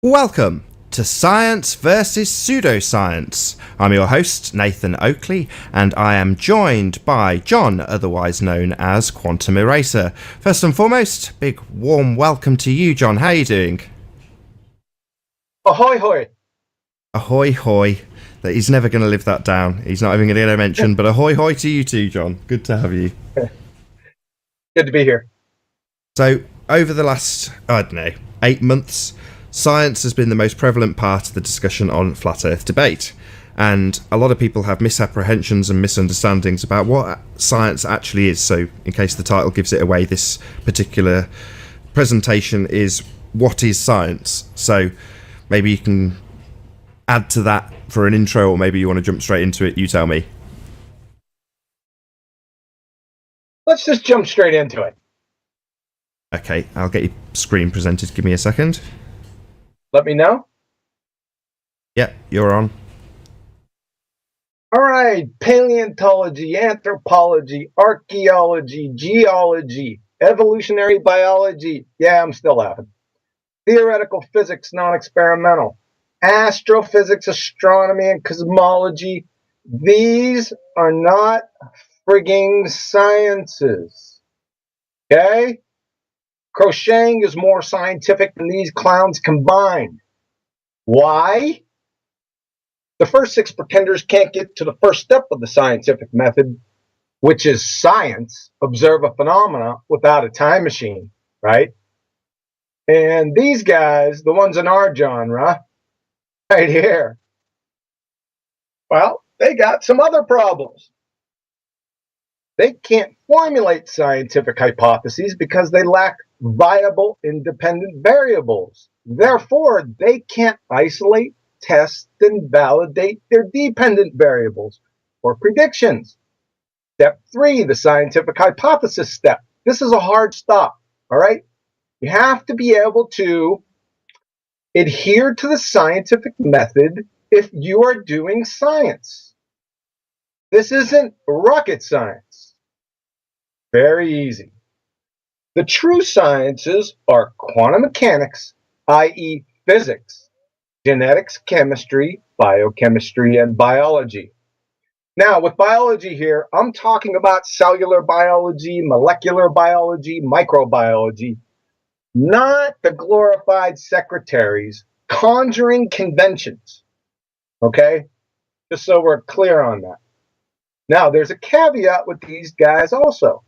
Welcome to Science versus Pseudoscience. I'm your host, Nathan Oakley, and I am joined by John, otherwise known as Quantum Eraser. First and foremost, big warm welcome to you, John. How are you doing? Ahoy hoy. Ahoy hoy. He's never going to live that down. He's not even going to mention, but ahoy hoy to you too, John. Good to have you. Good to be here. So, over the last, 8 months, science has been the most prevalent part of the discussion on flat Earth debate, and a lot of people have misapprehensions and misunderstandings about what science actually is. So, in case the title gives it away, this particular presentation is What is Science? So, maybe you can add to that for an intro, or maybe you want to jump straight into it. You tell me. Let's just jump straight into it. Okay, I'll get your screen presented. Give me a second. Let me know. Yeah, you're on. All right. Paleontology, anthropology, archaeology, geology, evolutionary biology. Yeah, I'm still laughing. Theoretical physics, non-experimental. Astrophysics, astronomy, and cosmology. These are not frigging sciences. Okay? Crocheting is more scientific than these clowns combined. Why? The first six pretenders can't get to the first step of the scientific method, which is science, observe a phenomena without a time machine, right? And these guys, the ones in our genre, right here, well, they got some other problems. They can't formulate scientific hypotheses because they lack viable independent variables. Therefore, they can't isolate, test, and validate their dependent variables or predictions. Step 3, the scientific hypothesis step. This is a hard stop, all right? You have to be able to adhere to the scientific method if you are doing science. This isn't rocket science. Very easy. The true sciences are quantum mechanics, i.e. physics, genetics, chemistry, biochemistry, and biology. Now, with biology here, I'm talking about cellular biology, molecular biology, microbiology, not the glorified secretaries conjuring conventions. Okay? Just so we're clear on that. Now, there's a caveat with these guys also.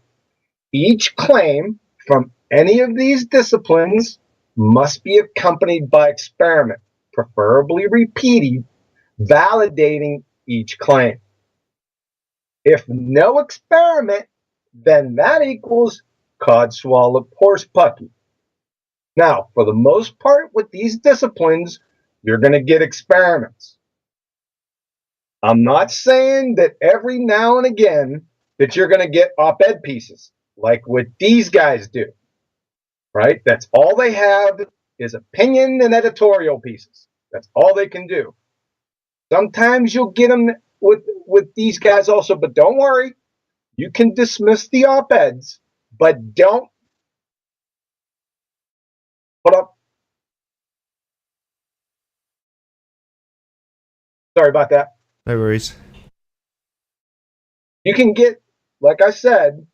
Each claim from any of these disciplines must be accompanied by experiment, preferably repeated, validating each claim. If no experiment, then that equals codswallop horsepucky. Now, for the most part with these disciplines, you're going to get experiments. I'm not saying that every now and again that you're going to get op-ed pieces like what these guys do, right? That's all they have is opinion and editorial pieces. That's all they can do. Sometimes you'll get them with these guys also, but don't worry. You can dismiss the op-eds, but don't put up. Sorry about that. No worries. You can get, like I said,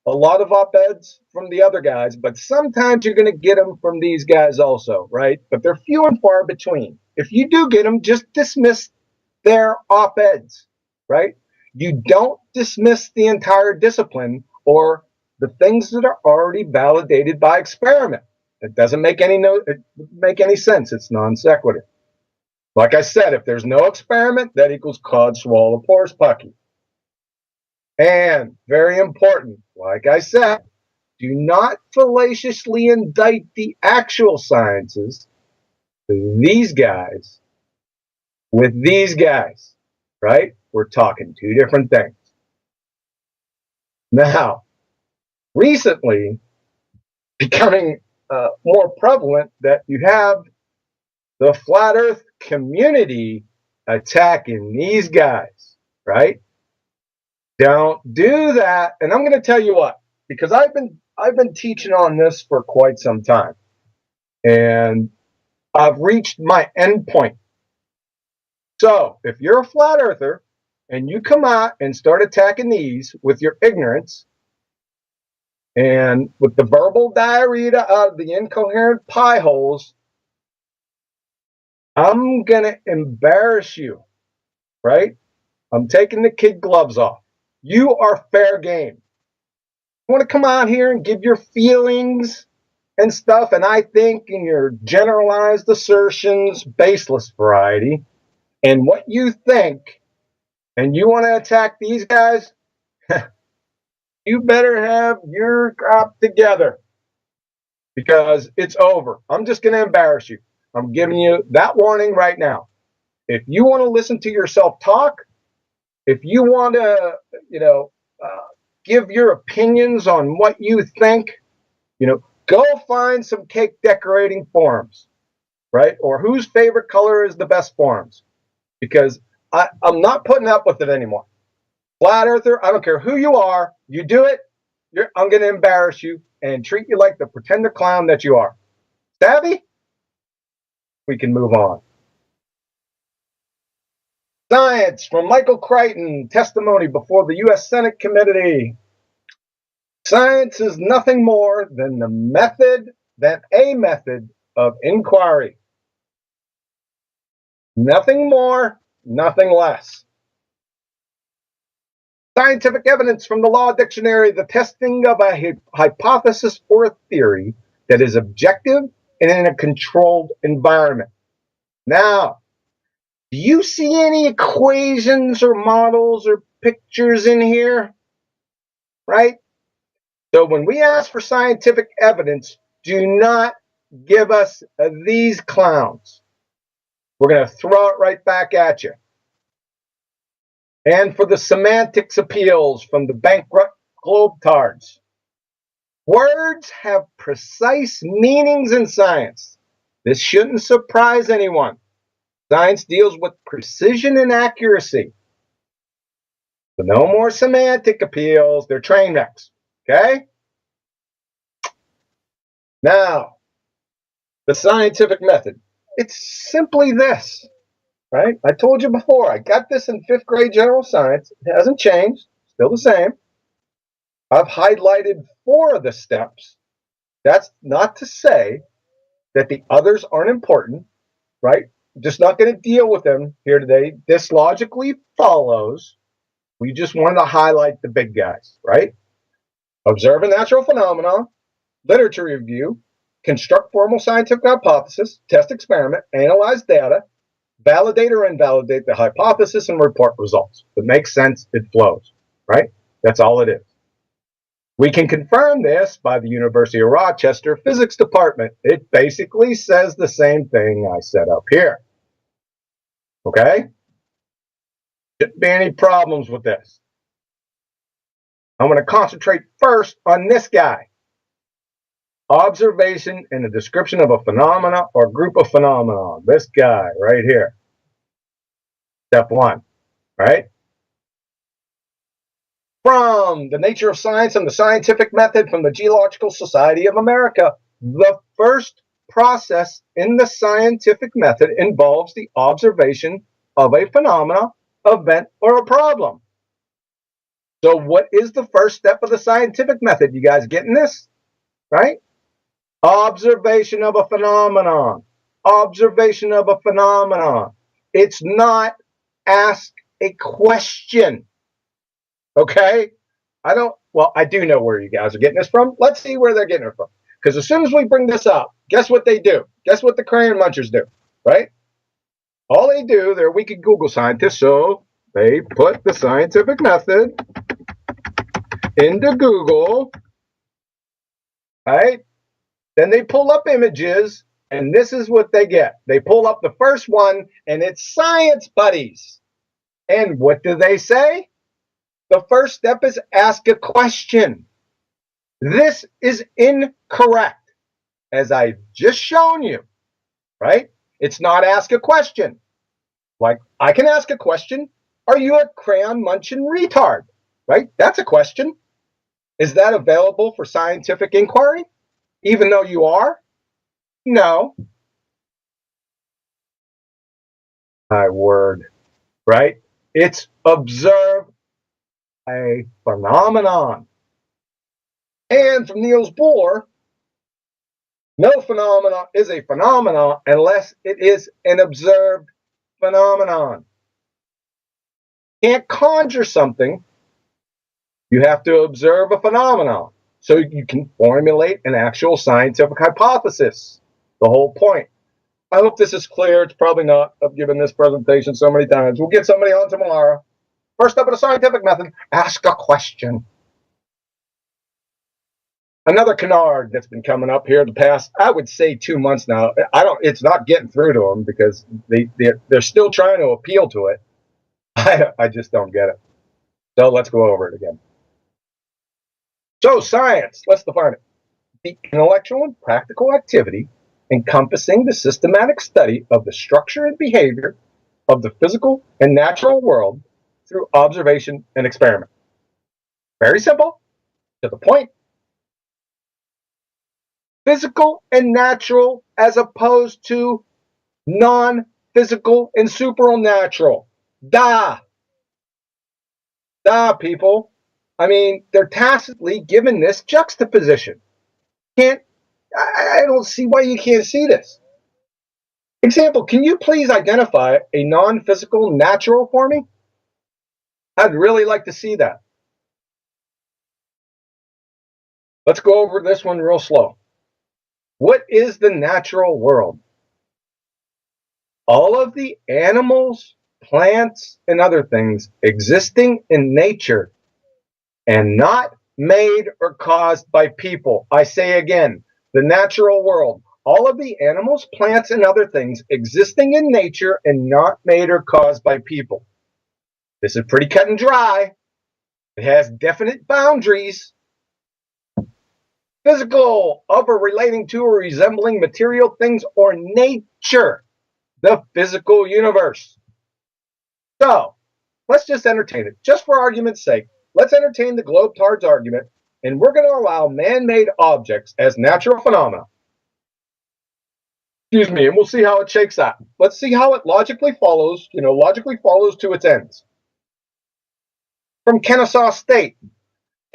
a lot of op-eds from the other guys, but sometimes you're going to get them from these guys also, right? But they're few and far between. If you do get them, just dismiss their op-eds, right? You don't dismiss the entire discipline or the things that are already validated by experiment. It doesn't make any sense. It's non sequitur. Like I said, if there's no experiment, that equals codswallop horsepucky. And very important, like I said, do not fallaciously indict the actual sciences, these guys, with these guys, right? We're talking two different things. Now, recently, becoming more prevalent that you have the flat earth community attacking these guys, right? Don't do that. And I'm going to tell you what, because I've been teaching on this for quite some time. And I've reached my end point. So if you're a flat earther and you come out and start attacking these with your ignorance and with the verbal diarrhea of the incoherent pie holes, I'm going to embarrass you, right? I'm taking the kid gloves off. You are fair game. You want to come out here and give your feelings and stuff, and I think in your generalized assertions, baseless variety, and what you think, and you want to attack these guys, you better have your crap together because it's over. I'm just going to embarrass you. I'm giving you that warning right now. If you want to listen to yourself talk, if you want to, give your opinions on what you think, go find some cake decorating forums, right? Or whose favorite color is the best forums, because I'm not putting up with it anymore. Flat earther, I don't care who you are, you do it, I'm going to embarrass you and treat you like the pretender clown that you are. Savvy? We can move on. Science from Michael Crichton, testimony before the U.S. Senate Committee. Science is nothing more than a method of inquiry. Nothing more, nothing less. Scientific evidence from the Law Dictionary, the testing of a hypothesis or a theory that is objective and in a controlled environment. Now, do you see any equations or models or pictures in here? Right? So when we ask for scientific evidence, do not give us these clowns. We're going to throw it right back at you. And for the semantics appeals from the bankrupt globetards, words have precise meanings in science. This shouldn't surprise anyone. Science deals with precision and accuracy. So no more semantic appeals. They're train wrecks. Okay? Now, the scientific method. It's simply this, right? I told you before, I got this in 5th grade general science. It hasn't changed. Still the same. I've highlighted 4 of the steps. That's not to say that the others aren't important, right? I'm just not going to deal with them here today. This logically follows. We just wanted to highlight the big guys, right? Observe a natural phenomenon, literature review, construct formal scientific hypothesis, test experiment, analyze data, validate or invalidate the hypothesis, and report results. If it makes sense, it flows, right? That's all it is. We can confirm this by the University of Rochester Physics Department. It basically says the same thing I said up here. Okay? Shouldn't be any problems with this. I'm going to concentrate first on this guy. Observation and a description of a phenomena or group of phenomena. This guy right here. Step 1, right? From The Nature of Science and the Scientific Method from the Geological Society of America. The first process in the scientific method involves the observation of a phenomena, event, or a problem. So what is the first step of the scientific method? You guys getting this? Right? Observation of a phenomenon. Observation of a phenomenon. It's not ask a question. Okay? I do know where you guys are getting this from. Let's see where they're getting it from. Because as soon as we bring this up, guess what they do? Guess what the crayon munchers do? Right? All they do, they're wicked Google scientists, so they put the scientific method into Google, right? Then they pull up images, and this is what they get. They pull up the first one, and it's Science Buddies. And what do they say? The first step is ask a question. This is incorrect, as I've just shown you, right? It's not ask a question. Like, I can ask a question. Are you a crayon munching retard? Right? That's a question. Is that available for scientific inquiry? Even though you are? No. My word, right? It's observe a phenomenon. And from Niels Bohr, no phenomenon is a phenomenon unless it is an observed phenomenon. Can't conjure something, you have to observe a phenomenon so you can formulate an actual scientific hypothesis. The whole point. I hope this is clear. It's probably not. I've given this presentation so many times. We'll get somebody on tomorrow. First up in the scientific method, ask a question. Another canard that's been coming up here the past, I would say, 2 months now. It's not getting through to them because they're still trying to appeal to it. I just don't get it. So let's go over it again. So science, let's define it. The intellectual and practical activity encompassing the systematic study of the structure and behavior of the physical and natural world through observation and experiment. Very simple, to the point. Physical and natural as opposed to non-physical and supernatural. Da, people. I mean, they're tacitly given this juxtaposition. I don't see why you can't see this. Example, can you please identify a non-physical natural for me? I'd really like to see that. Let's go over this one real slow. What is the natural world? All of the animals, plants, and other things existing in nature and not made or caused by people. I say again, the natural world. All of the animals, plants, and other things existing in nature and not made or caused by people. This is pretty cut and dry. It has definite boundaries. Physical, of or relating to or resembling material things or nature. The physical universe. So, let's just entertain it. Just for argument's sake, let's entertain the globetards argument, and we're going to allow man-made objects as natural phenomena. Excuse me, and we'll see how it shakes out. Let's see how it logically follows to its ends. From Kennesaw State,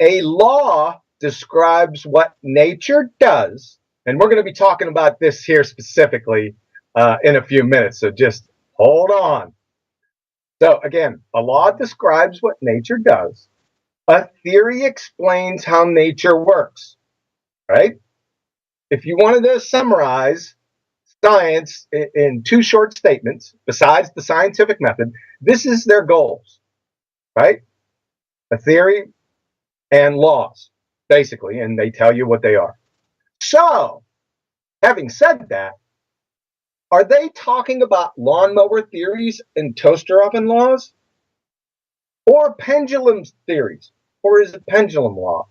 a law describes what nature does, and we're going to be talking about this here specifically in a few minutes, so just hold on. So again, a law describes what nature does. A theory explains how nature works, right? If you wanted to summarize science in 2 short statements, besides the scientific method, this is their goals, right? A theory and laws, basically, and they tell you what they are. So, having said that, are they talking about lawnmower theories and toaster oven laws? Or pendulum theories? Or is it pendulum laws?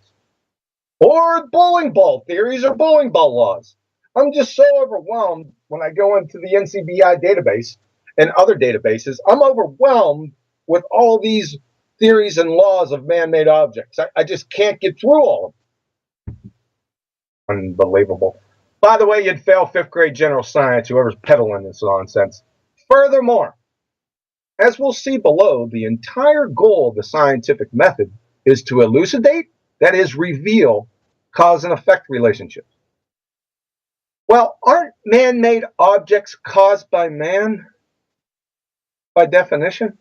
Or bowling ball theories or bowling ball laws? I'm just so overwhelmed when I go into the NCBI database and other databases. I'm overwhelmed with all these theories and laws of man-made objects. I just can't get through all of them. Unbelievable. By the way, you'd fail 5th grade general science, whoever's peddling this nonsense. Furthermore, as we'll see below, the entire goal of the scientific method is to elucidate, that is, reveal, cause and effect relationships. Well, aren't man-made objects caused by man, by definition?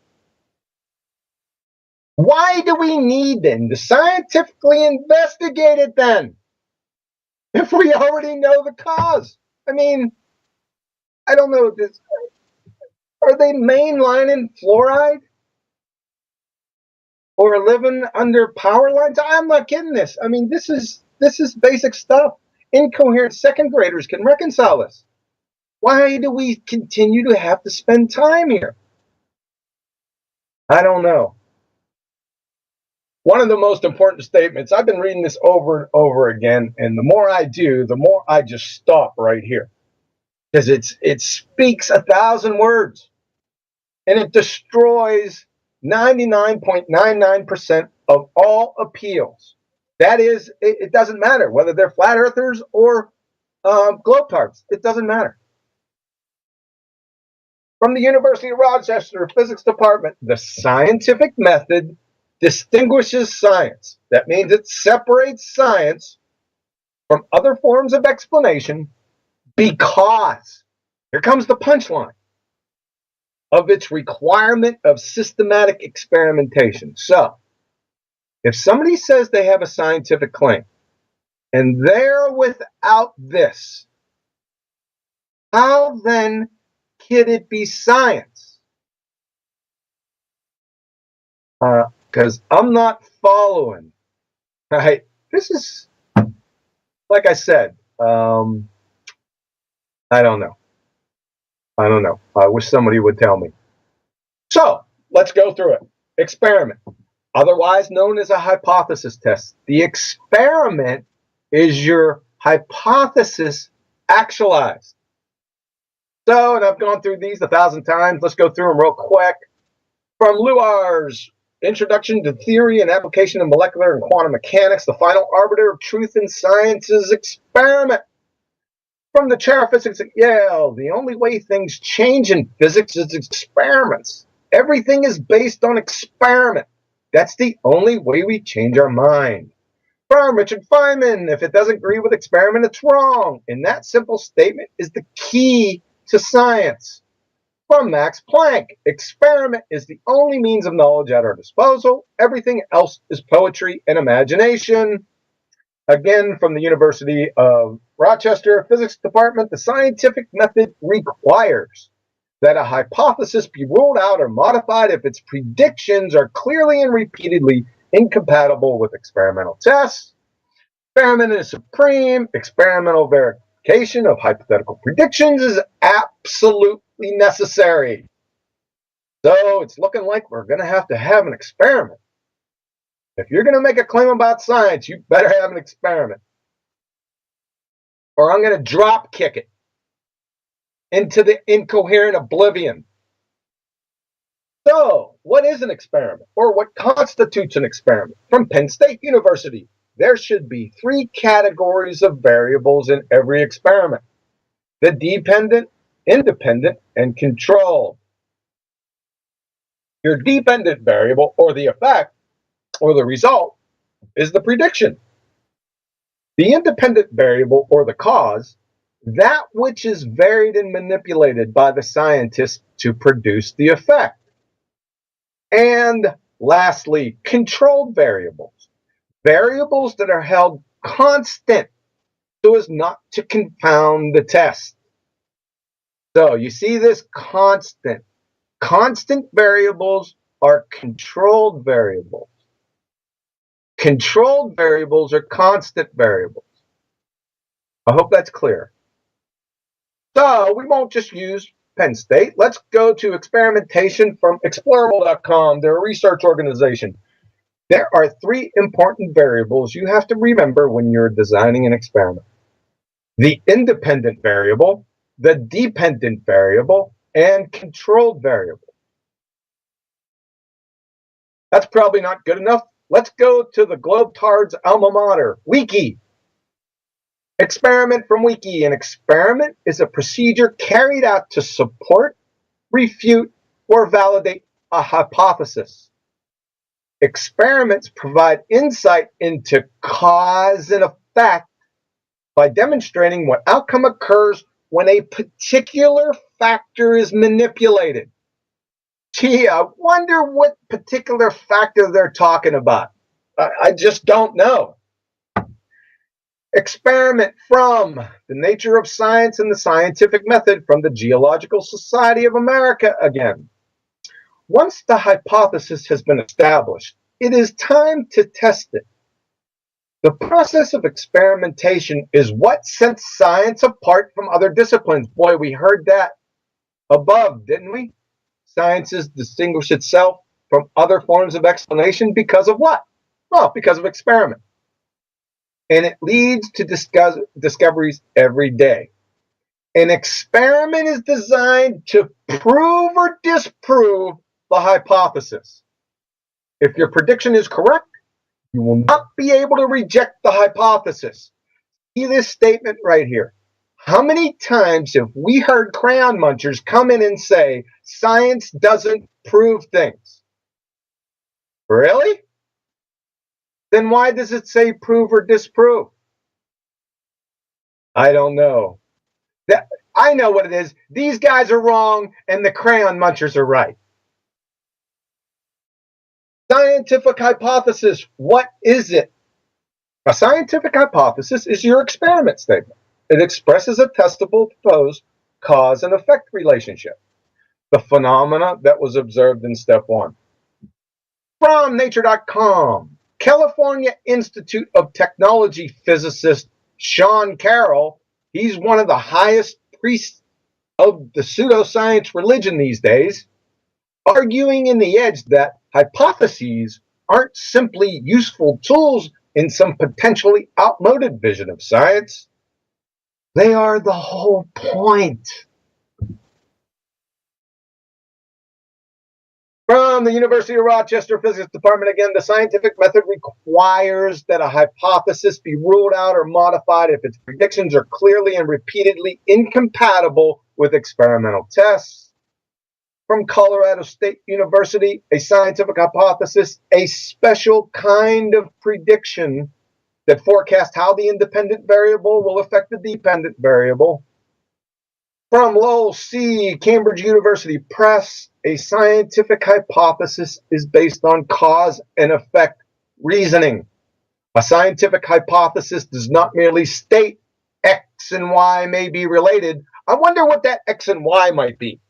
Why do we need them to scientifically investigate it then, if we already know the cause? I mean, I don't know. Are they mainlining fluoride? Or living under power lines? I'm not kidding this. I mean, this is basic stuff. Incoherent 2nd graders can reconcile this. Why do we continue to have to spend time here? I don't know. One of the most important statements, I've been reading this over and over again, and the more I do, the more I just stop right here. Because it speaks 1,000 words. And it destroys 99.99% of all appeals. That is, it doesn't matter whether they're flat earthers or globetards. It doesn't matter. From the University of Rochester Physics Department, the scientific method distinguishes science. That means it separates science from other forms of explanation because, here comes the punchline, of its requirement of systematic experimentation. So, if somebody says they have a scientific claim and they're without this, how then can it be science? Because I'm not following. Right? This is, like I said, I don't know. I don't know. I wish somebody would tell me. So let's go through it. Experiment, otherwise known as a hypothesis test. The experiment is your hypothesis actualized. So, and I've gone through these 1,000 times. Let's go through them real quick. From Luar's Introduction to Theory and Application of Molecular and Quantum Mechanics, the final arbiter of truth in science is experiment. From the Chair of Physics at Yale, the only way things change in physics is experiments. Everything is based on experiment. That's the only way we change our mind. From Richard Feynman, if it doesn't agree with experiment, it's wrong. And that simple statement is the key to science. From Max Planck, experiment is the only means of knowledge at our disposal. Everything else is poetry and imagination. Again, from the University of Rochester Physics Department, the scientific method requires that a hypothesis be ruled out or modified if its predictions are clearly and repeatedly incompatible with experimental tests. Experiment is supreme. Experimental verification of hypothetical predictions is absolutely necessary. So it's looking like we're going to have an experiment. If you're going to make a claim about science, you better have an experiment. Or I'm going to drop kick it into the incoherent oblivion. So, what is an experiment? Or what constitutes an experiment? From Penn State University, there should be 3 categories of variables in every experiment: the dependent, independent, and controlled. Your dependent variable, or the effect, or the result, is the prediction. The independent variable, or the cause, that which is varied and manipulated by the scientist to produce the effect. And lastly, controlled variables. Variables that are held constant so as not to confound the test. So you see this constant. Constant variables are controlled variables. Controlled variables are constant variables. I hope that's clear. So we won't just use Penn State. Let's go to experimentation from Explorable.com. They're a research organization. There are 3 important variables you have to remember when you're designing an experiment: the independent variable, the dependent variable, and controlled variable. That's probably not good enough. Let's go to the Globetards' alma mater, Wiki. Experiment from Wiki. An experiment is a procedure carried out to support, refute, or validate a hypothesis. Experiments provide insight into cause and effect by demonstrating what outcome occurs when a particular factor is manipulated. Gee, I wonder what particular factor they're talking about. I just don't know. Experiment from The Nature of Science and the Scientific Method from the Geological Society of America again. Once the hypothesis has been established, it is time to test it. The process of experimentation is what sets science apart from other disciplines. Boy, we heard that above, didn't we? Sciences distinguish itself from other forms of explanation because of what? Well, because of experiment. And it leads to discoveries every day. An experiment is designed to prove or disprove the hypothesis. If your prediction is correct, you will not be able to reject the hypothesis. See this statement right here. How many times have we heard crayon munchers come in and say, science doesn't prove things? Really? Then why does it say prove or disprove? I don't know. I know what it is. These guys are wrong and the crayon munchers are right. Scientific hypothesis, what is it? A scientific hypothesis is your experiment statement. It expresses a testable proposed cause and effect relationship, the phenomena that was observed in step one. From Nature.com, California Institute of Technology physicist Sean Carroll, he's one of the highest priests of the pseudoscience religion these days, arguing in the edge that hypotheses aren't simply useful tools in some potentially outmoded vision of science. They are the whole point. From the University of Rochester Physics Department, again, the scientific method requires that a hypothesis be ruled out or modified if its predictions are clearly and repeatedly incompatible with experimental tests. From Colorado State University, a scientific hypothesis, a special kind of prediction that forecasts how the independent variable will affect the dependent variable. From Lowell C. Cambridge University Press, a scientific hypothesis is based on cause and effect reasoning. A scientific hypothesis does not merely state X and Y may be related. I wonder what that X and Y might be.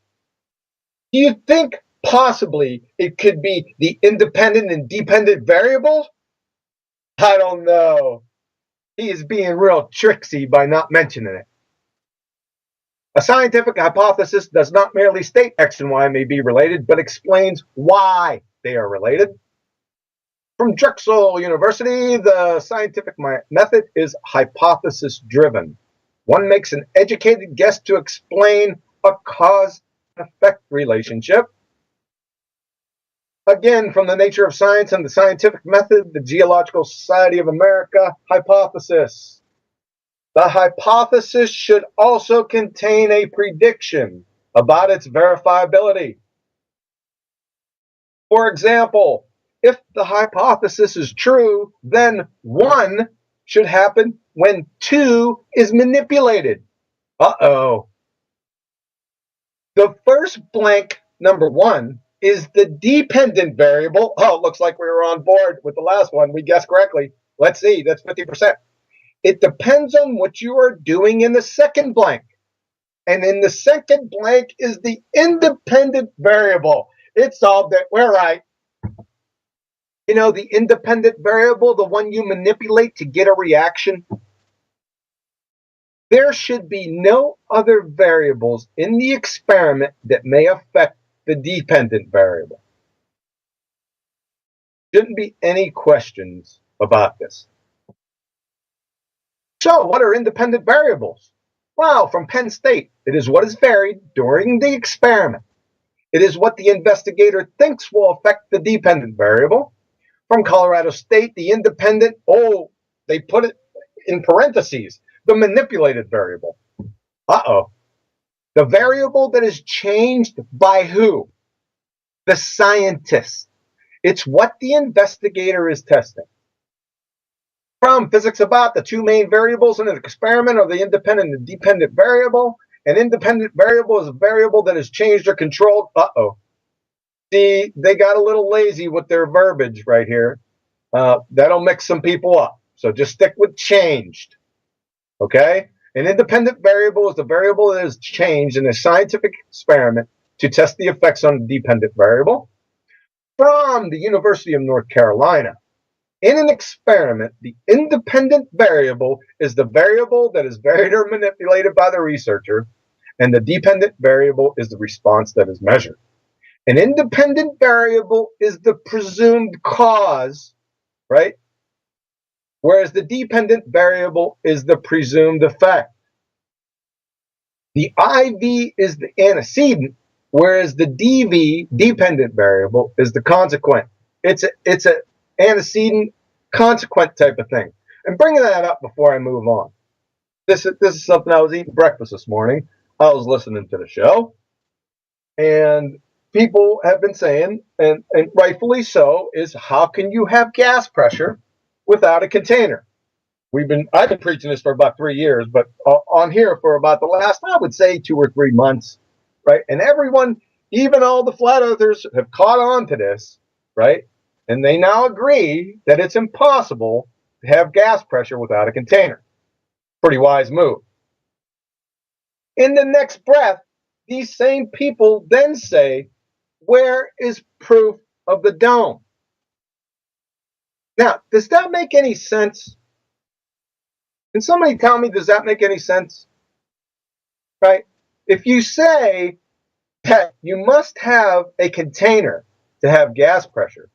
Do you think possibly it could be the independent and dependent variables? I don't know. He is being real tricksy by not mentioning it. A scientific hypothesis does not merely state X and Y may be related, but explains why they are related. From Drexel University, the scientific method is hypothesis-driven. One makes an educated guess to explain a cause-effect relationship. Again, from the Nature of Science and the Scientific Method, the Geological Society of America, hypothesis. The hypothesis should also contain a prediction about its verifiability. For example, if the hypothesis is true, then 1 should happen when 2 is manipulated. Uh-oh. The first blank, number 1, is the dependent variable. Oh, it looks like we were on board with the last one. We guessed correctly. Let's see, that's 50%. It depends on what you are doing in the second blank. And in the second blank is the independent variable. It's all that we're right. You know, the independent variable, the one you manipulate to get a reaction. There should be no other variables in the experiment that may affect the dependent variable. Shouldn't be any questions about this. So, what are independent variables? Well, from Penn State, it is what is varied during the experiment. It is what the investigator thinks will affect the dependent variable. From Colorado State, the independent, they put it in parentheses, the manipulated variable. Uh-oh. The variable that is changed by who? The scientist. It's what the investigator is testing. From Physics About, the two main variables in an experiment are the independent and dependent variable. An independent variable is a variable that is changed or controlled. Uh-oh. See, they got a little lazy with their verbiage right here. That'll mix some people up. So just stick with changed. Okay? An independent variable is a variable that is changed in a scientific experiment to test the effects on the dependent variable. From the University of North Carolina, in an experiment, the independent variable is the variable that is varied or manipulated by the researcher, and the dependent variable is the response that is measured. An independent variable is the presumed cause, right? Whereas the dependent variable is the presumed effect. The IV is the antecedent, whereas the DV, dependent variable, is the consequent. It's a antecedent consequent type of thing. I'm bringing that up before I move on. This is something I was eating breakfast this morning. I was listening to the show, and people have been saying, and rightfully so, is how can you have gas pressure without a container? I've been preaching this for about 3 years, but on here for about the last, I would say, 2 or 3 months, right? And everyone, even all the flat earthers, have caught on to this, right? And they now agree that it's impossible to have gas pressure without a container. Pretty wise move. In the next breath, these same people then say, where is proof of the dome? Now, does that make any sense? Can somebody tell me, does that make any sense? Right? If you say that you must have a container to have gas pressure,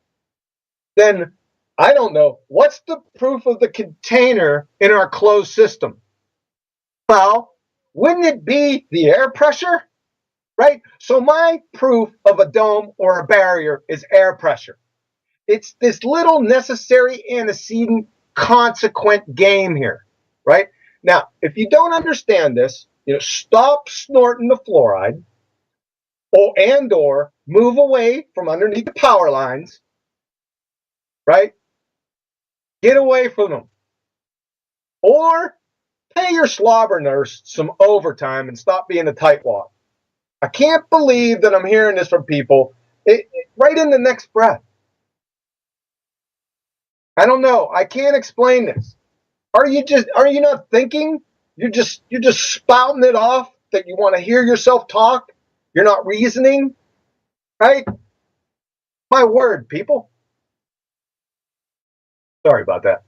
then I don't know, what's the proof of the container in our closed system? Well, wouldn't it be the air pressure? Right? So my proof of a dome or a barrier is air pressure. It's this little necessary antecedent consequent game here, right? Now, if you don't understand this, stop snorting the fluoride, or move away from underneath the power lines, right? Get away from them. Or pay your slobber nurse some overtime and stop being a tightwad. I can't believe that I'm hearing this from people right in the next breath. I don't know. I can't explain this. Are you not thinking? You're just spouting it off that you want to hear yourself talk. You're not reasoning, right? My word, people. Sorry about that.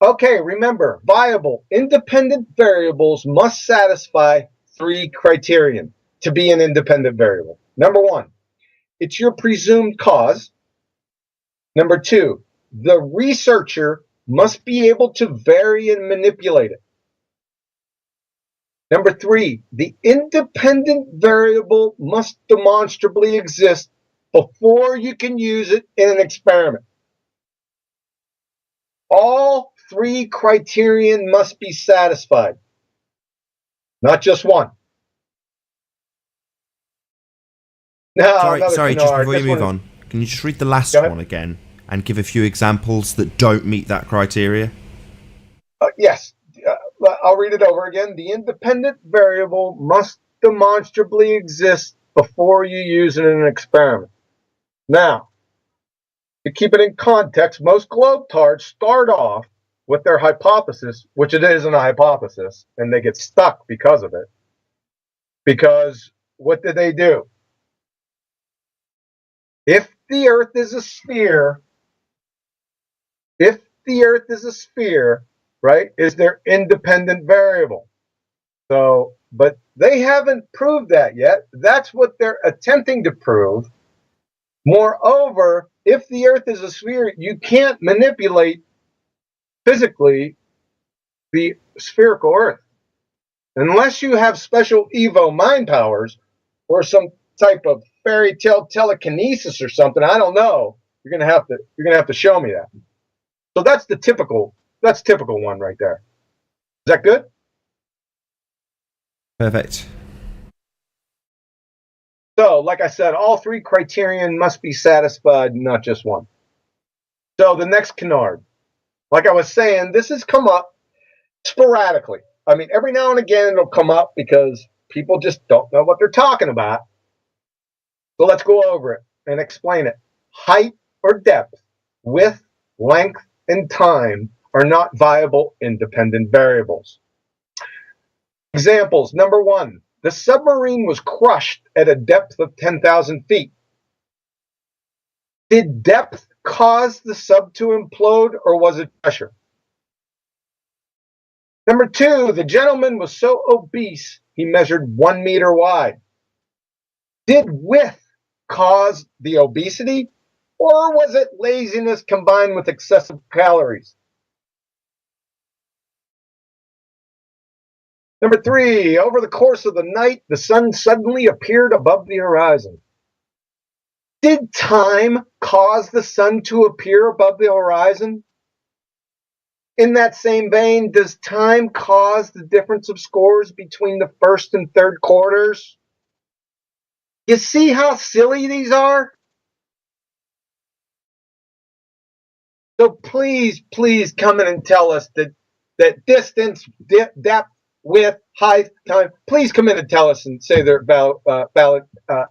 Okay, remember, viable independent variables must satisfy 3 criterion to be an independent variable. Number 1, it's your presumed cause. Number 2, the researcher must be able to vary and manipulate it. Number 3, the independent variable must demonstrably exist before you can use it in an experiment. All 3 criterion must be satisfied, not just one. Now, Sorry, just before you move on, can you just read the last one again and give a few examples that don't meet that criteria? Yes. I'll read it over again. The independent variable must demonstrably exist before you use it in an experiment. Now, to keep it in context, most globetards start off with their hypothesis, which it isn't a hypothesis, and they get stuck because of it. Because what did they do? If the Earth is a sphere, right, is their independent variable. So, but they haven't proved that yet. That's what they're attempting to prove. Moreover, if the Earth is a sphere, you can't manipulate physically the spherical Earth. Unless you have special Evo mind powers or some type of fairy tale telekinesis or something, I don't know. You're gonna have to show me that. So that's typical one right there. Is that good? Perfect. So, like I said, all 3 criterion must be satisfied, not just one. So the next canard, like I was saying, this has come up sporadically. I mean, every now and again it'll come up because people just don't know what they're talking about. So let's go over it and explain it. Height or depth, width, length, and time are not viable independent variables. Examples. Number 1, the submarine was crushed at a depth of 10,000 feet. Did depth cause the sub to implode, or was it pressure? Number 2, the gentleman was so obese he measured 1 meter wide. Did width cause the obesity, or was it laziness combined with excessive calories? Number 3, over the course of the night, the sun suddenly appeared above the horizon. Did time cause the sun to appear above the horizon? In that same vein, does time cause the difference of scores between the first and third quarters? You see how silly these are? So please, please come in and tell us that distance, depth, width, height, time. Please come in and tell us and say they're valid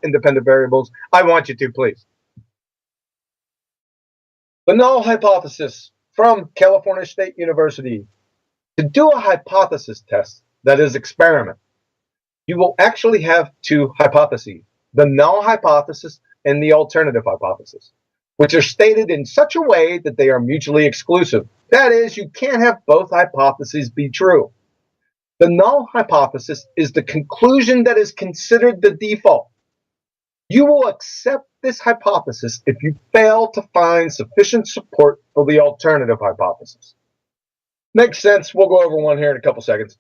independent variables. I want you to, please. The null hypothesis from California State University. To do a hypothesis test, that is experiment, you will actually have two hypotheses, the null hypothesis and the alternative hypothesis, which are stated in such a way that they are mutually exclusive. That is, you can't have both hypotheses be true. The null hypothesis is the conclusion that is considered the default. You will accept this hypothesis if you fail to find sufficient support for the alternative hypothesis. Makes sense. We'll go over one here in a couple seconds.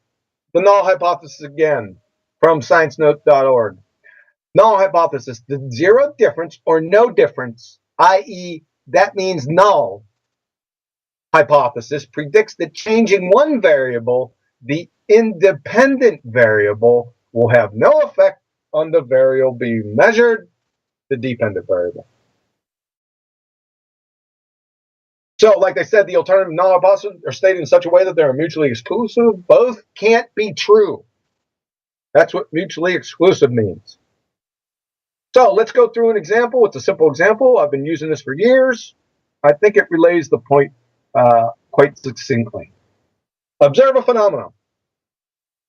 The null hypothesis again from sciencenote.org. Null hypothesis, the zero difference or no difference, i.e. that means null hypothesis, predicts that changing one variable, the independent variable, will have no effect on the variable being measured, the dependent variable. So, like I said, the alternative null hypothesis are stated in such a way that they are mutually exclusive. Both can't be true. That's what mutually exclusive means. So let's go through an example. It's a simple example. I've been using this for years. I think it relays the point quite succinctly. Observe a phenomenon.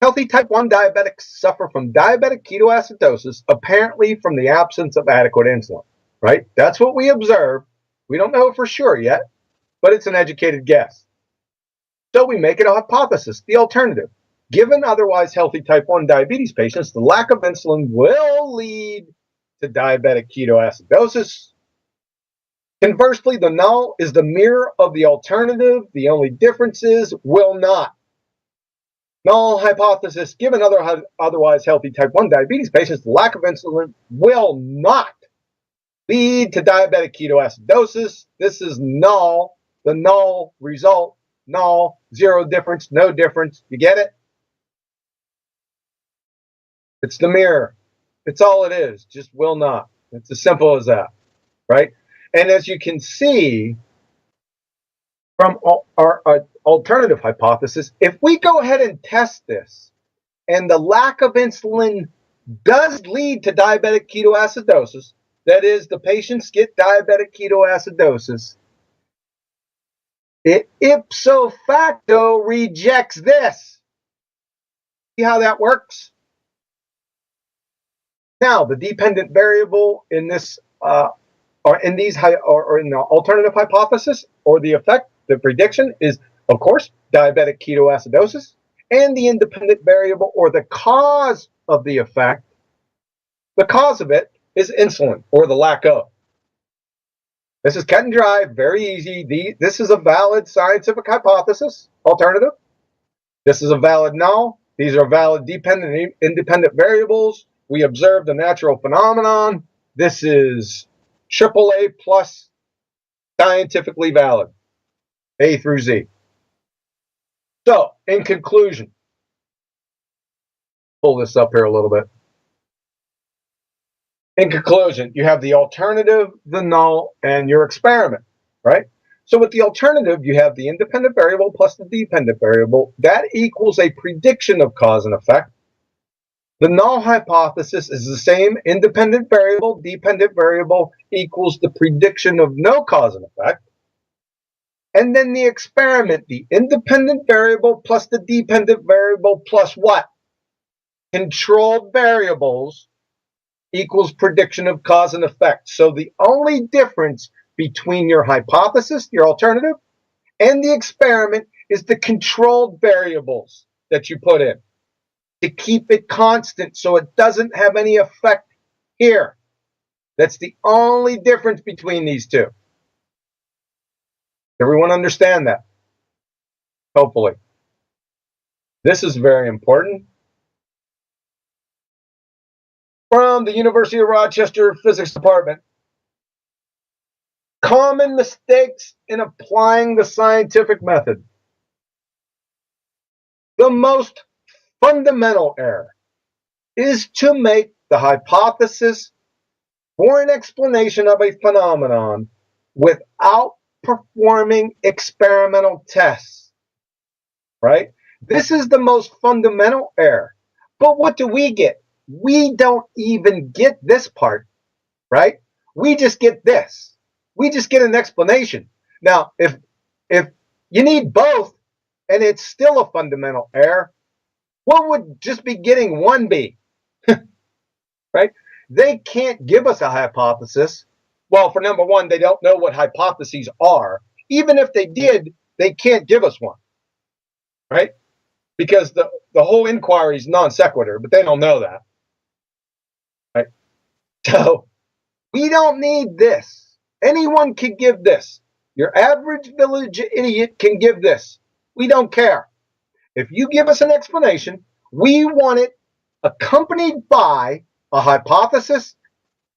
Healthy type 1 diabetics suffer from diabetic ketoacidosis, apparently from the absence of adequate insulin, right? That's what we observe. We don't know for sure yet, but it's an educated guess. So we make it a hypothesis, the alternative. Given otherwise healthy type 1 diabetes patients, the lack of insulin will lead to diabetic ketoacidosis. Conversely, the null is the mirror of the alternative. The only difference is will not. Null hypothesis, given otherwise healthy type 1 diabetes patients, the lack of insulin will not lead to diabetic ketoacidosis. This is null, the null result, null, zero difference, no difference. You get it? It's the mirror. It's all it is, just will not. It's as simple as that, right? And as you can see from our alternative hypothesis, if we go ahead and test this, and the lack of insulin does lead to diabetic ketoacidosis, that is, the patients get diabetic ketoacidosis, it ipso facto rejects this. See how that works? Now, the dependent variable in this, or in the alternative hypothesis, or the effect, the prediction is, of course, diabetic ketoacidosis, and the independent variable, or the cause of the effect, the cause of it is insulin, or the lack of. This is cut and dry, very easy. This is a valid scientific hypothesis, alternative. This is a valid null. These are valid dependent and independent variables. We observed a natural phenomenon. This is AAA plus scientifically valid, A through Z. So, in conclusion, pull this up here a little bit. In conclusion, you have the alternative, the null, and your experiment, right? So with the alternative, you have the independent variable plus the dependent variable. That equals a prediction of cause and effect. The null hypothesis is the same independent variable, dependent variable equals the prediction of no cause and effect. And then the experiment, the independent variable plus the dependent variable plus what? Controlled variables equals prediction of cause and effect. So the only difference between your hypothesis, your alternative, and the experiment is the controlled variables that you put in to keep it constant so it doesn't have any effect here. That's the only difference between these two. Everyone understand that? Hopefully. This is very important. From the University of Rochester Physics Department. Common mistakes in applying the scientific method. The most fundamental error is to make the hypothesis for an explanation of a phenomenon without performing experimental tests, right? This is the most fundamental error. But what do we get? We don't even get this part, right? We just get this. We just get an explanation. Now, if you need both and it's still a fundamental error, what would just be getting one be? Right? They can't give us a hypothesis. Well, for number one, they don't know what hypotheses are. Even if they did, they can't give us one, right? Because the whole inquiry is non sequitur, but they don't know that, right? So we don't need this. Anyone can give this. Your average village idiot can give this. We don't care. If you give us an explanation, we want it accompanied by a hypothesis,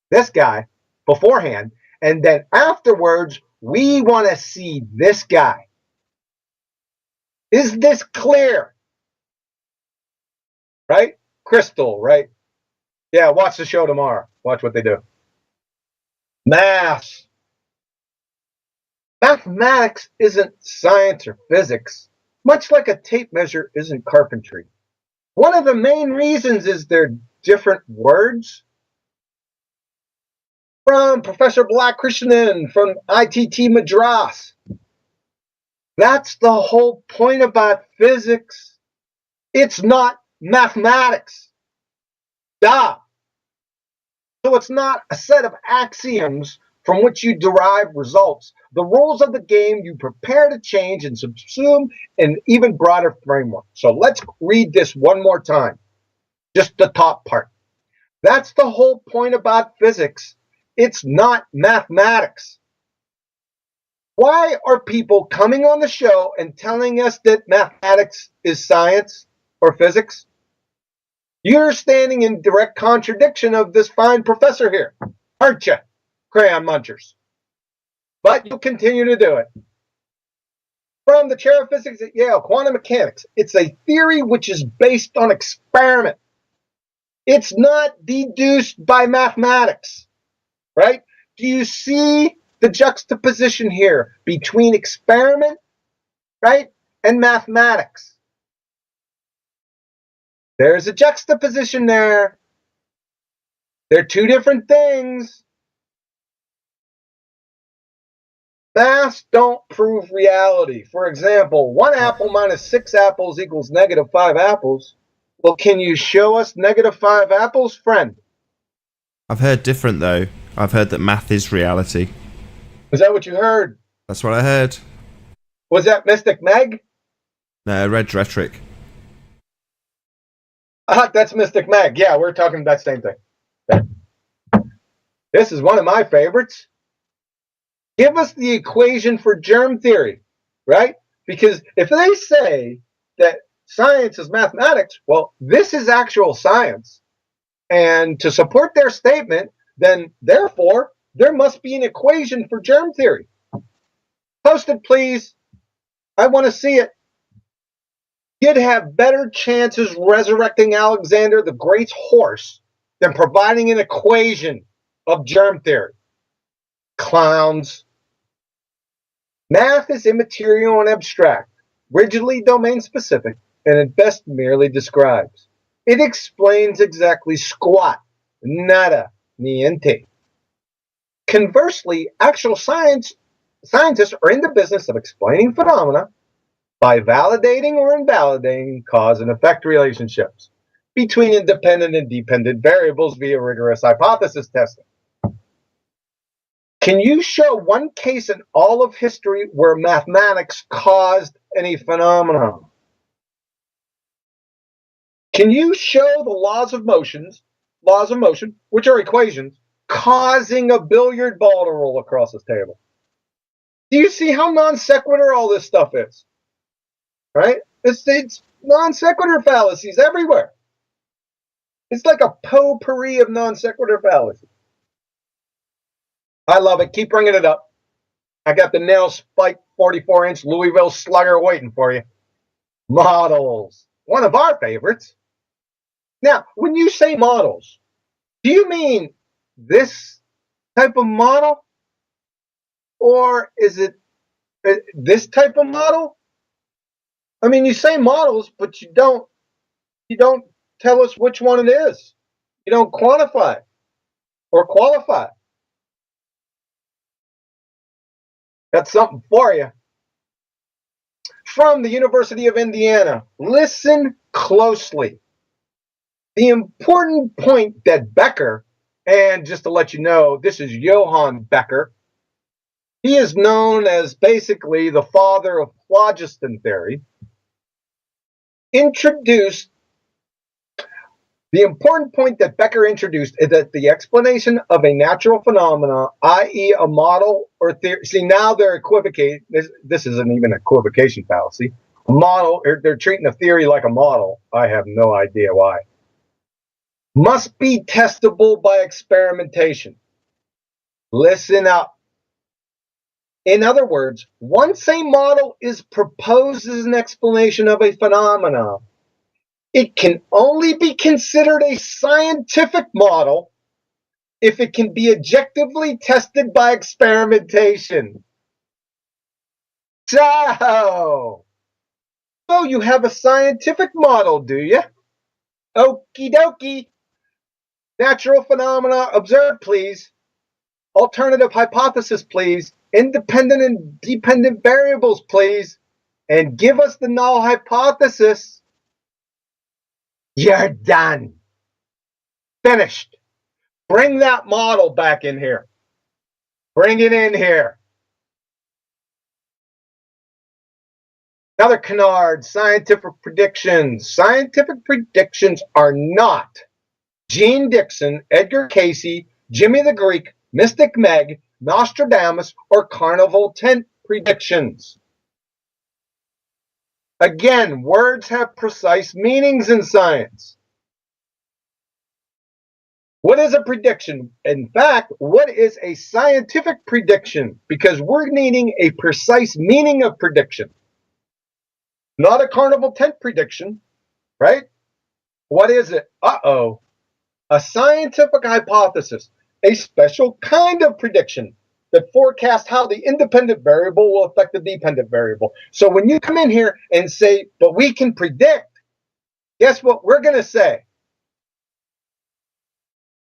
this guy, beforehand, and then afterwards, we want to see this guy. Is this clear? Right? Crystal, right? Yeah, watch the show tomorrow. Watch what they do. Math. Mathematics isn't science or physics, much like a tape measure isn't carpentry. One of the main reasons is they're different words. From Professor Balakrishnan from ITT Madras. That's the whole point about physics. It's not mathematics. Duh. So it's not a set of axioms from which you derive results. The rules of the game you prepare to change and subsume an even broader framework. So let's read this one more time. Just the top part. That's the whole point about physics. It's not mathematics. Why are people coming on the show and telling us that mathematics is science or physics? You're standing in direct contradiction of this fine professor here, aren't you, crayon munchers? But you'll continue to do it. From the chair of physics at Yale, quantum mechanics. It's a theory which is based on experiment. It's not deduced by mathematics, right? Do you see the juxtaposition here between experiment, right, and mathematics? There's a juxtaposition there. They're two different things. Maths don't prove reality. For example, 1 apple minus 6 apples equals negative 5 apples. Well, can you show us negative 5 apples, friend? I've heard different, though. I've heard that math is reality. Is that what you heard? That's what I heard. Was that Mystic Meg? No, I read rhetoric. That's Mystic Meg. Yeah, we're talking about the same thing. This is one of my favorites. Give us the equation for germ theory, right? Because if they say that science is mathematics, well, this is actual science. And to support their statement, then therefore, there must be an equation for germ theory. Post it, please. I want to see it. You'd have better chances resurrecting Alexander the Great's horse than providing an equation of germ theory. Clowns. Math is immaterial and abstract, rigidly domain specific, and at best merely describes. It explains exactly squat, nada, niente. Conversely, actual scientists are in the business of explaining phenomena by validating or invalidating cause and effect relationships between independent and dependent variables via rigorous hypothesis testing. Can you show one case in all of history where mathematics caused any phenomenon? Can you show the laws of motion, which are equations, causing a billiard ball to roll across this table? Do you see how non sequitur all this stuff is? Right? It's non sequitur fallacies everywhere. It's like a potpourri of non sequitur fallacies. I love it. Keep bringing it up. I got the nail spike 44-inch Louisville Slugger waiting for you. Models. one of our favorites. Now, when you say models, do you mean this type of model? Or is it this type of model? I mean, you say models, but you don't tell us which one it is. You don't quantify or qualify. That's something for you. From the University of Indiana, listen closely. The important point that Becker, and just to let you know, this is Johann Becker, he is known as basically the father of phlogiston theory, introduced. The important point that Becker introduced is that the explanation of a natural phenomena, i.e. a model or theory, see now they're equivocating, this isn't even an equivocation fallacy, a model, they're treating a theory like a model, I have no idea why, must be testable by experimentation. Listen up. In other words, once a model is proposed as an explanation of a phenomena, it can only be considered a scientific model if it can be objectively tested by experimentation. So you have a scientific model, do you? Okie dokie. Natural phenomena observed, please. Alternative hypothesis, please. Independent and dependent variables, please. And give us the null hypothesis. You're done. Finished. Bring that model back in here. Bring it in here. Another canard, scientific predictions. Scientific predictions are not Jean Dixon, Edgar Cayce, Jimmy the Greek, Mystic Meg, Nostradamus, or Carnival tent predictions. Again, words have precise meanings in science. What is a prediction? In fact, what is a scientific prediction? Because we're needing a precise meaning of prediction. Not a carnival tent prediction, right? What is it? Uh-oh. A scientific hypothesis, a special kind of prediction that forecasts how the independent variable will affect the dependent variable. So when you come in here and say, but we can predict, guess what we're going to say?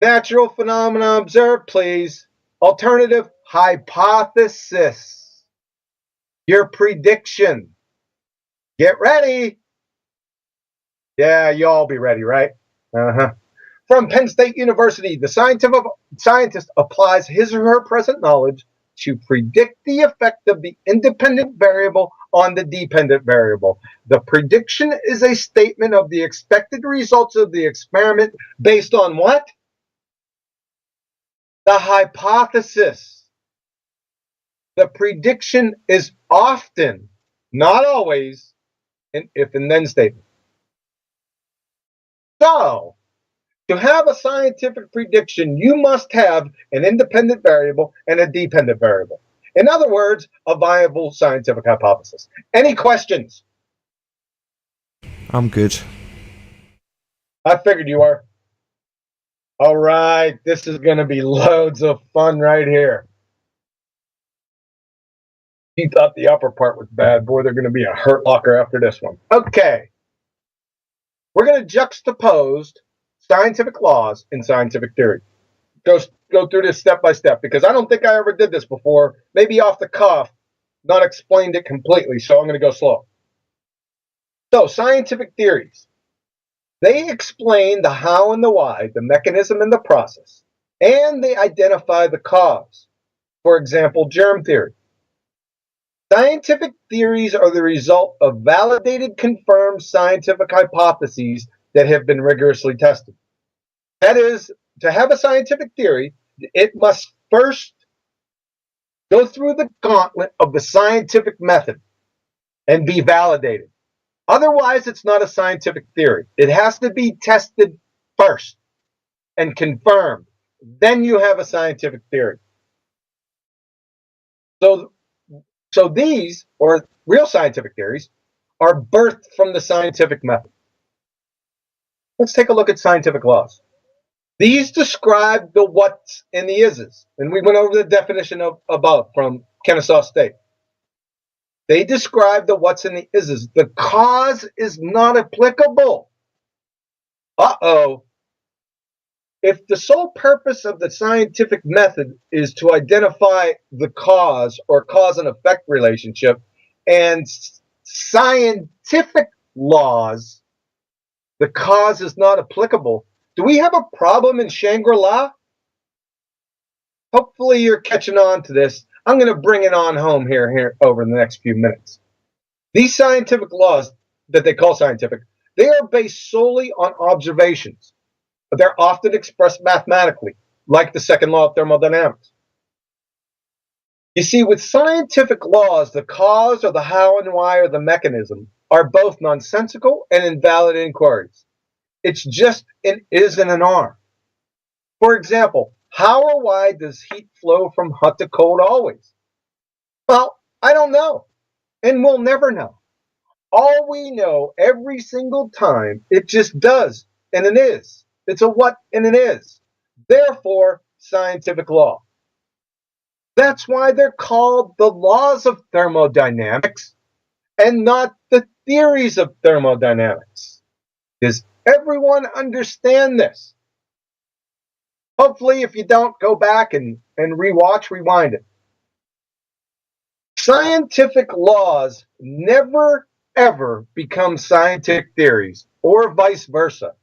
Natural phenomena observed, please. Alternative hypothesis. Your prediction. Get ready. Yeah, you all be ready, right? Uh-huh. From Penn State University, the scientist applies his or her present knowledge to predict the effect of the independent variable on the dependent variable. The prediction is a statement of the expected results of the experiment based on what? The hypothesis. The prediction is often, not always, an if and then statement. So, to have a scientific prediction, you must have an independent variable and a dependent variable. In other words, a viable scientific hypothesis. Any questions? I'm good. I figured you were. All right, this is going to be loads of fun right here. You thought the upper part was bad. Boy, they're going to be a hurt locker after this one. Okay. We're going to juxtapose scientific laws and scientific theory. Go through this step by step because I don't think I ever did this before. Maybe off the cuff, not explained it completely, so I'm going to go slow. So, scientific theories. They explain the how and the why, the mechanism and the process, and they identify the cause. For example, germ theory. Scientific theories are the result of validated, confirmed scientific hypotheses that have been rigorously tested. That is, to have a scientific theory, it must first go through the gauntlet of the scientific method and be validated. Otherwise, it's not a scientific theory. It has to be tested first and confirmed. Then you have a scientific theory. So these, or real scientific theories, are birthed from the scientific method. Let's take a look at scientific laws. These describe the what's and the is's, and we went over the definition of above from Kennesaw State. They describe the what's and the is's. The cause is not applicable. Uh-oh. If the sole purpose of the scientific method is to identify the cause or cause and effect relationship, and scientific laws, the cause is not applicable, do we have a problem in Shangri-La? Hopefully you're catching on to this. I'm going to bring it on home here over the next few minutes. These scientific laws that they call scientific, they are based solely on observations. But they're often expressed mathematically, like the second law of thermodynamics. You see, with scientific laws, the cause or the how and why or the mechanism are both nonsensical and invalid inquiries. It's just an is and an are. For example, how or why does heat flow from hot to cold always? Well, I don't know, and we'll never know. All we know every single time, it just does, and it is. It's a what and an is. Therefore, scientific law. That's why they're called the laws of thermodynamics and not the theories of thermodynamics. Does everyone understand this? Hopefully, if you don't, go back and rewind it. Scientific laws never, ever become scientific theories, or vice versa.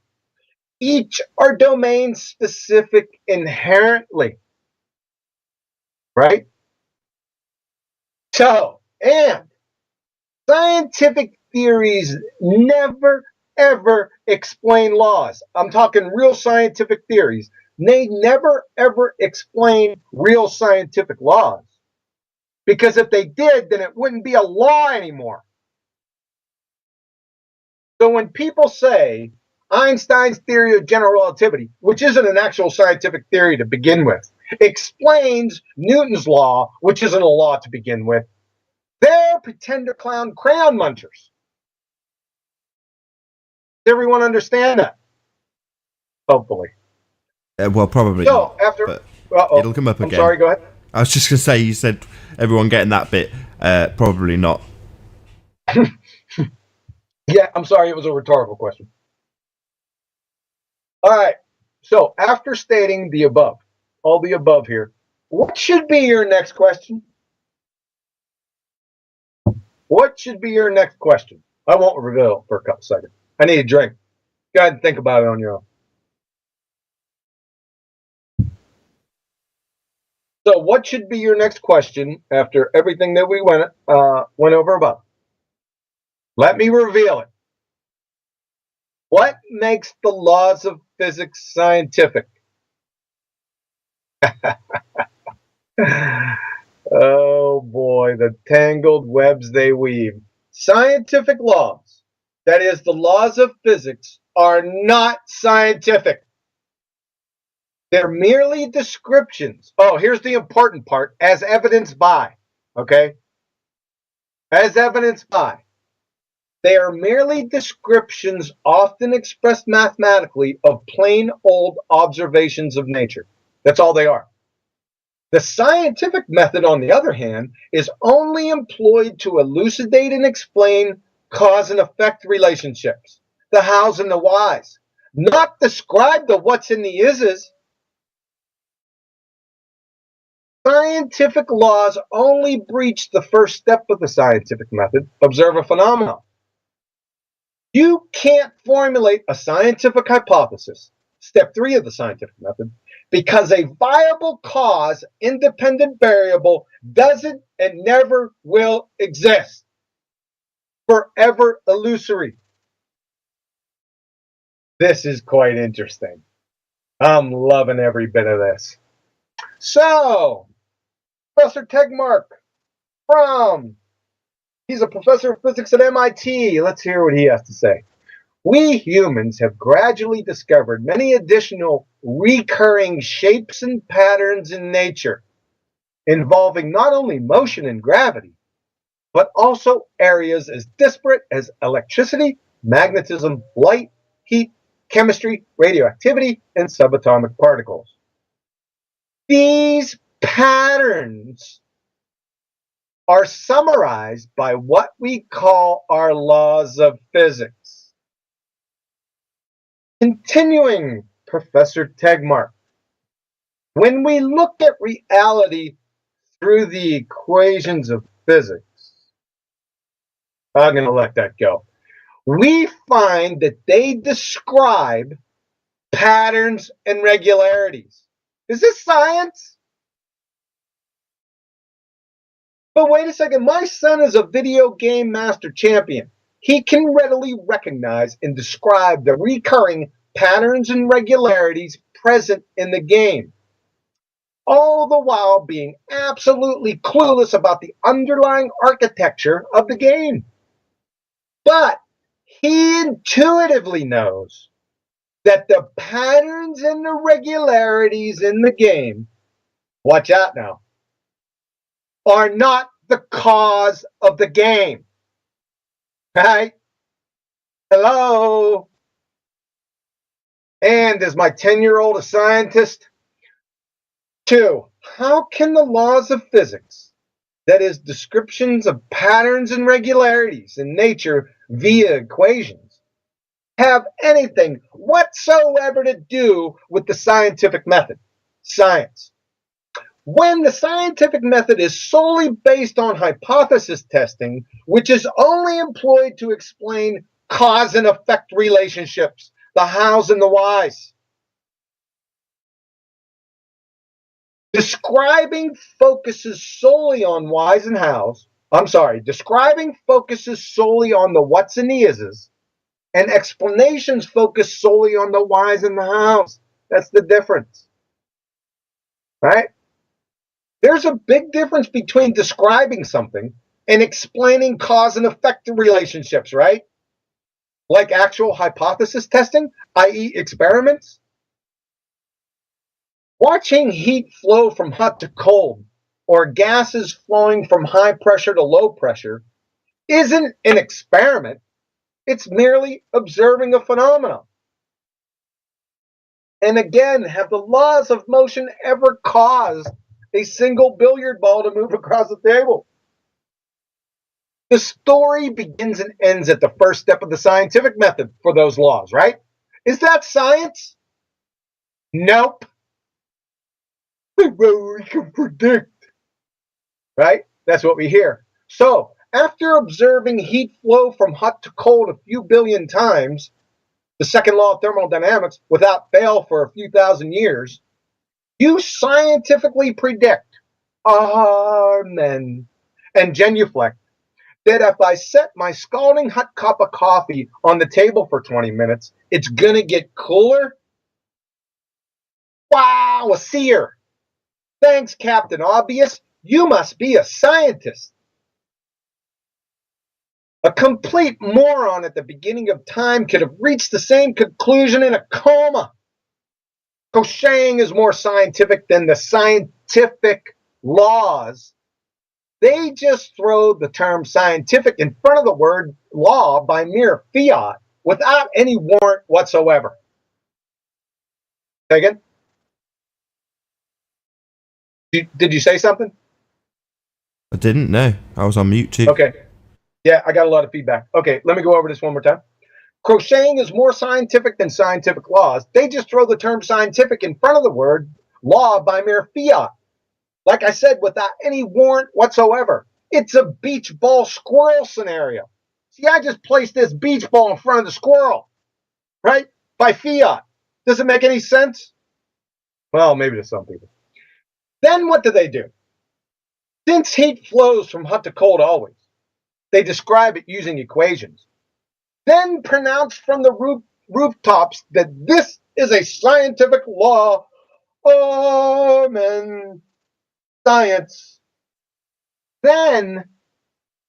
Each are domain specific inherently, right? So, and scientific theories never, ever explain laws. I'm talking real scientific theories. They never, ever explain real scientific laws. Because if they did, then it wouldn't be a law anymore. So when people say Einstein's theory of general relativity, which isn't an actual scientific theory to begin with, explains Newton's law, which isn't a law to begin with, they're pretender clown crayon munchers. Does everyone understand that? Hopefully. Well, probably So not. after, But it'll come up again. I'm sorry, go ahead. I was just going to say, you said everyone getting that bit. Probably not. Yeah, I'm sorry, it was a rhetorical question. All right, so after stating the above, all the above here, what should be your next question? What should be your next question? I won't reveal for a couple seconds. I need a drink. Go ahead and think about it on your own. So what should be your next question after everything that we went over above? Let me reveal it. What makes the laws of physics scientific? Oh boy, the tangled webs they weave. Scientific laws, that is, the laws of physics, are not scientific. They're merely descriptions. Oh, here's the important part, as evidenced by, okay? As evidenced by. They are merely descriptions, often expressed mathematically, of plain old observations of nature. That's all they are. The scientific method, on the other hand, is only employed to elucidate and explain cause and effect relationships, the hows and the whys, not describe the what's and the is's. Scientific laws only breach the first step of the scientific method, observe a phenomenon. You can't formulate a scientific hypothesis, step 3 of the scientific method, because a viable cause, independent variable, doesn't and never will exist. Forever illusory. This is quite interesting. I'm loving every bit of this. So, Professor Tegmark he's a professor of physics at MIT. Let's hear what he has to say. We humans have gradually discovered many additional recurring shapes and patterns in nature, involving not only motion and gravity, but also areas as disparate as electricity, magnetism, light, heat, chemistry, radioactivity, and subatomic particles. These patterns are summarized by what we call our laws of physics. Continuing, Professor Tegmark, when we look at reality through the equations of physics, I'm going to let that go. We find that they describe patterns and regularities. Is this science? But wait a second, my son is a video game master champion. He can readily recognize and describe the recurring patterns and regularities present in the game, all the while being absolutely clueless about the underlying architecture of the game. But he intuitively knows that the patterns and the regularities in the game, watch out now, are not the cause of the game. Right? Hello? And is my 10-year-old a scientist? 2, how can the laws of physics, that is, descriptions of patterns and regularities in nature via equations, have anything whatsoever to do with the scientific method, science? When the scientific method is solely based on hypothesis testing, which is only employed to explain cause and effect relationships, the hows and the whys. Describing focuses solely on whys and hows. Describing focuses solely on the whats and the ises, and explanations focus solely on the whys and the hows. That's the difference. Right? There's a big difference between describing something and explaining cause and effect relationships, right? Like actual hypothesis testing, i.e. experiments. Watching heat flow from hot to cold, or gases flowing from high pressure to low pressure, isn't an experiment. It's merely observing a phenomenon. And again, have the laws of motion ever caused a single billiard ball to move across the table? The story begins and ends at the first step of the scientific method for those laws, right? Is that science? Nope. Well, we can predict, right? That's what we hear. So, after observing heat flow from hot to cold a few billion times, the second law of thermodynamics, without fail for a few thousand years, you scientifically predict, amen, and genuflect, that if I set my scalding hot cup of coffee on the table for 20 minutes, it's going to get cooler? Wow, a seer. Thanks, Captain Obvious. You must be a scientist. A complete moron at the beginning of time could have reached the same conclusion in a coma. Crocheting is more scientific than the scientific laws. They just throw the term scientific in front of the word law by mere fiat without any warrant whatsoever. Say again? Did you say something? I didn't know. I was on mute too. Okay. Yeah, I got a lot of feedback. Okay, let me go over this one more time. Crocheting is more scientific than scientific laws. They just throw the term scientific in front of the word law by mere fiat. Like I said, without any warrant whatsoever. It's a beach ball squirrel scenario. See, I just placed this beach ball in front of the squirrel, right? By fiat. Does it make any sense? Well, maybe to some people. Then what do? Since heat flows from hot to cold always, they describe it using equations. Then pronounce from the rooftops that this is a scientific law. Amen. Science. Then,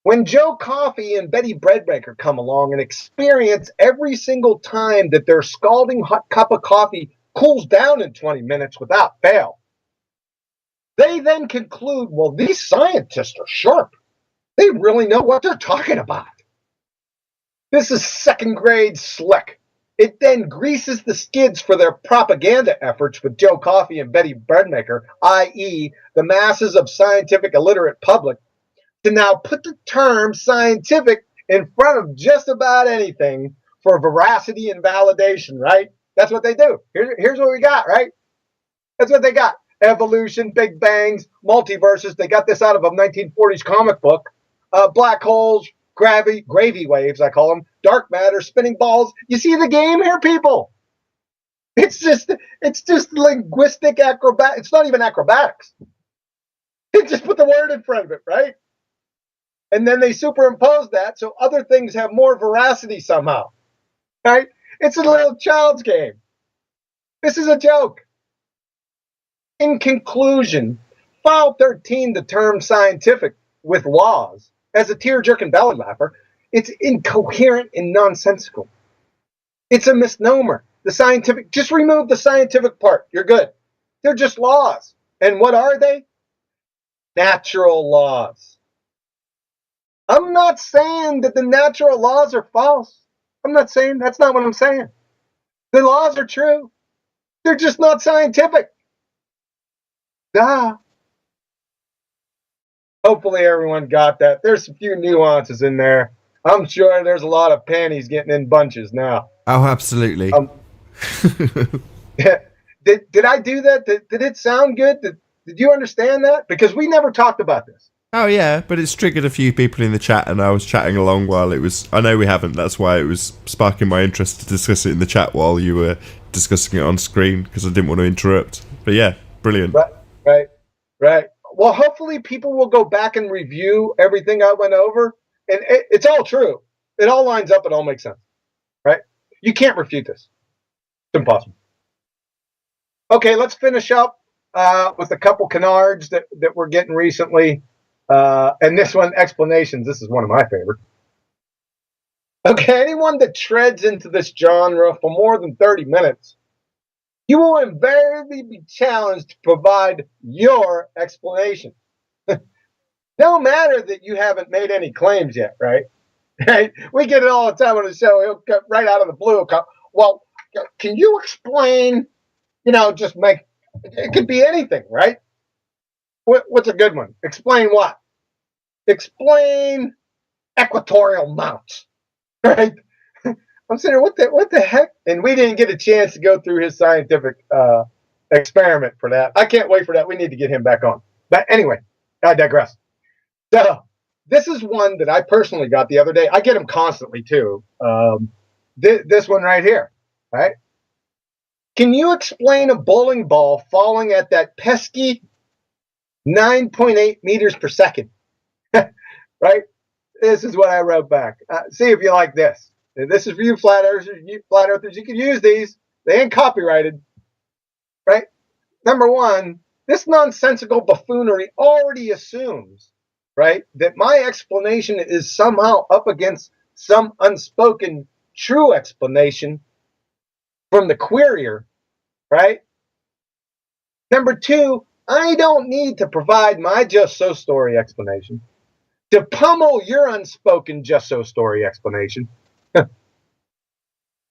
when Joe Coffee and Betty Breadbaker come along and experience every single time that their scalding hot cup of coffee cools down in 20 minutes without fail, they then conclude, well, these scientists are sharp. They really know what they're talking about. This is second grade slick. It then greases the skids for their propaganda efforts with Joe Coffey and Betty Breadmaker, i.e., the masses of scientific illiterate public, to now put the term scientific in front of just about anything for veracity and validation, right? That's what they do. Here's what we got, right? That's what they got. Evolution, Big Bangs, multiverses. They got this out of a 1940s comic book. Black holes, gravy waves, I call them. Dark matter, spinning balls. You see the game here, people? It's just linguistic acrobat. It's not even acrobatics. They just put the word in front of it, right? And then they superimpose that so other things have more veracity somehow, right? It's a little child's game. This is a joke. In conclusion, file 13, the term scientific with laws, as a tear-jerking belly laugher, it's incoherent and nonsensical. It's a misnomer. The scientific, just remove the scientific part. You're good. They're just laws. And what are they? Natural laws. I'm not saying that the natural laws are false. I'm not saying, that's not what I'm saying. The laws are true. They're just not scientific. Duh. Hopefully everyone got that. There's a few nuances in there. I'm sure there's a lot of panties getting in bunches now. Oh, absolutely. Did I do that? Did it sound good? Did you understand that? Because we never talked about this. Oh, yeah, but it's triggered a few people in the chat, and I was chatting along while it was... I know we haven't, that's why it was sparking my interest to discuss it in the chat while you were discussing it on screen, because I didn't want to interrupt. But yeah, brilliant. Right. Well, hopefully people will go back and review everything I went over, and it's all true. It all lines up, it all makes sense, right? You can't refute this. It's impossible. Okay, let's finish up with a couple canards that we're getting recently. And this one, explanations. This is one of my favorites. Okay, anyone that treads into this genre for more than 30 minutes, you will invariably be challenged to provide your explanation. No matter that you haven't made any claims yet, right? Right? We get it all the time on the show. He'll cut right out of the blue. Well, can you explain, just make, it could be anything, right? What's a good one? Explain what? Explain equatorial mounts, right? I'm saying, what the heck? And we didn't get a chance to go through his scientific experiment for that. I can't wait for that. We need to get him back on. But anyway, I digress. So this is one that I personally got the other day. I get them constantly too. This one right here, right? Can you explain a bowling ball falling at that pesky 9.8 meters per second? Right? This is what I wrote back. See if you like this. This is for you flat earthers. You can use these. They ain't copyrighted. Right? Number one, this nonsensical buffoonery already assumes, right, that my explanation is somehow up against some unspoken true explanation from the querier, right? Number two, I don't need to provide my just so story explanation to pummel your unspoken just so story explanation.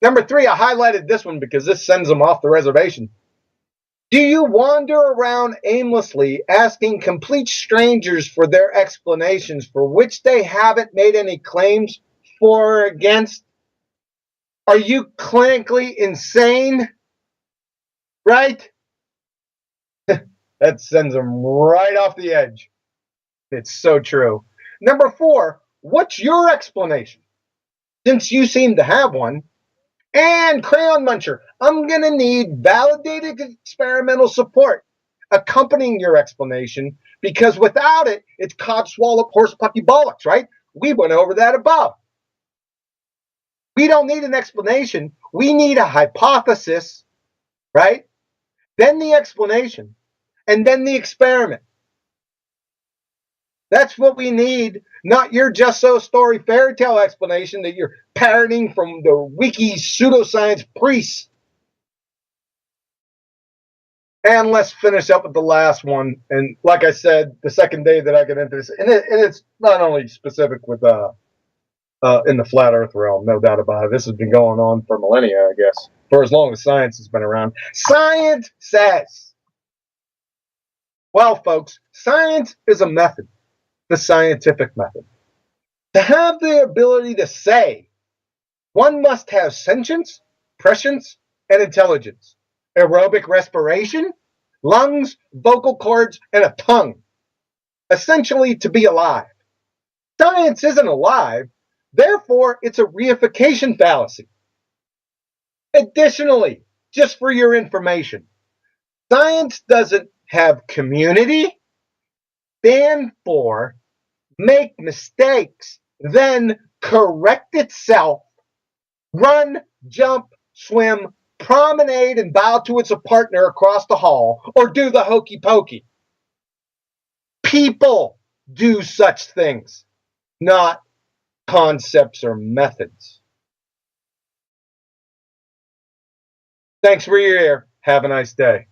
Number three, I highlighted this one because this sends them off the reservation. Do you wander around aimlessly asking complete strangers for their explanations for which they haven't made any claims for or against? Are you clinically insane? Right? That sends them right off the edge. It's so true. Number four, what's your explanation? Since you seem to have one. And Crayon Muncher, I'm going to need validated experimental support accompanying your explanation, because without it, it's codswallop horsepucky bollocks, right? We went over that above. We don't need an explanation. We need a hypothesis, right? Then the explanation, and then the experiment. That's what we need, not your just so story fairy tale explanation that you're parroting from the wiki pseudoscience priests. And let's finish up with the last one. And like I said, the second day that I get into this, and it's not only specific with in the flat Earth realm, no doubt about it. This has been going on for millennia, I guess, for as long as science has been around. Science says, well, folks, science is a method, the scientific method. To have the ability to say, one must have sentience, prescience, and intelligence, aerobic respiration, lungs, vocal cords, and a tongue. Essentially, to be alive. Science isn't alive, therefore, it's a reification fallacy. Additionally, just for your information, science doesn't have community, stand for, make mistakes, then correct itself, run, jump, swim, promenade, and bow to its partner across the hall, or do the hokey pokey. People do such things, not concepts or methods. Thanks for your ear. Have a nice day.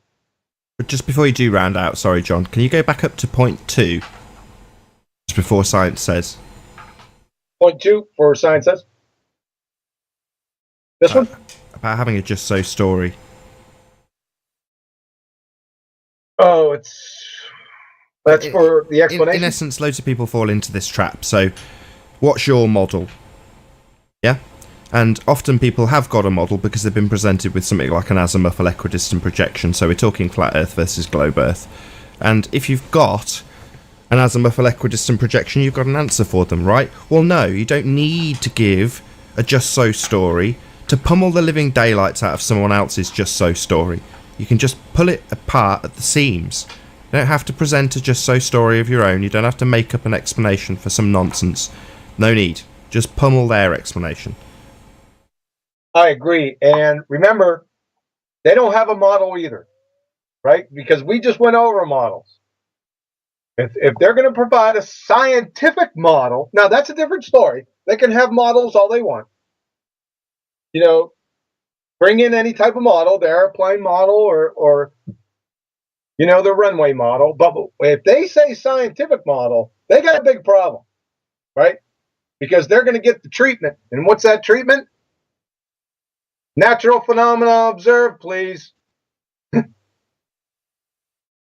But just before you do round out, sorry, John, can you go back up to point 2? Just before science says. Point 2 for science says. This one? About having a just so story. Oh, that's for the explanation. In essence, loads of people fall into this trap. So, what's your model? Yeah? And often people have got a model because they've been presented with something like an azimuthal equidistant projection. So we're talking flat Earth versus globe Earth. And if you've got an azimuthal equidistant projection, you've got an answer for them, right? Well, no, you don't need to give a just so story to pummel the living daylights out of someone else's just so story. You can just pull it apart at the seams. You don't have to present a just so story of your own. You don't have to make up an explanation for some nonsense. No need. Just pummel their explanation. I agree. And remember, they don't have a model either, right? Because we just went over models. If they're going to provide a scientific model, now that's a different story. They can have models all they want. You know, bring in any type of model, the airplane model or you know, the runway model. But if they say scientific model, they got a big problem, right? Because they're going to get the treatment. And what's that treatment? Natural phenomena observed, please.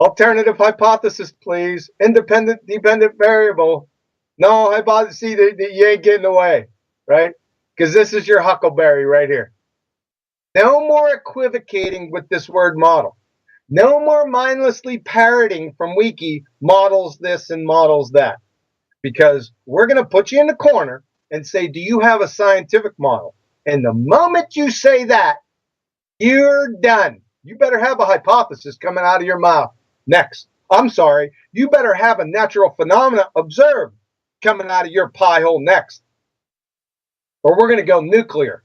Alternative hypothesis, please. Independent, dependent variable. No hypothesis, see, you ain't getting away, right? Because this is your huckleberry right here. No more equivocating with this word model. No more mindlessly parroting from Wiki models this and models that. Because we're going to put you in the corner and say, do you have a scientific model? And the moment you say that, you're done. You better have a hypothesis coming out of your mouth next. I'm sorry. You better have a natural phenomena observed coming out of your pie hole next. Or we're going to go nuclear.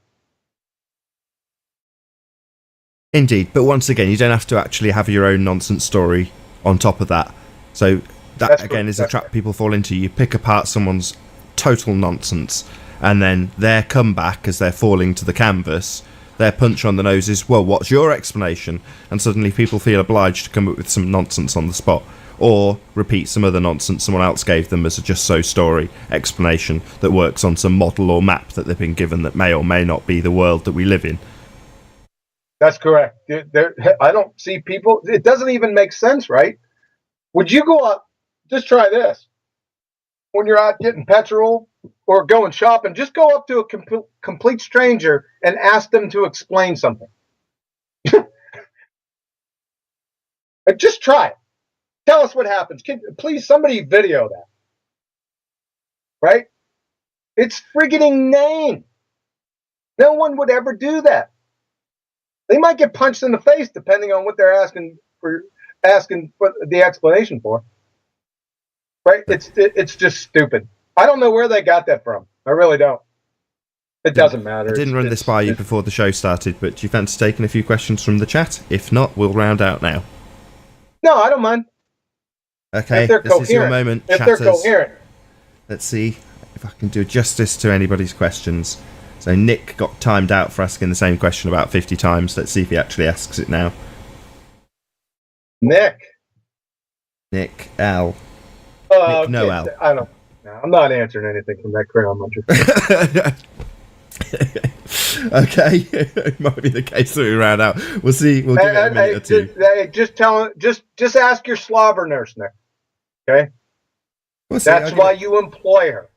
Indeed. But once again, you don't have to actually have your own nonsense story on top of that. So that, again, is a trap people fall into. You pick apart someone's total nonsense, and then their comeback as they're falling to the canvas, their punch on the nose is, well, what's your explanation? And suddenly people feel obliged to come up with some nonsense on the spot, or repeat some other nonsense someone else gave them as a just so story explanation that works on some model or map that they've been given that may or may not be the world that we live in. That's correct. I don't see people, it doesn't even make sense, right? Would you go up, just try this, when you're out getting petrol or going shopping, just go up to a complete stranger and ask them to explain something. Just try it. Tell us what happens. Please, somebody video that. Right? It's friggin' inane. No one would ever do that. They might get punched in the face depending on what they're asking for the explanation for. Right? It's just stupid. I don't know where they got that from. I really don't. It doesn't matter. I didn't run this by you before the show started, but do you fancy taking a few questions from the chat? If not, we'll round out now. No, I don't mind. Okay, this is your moment, if chatters. They're coherent. Let's see if I can do justice to anybody's questions. So Nick got timed out for asking the same question about 50 times. Let's see if he actually asks it now. Nick L. Nick Noel. I don't. No, I'm not answering anything from that crayon muncher. Okay, it might be the case that we round out. We'll see. We'll give it a minute or two. Just ask your slobber nurse, Nick. Okay, We'll see. that's why you employ her.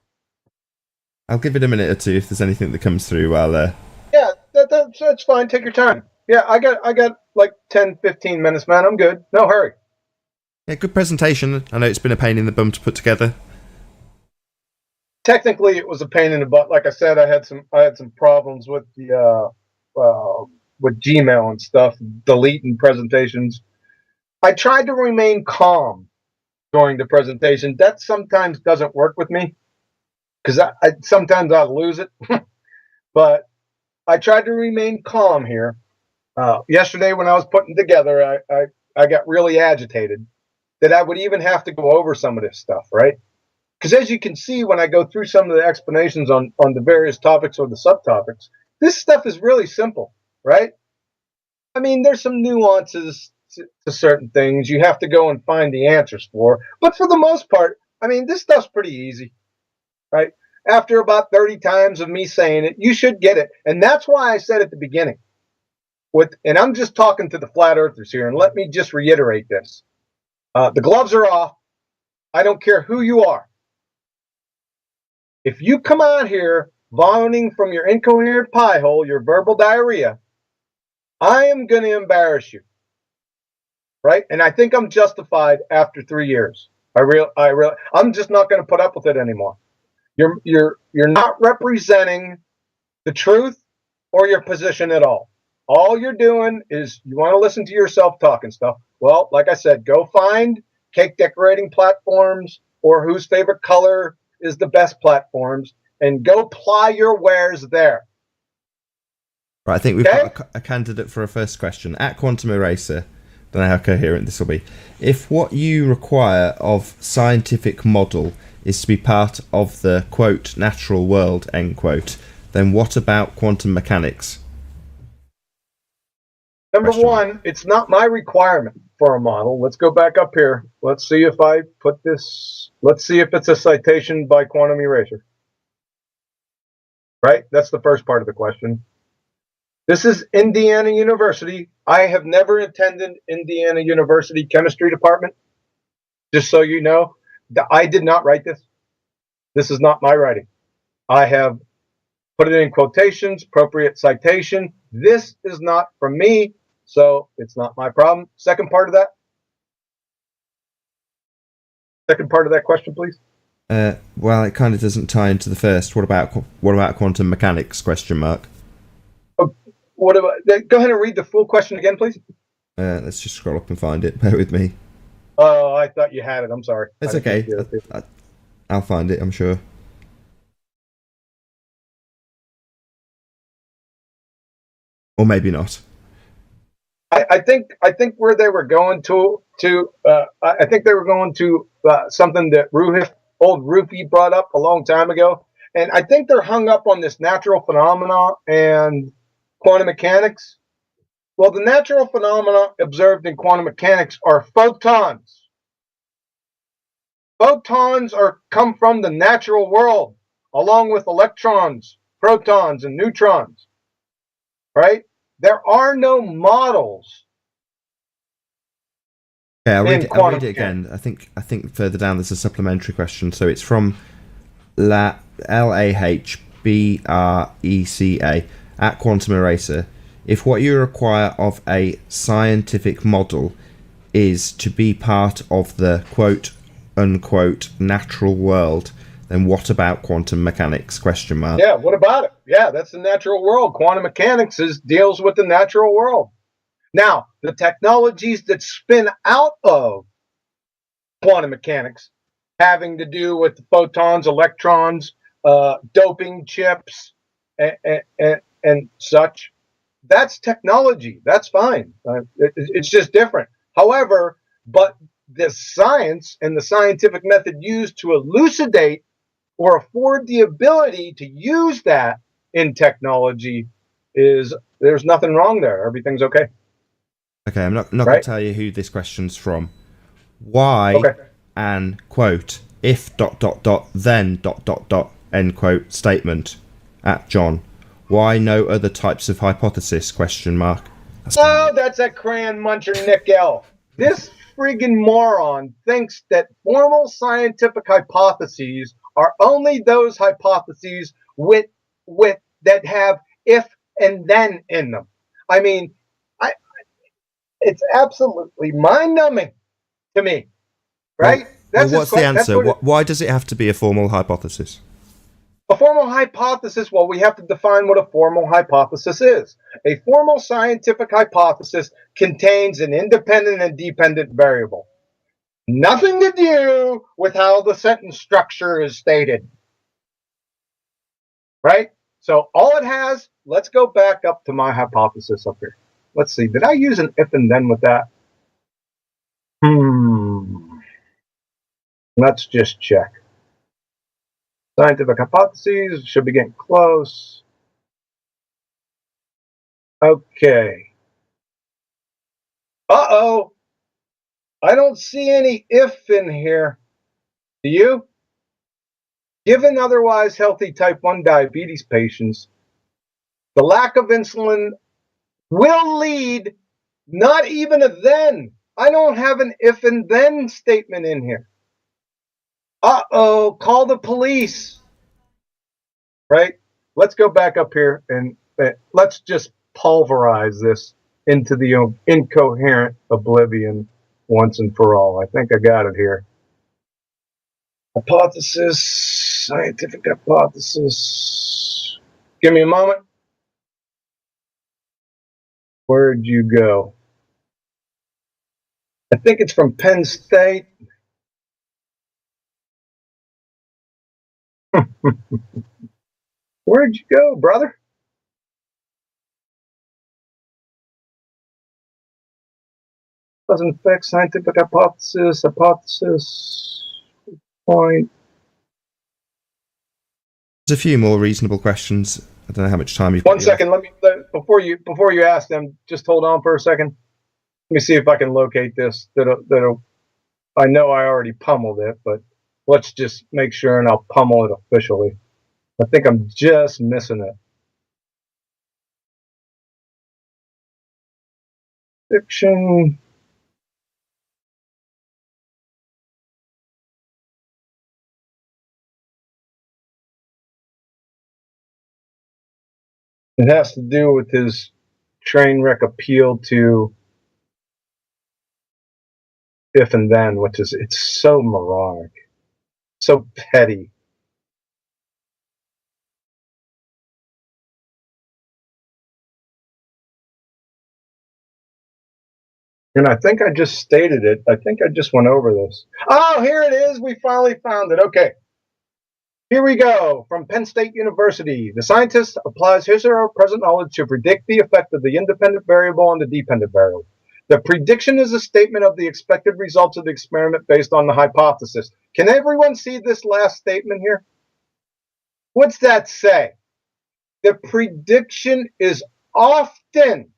I'll give it a minute or two if there's anything that comes through while Yeah, that's fine. Take your time. Yeah, I got like 10, 15 minutes, man. I'm good. No hurry. Yeah, good presentation. I know it's been a pain in the bum to put together. Technically, it was a pain in the butt. Like I said, I had some problems with the with Gmail and stuff, deleting presentations. I tried to remain calm during the presentation. That sometimes doesn't work with me because I sometimes I lose it. But I tried to remain calm here. Yesterday, when I was putting together, I got really agitated that I would even have to go over some of this stuff, right? Because as you can see, when I go through some of the explanations on the various topics or the subtopics, this stuff is really simple, right? I mean, there's some nuances to certain things you have to go and find the answers for. But for the most part, I mean, this stuff's pretty easy, right? After about 30 times of me saying it, you should get it. And that's why I said at the beginning, and I'm just talking to the flat earthers here, and let me just reiterate this. The gloves are off. I don't care who you are. If you come out here vomiting from your incoherent pie hole, your verbal diarrhea, I am going to embarrass you, right? And I think I'm justified after 3 years. I'm just not going to put up with it anymore. You're not representing the truth or your position at all. All you're doing is you want to listen to yourself talking stuff. Well, like I said, go find cake decorating platforms or whose favorite color is the best platforms and go ply your wares there. Right, I think we've got a candidate for a first question. At Quantum Eraser, don't know how coherent this will be. If what you require of scientific model is to be part of the, quote, natural world, end quote, then what about quantum mechanics? Number one, it's not my requirement for a model. Let's go back up here. Let's see if I put this. Let's see if it's a citation by Quantum Eraser. Right? That's the first part of the question. This is Indiana University. I have never attended Indiana University chemistry department. Just so you know, I did not write this. This is not my writing. I have put it in quotations, appropriate citation. This is not from me, so it's not my problem. Second part of that. Second part of that question, please. Well, it kind of doesn't tie into the first. What about quantum mechanics? Question mark. Go ahead and read the full question again, please. Let's just scroll up and find it. Bear with me. Oh, I thought you had it. I'm sorry. It's okay. I'll find it, I'm sure. Or maybe not. I think where they were going to I think they were going to something that old Rupee brought up a long time ago, and I think they're hung up on this natural phenomena and quantum mechanics. Well, the natural phenomena observed in quantum mechanics are photons. Photons come from the natural world, along with electrons, protons, and neutrons. Right? There are no models. Okay, I'll read it again. I think further down there's a supplementary question. So it's from LAHBRECA at Quantum Eraser. If what you require of a scientific model is to be part of the quote unquote natural world, then what about quantum mechanics? Question mark. Yeah, what about it? Yeah, that's the natural world. Quantum mechanics deals with the natural world. Now, the technologies that spin out of quantum mechanics having to do with the photons, electrons, doping chips, and such, that's technology. That's fine. It's just different. However, but the science and the scientific method used to elucidate or afford the ability to use that in technology there's nothing wrong there. Everything's okay. Okay, I'm not going to tell you who this question's from. Why, and quote, if ... then ... end quote statement at John. Why no other types of hypothesis? Question mark. That's that crayon muncher Nick L. This friggin' moron thinks that formal scientific hypotheses are only those hypotheses with that have if and then in them. I mean, it's absolutely mind-numbing to me, right? Well, what's the answer? Why does it have to be a formal hypothesis? A formal hypothesis, well, we have to define what a formal hypothesis is. A formal scientific hypothesis contains an independent and dependent variable. Nothing to do with how the sentence structure is stated. Right? So all it has, let's go back up to my hypothesis up here. Let's see, did I use an if and then with that? Let's just check. Scientific hypotheses should be getting close. Okay. Uh-oh. I don't see any if in here. Do you? Given otherwise healthy type 1 diabetes patients, the lack of insulin will lead, not even a then. I don't have an if and then statement in here. Uh-oh, call the police. Right? Let's go back up here and let's just pulverize this into the incoherent oblivion once and for all. I think I got it here. Hypothesis, scientific hypothesis. Give me a moment. Where'd you go? I think it's from Penn State. Where'd you go, brother? Doesn't fix scientific hypothesis, point. There's a few more reasonable questions. I don't know how much time you've got. 1 second, before you ask them, just hold on for a second. Let me see if I can locate this. I know I already pummeled it, but let's just make sure and I'll pummel it officially. I think I'm just missing it. Fiction. It has to do with his train wreck appeal to if and then, which is, it's so moronic, so petty. And I think I just stated it. I think I just went over this. Oh, here it is. We finally found it. Okay. Here we go. From Penn State University. The scientist applies his or her present knowledge to predict the effect of the independent variable on the dependent variable. The prediction is a statement of the expected results of the experiment based on the hypothesis. Can everyone see this last statement here? What's that say? The prediction is often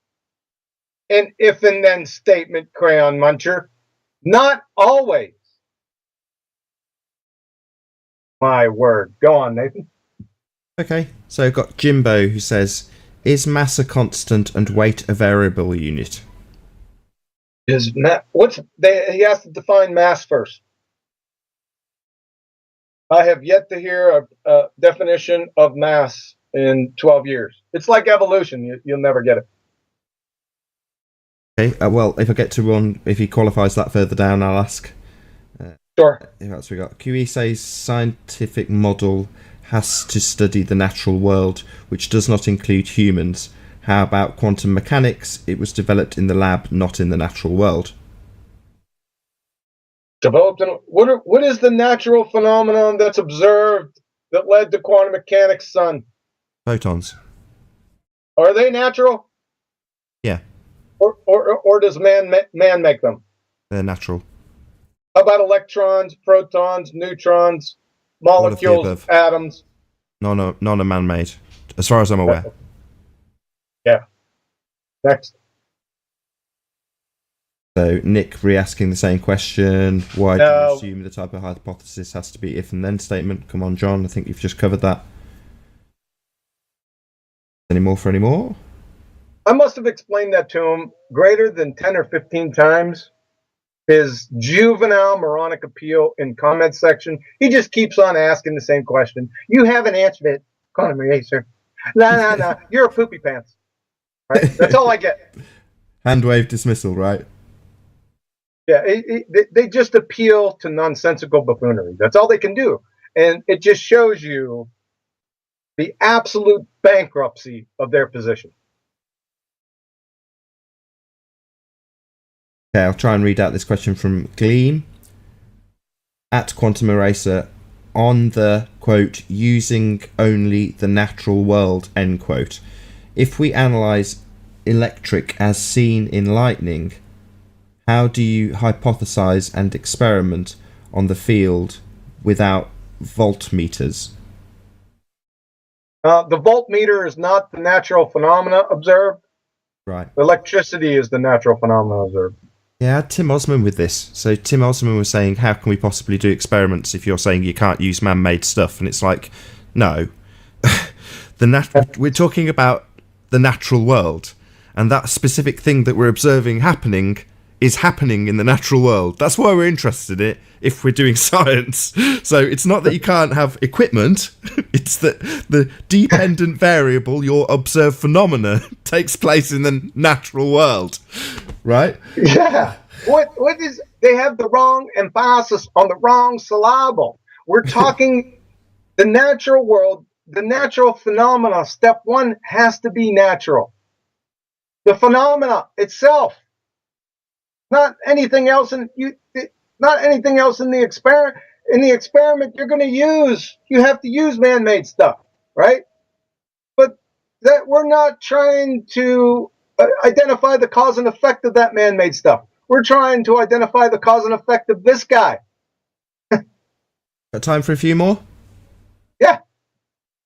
an if and then statement, crayon muncher. Not always. My word. Go on, Nathan. Okay, so I've got Jimbo who says, is mass a constant and weight a variable unit? He has to define mass first. I have yet to hear a definition of mass in 12 years. It's like evolution. You'll never get it. Okay, well, if I get to one, if he qualifies that further down, I'll ask. Sure. Who else we got? QE says scientific model has to study the natural world, which does not include humans. How about quantum mechanics? It was developed in the lab, not in the natural world. Developed in what is the natural phenomenon that's observed that led to quantum mechanics, son? Photons. Are they natural? Yeah. Or does man make them? They're natural. How about electrons, protons, neutrons, molecules, atoms? None are man-made, as far as I'm aware. Yeah. Next. So Nick re-asking the same question. Why do you assume the type of hypothesis has to be if and then statement? Come on, John. I think you've just covered that. Any more for any more? I must have explained that to him greater than 10 or 15 times. His juvenile moronic appeal in comment section. He just keeps on asking the same question. You haven't answered it, Quantum Eraser. Nah. You're a poopy pants. Right? That's all I get. Hand wave dismissal, right? Yeah, they just appeal to nonsensical buffoonery. That's all they can do. And it just shows you the absolute bankruptcy of their position. Okay, I'll try and read out this question from Gleam. At Quantum Eraser, on the, quote, using only the natural world, end quote. If we analyse electric as seen in lightning, how do you hypothesize and experiment on the field without voltmeters? The voltmeter is not the natural phenomena observed. Right. Electricity is the natural phenomena observed. Yeah, I had Tim Osman with this. So Tim Osman was saying, how can we possibly do experiments if you're saying you can't use man-made stuff? And it's like, no. We're talking about the natural world. And that specific thing that we're observing happening is happening in the natural world. That's why we're interested in it if we're doing science. So it's not that you can't have equipment, it's that the dependent variable, your observed phenomena, takes place in the natural world. Right? Yeah. What is, they have the wrong emphasis on the wrong syllable. We're talking the natural world, the natural phenomena. Step one has to be natural. The phenomena itself. Not anything else not anything else in the experiment. In the experiment you're going to use, you have to use man-made stuff, right? But that we're not trying to identify the cause and effect of that man-made stuff. We're trying to identify the cause and effect of this guy. Got time for a few more? Yeah.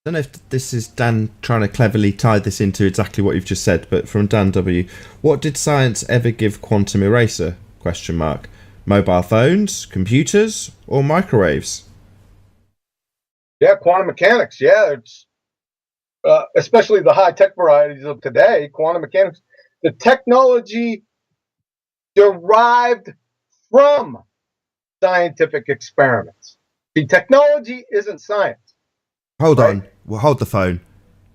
I don't know if this is Dan trying to cleverly tie this into exactly what you've just said, but from Dan W. What did science ever give Quantum Eraser? Question mark. Mobile phones, computers, or microwaves? Yeah, quantum mechanics. Yeah, it's especially the high-tech varieties of today. Quantum mechanics, the technology derived from scientific experiments. The technology isn't science. Hold on. Well, hold the phone.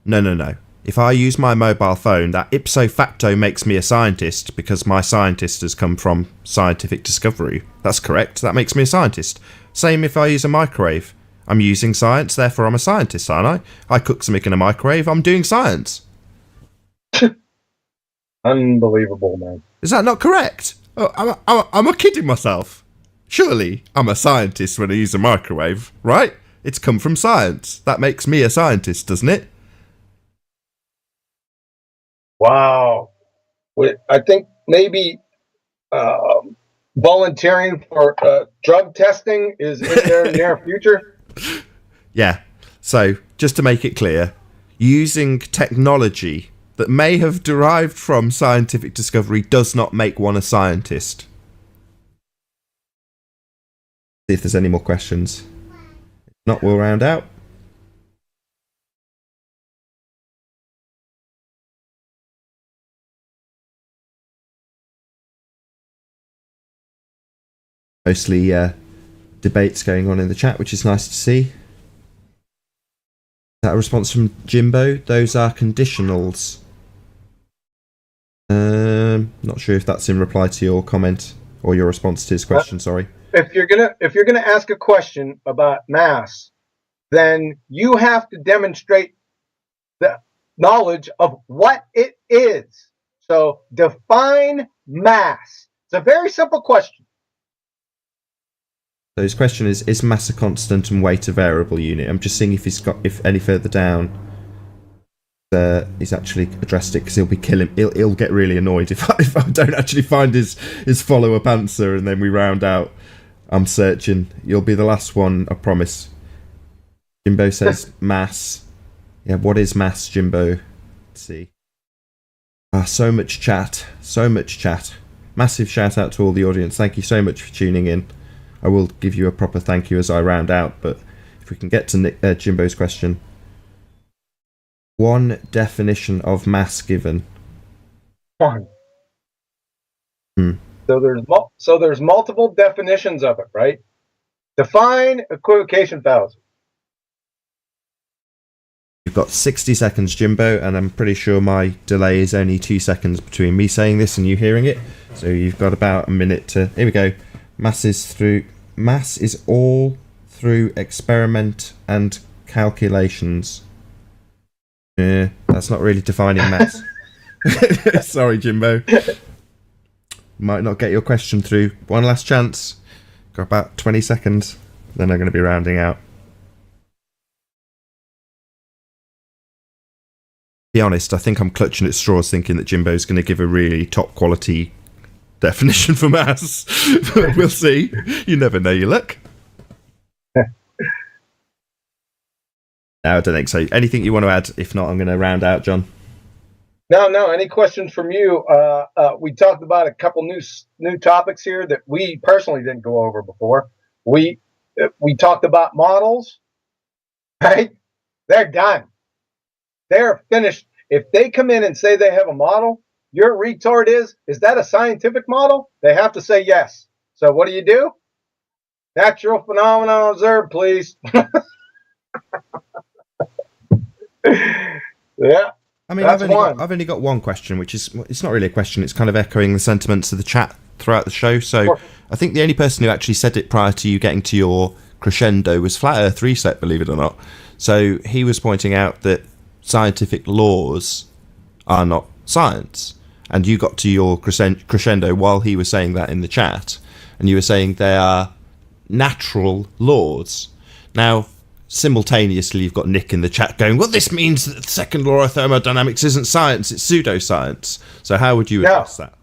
No. If I use my mobile phone, that ipso facto makes me a scientist because my scientist has come from scientific discovery. That's correct. That makes me a scientist. Same if I use a microwave. I'm using science, therefore I'm a scientist, aren't I? I cook something in a microwave, I'm doing science. Unbelievable, man. Is that not correct? Oh, am I kidding myself? Surely I'm a scientist when I use a microwave, right? It's come from science. That makes me a scientist, doesn't it? Wow. I think maybe volunteering for drug testing is in their near future. Yeah. So, just to make it clear, using technology that may have derived from scientific discovery does not make one a scientist. See if there's any more questions. If not, we'll round out. Mostly debates going on in the chat, which is nice to see. Is that a response from Jimbo? Those are conditionals. Not sure if that's in reply to your comment or your response to his question. Sorry. If you're gonna ask a question about mass, then you have to demonstrate the knowledge of what it is. So define mass. It's a very simple question. So his question is mass a constant and weight a variable unit? I'm just seeing if any further down he's actually addressed it, because he'll get really annoyed if I don't actually find his follow-up answer and then we round out. I'm searching. You'll be the last one, I promise. Jimbo says mass. Yeah, what is mass, Jimbo? Let's see. So much chat. massive shout out to all the audience. Thank you so much for tuning in. I will give you a proper thank you as I round out, but if we can get to Jimbo's question. One definition of mass given. One. So there's multiple definitions of it, right? Define equivocation fallacy. You've got 60 seconds, Jimbo, and I'm pretty sure my delay is only 2 seconds between me saying this and you hearing it. So you've got about a minute to... Here we go. Mass is all through experiment and calculations. Yeah, that's not really defining mass. Sorry, Jimbo. Might not get your question through. One last chance. Got about 20 seconds. Then I'm going to be rounding out. Be honest, I think I'm clutching at straws thinking that Jimbo's going to give a really top quality definition for mass. But we'll see. You never know your luck. No, I don't think so. Anything you want to add? If not, I'm going to round out, John. No. Any questions from you? We talked about a couple new topics here that we personally didn't go over before. We talked about models, right? They're done. They're finished. If they come in and say they have a model, your retort is that a scientific model? They have to say yes. So what do? Natural phenomenon observed, please. Yeah. I mean, I've only got one question, which is, it's not really a question, it's kind of echoing the sentiments of the chat throughout the show. So sure. I think the only person who actually said it prior to you getting to your crescendo was Flat Earth Reset, believe it or not. So he was pointing out that scientific laws are not science. And you got to your crescendo while he was saying that in the chat. And you were saying they are natural laws. Now, simultaneously, you've got Nick in the chat going, well, this means that the second law of thermodynamics isn't science, it's pseudoscience. So how would you address that?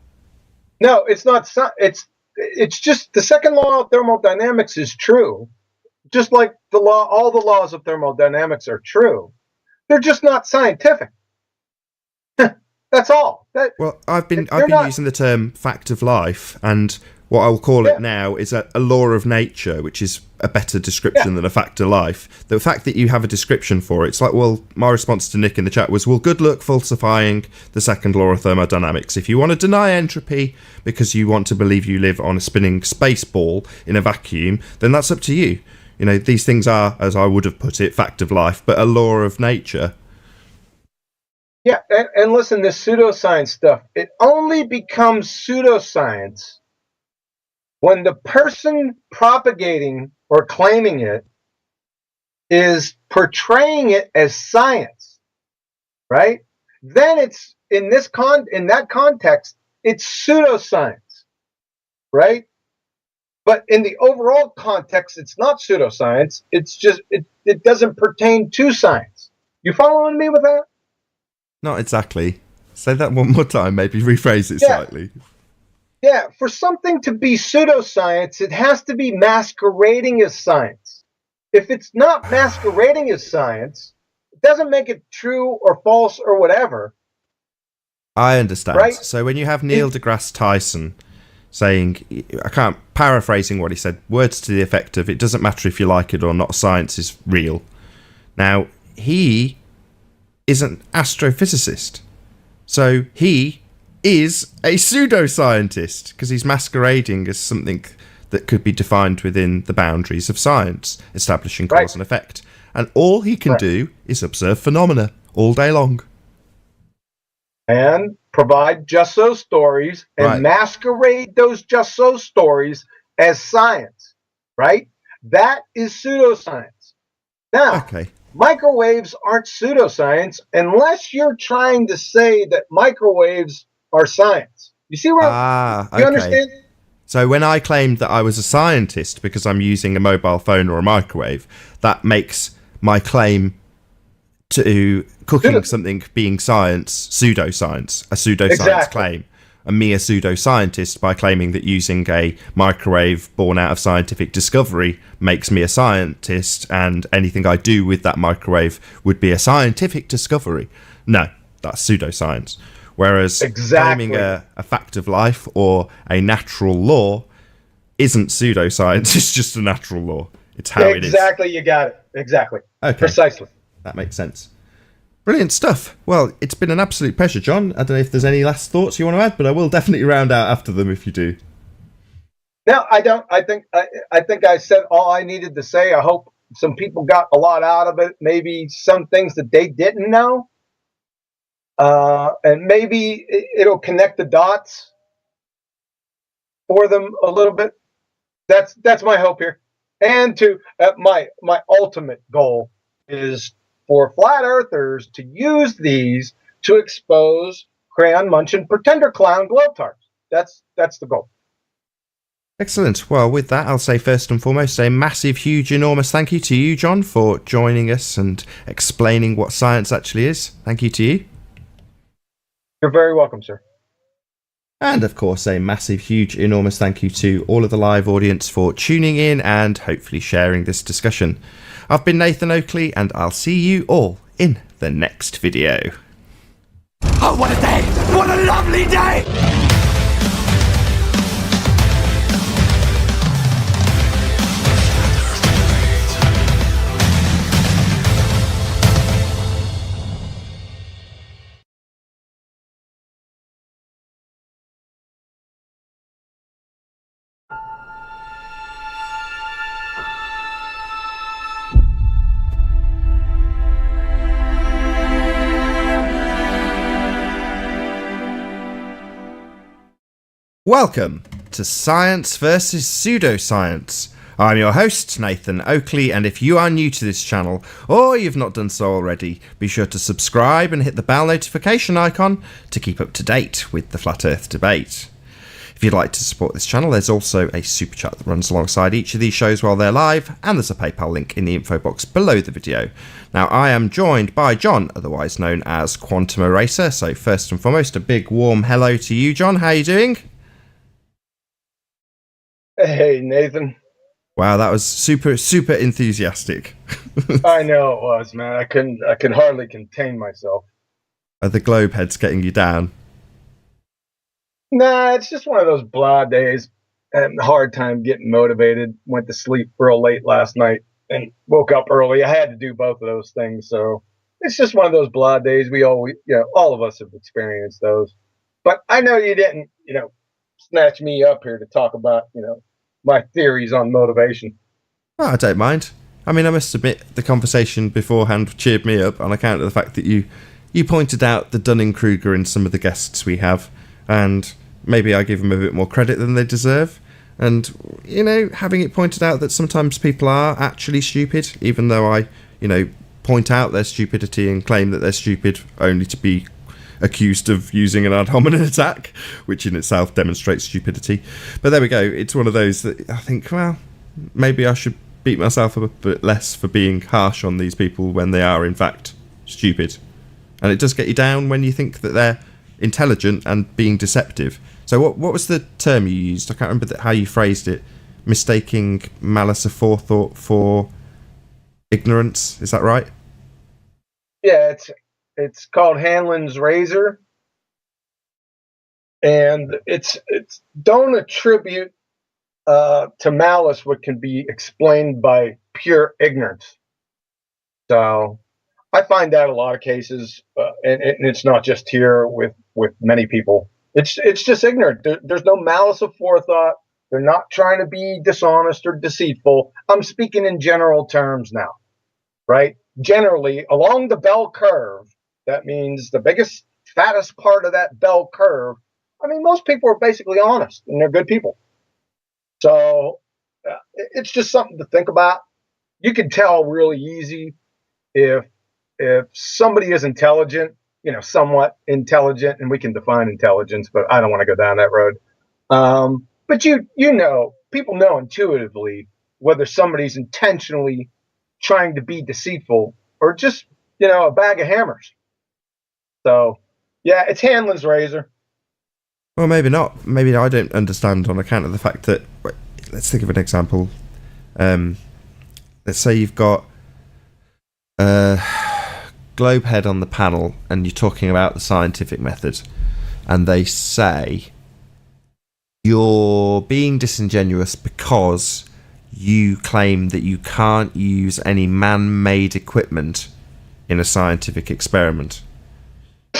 No, it's not. It's just the second law of thermodynamics is true. Just like all the laws of thermodynamics are true. They're just not scientific. That's all. Well, I've been using the term fact of life, and what I'll call it now is a law of nature, which is a better description than a fact of life. The fact that you have a description for it's like, well, my response to Nick in the chat was, well, good luck falsifying the second law of thermodynamics. If you want to deny entropy because you want to believe you live on a spinning space ball in a vacuum, then that's up to you. You know, these things are, as I would have put it, fact of life, but a law of nature. Yeah, and listen, this pseudoscience stuff, it only becomes pseudoscience when the person propagating or claiming it is portraying it as science, right? Then it's in that context, it's pseudoscience, right? But in the overall context, it's not pseudoscience. It's just it doesn't pertain to science. You following me with that? Not exactly. Say that one more time, maybe rephrase it slightly. Yeah, for something to be pseudoscience, it has to be masquerading as science. If it's not masquerading as science, it doesn't make it true or false or whatever. I understand. Right? So when you have Neil deGrasse Tyson saying, I can't, paraphrasing what he said, words to the effect of, it doesn't matter if you like it or not, science is real. Now, he is an astrophysicist. So he is a pseudoscientist because he's masquerading as something that could be defined within the boundaries of science, establishing cause and effect. And all he can do is observe phenomena all day long. And provide just so stories and masquerade those just so stories as science, right? That is pseudoscience. Now, microwaves aren't pseudoscience unless you're trying to say that microwaves are science. You see what you understand? So when I claimed that I was a scientist because I'm using a mobile phone or a microwave, that makes my claim to cooking something being science pseudoscience, a pseudoscience claim. And me, a pseudoscientist, by claiming that using a microwave born out of scientific discovery makes me a scientist, and anything I do with that microwave would be a scientific discovery. No, that's pseudoscience. Whereas Exactly. claiming a fact of life or a natural law isn't pseudoscience, it's just a natural law. It's how it is. Exactly, you got it. Exactly. Okay. Precisely. That makes sense. Brilliant stuff. Well, it's been an absolute pleasure, John. I don't know if there's any last thoughts you want to add, but I will definitely round out after them if you do. No, I don't. I think I said all I needed to say. I hope some people got a lot out of it. Maybe some things that they didn't know, and maybe it'll connect the dots for them a little bit. That's my hope here. And to my ultimate goal is for flat earthers to use these to expose crayon munching pretender clown globetards. That's the goal. Excellent. Well, with that, I'll say first and foremost a massive, huge, enormous thank you to you, John, for joining us and explaining what science actually is. Thank you to you. You're very welcome, sir. And of course, a massive, huge, enormous thank you to all of the live audience for tuning in and hopefully sharing this discussion. I've been Nathan Oakley, and I'll see you all in the next video. Oh, what a day! What a lovely day! Welcome to Science versus Pseudoscience. I'm your host, Nathan Oakley, and if you are new to this channel, or you've not done so already, be sure to subscribe and hit the bell notification icon to keep up to date with the Flat Earth debate. If you'd like to support this channel, there's also a super chat that runs alongside each of these shows while they're live, and there's a PayPal link in the info box below the video. Now, I am joined by John, otherwise known as Quantum Eraser, so first and foremost, a big warm hello to you, John. How are you doing? Hey, Nathan. Wow, that was super enthusiastic. I know it was, man. I could hardly contain myself. Are the globe heads getting you down? Nah, it's just one of those blah days. I had a hard time getting motivated. Went to sleep real late last night and woke up early. I had to do both of those things, so it's just one of those blah days. We all of us have experienced those. But I know you didn't, snatch me up here to talk about, my theories on motivation. Oh, I don't mind. I mean, I must admit, the conversation beforehand cheered me up on account of the fact that you pointed out the Dunning-Kruger in some of the guests we have, and maybe I give them a bit more credit than they deserve. And, having it pointed out that sometimes people are actually stupid, even though I, point out their stupidity and claim that they're stupid only to be accused of using an ad hominem attack, which in itself demonstrates stupidity. But there we go. It's one of those that I think, well, maybe I should beat myself up a bit less for being harsh on these people when they are in fact stupid. And it does get you down when you think that they're intelligent and being deceptive. So what was the term you used? I can't remember how you phrased it. Mistaking malice aforethought for ignorance. Is that right? Yeah, it's called Hanlon's razor, and it's don't attribute to malice what can be explained by pure ignorance. So I find that a lot of cases, and it's not just here with many people. It's just ignorant. There's no malice aforethought. They're not trying to be dishonest or deceitful. I'm speaking in general terms now, right? Generally, along the bell curve, that means the biggest, fattest part of that bell curve. I mean, most people are basically honest and they're good people. So it's just something to think about. You can tell really easy if somebody is intelligent, somewhat intelligent, and we can define intelligence, but I don't want to go down that road. But people know intuitively whether somebody's intentionally trying to be deceitful or just, a bag of hammers. So, yeah, it's Hanlon's razor. Well, maybe not. Maybe I don't understand on account of the fact that... Let's think of an example. Let's say you've got Globehead on the panel and you're talking about the scientific method. and they say you're being disingenuous because you claim that you can't use any man-made equipment in a scientific experiment.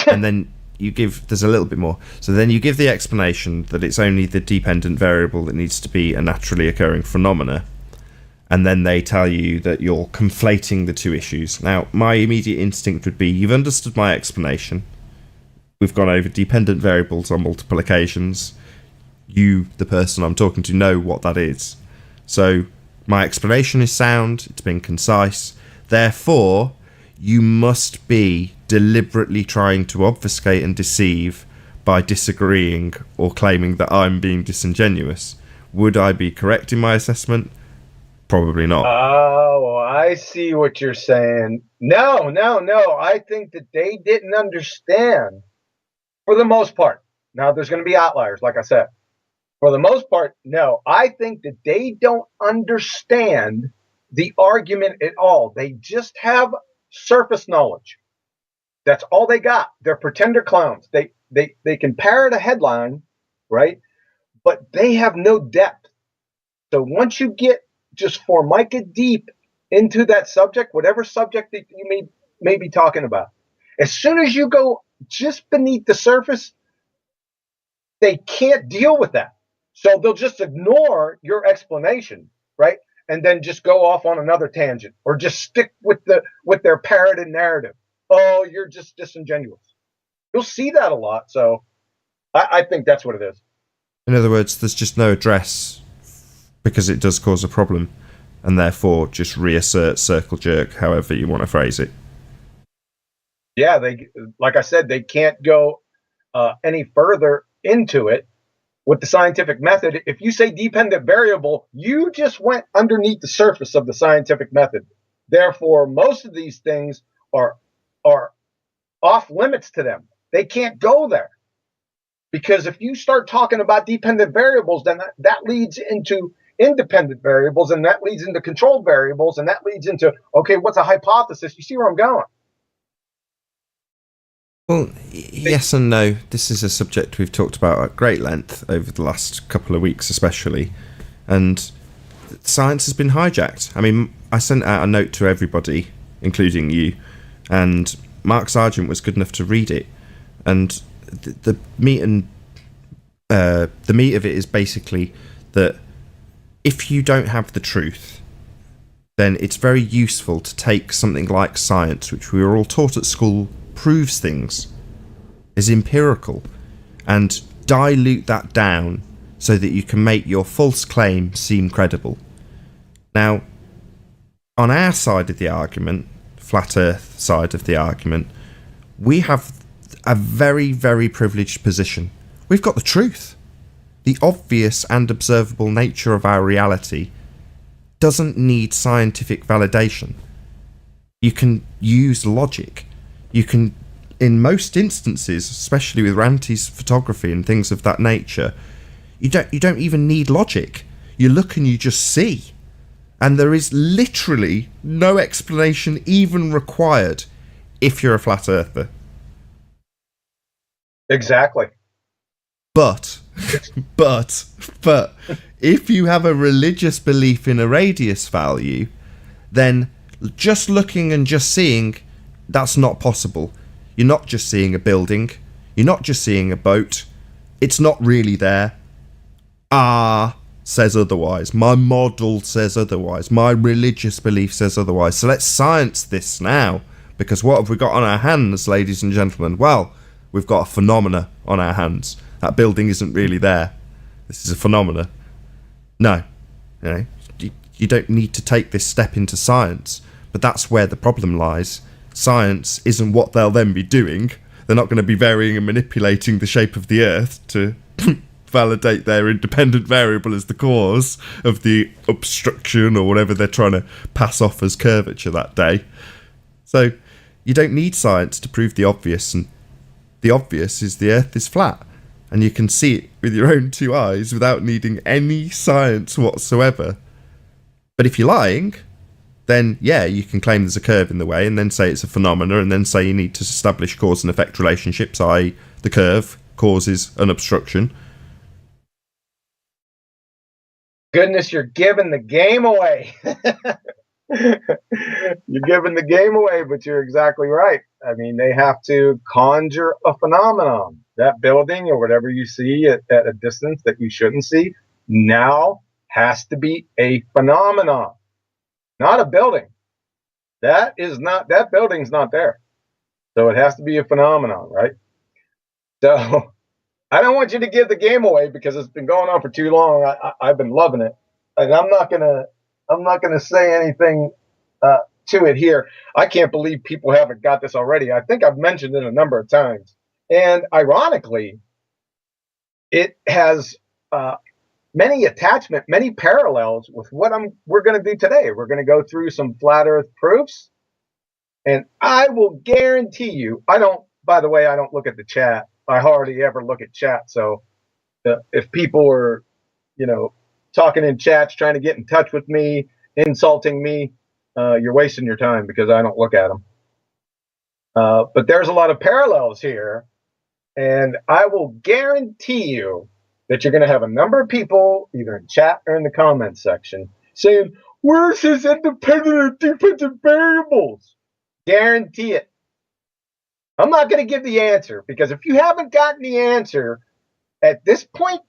And then there's a little bit more. So then you give the explanation that it's only the dependent variable that needs to be a naturally occurring phenomena. And then they tell you that you're conflating the two issues. Now, my immediate instinct would be, you've understood my explanation. We've gone over dependent variables on multiple occasions. You, the person I'm talking to, know what that is. So my explanation is sound, it's been concise. Therefore, you must be deliberately trying to obfuscate and deceive by disagreeing or claiming that I'm being disingenuous. Would I be correct in my assessment? Probably not. Oh, I see what you're saying. No. I think that they didn't understand for the most part. Now, there's going to be outliers, like I said. For the most part, no. I think that they don't understand the argument at all. They just have surface knowledge. That's all they got. They're pretender clowns. They can parrot a headline, right? But they have no depth. So once you get just formica deep into that subject, whatever subject that you may be talking about, as soon as you go just beneath the surface, they can't deal with that. So they'll just ignore your explanation, right? And then just go off on another tangent, or just stick with their parroted narrative. Oh, you're just disingenuous. You'll see that a lot. So I think that's what it is. In other words, there's just no address because it does cause a problem, and therefore just reassert, circle jerk, however you want to phrase it. Yeah, like I said, they can't go any further into it with the scientific method. If you say dependent variable, you just went underneath the surface of the scientific method. Therefore, most of these things are off limits to them. They can't go there. Because if you start talking about dependent variables, then that leads into independent variables, and that leads into controlled variables, and that leads into, okay, what's a hypothesis? You see where I'm going? Well, yes and no. This is a subject we've talked about at great length over the last couple of weeks especially, and science has been hijacked. I mean, I sent out a note to everybody, including you, and Mark Sargent was good enough to read it, and the meat of it is basically that if you don't have the truth, then it's very useful to take something like science, which we were all taught at school proves things, is empirical, and dilute that down so that you can make your false claim seem credible. Now, on our side of the argument, flat earth side of the argument, we have a very, very privileged position. We've got the truth. The obvious and observable nature of our reality doesn't need scientific validation. You can use logic. You can, in most instances, especially with Ranti's photography and things of that nature, you don't even need logic. You look and you just see. And there is literally no explanation even required if you're a flat earther. Exactly. But if you have a religious belief in a radius value, then just looking and just seeing, that's not possible. You're not just seeing a building. You're not just seeing a boat. It's not really there. Says otherwise. My model says otherwise. My religious belief says otherwise. So let's science this now. Because what have we got on our hands, ladies and gentlemen? Well, we've got a phenomena on our hands. That building isn't really there. This is a phenomena. No. You don't need to take this step into science. But that's where the problem lies. Science isn't what they'll then be doing. They're not going to be varying and manipulating the shape of the Earth to validate their independent variable as the cause of the obstruction or whatever they're trying to pass off as curvature that day. So you don't need science to prove the obvious, and the obvious is the Earth is flat, and you can see it with your own two eyes without needing any science whatsoever. But if you're lying, then yeah, you can claim there's a curve in the way and then say it's a phenomena, and then say you need to establish cause and effect relationships, i.e. the curve causes an obstruction. Goodness, you're giving the game away. You're giving the game away, but you're exactly right. I mean, they have to conjure a phenomenon. That building or whatever you see at a distance that you shouldn't see now has to be a phenomenon, not a building. That building's not there. So it has to be a phenomenon, right? So I don't want you to give the game away because it's been going on for too long. I've been loving it, and I'm not gonna say anything to it here. I can't believe people haven't got this already. I think I've mentioned it a number of times, and ironically, it has many parallels with what we're going to do today. We're going to go through some flat Earth proofs, and I will guarantee you. By the way, I don't look at the chat. I hardly ever look at chat. So if people are, talking in chats, trying to get in touch with me, insulting me, you're wasting your time because I don't look at them. But there's a lot of parallels here, and I will guarantee you that you're going to have a number of people, either in chat or in the comments section, saying, "Where's his independent or dependent variables?" Guarantee it. I'm not going to give the answer because if you haven't gotten the answer at this point,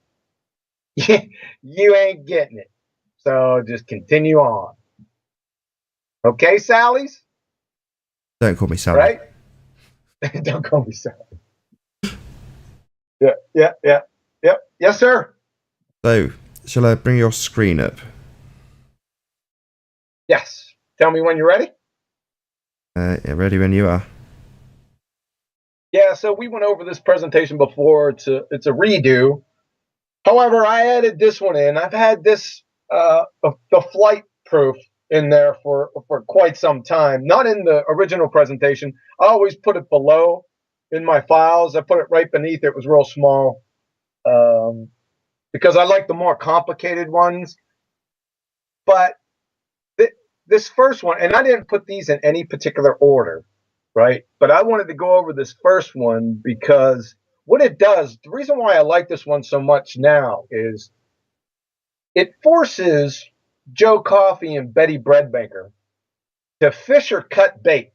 you ain't getting it. So just continue on. Okay, Sally's? Don't call me Sally. Right? Don't call me Sally. Yeah. Yes, sir. So, shall I bring your screen up? Yes. Tell me when you're ready. Yeah, ready when you are. Yeah, so we went over this presentation before. It's a redo. However, I added this one in. I've had this the flight proof in there for quite some time. Not in the original presentation. I always put it below in my files. I put it right beneath. It was real small because I like the more complicated ones. But this first one, and I didn't put these in any particular order, right? But I wanted to go over this first one because what it does, the reason why I like this one so much now is it forces Joe Coffey and Betty Breadmaker to fish or cut bait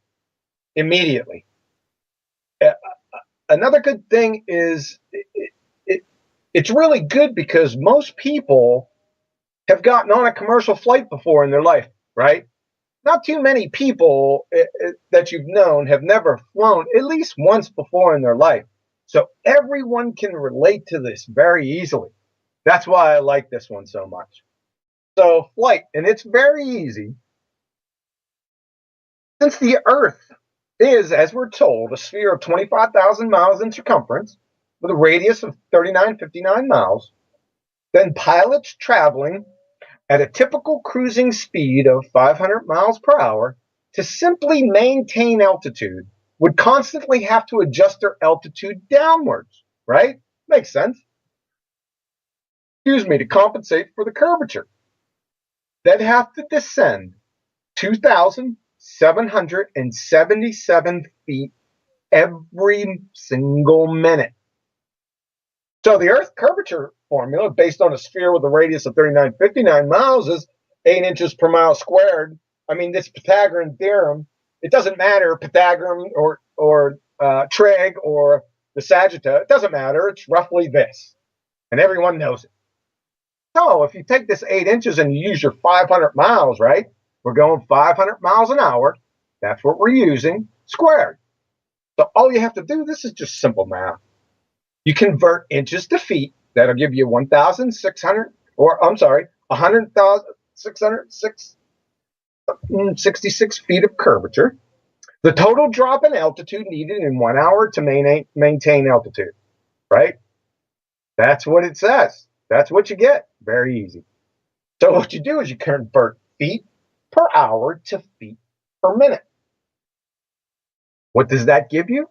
immediately. Another good thing is it's really good because most people have gotten on a commercial flight before in their life, right? Not too many people that you've known have never flown at least once before in their life. So everyone can relate to this very easily. That's why I like this one so much. So flight, and it's very easy. Since the Earth is, as we're told, a sphere of 25,000 miles in circumference with a radius of 3959 miles, then pilots traveling at a typical cruising speed of 500 miles per hour to simply maintain altitude would constantly have to adjust their altitude downwards, right? Makes sense. To compensate for the curvature. They'd have to descend 2,777 feet every single minute. So the Earth curvature formula, based on a sphere with a radius of 3959 miles, is 8 inches per mile squared. I mean, this Pythagorean theorem, it doesn't matter, Pythagorean or trig or the Sagitta, it doesn't matter. It's roughly this, and everyone knows it. So if you take this 8 inches and you use your 500 miles, right? We're going 500 miles an hour. That's what we're using, squared. So all you have to do, this is just simple math. You convert inches to feet. That'll give you 100,666 feet of curvature. The total drop in altitude needed in 1 hour to maintain altitude, right? That's what it says. That's what you get. Very easy. So what you do is you convert feet per hour to feet per minute. What does that give you?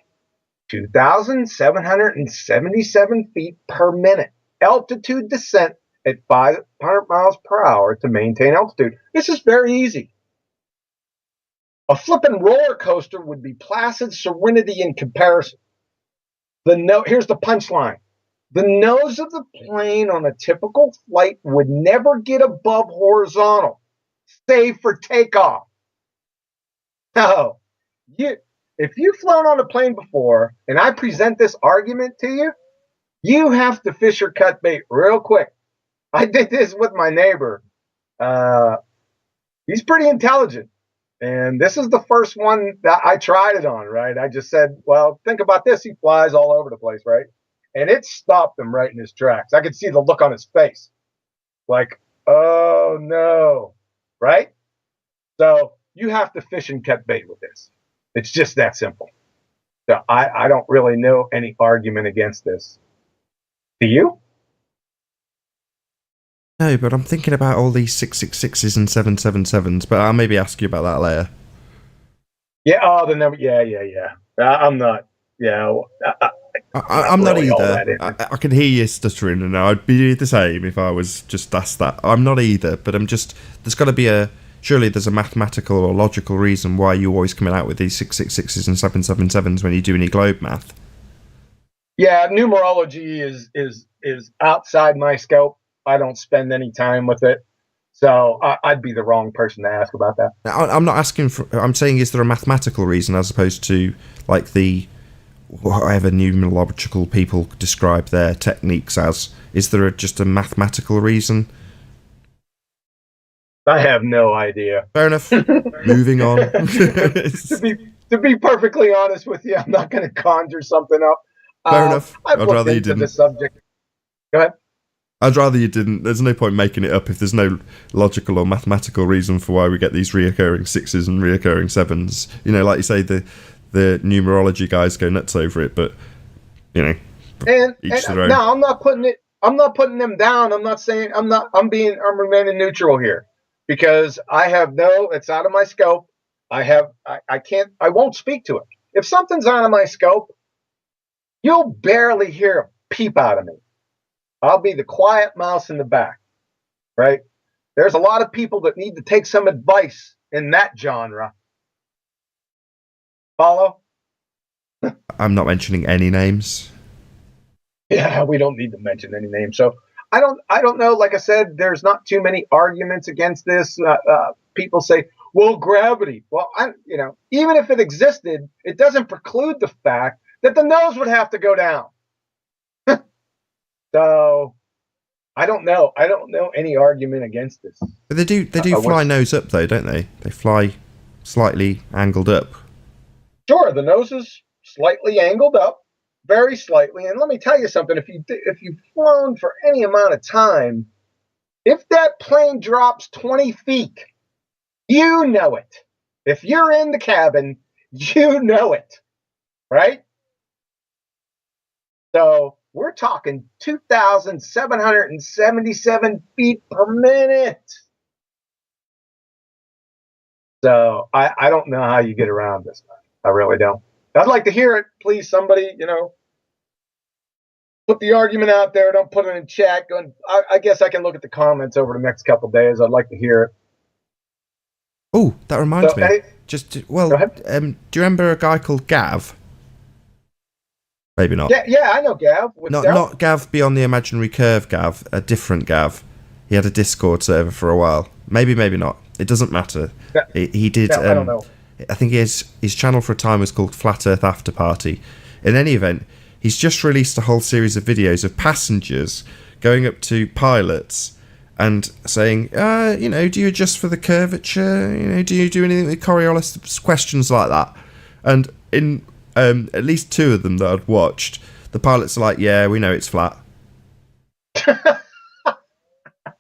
2,777 feet per minute. Altitude descent at 500 miles per hour to maintain altitude. This is very easy. A flippin' roller coaster would be placid serenity in comparison. Here's the punchline. The nose of the plane on a typical flight would never get above horizontal, save for takeoff. No, if you've flown on a plane before and I present this argument to you, you have to fish or cut bait real quick. I did this with my neighbor. He's pretty intelligent. And this is the first one that I tried it on, right? I just said, well, think about this. He flies all over the place, right? And it stopped him right in his tracks. I could see the look on his face. Like, oh no, right? So you have to fish and cut bait with this. It's just that simple. So I don't really know any argument against this. Do you? No, but I'm thinking about all these 666s and 777s, but I'll maybe ask you about that later. Yeah, oh, the number. Yeah. I'm not. Yeah, I'm not really either. I can hear you stuttering, and I'd be the same if I was just asked that. I'm not either, but I'm just. There's got to be surely there's a mathematical or logical reason why you're always coming out with these 666s and 777s when you do any globe math. Yeah, numerology is outside my scope. I don't spend any time with it, so I'd be the wrong person to ask about that. I'm not asking for. I'm saying, is there a mathematical reason as opposed to like the whatever numerological people describe their techniques as? Is there just a mathematical reason? I have no idea. Fair enough. Moving on. to be perfectly honest with you, I'm not going to conjure something up. Fair enough. I'd rather you didn't. The subject. Go ahead. I'd rather you didn't. There's no point making it up if there's no logical or mathematical reason for why we get these reoccurring sixes and reoccurring sevens. You know, like you say, the numerology guys go nuts over it, but you know, each their own. No, I'm not putting it. I'm not putting them down. I'm not saying I'm not. I'm remaining neutral here because I have it's out of my scope. I can't. I won't speak to it. If something's out of my scope, you'll barely hear a peep out of me. I'll be the quiet mouse in the back, right? There's a lot of people that need to take some advice in that genre. Follow? I'm not mentioning any names. Yeah, we don't need to mention any names. So I don't know. Like I said, there's not too many arguments against this. People say, well, gravity. Well, even if it existed, it doesn't preclude the fact that the nose would have to go down. So I don't know. I don't know any argument against this. But they do fly nose up though, don't they? They fly slightly angled up. Sure, the nose is slightly angled up, very slightly. And let me tell you something: if you've flown for any amount of time, if that plane drops 20 feet, you know it. If you're in the cabin, you know it, right? So we're talking 2,777 feet per minute. So I don't know how you get around this. I really don't. I'd like to hear it. Please, somebody, put the argument out there. Don't put it in chat. I guess I can look at the comments over the next couple of days. I'd like to hear it. Oh, that reminds me. Do you remember a guy called Gav? Maybe not. Yeah, I know Gav. Not Gav Beyond the Imaginary Curve Gav, a different Gav. He had a Discord server for a while. Maybe not. It doesn't matter. He did. I don't know. I think his channel for a time was called Flat Earth After Party. In any event, he's just released a whole series of videos of passengers going up to pilots and saying, do you adjust for the curvature? Do you do anything with Coriolis? Questions like that. And in at least two of them that I'd watched, the pilots are like, yeah, we know it's flat. I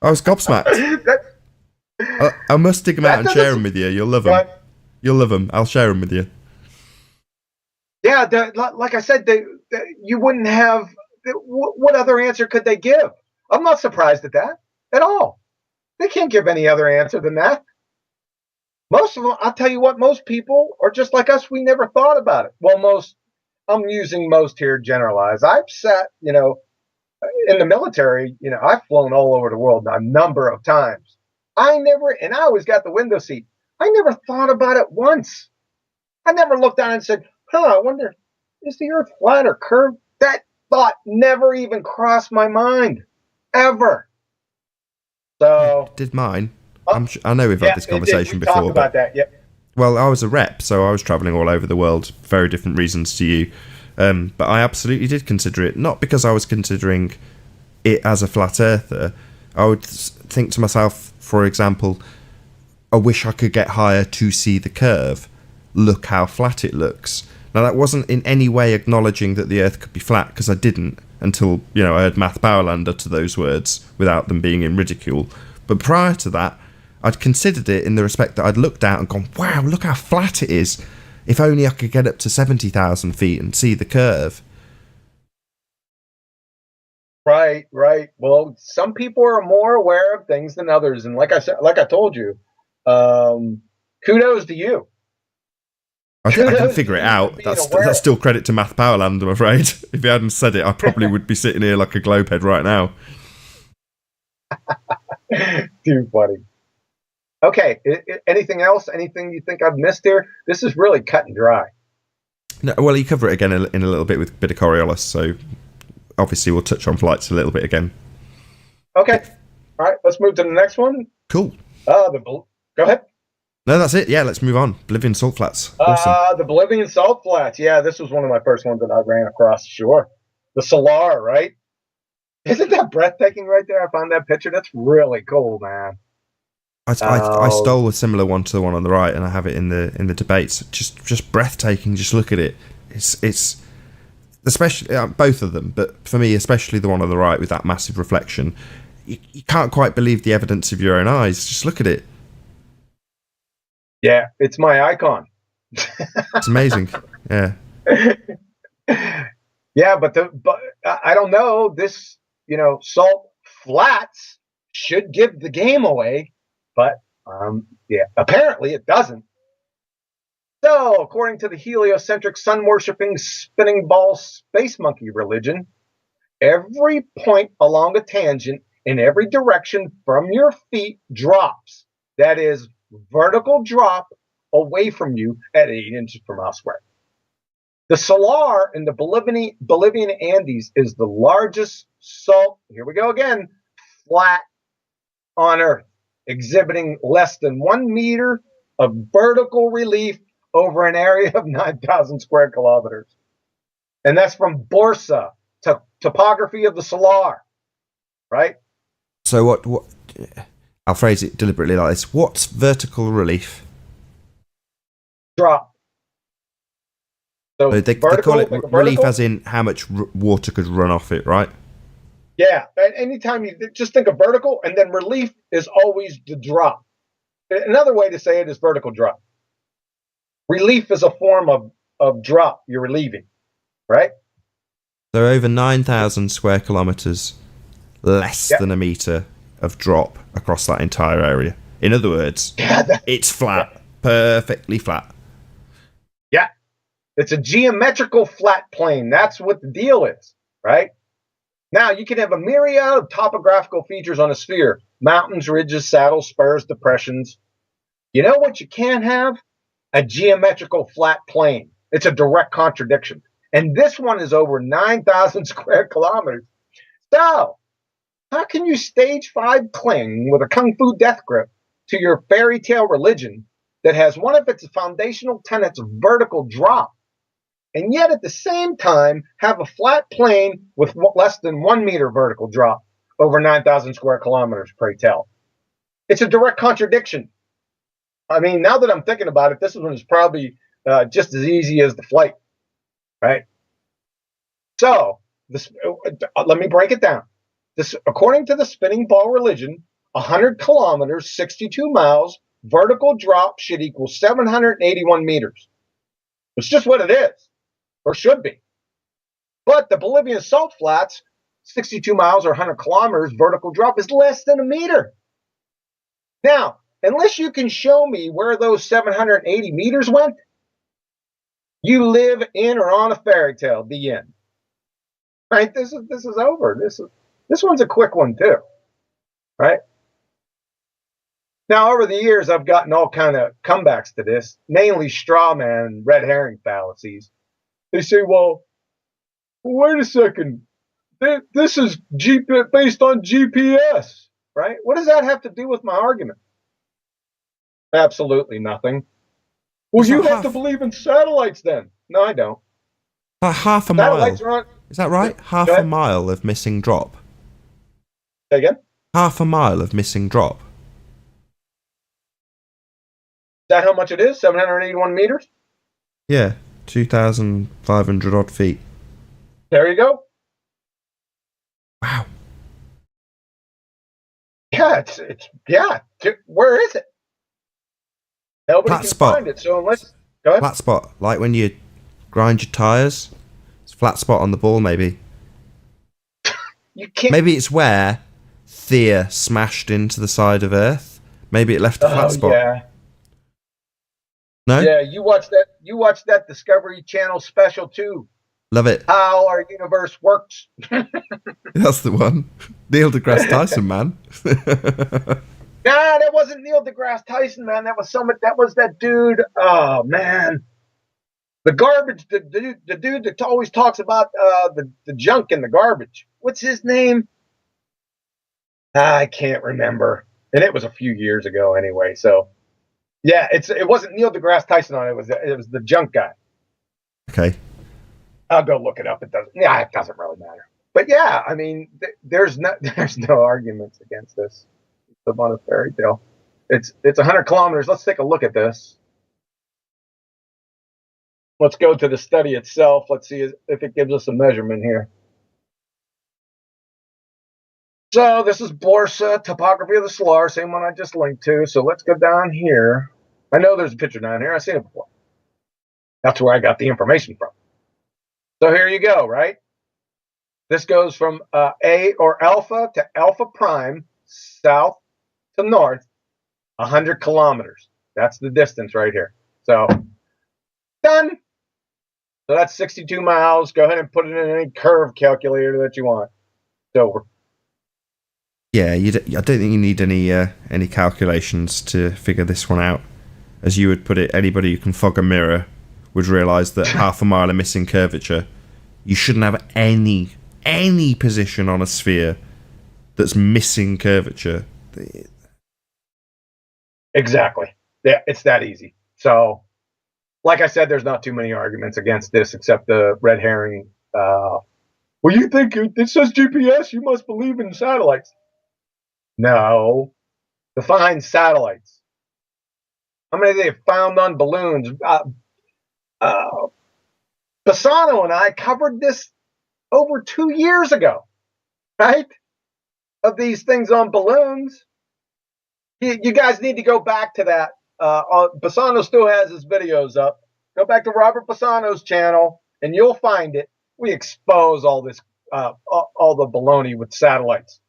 was gobsmacked. I must dig them out and share them with you. You'll love them. Right. You'll love them. I'll share them with you. Yeah, like I said, you wouldn't have... What other answer could they give? I'm not surprised at that at all. They can't give any other answer than that. Most of them, I'll tell you what, most people are just like us. We never thought about it. Well, I'm using most here generalized. I've sat, in the military, I've flown all over the world a number of times. I always got the window seat. I never thought about it once. I never looked down and said, I wonder, is the earth flat or curved? That thought never even crossed my mind, ever. So Did mine? Oh, I know we've had this it did. conversation We talked before, about but that. Yep. well, I was a rep, so I was travelling all over the world, very different reasons to you. But I absolutely did consider it, not because I was considering it as a flat earther. I would think to myself, for example, I wish I could get higher to see the curve. Look how flat it looks. Now, that wasn't in any way acknowledging that the Earth could be flat, because I didn't until, I heard Math Powerland utter those words without them being in ridicule. But prior to that, I'd considered it in the respect that I'd looked out and gone, wow, look how flat it is. If only I could get up to 70,000 feet and see the curve. Right. Well, some people are more aware of things than others, and like I told you, kudos to you. I didn't figure it out. That's still credit to Math Powerland, I'm afraid. If he hadn't said it, I probably would be sitting here like a globehead right now. Too funny. Okay. Anything else? Anything you think I've missed here? This is really cut and dry. No, well, you cover it again in a little bit with a bit of Coriolis, so obviously we'll touch on flights a little bit again. Okay. All right. Let's move to the next one. Cool. Go ahead. No, that's it. Yeah, let's move on. Bolivian salt flats. Awesome. The Bolivian salt flats. Yeah, this was one of my first ones that I ran across. Sure. The Salar, right? Isn't that breathtaking right there? I found that picture. That's really cool, man. I stole a similar one to the one on the right, and I have it in the debates. Just breathtaking. Just look at it. It's especially both of them, but for me, especially the one on the right with that massive reflection. You can't quite believe the evidence of your own eyes. Just look at it. Yeah, it's my icon. It's amazing. Yeah. Yeah, but I don't know. This, salt flats should give the game away, but yeah, apparently it doesn't. So, according to the heliocentric, sun-worshipping, spinning ball space monkey religion, every point along a tangent in every direction from your feet drops. That is, vertical drop away from you at 8 inches from elsewhere. The Salar in the Bolivian Andes is the largest salt, here we go again, flat on Earth, exhibiting less than 1 meter of vertical relief over an area of 9,000 square kilometers. And that's from Borsa, topography of the Salar, right? So what I'll phrase it deliberately like this. What's vertical relief? Drop. So they call it relief as in how much water could run off it, right? Yeah. Anytime you just think of vertical, and then relief is always the drop. Another way to say it is vertical drop. Relief is a form of drop you're relieving, right? So over 9,000 square kilometres, less than a metre of drop across that entire area. In other words, it's flat, perfectly flat. Yeah. It's a geometrical flat plane. That's what the deal is, right? Now, you can have a myriad of topographical features on a sphere. Mountains, ridges, saddles, spurs, depressions. You know what you can't have? A geometrical flat plane. It's a direct contradiction. And this one is over 9,000 square kilometers. So, how can you stage 5 cling with a kung fu death grip to your fairy tale religion that has one of its foundational tenets vertical drop, and yet at the same time have a flat plane with less than 1 meter vertical drop over 9,000 square kilometers, pray tell? It's a direct contradiction. I mean, now that I'm thinking about it, this one is probably just as easy as the flight, right? So, let me break it down. According to the spinning ball religion, 100 kilometers, 62 miles, vertical drop should equal 781 meters. It's just what it is, or should be. But the Bolivian salt flats, 62 miles or 100 kilometers, vertical drop is less than a meter. Now, unless you can show me where those 780 meters went, you live in or on a fairy tale. The end. Right? This is over. This one's a quick one too, right? Now, over the years, I've gotten all kind of comebacks to this, mainly straw man and red herring fallacies. They say, well, Wait a second. This is based on GPS, right? What does that have to do with my argument? Absolutely nothing. Well, It's you like have to believe in satellites then. No, I don't. like half a Satellites mile. are on. Is that right? Half Go a ahead. mile of missing drop. Say again? Is Half a mile of missing drop. that how much it is? 781 meters? Yeah, 2,500 odd feet. There you go. Wow. Yeah, where is it? Nobody Flat can spot. find it. So unless go ahead. Flat spot, like when you grind your tyres. It's a flat spot on the ball, maybe. You can't. Maybe it's where Thea smashed into the side of Earth. Maybe it left a flat spot. Yeah. No? Yeah, you watched that Discovery Channel special too. Love it. How our universe works. That's the one. Neil deGrasse Tyson, man. Nah, that wasn't Neil deGrasse Tyson, man. That was that dude. Oh man, the garbage. The dude that always talks about the junk in the garbage. What's his name? I can't remember. And it was a few years ago, anyway. So yeah, it wasn't Neil deGrasse Tyson on it. It was the junk guy. Okay. I'll go look it up. It doesn't really matter. But yeah, I mean, there's no arguments against this. It's on a fairy tale. It's 100 kilometers. Let's take a look at this. Let's go to the study itself. Let's see if it gives us a measurement here. So this is Borsa, topography of the Salar, same one I just linked to. So let's go down here. I know there's a picture down here. I've seen it before. That's where I got the information from. So here you go, right? This goes from A or alpha to alpha prime, south to north, 100 kilometers. That's the distance right here. So, done. So that's 62 miles. Go ahead and put it in any curve calculator that you want. It's over. Yeah, I don't think you need any calculations to figure this one out. As you would put it, anybody who can fog a mirror would realise that half a mile of missing curvature, you shouldn't have any position on a sphere that's missing curvature. Exactly. Yeah, it's that easy. So, like I said, there's not too many arguments against this except the red herring. Well, you think it says GPS, you must believe in satellites. No. Define satellites. How many they found on balloons? Bassano and I covered this over 2 years ago, right? Of these things on balloons. You guys need to go back to that. Bassano still has his videos up. Go back to Robert Bassano's channel, and you'll find it. We expose all this, all the baloney with satellites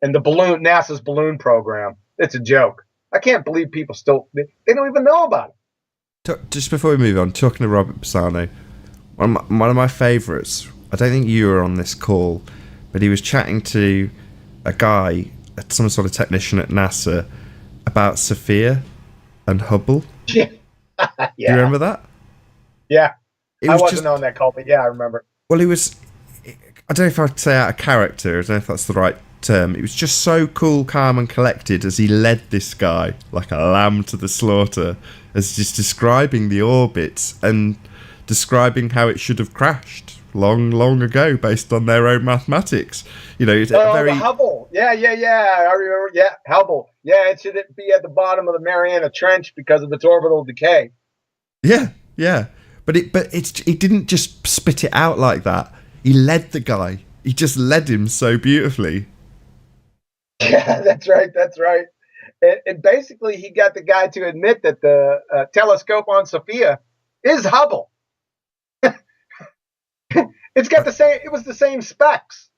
and the NASA's balloon program. It's a joke. I can't believe people they don't even know about it. Just before we move on, talking to Robert Bassano, one of my favourites, I don't think you were on this call, but he was chatting to a guy, some sort of technician at NASA, about Sophia and Hubble. Yeah. Do you remember that? Yeah. It I was wasn't on that call, but yeah, I remember. Well, he was, I don't know if I'd say out of character, I don't know if that's the right term. It was just so cool, calm and collected as he led this guy like a lamb to the slaughter, as just describing the orbits and describing how it should have crashed long ago based on their own mathematics. You know, it's the Hubble. Yeah. I remember. Yeah, Hubble. Yeah, it should be at the bottom of the Mariana Trench because of its orbital decay. Yeah. But he didn't just spit it out like that. He led the guy. He just led him so beautifully. Yeah, that's right. And basically, he got the guy to admit that the telescope on Sophia is Hubble. It's got the same. It was the same specs,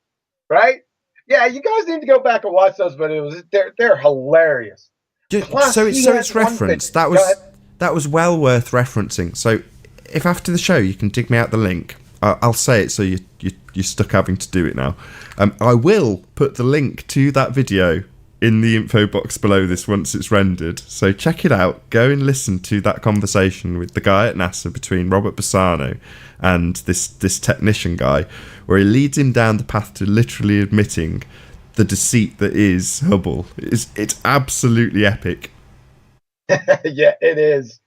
right? Yeah, you guys need to go back and watch those videos. They're hilarious. Plus, so it's referenced. That was well worth referencing. So, if after the show you can dig me out the link, I'll say it so you're stuck having to do it now. I will put the link to that video in the info box below this once it's rendered. So check it out. Go and listen to that conversation with the guy at NASA between Robert Bassano and this technician guy, where he leads him down the path to literally admitting the deceit that is Hubble. It's absolutely epic. Yeah, it is.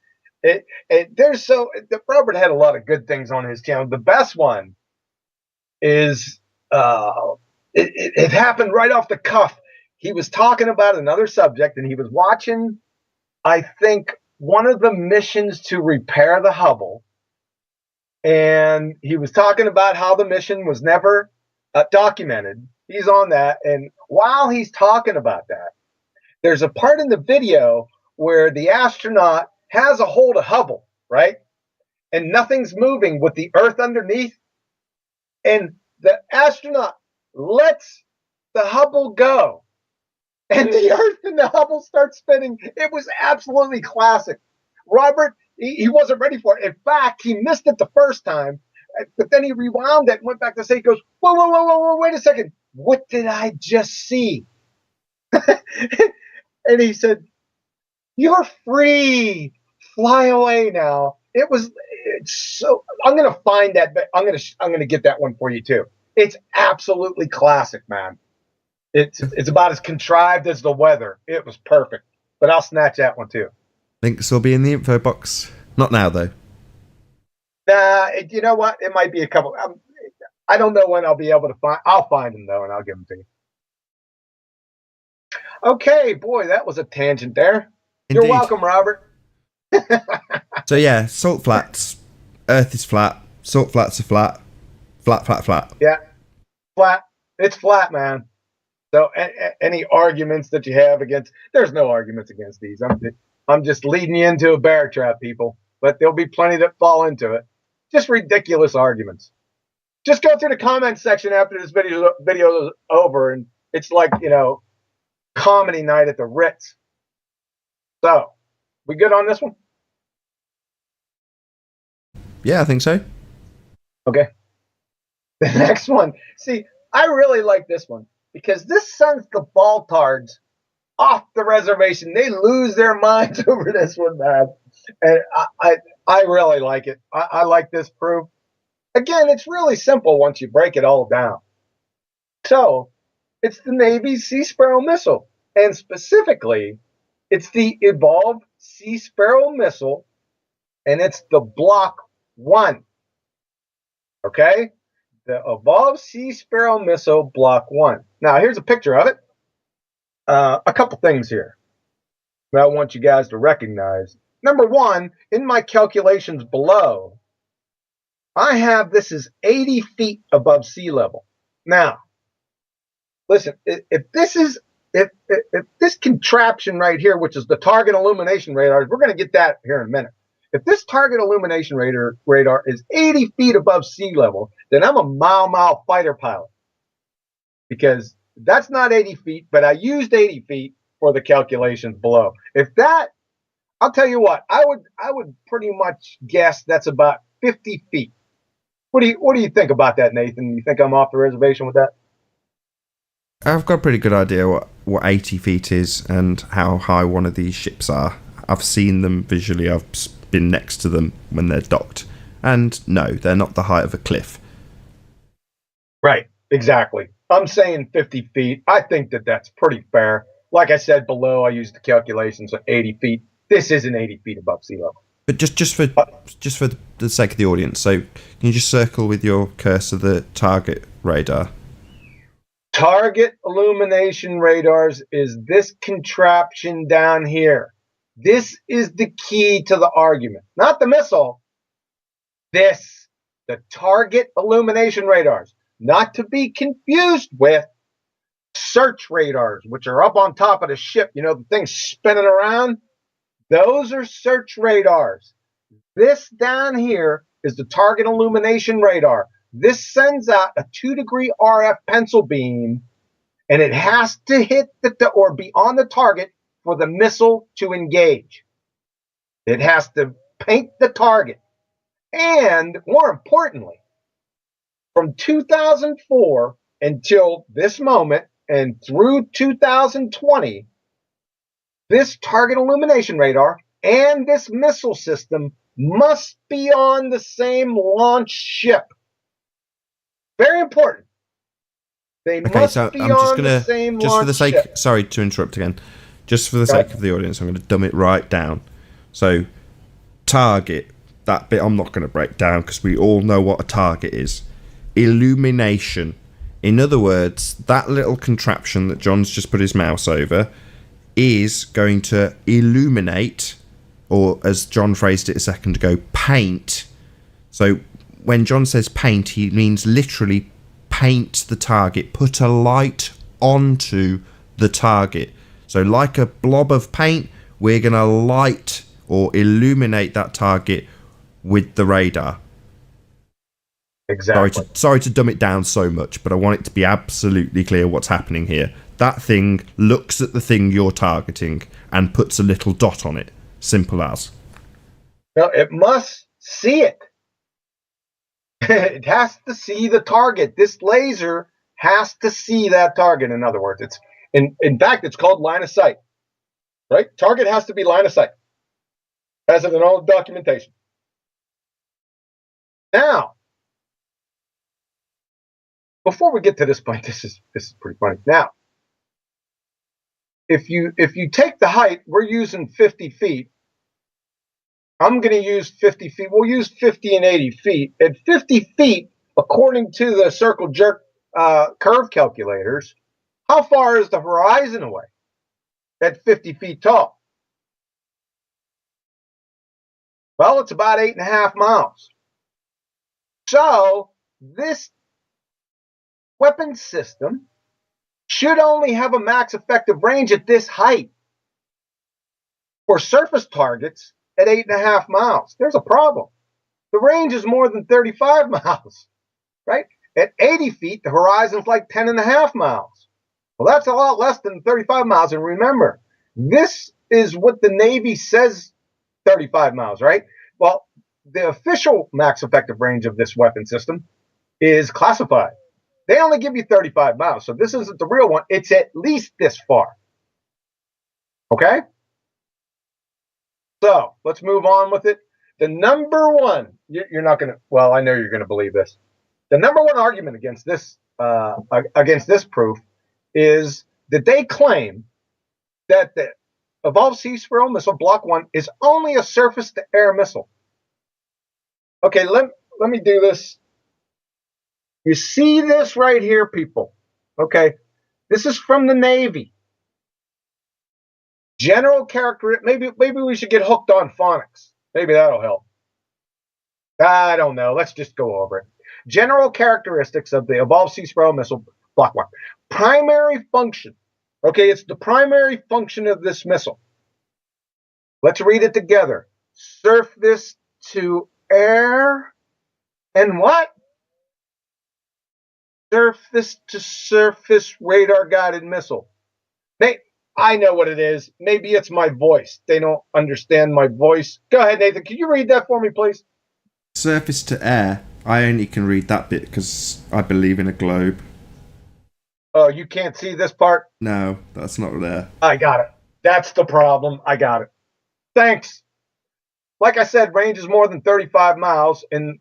Robert had a lot of good things on his channel. The best one is it happened right off the cuff. He was talking about another subject, and he was watching, I think, one of the missions to repair the Hubble. And he was talking about how the mission was never documented. He's on that. And while he's talking about that, there's a part in the video where the astronaut has a hold of Hubble, right? And nothing's moving with the Earth underneath. And the astronaut lets the Hubble go. And the Earth and the Hubble start spinning. It was absolutely classic. Robert, he wasn't ready for it. In fact, he missed it the first time, but then he rewound it and went back to say, he goes, whoa, wait a second. What did I just see? And he said, you're free. Fly away now. It's so, I'm going to find that, but I'm going to get that one for you too. It's absolutely classic, man. It's about as contrived as the weather. It was perfect. But I'll snatch that one too. Links will be in the info box. Not now, though. Nah, you know what? It might be a couple. I don't know when I'll be able to find. I'll find them though, and I'll give them to you. Okay, boy, that was a tangent there. Indeed. You're welcome, Robert. So yeah, salt flats. Earth is flat. Salt flats are flat. Flat. Yeah, flat. It's flat, man. So any arguments that you have against, there's no arguments against these. I'm just leading you into a bear trap, people. But there'll be plenty that fall into it. Just ridiculous arguments. Just go through the comment section after this video is over, and it's like, comedy night at the Ritz. So, we good on this one? Yeah, I think so. Okay. The next one. See, I really like this one because this sends the Baltards off the reservation. They lose their minds over this one, man. And I really like it. I like this proof. Again, it's really simple once you break it all down. So, it's the Navy's Sea Sparrow missile. And specifically, it's the Evolved Sea Sparrow missile, and it's the Block 1. Okay? The Evolved Sea Sparrow missile, Block 1. Now, here's a picture of it. A couple things here that I want you guys to recognize. Number one, in my calculations below, I have this is 80 feet above sea level. Now, listen, if this contraption right here, which is the target illumination radar, we're going to get that here in a minute. If this target illumination radar is 80 feet above sea level, then I'm a mile fighter pilot. Because that's not 80 feet, but I used 80 feet for the calculations below. If that, I'll tell you what, I would pretty much guess that's about 50 feet. What do you think about that, Nathan? You think I'm off the reservation with that? I've got a pretty good idea what 80 feet is and how high one of these ships are. I've seen them visually. I've been next to them when they're docked. And no, they're not the height of a cliff. Right, exactly. I'm saying 50 feet. I think that's pretty fair. Like I said below, I used the calculations of 80 feet. This isn't 80 feet above sea level. But just for the sake of the audience, so can you just circle with your cursor the target radar? Target illumination radars is this contraption down here. This is the key to the argument. Not the missile. The target illumination radars. Not to be confused with search radars, which are up on top of the ship. The thing spinning around. Those are search radars. This down here is the target illumination radar. This sends out a 2-degree RF pencil beam, and it has to hit or be on the target for the missile to engage. It has to paint the target. And more importantly, from 2004 until this moment, and through 2020, this target illumination radar and this missile system must be on the same launch ship. Very important. They Okay, must so be I'm just on the gonna, same just for the launch sake, ship. sorry to interrupt again, just for the sake of the audience, I'm going to dumb it right down. So, target, that bit I'm not going to break down because we all know what a target is. Illumination. In other words, that little contraption that John's just put his mouse over is going to illuminate, or as John phrased it a second ago, paint. So when John says paint, he means literally paint the target, put a light onto the target. So like a blob of paint, we're going to light or illuminate that target with the radar. Exactly. Sorry to dumb it down so much, but I want it to be absolutely clear what's happening here. That thing looks at the thing you're targeting and puts a little dot on it. Simple as. No, it must see it. It has to see the target. This laser has to see that target. In other words, it's in fact, it's called line of sight. Right? Target has to be line of sight, as in all documentation. Now, before we get to this point, this is pretty funny. Now, if you take the height, we're using 50 feet. I'm going to use 50 feet. We'll use 50 and 80 feet. At 50 feet, according to the circle jerk curve calculators, how far is the horizon away at 50 feet tall? Well, it's about 8.5 miles. So this weapon system should only have a max effective range at this height for surface targets at 8.5 miles. There's a problem. The range is more than 35 miles, right? At 80 feet, the horizon's like 10.5 miles. Well, that's a lot less than 35 miles. And remember, this is what the Navy says 35 miles, right? Well, the official max effective range of this weapon system is classified. They only give you 35 miles. So this isn't the real one. It's at least this far. Okay? So let's move on with it. The number one, you're not going to, well, I know you're going to believe this. The number one argument against this proof is that they claim that the Evolved Sea Sparrow missile Block 1 is only a surface-to-air missile. Okay, let me do this. You see this right here, people. Okay, this is from the Navy. General character. Maybe we should get hooked on phonics. Maybe that'll help. I don't know. Let's just go over it. General characteristics of the Evolved Sea Sparrow missile Block 1. Primary function. Okay, it's the primary function of this missile. Let's read it together. Surface to air and what? Surface to surface radar guided missile. I know what it is. Maybe it's my voice. They don't understand my voice. Go ahead, Nathan. Can you read that for me, please? Surface to air. I only can read that bit because I believe in a globe. Oh, you can't see this part? No, that's not there. I got it. That's the problem. I got it. Thanks. Like I said, range is more than 35 miles. And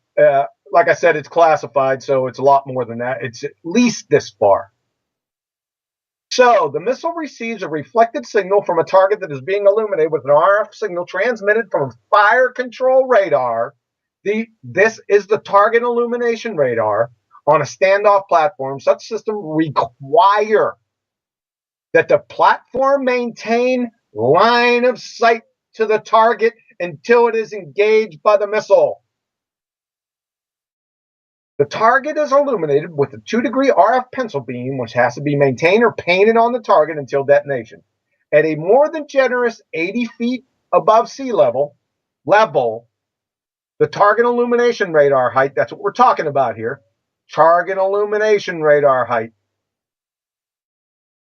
like I said, it's classified, so it's a lot more than that. It's at least this far. So the missile receives a reflected signal from a target that is being illuminated with an RF signal transmitted from a fire control radar. This is the target illumination radar on a standoff platform. Such systems require that the platform maintain line of sight to the target until it is engaged by the missile. The target is illuminated with a 2-degree RF pencil beam, which has to be maintained or painted on the target until detonation. At a more than generous 80 feet above sea level, the target illumination radar height, that's what we're talking about here, target illumination radar height.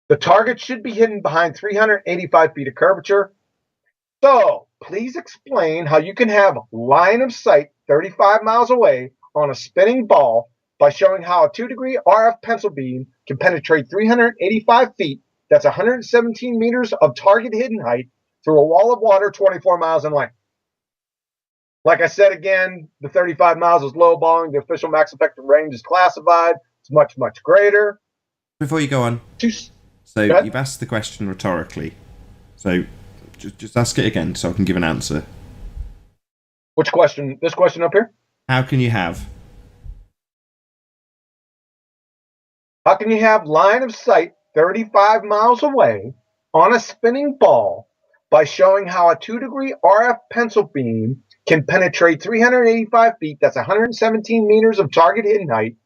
The target should be hidden behind 385 feet of curvature. So, please explain how you can have line of sight 35 miles away on a spinning ball by showing how a 2-degree RF pencil beam can penetrate 385 feet, that's 117 meters of target hidden height, through a wall of water 24 miles in length. Like I said again, the 35 miles is lowballing. The official max effective range is classified. It's much, much greater. Before you go on, so you've asked the question rhetorically. So just ask it again so I can give an answer. Which question? This question up here? How can you have line of sight 35 miles away on a spinning ball by showing how a 2-degree RF pencil beam can penetrate 385 feet, that's 117 meters of target hidden height,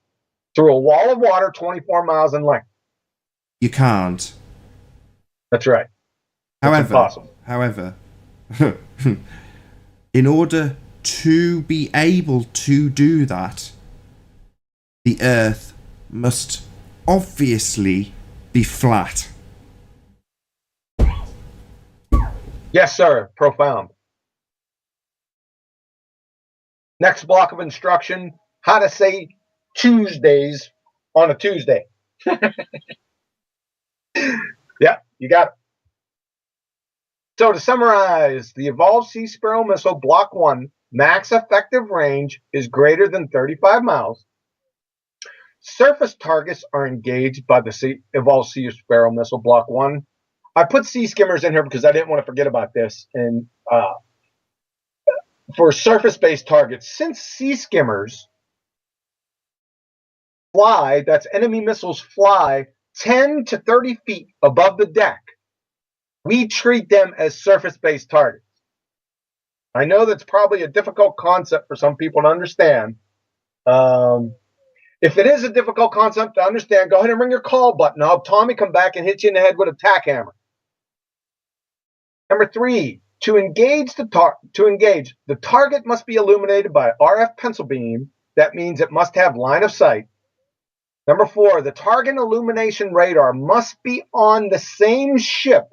through a wall of water 24 miles in length? You can't. That's right. However, in order to be able to do that, the Earth must obviously be flat. Yes, sir. Profound. Next block of instruction, how to say Tuesdays on a Tuesday. Yeah, you got it. So to summarize, the Evolved Sea Sparrow Missile Block 1 max effective range is greater than 35 miles. Surface targets are engaged by the Evolved Sea Sparrow Missile Block 1. I put sea skimmers in here because I didn't want to forget about this. And for surface-based targets, since sea skimmers fly, that's enemy missiles fly 10 to 30 feet above the deck, we treat them as surface-based targets. I know that's probably a difficult concept for some people to understand. If it is a difficult concept to understand, go ahead and ring your call button. I'll have Tommy come back and hit you in the head with a tack hammer. Number 3, to engage, the target must be illuminated by an RF pencil beam. That means it must have line of sight. Number 4, the target illumination radar must be on the same ship,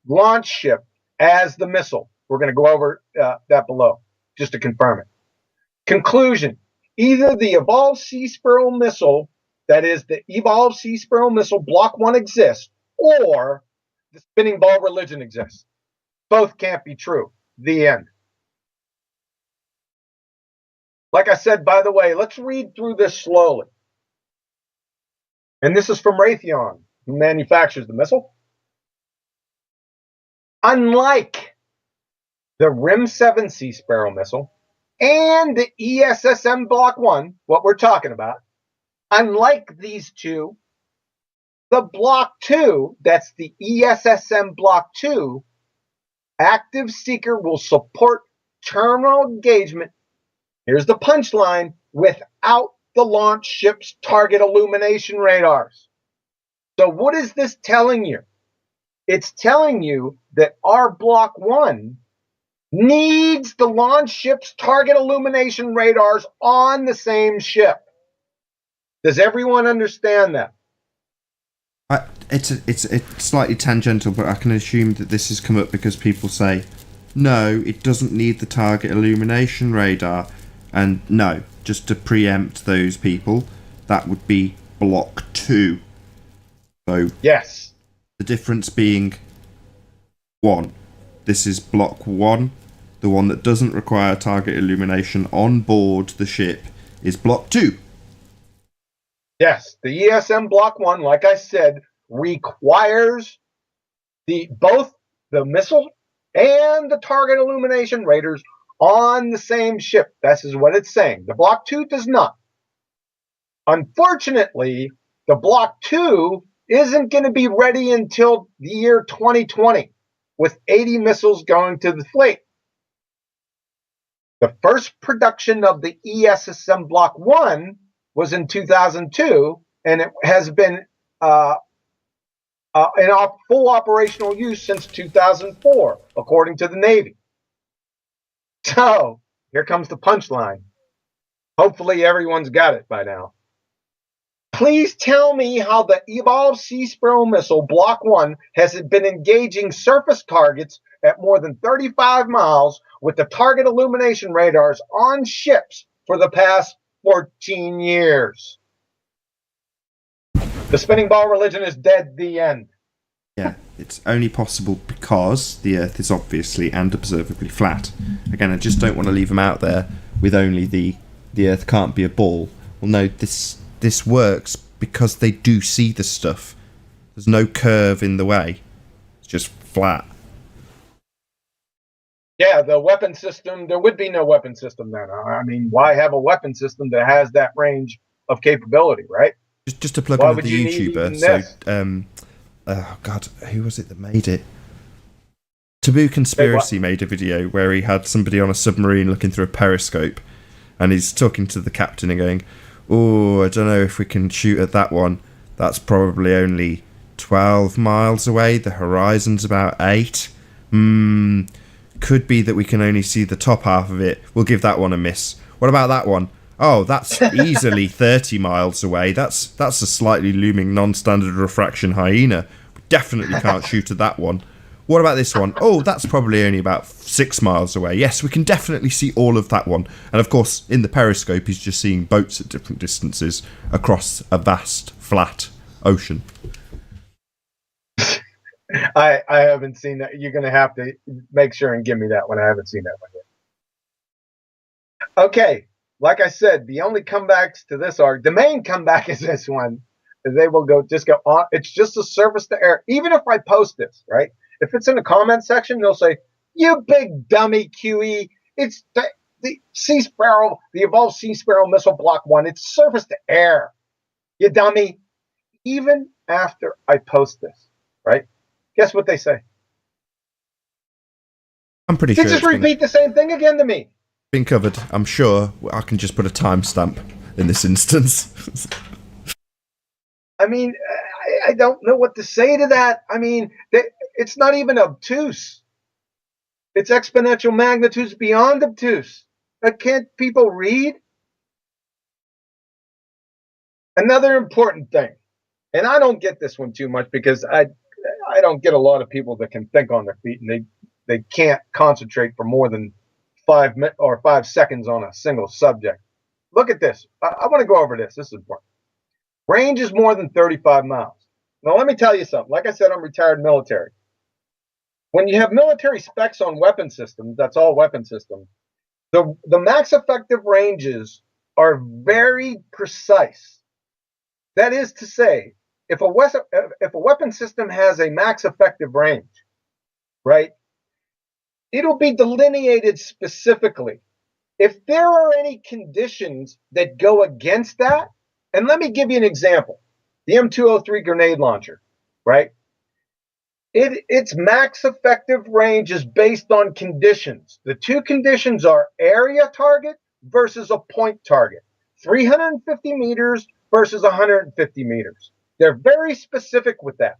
launch ship, as the missile. We're going to go over that below, just to confirm it. Conclusion, either the Evolved Sea Sparrow Missile, that is the Evolved Sea Sparrow Missile Block 1 exists, or the spinning ball religion exists. Both can't be true. The end. Like I said, by the way, let's read through this slowly. And this is from Raytheon, who manufactures the missile. Unlike the RIM-7 Sea Sparrow missile and the ESSM Block 1, what we're talking about, unlike these two, the Block 2, that's the ESSM Block 2, Active Seeker will support terminal engagement, here's the punchline, without the launch ship's target illumination radars. So what is this telling you? It's telling you that our Block 1 needs the launch ship's target illumination radars on the same ship. Does everyone understand that? It's slightly tangential, but I can assume that this has come up because people say, no, it doesn't need the target illumination radar. And no, just to preempt those people, that would be Block 2. So yes, the difference being 1. This is Block 1. The one that doesn't require target illumination on board the ship is Block 2. Yes, the ESM Block 1, like I said, requires both the missile and the target illumination radars on the same ship. This is what it's saying. The Block 2 does not. Unfortunately, the Block 2 isn't going to be ready until the year 2020, with 80 missiles going to the fleet. The first production of the ESSM Block 1 was in 2002, and it has been in full operational use since 2004, according to the Navy. So, here comes the punchline. Hopefully everyone's got it by now. Please tell me how the Evolved Sea Sparrow Missile Block 1 has been engaging surface targets at more than 35 miles with the target illumination radars on ships for the past 14 years. The spinning ball religion is dead. The end. Yeah, it's only possible because the Earth is obviously and observably flat. Again, I just don't want to leave them out there with only the Earth can't be a ball. Well, no, this works because they do see the stuff. There's no curve in the way. It's just flat. Yeah, the weapon system, there would be no weapon system then. I mean, why have a weapon system that has that range of capability, right? Just to plug Why in with would the you need YouTuber. even So, this? oh God, who was it that made it? Taboo Conspiracy made a video where he had somebody on a submarine looking through a periscope, and he's talking to the captain and going, "Oh, I don't know if we can shoot at that one. That's probably only 12 miles away. The horizon's about 8. Could be that we can only see the top half of it. We'll give that one a miss. What about that one? Oh, that's easily 30 miles away. That's a slightly looming non-standard refraction hyena. We definitely can't shoot at that one. What about this one? Oh, that's probably only about 6 miles away. Yes, we can definitely see all of that one." And of course, in the periscope, he's just seeing boats at different distances across a vast, flat ocean. I haven't seen that. You're going to have to make sure and give me that one. I haven't seen that one yet. Okay, like I said, the only comebacks to this are the main comeback is this one. They will go on. It's just a surface to air. Even if I post this, right? If it's in the comment section, they'll say, "You big dummy, QE. It's the Sea Sparrow, the Evolved Sea Sparrow Missile Block 1. It's surface to air. You dummy." Even after I post this, right? Guess what they say? I'm pretty They sure just it's repeat the same thing again to me. been covered. I'm sure I can just put a timestamp in this instance. I mean, I don't know what to say to that. I mean, it's not even obtuse. It's exponential magnitudes beyond obtuse. Can't people read? Another important thing, and I don't get this one too much because I don't get a lot of people that can think on their feet, and they can't concentrate for more than 5 seconds on a single subject. Look at this. I want to go over this. This is important. Range is more than 35 miles. Now, let me tell you something. Like I said, I'm retired military. When you have military specs on weapon systems, that's all weapon systems, the max effective ranges are very precise. That is to say, if a weapon system has a max effective range, right, it'll be delineated specifically. If there are any conditions that go against that, and let me give you an example. The M203 grenade launcher, right? Its max effective range is based on conditions. The two conditions are area target versus a point target. 350 meters versus 150 meters. They're very specific with that.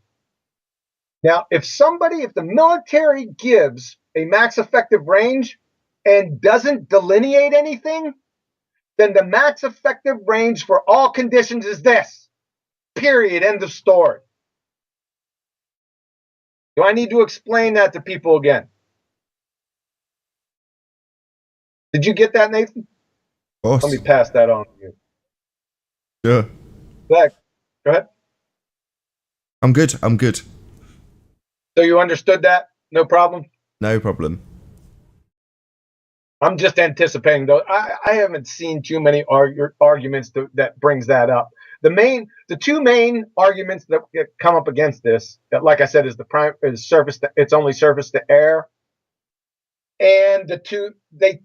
Now, if the military gives a max effective range and doesn't delineate anything, then the max effective range for all conditions is this. Period. End of story. Do I need to explain that to people again? Did you get that, Nathan? Of course. Let me pass that on to you. Sure. Go ahead. I'm good. So you understood that? No problem? No problem. I'm just anticipating, though. I haven't seen too many arguments that brings that up. The two main arguments that come up against this, like I said, is it's only surface to air, and they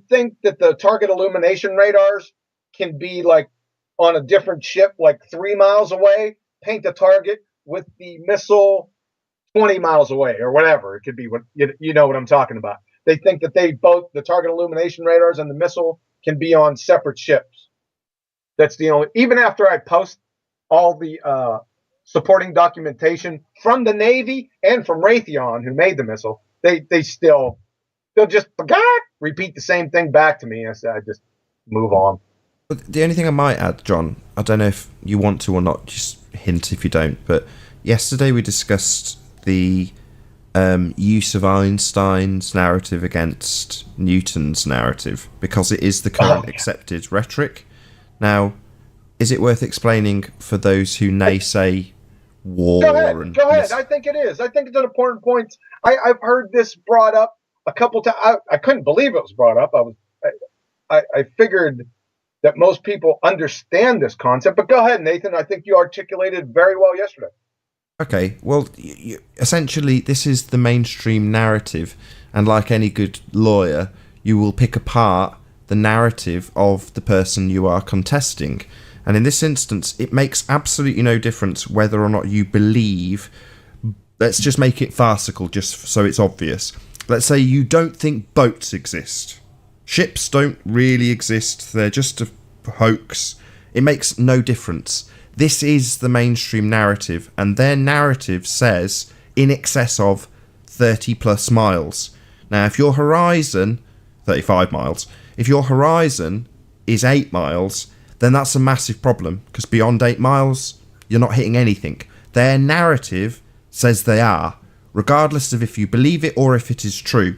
think that the target illumination radars can be like on a different ship, like 3 miles away, paint the target with the missile 20 miles away or whatever. It could be what you know what I'm talking about. They think that the target illumination radars and the missile can be on separate ships. That's the only, even after I post all the supporting documentation from the Navy and from Raytheon, who made the missile, they'll just repeat the same thing back to me. I just move on. But the only thing I might add, John, I don't know if you want to or not, just hint if you don't, but yesterday we discussed the use of Einstein's narrative against Newton's narrative, because it is the current accepted rhetoric. Now, is it worth explaining for those who naysay war? Go ahead. I think it is. I think it's an important point. I've heard this brought up a couple times. I couldn't believe it was brought up. I figured that most people understand this concept. But go ahead, Nathan. I think you articulated very well yesterday. Okay, well, essentially, this is the mainstream narrative, and like any good lawyer, you will pick apart the narrative of the person you are contesting. And in this instance, it makes absolutely no difference whether or not you believe. Let's just make it farcical, just so it's obvious. Let's say you don't think boats exist. Ships don't really exist, they're just a hoax. It makes no difference. This is the mainstream narrative, and their narrative says in excess of 30 plus miles. Now, if your horizon, 35 miles, if your horizon is 8 miles, then that's a massive problem, because beyond 8 miles, you're not hitting anything. Their narrative says they are, regardless of if you believe it or if it is true.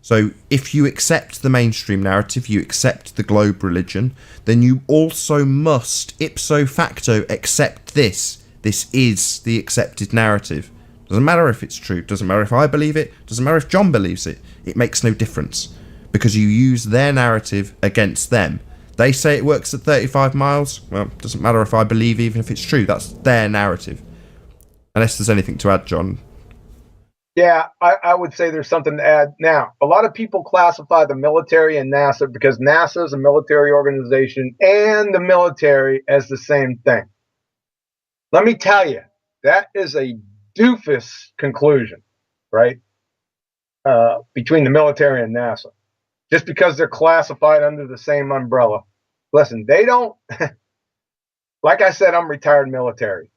So if you accept the mainstream narrative, you accept the globe religion, then you also must ipso facto accept this. This is the accepted narrative. Doesn't matter if it's true, doesn't matter if I believe it, doesn't matter if John believes it. It makes no difference, because you use their narrative against them. They say it works at 35 miles. Well, it doesn't matter if I believe, even if it's true. That's their narrative. Unless there's anything to add, John. Yeah, I would say there's something to add. Now, a lot of people classify the military and NASA, because NASA is a military organization and the military as the same thing. Let me tell you, that is a doofus conclusion, right? Between the military and NASA. Just because they're classified under the same umbrella. Listen, they don't, like I said, I'm retired military.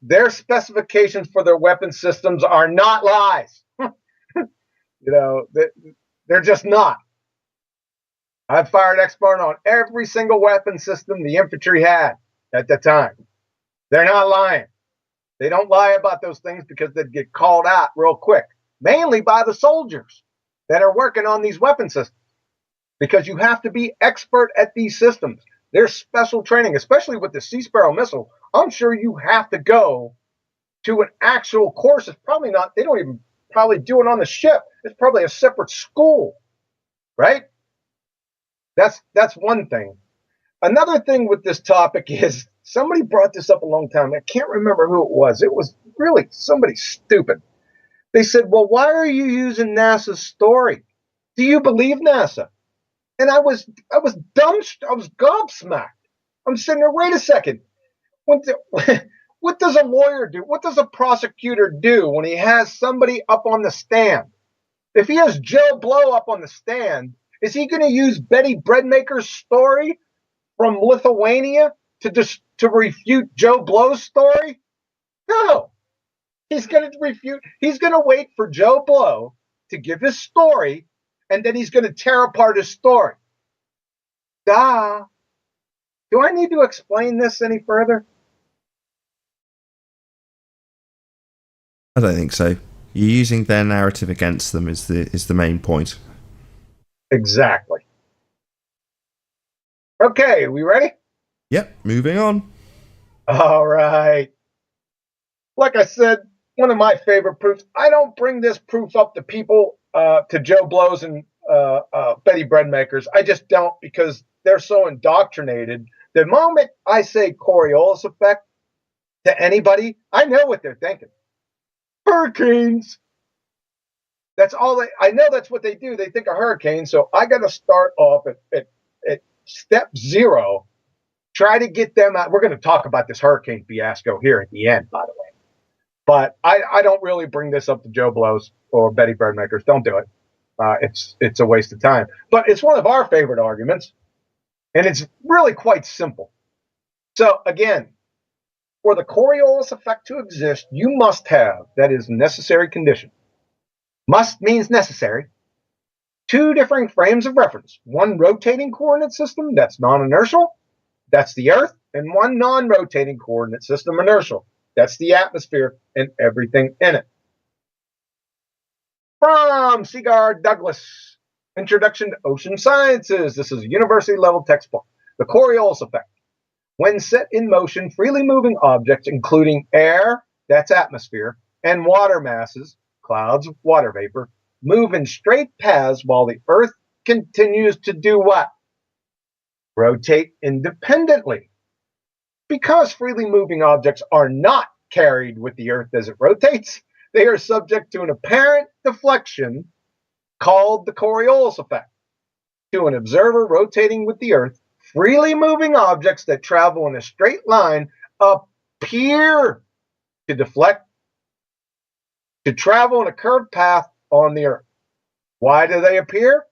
Their specifications for their weapon systems are not lies. They're just not. I've fired expert on every single weapon system the infantry had at the time. They're not lying. They don't lie about those things because they'd get called out real quick, mainly by the soldiers that are working on these weapon systems, because you have to be expert at these systems. There's special training, especially with the Sea Sparrow missile. I'm sure you have to go to an actual course. It's probably not, they don't even probably do it on the ship. It's probably a separate school, right? That's one thing. Another thing with this topic is somebody brought this up a long time. I can't remember who it was. It was really somebody stupid. They said, well, why are you using NASA's story? Do you believe NASA? And I was gobsmacked. I'm sitting there, wait a second. What does a lawyer do? What does a prosecutor do when he has somebody up on the stand? If he has Joe Blow up on the stand, is he going to use Betty Breadmaker's story from Lithuania to refute Joe Blow's story? No. He's going to refute. He's going to wait for Joe Blow to give his story, and then he's going to tear apart his story. Duh. Do I need to explain this any further? I don't think so. You're using their narrative against them is the main point. Exactly. Okay, we ready? Yep, moving on. All right. Like I said, one of my favorite proofs. I don't bring this proof up to people, to Joe Blows and Betty Breadmakers. I just don't, because they're so indoctrinated. The moment I say Coriolis effect to anybody, I know what they're thinking. Hurricanes. That's all I know that's what they do. They think of hurricanes. So I got to start off at step zero. Try to get them out. We're going to talk about this hurricane fiasco here at the end, by the way. But I don't really bring this up to Joe Blows or Betty Breadmakers. Don't do it. It's a waste of time. But it's one of our favorite arguments. And it's really quite simple. So again, for the Coriolis effect to exist, you must have, that is necessary condition. Must means necessary. Two different frames of reference. One rotating coordinate system that's non-inertial, that's the Earth, and one non-rotating coordinate system, inertial. That's the atmosphere and everything in it. From Seagar Douglas, Introduction to Ocean Sciences. This is a university level textbook. The Coriolis effect. When set in motion, freely moving objects, including air, that's atmosphere, and water masses, clouds of water vapor, move in straight paths while the Earth continues to do what? Rotate independently. Because freely moving objects are not carried with the Earth as it rotates, they are subject to an apparent deflection called the Coriolis effect. To an observer rotating with the Earth, freely moving objects that travel in a straight line appear to deflect, to travel in a curved path on the Earth. Why do they appear?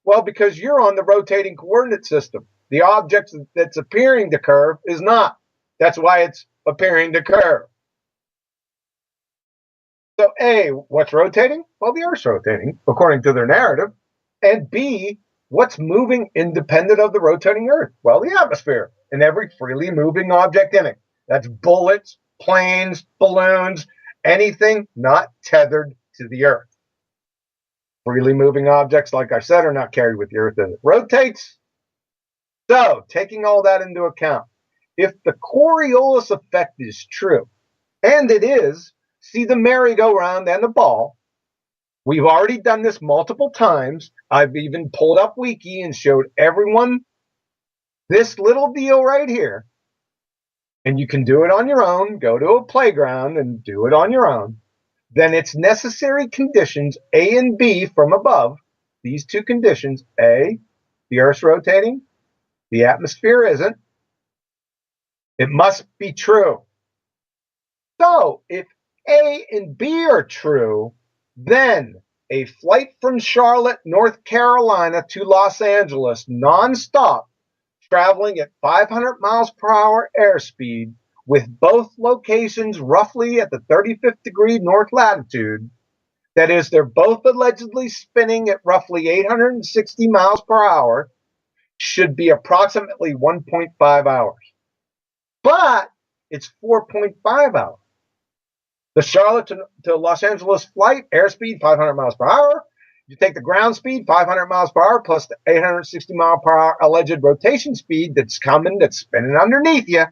Well, because you're on the rotating coordinate system. The object that's appearing to curve is not. That's why it's appearing to curve. So A, what's rotating? Well, the Earth's rotating, according to their narrative. And B, what's moving independent of the rotating Earth? Well, the atmosphere and every freely moving object in it. That's bullets, planes, balloons, anything not tethered to the Earth. Freely moving objects, like I said, are not carried with the Earth as it rotates. So, taking all that into account, if the Coriolis effect is true, and it is, see the merry-go-round and the ball. We've already done this multiple times. I've even pulled up Wiki and showed everyone this little deal right here. And you can do it on your own. Go to a playground and do it on your own. Then its necessary conditions, A and B from above, these two conditions, A, the Earth's rotating, the atmosphere isn't. It must be true. So, if A and B are true, then a flight from Charlotte, North Carolina to Los Angeles nonstop, traveling at 500 miles per hour airspeed, with both locations roughly at the 35th degree north latitude, that is, they're both allegedly spinning at roughly 860 miles per hour, should be approximately 1.5 hours. But it's 4.5 hours. The Charlotte to Los Angeles flight, airspeed 500 miles per hour. You take the ground speed, 500 miles per hour, plus the 860 mile per hour alleged rotation speed that's coming, that's spinning underneath you.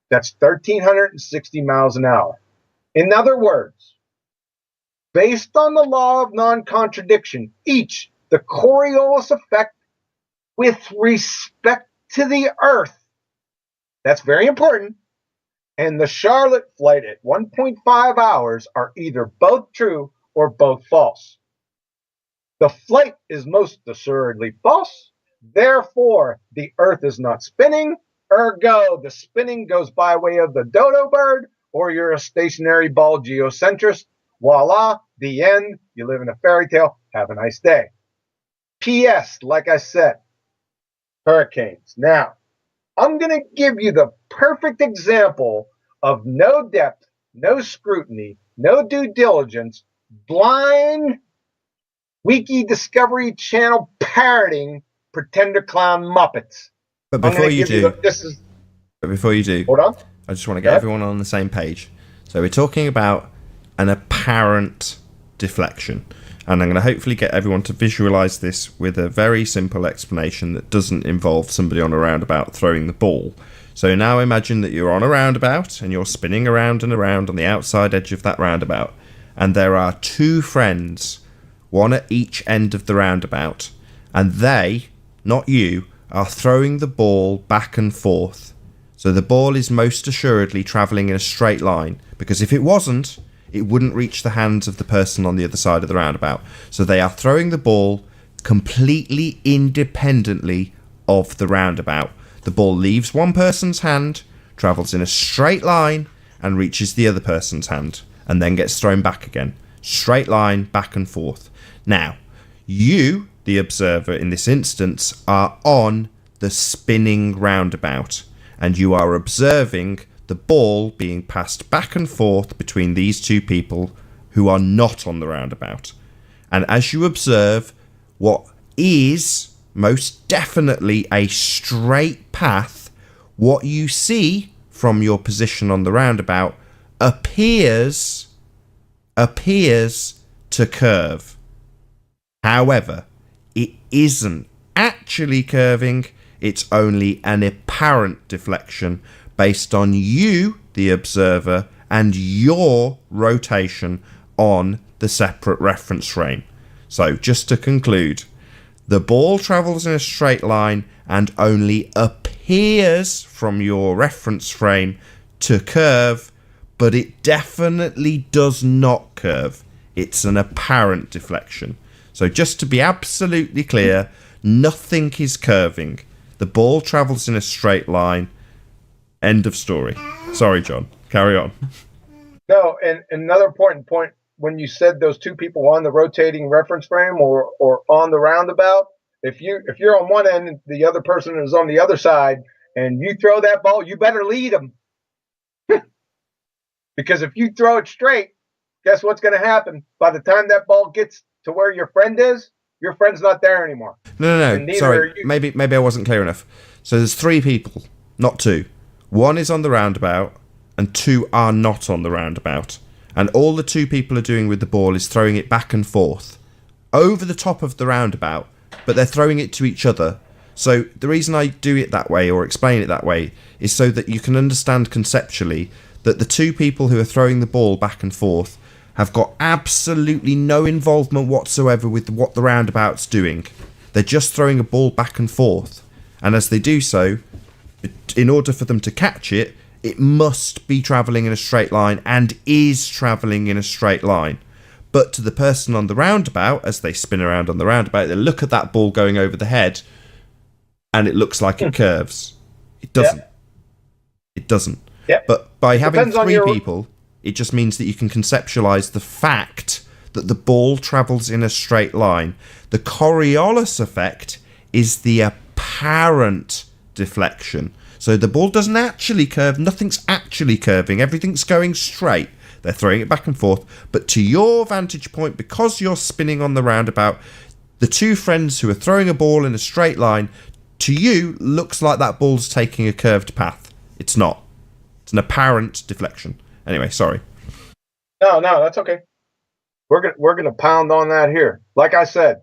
That's 1,360 miles an hour. In other words, based on the law of non-contradiction, each, the Coriolis effect with respect to the Earth, that's very important, and the Charlotte flight at 1.5 hours are either both true or both false. The flight is most assuredly false. Therefore, the Earth is not spinning. Ergo, the spinning goes by way of the dodo bird, or you're a stationary ball geocentrist. Voila, the end. You live in a fairy tale. Have a nice day. P.S. Like I said, hurricanes. Now, I'm going to give you the perfect example of no depth, no scrutiny, no due diligence, blind Wiki Discovery Channel parroting pretender clown Muppets. But before you do, hold on. I just want to get everyone on the same page. So we're talking about an apparent deflection. And I'm going to hopefully get everyone to visualize this with a very simple explanation that doesn't involve somebody on a roundabout throwing the ball. So now imagine that you're on a roundabout and you're spinning around and around on the outside edge of that roundabout. And there are two friends, one at each end of the roundabout. And they, not you, are throwing the ball back and forth. So the ball is most assuredly travelling in a straight line. Because if it wasn't, it wouldn't reach the hands of the person on the other side of the roundabout. So they are throwing the ball completely independently of the roundabout. The ball leaves one person's hand, travels in a straight line, and reaches the other person's hand, and then gets thrown back again. Straight line, back and forth. Now, you, the observer in this instance, are on the spinning roundabout, and you are observing the ball being passed back and forth between these two people who are not on the roundabout. And as you observe what is most definitely a straight path, what you see from your position on the roundabout appears to curve. However, it isn't actually curving, It's only an apparent deflection based on you, the observer, and your rotation on the separate reference frame. So just to conclude, the ball travels in a straight line and only appears from your reference frame to curve, but it definitely does not curve. It's an apparent deflection. So just to be absolutely clear, nothing is curving. The ball travels in a straight line. End of story. Sorry, John. Carry on. No, and another important point, when you said those two people on the rotating reference frame or on the roundabout, if you're on one end and the other person is on the other side and you throw that ball, you better lead them. Because if you throw it straight, guess what's going to happen? By the time that ball gets to where your friend is, your friend's not there anymore. No. Sorry, maybe I wasn't clear enough. So there's 3 people, not 2. 1 is on the roundabout and 2 are not on the roundabout. And all the 2 people are doing with the ball is throwing it back and forth over the top of the roundabout, but they're throwing it to each other. So the reason I do it that way or explain it that way is so that you can understand conceptually that the 2 people who are throwing the ball back and forth have got absolutely no involvement whatsoever with what the roundabout's doing. They're just throwing a ball back and forth. And as they do so, in order for them to catch it, it must be travelling in a straight line and is travelling in a straight line. But to the person on the roundabout, as they spin around on the roundabout, they look at that ball going over the head and it looks like it curves. It doesn't. Yep. It doesn't. Yep. But by having 3 people, it just means that you can conceptualise the fact that the ball travels in a straight line. The Coriolis effect is the apparent deflection. So the ball doesn't actually curve. Nothing's actually curving. Everything's going straight. They're throwing it back and forth. But to your vantage point, because you're spinning on the roundabout, the 2 friends who are throwing a ball in a straight line, to you, looks like that ball's taking a curved path. It's not. It's an apparent deflection. Anyway, sorry. No, that's okay. We're gonna pound on that here. Like I said,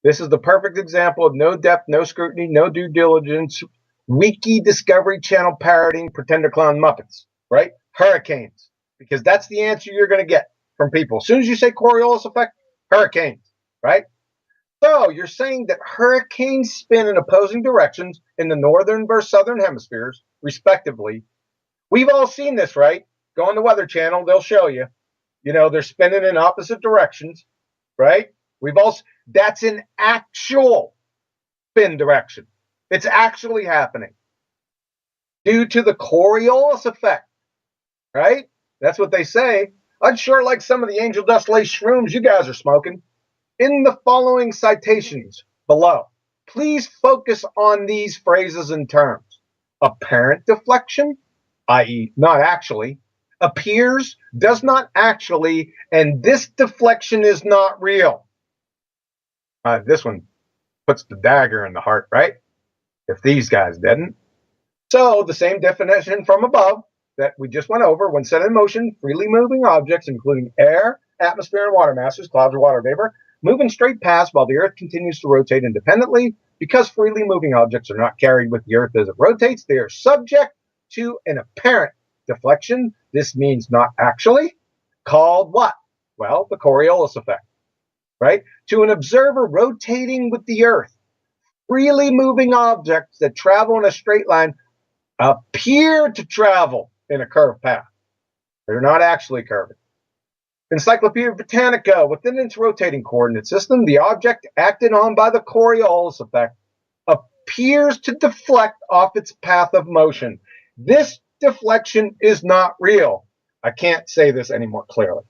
this is the perfect example of no depth, no scrutiny, no due diligence, Wiki Discovery Channel parroting Pretender Clown Muppets, right? Hurricanes, because that's the answer you're going to get from people. As soon as you say Coriolis effect, hurricanes, right? So you're saying that hurricanes spin in opposing directions in the northern versus southern hemispheres, respectively. We've all seen this, right? Go on the Weather Channel, they'll show you. You know, they're spinning in opposite directions, right? That's an actual spin direction. It's actually happening due to the Coriolis effect, right? That's what they say. I'd sure like some of the angel dust lace shrooms you guys are smoking. In the following citations below, please focus on these phrases and terms. Apparent deflection, i.e. not actually, appears, does not actually, and this deflection is not real. This one puts the dagger in the heart, right? If these guys didn't. So the same definition from above that we just went over, when set in motion, freely moving objects, including air, atmosphere, and water masses, clouds or water vapor, move in straight paths while the Earth continues to rotate independently. Because freely moving objects are not carried with the Earth as it rotates, they are subject to an apparent deflection. This means not actually. Called what? Well, the Coriolis effect, right? To an observer rotating with the Earth, freely moving objects that travel in a straight line appear to travel in a curved path. They're not actually curving. Encyclopedia Britannica, within its rotating coordinate system, the object acted on by the Coriolis effect appears to deflect off its path of motion. This deflection is not real. I can't say this any more clearly.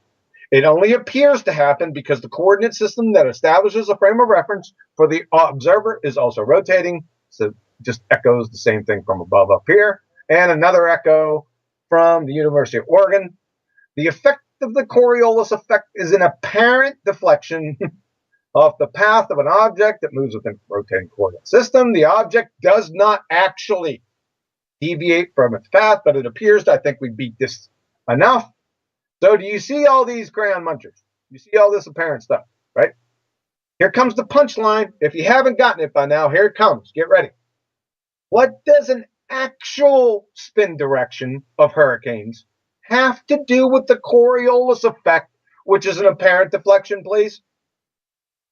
It only appears to happen because the coordinate system that establishes a frame of reference for the observer is also rotating. So just echoes the same thing from above up here. And another echo from the University of Oregon. The effect of the Coriolis effect is an apparent deflection off the path of an object that moves within the rotating coordinate system. The object does not actually deviate from its path, but it appears to. I think we beat this enough. So do you see all these crayon munchers? You see all this apparent stuff, right? Here comes the punchline. If you haven't gotten it by now, here it comes. Get ready. What does an actual spin direction of hurricanes have to do with the Coriolis effect, which is an apparent deflection, please?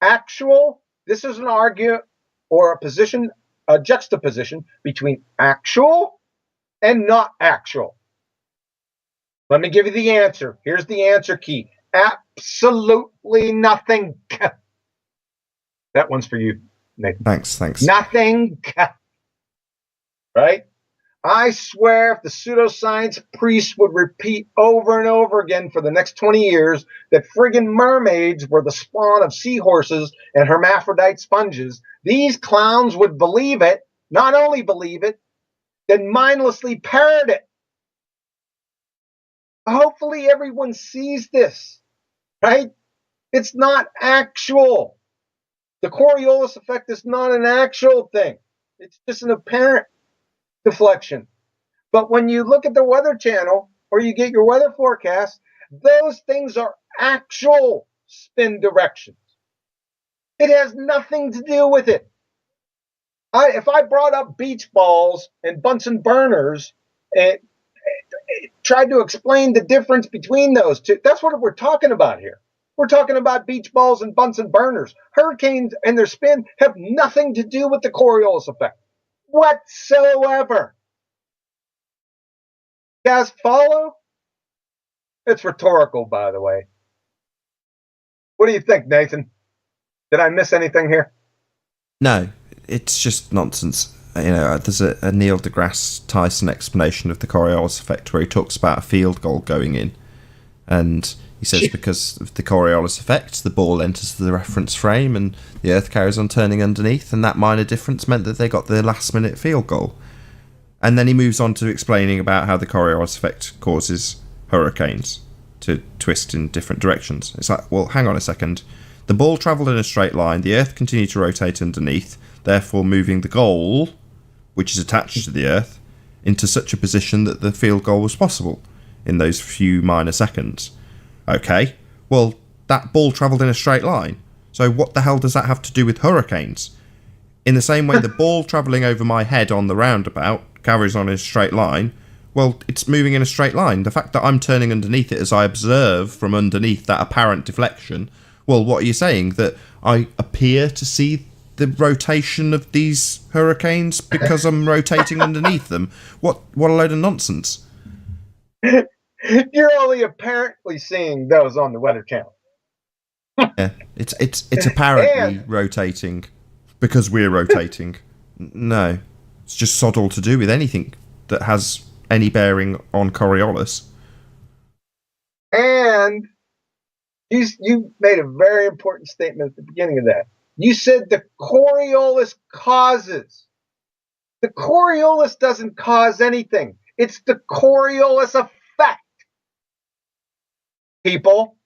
Actual, this is an argument or a juxtaposition between actual and not actual. Let me give you the answer. Here's the answer key. Absolutely nothing. That one's for you, Nathan. Thanks. Nothing. Right? I swear if the pseudoscience priests would repeat over and over again for the next 20 years that friggin' mermaids were the spawn of seahorses and hermaphrodite sponges, these clowns would believe it, not only believe it, then mindlessly parrot it. Hopefully everyone sees this, right? It's not actual. The Coriolis effect is not an actual thing. It's just an apparent deflection. But when you look at the Weather Channel or you get your weather forecast, those things are actual spin directions. It has nothing to do with it. If I brought up beach balls and Bunsen burners and tried to explain the difference between those two, that's what we're talking about here. We're talking about beach balls and Bunsen burners. Hurricanes and their spin have nothing to do with the Coriolis effect whatsoever. You guys follow? It's rhetorical, by the way. What do you think, Nathan? Did I miss anything here? No, it's just nonsense. There's a Neil deGrasse Tyson explanation of the Coriolis effect where he talks about a field goal going in, and he says because of the Coriolis effect, the ball enters the reference frame and the Earth carries on turning underneath, and that minor difference meant that they got the last-minute field goal. And then he moves on to explaining about how the Coriolis effect causes hurricanes to twist in different directions. It's like, well, hang on a second. The ball travelled in a straight line, the Earth continued to rotate underneath, therefore moving the goal, which is attached to the Earth, into such a position that the field goal was possible in those few minor seconds. Okay, well, that ball travelled in a straight line, so what the hell does that have to do with hurricanes? In the same way the ball travelling over my head on the roundabout carries on in a straight line, well, it's moving in a straight line. The fact that I'm turning underneath it as I observe from underneath that apparent deflection, well, what are you saying? That I appear to see the rotation of these hurricanes because I'm rotating underneath them? What a load of nonsense. You're only apparently seeing those on the Weather Channel. Yeah, it's apparently rotating because we're rotating. No, it's just sod all to do with anything that has any bearing on Coriolis. And you made a very important statement at the beginning of that. You said the Coriolis causes. The Coriolis doesn't cause anything. It's the Coriolis effect. People,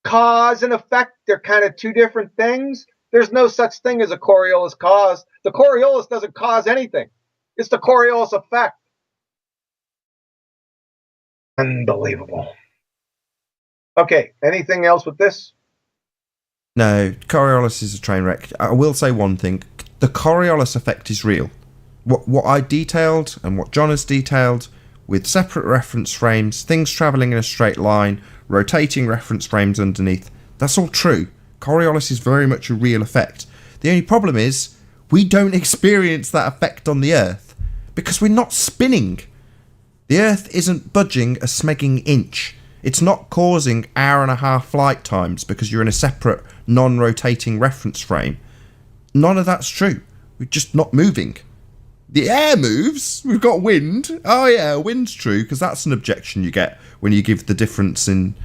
cause and effect, they're kind of two different things. There's no such thing as a Coriolis cause. The Coriolis doesn't cause anything. It's the Coriolis effect. Unbelievable. Okay, anything else with this? No, Coriolis is a train wreck. I will say one thing. The Coriolis effect is real. What I detailed and what John has detailed with separate reference frames, things travelling in a straight line, rotating reference frames underneath, that's all true. Coriolis is very much a real effect. The only problem is we don't experience that effect on the Earth because we're not spinning. The Earth isn't budging a smegging inch. It's not causing hour-and-a-half flight times because you're in a separate, non-rotating reference frame. None of that's true. We're just not moving. The air moves. We've got wind. Oh yeah, wind's true, because that's an objection you get when you give the difference in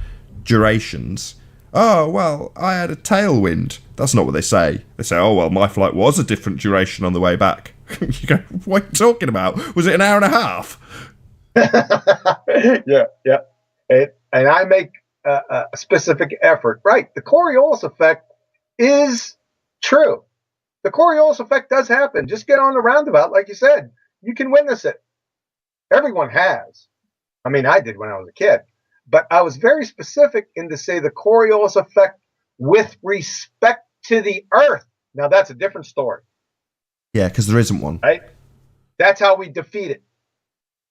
durations. Oh, well, I had a tailwind. That's not what they say. They say, oh, well, my flight was a different duration on the way back. You go, what are you talking about? Was it an hour and a half? Yeah. And I make a specific effort. Right, the Coriolis effect is true. The Coriolis effect does happen. Just get on the roundabout, like you said. You can witness it. Everyone has. I mean, I did when I was a kid. But I was very specific in to say the Coriolis effect with respect to the Earth. Now, that's a different story. Yeah, because there isn't one. right? That's how we defeat it.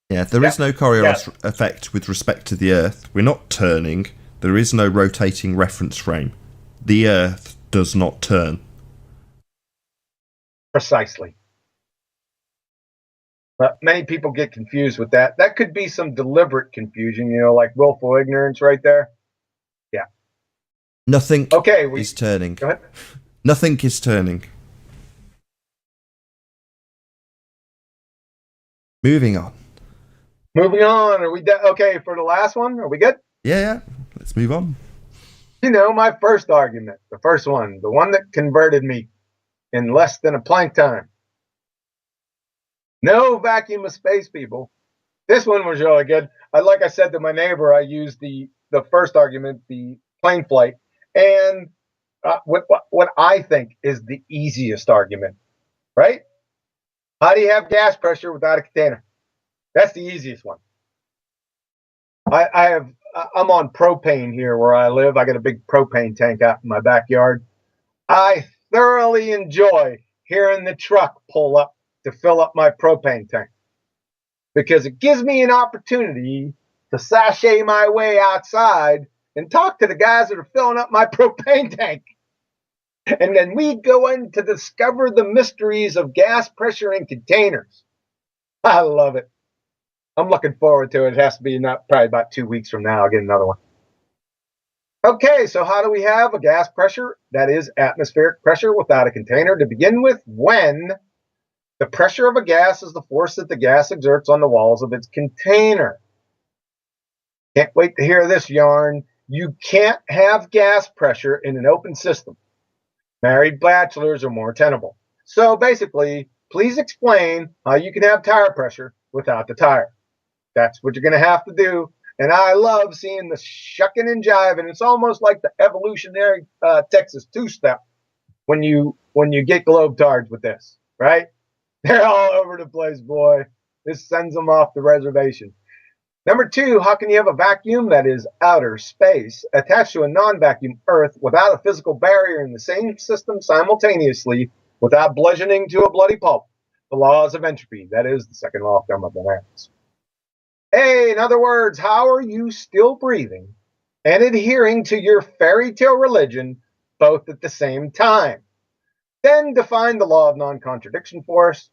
Yeah, there is no Coriolis effect with respect to the Earth. We're not turning. There is no rotating reference frame. The Earth does not turn. Precisely. But many people get confused with that. That could be some deliberate confusion, like willful ignorance right there. Yeah. Nothing Okay, is turning. Go ahead. Nothing is turning. Moving on. Moving on. Are we okay for the last one? Are we good? Yeah. Let's move on. My first argument, the first one, the one that converted me in less than a Planck time. No vacuum of space, people. This one was really good. Like I said to my neighbor, I used the first argument, the plane flight, and what I think is the easiest argument, right? How do you have gas pressure without a container? That's the easiest one. I'm on propane here where I live. I got a big propane tank out in my backyard. I thoroughly enjoy hearing the truck pull up to fill up my propane tank because it gives me an opportunity to sashay my way outside and talk to the guys that are filling up my propane tank. And then we go in to discover the mysteries of gas pressure in containers. I love it. I'm looking forward to it. It has to be probably about 2 weeks from now. I'll get another one. Okay, so how do we have a gas pressure that is atmospheric pressure without a container to begin with? When the pressure of a gas is the force that the gas exerts on the walls of its container. Can't wait to hear this yarn. You can't have gas pressure in an open system. Married bachelors are more tenable. So basically, please explain how you can have tire pressure without the tire. That's what you're going to have to do. And I love seeing the shucking and jiving. It's almost like the evolutionary Texas two-step when you get globetards with this, right? They're all over the place, boy. This sends them off the reservation. Number 2, how can you have a vacuum that is outer space attached to a non-vacuum Earth without a physical barrier in the same system simultaneously without bludgeoning to a bloody pulp? The laws of entropy, that is the second law of thermodynamics. Hey, in other words, how are you still breathing and adhering to your fairy tale religion both at the same time? Then define the law of non-contradiction for us.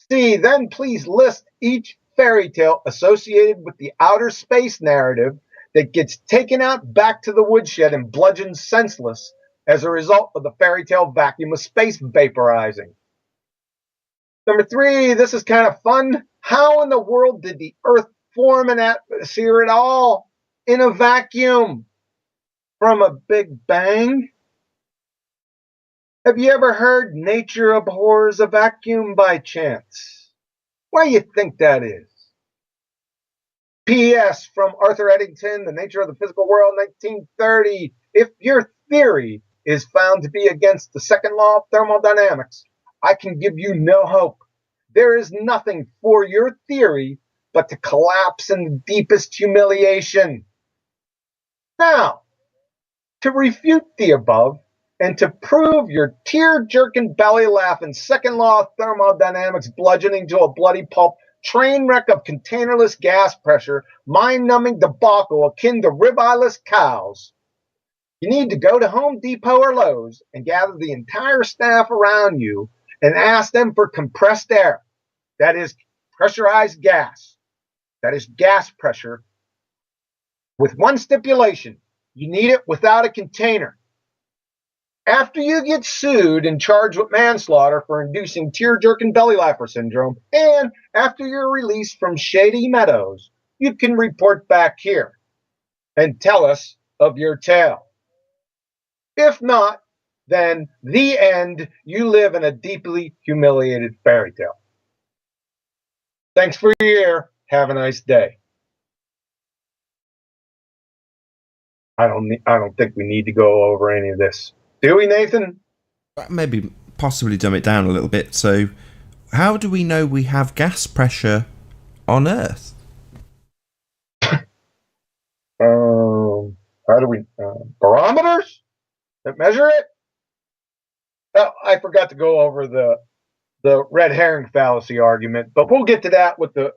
C, then please list each fairy tale associated with the outer space narrative that gets taken out back to the woodshed and bludgeoned senseless as a result of the fairy tale vacuum of space vaporizing. Number 3, this is kind of fun. How in the world did the Earth form an atmosphere at all in a vacuum from a big bang? Have you ever heard nature abhors a vacuum by chance? Why do you think that is? P.S. from Arthur Eddington, The Nature of the Physical World, 1930. If your theory is found to be against the second law of thermodynamics, I can give you no hope. There is nothing for your theory but to collapse in the deepest humiliation. Now, to refute the above, and to prove your tear-jerking, belly-laughing second law of thermodynamics bludgeoning to a bloody pulp train wreck of containerless gas pressure, mind-numbing debacle akin to rib-eyeless cows, you need to go to Home Depot or Lowe's and gather the entire staff around you and ask them for compressed air. That is pressurized gas. That is gas pressure. With one stipulation, you need it without a container. After you get sued and charged with manslaughter for inducing tear-jerking belly laugher syndrome, and after you're released from Shady Meadows, you can report back here and tell us of your tale. If not, then the end, you live in a deeply humiliated fairy tale. Thanks for your ear. Have a nice day. I don't think we need to go over any of this. Do we, Nathan? Maybe possibly dumb it down a little bit. So, how do we know we have gas pressure on Earth? How do we barometers that measure it? Oh, I forgot to go over the the red herring fallacy argument, but we'll get to that with the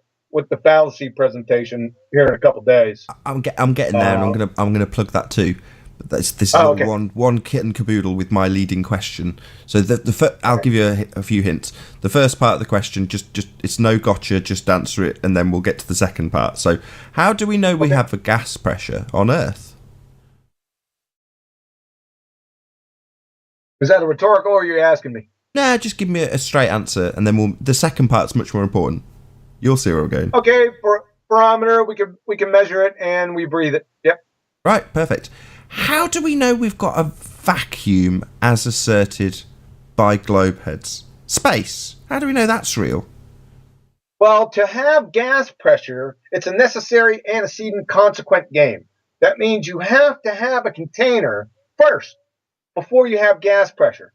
fallacy presentation here in a couple days. I'm getting there, and I'm gonna plug that too. But this is okay. one kit and caboodle with my leading question. So I'll give you a few hints. The first part of the question, just it's no gotcha, just answer it, and then we'll get to the second part. So, how do we know we have a gas pressure on Earth? Is that a rhetorical, or are you asking me? Nah, just give me a straight answer, and then the second part's much more important. You'll see where we're going. Okay, barometer, we can measure it and we breathe it. Yep. Right, perfect. How do we know we've got a vacuum as asserted by globeheads? Space. How do we know that's real? Well, to have gas pressure, it's a necessary antecedent consequent game. That means you have to have a container first before you have gas pressure.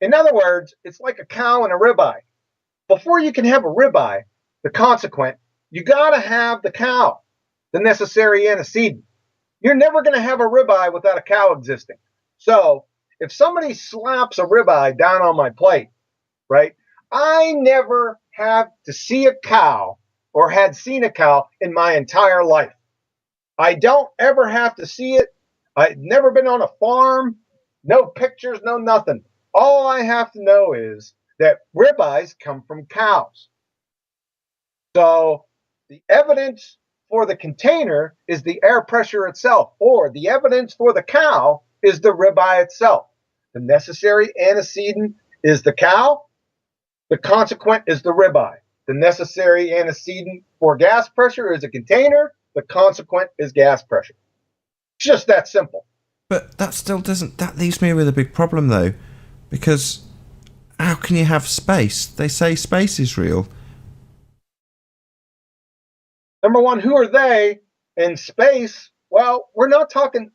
In other words, it's like a cow and a ribeye. Before you can have a ribeye, the consequent, you got to have the cow, the necessary antecedent. You're never going to have a ribeye without a cow existing. So if somebody slaps a ribeye down on my plate, right, I never have to see a cow or had seen a cow in my entire life. I don't ever have to see it. I've never been on a farm, no pictures, no nothing. All I have to know is that ribeyes come from cows. So the evidence for the container is the air pressure itself, or the evidence for the cow is the ribeye itself. The necessary antecedent is the cow. The consequent is the ribeye. The necessary antecedent for gas pressure is a container. The consequent is gas pressure. It's just that simple. But that still doesn't... That leaves me with a big problem, though. Because how can you have space? They say space is real. Number one, who are they in space? Well, we're not talking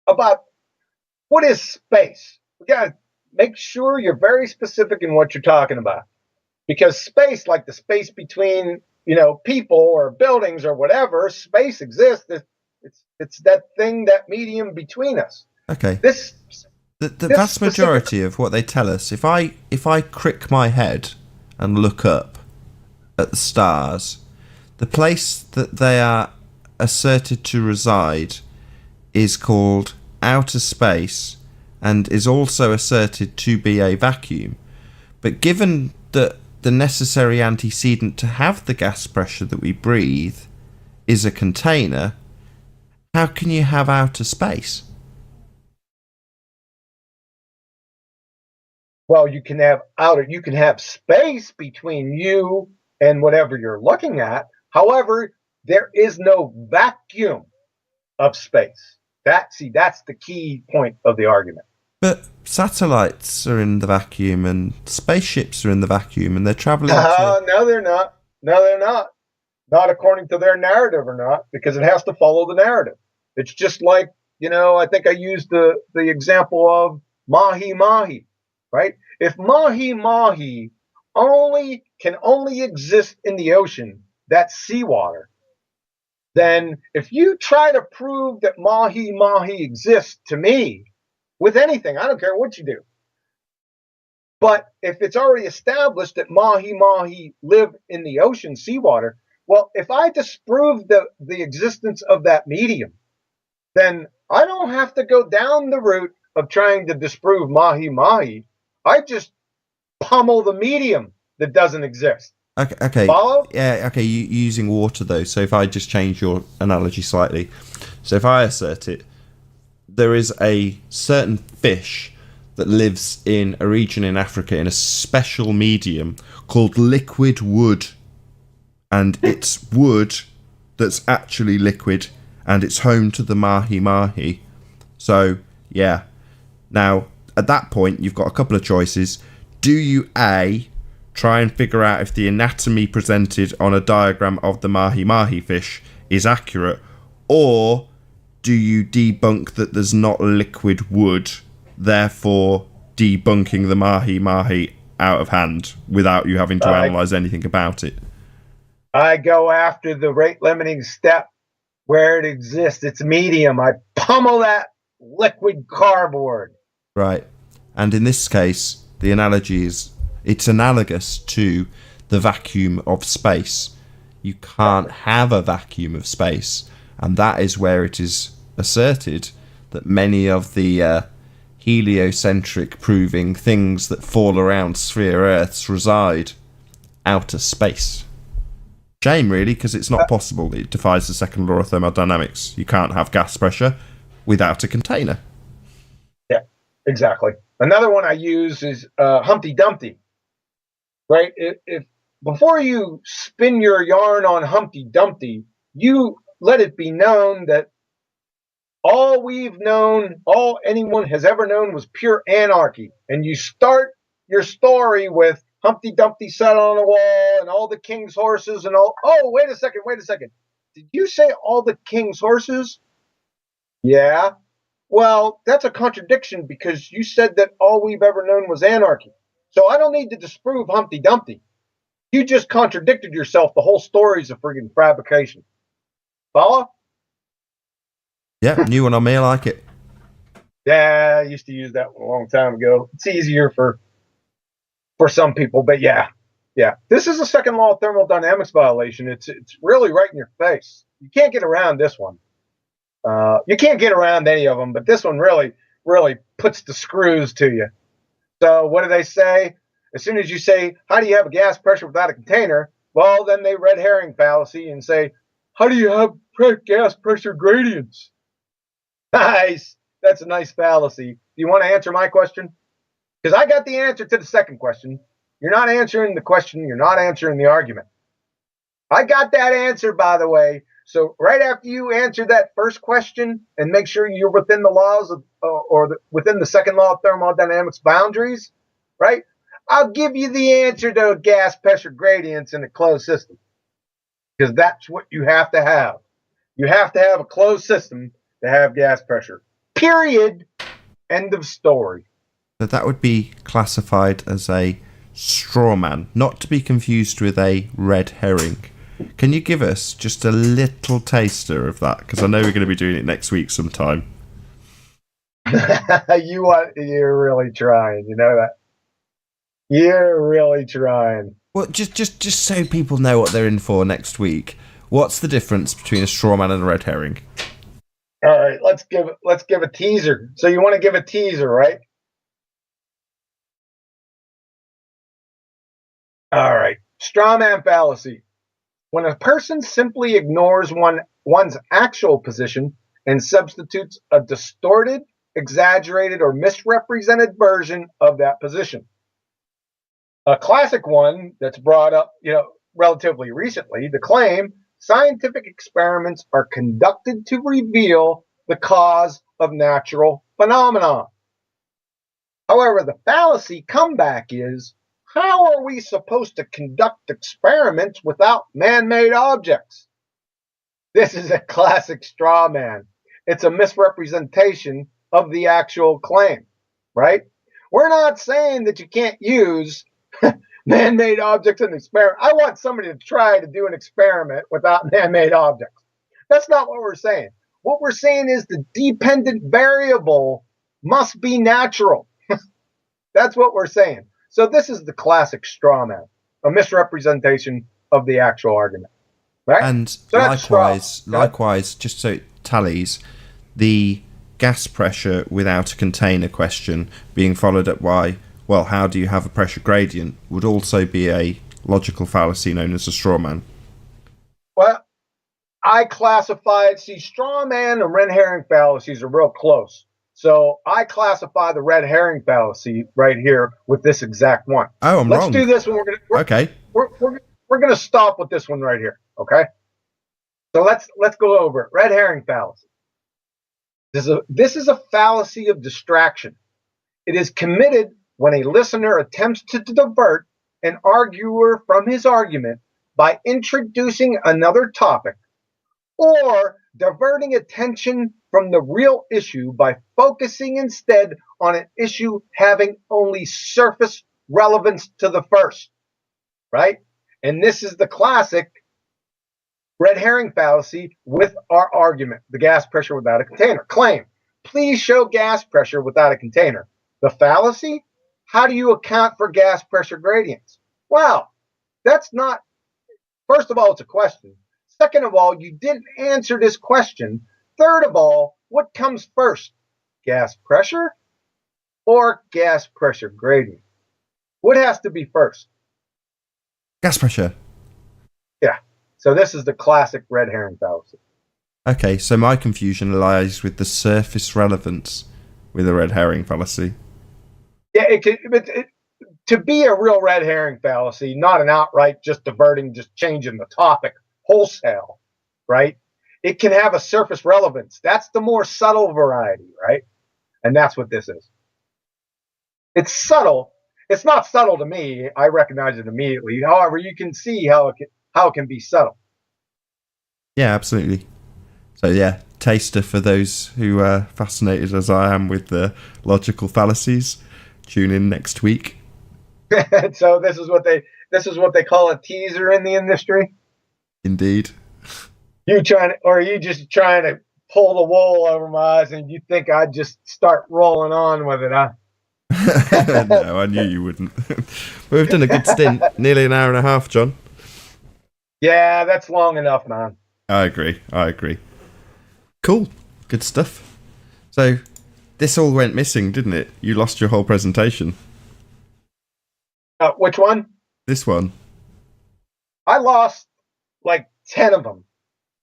about what is space. We got to make sure you're very specific in what you're talking about. Because space, like the space between, people or buildings or whatever, space exists. It's that thing, that medium between us. Okay. The This vast majority of what they tell us, if I crick my head and look up at the stars, the place that they are asserted to reside is called outer space and is also asserted to be a vacuum. But given that the necessary antecedent to have the gas pressure that we breathe is a container, how can you have outer space? Well, you can have space between you and whatever you're looking at. However, there is no vacuum of space. That's the key point of the argument. But satellites are in the vacuum and spaceships are in the vacuum and they're traveling No, they're not. No, they're not. Not according to their narrative or not, because it has to follow the narrative. It's just like, I think I used the example of mahi-mahi, right? If mahi-mahi can only exist in the ocean, that's seawater, then if you try to prove that mahi-mahi exists to me with anything, I don't care what you do. But if it's already established that mahi-mahi live in the ocean, seawater, well, if I disprove the existence of that medium, then I don't have to go down the route of trying to disprove mahi-mahi. I just pummel the medium that doesn't exist. Okay. Follow? Yeah, okay, you're using water though, so if I just change your analogy slightly. So if I assert it, there is a certain fish that lives in a region in Africa in a special medium called liquid wood. And it's wood that's actually liquid, and it's home to the mahi-mahi. So, yeah. Now, at that point, you've got a couple of choices. Do you, A, try and figure out if the anatomy presented on a diagram of the mahi-mahi fish is accurate, or do you debunk that there's not liquid wood, therefore debunking the mahi-mahi out of hand without you having to analyse anything about it? I go after the rate limiting step where it exists. It's medium. I pummel that liquid cardboard. Right. And in this case, the analogy is It's analogous to the vacuum of space. You can't have a vacuum of space, and that is where it is asserted that many of the heliocentric proving things that fall around sphere Earths reside outer space. Shame, really, because it's not possible. It defies the second law of thermodynamics. You can't have gas pressure without a container. Yeah, exactly. Another one I use is Humpty Dumpty. Right? If before you spin your yarn on Humpty Dumpty, you let it be known that all we've known, all anyone has ever known was pure anarchy. And you start your story with Humpty Dumpty sat on a wall and all the king's horses and all. Oh, wait a second. Did you say all the king's horses? Yeah. Well, that's a contradiction because you said that all we've ever known was anarchy. So I don't need to disprove Humpty Dumpty. You just contradicted yourself. The whole story's a friggin' fabrication. Follow? Yeah, new one on me. I like it. Yeah, I used to use that one a long time ago. It's easier for some people, but yeah. This is a second law of thermodynamics violation. It's really right in your face. You can't get around this one. You can't get around any of them, but this one really puts the screws to you. So what do they say? As soon as you say, how do you have a gas pressure without a container? Well, then they red herring fallacy and say, how do you have gas pressure gradients? Nice. That's a nice fallacy. Do you want to answer my question? Because I got the answer to the second question. You're not answering the question. You're not answering the argument. I got that answer, by the way. So right after you answer that first question and make sure you're within the laws of, within the second law of thermodynamics boundaries, right? I'll give you the answer to gas pressure gradients in a closed system, because that's what you have to have. You have to have a closed system to have gas pressure. Period. End of story. So that would be classified as a straw man, not to be confused with a red herring. Can you give us just a little taster of that? Because I know we're going to be doing it next week sometime. You're really trying, you know that? You're really trying. Well, just so people know what they're in for next week. What's the difference between a straw man and a red herring? All right, let's give a teaser. So you want to give a teaser, right? All right. Straw man fallacy. When a person simply ignores one's actual position and substitutes a distorted, exaggerated, or misrepresented version of that position. A classic one that's brought up, relatively recently, the claim scientific experiments are conducted to reveal the cause of natural phenomena. However, the fallacy comeback is, how are we supposed to conduct experiments without man-made objects? This is a classic straw man. It's a misrepresentation of the actual claim, right? We're not saying that you can't use man-made objects in an experiment. I want somebody to try to do an experiment without man-made objects. That's not what we're saying. What we're saying is the dependent variable must be natural. That's what we're saying. So this is the classic straw man, a misrepresentation of the actual argument, right? And so likewise, just so it tallies, the gas pressure without a container question being followed up by, well, how do you have a pressure gradient, would also be a logical fallacy known as a straw man. Well, I classified, straw man and red herring fallacies are real close. So I classify the red herring fallacy right here with this exact one. Oh, I'm wrong. Let's do this one. We're gonna stop with this one right here. Okay. So let's go over it. Red herring fallacy. This is a fallacy of distraction. It is committed when a listener attempts to divert an arguer from his argument by introducing another topic, or diverting attention from the real issue by focusing instead on an issue having only surface relevance to the first, right? And this is the classic red herring fallacy with our argument, the gas pressure without a container. Claim, please show gas pressure without a container. The fallacy, how do you account for gas pressure gradients? Well, that's not, first of all, it's a question. Second of all, you didn't answer this question. Third of all, what comes first? Gas pressure or gas pressure gradient? What has to be first? Gas pressure. Yeah. So this is the classic red herring fallacy. Okay, so my confusion lies with the surface relevance with a red herring fallacy. Yeah, to be a real red herring fallacy, not an outright just diverting, just changing the topic wholesale, right? It can have a surface relevance. That's the more subtle variety, right? And that's what this is. It's subtle. It's not subtle to me. I recognize it immediately. However, you can see how it can be subtle. Yeah, absolutely. So yeah, taster for those who are fascinated as I am with the logical fallacies. Tune in next week. So this is what they call a teaser in the industry. Indeed. Are you just trying to pull the wool over my eyes and you think I'd just start rolling on with it, huh? No, I knew you wouldn't. But we've done a good stint, nearly an hour and a half, John. Yeah, that's long enough, man. I agree. Cool. Good stuff. So, this all went missing, didn't it? You lost your whole presentation. Which one? This one. I lost like 10 of them.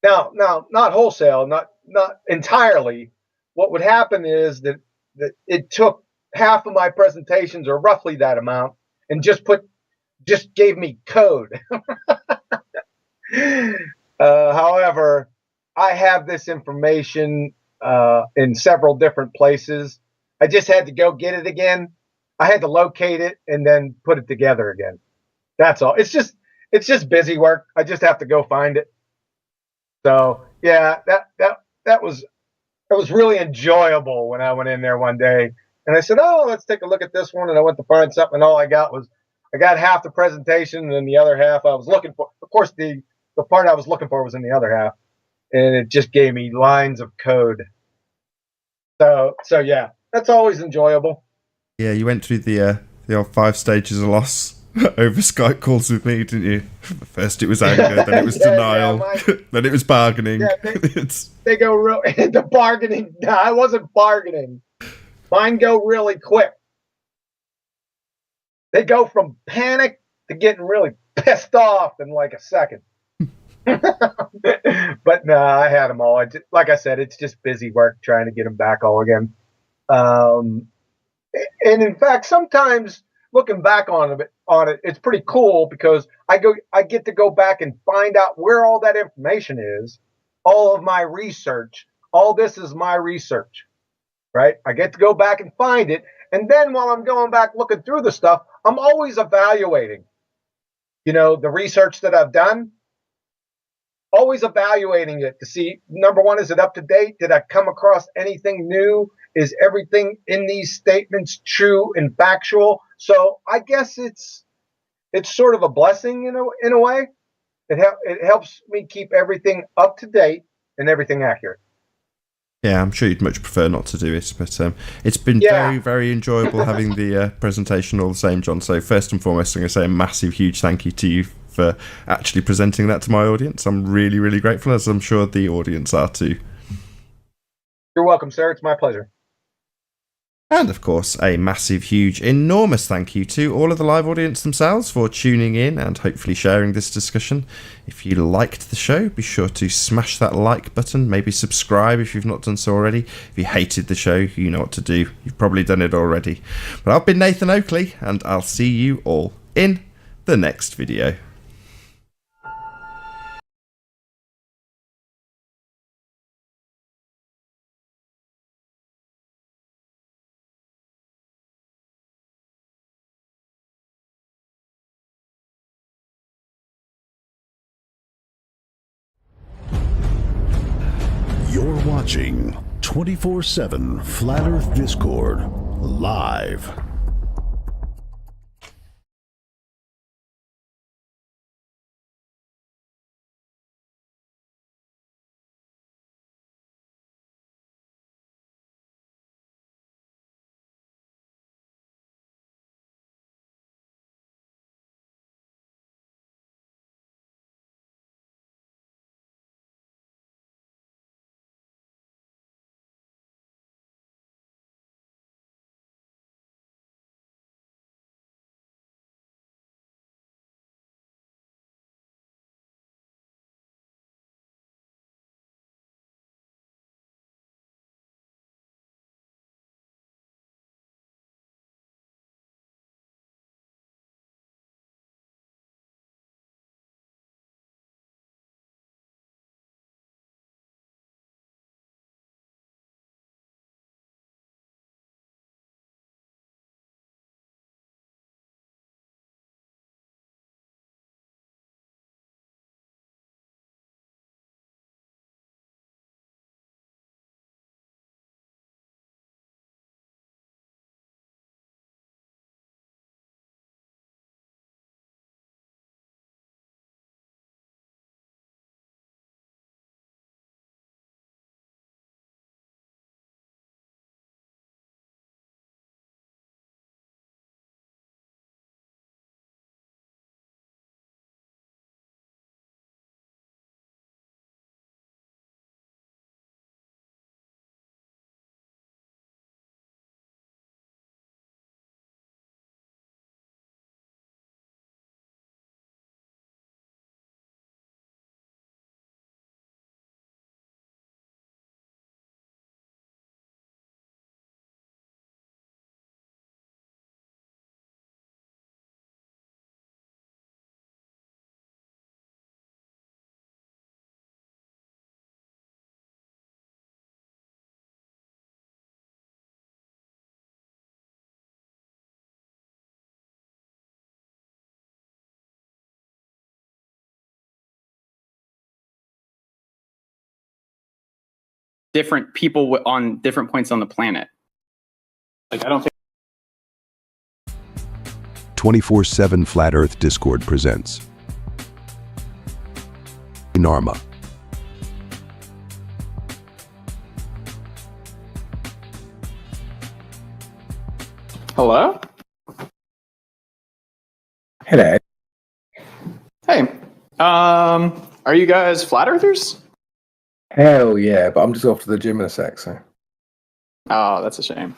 Now, not wholesale, not entirely. What would happen is that it took half of my presentations, or roughly that amount, and just gave me code. However, I have this information in several different places. I just had to go get it again. I had to locate it and then put it together again. That's all. It's just busy work. I just have to go find it. So yeah, that was really enjoyable when I went in there one day and I said, "Oh, let's take a look at this one." And I went to find something, and all I got half the presentation, and then the other half I was looking for. Of course, the part I was looking for was in the other half, and it just gave me lines of code. So yeah, that's always enjoyable. Yeah, you went through the old 5 stages of loss over Skype calls with me, didn't you? First it was anger, then it was denial, then it was bargaining. Yeah, they go real into bargaining. No, I wasn't bargaining. Mine go really quick. They go from panic to getting really pissed off in like a second. But no, I had them all. Like I said, it's just busy work trying to get them back all again. And in fact, sometimes looking back on it, it's pretty cool because I get to go back and find out where all that information is, all of my research. All this is my research, right? I get to go back and find it, and then while I'm going back looking through the stuff, I'm always evaluating, the research that I've done. Always evaluating it to see, number one, is it up to date? Did I come across anything new? Is everything in these statements true and factual? So I guess it's sort of a blessing in a way. It helps me keep everything up to date and everything accurate. Yeah, I'm sure you'd much prefer not to do it, but it's been very, very enjoyable having the presentation all the same, John. So first and foremost, I'm going to say a massive, huge thank you to you for actually presenting that to my audience. I'm really, really grateful, as I'm sure the audience are too. You're welcome, sir. It's my pleasure. And of course, a massive, huge, enormous thank you to all of the live audience themselves for tuning in and hopefully sharing this discussion. If you liked the show, be sure to smash that like button, maybe subscribe if you've not done so already. If you hated the show, you know what to do. You've probably done it already. But I've been Nathan Oakley, and I'll see you all in the next video. You're watching 24/7 Flat Earth Discord live. different people on different points on the planet. Like, I don't think 24/7 Flat Earth Discord presents Narma. Hello? Hey there. Hey. Are you guys flat earthers? Hell yeah, but I'm just off to the gym in a sec, so Oh, that's a shame.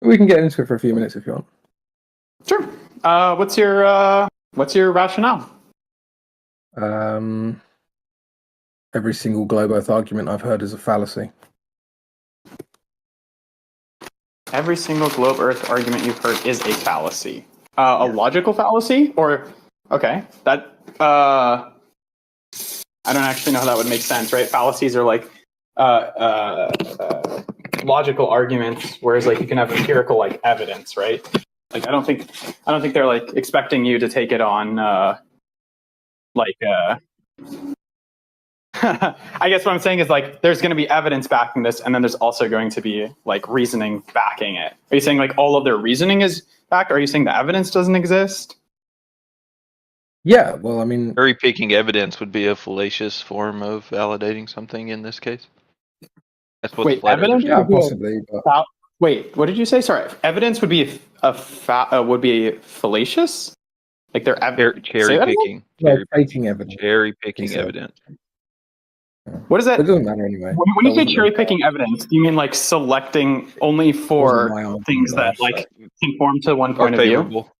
we can get into it for a few minutes if you want. Sure. What's your rationale? Every single globe Earth argument I've heard is a fallacy. Every single globe Earth argument you've heard is a fallacy. A logical fallacy? Or, okay, that, I don't actually know how that would make sense, right? Fallacies are like, logical arguments, whereas like you can have empirical like evidence, right? Like I don't think they're like expecting you to take it on, I guess what I'm saying is like there's going to be evidence backing this, and then there's also going to be like reasoning backing it. Are you saying like all of their reasoning is backed? Or are you saying the evidence doesn't exist? Yeah, well, I mean, Cherry picking evidence would be a fallacious form of validating something in this case. That's what Wait, the flat evidence? earthers yeah, do. possibly, but Wait, what did you say? Sorry, evidence would be would be fallacious. Like they're Cherry picking. they're faking evidence. Cherry picking He said. evidence. What is that? It doesn't matter anyway. When you say cherry picking evidence, do you mean like selecting only for Wasn't my argument, things that so- like conform to one Are point of view? favorable.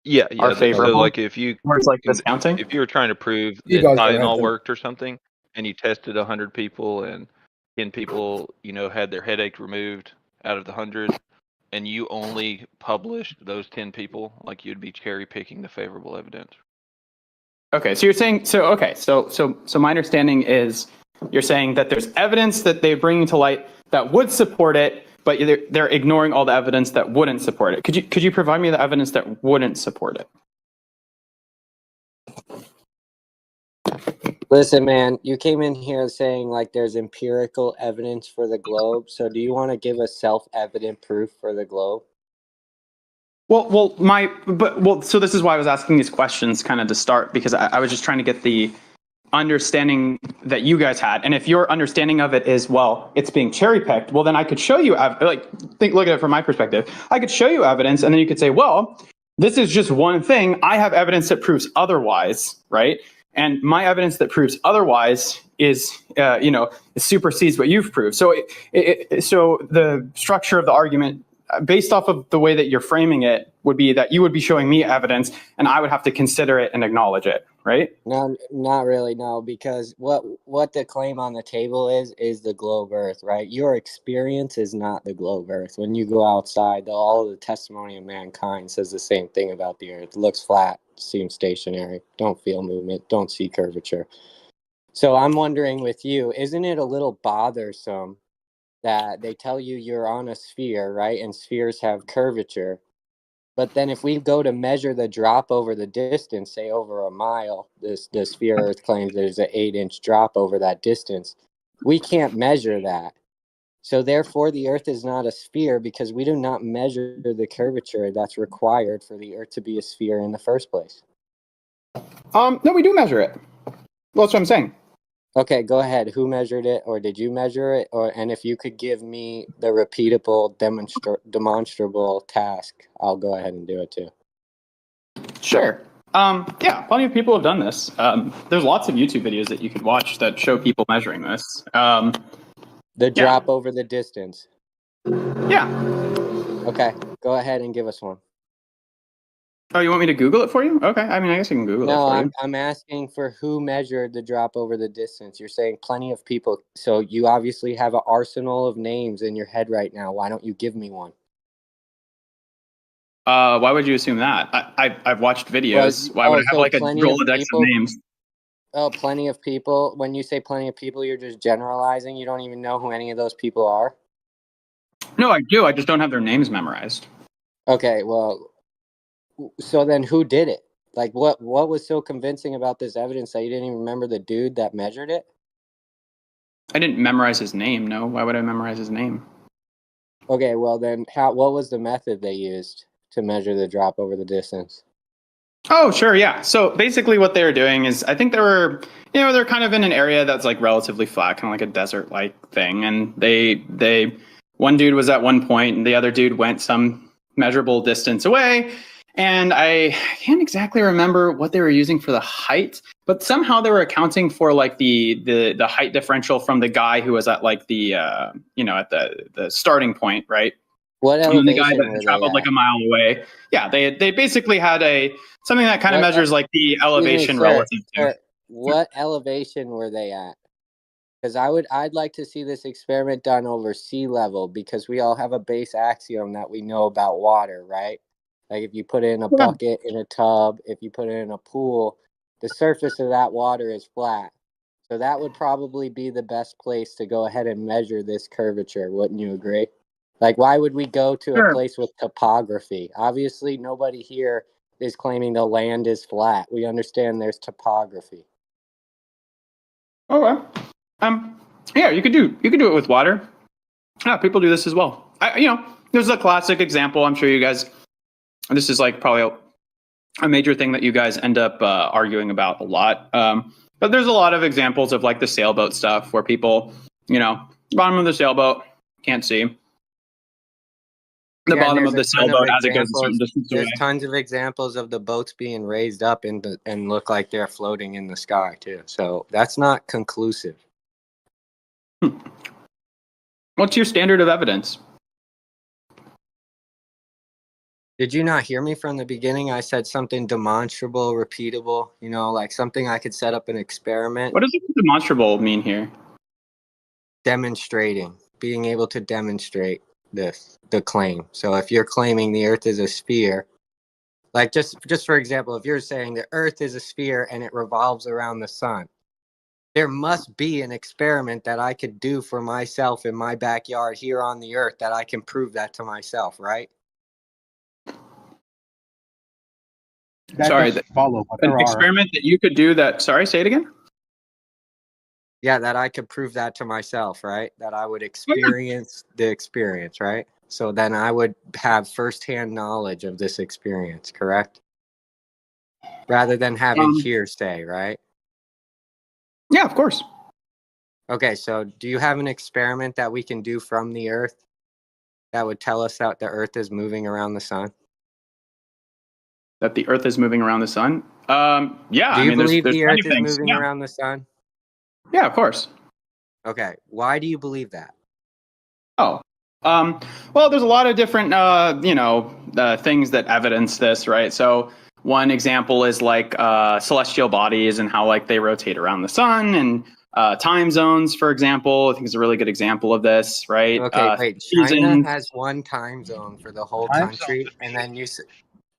Yeah, yeah. Are favorable? So like if you Or it's like discounting? if you were trying to prove You that guys don't have Tylenol them. worked or something, and you tested 100 people and 10 people, had their headache removed out of the 100, and you only published those 10 people, like you'd be cherry picking the favorable evidence. Okay, so you're saying so my understanding is you're saying that there's evidence that they're bringing to light that would support it, but they're ignoring all the evidence that wouldn't support it. Could you provide me the evidence that wouldn't support it? Listen, man, you came in here saying like there's empirical evidence for the globe. So do you want to give us self-evident proof for the globe? So this is why I was asking these questions kind of to start, because I was just trying to get the understanding that you guys had. And if your understanding of it is, well, it's being cherry picked, well, then I could show you, look at it from my perspective. I could show you evidence, and then you could say, well, this is just one thing. I have evidence that proves otherwise, right? And my evidence that proves otherwise is, it supersedes what you've proved. So, so the structure of the argument, based off of the way that you're framing it, would be that you would be showing me evidence, and I would have to consider it and acknowledge it, right? No, not really, no, because what the claim on the table is the globe Earth, right? Your experience is not the globe Earth. When you go outside, all of the testimony of mankind says the same thing about the Earth. It looks flat, seems stationary, don't feel movement, don't see curvature. So I'm wondering with you, isn't it a little bothersome that they tell you you're on a sphere, right? And spheres have curvature. But then if we go to measure the drop over the distance, say over a mile, the sphere Earth claims there's an 8-inch drop over that distance. We can't measure that. So therefore, the Earth is not a sphere because we do not measure the curvature that's required for the Earth to be a sphere in the first place. No, we do measure it. Well, that's what I'm saying. Okay, go ahead. Who measured it, or did you measure it? And if you could give me the repeatable, demonstrable task, I'll go ahead and do it too. Sure. Yeah, plenty of people have done this. There's lots of YouTube videos that you could watch that show people measuring this. The drop over the distance. Yeah. Okay, go ahead and give us one. Oh, you want me to Google it for you? Okay, I mean, I guess you can Google it for you. No, I'm asking for who measured the drop over the distance. You're saying plenty of people. So you obviously have an arsenal of names in your head right now. Why don't you give me one? Why would you assume that? I've watched videos. Why would I have like a Rolodex of names? Oh, plenty of people. When you say plenty of people, you're just generalizing. You don't even know who any of those people are. No, I do. I just don't have their names memorized. Okay, well, so then who did it? Like, what was so convincing about this evidence that you didn't even remember the dude that measured it? I didn't memorize his name. No, why would I memorize his name? Okay, well then, what was the method they used to measure the drop over the distance? Oh, sure, yeah. So basically, what they were doing is, I think they were, they're kind of in an area that's like relatively flat, kind of like a desert-like thing, and one dude was at one point, and the other dude went some measurable distance away, and I can't exactly remember what they were using for the height, but somehow they were accounting for like the height differential from the guy who was at like the at the starting point, right? What And then the elevation guy were that they traveled at? like a mile away. Yeah, they basically had something that kind of What- measures like the elevation sir, relative to. sir, what elevation were they at? Because I'd like to see this experiment done over sea level, because we all have a base axiom that we know about water, right? Like if you put it in a Yeah. bucket, in a tub, if you put it in a pool, the surface of that water is flat. So that would probably be the best place to go ahead and measure this curvature. Wouldn't you agree? Like, why would we go to Sure. a place with topography? Obviously, nobody here is claiming the land is flat. We understand there's topography. Okay. Yeah, you could do it with water. Yeah, people do this as well. There's a classic example. I'm sure you guys. This is like probably a major thing that you guys end up arguing about a lot. But there's a lot of examples of like the sailboat stuff where people, bottom of the sailboat, can't see. The Yeah, bottom there's of the a ton of sailboat as it goes a certain examples. distance away. There's tons of examples of the boats being raised up and look like they're floating in the sky too. So that's not conclusive. What's your standard of evidence? Did you not hear me from the beginning? I said something demonstrable, repeatable, like something I could set up an experiment. What does demonstrable mean here? Demonstrating, being able to demonstrate the claim. So if you're claiming the earth is a sphere, like just for example, if you're saying the earth is a sphere and it revolves around the sun, there must be an experiment that I could do for myself in my backyard here on the earth that I can prove that to myself, right? Sorry, follow, but an there are. experiment that you could do that. Sorry, say it again. Yeah, that I could prove that to myself, right? That I would experience the experience, right? So then I would have firsthand knowledge of this experience, correct? Rather than having hearsay, right? Yeah, of course. Okay, so do you have an experiment that we can do from the earth that would tell us that the earth is moving around the sun? That the earth is moving around the sun? Yeah. Do you believe there's the plenty earth of is things. moving Yeah. around the sun? Yeah, of course. Okay, why do you believe that? Oh, well, there's a lot of different, things that evidence this, right? So one example is like celestial bodies and how like they rotate around the sun, and time zones, for example, I think is a really good example of this, right? Okay, wait. China seasons. has one time zone for the whole Time country, zones. and then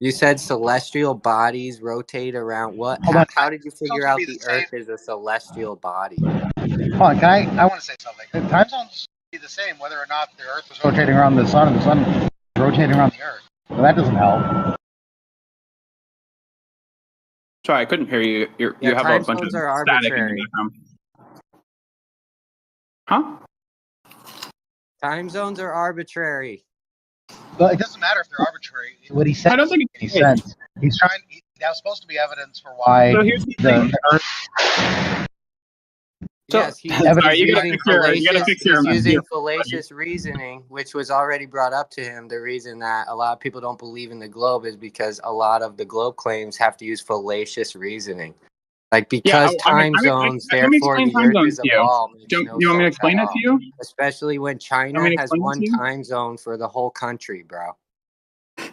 you said celestial bodies rotate around what? Hold on. How did you figure Zones out be the the same. Earth is a celestial body? Hold on, I want to say something. The time zones be the same whether or not the Earth was rotating around the sun and the sun was rotating around the Earth. So that doesn't help. Sorry, I couldn't hear you. You Yeah, have a time bunch of zones are static in arbitrary. the background. Huh? Time zones are arbitrary. But it doesn't matter if they're arbitrary. What he said I don't think makes any sense. He's trying. That was supposed to be evidence for why So here's the thing. the Earth. So- Yes, he's Sorry, you gotta using fix your- you gotta fix your- he's using your- fallacious reasoning, which was already brought up to him. The reason that a lot of people don't believe in the globe is because a lot of the globe claims have to use fallacious reasoning. Like, because time zones, let me therefore explain the Time Earth Zones is a to you. ball. makes Do no you want me to sense explain at it to all. you? Especially when China me to has explain it one to you? time zone for the whole country, bro.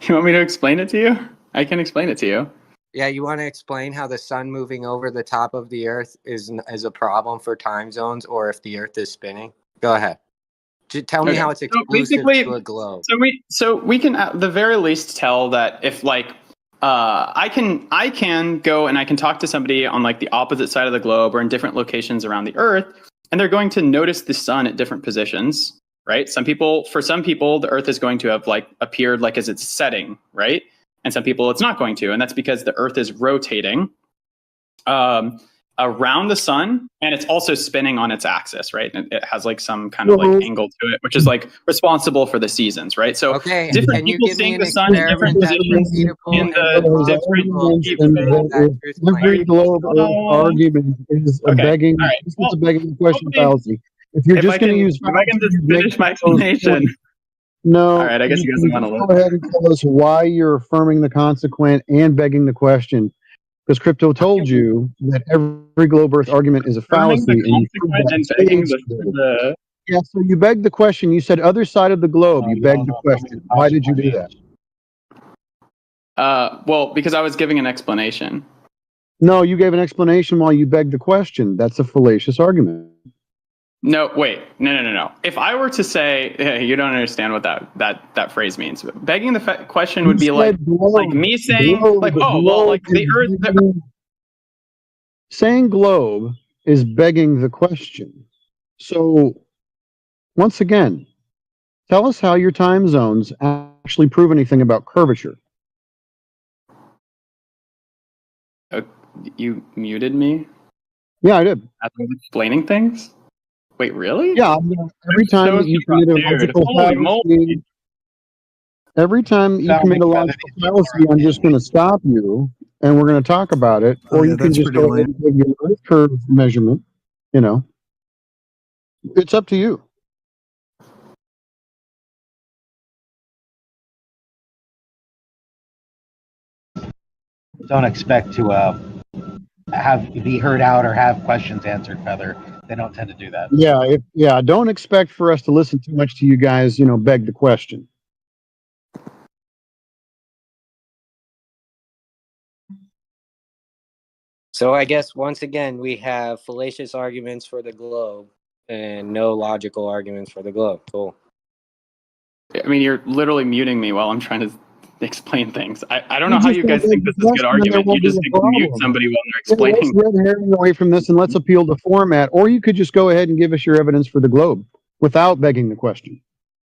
You want me to explain it to you? I can explain it to you. Yeah, you want to explain how the sun moving over the top of the Earth is a problem for time zones, or if the Earth is spinning? Go ahead. Tell me Okay. how it's So exclusive basically- to a globe. So we can at the very least tell that if like I can go and I can talk to somebody on like the opposite side of the globe or in different locations around the Earth, and they're going to notice the sun at different positions, right? For some people, the Earth is going to have like appeared like as it's setting, right? And some people it's not going to, and that's because the Earth is rotating around the sun, and it's also spinning on its axis, right? And it has like some kind of like angle to it, which is like responsible for the seasons, right? So different can you people give me seeing an the sun in different experiment positions in the Every globe argument is a begging. All right. This is a begging question hopefully- fallacy. If you're if just I going to can- use, if I can just finish my explanation. No. All right, I guess you guys want to go ahead and tell us why you're affirming the consequent and begging the question. Because Crypto told you that every globe Earth argument is a fallacy. The and you proved consequent that and today. begging the Yeah, so you begged the question. You said other side of the globe. You begged the question. Why did you do that? well, because I was giving an explanation. No, you gave an explanation while you begged the question. That's a fallacious argument. No, wait, no. If I were to say, hey, you don't understand what that phrase means. Begging the question would be like me saying, like, oh, well, like the Earth. Saying globe is begging the question. So, once again, tell us how your time zones actually prove anything about curvature. You muted me? Yeah, I did. As I was explaining things? Wait, really? Yeah, every time that you commit a logical fallacy, every time you commit a logical fallacy, I'm just going to stop you, and we're going to talk about it, or you can just go ahead and give your Earth curve measurement. You know, it's up to you. Don't expect to be heard out or have questions answered, Feather. They don't tend to do that. Yeah, don't expect for us to listen too much to you guys, beg the question. So I guess once again we have fallacious arguments for the globe and no logical arguments for the globe. Cool. I mean, you're literally muting me while I'm trying to explain things. I don't know how you guys think this is a good argument. You just think to mute somebody while they're explaining. Let's red herring away from this and let's appeal to format. Or you could just go ahead and give us your evidence for the globe without begging the question.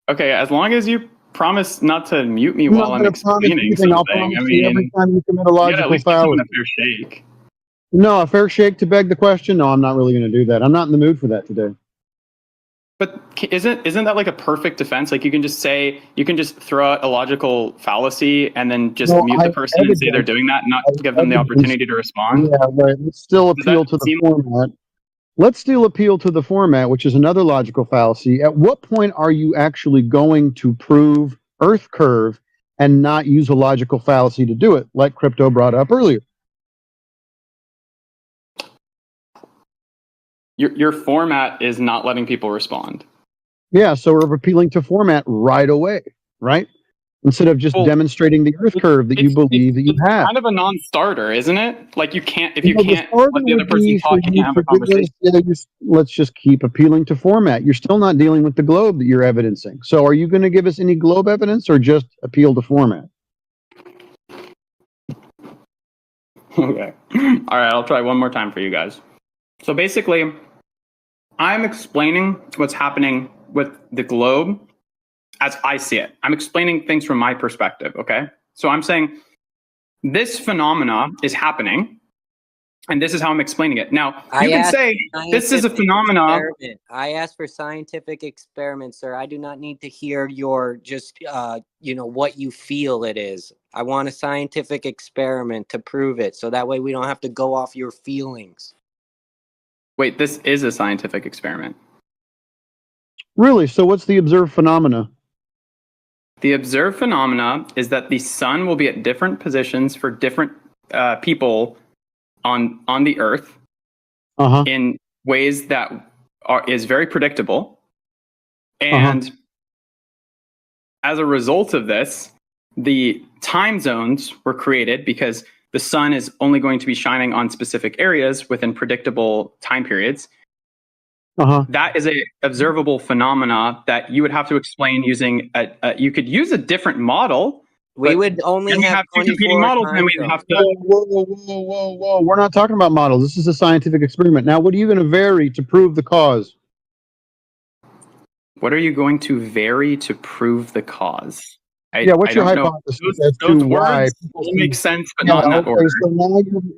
Okay, as long as you promise not to mute me while I'm explaining something. I mean, every time you commit a logical fallacy. A fair shake. No, a fair shake to beg the question? No, I'm not really going to do that. I'm not in the mood for that today. But isn't that like a perfect defense? Like you can just throw out a logical fallacy and then just mute the person and say they're doing that and not give them the opportunity to respond? Yeah, right. Let's still appeal to the format. Let's still appeal to the format, which is another logical fallacy. At what point are you actually going to prove Earth curve and not use a logical fallacy to do it, like Crypto brought up earlier? Your format is not letting people respond. Yeah, so we're appealing to format right away, right? Instead of just demonstrating the Earth curve that you believe that you have. Kind of a non-starter, isn't it? Like you can't, if you can't let the other person talk, you can't have a conversation. Let's just keep appealing to format. You're still not dealing with the globe that you're evidencing. So are you going to give us any globe evidence or just appeal to format? Okay. All right, I'll try one more time for you guys. So basically, I'm explaining what's happening with the globe as I see it. I'm explaining things from my perspective, okay? So I'm saying this phenomena is happening, and this is how I'm explaining it. Now, you can say this is a phenomena. I asked for scientific experiments, sir. I do not need to hear your just, what you feel it is. I want a scientific experiment to prove it, so that way we don't have to go off your feelings. Wait, this is a scientific experiment. Really? So what's the observed phenomena? The observed phenomena is that the sun will be at different positions for different people on the Earth in ways that is very predictable. And as a result of this, the time zones were created because the sun is only going to be shining on specific areas within predictable time periods. That is a observable phenomena that you would have to explain using you could use a different model. We would only have two competing models, and we'd have to. Whoa! We're not talking about models. This is a scientific experiment. Now, what are you going to vary to prove the cause? What are you going to vary to prove the cause? What's your hypothesis as to why? Those make sense, but not in that order. So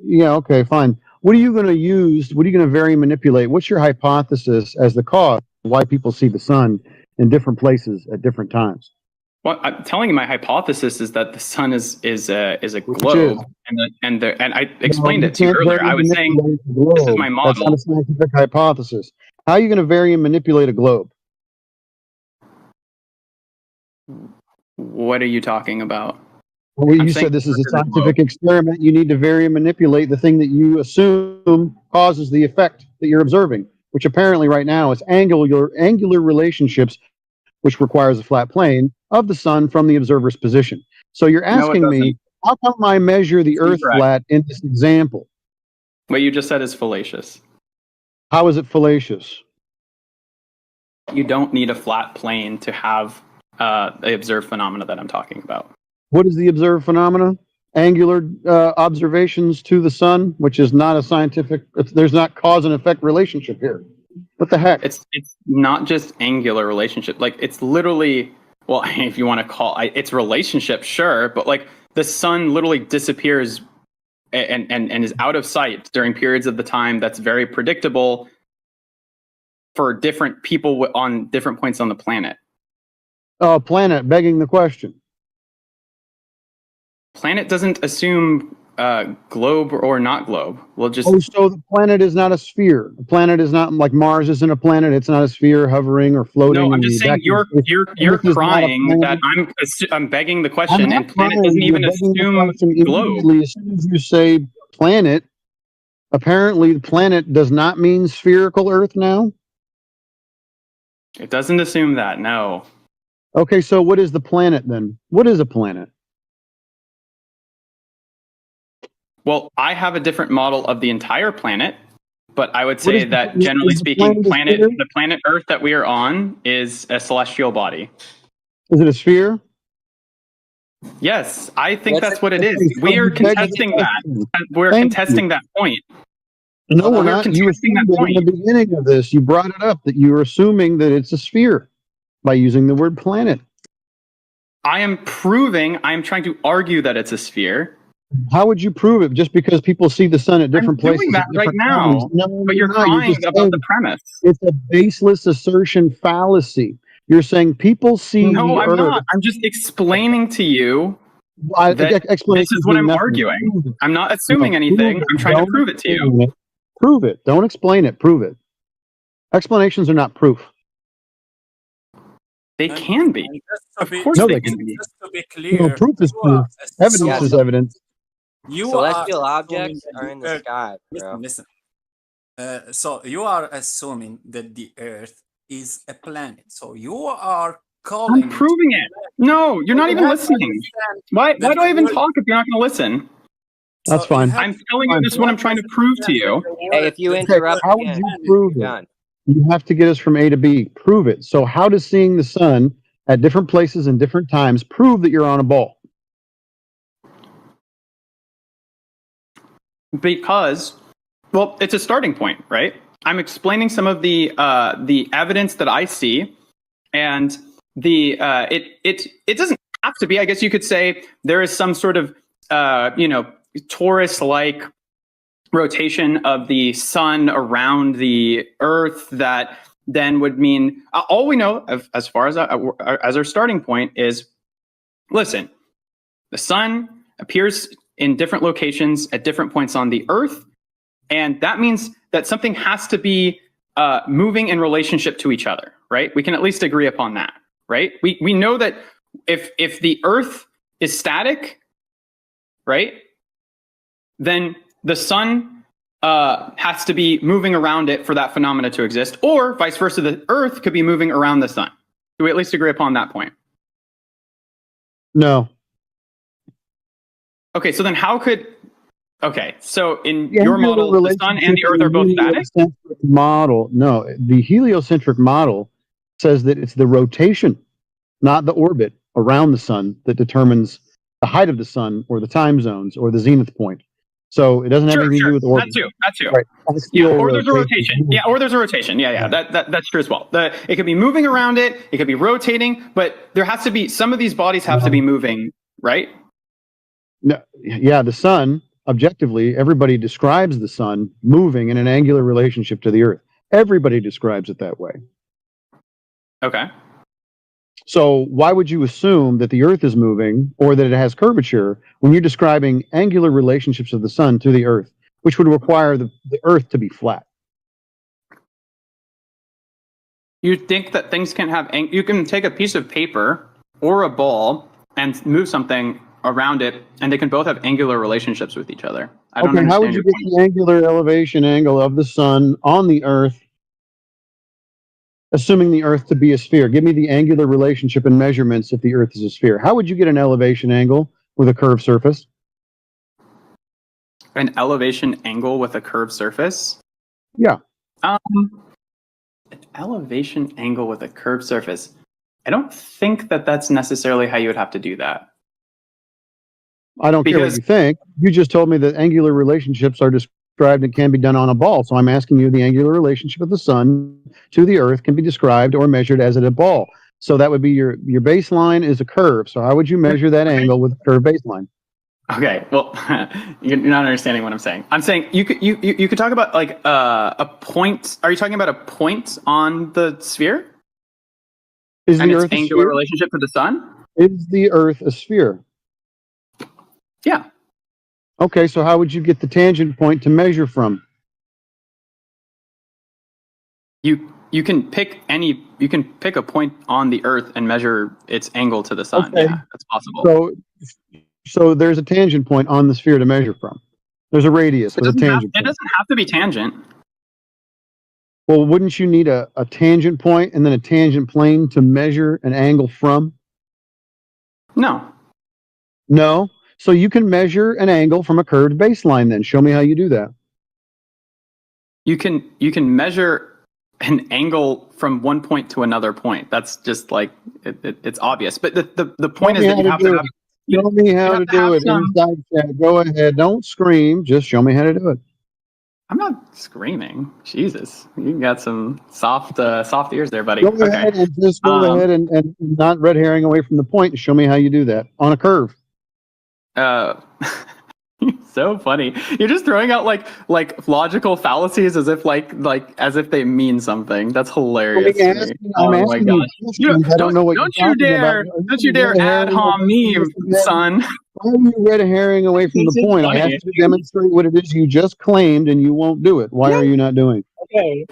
now okay, fine. what are you going to use? What are you going to vary and manipulate? What's your hypothesis as the cause of why people see the sun in different places at different times? Well, I'm telling you, my hypothesis is that the sun is a globe, and I explained it to you earlier. I was saying this is my model. That's not a scientific hypothesis. How are you going to vary and manipulate a globe? What are you talking about? Well, you said this is a scientific experiment. You need to vary and manipulate the thing that you assume causes the effect that you're observing, which apparently right now is angular relationships, which requires a flat plane of the sun from the observer's position. So you're asking me, how come I measure the Earth flat in this example? What you just said is fallacious. How is it fallacious? You don't need a flat plane to have the observed phenomena that I'm talking about. What is the observed phenomena? Angular observations to the sun, which is not a scientific, there's not cause and effect relationship here. What the heck? It's not just angular relationship. Like, it's literally, well, if you want to call it's relationship, sure, but like the sun literally disappears and is out of sight during periods of the time that's very predictable for different people on different points on the planet. Planet, begging the question. Planet doesn't assume globe or not globe. We'll just. Oh, so the planet is not a sphere. The planet is not like Mars isn't a planet. It's not a sphere hovering or floating. No, I'm just saying you're crying that I'm begging the question, and planet doesn't even assume globe. As soon as you say planet, apparently the planet does not mean spherical Earth now. It doesn't assume that. No. Okay, so what is the planet then? What is a planet? Well, I have a different model of the entire planet, but I would say that generally speaking, the planet Earth that we are on is a celestial body. Is it a sphere? Yes, I think that's what it is. We are contesting that. We're contesting that point. No, we're not. You assumed that in the beginning of this. You brought it up that you were assuming that it's a sphere by using the word planet. I'm trying to argue that it's a sphere. How would you prove it? Just because people see the sun at different places? I'm doing that right now, but you're crying about the premise. It's a baseless assertion fallacy. You're saying people see No, I'm not. I'm just explaining to you that this is what I'm arguing. I'm not assuming anything. I'm trying to prove it to you. Prove it. Don't explain it. Prove it. Explanations are not proof. They can be. Of course they can be. Just to be clear, proof is proof. Evidence is evidence. Celestial objects are in the sky, bro. Listen. So you are assuming that the Earth is a planet. So you are calling. I'm proving it. No, you're not even listening. Why do I even talk if you're not going to listen? That's fine. I'm telling you this is what I'm trying to prove to you. Hey, if you interrupt, how would you prove it? You have to get us from A to B. Prove it. So how does seeing the sun at different places and different times prove that you're on a ball? Because, well, it's a starting point, right? I'm explaining some of the evidence that I see, and it doesn't have to be. I guess you could say there is some sort of torus-like rotation of the sun around the Earth that then would mean all we know as far as our starting point is, listen, the sun appears in different locations at different points on the Earth, and that means that something has to be moving in relationship to each other, right? We can at least agree upon that, right? We know that if the Earth is static, right, then the sun has to be moving around it for that phenomena to exist, or vice versa, the Earth could be moving around the sun. Do we at least agree upon that point? No. Okay, so then how could... Okay, so in your model, the sun and the Earth are both static? No, the heliocentric model says that it's the rotation, not the orbit around the sun, that determines the height of the sun or the time zones or the zenith point. So it doesn't have anything to do with orbit. That too. Right. Yeah, or there's a rotation. Yeah, or there's a rotation. Yeah. That's true as well. It could be moving around it. It could be rotating, but there has to be, some of these bodies have to be moving, right? No, yeah, the sun objectively, everybody describes the sun moving in an angular relationship to the Earth. Everybody describes it that way. Okay. So why would you assume that the Earth is moving or that it has curvature when you're describing angular relationships of the sun to the Earth, which would require the Earth to be flat? You think that things can have, you can take a piece of paper or a ball and move something around it, and they can both have angular relationships with each other. I don't understand. How would you get the angular elevation angle of the sun on the Earth, assuming the Earth to be a sphere? Give me the angular relationship and measurements if the Earth is a sphere. How would you get an elevation angle with a curved surface? An elevation angle with a curved surface? Yeah. An elevation angle with a curved surface. I don't think that that's necessarily how you would have to do that. I don't care what you think. You just told me that angular relationships are described and can be done on a ball. So I'm asking you, the angular relationship of the sun to the Earth can be described or measured as at a ball. So that would be your baseline is a curve. So how would you measure that angle with a curved baseline? Okay, well, you're not understanding what I'm saying. I'm saying you could talk about like a point. Are you talking about a point on the sphere? Is the Earth its angular relationship to the sun? Is the Earth a sphere? Yeah. Okay, so how would you get the tangent point to measure from? You can pick a point on the Earth and measure its angle to the sun. Okay. Yeah, that's possible. So there's a tangent point on the sphere to measure from. There's a radius with a tangent point. It doesn't have to be tangent. Well, wouldn't you need a tangent point and then a tangent plane to measure an angle from? No. No? So you can measure an angle from a curved baseline then. Show me how you do that. You can measure an angle from one point to another point. That's just like it's obvious. But the point is that you have to have. Show me how to do it inside chat. Go ahead. Don't scream. Just show me how to do it. I'm not screaming. Jesus, you got some soft ears there, buddy. Go ahead and just go ahead and not red herring away from the point and show me how you do that on a curve. So funny. You're just throwing out like logical fallacies as if as if they mean something. That's hilarious. I'm asking you questions. I don't know what you're talking about. Don't you dare ad hom me, son. Why are you red herring away from the point? I have to demonstrate what it is you just claimed, and you won't do it. Why are you not doing it? Okay.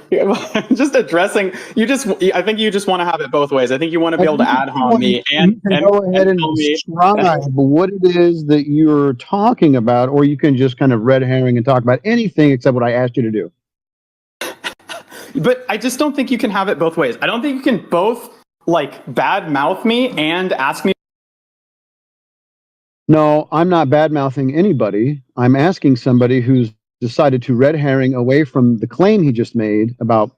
Just addressing. I think you just want to have it both ways. I think you want to be able to ad hom me and go ahead and describe what it is that you're talking about, or you can just kind of red herring and talk about anything except what I asked you to do. But I just don't think you can have it both ways. I don't think you can both bad mouth me and ask me. No, I'm not bad mouthing anybody. I'm asking somebody who's decided to red herring away from the claim he just made about,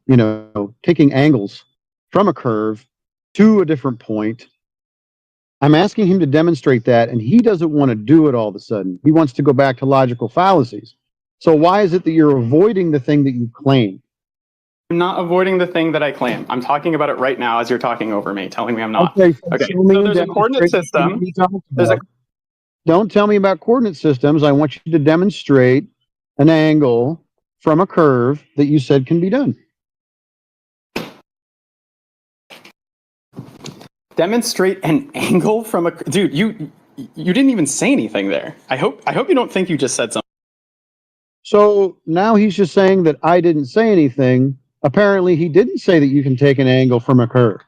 taking angles from a curve to a different point. I'm asking him to demonstrate that, and he doesn't want to do it all of a sudden. He wants to go back to logical fallacies. So why is it that you're avoiding the thing that you claim? I'm not avoiding the thing that I claim. I'm talking about it right now as you're talking over me, telling me I'm not. Okay, So there's a coordinate system. Don't tell me about coordinate systems. I want you to demonstrate an angle from a curve that you said can be done. Demonstrate an angle from a dude. You didn't even say anything there. I hope you don't think you just said something. So now he's just saying that I didn't say anything. Apparently he didn't say that you can take an angle from a curve.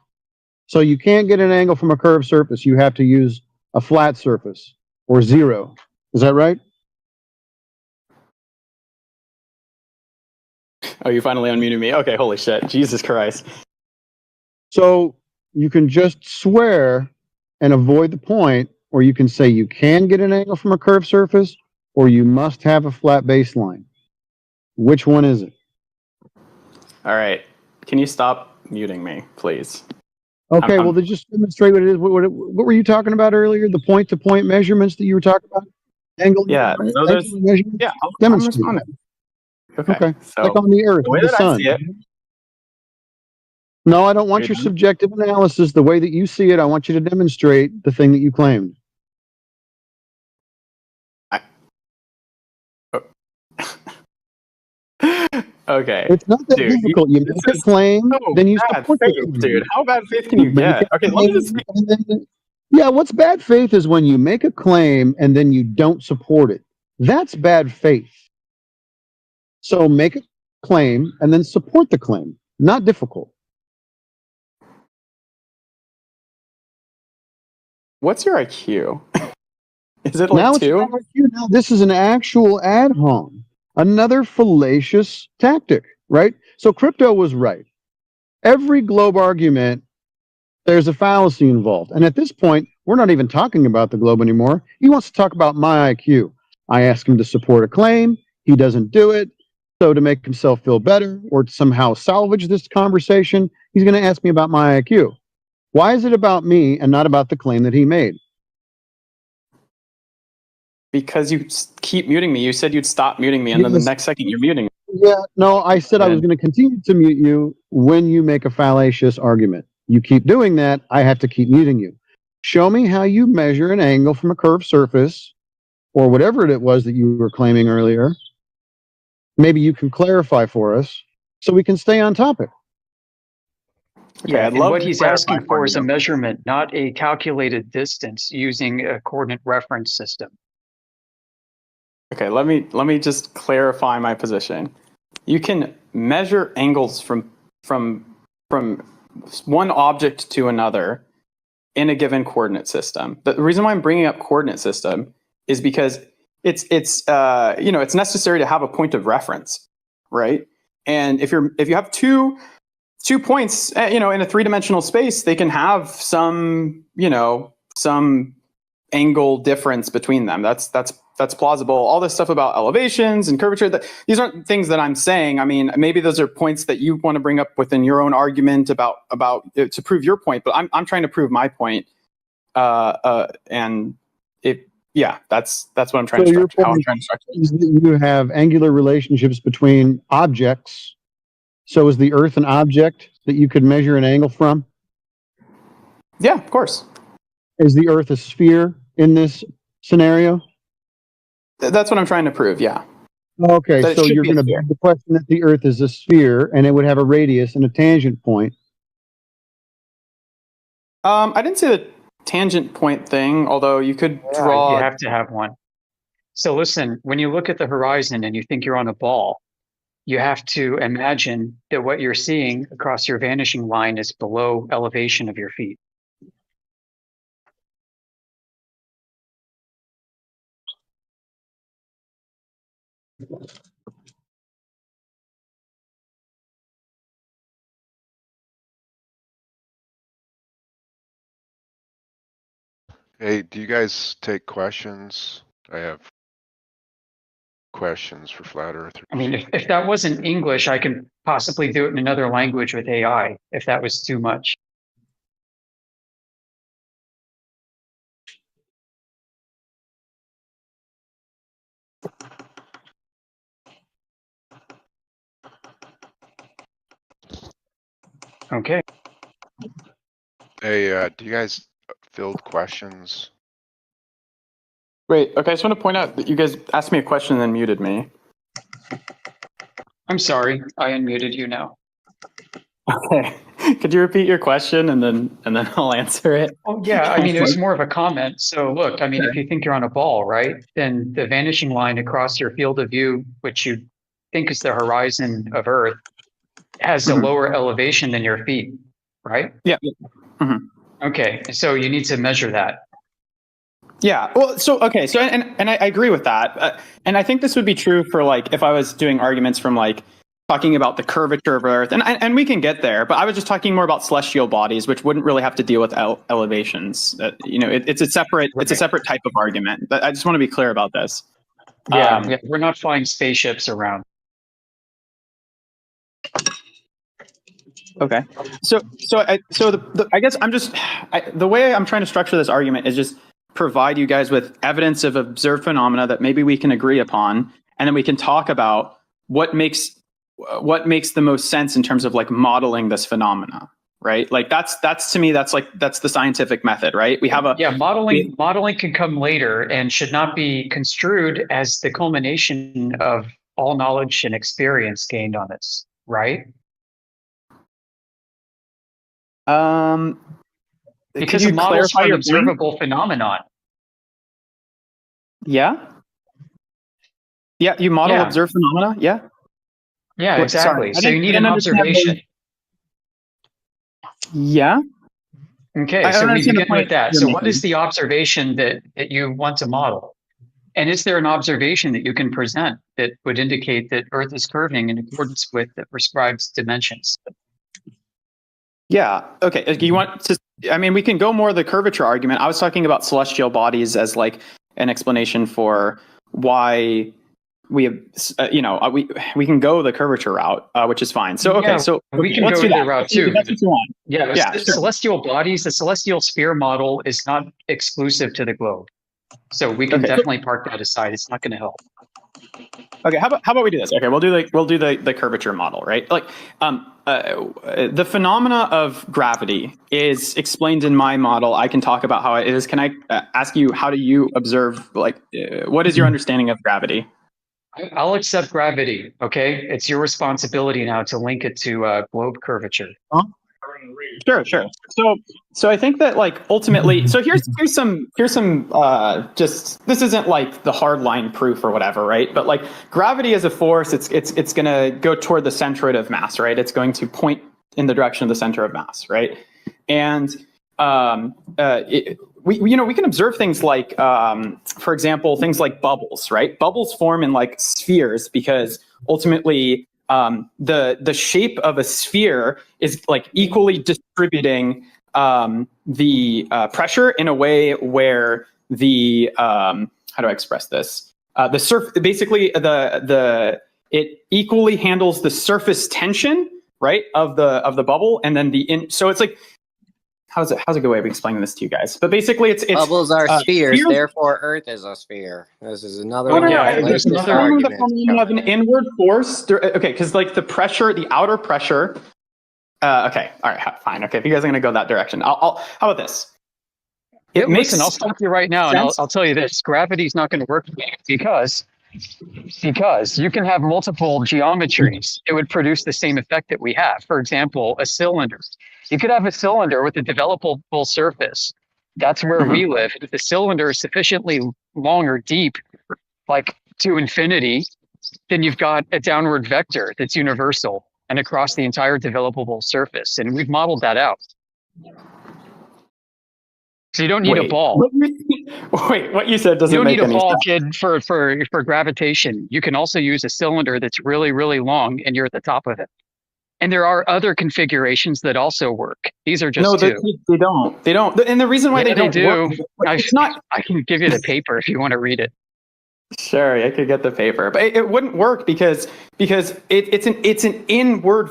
So you can't get an angle from a curved surface. You have to use a flat surface or zero. Is that right? Oh, you finally unmuted me. Okay, holy shit. Jesus Christ. So you can just swear and avoid the point, or you can say you can get an angle from a curved surface, or you must have a flat baseline. Which one is it? All right. Can you stop muting me, please? Okay, well, then just demonstrate what it is. What were you talking about earlier? The point-to-point measurements that you were talking about? Angle? Yeah. So there's, yeah, demonstrate. Okay. So like on the Earth, the way the that sun. I see it. No, I don't want your subjective analysis. The way that you see it, I want you to demonstrate the thing that you claimed. Okay. It's not that Dude, difficult. You make a claim, then you support the faith, claim. dude. How bad faith can you make get? a Okay, let me just. claim, and then- yeah, what's bad faith is when you make a claim and then you don't support it. That's bad faith. So make a claim and then support the claim. Not difficult. What's your IQ? Is it Now like it's 2? not like you. Now this is an actual ad hom, another fallacious tactic, right? So crypto was right. Every globe argument, there's a fallacy involved. And at this point, we're not even talking about the globe anymore. He wants to talk about my IQ. I ask him to support a claim. He doesn't do it. So to make himself feel better or to somehow salvage this conversation, he's going to ask me about my IQ. Why is it about me and not about the claim that he made? Because you keep muting me. You said you'd stop muting me, and then the next second you're muting me. Yeah, no, I said I was going to continue to mute you when you make a fallacious argument. You keep doing that, I have to keep muting you. Show me how you measure an angle from a curved surface, or whatever it was that you were claiming earlier. Maybe you can clarify for us so we can stay on topic. Yeah, and what he's asking for is a measurement, not a calculated distance using a coordinate reference system. Okay, let me just clarify my position. You can measure angles from one object to another in a given coordinate system. The reason why I'm bringing up coordinate system is because it's necessary to have a point of reference, right? And if you have two points, in a three-dimensional space, they can have some angle difference between them. That's plausible. All this stuff about elevations and curvature, these aren't things that I'm saying. I mean, maybe those are points that you want to bring up within your own argument about to prove your point, but I'm trying to prove my point. And that's what I'm trying to structure. How I'm trying to structure is that you have angular relationships between objects. So is the Earth an object that you could measure an angle from? Yeah, of course. Is the Earth a sphere in this scenario? That's what I'm trying to prove, yeah. Okay, so you're going to build the question that the Earth is a sphere and it would have a radius and a tangent point. I didn't say the tangent point thing, although you could draw... You have to have one. So listen, when you look at the horizon and you think you're on a ball, you have to imagine that what you're seeing across your vanishing line is below elevation of your feet. Hey, do you guys take questions? I have questions for Flat Earth. I mean, if that wasn't English, I can possibly do it in another language with AI, if that was too much. Okay. Hey, do you guys field questions? Wait, okay, I just want to point out that you guys asked me a question and then muted me. I'm sorry, I unmuted you now. Okay. Could you repeat your question and then I'll answer it? Oh yeah, I mean, it was more of a comment. So look, I mean, if you think you're on a ball, right, then the vanishing line across your field of view, which you think is the horizon of Earth, has a lower elevation than your feet, right? Yeah. Mm-hmm. Okay, so you need to measure that. Yeah. Well, and I agree with that. And I think this would be true for like if I was doing arguments from like talking about the curvature of Earth, and we can get there, but I was just talking more about celestial bodies, which wouldn't really have to deal with elevations. It's a separate type of argument. I just want to be clear about this. Yeah, we're not flying spaceships around. Okay. I guess the way I'm trying to structure this argument is just provide you guys with evidence of observed phenomena that maybe we can agree upon, and then we can talk about what makes the most sense in terms of like modeling this phenomena, right? Like that's to me that's the scientific method, right? We have modeling can come later and should not be construed as the culmination of all knowledge and experience gained on this, right? Because a model is an observable phenomenon. Yeah. Yeah, you model observe phenomena. Yeah. Yeah, Wait, exactly. sorry. So you need an observation. Yeah. Okay, so we begin with that. So what is the observation that you want to model? And is there an observation that you can present that would indicate that Earth is curving in accordance with the prescribed dimensions? Yeah. Okay. You want to? I mean, we can go more the curvature argument. I was talking about celestial bodies as like an explanation for why we have, we can go the curvature route, which is fine. So okay, so we can let's go do the that. route too. That's what you want. Yeah, Sure. celestial bodies, the celestial sphere model is not exclusive to the globe. So we can definitely park that aside. It's not going to help. Okay, how about we do this? Okay, we'll do the curvature model, right? Like, the phenomena of gravity is explained in my model. I can talk about how it is. Can I ask you, how do you observe? Like, what is your understanding of gravity? I'll accept gravity. Okay, it's your responsibility now to link it to globe curvature. Sure. So I think that like ultimately, so here's some just, this isn't like the hard line proof or whatever, right? But like gravity as a force, it's going to go toward the centroid of mass, right? It's going to point in the direction of the center of mass, right? And we can observe things like, for example, things like bubbles, right? Bubbles form in like spheres because ultimately the shape of a sphere is like equally distributing the pressure in a way where the how do I express this? Basically it equally handles the surface tension, right, of the bubble, and then so it's like, how's a good way of explaining this to you guys? But basically, it's bubbles are spheres, therefore Earth is a sphere. This is another one. There's another one with the formula of an inward force. Okay, because like the pressure, the outer pressure. Okay, all right, fine. Okay, if you guys are going to go that direction, how about this? Listen, I'll stop you right now, and I'll tell you this: gravity's not going to work because you can have multiple geometries. It would produce the same effect that we have. For example, a cylinder. You could have a cylinder with a developable surface. That's where we live. If the cylinder is sufficiently long or deep, like to infinity, then you've got a downward vector that's universal and across the entire developable surface. And we've modeled that out. So you don't need a ball. What you said doesn't make any sense. You don't need a ball, kid, for gravitation. You can also use a cylinder that's really, really long, and you're at the top of it. And there are other configurations that also work. These are just two. They don't. And the reason why they don't do. Work, it's not. I can give you the paper if you want to read it. Sure, I could get the paper, but it wouldn't work because it's an inward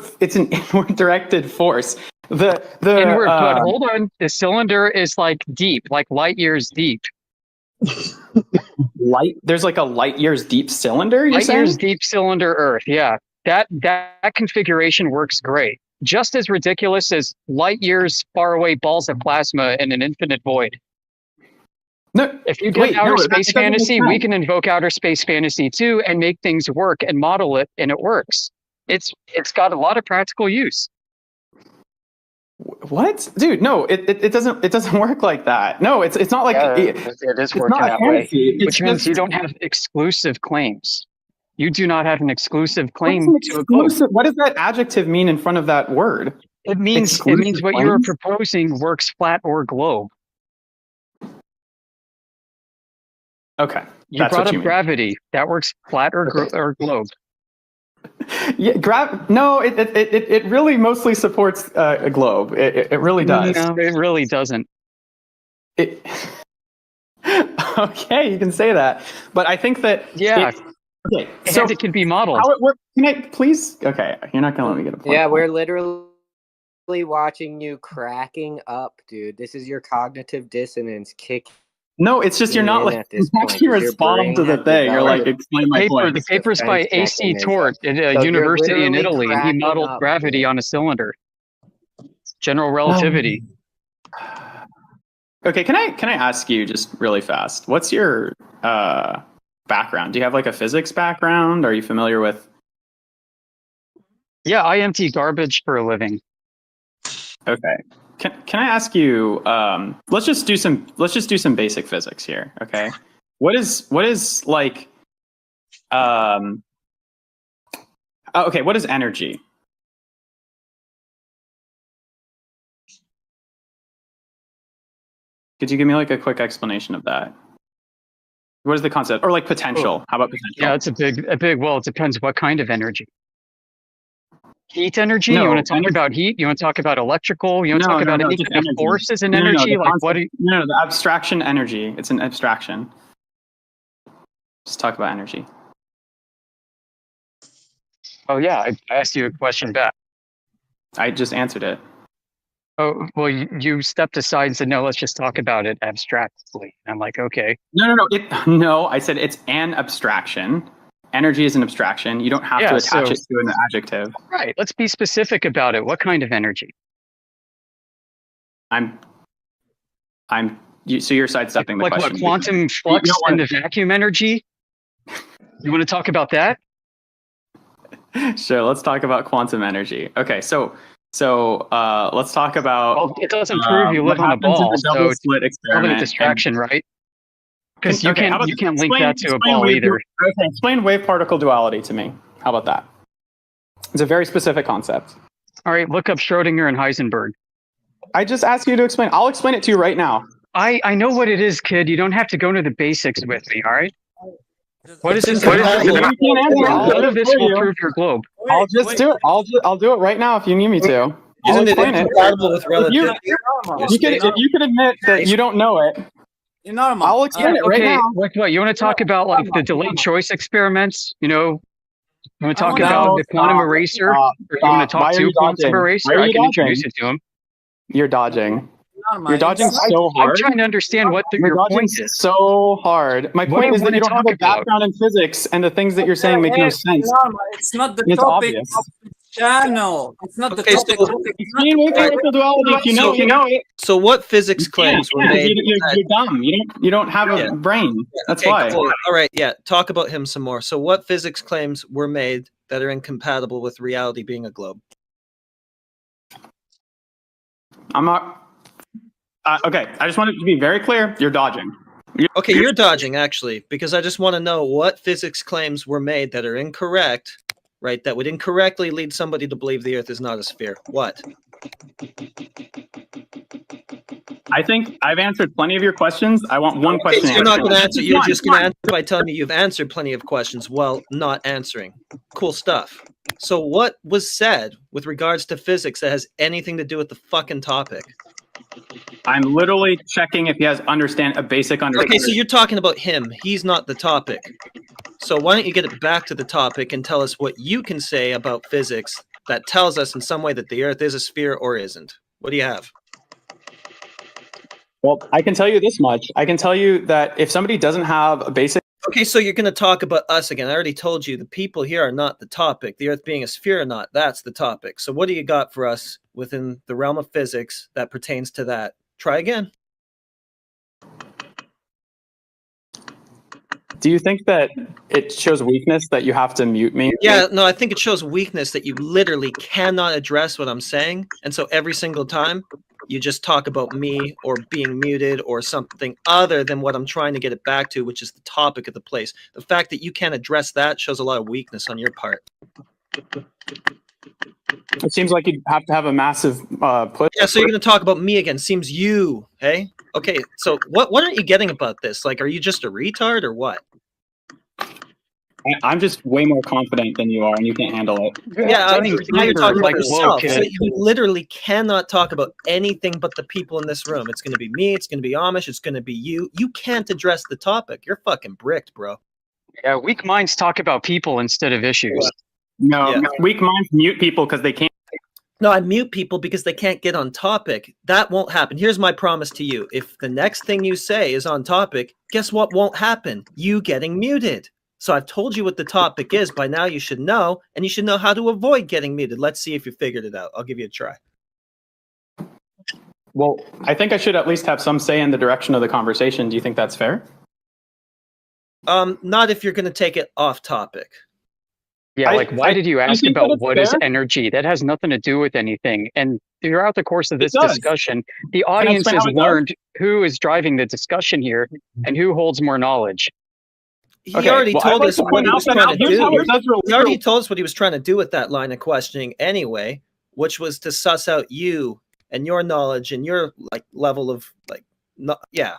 directed force. The inward, but hold on. The cylinder is like deep, like light years deep. There's like a light years deep cylinder. Light years deep cylinder Earth. Yeah. That configuration works great. Just as ridiculous as light years far away balls of plasma in an infinite void. No, if you get outer space fantasy, we can invoke outer space fantasy too and make things work and model it, and it works. It's got a lot of practical use. What, dude? No, it doesn't work like that. No, it's not like it is working that way, which means you don't have exclusive claims. You do not have an exclusive claim to a globe. What does that adjective mean in front of that word? It means what you are proposing works flat or globe. Okay. You brought up gravity. That works flat or globe. Yeah, no, it really mostly supports a globe. It really does. No, it really doesn't. Okay, you can say that, but I think that okay, so it can be modeled. How it works? Can I please? Okay, you're not gonna let me get a point. Yeah, we're literally watching you cracking up, dude. This is your cognitive dissonance kicking. No, it's just you're not like actually responding to the thing. You're like, explain my point. The paper's by A.C. Tort at a university in Italy. He modeled gravity on a cylinder. General relativity. Okay, can I ask you just really fast? What's your background? Do you have like a physics background? Are you familiar with? Yeah, I empty garbage for a living. Okay. Can I ask you? Let's just do some basic physics here. Okay. What is like? Okay. What is energy? Could you give me like a quick explanation of that? What is the concept? Or like potential? How about potential? Yeah, it's a big. Well, it depends what kind of energy. Heat energy? No, you want to talk about heat? You want to talk about electrical? You want to talk about any kind of forces in energy? Like what? No, the abstraction energy. It's an abstraction. Just talk about energy. Oh yeah, I asked you a question back. I just answered it. Oh well, you stepped aside and said no. Let's just talk about it abstractly. I'm like, okay. No. I said it's an abstraction. Energy is an abstraction. You don't have to attach it to an adjective. Right. Let's be specific about it. What kind of energy? So you're sidestepping the question. Like what, quantum flux and the vacuum energy? You want to talk about that? Sure. Let's talk about quantum energy. Okay. So let's talk about. Well, it doesn't prove you live on a ball. So it's probably a distraction, right? Because you can't link that to a ball either. Okay, explain wave particle duality to me. How about that? It's a very specific concept. All right, look up Schrodinger and Heisenberg. I just asked you to explain. I'll explain it to you right now. I know what it is, kid. You don't have to go into the basics with me, all right? What is this? None of this will prove your globe. I'll just do it. I'll do it right now if you need me to. Isn't it incompatible with relativity? If you could admit that you don't know it. I'll explain it right now. What? You want to talk about like the delayed choice experiments? You want to talk about the quantum eraser? Or you want to talk to quantum eraser? I can introduce it to him. You're dodging. You're dodging so hard. I'm trying to understand what your point is. So hard. My point is that you don't have a background in physics, and the things that you're saying make no sense. It's not the topic of the channel. It's not the topic. You know it. So what physics claims were made? You're dumb. You don't have a brain. That's why. Cool. All right, yeah. Talk about him some more. So what physics claims were made that are incompatible with reality being a globe? I'm not. Okay, I just wanted to be very clear. You're dodging. Okay, you're dodging, actually, because I just want to know what physics claims were made that are incorrect, right, that would incorrectly lead somebody to believe the Earth is not a sphere. What? I think I've answered plenty of your questions. I want one question. So you're not going to answer. You're just going to answer by telling me you've answered plenty of questions while not answering. Cool stuff. So what was said with regards to physics that has anything to do with the fucking topic? I'm literally checking if he has a basic understanding. Okay, so you're talking about him. He's not the topic. So why don't you get it back to the topic and tell us what you can say about physics that tells us in some way that the Earth is a sphere or isn't? What do you have? Well, I can tell you this much. I can tell you that if somebody doesn't have a basic... Okay, so you're going to talk about us again. I already told you the people here are not the topic. The Earth being a sphere or not, that's the topic. So what do you got for us within the realm of physics that pertains to that? Try again. Do you think that it shows weakness that you have to mute me? Yeah, no, I think it shows weakness that you literally cannot address what I'm saying. And so every single time you just talk about me or being muted or something other than what I'm trying to get it back to, which is the topic of the place. The fact that you can't address that shows a lot of weakness on your part. It seems like you'd have to have a massive push. Yeah, so you're going to talk about me again. Seems you, hey? Okay, so what aren't you getting about this? Like, are you just a retard or what? I'm just way more confident than you are, and you can't handle it. Yeah, now you're talking about yourself. So you literally cannot talk about anything but the people in this room. It's going to be me, it's going to be Amish, it's going to be you. You can't address the topic. You're fucking bricked, bro. Yeah, weak minds talk about people instead of issues. No, weak minds mute people because they can't. No, I mute people because they can't get on topic. That won't happen. Here's my promise to you. If the next thing you say is on topic, guess what won't happen? You getting muted. So I've told you what the topic is. By now you should know, and you should know how to avoid getting muted. Let's see if you figured it out. I'll give you a try. Well, I think I should at least have some say in the direction of the conversation. Do you think that's fair? Not if you're going to take it off topic. Yeah, why did you ask about what is energy? That has nothing to do with anything. And throughout the course of this discussion, the audience has learned who is driving the discussion here and who holds more knowledge. He already told us what he was trying to do. He already told us what he was trying to do with that line of questioning anyway, which was to suss out you and your knowledge and your level of yeah.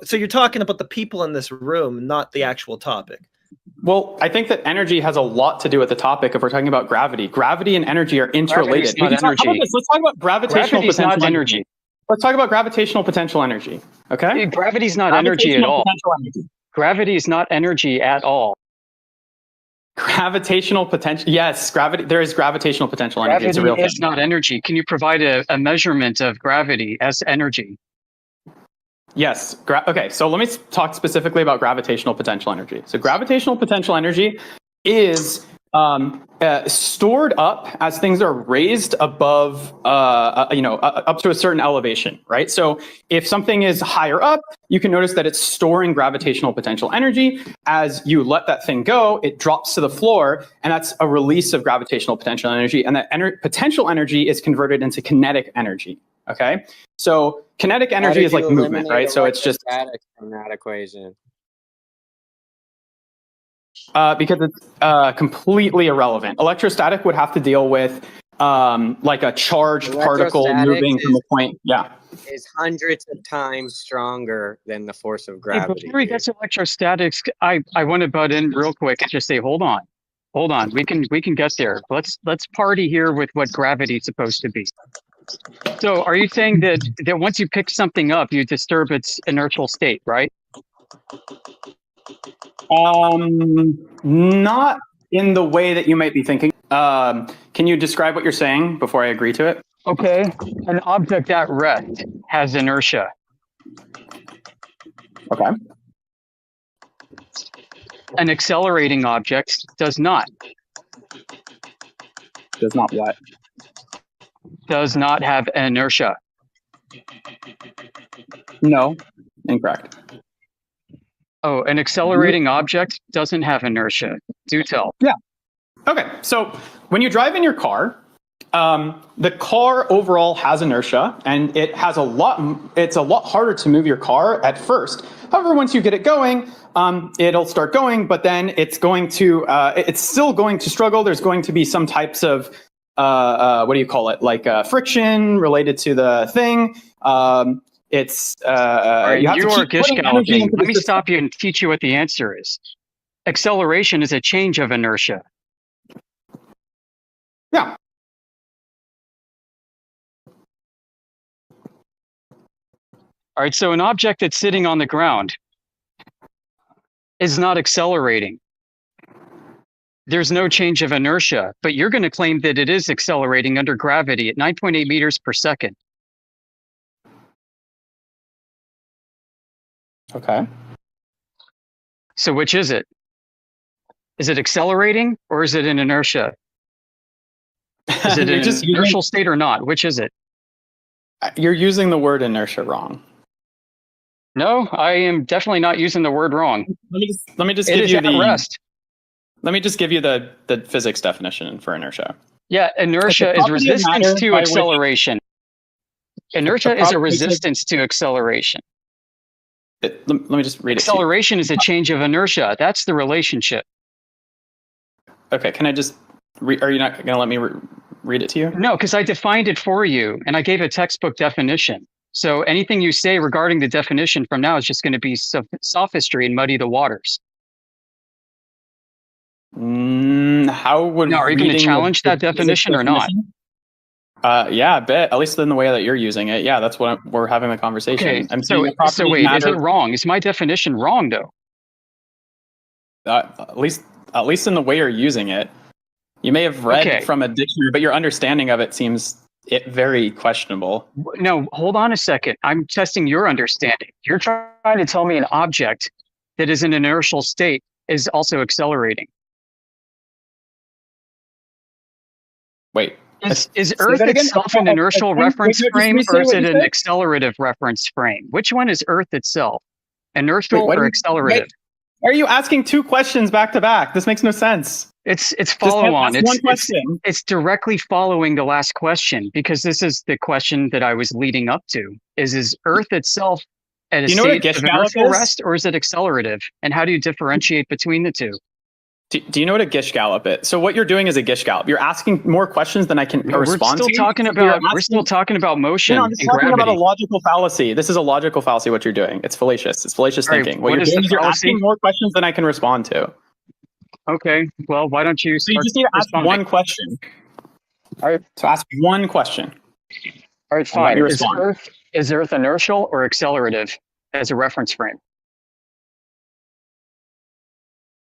So you're talking about the people in this room, not the actual topic. Well, I think that energy has a lot to do with the topic if we're talking about gravity. Gravity and energy are interrelated. Let's talk about gravitational potential energy. Let's talk about gravitational potential energy. Okay? Gravity's not energy at all. Gravity is not energy at all. Gravitational potential. Yes, gravity. There is gravitational potential energy. It's a real thing. Gravity is not energy. Can you provide a measurement of gravity as energy? Yes. Okay, so let me talk specifically about gravitational potential energy. So gravitational potential energy is stored up as things are raised above, up to a certain elevation, right? So if something is higher up, you can notice that it's storing gravitational potential energy. As you let that thing go, it drops to the floor, and that's a release of gravitational potential energy. And that potential energy is converted into kinetic energy. Okay, so kinetic energy is like movement, right? So it's just static from that equation. Because it's completely irrelevant. Electrostatic would have to deal with like a charged particle moving from a point. Yeah, is hundreds of times stronger than the force of gravity. Before we get to electrostatics, I want to butt in real quick and just say, hold on. We can get there. Let's party here with what gravity is supposed to be. So are you saying that once you pick something up, you disturb its inertial state, right? Not in the way that you might be thinking. Can you describe what you're saying before I agree to it? Okay. An object at rest has inertia. Okay. An accelerating object does not. Does not what? Does not have inertia. No, incorrect. Oh, an accelerating object doesn't have inertia. Do tell. Yeah. Okay, so when you drive in your car, the car overall has inertia, and it's a lot harder to move your car at first. However, once you get it going, it'll start going, but then it's still going to struggle. There's going to be some types of what do you call it? Like friction related to the thing. It's you are gish galloping. Let me stop you and teach you what the answer is. Acceleration is a change of inertia. Yeah. All right, so an object that's sitting on the ground is not accelerating. There's no change of inertia, but you're going to claim that it is accelerating under gravity at 9.8 meters per second. Okay. So which is it? Is it accelerating or is it in inertia? Is it in an inertial state or not? Which is it? You're using the word inertia wrong. No, I am definitely not using the word wrong. Let me just give you the rest. Let me just give you the physics definition for inertia. Yeah, inertia is resistance to acceleration. Inertia is a resistance to acceleration. Let me just read it. Acceleration is a change of inertia. That's the relationship. Okay, can I just are you not going to let me read it to you? No, because I defined it for you, and I gave a textbook definition. So anything you say regarding the definition from now is just going to be sophistry and muddy the waters. How would are you going to challenge that definition or not? Yeah, I bet. At least in the way that you're using it. Yeah, that's what we're having the conversation. Okay, I'm so wait, is it wrong? Is my definition wrong though? At least in the way you're using it. You may have read from a dictionary, but your understanding of it seems very questionable. No, hold on a second. I'm testing your understanding. You're trying to tell me an object that is in an inertial state is also accelerating. Wait. Is Earth itself an inertial reference frame or is it an accelerative reference frame? Which one is Earth itself? Inertial or accelerative? Are you asking two questions back to back? This makes no sense. It's Just follow on. ask one question. It's directly following the last question, because this is the question that I was leading up to. Is Earth itself at a Do you know what a state Gish of gallop inertial is? rest, or is it accelerative? And how do you differentiate between the two? Do you know what a Gish gallop is? So what you're doing is a Gish gallop. You're asking more questions than I can No, respond we're to. still talking about motion No, I'm just and talking gravity. about a logical fallacy. This is a logical fallacy. What you're doing, it's fallacious. It's fallacious All right, thinking. what What you're is doing the is you're fallacy? asking more questions than I can respond to. Okay, well, why don't you So you start just need to ask responding? one question. All right. So ask one question. All right, And let fine. me Is respond. Earth inertial or accelerative as a reference frame?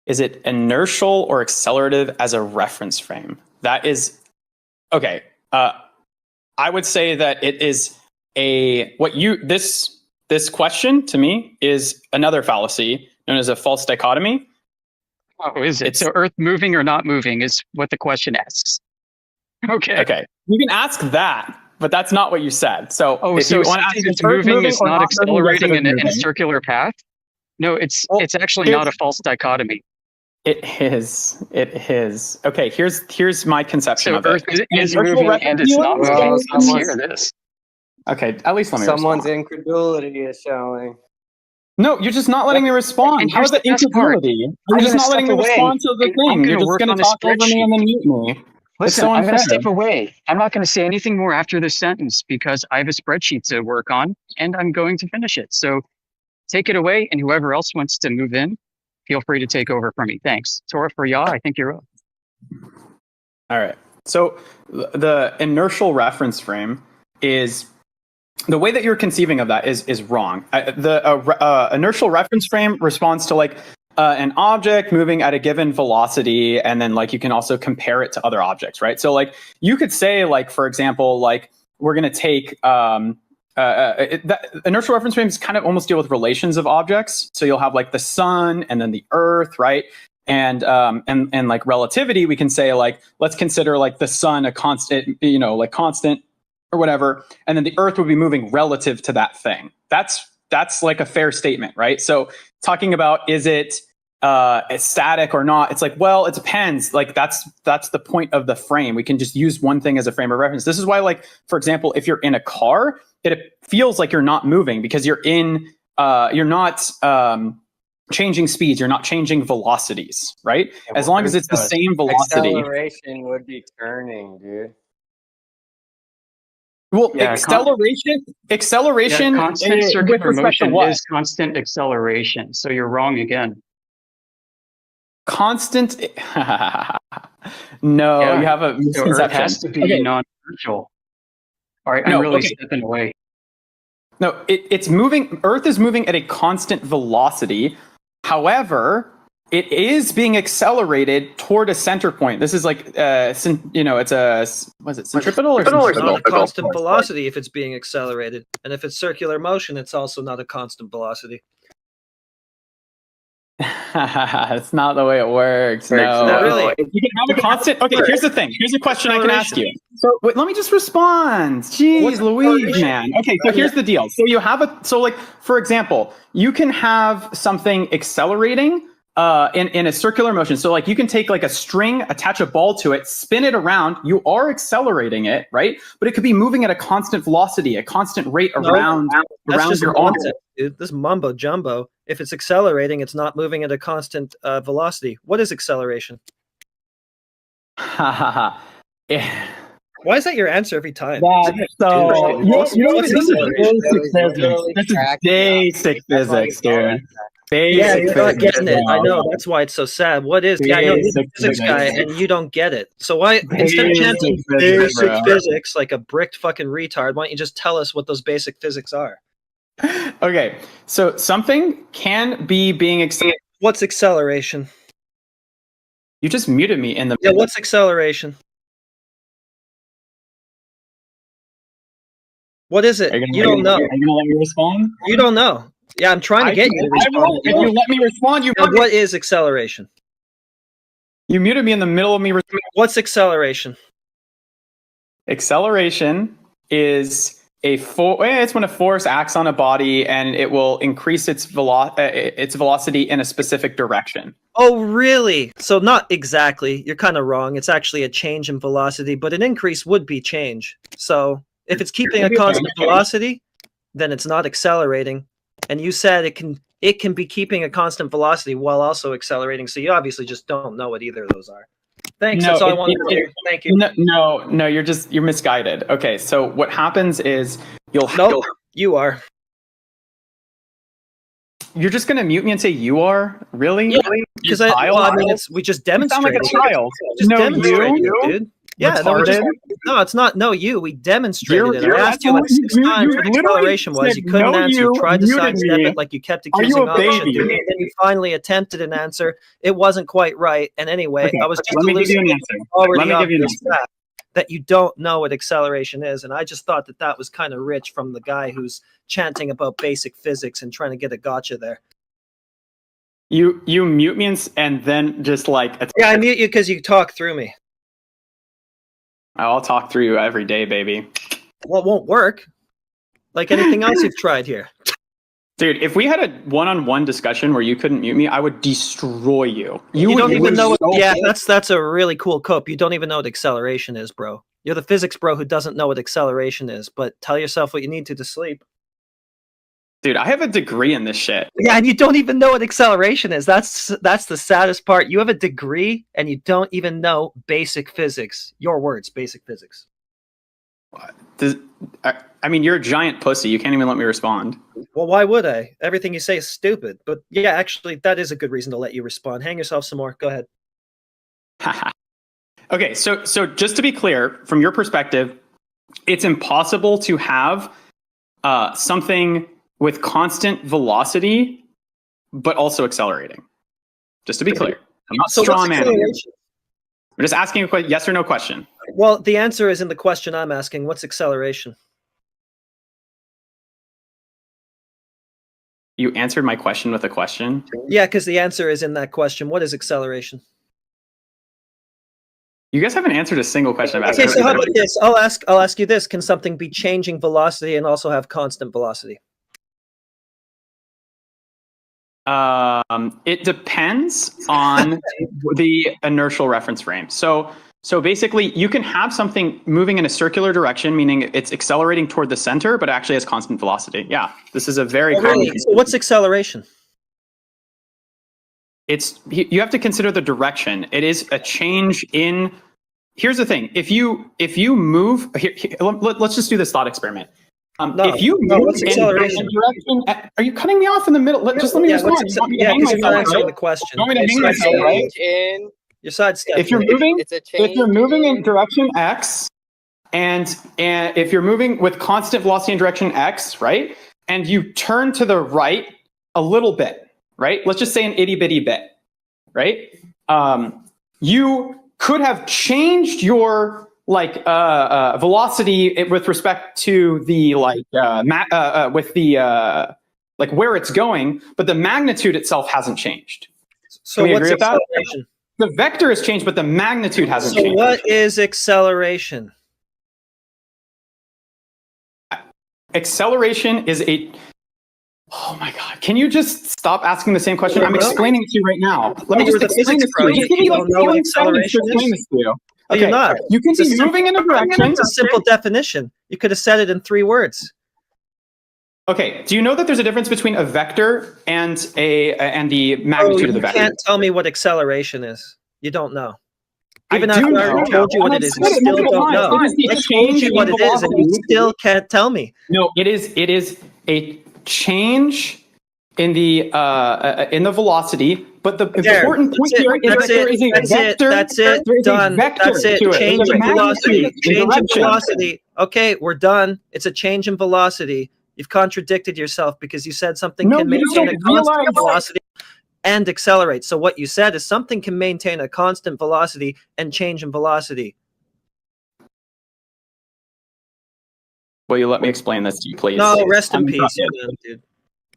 Is it inertial or accelerative as a reference frame? That is okay. I would say that it is this question to me is another fallacy known as a false dichotomy. Oh, is it? So Earth moving or not moving is what the question asks. Okay. Okay. You can ask that, but that's not what you said. So Oh, so you want to ask something is that's Earth moving is or not moving, accelerating yes, it in is a moving. circular path? No, it's actually here's- not a false dichotomy. It is. It is. Okay, here's my conception So of Earth it. is Inertial moving and it's not reference moving. is- Let's hear this. Okay, at least let me Someone's respond. incredulity is showing. No, you're just not letting me respond. And How here's is that the best part. incredulity? I'm You're just gonna not letting me step away, respond to the and I'm thing. gonna You're just work going on to a talk over me and then mute me. It's Listen, so I'm going unfair. to step away. I'm not going to say anything more after this sentence because I have a spreadsheet to work on and I'm going to finish it. So take it away, and whoever else wants to move in, feel free to take over from me. Thanks. Tora for Ya, I think you're up. All right. So the inertial reference frame is the way that you're conceiving of that is wrong. The inertial reference frame responds to like an object moving at a given velocity, and then like you can also compare it to other objects, right? So like you could say like, for example, like we're going to take inertial reference frames kind of almost deal with relations of objects. So you'll have like the sun and then the earth, right? And like relativity, we can say like, let's consider like the sun a constant, like constant or whatever, and then the earth would be moving relative to that thing. That's like a fair statement, right? So talking about is it static or not, it's like, well, it depends. Like that's the point of the frame. We can just use one thing as a frame of reference. This is why, like, for example, if you're in a car, it feels like you're not moving because you're not changing speeds, you're not changing velocities, right? Yeah, as long as it's the same velocity. Acceleration would be turning, dude. Well, Yeah, acceleration, Yeah, constant with circular respect to motion what? is constant acceleration. So you're wrong again. Constant. No, Yeah. you have a So Earth misconception. has to be Okay. non-inertial. All right, I'm No, really okay. stepping away. No, it's moving. Earth is moving at a constant velocity. However, it is being accelerated toward a center point. This is like, it's a, was it centripetal or It's not a centripetal? constant velocity if it's being accelerated, and if it's circular motion, it's also not a constant velocity. It's not the way it works. No, Not really. You can have a constant. Okay, here's the thing. Here's a question I can ask you. So wait, let me just respond. Jeez, Louise, man. Okay, so here's the deal. So you have like, for example, you can have something accelerating in a circular motion. So like you can take like a string, attach a ball to it, spin it around. You are accelerating it, right? But it could be moving at a constant velocity, a constant rate around That's just your nonsense, orbit. dude. This mumbo jumbo. If it's accelerating, it's not moving at a constant velocity. What is acceleration? Yeah. Why is that your answer every time? So What's acceleration? This is basic physics, dude. Yeah, you're not getting it. I know. bro. That's why it's so sad. What is? Yeah, I know you're a Basic physics guy, physics. and you don't get it. So why, instead of chanting physics, basic bro. physics like a bricked fucking retard, why don't you just tell us what those basic physics are? Okay, so something can be being accelerated. What's acceleration? You just muted me in the. Yeah, what's acceleration? What is it? Are you gonna You let don't me- know. Are you gonna let me respond? You don't know. Yeah, I'm trying to get you to I respond. will. If you let me respond, you. Now, what is acceleration? You muted me in the middle of me. What's acceleration? Acceleration is It's when a force acts on a body and it will increase its velocity in a specific direction. Oh, really? So not exactly. You're kind of wrong. It's actually a change in velocity, but an increase would be change. So if it's keeping a constant velocity, then it's not accelerating. And you said it can be keeping a constant velocity while also accelerating. So you obviously just don't know what either of those are. Thanks. That's all I wanted to hear. Thank you. No, you're misguided. Okay, so what happens is you are. You're just gonna mute me and say you are? Really? Yeah, because we just demonstrated. You sound like a child. Just No, demonstrated you? it, dude. Yeah, no, it's not. No, you. We demonstrated it. I asked you like 6 times what acceleration was. You couldn't answer. You tried to sidestep it like you kept accusing option. And then you finally attempted an answer. It wasn't quite right. And anyway, Okay, I was just let me give you an elucidating answer. already Let me give you an obvious answer. fact that you don't know what acceleration is. And I just thought that was kind of rich from the guy who's chanting about basic physics and trying to get a gotcha there. You mute me and then just like Yeah, I mute you because you talk through me. I'll talk through you every day, baby. Well, it won't work. Like anything else you've tried here. Dude, if we had a one-on-one discussion where you couldn't mute me, I would destroy you. You don't even know what. so Yeah, good. that's a really cool cope. You don't even know what acceleration is, bro. You're the physics bro who doesn't know what acceleration is. But tell yourself what you need to sleep. Dude, I have a degree in this shit. Yeah, and you don't even know what acceleration is. That's the saddest part. You have a degree and you don't even know basic physics. Your words, basic physics. I mean, you're a giant pussy. You can't even let me respond. Well, why would I? Everything you say is stupid. But yeah, actually, that is a good reason to let you respond. Hang yourself some more. Go ahead. Okay, so just to be clear, from your perspective, it's impossible to have something with constant velocity, but also accelerating. Just to be clear, I'm not straw manning. I'm just asking a yes or no question. Well, the answer is in the question I'm asking. What's acceleration? You answered my question with a question. Yeah, because the answer is in that question. What is acceleration? You guys haven't answered a single question I've asked. Okay, so how about this? I'll ask you this. Can something be changing velocity and also have constant velocity? It depends on the inertial reference frame. So basically, you can have something moving in a circular direction, meaning it's accelerating toward the center, but actually has constant velocity. Yeah, this is a very common. Really? So what's acceleration? You have to consider the direction. It is a change in. Here's the thing: if you move, let's just do this thought experiment. If you move what's acceleration? in a direction, are you cutting me off in the middle? Just let me respond. Yeah, because you're not answering the question. You want me to hang myself, right? You're sidestepping. If you're moving in direction X, and if you're moving with constant velocity in direction X, right, and you turn to the right a little bit, right? Let's just say an itty bitty bit, right? You could have changed your velocity with respect to the with the where it's going, but the magnitude itself hasn't changed. So what's acceleration? The vector has changed, but the magnitude hasn't changed. So what is acceleration? Acceleration is a... Oh my God. Can you just stop asking the same question? I'm explaining it to you right now. Let me just explain this to you. You don't know what acceleration is? Okay. You're not. You can be moving in a direction. It's a simple definition. You could have said it in 3 words. Okay. Do you know that there's a difference between a vector and the magnitude of the vector? You can't tell me what acceleration is. You don't know. Even I after I already told you what it is, you still don't know. I told you what it is, and you still can't tell me. No, it is a change in the velocity, but the important point here is that there is a vector. That's it. Done. That's it. Change in velocity. Change in velocity. Okay, we're done. It's a change in velocity. You've contradicted yourself because you said something can maintain a constant velocity and accelerate. So what you said is something can maintain a constant velocity and change in velocity. Will you let me explain this to you, please? No, rest in peace, dude.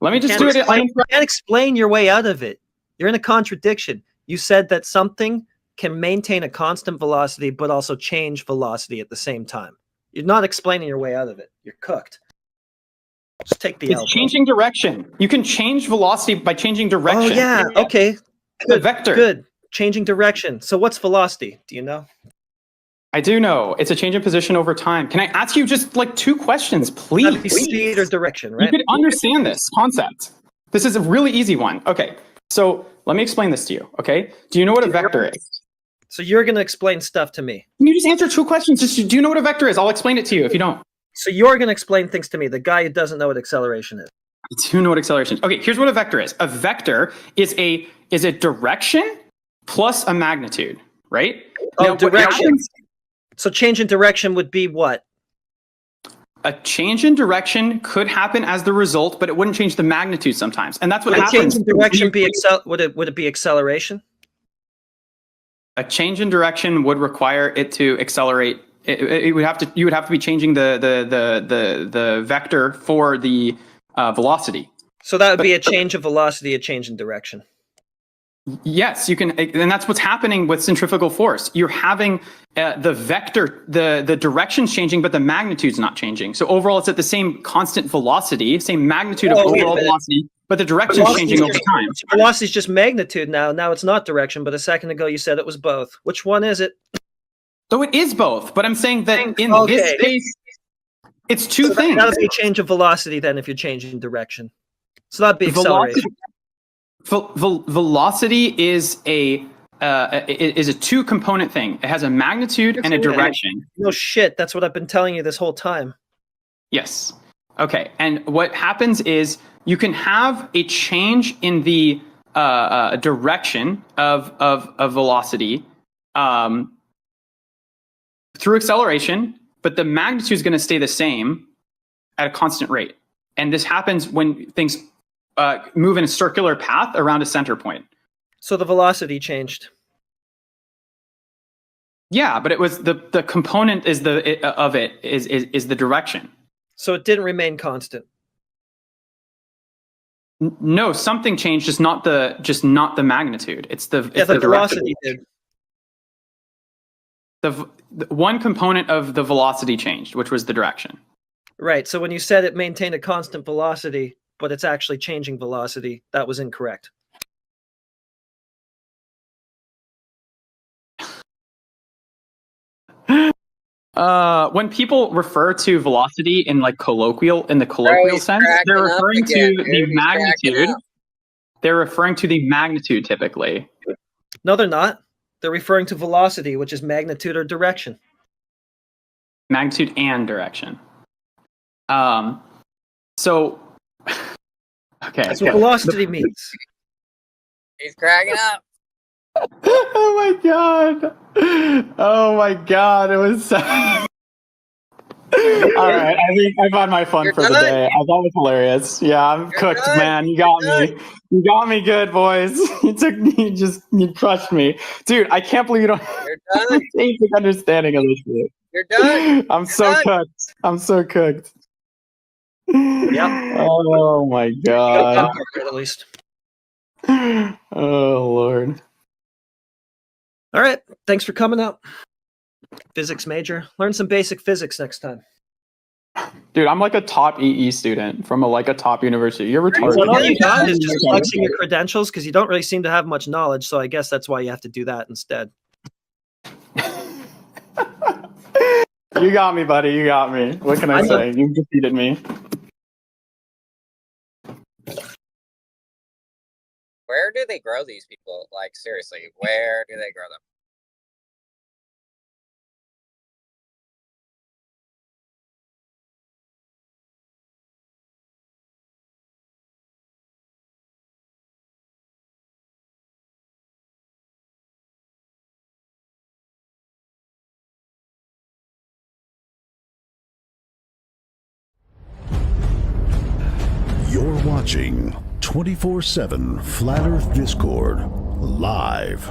Let me just do it. You can't explain your way out of it. You're in a contradiction. You said that something can maintain a constant velocity but also change velocity at the same time. You're not explaining your way out of it. You're cooked. Just take the It's L. changing direction. You can change velocity by changing direction. Oh yeah. Okay. The vector. Good. Changing direction. So what's velocity? Do you know? I do know. It's a change in position over time. Can I ask you just like 2 questions, please? Speed or direction, right? You could understand this concept. This is a really easy one. Okay. So let me explain this to you. Okay. Do you know what a vector is? So you're going to explain stuff to me. Can you just answer 2 questions? Just, do you know what a vector is? I'll explain it to you if you don't. So you're going to explain things to me, the guy who doesn't know what acceleration is. I do know what acceleration is. Okay, here's what a vector is. A vector is a direction plus a magnitude, right? Oh, direction. So change in direction would be what? A change in direction could happen as the result, but it wouldn't change the magnitude sometimes. And that's what happens. Change in direction be would it be acceleration? A change in direction would require it to accelerate. You would have to be changing the vector for the velocity. So that would be a change of velocity, a change in direction. Yes, you can, and that's what's happening with centrifugal force. You're having the vector, the direction's changing, but the magnitude's not changing. So overall, it's at the same constant velocity, same magnitude of overall velocity, but the direction's changing over time. Velocity's just magnitude now. Now it's not direction, but a second ago you said it was both. Which one is it? So it is both, but I'm saying that in this case, it's 2 things. That'd be a change of velocity then if you're changing direction. So that'd be acceleration. Velocity is a 2-component thing. It has a magnitude and a direction. No shit, that's what I've been telling you this whole time. Yes. Okay. And what happens is you can have a change in the direction of velocity through acceleration, but the magnitude is going to stay the same at a constant rate. And this happens when things move in a circular path around a center point. So the velocity changed. Yeah, but it was the component is the direction. So it didn't remain constant. No, something changed, just not the magnitude. It's the velocity did. The one component of the velocity changed, which was the direction. Right. So when you said it maintained a constant velocity, but it's actually changing velocity, that was incorrect. When people refer to velocity in like colloquial sense, they're referring to the magnitude. They're referring to the magnitude typically. No, they're not. They're referring to velocity, which is magnitude or direction. Magnitude and direction. So okay. That's what velocity means. He's cracking up. Oh my god. Oh my god. It was so... All right. I think I've had my fun for the day. I thought it was hilarious. Yeah, I'm cooked, man. You got me. You got me good, boys. You crushed me. Dude, I can't believe you don't have a basic understanding of this shit. You're done. I'm so cooked. I'm so cooked. Yep. Oh my god. At least. Oh Lord. All right. Thanks for coming out. Physics major. Learn some basic physics next time. Dude, I'm like a top EE student from a top university. You're retarded. Well, all you got is just flexing your credentials because you don't really seem to have much knowledge. So I guess that's why you have to do that instead. You got me, buddy. You got me. What can I say? You defeated me. Where do they grow these people? Like, seriously, where do they grow them? You're watching 24/7 Flat Earth Discord live.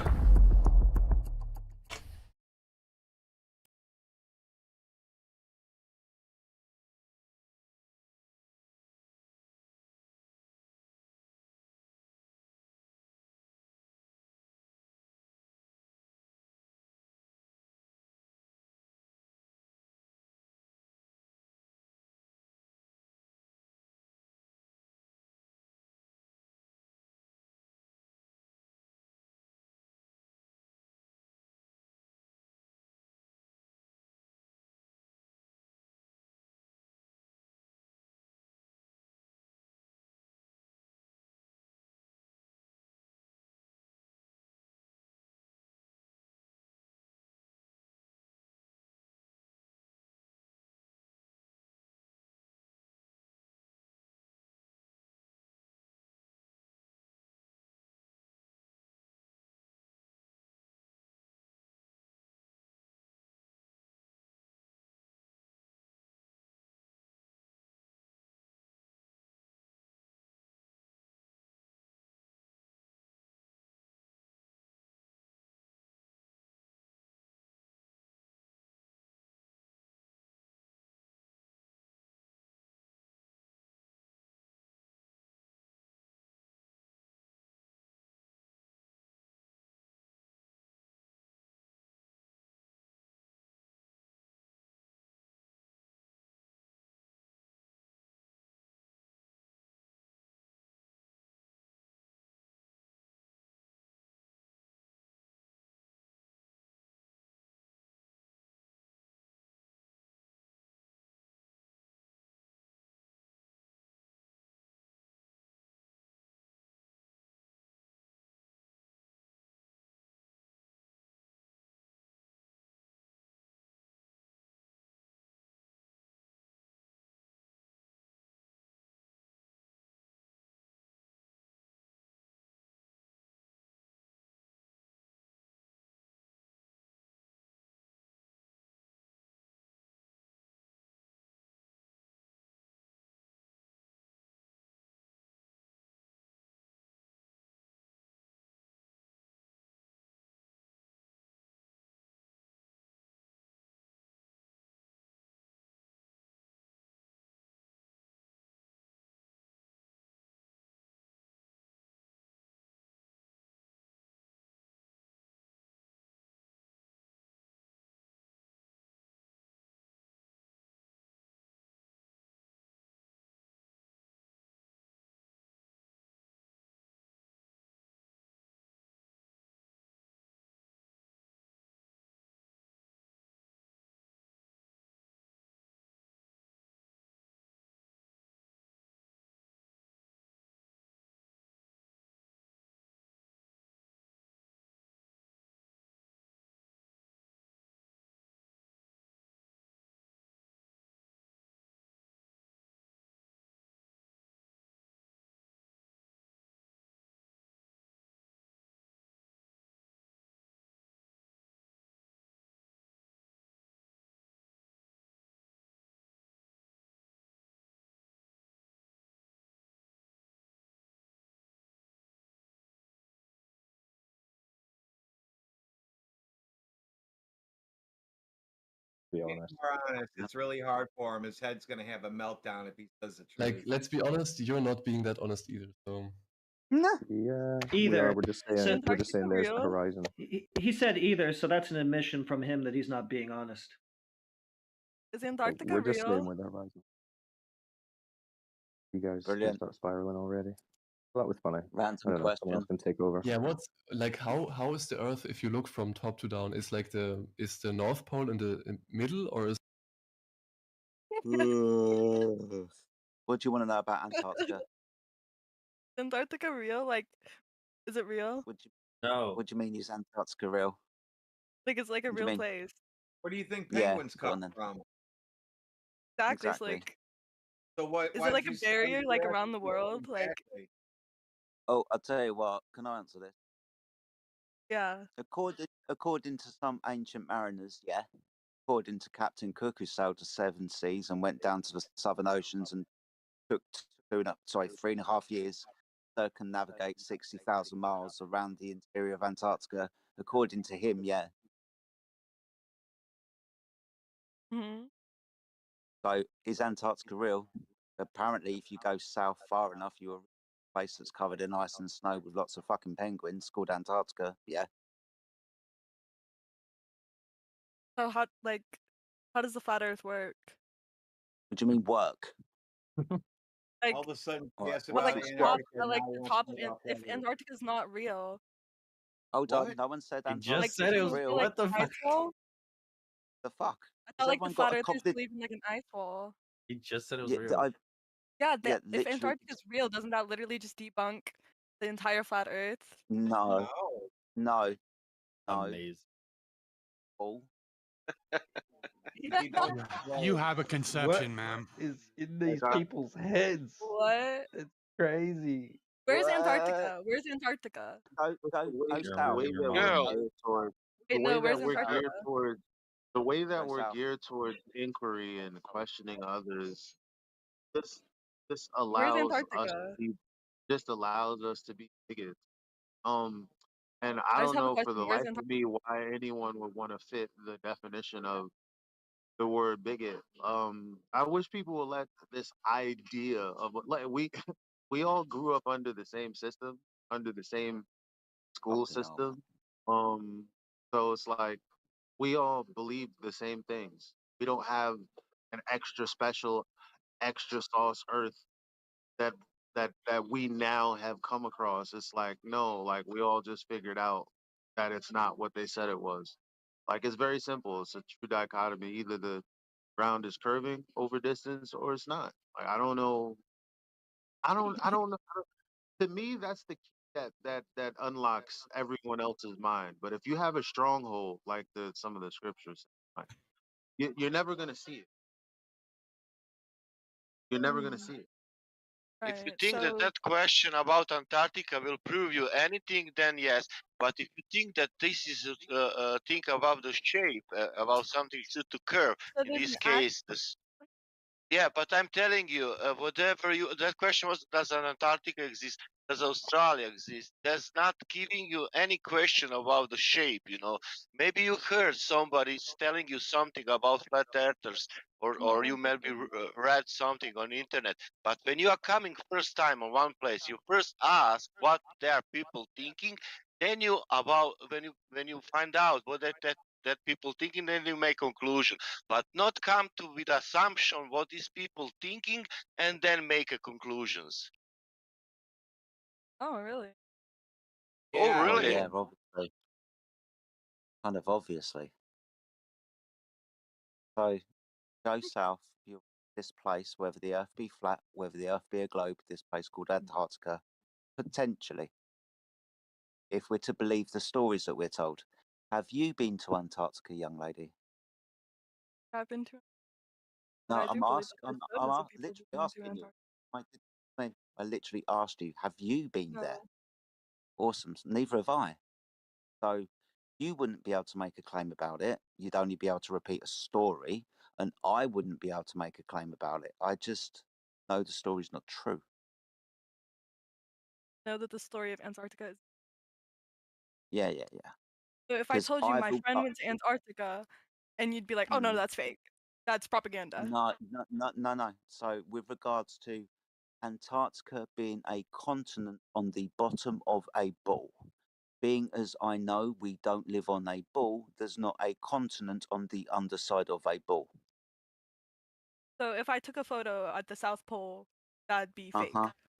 be Being honest. more honest, it's really hard for him. His head's gonna have a meltdown if he says the truth. Like, let's be honest, you're not being that honest either. So Yeah, we are. Either. We're just saying. We're just saying there's the horizon. He said either, so that's an admission from him that he's not being honest. Is Antarctica We're just saying real? we're the horizon. You guys Brilliant. start spiraling already. Well, that was funny. Random I don't know. Someone else question. can take over. yeah, what's like how is the Earth if you look from top to down? Is like the North Pole in the middle, or is What do you want to know about Antarctica? Is Antarctica real? Like, is it real? No. What do you mean is Antarctica real? Like, it's like a What do you real mean? place. Where do you think Yeah, penguins go on come then. from? Exactly. It's Exactly. like, So what? is why it like did a you say barrier, like exactly? around the world? Like, Exactly. Oh, I'll tell you what. Can I answer this? yeah. According to some ancient mariners, yeah. According to Captain Cook, who sailed the seven seas and went down to the southern oceans and took 3.5 years to circumnavigate 60,000 miles around the interior of Antarctica. According to him, yeah. Hmm. So is Antarctica real? Apparently, if you go south far enough, you're a place that's covered in ice and snow with lots of fucking penguins called Antarctica. Yeah. So how does the flat Earth work? What do you mean work? Like, All of a sudden, All he right, asked well, what's about like the the top, scope? Antarctica. like Now he the wants top to of know about if that. Antarctica's not real, Hold on, What? no one said He Antarctica. just said it was real. like an ice wall. The fuck? I Has thought like the everyone flat got a Earthers copy? believe in like an ice wall. He just said it was Yeah, real. Yeah, yeah, if literally. Antarctica's real, doesn't that literally just debunk the entire flat Earth? No, No. no, Amazing. Paul. You have a conception, man. Is in these Like, people's heads? What? It's crazy. Where's Antarctica? Where's Antarctica? Go the south. way that we're Go geared towards Wait, the no, way where's that we're Antarctica? geared towards the way that Go we're south. geared towards inquiry and questioning others. This Where's allows us to Antarctica? be just allows us to be bigots. And I I just don't have a know for question. the Where's life of me why anyone would want to fit the definition of the word bigot. I wish people would let this idea of like we all grew up under the same system, under the same school Fucking hell. system. So it's like we all believe the same things. We don't have an extra special, extra sauce earth that that we now have come across. It's like no, like we all just figured out that it's not what they said it was. Like it's very simple. It's a true dichotomy. Either the ground is curving over distance or it's not. Like I don't know. I don't know. To me, that's the key that unlocks everyone else's mind. But if you have a stronghold like some of the scriptures, like, you're never gonna see it. You're never gonna see it. If you Right, think that so that question about Antarctica will prove you anything, then yes. But if you think that this is think about the shape, about something to curve, so in there's this an case, this. Yeah, but I'm telling you, whatever you, that question was, does an Antarctica exist? Does Australia exist? That's not giving you any question about the shape, you know. Maybe you heard somebody telling you something about flat earthers, or you maybe read something on the internet. But when you are coming first time on one place, you first ask what there are people thinking. Then you when you find out what that people thinking, then you make conclusion, but not come to with assumption what is people thinking and then make a conclusions. Oh, really? Oh, Oh really? yeah, obviously. Kind of obviously. So go south. You this place, whether the Earth be flat, whether the Earth be a globe, this place called Antarctica, potentially. If we're to believe the stories that we're told, have you been to Antarctica, young lady? I've been to. No, I do I'm believe asking. that there's photos of people Literally being to asking you. Antarctica. I literally asked you, have you been No. there? Awesome. Neither have I. So you wouldn't be able to make a claim about it. You'd only be able to repeat a story, and I wouldn't be able to make a claim about it. I just know the story's not true. Know that the story of Antarctica is. Yeah. So if I 'Cause told you my I've friend went to Antarctica, and you'd be like, "Oh no, that's fake. That's propaganda." No. So with regards to Antarctica being a continent on the bottom of a ball, being as I know we don't live on a ball, there's not a continent on the underside of a ball. So if I took a photo at the South Pole, that'd be fake.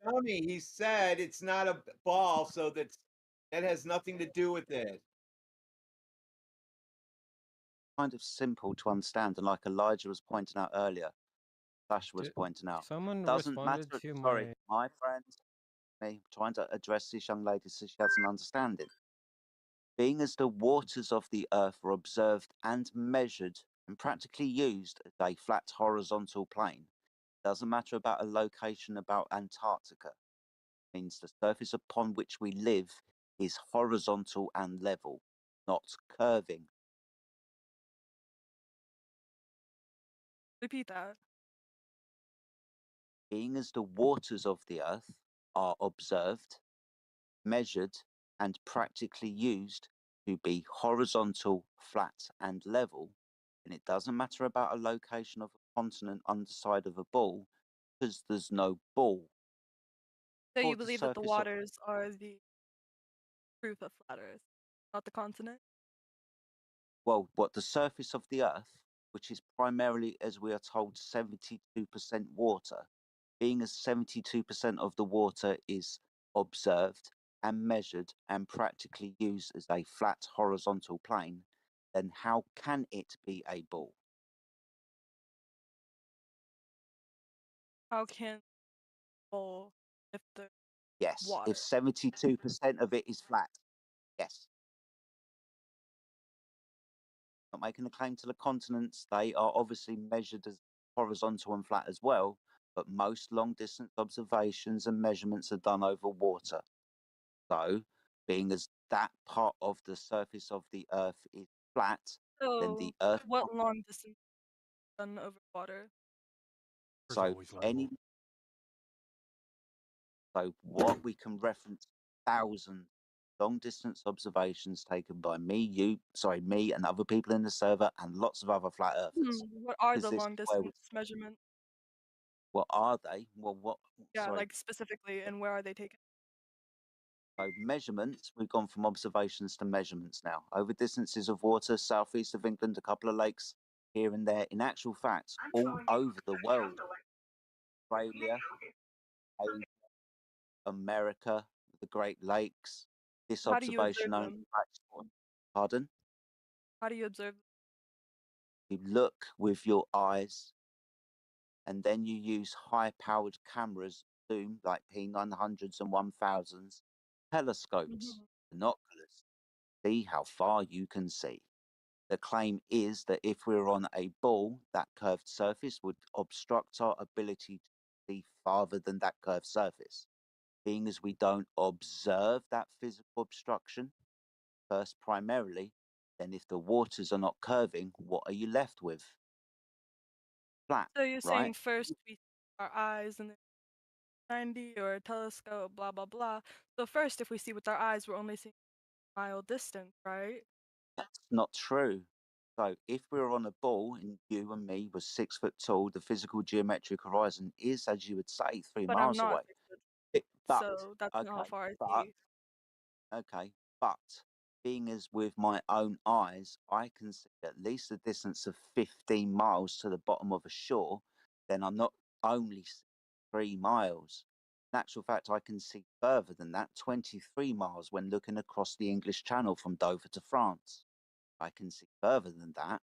Dummy, he said it's not a ball, so that has nothing to do with it. Kind of simple to understand, and like Elijah was pointing out earlier, Flash was pointing out, Someone doesn't responded matter. to Sorry, my friend, me trying to address this young lady so she has an understanding. Being as the waters of the earth are observed and measured and practically used as a flat horizontal plane, doesn't matter about a location about Antarctica. It means the surface upon which we live is horizontal and level, not curving. Repeat that. Being as the waters of the earth are observed, measured, and practically used to be horizontal, flat, and level, and it doesn't matter about a location of a continent underside of a ball, because there's no ball. So For you the believe that the surface of waters are the proof of flat Earth, not the continent? well, what the surface of the earth, which is primarily, as we are told, 72% water, being as 72% of the water is observed and measured and practically used as a flat horizontal plane, then how can it be a ball? How can ball if the Yes, water? if 72% of it is flat, yes. Not making a claim to the continents, they are obviously measured as horizontal and flat as well, but most long distance observations and measurements are done over water. So, being as that part of the surface of the earth is flat, then So the earth. what long distance done over water? So what we can reference thousands long distance observations taken by me and other people in the server and lots of other flat earthers. What are Because the this long is where distance measurements? what are they? Well, what? Yeah, Sorry. like specifically, and where are they taken? So measurements, we've gone from observations to measurements now. Over distances of water, southeast of England, a couple of lakes here and there. In actual fact, all over the world, Australia, Asia, America, the Great Lakes. This How do you observation observe only them? pardon? How do you observe? You look with your eyes, and then you use high-powered cameras, zoom like P900s and 1000s, telescopes, binoculars. See how far you can see. The claim is that if we're on a ball, that curved surface would obstruct our ability to see farther than that curved surface. Being as we don't observe that physical obstruction, first primarily, then if the waters are not curving, what are you left with? Flat, So you're right? saying first we see our eyes and then 90 or a telescope, blah blah blah. So first, if we see with our eyes, we're only seeing a mile distance, right? That's not true. So if we were on a ball and you and me were 6 foot tall, the physical geometric horizon is, as you would say, 3 But I'm miles not away. 6 foot, But so that's not how okay, far I but see. okay, but being as with my own eyes, I can see at least a distance of 15 miles to the bottom of a shore, then I'm not only 3 miles. In actual fact, I can see further than that, 23 miles when looking across the English Channel from Dover to France. I can see further than that.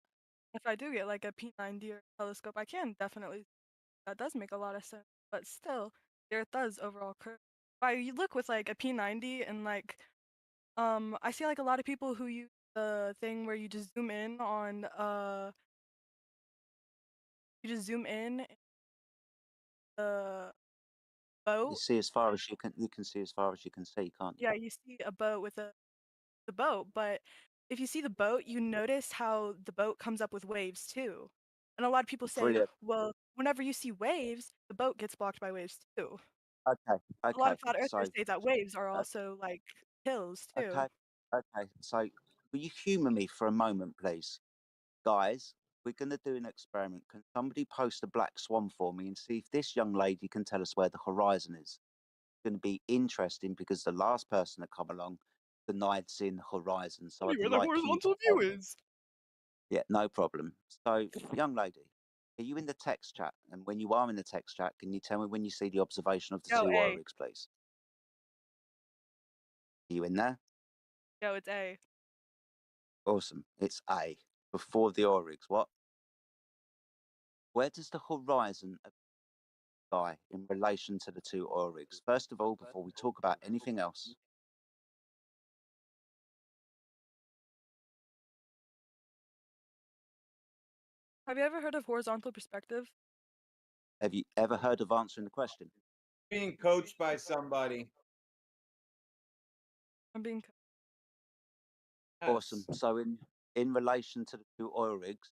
If I do get like a P90 or telescope, I can definitely. That does make a lot of sense. But still, the Earth does overall curve. Why you look with like a P90 and like, I see like a lot of people who use the thing where you just zoom in on you just zoom in the You boat. see as far as you can see as far as you can see, can't you? Yeah, you see a boat with the boat, but if you see the boat, you notice how the boat comes up with waves too. And a lot of people say, Brilliant. well, whenever you see waves, the boat gets blocked by waves too. Okay, A lot okay. of flat So earthers say that waves are also like hills too. okay, okay. So will you humour me for a moment, please? Guys, we're going to do an experiment. Can somebody post a black swan for me and see if this young lady can tell us where the horizon is? It's going to be interesting because the last person that come along denied seeing the horizon. So I'd Where the like you horizontal to tell view me. is. Yeah, no problem. So, young lady, are you in the text chat? And when you are in the text chat, can you tell me when you see the observation of the Yo, two A. oryx, please? Are you in there? Yo, it's A. Awesome. It's A. Before the oryx. What? Where does the horizon of the sky in relation to the two oryx? First of all, before we talk about anything else, Have you ever heard of horizontal perspective? have you ever heard of answering the question? Being coached by somebody. I'm being. Awesome. So in relation to the two oryx,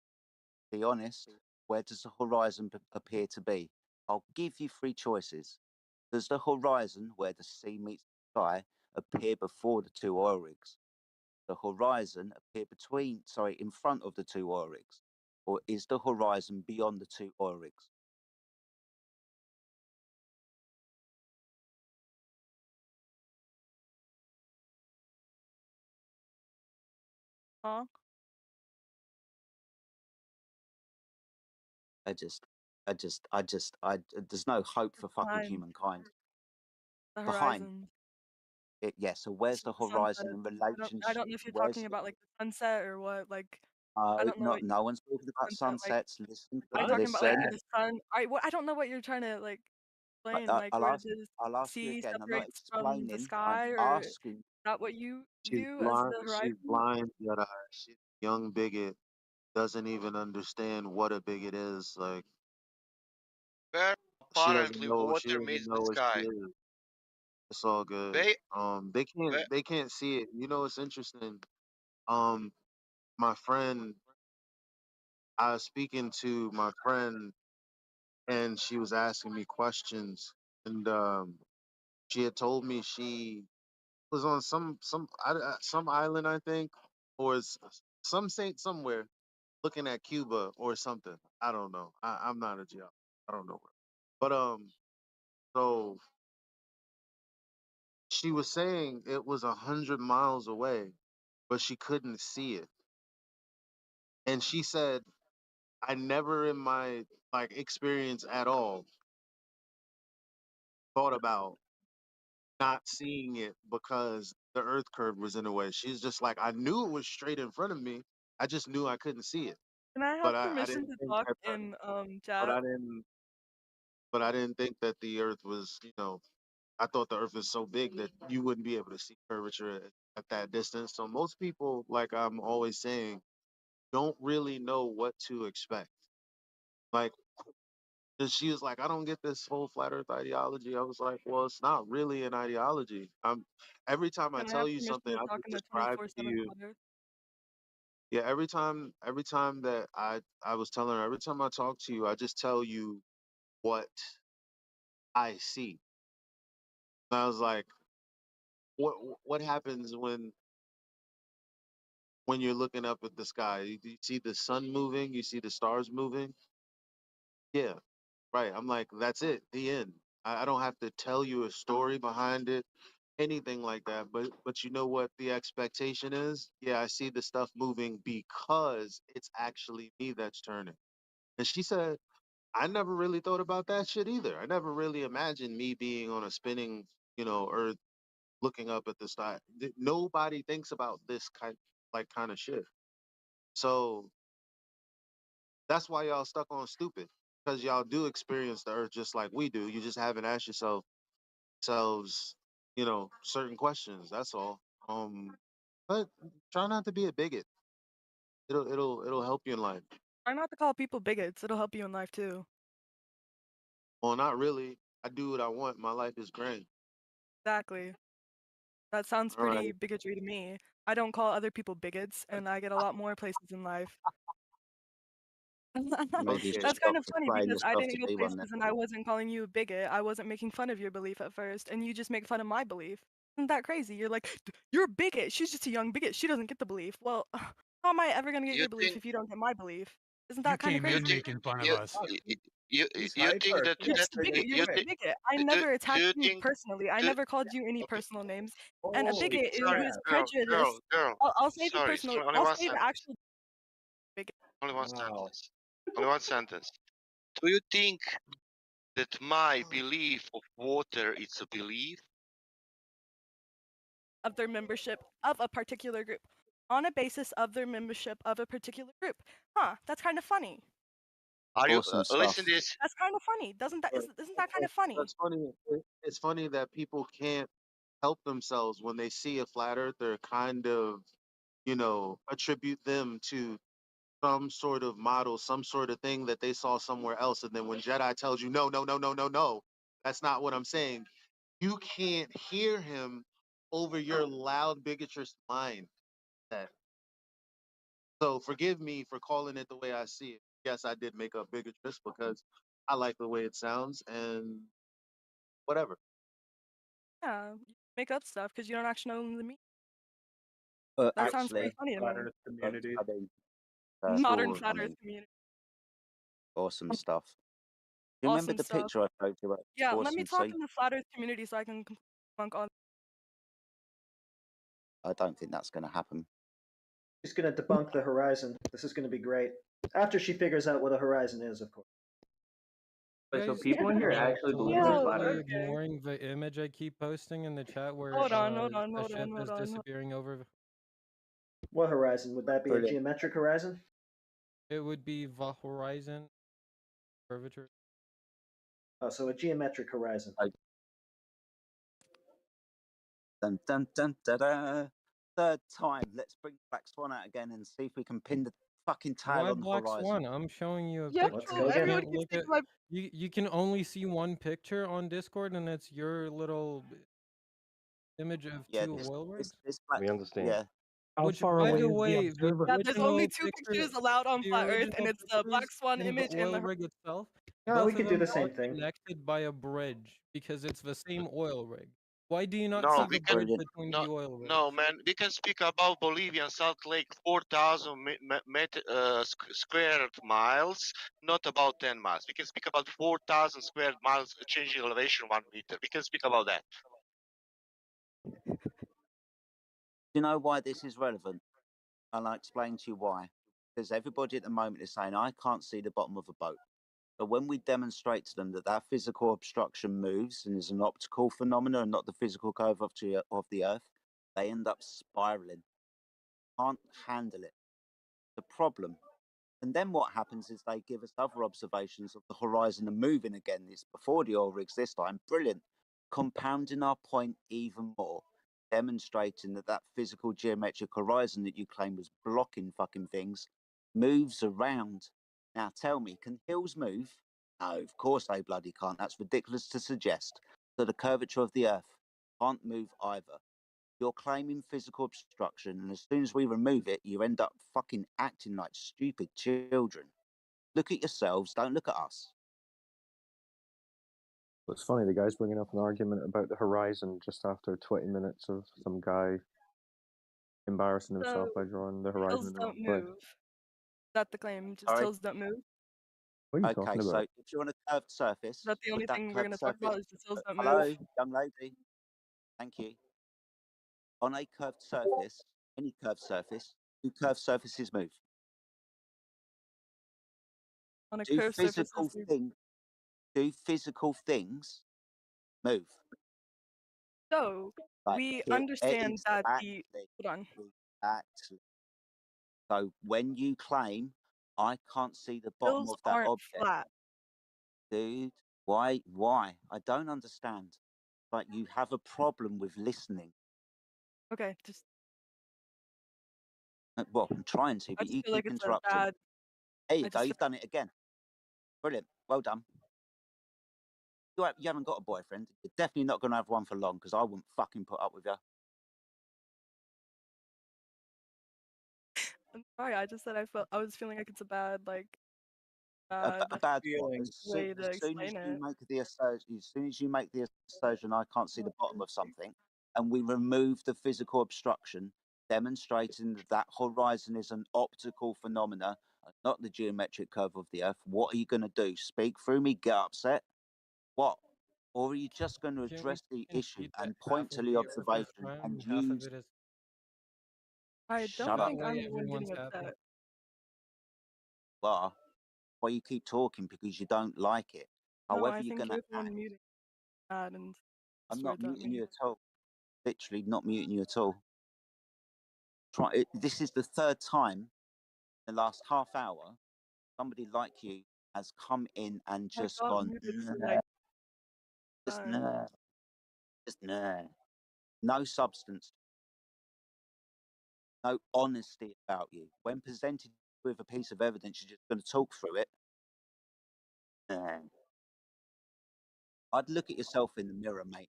be honest, where does the horizon appear to be? I'll give you three choices. Does the horizon where the sea meets the sky appear before the two oryx? The horizon appear in front of the two oryx? Or is the horizon beyond the two oryx? Huh? There's no hope for fucking Behind humankind. the Behind horizon. it, yeah. So where's the The sunset. horizon in I relation? don't know if you're Where's talking about like the sunset or what. Like, I don't know what no one's talking about sunset like. sunsets. Listen, Are you talking about like listen. where the sun? I don't know what you're trying to like explain. Like I'll where ask. the I'll ask you sea again. I'm not separates from the explaining. I'm sky, or is asking. that what you She's view as blind. the She's horizon? blind. That she's a young bigot. Doesn't even understand what a bigot is. Like Where she doesn't apparently know. She water doesn't meets the know what she sky. is. It's all good. They, They where, can't see it. You know, it's interesting. Um, my friend, I was speaking to my friend, and she was asking me questions, and she had told me she was on some island, I think, or some saint somewhere, looking at Cuba or something. I don't know. I'm not a geologist. I don't know where. But so she was saying it was 100 miles away, but she couldn't see it. And she said, I never in my like experience at all thought about not seeing it because the earth curve was in the way. She's just like, I knew it was straight in front of me. I just knew I couldn't see it. Can I have But I permission didn't to think talk that in but chat? I didn't think that the earth was, I thought the earth was so big that you wouldn't be able to see curvature at that distance. So most people, like I'm always saying, don't really know what to expect. Like, 'cause she was like, I don't get this whole flat earth ideology. I was like, well, it's not really an ideology. Every time I Can I have tell you permission something, to I talk just in the describe to 24/7 you. flutter? Yeah, every time that I was telling her, every time I talk to you, I just tell you what I see. And I was like, what happens when you're looking up at the sky? You see the sun moving, you see the stars moving. Yeah, right. I'm like, that's it, the end. I don't have to tell you a story behind it, anything like that. But you know what the expectation is? Yeah, I see the stuff moving because it's actually me that's turning. And she said, I never really thought about that shit either. I never really imagined me being on a spinning, earth looking up at the sky. Nobody thinks about this kind of shit. So that's why y'all stuck on stupid, because y'all do experience the earth just like we do. You just haven't asked yourselves, certain questions. That's all. But try not to be a bigot. It'll help you in life. Try not to call people bigots. It'll help you in life too. Well, not really. I do what I want. My life is great. Exactly. That sounds All pretty right. bigotry to me. I don't call other people bigots, and I get a lot more places in life. Maybe you should That's kind stop of funny portraying because I yourself to didn't go be one then. places and I wasn't calling you a bigot. I wasn't making fun of your belief at first, and you just make fun of my belief. Isn't that crazy? You're like, you're a bigot. She's just a young bigot. She doesn't get the belief. Well, How am I ever gonna get You your belief think if you don't get my belief? Isn't that kind of you crazy? think making fun of you us. you think that You're just a bigot. You're you just a think bigot. I do never do attacked you you think personally. I do never called you any okay personal names. And a speak bigot who sorry is girl prejudiced. I'll say the sorry personal. only I'll one say the sentence actual bigot. only one sentence. Do you think that my belief of water is a belief? Of their membership of a particular group, on a basis of their membership of a particular group. Huh? That's kind of funny. Are you Awesome listen stuff. this? That's kind of funny. Doesn't that isn't that kind of funny? That's funny. It's funny that people can't help themselves when they see a flat earther kind of, attribute them to some sort of model, some sort of thing that they saw somewhere else. And then when Jedi tells you, no, no, no, no, no, no, that's not what I'm saying, you can't hear him over your loud, bigotry mind. So forgive me for calling it the way I see it. Yes, I did make up bigotrous because I like the way it sounds and whatever. Yeah, you make up stuff because you don't actually know the meaning. But That sounds pretty actually, funny to me. I mean, Modern cool. I flat Earth mean, community. awesome stuff. Do you remember Awesome the stuff. picture I showed you? Yeah, let me Awesome. talk So in the flat Earth community so I can debunk all. I don't think that's going to happen. She's going to debunk the horizon. This is going to be great. After she figures out what a horizon is, of course. Wait, so people in here actually believe Yo, in flat Earth? okay. Ignoring the image I keep posting in the chat where Hold on. a ship is disappearing over. What horizon? Would that be Brilliant. a geometric horizon? It would be the horizon curvature. Oh, so a geometric horizon. Dun, dun, dun, da, da. Third time. Let's bring Black Swan out again and see if we can pin the fucking tail Why on the Black horizon. Swan? I'm showing you a Yeah, picture. true. Everyone Can't keeps look thinking at- like you can only see one picture on Discord, and it's your little image of Yeah, two this, oil this, rigs. this black, We understand. Yeah. How Which, far by away the is the way, observer? yeah, there's only two picture, pictures allowed on the flat Earth, and original it's the Black pictures Swan and image the and oil the. rig itself. Yeah, both we of could do them the same are thing. connected by a bridge because it's the same oil rig. Why do you not No, see we the can bridge between the oil rigs? no man. We can speak about Bolivian Salt Lake 4,000 square miles, not about 10 miles. We can speak about 4,000 square miles changing elevation 1 meter. We can speak about that. Do you know why this is relevant? And I'll explain to you why. Because everybody at the moment is saying, I can't see the bottom of a boat. But when we demonstrate to them that that physical obstruction moves and is an optical phenomenon and not the physical curvature of the Earth, they end up spiraling. Can't handle it. The problem. And then what happens is they give us other observations of the horizon and moving again. It's before the oil rigs this time. Brilliant. Compounding our point even more. Demonstrating that that physical geometric horizon that you claim was blocking fucking things moves around. Now tell me, can hills move? No, of course they bloody can't. That's ridiculous to suggest. So the curvature of the Earth can't move either. You're claiming physical obstruction, and as soon as we remove it, you end up fucking acting like stupid children. Look at yourselves, don't look at us. It's funny, the guy's bringing up an argument about the horizon just after 20 minutes of some guy embarrassing himself by drawing the horizon. Hills in the don't wrong move. That's the claim. Just Alright. hills don't move. What are you Okay, talking so about? if you're on a curved surface, That's the only with that thing we're curved going to talk about surface- is just hills don't Hello, move. young lady. Thank you. On a curved surface, any curved surface, do curved surfaces move? On a Do curved surface. physical things move? So Like, we here- understand that the exactly, hold on. Exactly. So when you claim, I can't see the bottom Hills of that aren't object, flat. dude, why? I don't understand. But you have a problem with listening. Okay, just Well, I'm trying to, I but just you feel like keep it's a interrupting. bad. There you I go, just you've done it again. Brilliant, well done. You haven't got a boyfriend. You're definitely not going to have one for long because I wouldn't fucking put up with you. I'm sorry. I just said I was feeling like it's a bad like A bad feeling as soon, way to as soon as explain you it. make the assertion, as soon as you make the assertion, I can't see the bottom of something, and we remove the physical obstruction, demonstrating that that horizon is an optical phenomena, not the geometric curve of the Earth. What are you going to do? Speak through me? Get upset? What? Or are you just going to Can we address the issue concede that and half point of to the the Earth is observation round and and half of use? it is? I Shut don't up. think Why I'm the one everyone's getting happy? upset. Well, why you keep talking because you don't like it. No, However, I you're think going to you're the act. one muting that and I'm swears not at muting me. you at all. Literally not muting you at all. This is the third time in the last half hour somebody like you has come in and I just got gone, muted for "Nah, like just time. nah, just nah." No substance, no honesty about you. When presented with a piece of evidence, you're just going to talk through it. Nah. I'd look at yourself in the mirror, mate.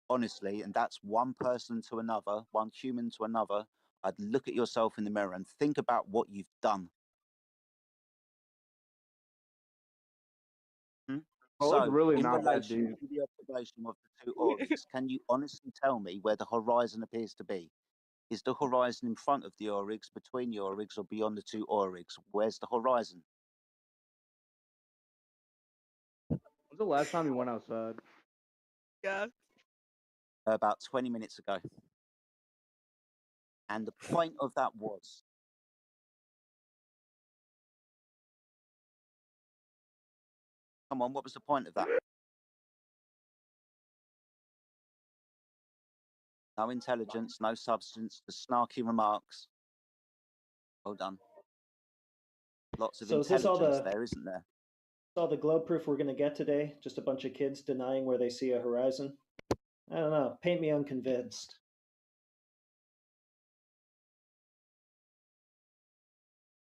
Honestly, and that's one person to another, one human to another. I'd look at yourself in the mirror and think about what you've done. Hmm? I was So, really in not that relation deep. to the observation of the two Oryx, can you honestly tell me where the horizon appears to be? Is the horizon in front of the Oryx, between the Oryx, or beyond the two Oryx? Where's the horizon? When's the last time you went outside? Yeah. About 20 minutes ago. And the point of that was, come on, what was the point of that? No intelligence, no substance, the snarky remarks. Well done. Lots of So is this all intelligence the there, isn't there? all the globe proof we're going to get today? Just a bunch of kids denying where they see a horizon? I don't know. Paint me unconvinced.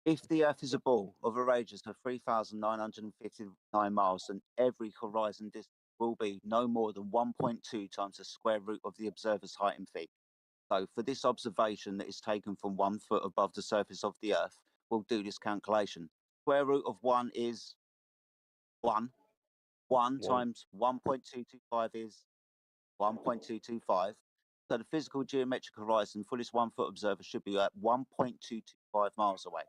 If the Earth is a ball of a radius of 3,959 miles, then every horizon distance will be no more than 1.2 times the square root of the observer's height in feet. So for this observation that is taken from 1 foot above the surface of the Earth, we'll do this calculation. Square root of 1 is 1. 1 times 1.225 is 1.225. So the physical geometric horizon for this 1 foot observer should be at 1.225 miles away.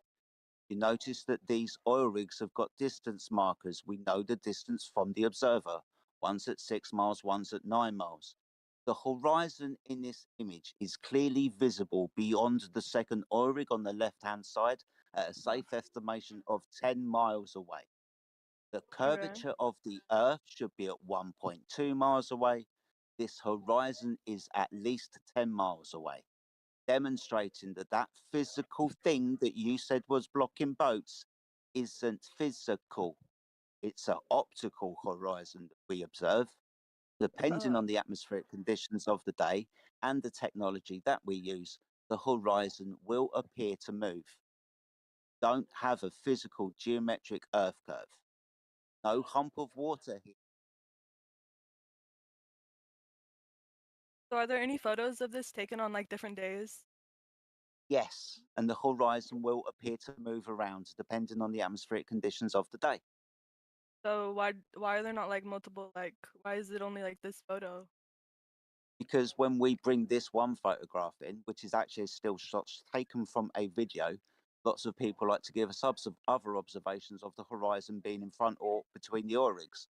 You notice that these oil rigs have got distance markers. We know the distance from the observer. One's at 6 miles, one's at 9 miles. The horizon in this image is clearly visible beyond the second oil rig on the left-hand side at a safe estimation of 10 miles away. The curvature of the Earth should be at 1.2 miles away. This horizon is at least 10 miles away, demonstrating that that physical thing that you said was blocking boats isn't physical. It's an optical horizon that we observe. Depending on the atmospheric conditions of the day and the technology that we use, the horizon will appear to move. Don't have a physical geometric Earth curve. No hump of water here. So are there any photos of this taken on like different days? Yes, and the horizon will appear to move around depending on the atmospheric conditions of the day. So why are there not like multiple like why is it only like this photo? Because when we bring this one photograph in, which is actually still shots taken from a video, lots of people like to give us other observations of the horizon being in front or between the oil rigs,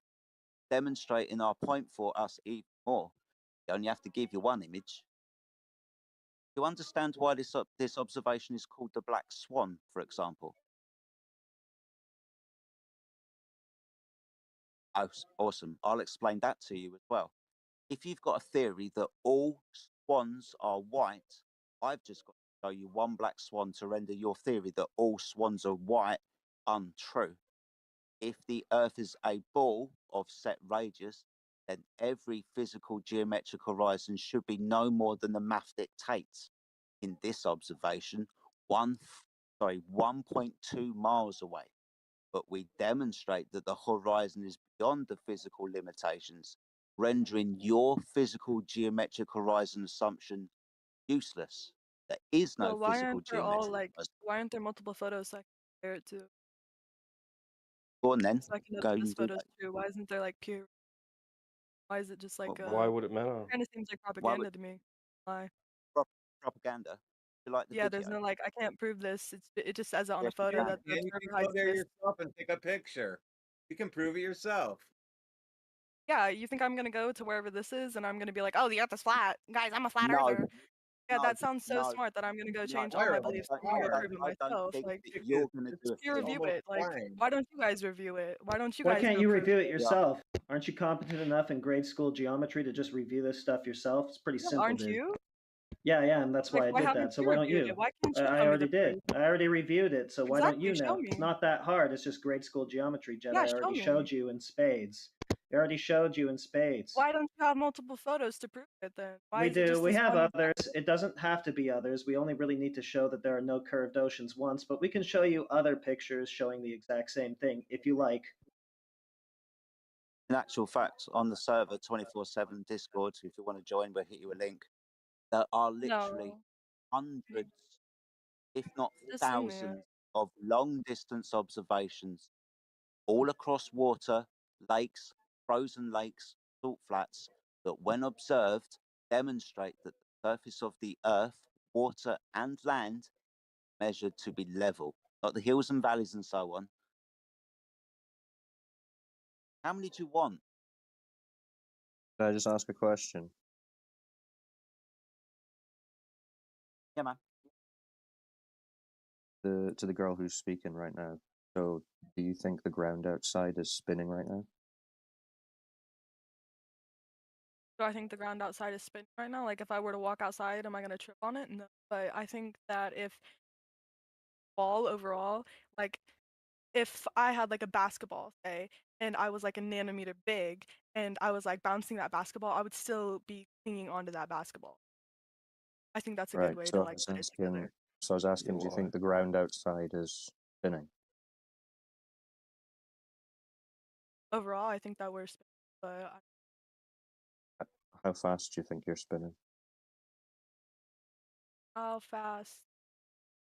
demonstrating our point for us even more. You only have to give you one image. You understand why this observation is called the Black Swan, for example? Oh, awesome. I'll explain that to you as well. If you've got a theory that all swans are white, I've just got to show you one black swan to render your theory that all swans are white untrue. If the Earth is a ball of set radius, then every physical geometric horizon should be no more than the math dictates. In this observation, 1.2 miles away. But we demonstrate that the horizon is beyond the physical limitations, rendering your physical geometric horizon assumption useless. There is So no physical geometric horizon. why aren't there multiple photos so I can compare it to? Go on then, So I can know go that this and do photo's that. true. Why isn't there like pure? Why is it just like Why would it matter? kind of seems like Why would propaganda to me? Why? propaganda? You like the Yeah, there's video? no like I can't prove this. It just says it on Yes, the you photo can. that the Yeah, you observer can height go there is this. yourself and take a picture. You can prove it yourself. Yeah, you think I'm gonna go to wherever this is and I'm gonna be like, oh, the Earth is flat, guys. I'm a flat No, earther. Yeah, no, that sounds so no, smart that I'm gonna go no. change all my Where? beliefs. It's I'm gonna go hard. prove it I don't myself. think Like, that you're going to do a you thing. review almost it. Like, fine. why don't you guys review it? Why don't you Why guys can't go you prove review it Yeah. yourself? Aren't you competent enough in grade school geometry to just review this stuff yourself? It's pretty Yeah, simple, aren't dude. you? Yeah, and that's Like, why I why did haven't that. So you why don't reviewed you? it? Why can't you I show me already the did. proof? I already reviewed it. So why don't Exactly, you show know? me. It's not that hard. It's just grade school geometry, Jedi. Yeah, I show already me. showed you in spades. I already showed you in spades. Why don't you have multiple photos to prove it then? Why We is it do. just We this have one others. It doesn't have to be others. We only really need to show that there are no curved oceans once, but we can show you other pictures showing the exact same thing if you like. In actual fact, on the server 24/7 Discord, if you want to join, we'll hit you a link. There are literally No. hundreds, if not Just in there. thousands, of long distance observations all across water, lakes, frozen lakes, salt flats that, when observed, demonstrate that the surface of the earth, water, and land measured to be level, not the hills and valleys and so on. How many do you want? Can I just ask a question? Yeah, man. To the girl who's speaking right now. So, do you think the ground outside is spinning right now? Do I think the ground outside is spinning right now? Like, if I were to walk outside, am I gonna trip on it? No. But I think that if ball overall, like, if I had like a basketball, say, and I was like a nanometer big, and I was like bouncing that basketball, I would still be clinging onto that basketball. I think that's a good Right. way So to I like was put it asking. together. So I was asking, do you think the ground outside is spinning? Overall, I think that we're spinning, but How fast do you think you're spinning? how fast?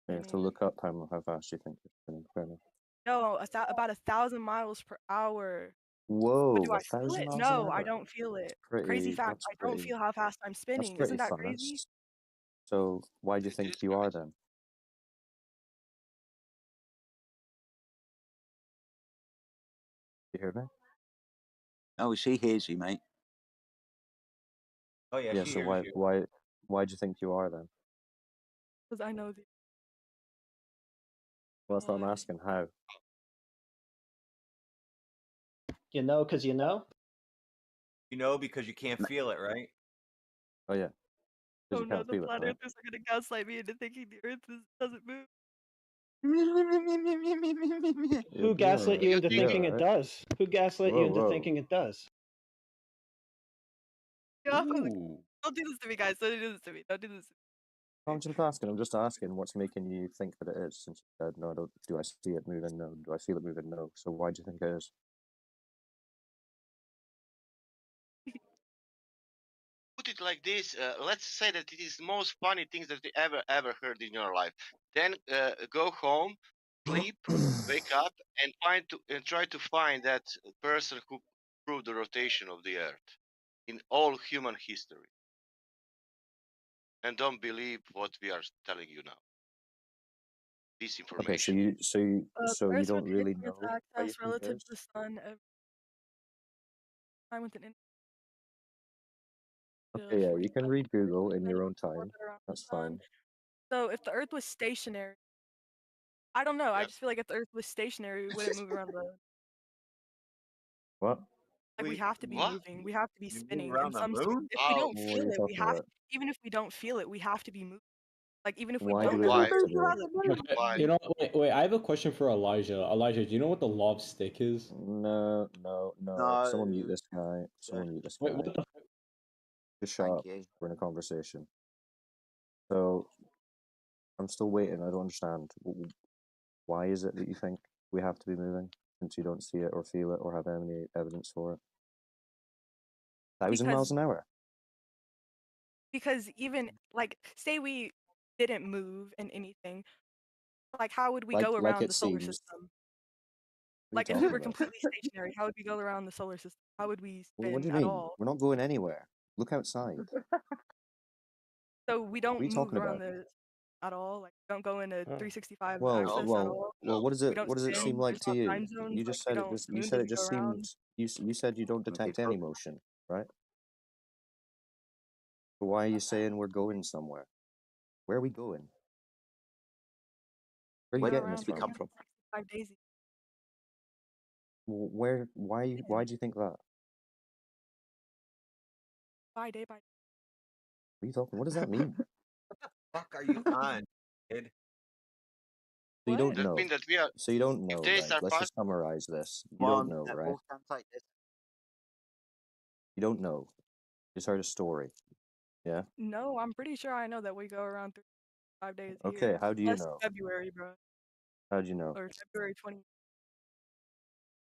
You have to look up how fast you think you're spinning. Fair enough. No, about 1,000 miles per hour. Whoa, But do I feel 1,000 it? miles an No, I hour. don't feel it. Pretty. Crazy fact, That's I don't pretty. feel how fast I'm That's spinning. pretty Isn't that crazy? fast. So why do you think you are then? You hear me? Oh, she hears you, mate. Oh yeah, Yeah. she So hears you. why do you think you are then? Because I know the. Well, that's what I'm asking. How? You know, because you know? You know, because you can't feel it, right? Oh yeah. Oh Because you no, can't the feel it, flat right? earthers are gonna gaslight me into thinking the Earth doesn't move. Who gaslit you into thinking it right? does? Who gaslit you Whoa, into whoa. thinking it does? Yeah, don't do this to me, guys. Don't do this to me. Don't do this. I'm just asking. I'm just asking. What's making you think that it is? Since you said no, do I see it moving? No. Do I feel it moving? No. So why do you think it is? Put it like this. Let's say that it is the most funny things that you ever heard in your life. Then go home, sleep, wake up, and try to find that person who proved the rotation of the Earth in all human history. And don't believe what we are telling you now. Disinformation. Okay, so you Earth's don't really rotation know its why you axis think it relative is? to the sun every time with an Okay, yeah, you can read Google in your own time. around the That's sun. fine. So if the Earth was stationary, I don't know. I just feel like if the Earth was stationary, we wouldn't move around the. What? Like we have to be What? moving. We have to be You move spinning. around the moon? If we don't What are feel you it, we talking have. about? Even if we don't feel it, we have to be moving. Like even if we Why don't. do we have to be? Why? You know, wait, I have a question for Elijah. Elijah, do you know what the law of stick is? No. Someone mute this guy. Someone mute this guy. Wait, what the Just shut up. We're in a conversation. So, I'm still waiting. I don't understand. Why is it that you think we have to be moving since you don't see it or feel it or have any evidence for it? 1,000 miles an hour. Because even like say we didn't move in anything, like how would we Like go around it the solar seems. system? What Like are you if we talking were about? completely stationary, how would we go around the solar system? How would we Well, what do spin you at mean? all? We're not going anywhere. Look outside. So we What are don't you move talking around about? the. at all. Like we don't go into 365 Well, access at well, all. what does We it don't seem spin. like There's to not you? time zones. You Like just we said it don't. just The you moon said it doesn't go just around. seems you said you don't detect any motion, right? So why are you saying we're going somewhere? Where are we going? Where are you Go getting this around from? 5 days. Where? Why? Why do you think that? What By day by. are you talking? What does that mean? What the fuck are you on, kid? So you don't That know. means that we are. So you don't If know, days right? are Let's fast, just summarize this. You Come don't on, know, let right? Wolfgang take this. You don't know. You just heard a story. Yeah. No, I'm pretty sure I know that we go around 5 days a Okay. year. How do you Unless know? February, bro, How do you know? or February 20,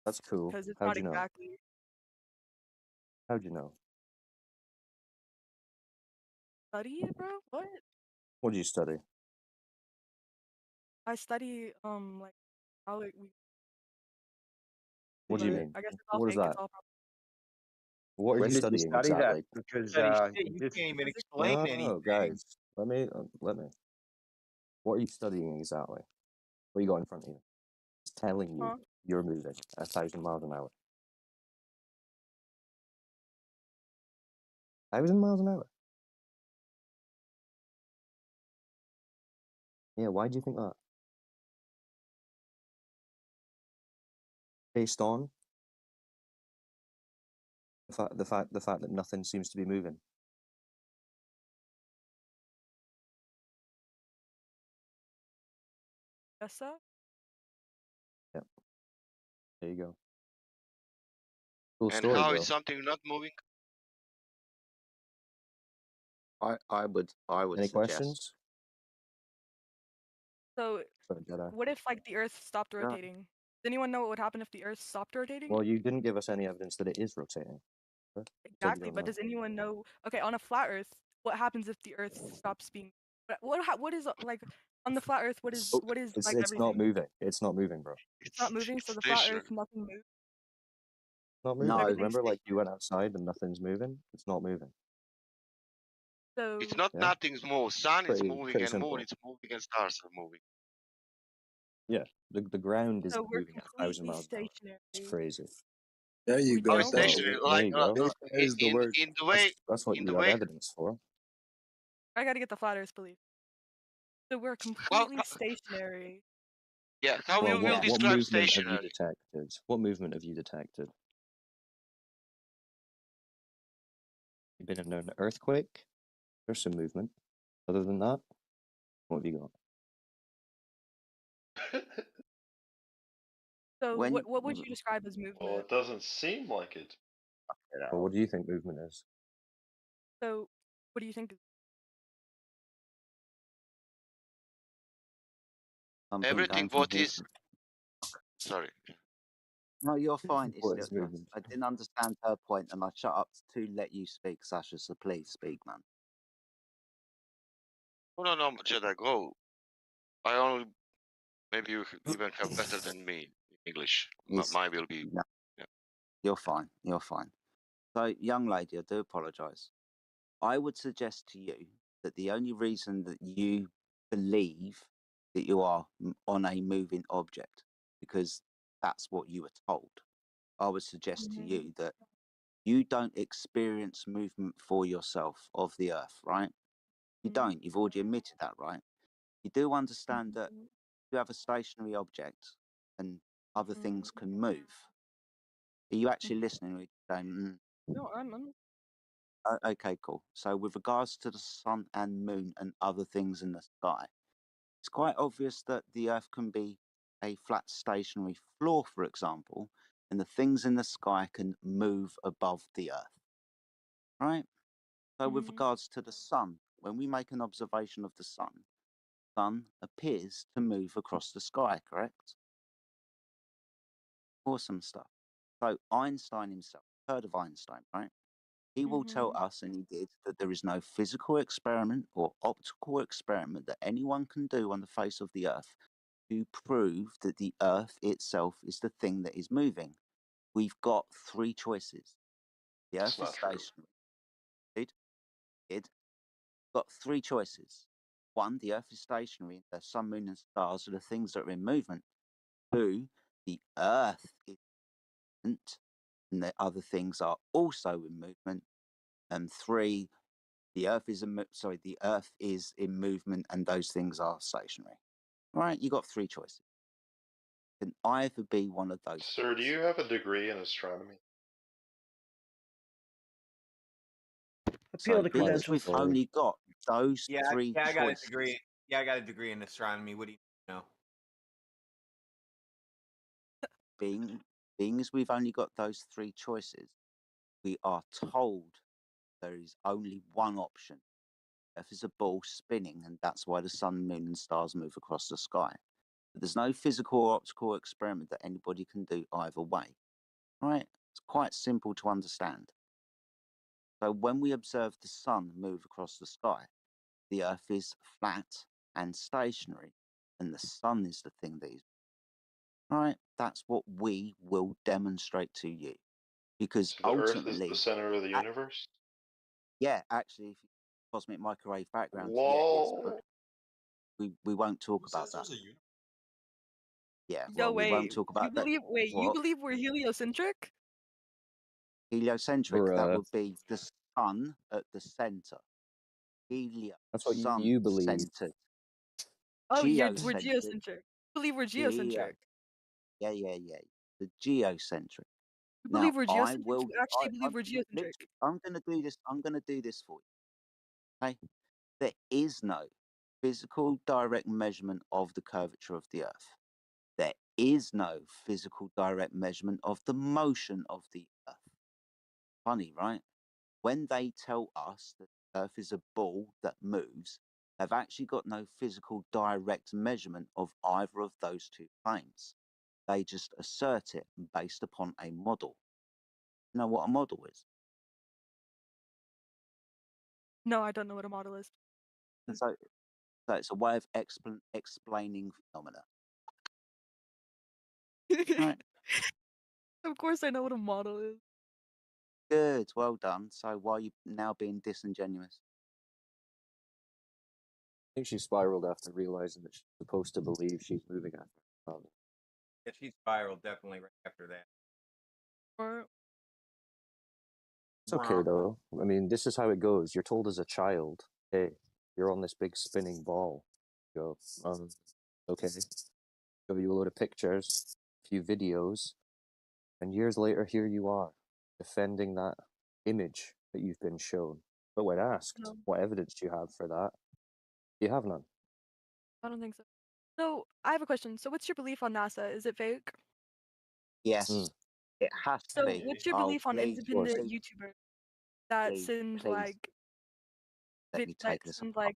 That's cool. because it's How'd not you know? exactly. How'd you know? Study it, bro? What? What do you study? I study like how we. What do you But mean? I guess it's all What is fake. It's that? all What are When you did you studying study that? exactly? Because Study shit. you You just can't even physics. explain No, anything. guys. Let me. What are you studying exactly? What you got in front of you? It's telling you Huh? you're moving 1,000 miles an hour. 1,000 miles an hour? Yeah, why do you think that? Based on the fact that nothing seems to be moving. Guess so. Yep. There you go. Cool and story, how bro. is something not moving? I would Any suggest. questions? So, Sorry, Jedi. what if like the Earth stopped Yeah. rotating? Does anyone know what would happen if the Earth stopped rotating? Well, you didn't give us any evidence that it is rotating. Huh? You said you Exactly, don't but know. does anyone know? Okay, on a flat Earth, what happens if the Earth stops being? What is like on the flat Earth? What is Oh, like it's not everything? moving. It's not moving, bro. It's not moving, so the flat Stationary. Earth, nothing moves. It's not moving. No. Everything's Remember, like stationary. you went outside and nothing's moving. It's not moving. It's So not Yeah. nothing's move. Sun is moving Pretty and moon simple. is moving and stars are moving. Yeah. The ground is so we're moving at 1,000 completely miles an hour. stationary. It's crazy. There you We go. How don't is move. stationary? There Like you go. There's the word. in the way That's what in you the have way. evidence for. I gotta get the flat Earth belief. So we're How, completely stationary. yeah, how Well, you will what describe movement have you stationary? detected? What movement have you detected? You've been in an earthquake. There's some movement. Other than that, what have you got? So When what would you describe as Well, movement? it doesn't seem like it. Well, what do you think movement is? So what do you think? something Everything going from what here. is sorry. No, you're fine. It's What just is movement? I didn't understand her point, and I shut up to let you speak, Sasha. So please speak, man. No, Jedi, go. I only maybe you even have better than me in English. Yes. Mine will be. No, Yeah. you're fine. You're fine. So, young lady, I do apologise. I would suggest to you that the only reason that you believe that you are on a moving object, because that's what you were told, I would suggest to you that you don't experience movement for yourself of the earth, right? You don't. You've already admitted that, right? You do understand that you have a stationary object and other things can move. Are you actually listening? Or are you going, No, I'm Okay, cool. So, with regards to the sun and moon and other things in the sky, it's quite obvious that the Earth can be a flat stationary floor, for example, and the things in the sky can move above the Earth, right? So, with regards to the sun, when we make an observation of the sun appears to move across the sky, correct? Awesome stuff. So, Einstein himself, heard of Einstein, right? He will tell us, and he did, that there is no physical experiment or optical experiment that anyone can do on the face of the earth to prove that the earth itself is the thing that is moving. We've got three choices. The earth is not true. stationary. Id. Got three choices. one, the Earth is stationary. The sun, moon, and stars are the things that are in movement. Two, the Earth is movement, and the other things are also in movement. And three, the Earth is the Earth is in movement, and those things are stationary. Right? You got three choices. Can either be one of those. Sir, do you have a degree in astronomy? Appeal to being as credentials. we've only got those Yeah, three I got a choices. degree. Yeah, I got a degree in astronomy. What do you know? Being as we've only got those three choices, we are told there is only one option. Earth is a ball spinning, and that's why the sun, moon, and stars move across the sky. But there's no physical or optical experiment that anybody can do either way. Right? It's quite simple to understand. So when we observe the sun move across the sky, the Earth is flat and stationary, and the sun is the thing that is. Right? That's what we will demonstrate to you. Because So the Earth ultimately, is the center of the universe? yeah, actually, if you cosmic microwave background, Lol. we won't talk about that. Yeah, Yo, well, we won't wait. talk You about that. believe? Wait, you What? believe we're heliocentric? Heliocentric, that Bruh. would be the sun at the center. Helio, That's what sun you believe. centered. Oh, we're Geocentric. geocentric. Believe we're geocentric. Yeah. The geocentric. You Now, believe we're I geocentric? will. You actually believe we're geocentric? I'm going to do this. I'm going to do this for you. Okay. There is no physical direct measurement of the curvature of the Earth. There is no physical direct measurement of the motion of the Earth. Funny, right? When they tell us that the Earth is a ball that moves, they've actually got no physical direct measurement of either of those two claims. They just assert it based upon a model. You know what a model is? No, I don't know what a model is. So it's a way of explaining phenomena. Right. Of course, I know what a model is. Good, well done. So why are you now being disingenuous? I think she spiraled after realizing that she's supposed to believe she's moving after her father. Yeah, she spiraled definitely right after that. It's okay though. I mean, this is how it goes. You're told as a child, hey, you're on this big spinning ball. You go, okay. Show you a load of pictures, a few videos, and years later, here you are, defending that image that you've been shown. But when asked, No. what evidence do you have for that? You have none. I don't think so. So I have a question. So what's your belief on NASA? Is it fake? Yes, it has to So be. what's your Oh, belief on please, independent please, YouTubers that please, send please. like Let me take this apart.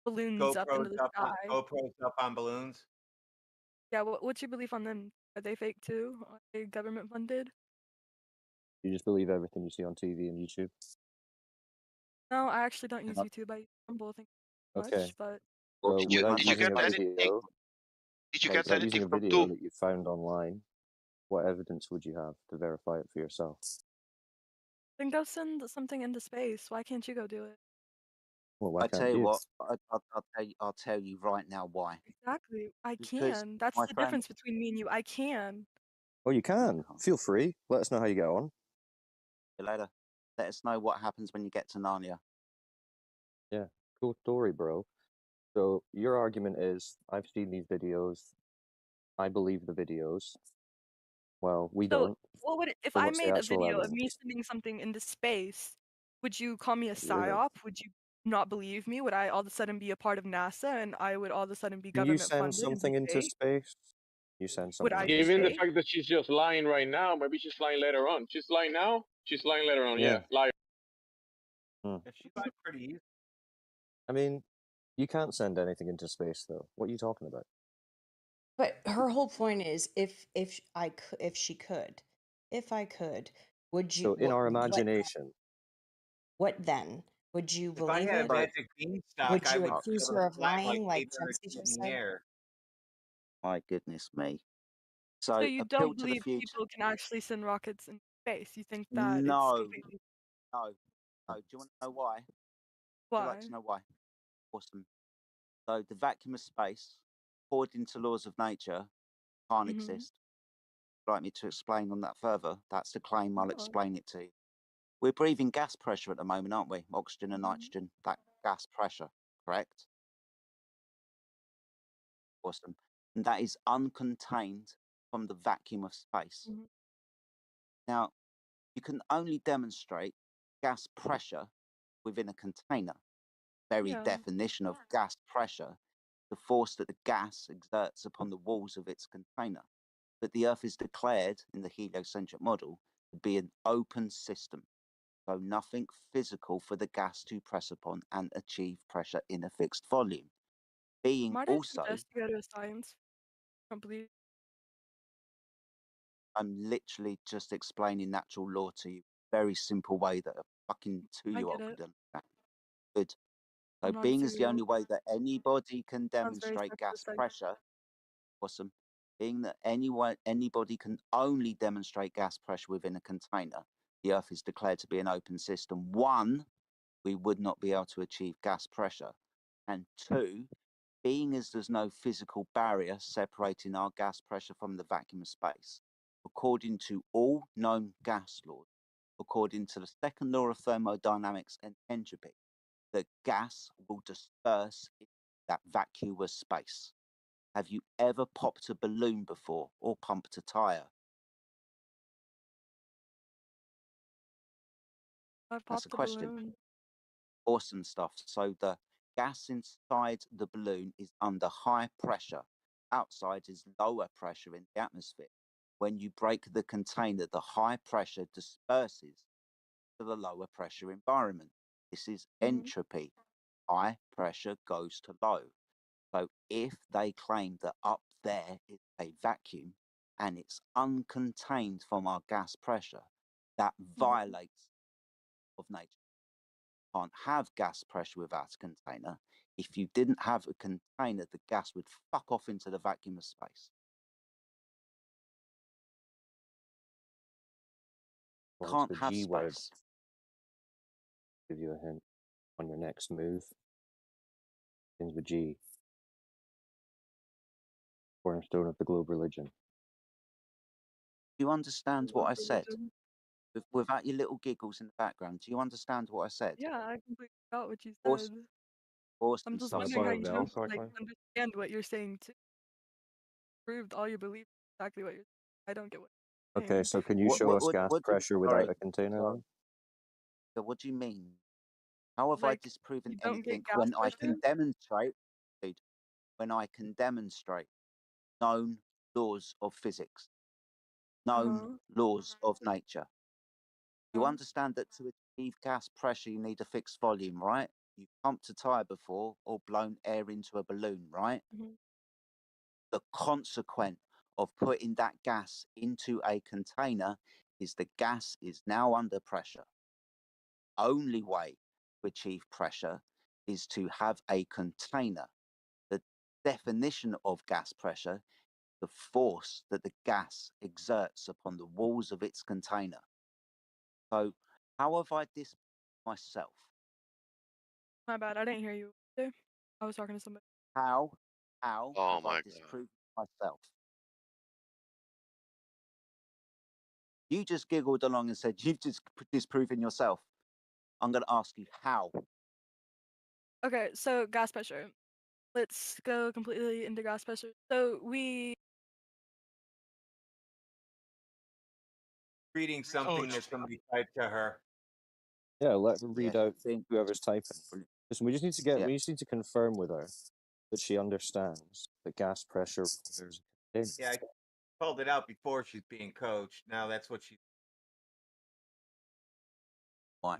balloons up into the sky? GoPros up on balloons. Yeah, what's your belief on them? Are they fake too? Are they government funded? You just believe everything you see on TV and YouTube. No, I actually don't use Uh, YouTube. I use Rumble, thank you so Okay. much, but So Did you without get using a anything? video, Did you like, get without anything using a from video Doom? that you found online, what evidence would you have to verify it for yourself? then go send something into space. Why can't you go do it? Well, why I tell can't you you? what, I'll tell you right now why. Exactly. I Because, can. That's my the friend, difference between me and you. I can. Oh, you can. Feel free. Let us know how you get on. see you later. Let us know what happens when you get to Narnia. Yeah, cool story, bro. So your argument is, I've seen these videos. I believe the videos. Well, we So, don't. what would if So I what's the made a actual video of me evidence? sending something into space? Would you call me a You're the- psyop? Would you not believe me? Would I all of a sudden be a part of NASA and I would all of a sudden be Can you government send funded and be something into fake? space? You send Would something I into be Given the space. fake? fact that she's just lying right now, maybe she's lying later on. She's lying now. She's lying later on. Yeah. Yeah, liar. She lied pretty easy. I mean, you can't send anything into space, though. What are you talking about? But her whole point is, if she could, if I could, would you? So in our imagination, What then? Would you If I believe had a it? magic beanstalk, Would I you would be accuse able her to of fly like lying, like Vader Jesse in just the said? air. My goodness me. So So you appeal don't to the believe future. people can actually send rockets into space? You think that it's No, completely no. Do you want to know why? Why? I'd like to know why. Awesome. So the vacuum of space, according to laws of nature, can't Mhm. exist. Would you like me to explain on that further? That's the claim. I'll No. explain it to you. We're breathing gas pressure at the moment, aren't we? Oxygen and Mhm. nitrogen. That gas pressure, correct? Awesome. And that is uncontained from the vacuum of space. Mhm. Now, you can only demonstrate gas pressure within a container. Very Yeah. definition of gas pressure, the force that the gas exerts upon the walls of its container. But the Earth is declared in the heliocentric model to be an open system, so nothing physical for the gas to press upon and achieve pressure in a fixed volume. Being Might I also, suggest you go to a science complete? I'm literally just explaining natural law to you, very simple way that a fucking I get 2-year-old it. could understand. Good. So I'm not a being is the only 2-year-old. way that anybody can Sounds very demonstrate gas sexist. pressure. Awesome. Being that anybody can only demonstrate gas pressure within a container, the Earth is declared to be an open system. 1, we would not be able to achieve gas pressure. And 2, being as there's no physical barrier separating our gas pressure from the vacuum of space, according to all known gas laws, according to the second law of thermodynamics and entropy, the gas will disperse in that vacuous space. Have you ever popped a balloon before or pumped a tire? I've That's a popped a question. balloon. Awesome stuff. So the gas inside the balloon is under high pressure. Outside is lower pressure in the atmosphere. When you break the container, the high pressure disperses to the lower pressure environment. This is entropy. High pressure goes to low. So if they claim that up there is a vacuum and it's uncontained from our gas pressure, that violates of nature. Can't have gas pressure without a container. If you didn't have a container, the gas would fuck off into the vacuum of space. Well, Can't it's the have G word. space. Give you a hint on your next move. Begins with G. Cornerstone of the globe religion. Do you understand what I said? Religion. Without your little giggles in the background, do you understand what I said? Yeah, I completely got what you Awesome, said. awesome I'm just stuff. wondering how you don't cycling? like understand what you're saying too. Proved all you believe exactly what you're saying. I don't get what you're Okay, saying. so can you show us gas pressure without a container then? So what do you mean? How have I Like, disproven you don't get anything gas when I pressure? can demonstrate, dude, when I can demonstrate known laws of physics, known laws of nature? You understand that to achieve gas pressure, you need a fixed volume, right? You've pumped a tire before or blown air into a balloon, right? The consequence of putting that gas into a container is the gas is now under pressure. Only way to achieve pressure is to have a container. The definition of gas pressure, the force that the gas exerts upon the walls of its container. So how have I disproved myself? My bad, I didn't hear you. There. I was talking to somebody. How Oh have my I God. disproved myself? You just giggled along and said you've just disproven yourself. I'm going to ask you how. Okay, so gas pressure. Let's go completely into gas pressure. So we Reading something that somebody typed to her. Yeah, let her read Yeah. out whoever's typing. Listen, we just need to get Yeah. we just need to confirm with her that she understands that gas pressure requires a container. Yeah, I called it out before she's being coached. Now that's what she.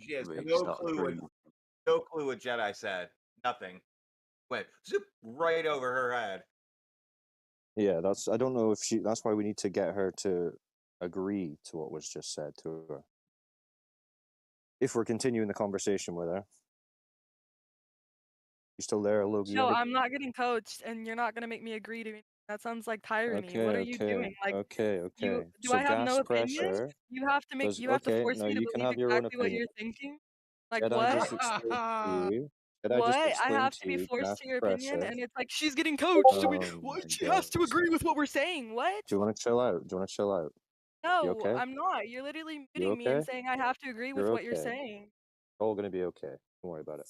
She has no clue what Jedi said. Nothing. Went zoop right over her head. Yeah, I don't know if that's why we need to get her to agree to what was just said to her. If we're continuing the conversation with her. You still there, Logie? No, I'm not getting coached, and you're not gonna make me agree to it. That sounds like tyranny. What are you doing? Like, okay. do So I have no gas opinion? pressure. You have to make. Does You have to okay? force No, me to you can believe have your own exactly what opinion. you're thinking. Like Jedi what? just explained to you Did I What? just I explain have to to be you forced gas to your opinion, pressure? and it's like she's getting coached. So we, Oh what? my She god. has to agree with what we're saying. What? Do you want to chill out? Do you want to chill out? You No, okay? I'm not. You're literally You muting me and okay? saying I have to agree with You're what you're okay. saying. It's all gonna be okay. Don't worry about it.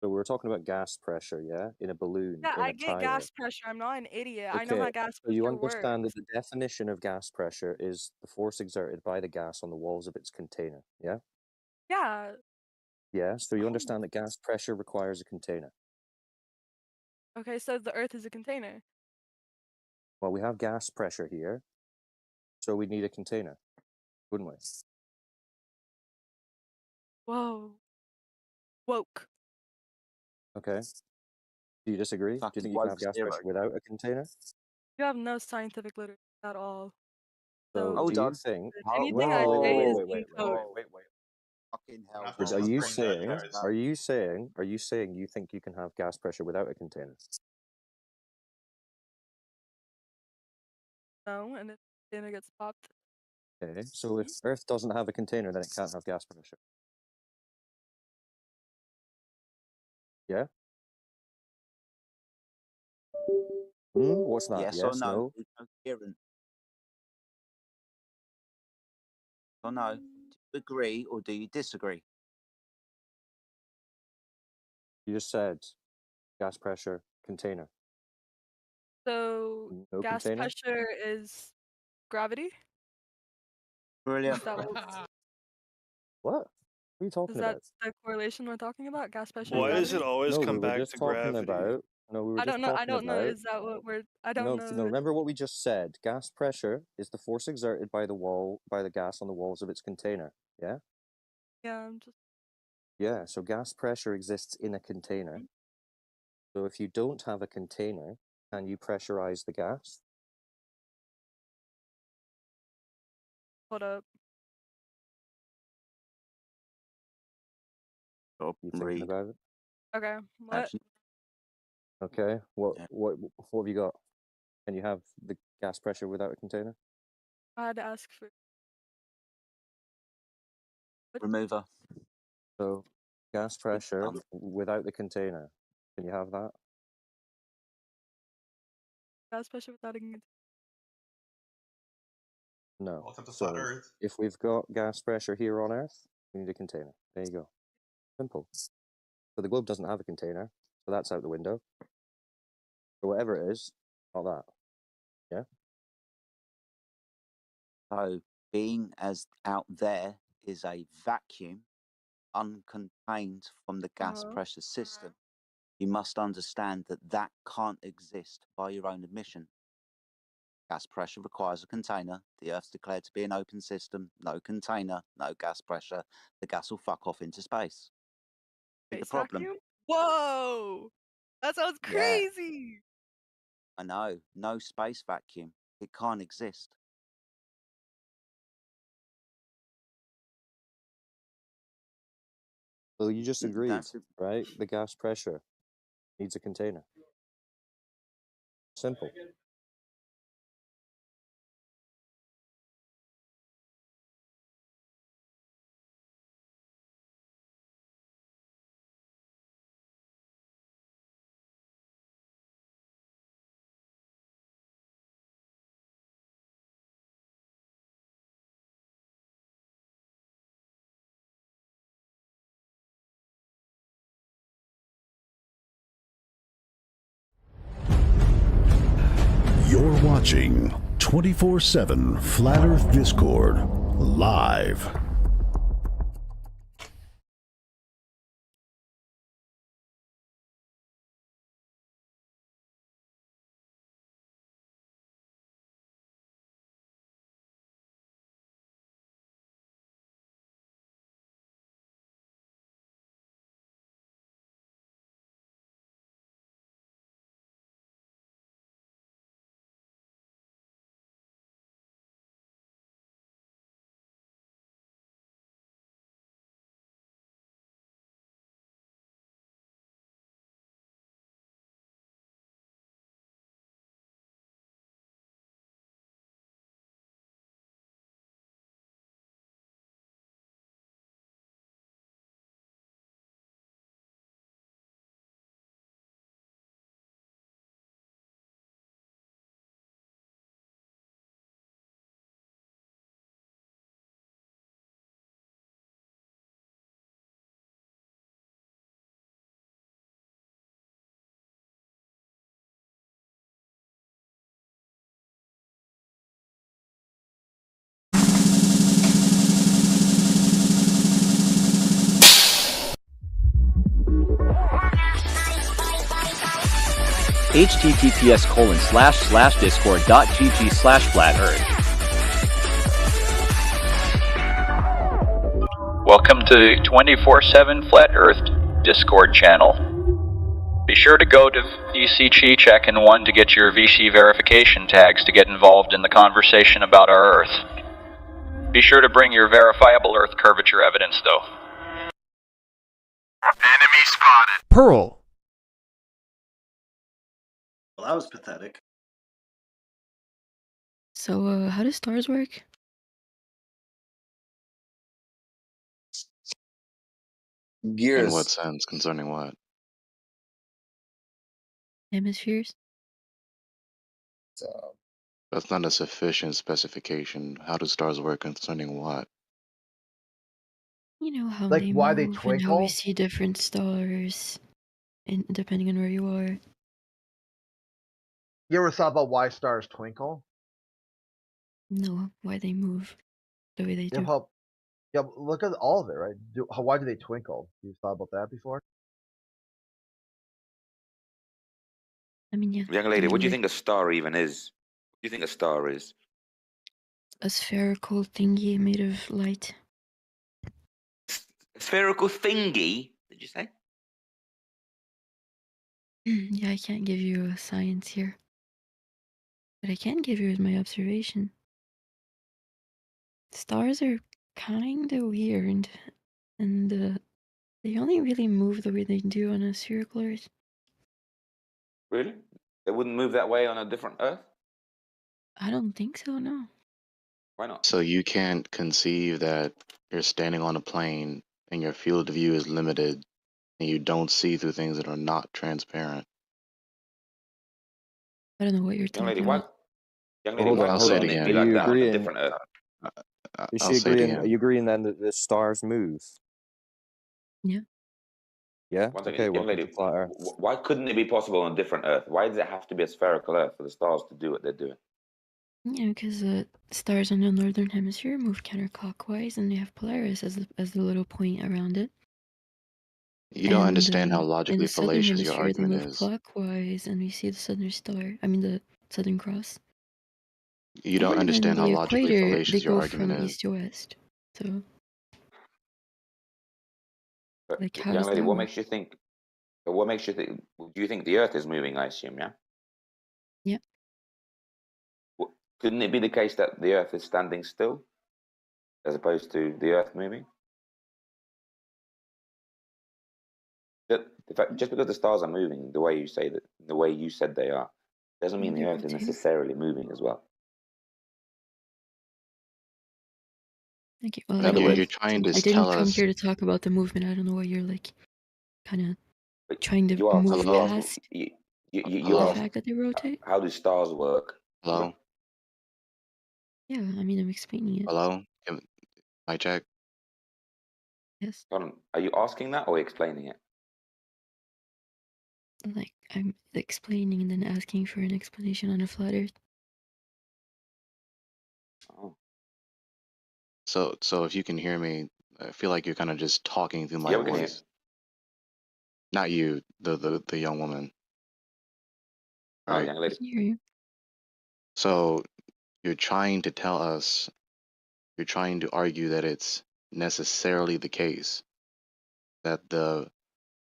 So we were talking about gas pressure, yeah? In a balloon, Yeah, in I a get tire. gas pressure. I'm not an idiot. I know Okay, how gas so you pressure understand works. that the definition of gas pressure is the force exerted by the gas on the walls of its container, yeah? Yeah. Yeah, so you understand that gas pressure requires a container. Okay, so the Earth is a container. Well, we have gas pressure here, so we need a container, wouldn't we? Whoa. Woke. Okay. Do you disagree? Do you think you can have gas pressure without a container? You have no scientific literature at all. So So do you think? anything I say is being coached. Fucking hell. Because are you saying you think you can have gas pressure without a container? No, and if the container gets popped, Okay, so if Earth doesn't have a container, then it can't have gas pressure. Yeah? What's that? Yes or no? There's no coherent. Or no? Do you agree or do you disagree? You just said gas pressure, container. so No gas container? pressure is gravity? Brilliant. Is that what, What? What are you is talking that about? the correlation we're talking about? Gas pressure No, and gravity? no, we were just talking about. No, we were I just don't know. I talking don't know. about. Is that what we're? I don't No, know. no. Remember what we just said. Gas pressure is the force exerted by the gas on the walls of its container. Yeah. Yeah, I'm just. Yeah. So gas pressure exists in a container. So if you don't have a container, can you pressurize the gas? Hold up. You thinking about it? Okay. What? Okay. What have you got? Can you have the gas pressure without a container? I had to ask for. Remover. So gas pressure without the container. Can you have that? Gas pressure without a container. No. Welcome to So Flat Earth. if we've got gas pressure here on Earth, we need a container. There you go. Simple. So the globe doesn't have a container, so that's out the window. So whatever it is, not that. Yeah? So being as out there is a vacuum uncontained from the gas pressure system, you must understand that that can't exist by your own admission. Gas pressure requires a container. The Earth's declared to be an open system. No container, no gas pressure. The gas will fuck off into space. See the Space problem? vacuum? Whoa! That sounds Yeah. crazy. I know. No space vacuum. It can't exist. Well, you just agreed, That's right? The gas pressure needs a container. Simple. You're watching 24/7 Flat Earth Discord live. https://discord.gg/flat-earth. Welcome to 24/7 Flat Earth Discord channel. Be sure to go to VC Chi Check-in 1 to get your VC verification tags to get involved in the conversation about our Earth. Be sure to bring your verifiable Earth curvature evidence, though. Enemy spotted. Pearl. Well, that was pathetic. So, how do stars work? In what sense? Concerning what? Hemispheres? That's not a sufficient specification. How do stars work concerning what? You know how Like they why move they and how twinkle? we see different stars, and depending on where you are. You ever thought about why stars twinkle? No, why they move the way they Yeah, do. yeah, look at all of it, right? Why do they twinkle? You thought about that before? I mean, yeah. Young I lady, mean, what do you like think a star even is? What do you think a star is? a spherical thingy made of light. A spherical thingy? Did you say? Yeah, I can't give you a science here. But I can give you is my observation. Stars are kinda weird, and they only really move the way they do on a spherical Earth. Really? They wouldn't move that way on a different Earth? I don't think so, no. Why not? So you can't conceive that you're standing on a plane and your field of view is limited and you don't see through things that are not transparent. I don't know what you're Young lady, talking why? about. Young Well, lady, why I'll say it couldn't it again. be Are like you that on a agreeing? different Earth? Is I'll she say it agreeing? Are again. you agreeing then that the stars move? Yeah. Yeah. One second, Okay. young Welcome lady, to Flat Earth. why couldn't it be possible on a different Earth? Why does it have to be a spherical Earth for the stars to do what they're doing? Yeah, because stars in the northern hemisphere move counterclockwise, and they have Polaris as the little point around it. You don't And understand how in logically the southern fallacious your hemisphere, they argument move is. clockwise, and we see the southern star. I mean, the Southern Cross. You don't And in understand how the logically equator, they fallacious your go argument from is. east to west. So, But like, how young does lady, that what work? makes you think? What makes you think? Do you think the Earth is moving? I assume, yeah. Yeah. Couldn't it be the case that the Earth is standing still, as opposed to the Earth moving? In fact, just because the stars are moving the way you say that, the way you said they are, doesn't mean the They're Earth is rotating. necessarily moving as well. Okay, well, In other You're words, trying to I didn't tell come us. here to talk about the movement. I don't know what you're like, kind of trying to you asked, move you asked, past you the Hello? asked, fact that they rotate. how do stars work? Hello? Yeah, I mean, I'm explaining it. Hello? Mic check? Yes, Hold on, are you asking that or explaining it? like I'm explaining and then asking for an explanation on a flat Earth. Oh. So if you can hear me, I feel like you're kind of just talking through my Yeah, we can hear. voice. Not you, the young woman. Oh, Right. young I lady. can hear you. So you're trying to tell us, you're trying to argue that it's necessarily the case that the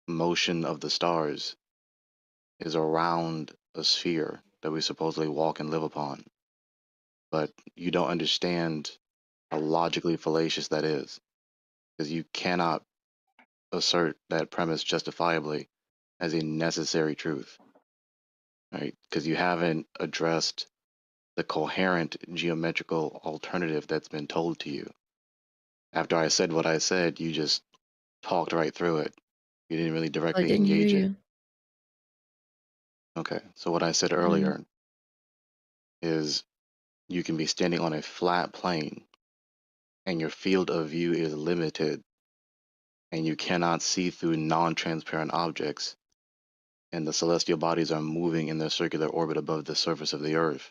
motion of the stars is around a sphere that we supposedly walk and live upon. But you don't understand how logically fallacious that is, because you cannot assert that premise justifiably as a necessary truth, right? Because you haven't addressed the coherent geometrical alternative that's been told to you. After I said what I said, you just talked right through it. You didn't really I directly didn't hear engage it. you. Okay, so what I said I don't know. earlier is you can be standing on a flat plane and your field of view is limited and you cannot see through non-transparent objects and the celestial bodies are moving in their circular orbit above the surface of the earth.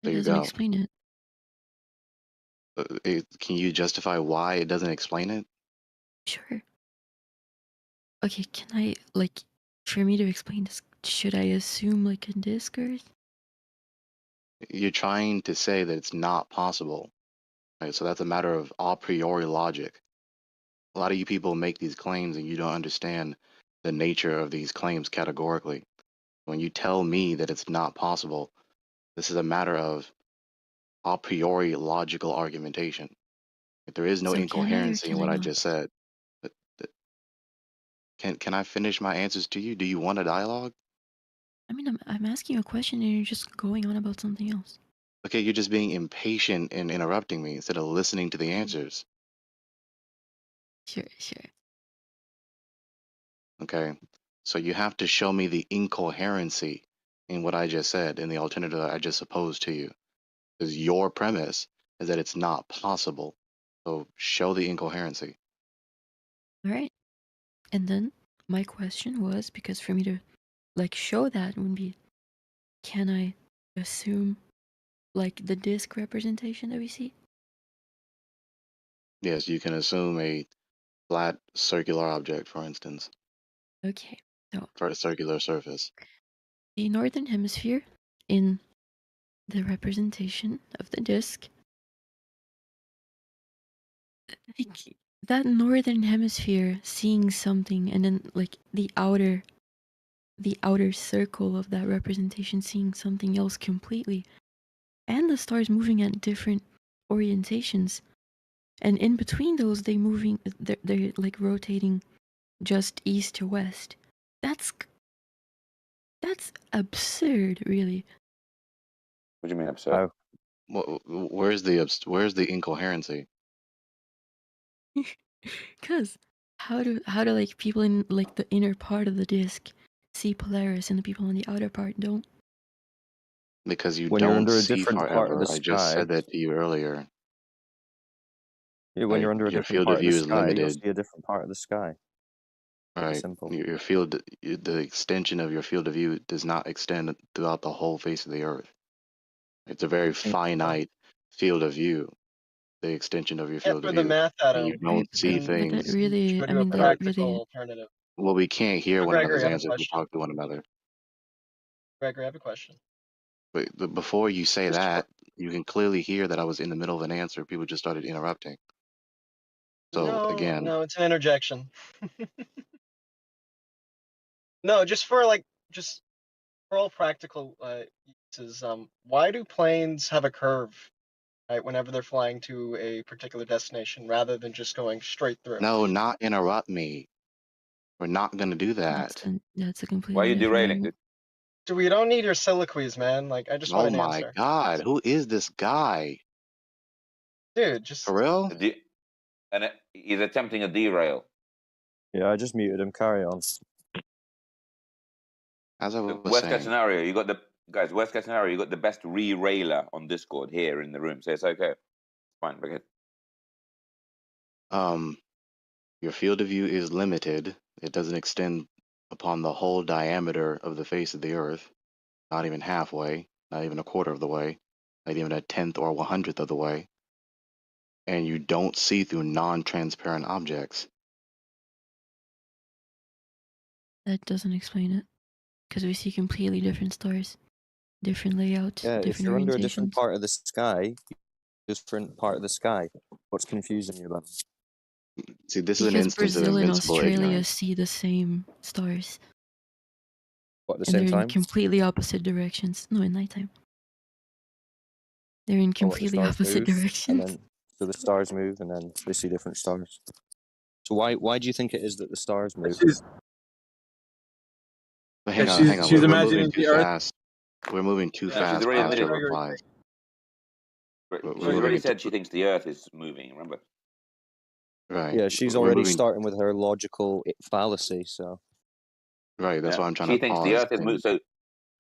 It There you doesn't go. explain it. Can you justify why it doesn't explain it? Sure. Okay, can I, like, for me to explain this, should I assume like a disk Earth? You're trying to say that it's not possible, right? So that's a matter of a priori logic. A lot of you people make these claims and you don't understand the nature of these claims categorically. When you tell me that it's not possible, this is a matter of a priori logical argumentation. There is no So can I or incoherency in can I what I not? just said. Can I finish my answers to you? Do you want a dialogue? I mean, I'm asking you a question and you're just going on about something else. Okay, you're just being impatient and interrupting me instead of listening to the answers. Sure. Okay, so you have to show me the incoherency in what I just said in the alternative that I just opposed to you. Because your premise is that it's not possible. So show the incoherency. All right. And then my question was, because for me to like show that would be, can I assume like the disk representation that we see? Yes, you can assume a flat circular object, for instance, Okay. So for a circular surface. the northern hemisphere in the representation of the disk, like that northern hemisphere seeing something, and then like the outer circle of that representation seeing something else completely, and the stars moving at different orientations, and in between those they're like rotating just east to west. That's absurd, really. What do you mean absurd? Where's the incoherency? Cause how do like people in like the inner part of the disk see Polaris and the people on the outer part don't? Because you When you're don't under a see different part of forever. the I just sky, said that to you earlier. when Right? you're under a Your different field part of of the view is sky, you'll limited. see a different part of the sky. Right. Simple. Your field, the extension of your field of view does not extend throughout the whole face of the earth. It's a very finite field of view, the extension of your Yeah, field for of the view. math And you out, don't see and But that things. really, go I to a mean, that practical really. alternative. Well, we can't hear So one Gregory, another's I have a answers. We question. talk to one another. Gregory, I have a question. But before you say that, you can clearly hear that I was in the middle of an answer. People just started interrupting. So again, No, it's an interjection. No, just for all practical uses, why do planes have a curve, right, whenever they're flying to a particular destination rather than just going straight through? no, not interrupt me. We're not gonna do that. That's a completely. Why are you different derailing, angle. dude? So we don't need your soliloquies, man. Like, I just want Oh an my answer. God, who is this guy? Dude, just For real? And he's attempting a derail. Yeah, I just muted him. Carry on. As I was Worst case saying, scenario, you got the guys. Worst case scenario, you got the best re-railer on Discord here in the room, so it's okay. Fine, forget. your field of view is limited. It doesn't extend upon the whole diameter of the face of the earth, not even halfway, not even a quarter of the way, not even a tenth or 100th of the way. And you don't see through non-transparent objects. That doesn't explain it, because we see completely different stars, different layouts, Yeah, if different you're under a different orientations. part of the sky, different part of the sky. What's confusing you about it? See, this is an Because instance of Brazil and invincible Australia ignorance. see the same stars, What, at the and same they're in time? completely opposite directions. No, at nighttime. They're in Or what, the completely stars opposite move, and directions. then so the stars move, and then they see different stars. So why do you think it is that the stars move? But hang on, she's we're moving imagining too the Earth. fast. We're moving too She's fast already past your admitted. replies. We're She's moving already into said she thinks the Earth is moving. Remember? right. Yeah, she's We're already moving starting with her logical fallacy. So right. That's Yeah. why I'm trying She to thinks the pause. Earth is moving. So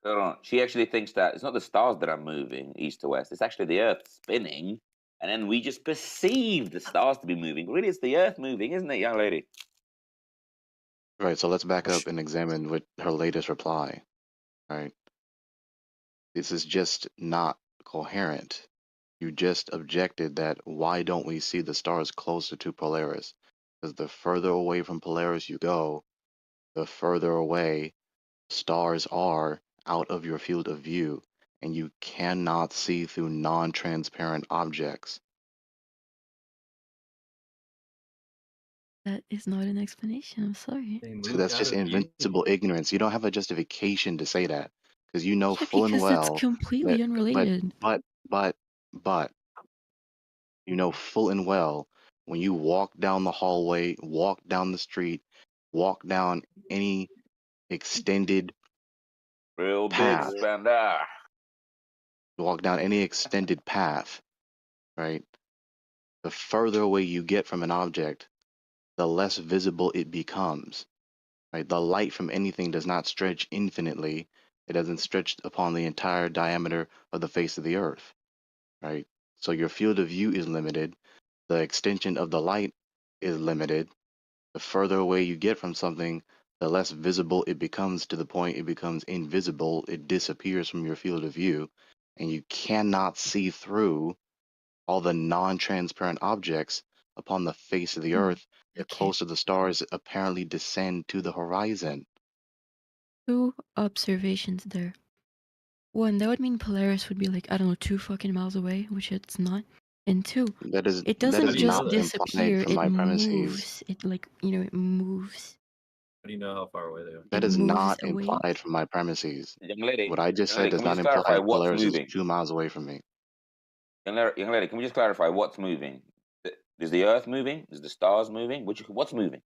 hold on. She actually thinks that it's not the stars that are moving east to west. It's actually the Earth spinning, and then we just perceive the stars to be moving. Really, it's the Earth moving, isn't it, young lady? Right. So let's back up and examine what her latest reply. Right. This is just not coherent. You just objected that why don't we see the stars closer to Polaris? Because the further away from Polaris you go, the further away stars are out of your field of view, and you cannot see through non-transparent objects. That is not an explanation. I'm sorry. So that's just invincible ignorance. You don't have a justification to say that because you know Yeah, full and because that's well completely that, unrelated. but you know full and well when you walk down the hallway, walk down the street, walk down any extended Real big path, spender. walk down any extended path, right? The further away you get from an object, the less visible it becomes, right? The light from anything does not stretch infinitely. It doesn't stretch upon the entire diameter of the face of the earth, right? So your field of view is limited. The extension of the light is limited. The further away you get from something, the less visible it becomes, to the point it becomes invisible. It disappears from your field of view, and you cannot see through all the non-transparent objects upon the face of the earth. The closer the stars apparently descend to the horizon. 2 observations there. 1, that would mean Polaris would be like, I don't know, 2 fucking miles away, which it's not. And 2, That is it doesn't just not implied disappear, from it my premises. moves. It like, it moves. How do you know how far away they are? That It is moves not away. implied from my premises. Young lady, What I just young said lady, does can we not just imply clarify what's Polaris is moving? 2 miles away from me. Young lady, can we just clarify what's moving? Is the Earth moving? Is the stars moving? What's moving?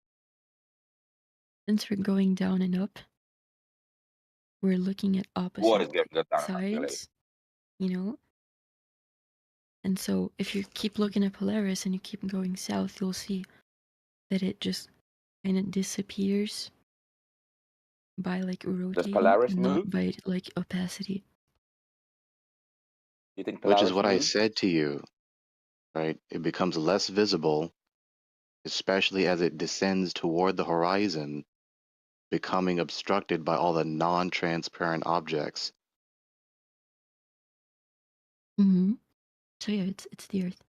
Since we're going down and up, we're looking at opposite What is going down and up, young lady? sides, And so if you keep looking at Polaris and you keep going south, you'll see that it just kind of disappears by like rotating, Polaris not move? by like opacity. You think Which is Polaris what I moves? said to you, right? It becomes less visible, especially as it descends toward the horizon, becoming obstructed by all the non-transparent objects. Mm-hmm. So yeah, it's the Earth.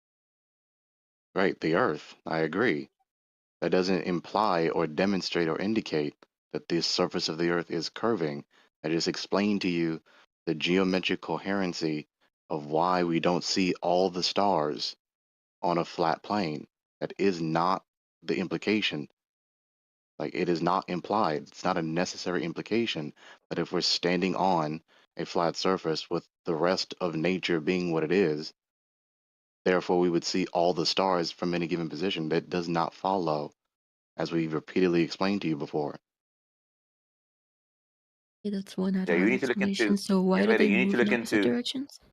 Right, the Earth, I agree. That doesn't imply or demonstrate or indicate that the surface of the Earth is curving. I just explained to you the geometric coherency of why we don't see all the stars on a flat plane. That is not the implication. Like, it is not implied. It's not a necessary implication that if we're standing on a flat surface with the rest of nature being what it is, therefore we would see all the stars from any given position. That does not follow, as we repeatedly explained to you before. Yeah, that's one Yeah, add-on you need to look explanation. into. So why Young do lady, they you need move to in look opposite into. directions? You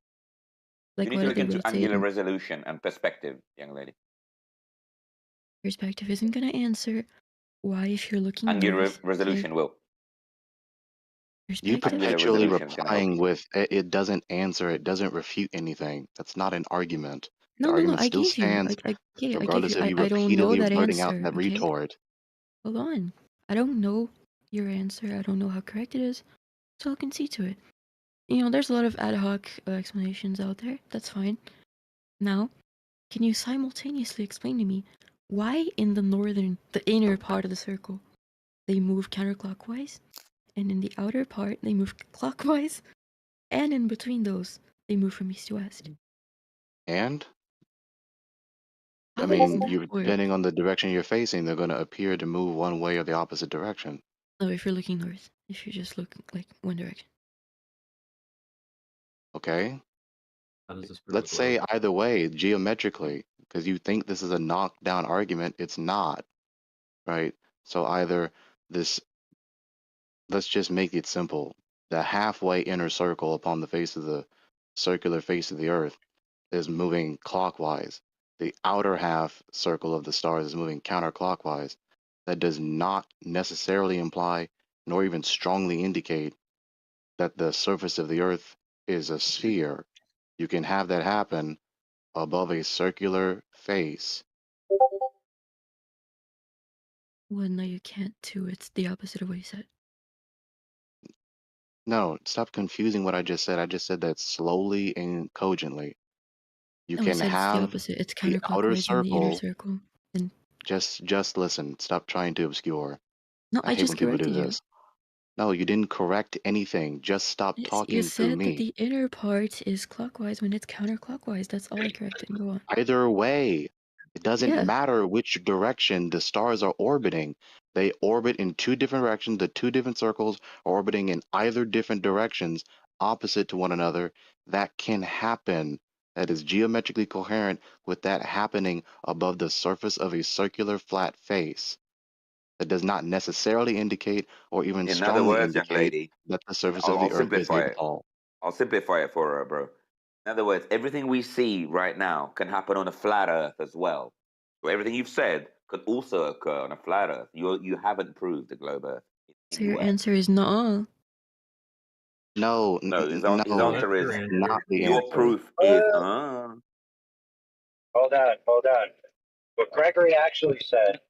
Like need why to do look they into rotate? angular resolution and perspective, young lady. Perspective isn't gonna answer why if you're looking Angular north. resolution will. You Perspective. Angular perpetually resolution is gonna help replying you. with it doesn't answer, it doesn't refute anything. That's not an argument. The No, argument I still gave you. stands I gave you. regardless of you I don't know repeatedly that blurting out answer. that Okay. retort. Hold on. I don't know your answer. I don't know how correct it is. So I'll concede to it. There's a lot of ad hoc explanations out there. That's fine. Now, can you simultaneously explain to me why in the inner part of the circle, they move counterclockwise, and in the outer part, they move clockwise, and in between those, they move from east to west? And I How does mean, that you work? depending on the direction you're facing, they're going to appear to move one way or the opposite direction. No, if you're looking north. If you just look like one direction. Okay? How does this Let's say either way, geometrically, because you think this is a knockdown argument, it's not, right? So either this, let's just make it simple. The halfway inner circle upon the face of the circular face of the Earth is moving clockwise. The outer half circle of the stars is moving counterclockwise. That does not necessarily imply, nor even strongly indicate, that the surface of the Earth is a sphere. You can have that happen above a circular face. Well, no, you can't too. It's the opposite of what you said. No, stop confusing what I just said. I just said that slowly and cogently. You No, I can said it's the have opposite. It's the outer counterclockwise in the inner circle. circle. And Just listen. Stop trying to obscure. No, I I hate just when people do corrected you. this. No, you didn't correct anything. Just stop Yes, you talking through said that me. the inner part is clockwise when it's counterclockwise. That's all I corrected. Go on. Either way, it doesn't Yeah. matter which direction the stars are orbiting. They orbit in two different directions. The two different circles are orbiting in either different directions, opposite to one another. That can happen. That is geometrically coherent with that happening above the surface of a circular flat face. That does not necessarily indicate or even In other strongly words, young indicate lady, that the surface I'll, of I'll the Earth is simplify made of it. ball. I'll simplify it for her, bro. In other words, everything we see right now can happen on a flat Earth as well. So everything you've said could also occur on a flat Earth. You haven't proved the globe Earth So your anywhere. answer is no. No, No, his no, answer is not the your answer. proof is Hold on. What Gregory actually said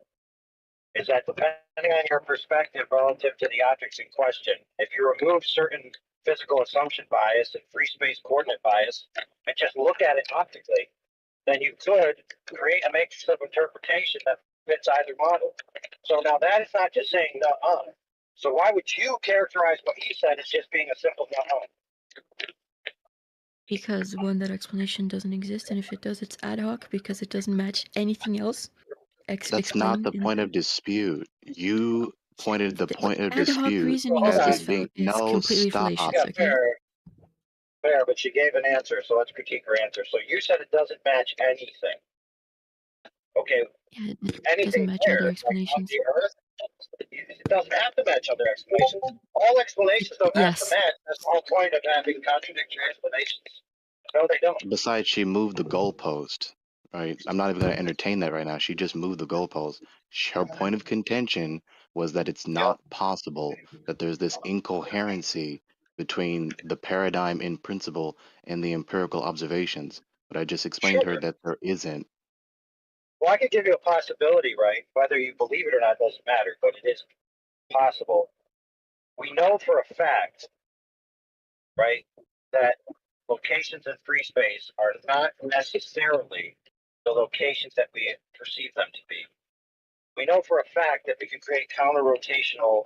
is that depending on your perspective relative to the objects in question, if you remove certain physical assumption bias and free space coordinate bias and just look at it optically, then you could create a matrix of interpretation that fits either model. So now that is not just saying no. So why would you characterize what he said as just being a simple no? Because one, that explanation doesn't exist, and if it does, it's ad hoc because it doesn't match anything else That's not the explained in point of dispute. You pointed the point of ad hoc dispute reasoning as is it being no, completely stop. fallacious. Okay. Fair, but she gave an answer, so let's critique her answer. So you said it doesn't match anything. Okay. Yeah, it doesn't Anything match there, other like on explanations. the Earth, it doesn't have to match other explanations. All explanations don't have to Yes. match. That's the whole point of having contradictory explanations. No, they don't. Besides, she moved the goalpost, right? I'm not even going to entertain that right now. She just moved the goalpost. Her point of contention was that it's not possible that there's this incoherency between the paradigm in principle and the empirical observations. But I just explained to her that there isn't. Well, I could give you a possibility, right? Whether you believe it or not doesn't matter, but it is possible. We know for a fact, right, that locations in free space are not necessarily the locations that we perceive them to be. We know for a fact that we can create counter-rotational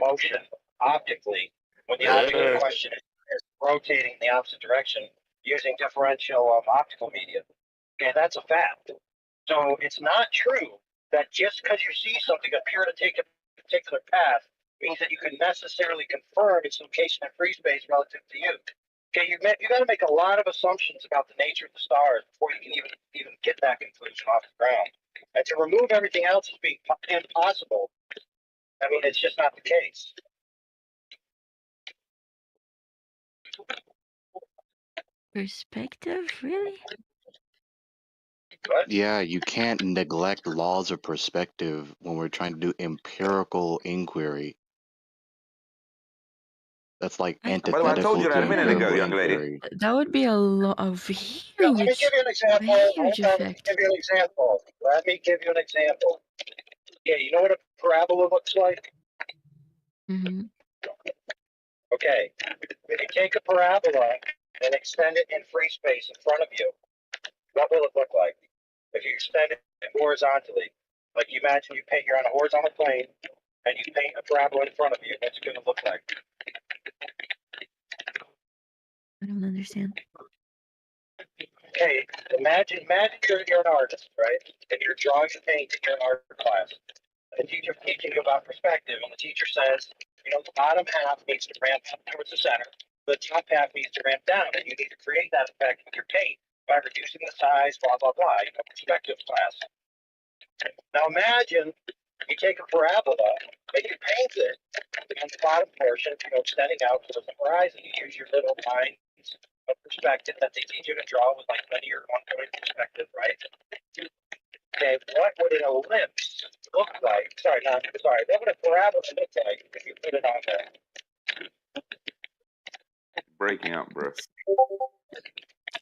motion optically when the object in question is rotating in the opposite direction using differential optical media. Okay, that's a fact. So it's not true that just because you see something appear to take a particular path means that you can necessarily confirm its location in free space relative to you. Okay, you got to make a lot of assumptions about the nature of the stars before you can even get that conclusion off the ground. And to remove everything else as being impossible, I mean, it's just not the case. Perspective, really? Yeah, you can't neglect laws of perspective when we're trying to do empirical inquiry. That's like By the way, I antithetical told you to that a minute ago, empirical young lady. inquiry. That would be a Let me huge, give you an example. huge Let me effect. give you an example. Let me give you an example. Yeah, you know what a parabola looks like? Mm-hmm. Okay, if you take a parabola and extend it in free space in front of you, what will it look like? If you extend it horizontally, like you imagine you're on a horizontal plane and you paint a parabola in front of you, what's it going to look like? I don't understand. Okay, imagine you're an artist, right? And you're drawing a paint in your art class. The teacher's teaching you about perspective, and the teacher says, the bottom half needs to ramp up towards the center, the top half needs to ramp down, and you need to create that effect with your paint by reducing the size, blah, blah, blah, perspective class. Now imagine you take a parabola and you paint it on the bottom portion, extending out towards the horizon. You use your little lines of perspective that they teach you to draw with like linear one-point perspective, right? Okay, what would an ellipse look like? What would a parabola look like if you put it on there? Breaking up, bro.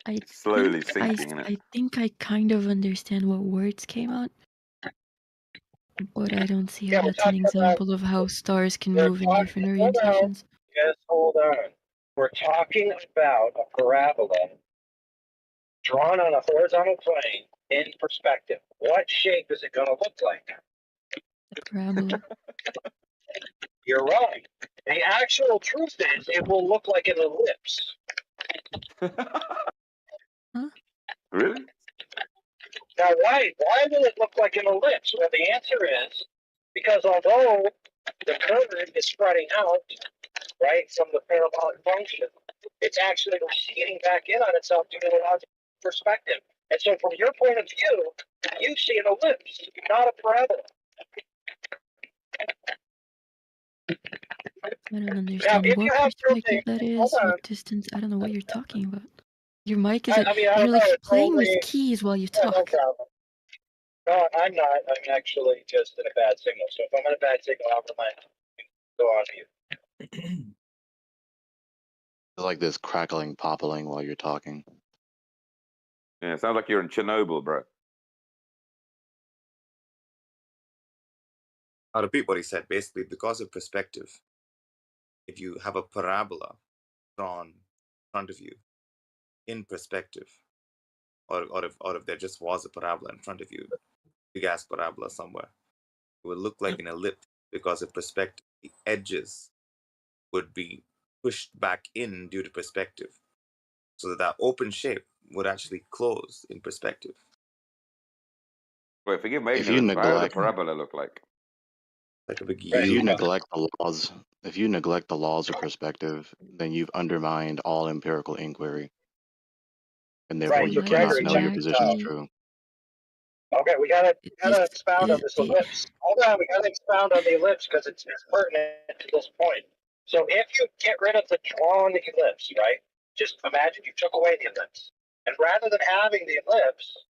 I Slowly think I, sinking, innit? I think I kind of understand what words came out, but I don't see how that's an example of how stars can move in different orientations. Yes, hold on. We're talking about a parabola drawn on a horizontal plane in perspective. What shape is it going to look like? A parabola. You're wrong. The actual truth is, it will look like an ellipse. Really? Now, why will it look like an ellipse? Well, the answer is because although the curve is spreading out, right, from the parabolic function, it's actually receding back in on itself due to the logical perspective. And so, from your point of view, you see an ellipse, not a parabola. I don't understand if what you have perspective that hold is, on. what distance. I don't know what you're talking about. Your mic is I mean, I you're don't like know. It's playing with only keys while you yeah, no talk. problem. No, I'm not. I'm actually just in a bad signal. So if I'm in a bad signal, I'll remind you. Go on mute. It's like this crackling, poppling while you're talking. Yeah, it sounds like you're in Chernobyl, bro. I'll repeat what he said. Basically, because of perspective, if you have a parabola drawn in front of you in perspective, or if there just was a parabola in front of you, big ass parabola somewhere, it would look like an ellipse because of perspective. The edges would be pushed back in due to perspective, so that open shape would actually close in perspective. Wait, forgive my If you ignorance, but how does a neglect, parabola look like? Like a big if you U. neglect the laws, if you neglect the laws of perspective, then you've undermined all empirical inquiry, and therefore Right. you So cannot Gregory, know check your this position is out. true. Okay, we gotta expound on it, this the, ellipse. Hold on, we gotta expound on the ellipse because it's pertinent to this point. So if you get rid of the drawn ellipse, right? Just imagine you took away the ellipse, and rather than having the ellipse,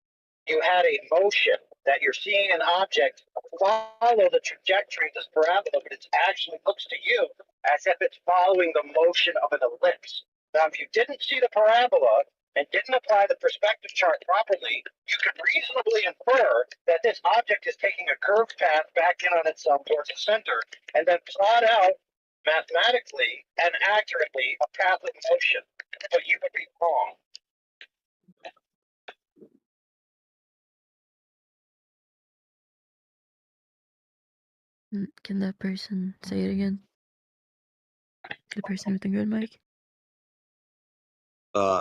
you had a motion that you're seeing an object follow the trajectory of this parabola, but it actually looks to you as if it's following the motion of an ellipse. Now, if you didn't see the parabola and didn't apply the perspective chart properly, you could reasonably infer that this object is taking a curved path back in on itself towards the center, and then plot out mathematically and accurately a path of motion. But you would be wrong. Can that person say it again? The person with the good mic?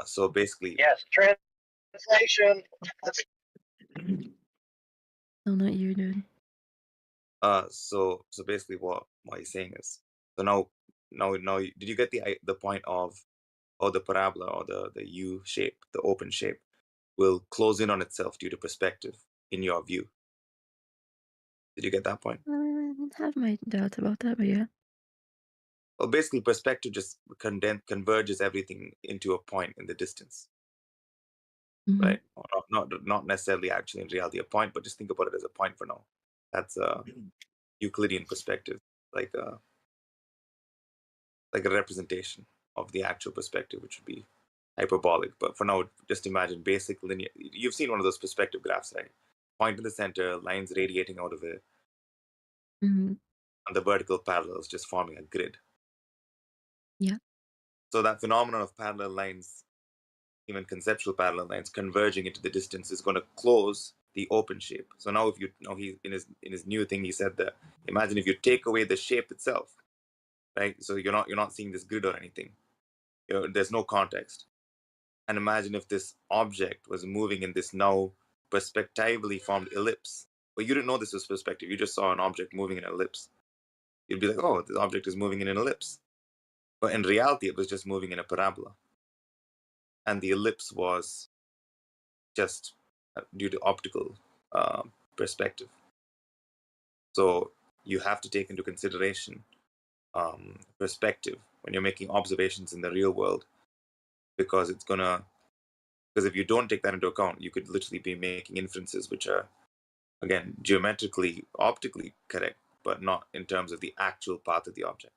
So basically, Yes, translation. No, not you, dude. So basically, what he's saying is, so now, did you get the point of, the parabola or the U shape, the open shape, will close in on itself due to perspective, in your view? Did you get that point? I have my doubts about that, but yeah. Well, basically, perspective just converges everything into a point in the distance, right? Or not necessarily actually in reality a point, but just think about it as a point for now. That's a Euclidean perspective, like a representation of the actual perspective, which would be hyperbolic. But for now, just imagine basic linear. You've seen one of those perspective graphs, right? Point in the center, lines radiating out of it, and the vertical parallels just forming a grid. Yeah. So that phenomenon of parallel lines, even conceptual parallel lines converging into the distance, is going to close the open shape. So now, if you he in his new thing, he said that imagine if you take away the shape itself, right? So you're not seeing this grid or anything. There's no context. And imagine if this object was moving in this now perspectively formed ellipse. But you didn't know this was perspective. You just saw an object moving in an ellipse. You'd be like, oh, this object is moving in an ellipse. But in reality, it was just moving in a parabola. And the ellipse was just due to optical perspective. So you have to take into consideration perspective when you're making observations in the real world, because if you don't take that into account, you could literally be making inferences which are, again, geometrically, optically correct, but not in terms of the actual path of the object.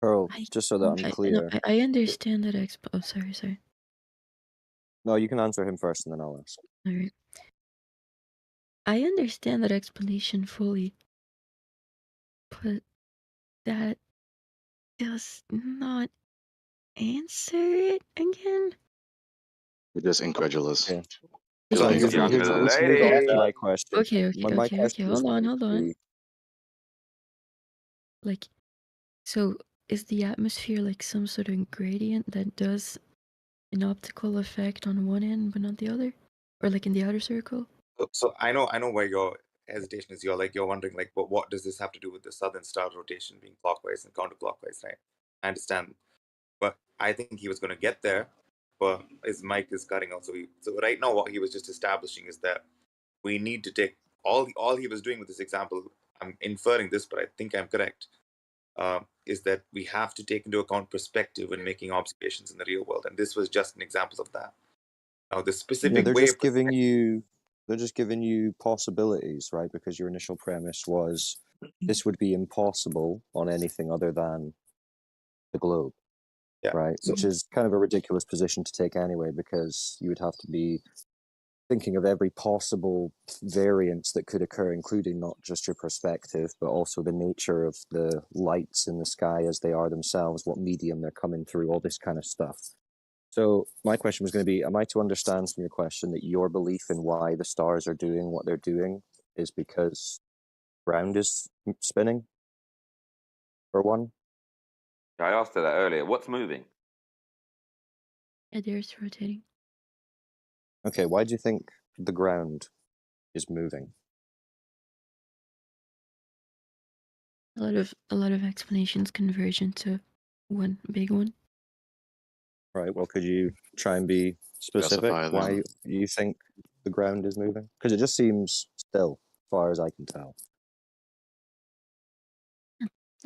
Pearl, just so that I'm clear. I understand that oh, sorry. No, you can answer him first and then I'll ask. Alright. I understand that explanation fully, but that does not answer it again. You're just incredulous. You So like here's young let's move on lady. to my question. Okay, My okay. question was Hold on, going hold to on. be Like, so is the atmosphere like some sort of gradient that does an optical effect on one end but not the other, or like in the outer circle? So I know where your hesitation is. You're wondering like, but what does this have to do with the southern star rotation being clockwise and counterclockwise, right? I understand, but I think he was going to get there, but his mic is cutting out. So right now, what he was just establishing is that we need to take all he was doing with this example. I'm inferring this, but I think I'm correct. Is that we have to take into account perspective when making observations in the real world, and this was just an example of that. Now, the yeah, specific they're way just of giving you possibilities, right? Because your initial premise was this would be impossible on anything other than the globe, right? Which is kind of a ridiculous position to take anyway, because you would have to be thinking of every possible variance that could occur, including not just your perspective, but also the nature of the lights in the sky as they are themselves, what medium they're coming through, all this kind of stuff. So my question was going to be, am I to understand from your question that your belief in why the stars are doing what they're doing is because ground is spinning, for one? I asked her that earlier. What's moving? Yeah, the Earth's rotating. Okay, why do you think the ground is moving? A lot of explanations converge into one big one. Right, well, could you try and be specific Specify why them. you think the ground is moving? Because it just seems still, as far as I can tell.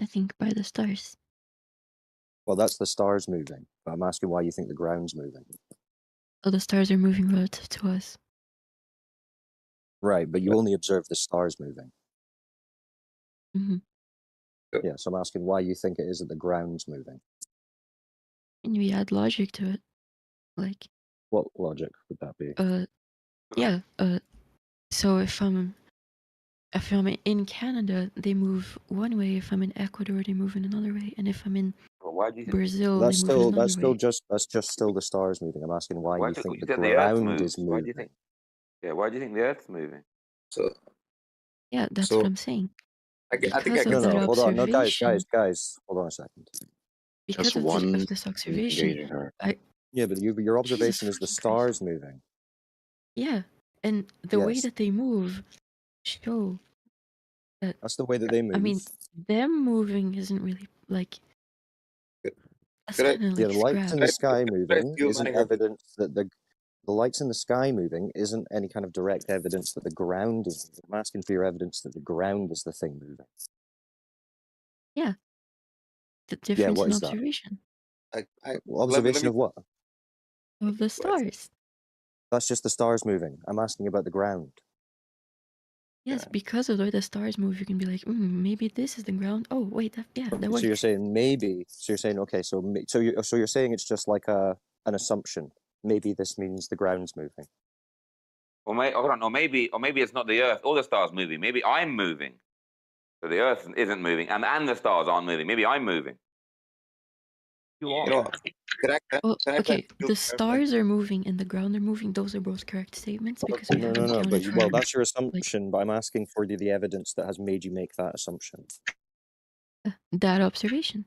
I think by the stars. Well, that's the stars moving, but I'm asking why you think the ground's moving. Oh, the stars are moving relative to us. Right, but you only observe the stars moving. hmm Yeah, so I'm asking why you think it is that the ground's moving. And we add logic to it. Like, What logic would that be? yeah, so if I'm in Canada, they move one way. If I'm in Ecuador, they move in another way. And if I'm in Well, why do you think? Brazil, they move in another way. That's just still the stars moving. I'm asking why you think You the said the Earth ground moves. is Why do moving. you think? Yeah, why do you think the Earth's moving? So Yeah, that's what I'm saying. I think I Because can. of that Hold on. No, guys, observation. hold on a second. Because Just of one this observation, engaging her. Yeah, but your observation is Jesus the fucking stars moving. Yeah, and the way Yes. that they move show that. That's the way that they move. I mean, them moving isn't really like. That's Could I- kind of Yeah, like the lights in the sky moving steal isn't money from- evidence that the lights in the sky moving isn't any kind of direct evidence that the ground is moving. I'm asking for your evidence that the ground is the thing moving. Yeah. The difference what in is that? observation Observation of what? of the stars. That's just the stars moving. I'm asking about the ground. Yes, because of the way the stars move, you can be like, maybe this is the ground. Oh, wait, that So works. you're saying maybe. So you're saying okay. So you're saying it's just like an assumption. Maybe this means the ground's moving. Or hold on, or maybe it's not the Earth or the stars moving. Maybe I'm moving, so the Earth isn't moving, and the stars aren't moving. Maybe I'm moving. You are. You know, Well, can I okay, try- the stars are moving and the ground are moving. Those are both correct statements because we No. haven't But counted well, for that's your assumption. But I'm asking for the evidence that has made you make that assumption. that observation.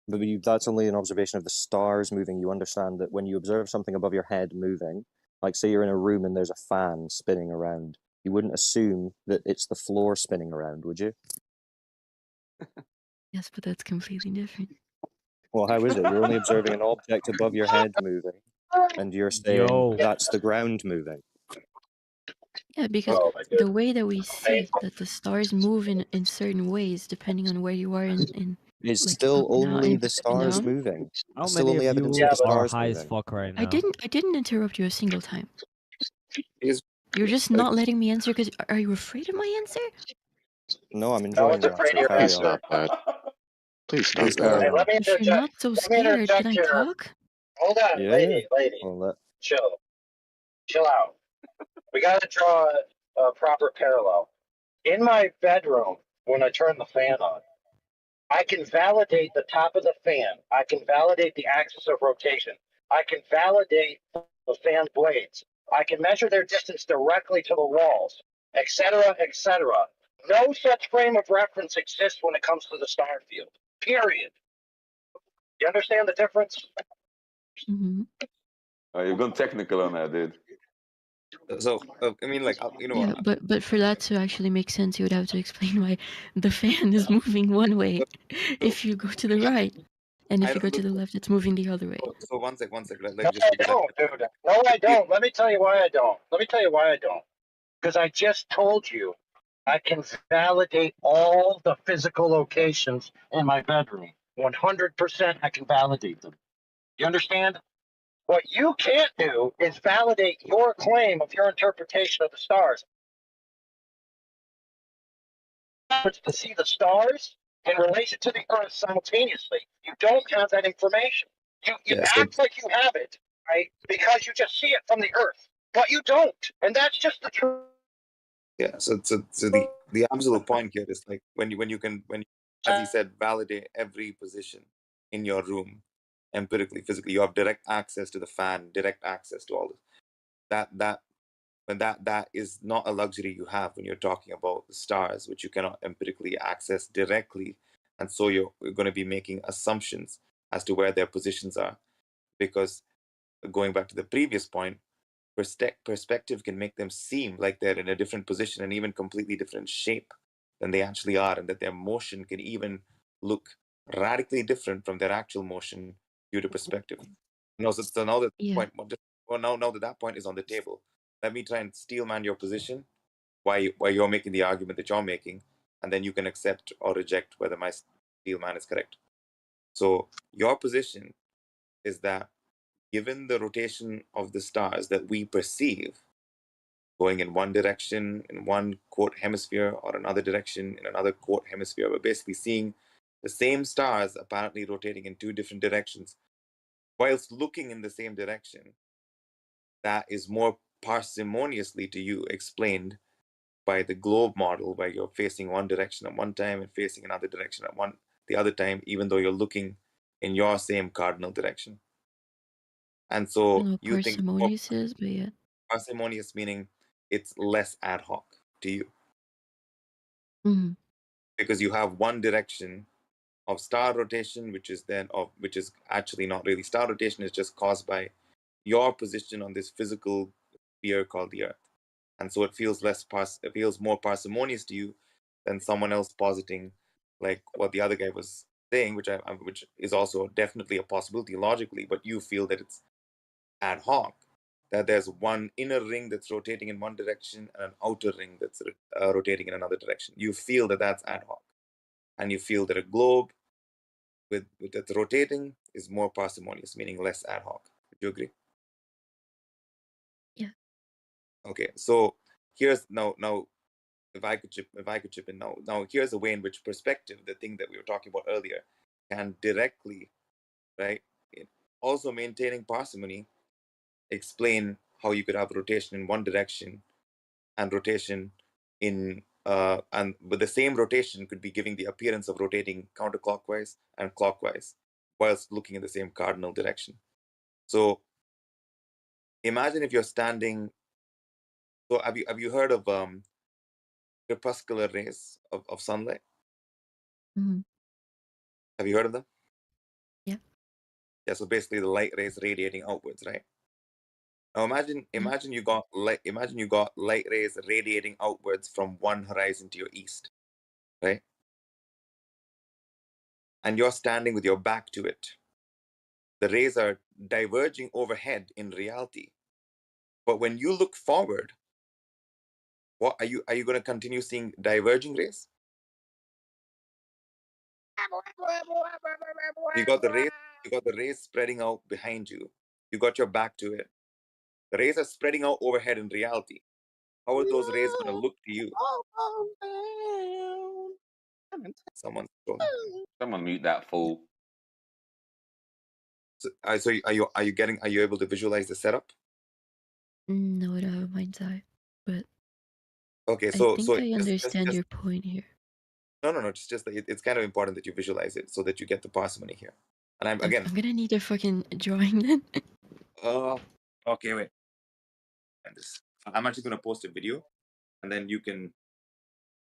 But that's only an observation of the stars moving. You understand that when you observe something above your head moving, like say you're in a room and there's a fan spinning around, you wouldn't assume that it's the floor spinning around, would you? Yes, but that's completely different. Well, how is it? You're only observing an object above your head moving, and you're saying that's the ground moving. Yeah, because the way that we see that the stars move in certain ways, depending on where you are in It's like still up, down, only and the stars down. moving. How It's still many only of evidence you of the are stars high as moving. fuck right now? I didn't interrupt you a single time. You're just not letting me answer because are you afraid of my answer? No, I'm enjoying that. So carry on. Stop that. Please stop Please carry that. on. If you're not so scared, can I talk? Hold on, Yeah. lady. Well, Chill out. We gotta draw a proper parallel. In my bedroom, when I turn the fan on, I can validate the top of the fan. I can validate the axis of rotation. I can validate the fan blades. I can measure their distance directly to the walls, etc., etc. No such frame of reference exists when it comes to the star field. Period. You understand the difference? Mm-hmm. You've gone technical on that, dude. So I mean, like you know, Yeah, but for that to actually make sense, you would have to explain why the fan is moving one way if you go to the right, and if you go to the left, it's moving the other way. So one sec. Like, No, just I because don't, dude. No, I don't. Let me tell you why I don't. Because I just told you I can validate all the physical locations in my bedroom. 100% I can validate them. You understand? What you can't do is validate your claim of your interpretation of the stars. To see the stars in relation to the Earth simultaneously. You don't have that information. You act like you have it, right? Because you just see it from the Earth, but you don't, and that's just the truth. Yeah. So the absolute point here is like when you as he said, validate every position in your room empirically, physically. You have direct access to the fan, direct access to all this. That is not a luxury you have when you're talking about the stars, which you cannot empirically access directly, and so you're going to be making assumptions as to where their positions are, because going back to the previous point, perspective can make them seem like they're in a different position and even completely different shape than they actually are, and that their motion can even look radically different from their actual motion due to perspective. So now that point, now that point is on the table, let me try and steelman your position, why you're making the argument that you're making, and then you can accept or reject whether my steelman is correct. So your position is that given the rotation of the stars that we perceive, going in one direction in one quote hemisphere or another direction in another quote hemisphere, we're basically seeing the same stars apparently rotating in two different directions whilst looking in the same direction. That is more parsimoniously to you explained by the globe model, where you're facing one direction at one time and facing another direction at the other time, even though you're looking in your same cardinal direction. And so you think parsimonious is, but yeah. Parsimonious meaning it's less ad hoc to you. Mm-hmm. Because you have one direction of star rotation, which is actually not really star rotation, it's just caused by your position on this physical sphere called the Earth. And so it feels more parsimonious to you than someone else positing like what the other guy was saying, which is also definitely a possibility logically, but you feel that it's ad hoc, that there's one inner ring that's rotating in one direction and an outer ring that's rotating in another direction. You feel that that's ad hoc, and you feel that a globe with that's rotating is more parsimonious, meaning less ad hoc. Would you agree? Yeah. Okay, so here's now if I could chip in now here's a way in which perspective, the thing that we were talking about earlier, can directly, right, also maintaining parsimony, explain how you could have rotation in one direction and rotation in but the same rotation could be giving the appearance of rotating counterclockwise and clockwise whilst looking in the same cardinal direction. So imagine if you're standing. So have you heard of crepuscular rays of sunlight? Mm-hmm. Have you heard of them? Yeah. Yeah. So basically, the light rays radiating outwards, right? Now imagine you got light rays radiating outwards from one horizon to your east, right? And you're standing with your back to it. The rays are diverging overhead in reality. But when you look forward, what are you going to continue seeing diverging rays? You got the rays spreading out behind you. You got your back to it. The rays are spreading out overhead in reality. How are those rays going to look to you? Someone mute that fool. So are you able to visualize the setup? No, I don't have a mind's eye, but okay. I So think I understand your point here. No. Just that it's kind of important that you visualize it so that you get the parsimony here. And I'm gonna need a fucking drawing then. Okay, wait. And this, I'm actually going to post a video, and then you can,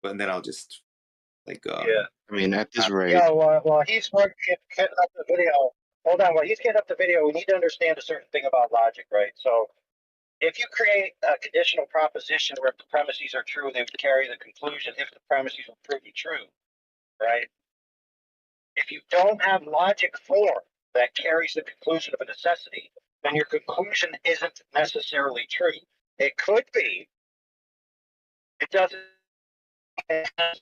and then I'll just like. Yeah. I mean, at this rate, Yeah, while he's getting up the video, hold on. While he's getting up the video, we need to understand a certain thing about logic, right? So, if you create a conditional proposition where if the premises are true, they would carry the conclusion if the premises were proven true, right? If you don't have logic form that carries the conclusion of a necessity, then your conclusion isn't necessarily true. It could be. It doesn't. It has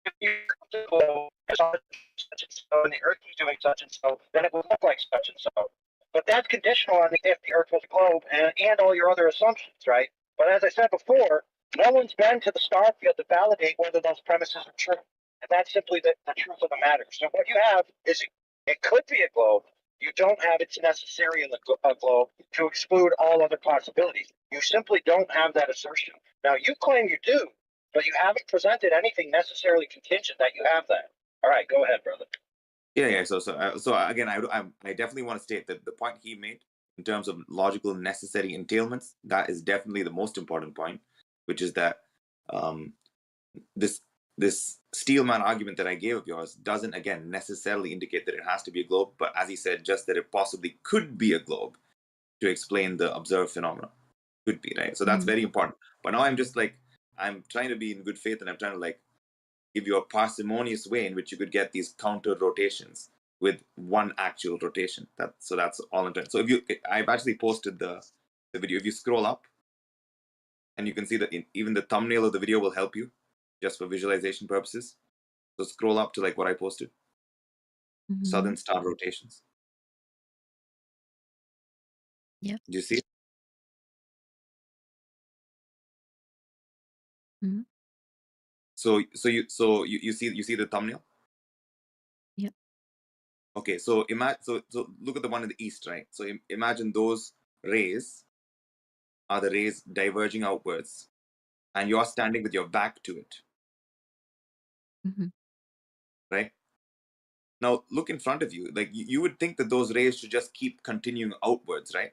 if you come to the globe, such and so, and the Earth was doing such and so, then it would look like such and so. But that's conditional on if the Earth was a globe and all your other assumptions, right? But as I said before, no one's been to the star field to validate whether those premises are true. And that's simply the truth of the matter. So what you have is it could be a globe. You don't have it's necessary in the globe to exclude all other possibilities. You simply don't have that assertion. Now, you claim you do, but you haven't presented anything necessarily contingent that you have that. All right, go ahead, brother. Yeah. So again, I definitely want to state that the point he made in terms of logical necessary entailments, that is definitely the most important point, which is that this Steelman argument that I gave of yours doesn't again necessarily indicate that it has to be a globe, but as he said, just that it possibly could be a globe to explain the observed phenomena. Could be, right? So that's very important. But now I'm trying to be in good faith, and I'm trying to like give you a parsimonious way in which you could get these counter rotations with one actual rotation. That's all I'm trying. So I've actually posted the video. If you scroll up, and you can see that even the thumbnail of the video will help you just for visualization purposes. So scroll up to like what I posted. Southern star rotations. Yep. Do you see it? Mm-hmm. So you see the thumbnail? Yep. Okay, so so look at the one in the east, right? So imagine those rays are the rays diverging outwards, and you're standing with your back to it. Mm-hmm. Right? Now look in front of you. Like you would think that those rays should just keep continuing outwards, right?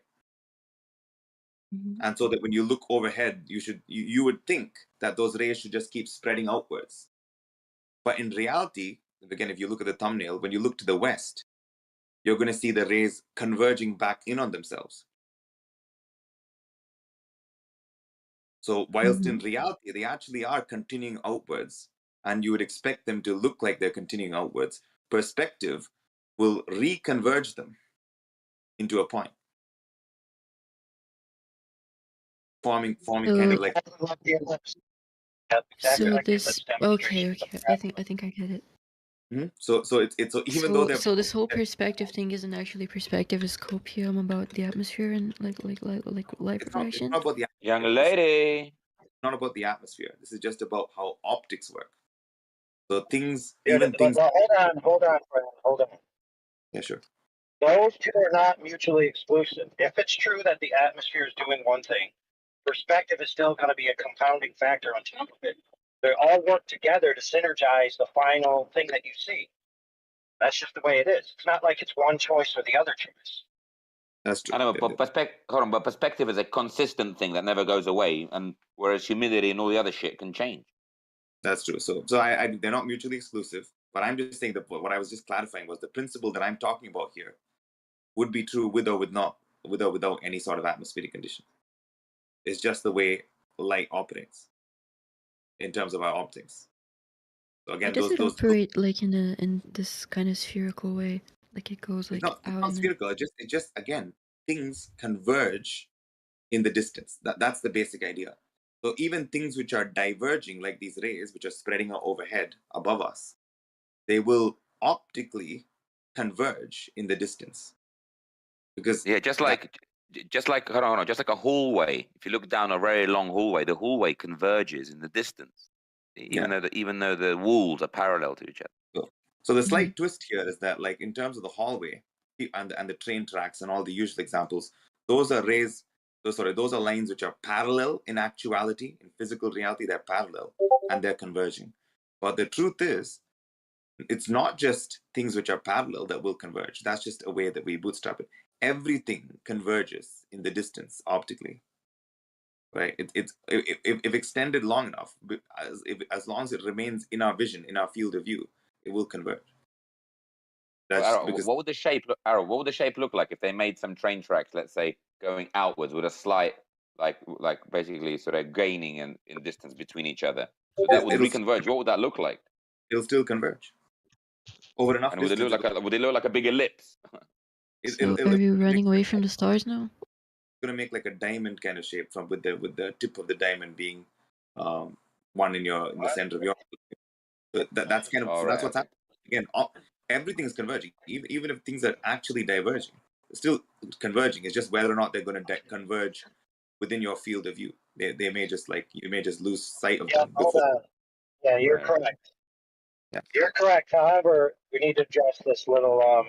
Mm-hmm. And so that when you look overhead, you would think that those rays should just keep spreading outwards. But in reality, again, if you look at the thumbnail, when you look to the west, you're going to see the rays converging back in on themselves. So whilst in reality, they actually are continuing outwards, and you would expect them to look like they're continuing outwards, perspective will reconverge them into a point. Forming kind of like So this okay. I think I get it. So it's even though they're so this whole perspective thing isn't actually perspective, it's copium about the atmosphere and like light refraction. It's not about the young lady. Not about the atmosphere. This is just about how optics work. So things, Yeah, even things. Well, hold on, friend. Hold on. Yeah, sure. Those two are not mutually exclusive. If it's true that the atmosphere is doing one thing, perspective is still going to be a compounding factor on top of it. They all work together to synergize the final thing that you see. That's just the way it is. It's not like it's one choice or the other choice. That's true. I know, but perspective is a consistent thing that never goes away, and whereas humidity and all the other shit can change. That's true. So they're not mutually exclusive. But I'm just saying that what I was just clarifying was the principle that I'm talking about here would be true with or without any sort of atmospheric condition. It's just the way light operates in terms of our optics. So again, does it operate like in this kind of spherical way? Like it goes like it's not spherical. It just again, things converge in the distance. That's the basic idea. So even things which are diverging, like these rays, which are spreading out overhead above us, they will optically converge in the distance. Because just like hold on, just like a hallway. If you look down a very long hallway, the hallway converges in the distance, even though the walls are parallel to each other. So the slight twist here is that, like in terms of the hallway and the train tracks and all the usual examples, those are rays. Those are lines which are parallel in actuality. In physical reality, they're parallel and they're converging. But the truth is, it's not just things which are parallel that will converge. That's just a way that we bootstrap it. Everything converges in the distance optically, right? If extended long enough, as long as it remains in our vision, in our field of view, it will converge. That's Arrow, because what would the shape look? Arrow, what would the shape look like if they made some train tracks, let's say, going outwards with a slight, like basically sort of gaining in distance between each other? So that would reconverge. What would that look like? It'll still converge over enough And would it distance. look like a big ellipse? So are you running away from the stars now? Gonna make like a diamond kind of shape from with the tip of the diamond being one in the center of your. So that's kind of that's what's happening. Again, everything is converging, even if things are actually diverging. It's still converging. It's just whether or not they're going to converge within your field of view. They may just you may just lose sight of them before. Yeah, you're correct. Yeah. You're correct. However, we need to address this little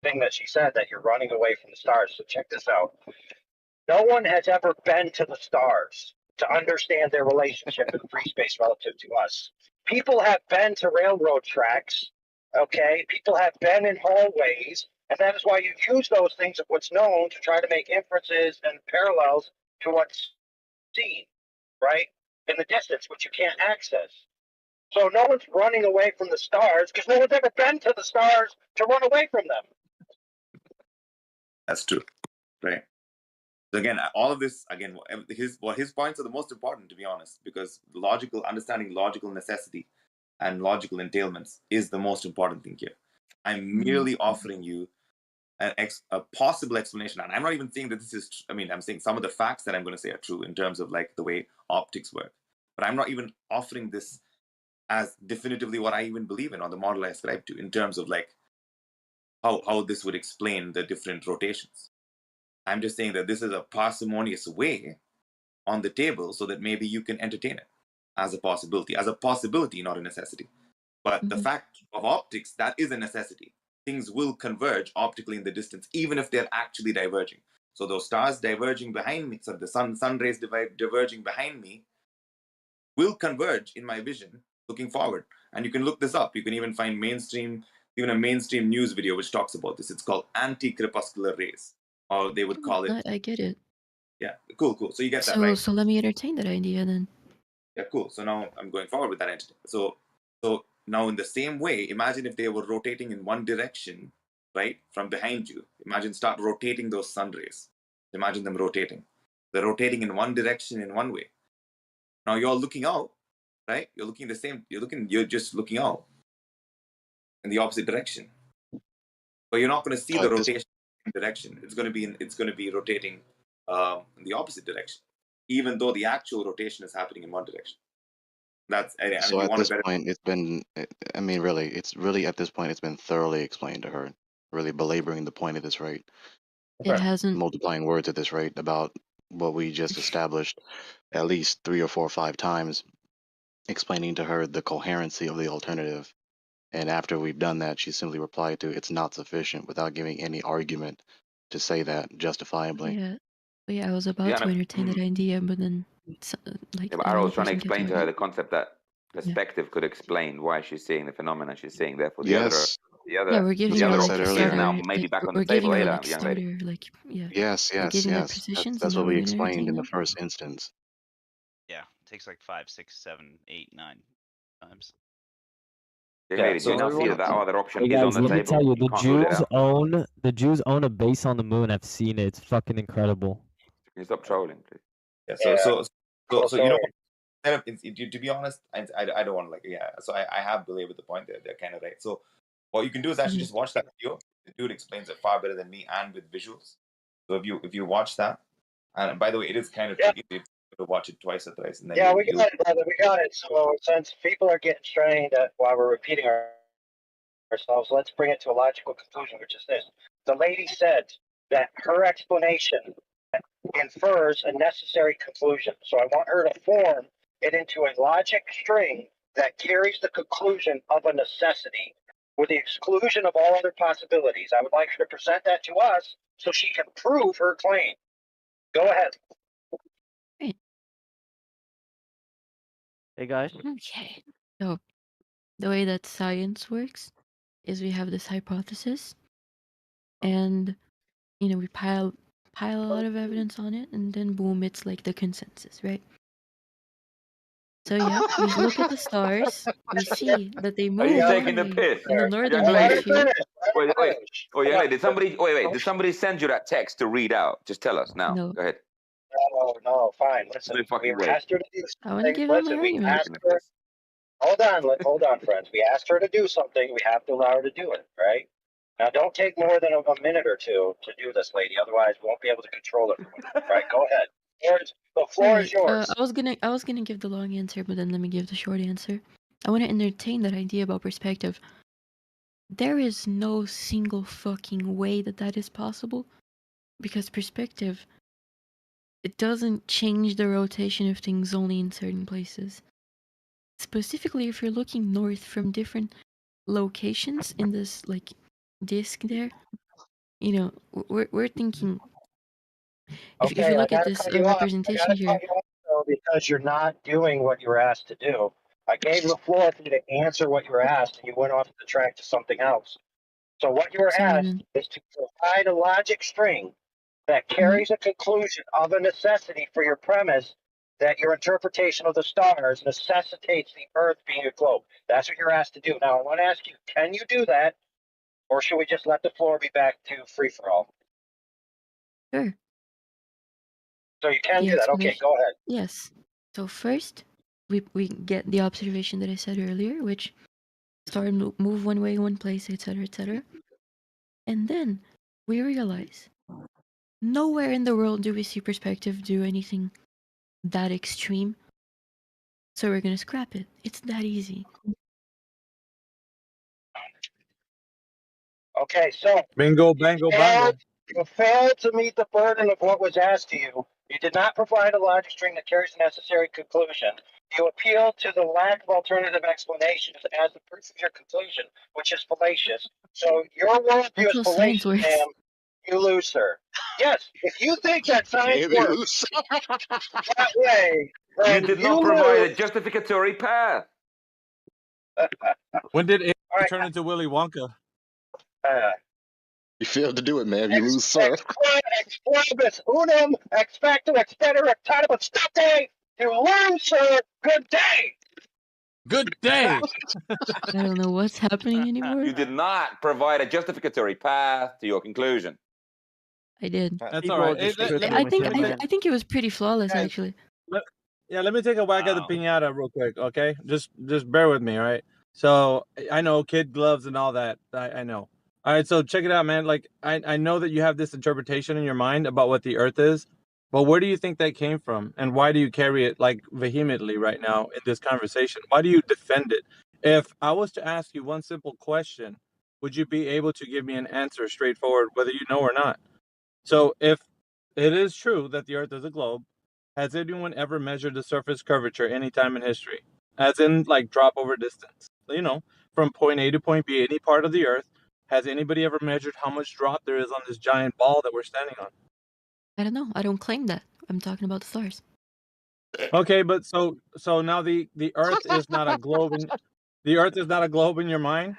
thing that she said, that you're running away from the stars. So check this out. No one has ever been to the stars to understand their relationship in free space relative to us. People have been to railroad tracks, okay? People have been in hallways, and that is why you use those things of what's known to try to make inferences and parallels to what's seen, right? In the distance, which you can't access. So no one's running away from the stars because no one's ever been to the stars to run away from them. That's true, right? So again, all of this, again, his points are the most important, to be honest, because understanding logical necessity and logical entailments is the most important thing here. I'm merely offering you a possible explanation, and I'm not even saying that this is. I mean, I'm saying some of the facts that I'm going to say are true in terms of like the way optics work, but I'm not even offering this as definitively what I even believe in or the model I ascribe to in terms of like how this would explain the different rotations. I'm just saying that this is a parsimonious way on the table so that maybe you can entertain it as a possibility, not a necessity. But the fact of optics, that is a necessity. Things will converge optically in the distance, even if they're actually diverging. So those stars diverging behind me, so the sun rays diverging behind me will converge in my vision looking forward. And you can look this up. You can even find even a mainstream news video which talks about this. It's called anti-crepuscular rays, or they would call it. I get it. Yeah, cool. So you get that, right? So let me entertain that idea then. Yeah, cool. So now I'm going forward with that entity. So now in the same way, imagine if they were rotating in one direction, right, from behind you. Imagine start rotating those sun rays. Imagine them rotating. They're rotating in one direction in one way. Now you're looking out, right? You're just looking out in the opposite direction. But you're not going to see the rotation direction. It's going to be rotating in the opposite direction, even though the actual rotation is happening in one direction. So at this point, it's been. I mean, really, at this point, it's been thoroughly explained to her. Really belaboring the point at this rate. It hasn't. Multiplying words at this rate about what we just established at least 3 or 4 or 5 times, explaining to her the coherency of the alternative. And after we've done that, she simply replied to it's not sufficient without giving any argument to say that justifiably. Yeah, I was about to entertain that idea, but then but Arrow was trying to explain to her the concept that perspective could explain why she's seeing the phenomena she's seeing. Therefore, the other we're giving the her other option is now maybe back on the table later, young lady. Yes. That's what we explained in the first instance. Yeah, it takes like 5, 6, 7, 8, 9 times. Yeah, so you now see that other option Hey is guys, on the let me table. tell you, can't the Jews own a base on the moon. I've seen it. It's fucking incredible. Can you stop trolling, please? Yeah. So you know, kind of, to be honest, I don't want to So I have belabored the point there. They're kind of right. So what you can do is actually just watch that video. The dude explains it far better than me and with visuals. So if you watch that, and by the way, it is kind of tricky to watch it twice or thrice. And then we got it, brother. We got it. So since people are getting strained while we're repeating ourselves, let's bring it to a logical conclusion, which is this. The lady said that her explanation infers a necessary conclusion. So I want her to form it into a logic string that carries the conclusion of a necessity with the exclusion of all other possibilities. I would like her to present that to us so she can prove her claim. Go ahead. Hey guys. Okay. So the way that science works is we have this hypothesis, and we pile a lot of evidence on it, and then boom, it's like the consensus, right? So yeah, we look at the stars, we see that they Are move you one taking the way piss? in the northern Young lady. hemisphere. Wait. Oh, young lady, did somebody send you that text to read out? Just tell us now. No. Go ahead. No, fine. Listen, No we fucking way. asked her to do I want to something. give out my Listen, we argument. asked her. Hold on, friends. We asked her to do something. We have to allow her to do it, right? Now, don't take more than a minute or two to do this, lady. Otherwise, we won't be able to control it. Right? Go ahead. The floor is yours. I was gonna give the long answer, but then let me give the short answer. I want to entertain that idea about perspective. There is no single fucking way that is possible, because perspective, it doesn't change the rotation of things only in certain places. Specifically, if you're looking north from different locations in this like disk there, we're thinking. If you look at this representation here, Because you're not doing what you were asked to do. I gave the floor for you to answer what you were asked, and you went off the track to something else. So what you were asked is to provide a logic string that carries a conclusion of a necessity for your premise that your interpretation of the stars necessitates the Earth being a globe. That's what you're asked to do. Now, I want to ask you, can you do that, or should we just let the floor be back to free-for-all? Sure. So you can The do that. Okay, explanation- go ahead. Yes. So first, we get the observation that I said earlier, which start move one way, one place, etc., etc. And then we realize nowhere in the world do we see perspective do anything that extreme. So we're gonna scrap it. It's that easy. Okay, so Bingo, bango, bongo. you failed to meet the burden of what was asked to you. You did not provide a logic string that carries the necessary conclusion. You appealed to the lack of alternative explanations as the proof of your conclusion, which is fallacious. So your worldview That's is how science fallacious, works. ma'am. You lose, sir. Yes, if you think that science works that way, You then did not provide a lose. justificatory path. When did it turn into Willy Wonka? You failed to do it, man. You lose, sir. Explodus unum expectum expedere tanibus state. You lose, sir. Good day. Good day. I don't know what's happening anymore. You did not provide a justificatory path to your conclusion. I did. That's all right. Hey, I think it was pretty flawless, actually. Let me take a whack at the piñata real quick, okay? Just bear with me, all right? So I know kid gloves and all that. I know. All right, so check it out, man. Like I know that you have this interpretation in your mind about what the Earth is, but where do you think that came from, and why do you carry it like vehemently right now in this conversation? Why do you defend it? If I was to ask you one simple question, would you be able to give me an answer straightforward, whether you know or not? So if it is true that the Earth is a globe, has anyone ever measured the surface curvature any time in history? As in, like, drop over distance. From point A to point B, any part of the Earth. Has anybody ever measured how much drop there is on this giant ball that we're standing on? I don't know. I don't claim that. I'm talking about the stars. Okay, but so now the Earth is not a globe. The Earth is not a globe in your mind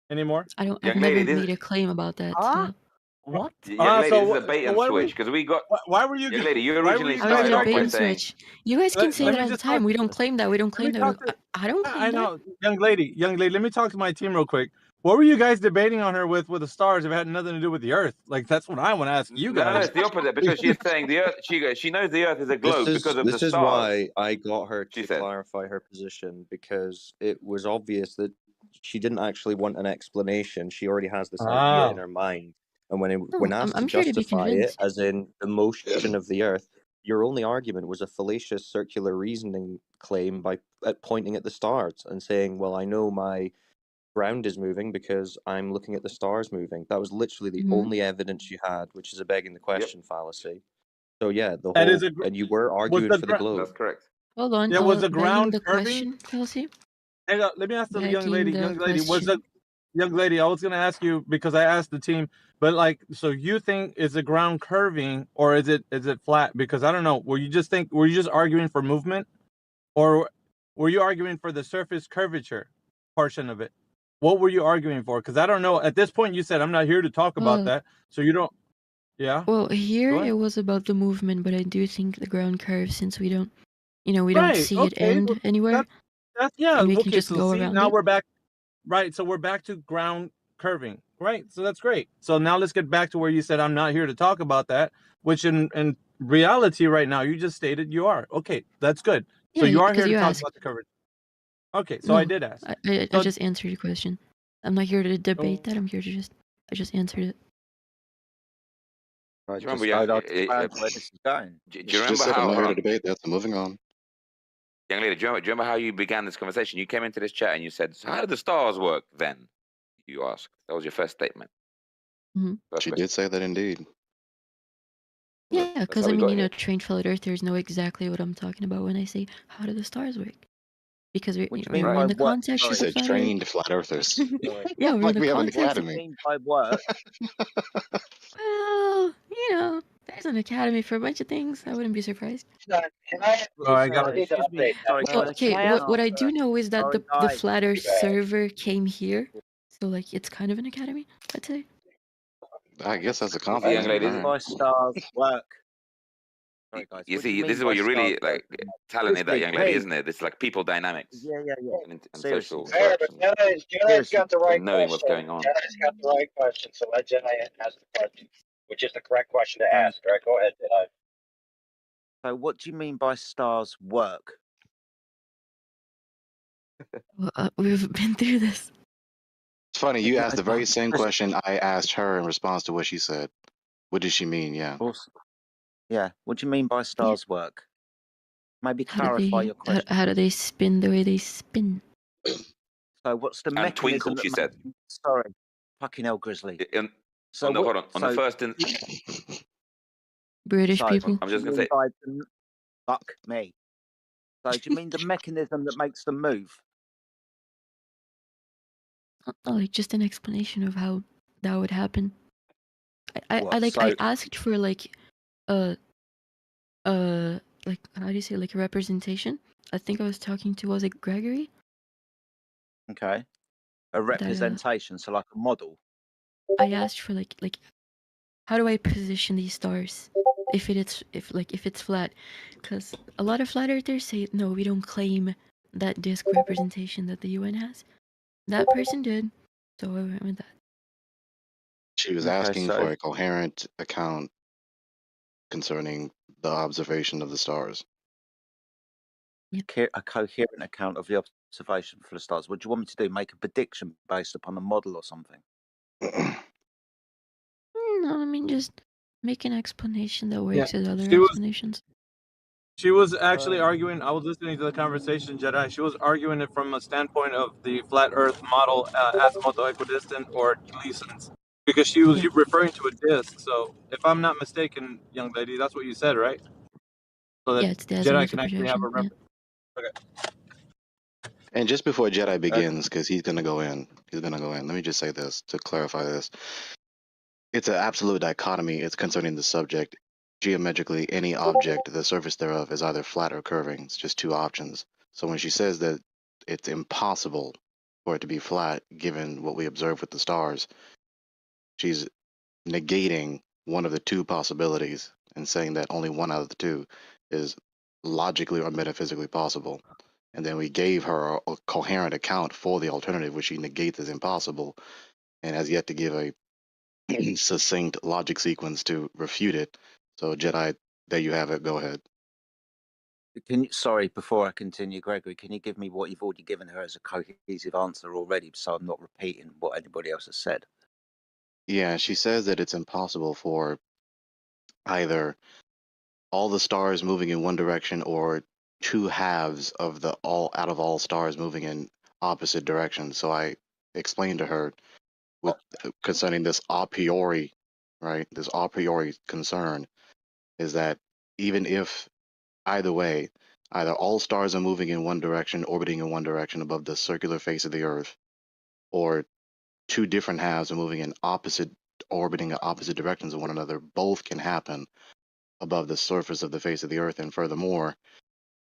anymore. I've Young never lady, this- made a claim about that. So. What? Young lady, this is a bait and switch because we got. Why were you? Young lady, you why were originally you How is started it a off bait by and saying. switch? You guys can say let that me all the just time. talk- We don't claim that. We don't claim talk that. I don't claim I that. know, young lady. Let me talk to my team real quick. What were you guys debating on her with the stars if it had nothing to do with the Earth? Like, that's what I want to ask you No, guys. it's the opposite because she's saying the Earth. She knows the Earth is a globe because of this the is stars. why I got her She to said. clarify her position, because it was obvious that she didn't actually want an explanation. She already has this idea in her mind, and when asked I'm to here to be justify it, convinced. as in the motion of the Earth, your only argument was a fallacious circular reasoning claim by pointing at the stars and saying, "Well, I know my ground is moving because I'm looking at the stars moving." That was literally the only evidence you had, which is a begging the question fallacy. So yeah, the That whole is and you were was arguing the for the globe. That's correct. Hold on. Yeah, was the begging ground the curving? question, Kelsey? Hang on, let me ask the young Begging lady. the Young lady, question. young lady? I was gonna ask you because I asked the team, but like, so you think is the ground curving or is it flat? Because I don't know. Were you just arguing for movement, or were you arguing for the surface curvature portion of it? What were you arguing for? Because I don't know. At this point, you said I'm not here to talk about Well, that. So you don't. Yeah. well, here Go it ahead. was about the movement, but I do think the ground curve, since we don't, we don't Right. see it Okay. Well, end anywhere, that's yeah. and we can Okay. just So go see, around now it. we're back. Right. So we're back to ground curving. Right. So that's great. So now let's get back to where you said I'm not here to talk about that, which in reality right now you just stated you are. Okay. That's good. So Yeah, you are because here to you talk asked. about the coverage. Okay. So I No, did ask. I So just answered your question. I'm not here to debate oh, that. I'm here to I just answered it. I Do you remember, just, I understand where this is going. do you She just remember said, I'm how? not Hold here to on, debate that, so moving on. young lady. Do you remember how you began this conversation? You came into this chat and you said, "So how do the stars work?" Then you asked. That was your first statement. Hmm. First She question. did say that indeed. Yeah, That's because how I we mean, got here. trained flat earthers know exactly what I'm talking about when I say, how do the stars work? Because What do you mean we're by in the work? context She of Sorry, the said flat Earth. trained flat earthers. sorry. Yeah, we're in Like the we have an context. What do you academy. mean by work? Well, there's an academy for a bunch of things. I wouldn't be surprised. Can I oh, I got I it. need to Excuse me. update that. Sorry, So, can okay, I what I answer? do know is that Sorry, the guys. flat Earth Too bad. server came here, so like it's kind of an academy, I'd say. I guess that's a You see, young compliment. lady. All Mean right. by stars work? Sorry, guys. You What do you see, this mean is by where you're really stars like work? talented, that Seriously, young lady, me. isn't it? It's like people dynamics Yeah. and Seriously, social Fair, but interactions Jedi's seriously. got the right and knowing what's question. going on. Jedi's got the right question, so let Jedi ask the question, which is the correct question to Thank ask. All right, go ahead, Jedi. So, what do you mean by stars work? Well, we've been through this. It's funny, you asked the very Okay. same Just, question I asked her in response to what she said. What did she mean? Yeah. also, yeah. What do you mean by Yeah. stars work? Maybe How do clarify they your question. how do they spin the way they spin? So, what's the And mechanism twinkle, that she said. Sorry, fucking hell, Grizzly. So On the, what? hold on the So, first. British so people. I'm just do you gonna mean say. by the, fuck me. So, do you mean the mechanism that makes them move? Like just an explanation of how that would happen. I What? like So, I asked for like like how do you say, like a representation. I think I was talking to, was it Gregory? okay, a That representation. So, like a model. I asked for like how do I position these stars if it's flat? Because a lot of flat earthers say no, we don't claim that disk representation that the UN has. That person did, so I went with that. She was Okay, asking so for a coherent account concerning the observation of the stars. a coherent account of the observation for the stars. What do you want me to do? Make a prediction based upon a model or something? No, I mean just make an explanation that Yeah. works with other She was explanations. She was actually arguing. I was listening to the conversation, Jedi. She was arguing it from a standpoint of the flat Earth model, azimuthal equidistant or Gleason's, because she was Yeah. referring to a disk. So, if I'm not mistaken, young lady, that's what you said, right? So that Yeah, it's the Jedi azimuthal can actually have a projection. Yeah. Okay. And just before Jedi begins, because he's gonna go in, let me just say this to clarify this. It's an absolute dichotomy. It's concerning the subject. Geometrically, any object, the surface thereof, is either flat or curving. It's just two options. So when she says that it's impossible for it to be flat, given what we observe with the stars, she's negating one of the two possibilities and saying that only one out of the two is logically or metaphysically possible. And then we gave her a coherent account for the alternative, which she negates as impossible and has yet to give a succinct logic sequence to refute it. So Jedi, there you have it. Go ahead. Sorry, before I continue, Gregory, can you give me what you've already given her as a cohesive answer already, so I'm not repeating what anybody else has said? Yeah, she says that it's impossible for either all the stars moving in one direction or two halves of the all stars moving in opposite directions. So I explained to her with concerning this a priori, right? This a priori concern is that even if either way, either all stars are moving in one direction, orbiting in one direction above the circular face of the Earth, or two different halves are moving in orbiting in opposite directions of one another, both can happen above the surface of the face of the Earth. And furthermore,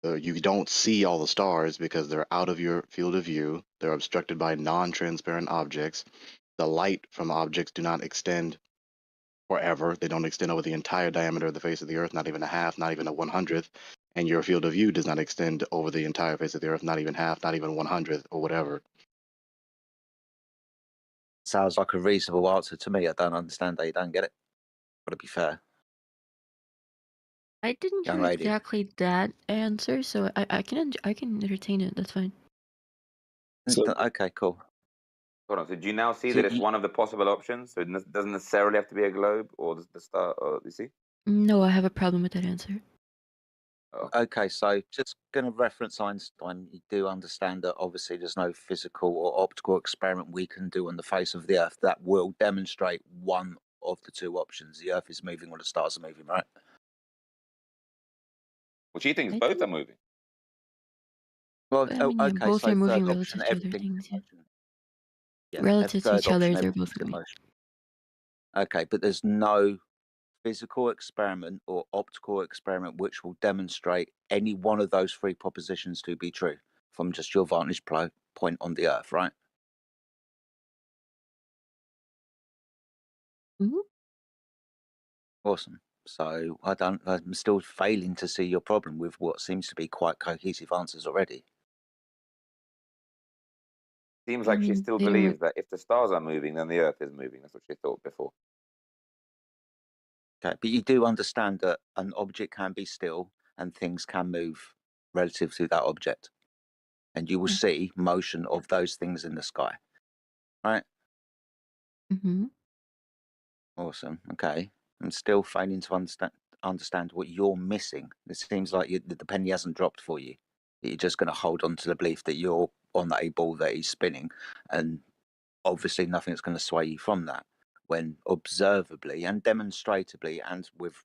You don't see all the stars because they're out of your field of view. They're obstructed by non-transparent objects. The light from objects do not extend forever. They don't extend over the entire diameter of the face of the Earth, not even a half, not even a 100th. And your field of view does not extend over the entire face of the Earth, not even half, not even 100th, or whatever. Sounds like a reasonable answer to me. I don't understand how you don't get it. Gotta be fair. I didn't Young hear lady. exactly that answer, so I can entertain it. That's fine. Okay, cool. Hold on. So do you now see So that it's you- one of the possible options? So it doesn't necessarily have to be a globe or the star. Or, you see? No, I have a problem with that answer. Okay, so just going to reference Einstein, you do understand that obviously there's no physical or optical experiment we can do on the face of the Earth that will demonstrate one of the two options. The Earth is moving or the stars are moving, right? Well, she thinks I both think- are moving. Well, I mean, yeah, okay, both so are moving third relative option, to other everything's things. in Yeah. motion. Yeah, Relative to third each other, option, they're everything's both in moving. motion. Okay, but there's no physical experiment or optical experiment which will demonstrate any one of those three propositions to be true from just your vantage point on the Earth, right? Mhm. Awesome. So I'm still failing to see your problem with what seems to be quite cohesive answers already. Seems I like she mean, still they don't believes that if the stars are moving, then the Earth is moving. That's what she thought before. Okay, but you do understand that an object can be still and things can move relative to that object. And you will Yeah. see motion of those things in the sky. Right? Mm-hmm. Awesome. Okay. I'm still failing to understand what you're missing. It seems like the penny hasn't dropped for you. You're just going to hold on to the belief that you're on a ball that is spinning, and obviously nothing's going to sway you from that. When observably and demonstratably, and with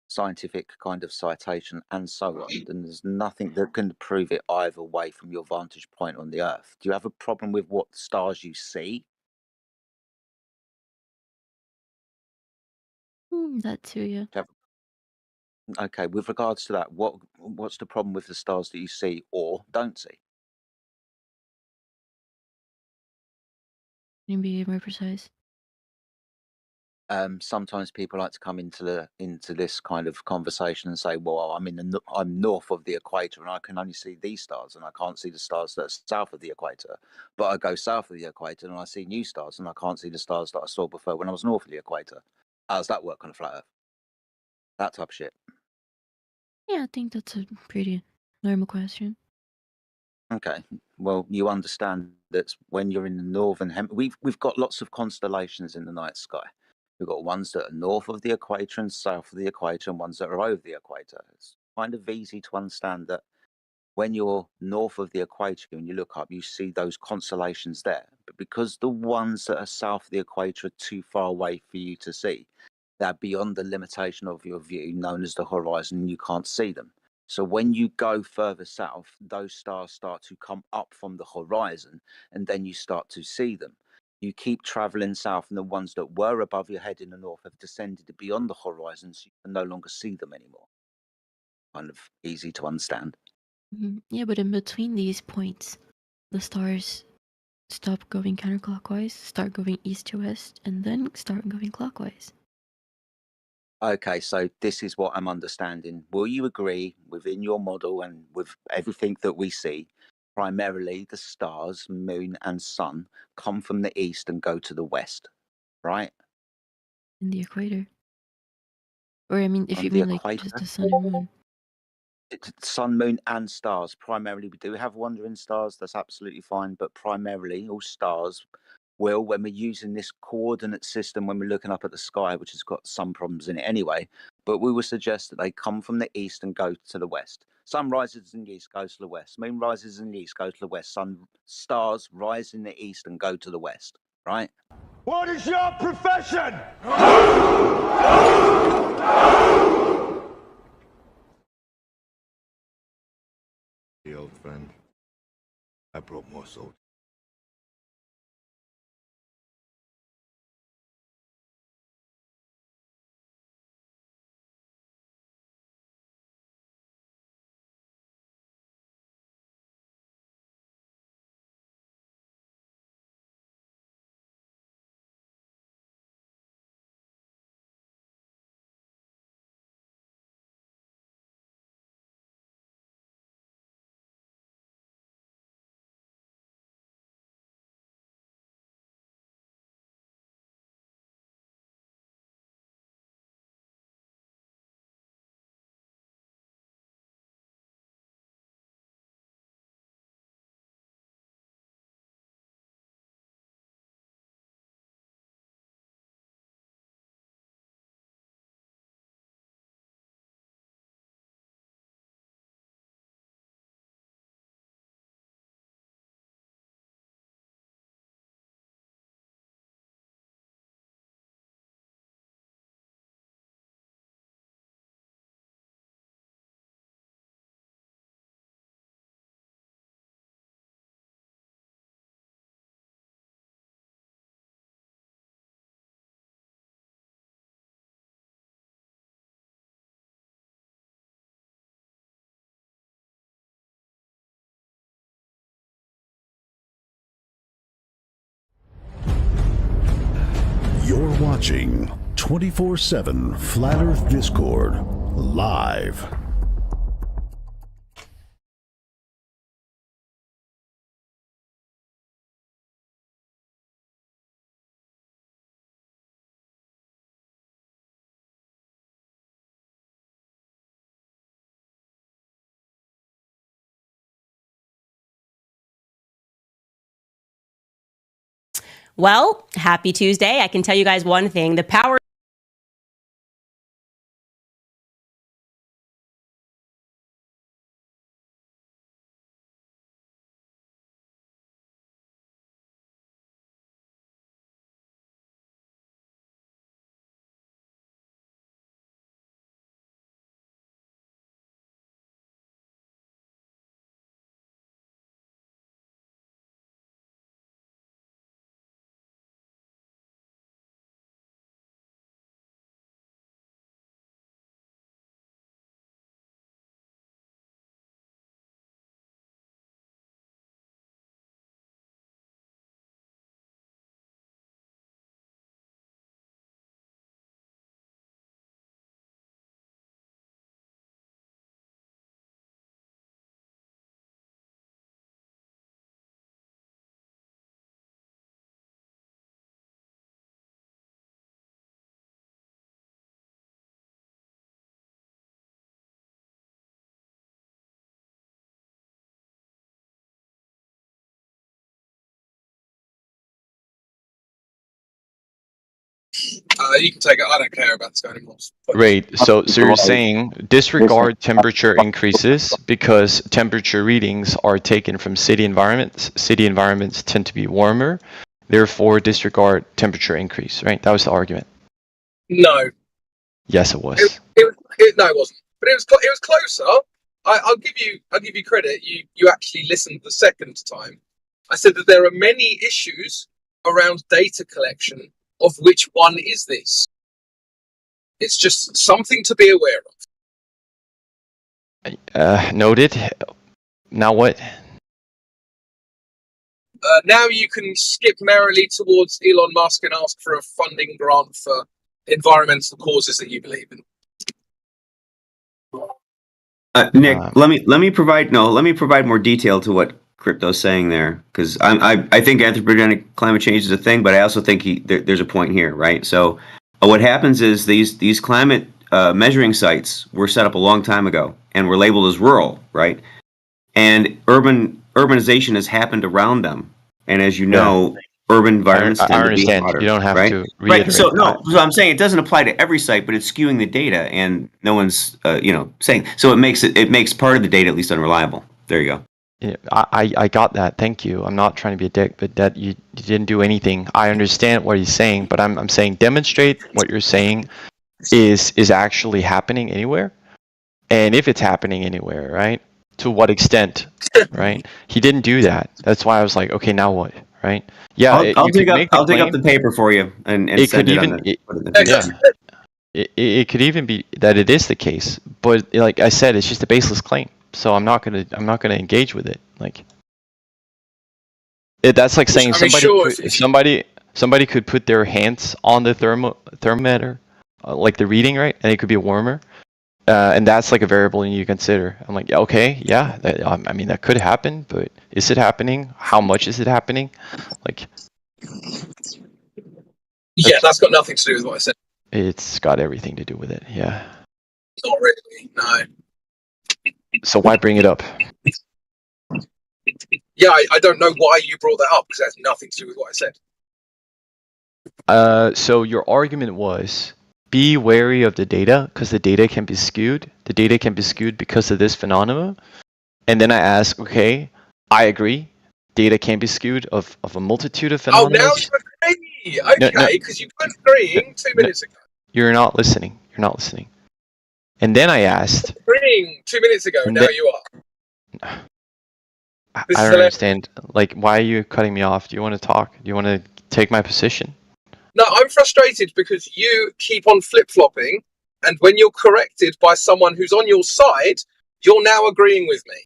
scientific kind of citation and so on, then there's nothing that can prove it either way from your vantage point on the Earth. Do you have a problem with what stars you see? That too, yeah. Okay, with regards to that, what's the problem with the stars that you see or don't see? Can you be more precise? Sometimes people like to come into this kind of conversation and say, "Well, I'm north of the equator and I can only see these stars, and I can't see the stars that are south of the equator. But I go south of the equator and I see new stars, and I can't see the stars that I saw before when I was north of the equator." How does that work on a flat Earth? That type of shit. Yeah, I think that's a pretty normal question. Okay. Well, you understand that when you're in the northern we've got lots of constellations in the night sky. We've got ones that are north of the equator and south of the equator, and ones that are over the equator. It's kind of easy to understand that when you're north of the equator and you look up, you see those constellations there. But because the ones that are south of the equator are too far away for you to see, they're beyond the limitation of your view, known as the horizon, and you can't see them. So when you go further south, those stars start to come up from the horizon, and then you start to see them. You keep traveling south, and the ones that were above your head in the north have descended beyond the horizon, so you can no longer see them anymore. Kind of easy to understand. Yeah, but in between these points, the stars stop going counterclockwise, start going east to west, and then start going clockwise. Okay, so this is what I'm understanding. Will you agree within your model and with everything that we see, primarily the stars, moon, and sun come from the east and go to the west, right? In the equator. Or, I mean, if On you the mean like equator? just the sun and moon. Sun, moon, and stars. Primarily, we do have wandering stars. That's absolutely fine. But primarily, all stars will, when we're using this coordinate system, when we're looking up at the sky, which has got some problems in it anyway, but we will suggest that they come from the east and go to the west. Sun rises in the east, goes to the west. Moon rises in the east, goes to the west. Stars rise in the east and go to the west. Right? What is your profession? The old friend. I brought more soldiers. watching 24/7 Flat Earth Discord live. Well, happy Tuesday. I can tell you guys one thing. The power You can take it. I don't care about this guy anymore. Right. So you're saying disregard temperature increases because temperature readings are taken from city environments. City environments tend to be warmer. Therefore, disregard temperature increase. Right. That was the argument. No. Yes, it was. No, it wasn't. But it was closer. I'll give you credit. You actually listened the second time. I said that there are many issues around data collection. Of which one is this? It's just something to be aware of. Noted. Now what? Now you can skip merrily towards Elon Musk and ask for a funding grant for environmental causes that you believe in. Nick, let me provide more detail to what Crypto's saying there, because I think anthropogenic climate change is a thing, but I also think there's a point here, right? So what happens is these climate measuring sites were set up a long time ago and were labeled as rural, right? And urbanization has happened around them, and as you know, urban environments tend to be hotter. You don't have right? to reiterate. Right. So so I'm saying it doesn't apply to every site, but it's skewing the data, and no one's saying so. It makes part of the data at least unreliable. There you go. Yeah, I got that. Thank you. I'm not trying to be a dick, but that you didn't do anything. I understand what he's saying, but I'm saying demonstrate what you're saying is actually happening anywhere, and if it's happening anywhere, right? To what extent, right? He didn't do that. That's why I was like, okay, now what, right? Yeah, I'll dig up the paper for you and it send could it even on it could even be that it is the case, but like I said, it's just a baseless claim. So I'm not gonna engage with it. Like that's like saying somebody could put their hands on the thermometer, like the reading, right, and it could be warmer, and that's like a variable you consider. I'm like, okay, yeah, I mean that could happen, but is it happening? How much is it happening? Like, yeah, that's got nothing to do with what I said. It's got everything to do with it. Yeah. Not really. No. So why bring it up? Yeah, I don't know why you brought that up because it has nothing to do with what I said. So your argument was be wary of the data because the data can be skewed. The data can be skewed because of this phenomena. And then I asked, okay, I agree. Data can be skewed of a multitude of phenomena. Oh, now you agree. Okay, because you weren't agreeing 2 minutes ago. You're not listening. You're not listening. And then I asked. Agreeing 2 minutes ago. Now you are. I don't understand. Like, why are you cutting me off? Do you want to talk? Do you want to take my position? No, I'm frustrated because you keep on flip-flopping, and when you're corrected by someone who's on your side, you're now agreeing with me.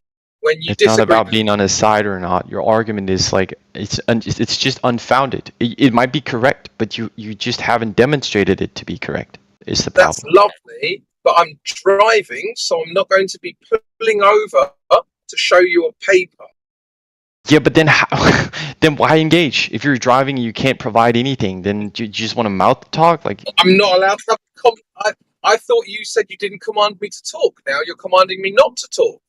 when you It's not disagree. about being on his side or not. Your argument is like it's just unfounded. It might be correct, but you just haven't demonstrated it to be correct. Is the That's problem? lovely, but I'm driving, so I'm not going to be pulling over to show you a paper. Yeah, but then how, then why engage? If you're driving and you can't provide anything, then do you just want to mouth talk? Like I'm not allowed to have I thought you said you didn't command me to talk. Now you're commanding me not to talk.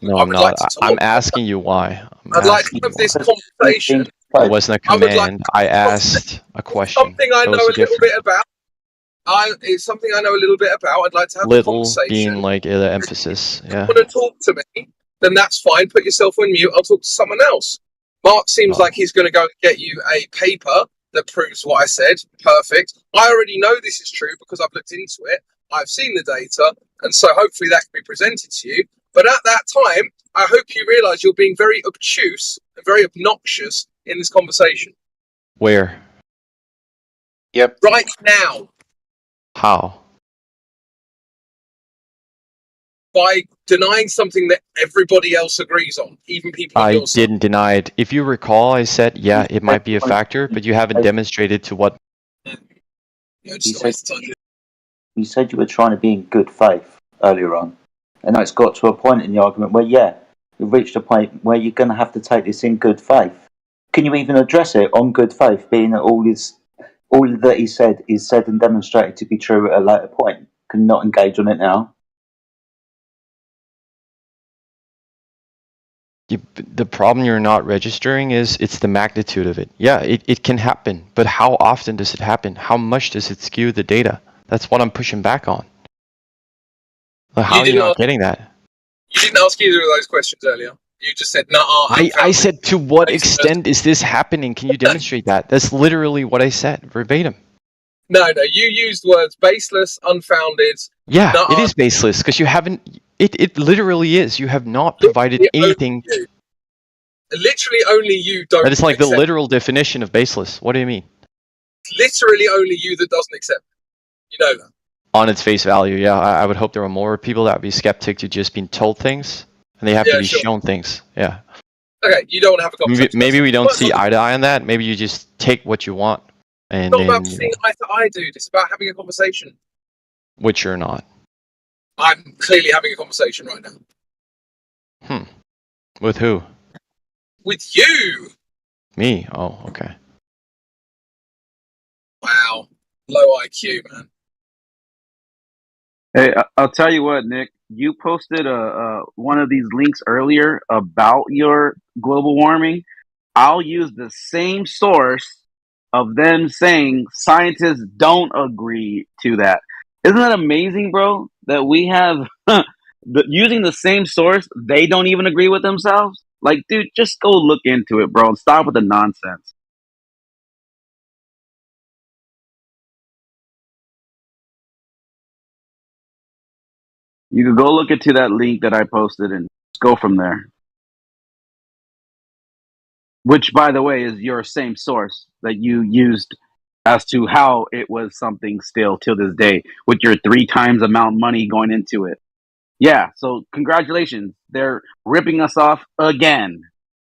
no, I I'm would like not. to talk. I'm asking you why. I'd like to have this conversation. It wasn't a I would like command. I asked a question. Something I That know was a little different. bit about. It's something I know a little bit about. I'd like to have a Little conversation. being like the emphasis. Yeah. Want to talk to me, then that's fine. Put yourself on mute. I'll talk to someone else. Mark seems like he's going to go and get you a paper that proves what I said. Perfect. I already know this is true because I've looked into it. I've seen the data, and so hopefully that can be presented to you. But at that time, I hope you realise you're being very obtuse and very obnoxious in this conversation. Where? Yep. Right now, How? by denying something that everybody else agrees on, even people on I your side. didn't deny it. If you recall, I said, yeah, it might be a factor, but you haven't demonstrated to what. You said you were trying to be in good faith earlier on, and it's got to a point in the argument where, yeah, you've reached a point where you're going to have to take this in good faith. Can you even address it on good faith, being that all that he said is said and demonstrated to be true at a later point? Can you not engage on it now? The problem you're not registering is it's the magnitude of it. Yeah, it can happen, but how often does it happen? How much does it skew the data? That's what I'm pushing back on. Like, how are you not getting that? You didn't ask either of those questions earlier. You just said, "Nah." I said, to what extent is this happening? Can you demonstrate that? That's literally what I said, verbatim. No, you used words baseless, unfounded. Yeah, it is baseless because you haven't. It literally is. You have not provided anything. Literally, only you don't. That is like the accept. literal definition of baseless. What do you mean? Literally, only you that doesn't accept. You know that. On its face value, yeah. I would hope there were more people that would be skeptic to just being told things, and they have to be shown things. Yeah. Okay, you don't want to have a conversation. Maybe we don't see eye to eye on that. Maybe you just take what you want, and It's not then about seeing eye to eye, dude. It's about having a conversation. which you're not. I'm clearly having a conversation right now. With who? With you. Me? Oh, okay. Wow. Low IQ, man. Hey, I'll tell you what, Nick. You posted one of these links earlier about your global warming. I'll use the same source of them saying scientists don't agree to that. Isn't that amazing, bro? That we have using the same source, they don't even agree with themselves. Like, dude, just go look into it, bro, and stop with the nonsense. You can go look into that link that I posted and just go from there. Which, by the way, is your same source that you used as to how it was something still till this day with your 3 times amount money going into it. Yeah, so congratulations. They're ripping us off again.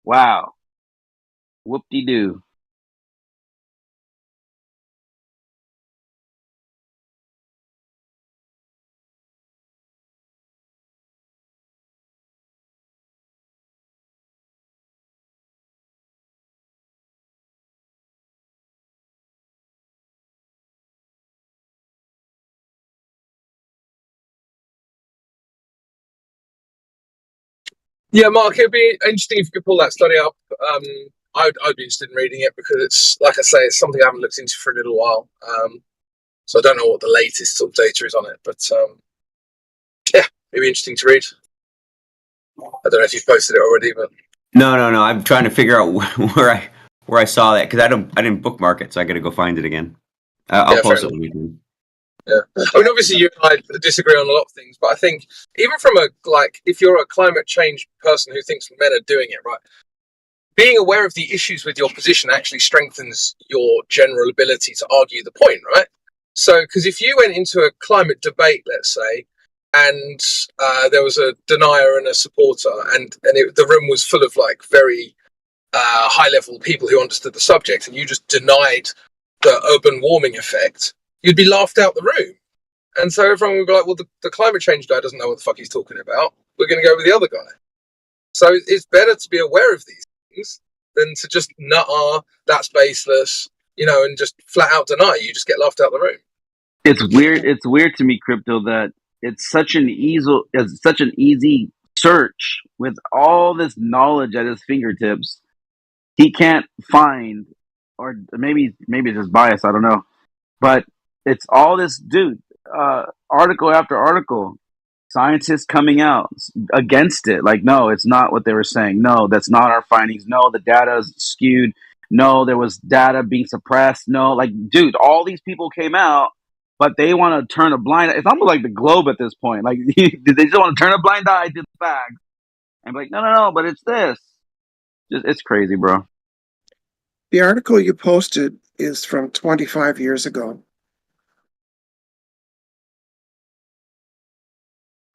Wow. Whoop-de-doo. Yeah, Mark, it'd be interesting if you could pull that study up. I'd be interested in reading it because it's, like I say, it's something I haven't looked into for a little while. So I don't know what the latest sort of data is on it, but yeah, it'd be interesting to read. I don't know if you've posted it already, but No. I'm trying to figure out where I saw that because I didn't bookmark it, so I got to go find it again. I'll Yeah, post fair it when we can. yeah. I mean, obviously you and I disagree on a lot of things, but I think even from if you're a climate change person who thinks men are doing it, right? Being aware of the issues with your position actually strengthens your general ability to argue the point, right? So, because if you went into a climate debate, let's say, and there was a denier and a supporter, and the room was full of like very high level people who understood the subject, and you just denied the urban warming effect, you'd be laughed out the room. And so everyone would be like, well, the climate change guy doesn't know what the fuck he's talking about. We're going to go with the other guy. So it's better to be aware of these things than to just that's baseless, and just flat out deny. You just get laughed out the room. It's weird. It's weird to me, Crypto, that it's such an easy search with all this knowledge at his fingertips. He can't find, or maybe it's just bias. I don't know, but it's all this article after article, scientists coming out against it. Like, no, it's not what they were saying. No, that's not our findings. No, the data is skewed. No, there was data being suppressed. No, like, dude, all these people came out, but they want to turn a blind eye. It's almost like the Globe at this point. Like, they just want to turn a blind eye to the facts and be like, no, but it's this. It's crazy, bro. The article you posted is from 25 years ago.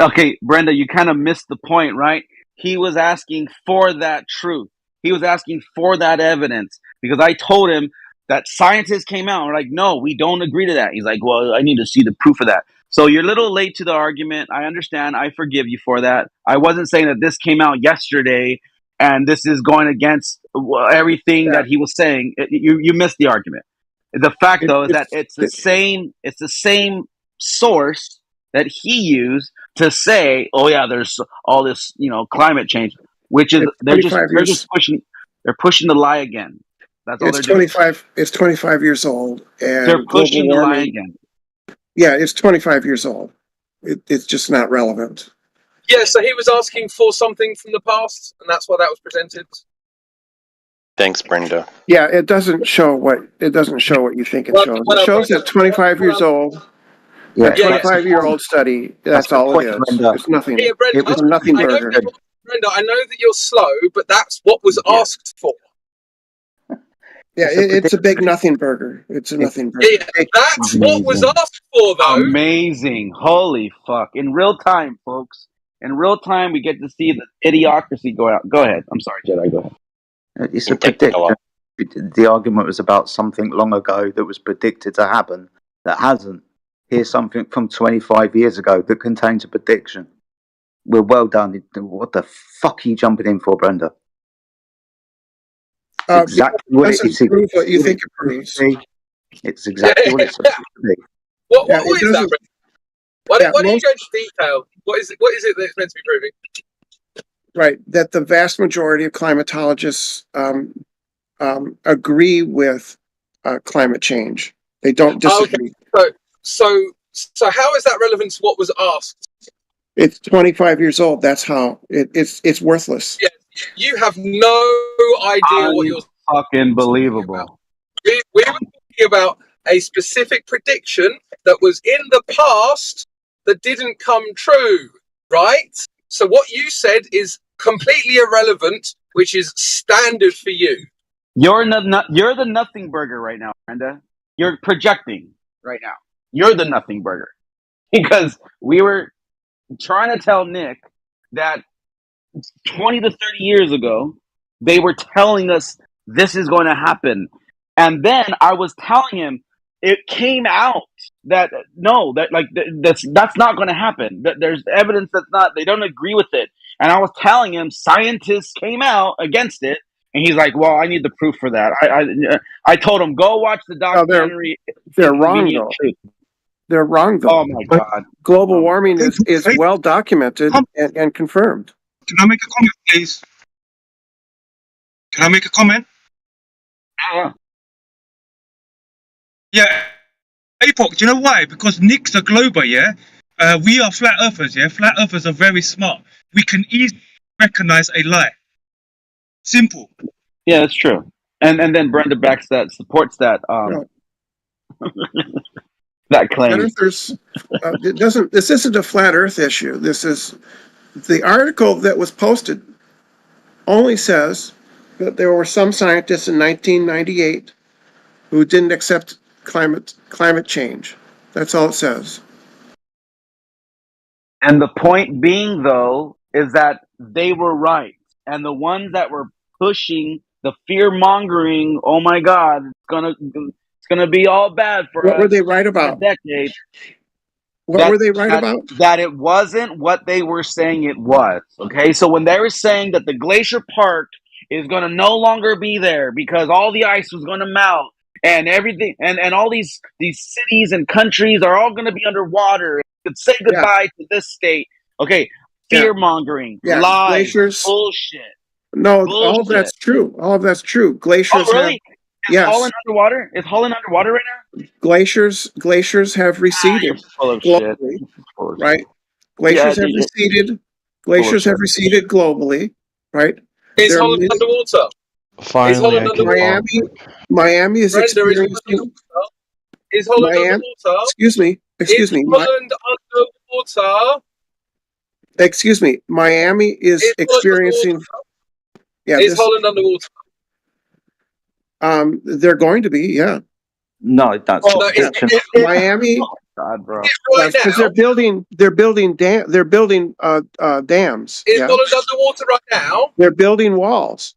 Okay, Brenda, you kind of missed the point, right? He was asking for that truth. He was asking for that evidence because I told him that scientists came out and were like, no, we don't agree to that. He's like, well, I need to see the proof of that. So you're a little late to the argument. I understand. I forgive you for that. I wasn't saying that this came out yesterday and this is going against everything that he was saying. You missed the argument. The fact, though, is that it's the same source that he used to say, oh yeah, there's all this, climate change, which is they're pushing the lie again. That's all they're doing. It's 25 years old, and they're pushing the lie again. Yeah, it's 25 years old. It's just not relevant. Yeah, so he was asking for something from the past, and that's why that was presented. Thanks, Brenda. Yeah, it doesn't show what you think it shows. It shows that 25 years old. Yeah, a 25-year-old study. That's all it is. It's nothing. Yeah, Brenda, It was a nothing burger. Brenda, I know that you're slow, but that's what was asked for. Yeah, it's a big nothing burger. It's a nothing burger. Yeah, that's what was asked for, though. Amazing. Holy fuck. In real time, folks. In real time, we get to see the idiocracy go out. Go ahead. I'm sorry, Jedi. Go ahead. It's a prediction. The argument was about something long ago that was predicted to happen that hasn't. Here's something from 25 years ago that contains a prediction. We're well done. What the fuck are you jumping in for, Brenda? Exactly what it is. Prove what you think it proves. It's exactly what it's supposed to be. What is that, Brenda? Why don't you go into detail? What is it that it's meant to be proving? Right, that the vast majority of climatologists agree with climate change. They don't disagree. Okay. So how is that relevant to what was asked? It's 25 years old. That's how it's worthless. Yeah, you have no idea what you're fucking believable. We were talking about a specific prediction that was in the past that didn't come true, right? So what you said is completely irrelevant, which is standard for you. You're the nothing burger right now, Brenda. You're projecting right now. You're the nothing burger. Because we were trying to tell Nick that 20 to 30 years ago, they were telling us this is going to happen. And then I was telling him it came out that that's not going to happen. That there's evidence they don't agree with it. And I was telling him scientists came out against it. And he's like, well, I need the proof for that. I told him, go watch the documentary. They're wrong, though. They're wrong, though. Oh, my God. Global warming is well documented and confirmed. Can I make a comment, please? Can I make a comment? Yeah. APOC, do you know why? Because Nick's a glober, yeah? We are flat earthers, yeah? Flat earthers are very smart. We can easily recognize a lie. Simple. Yeah, that's true. And then Brenda supports that that claim. This isn't a flat Earth issue. This is the article that was posted only says that there were some scientists in 1998 who didn't accept climate change. That's all it says. And the point being, though, is that they were right. And the ones that were pushing the fear mongering, oh my God, it's gonna be all bad for What were us they right in a about? decade. What were they right about? That it wasn't what they were saying it was. Okay, so when they were saying that the glacier park is going to no longer be there because all the ice was going to melt and everything, and all these cities and countries are all going to be underwater. Could say goodbye to this state. Okay, fear mongering, lies, glaciers. bullshit. No, all of Bullshit. that's true. All of that's true. Glaciers Oh, really? have. Is Yes. Holland underwater? Is Holland underwater right now? Glaciers have receded Full of globally, shit. Full of right? shit. Glaciers Yeah, have yeah. receded. Glaciers have receded globally, right? Is There are Holland underwater? Finally, I can talk. Miami is Brenda, experiencing. is Holland Miami. underwater? Excuse me. Excuse Is me. Holland underwater? Excuse me. Miami is experiencing. Yeah. Is Holland underwater? They're going to be. Yeah. No, that's Oh, Miami. God, bro. Right Because now, they're building dams. is Yeah. Holland underwater right now? They're building walls.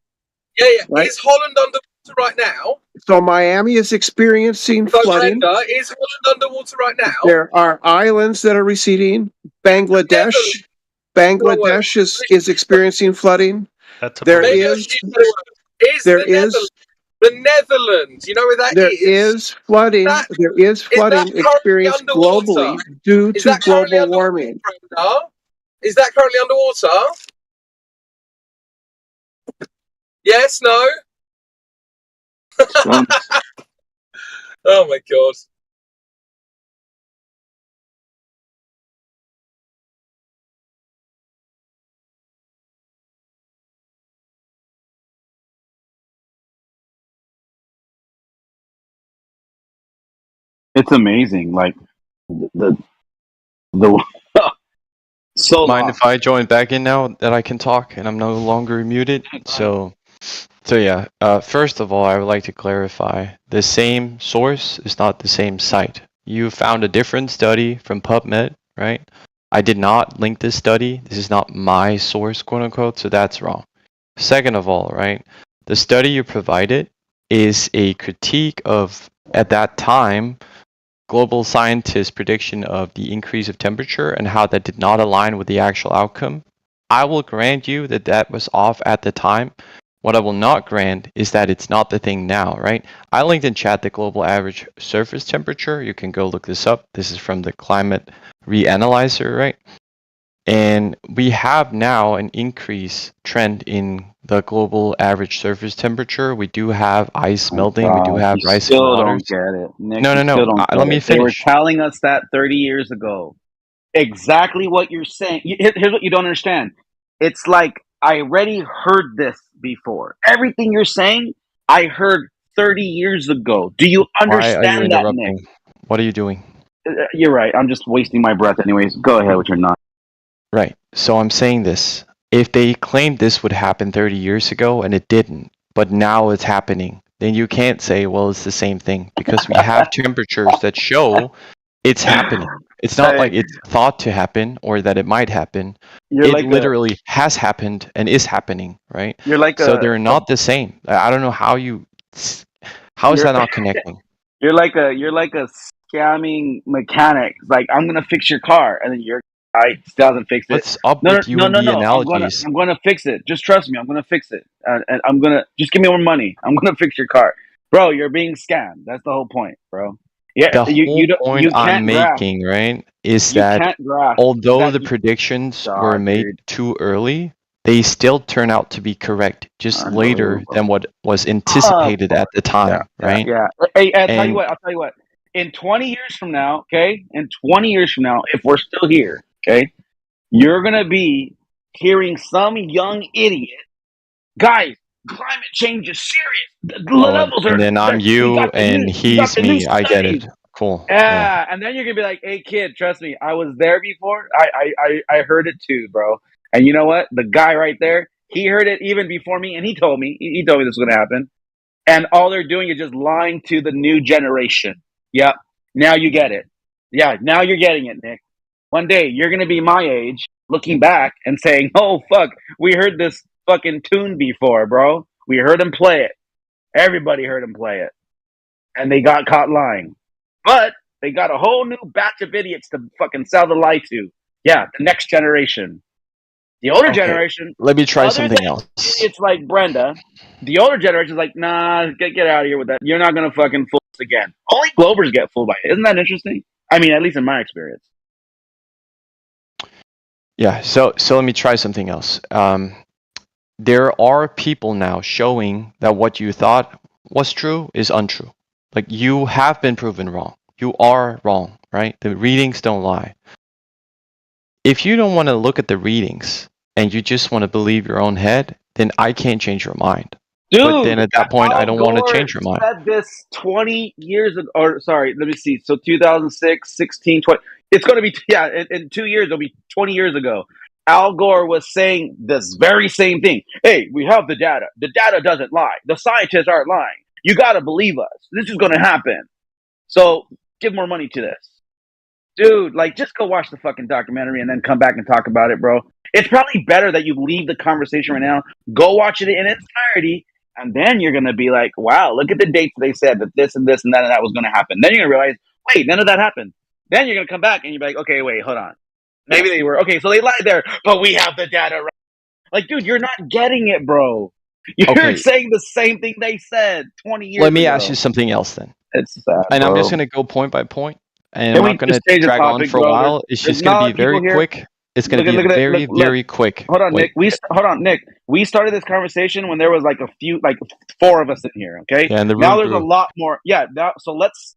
Yeah, yeah. Right. Is Holland underwater right now? So Miami is experiencing So, flooding. Brenda, is Holland underwater right now? There are islands that are receding. Bangladesh is experiencing flooding. There is the Netherlands. You know where that is? there is flooding. There is flooding experienced globally due Is to that currently global warming. Brenda? Is that currently underwater? Yes, no? Oh my God. It's amazing. Like the so Mind lost. if I join back in now that I can talk and I'm no longer muted? So yeah. First of all, I would like to clarify: the same source is not the same site. You found a different study from PubMed, right? I did not link this study. This is not my source, quote unquote. So that's wrong. Second of all, right, the study you provided is a critique of, at that time, global scientists' prediction of the increase of temperature and how that did not align with the actual outcome. I will grant you that that was off at the time. What I will not grant is that it's not the thing now, right? I linked in chat the global average surface temperature. You can go look this up. This is from the Climate Reanalyzer, right? And we have now an increase trend in the global average surface temperature. We do have ice melting. We do have You rising still waters. don't get it. Nick, No. you still don't get Let me it. They were finish. telling us that 30 years ago. Exactly what you're saying. Here's what you don't understand. It's like I already heard this before. Everything you're saying, I heard 30 years ago. Do you Why are you understand that, Nick? interrupting? What are you doing? You're right. I'm just wasting my breath anyways. Go ahead with your nonsense. Right. So I'm saying this. If they claimed this would happen 30 years ago and it didn't, but now it's happening, then you can't say, well, it's the same thing, because we have temperatures that show it's happening. It's not like it's thought to happen or that it might happen. You're It like literally has happened and is happening, right? You're like So they're not the same. I don't know how is that not connecting? You're like a scamming mechanic. It's like, I'm gonna fix your car, and then your guy still doesn't fix it. What's up with you and the analogies? I'm gonna fix it. Just trust me. I'm gonna fix it, and I'm gonna just give me more money. I'm gonna fix your car, bro. You're being scammed. That's the whole point, bro. Yeah, The whole point you I'm can't grasp. making, right, is You that can't grasp although that the you- predictions God, were made dude. too early, they still turn out to be correct, just later Unbelievable. than what was anticipated at the time, right? Yeah. Hey, I'll tell you And what. I'll tell you what. In 20 years from now, okay? In 20 years from now, if we're still here, okay, you're gonna be hearing some young idiot, guys. Climate change is serious. The oh, levels are. and then I'm we you got the and new, we got he's the new me. I get it. studies. Cool. Yeah, and then you're gonna be like, "Hey, kid, trust me, I was there before. I heard it too, bro. And you know what? The guy right there, he heard it even before me, and he told me. He told me this was gonna happen. And all they're doing is just lying to the new generation. Yep. Now you get it. Yeah. Now you're getting it, Nick. One day you're gonna be my age, looking back and saying, "Oh fuck, we heard this fucking tune before, bro. We heard him play it. Everybody heard him play it, and they got caught lying. But they got a whole new batch of idiots to fucking sell the lie to. Yeah, the next generation, the older Okay, generation. let me try Other something than else. idiots like Brenda, the older generation's like, nah, get out of here with that. You're not gonna fucking fool us again. Only Globers get fooled by it. Isn't that interesting? I mean, at least in my experience. Yeah, so let me try something else. There are people now showing that what you thought was true is untrue. Like, you have been proven wrong. You are wrong, right? The readings don't lie. If you don't want to look at the readings and you just want to believe your own head, then I can't change your mind. Dude, but then at that point, I Al don't want to Gore change your mind. said this 20 years ago, or sorry, let me see. So 2006, 16, 20. It's going to be, yeah, in 2 years, it'll be 20 years ago. Al Gore was saying this very same thing. Hey, we have the data. The data doesn't lie. The scientists aren't lying. You got to believe us. This is going to happen. So give more money to this. Dude, like, just go watch the fucking documentary and then come back and talk about it, bro. It's probably better that you leave the conversation right now, go watch it in its entirety, and then you're going to be like, wow, look at the dates they said that this and this and that was going to happen. Then you're going to realize, wait, none of that happened. Then you're going to come back and you're like, okay, wait, hold on. Maybe they were, okay, so they lied there, but we have the data right. Like, dude, you're not getting it, bro. You're Okay. saying the same thing they said 20 years ago. Let me ask you something else then. It's sad, And I'm just bro. going to go point by point. And Can I'm we not going to just change the drag on topic, for a bro? while. It's There's just going not to be very people here. quick. It's going to be very, very quick. Hold on, Wait. Nick. Hold on, Nick. We started this conversation when there was like a few, like 4 of us in here. Okay. Yeah, and the Now room there's a grew. lot more. Yeah. Now, so let's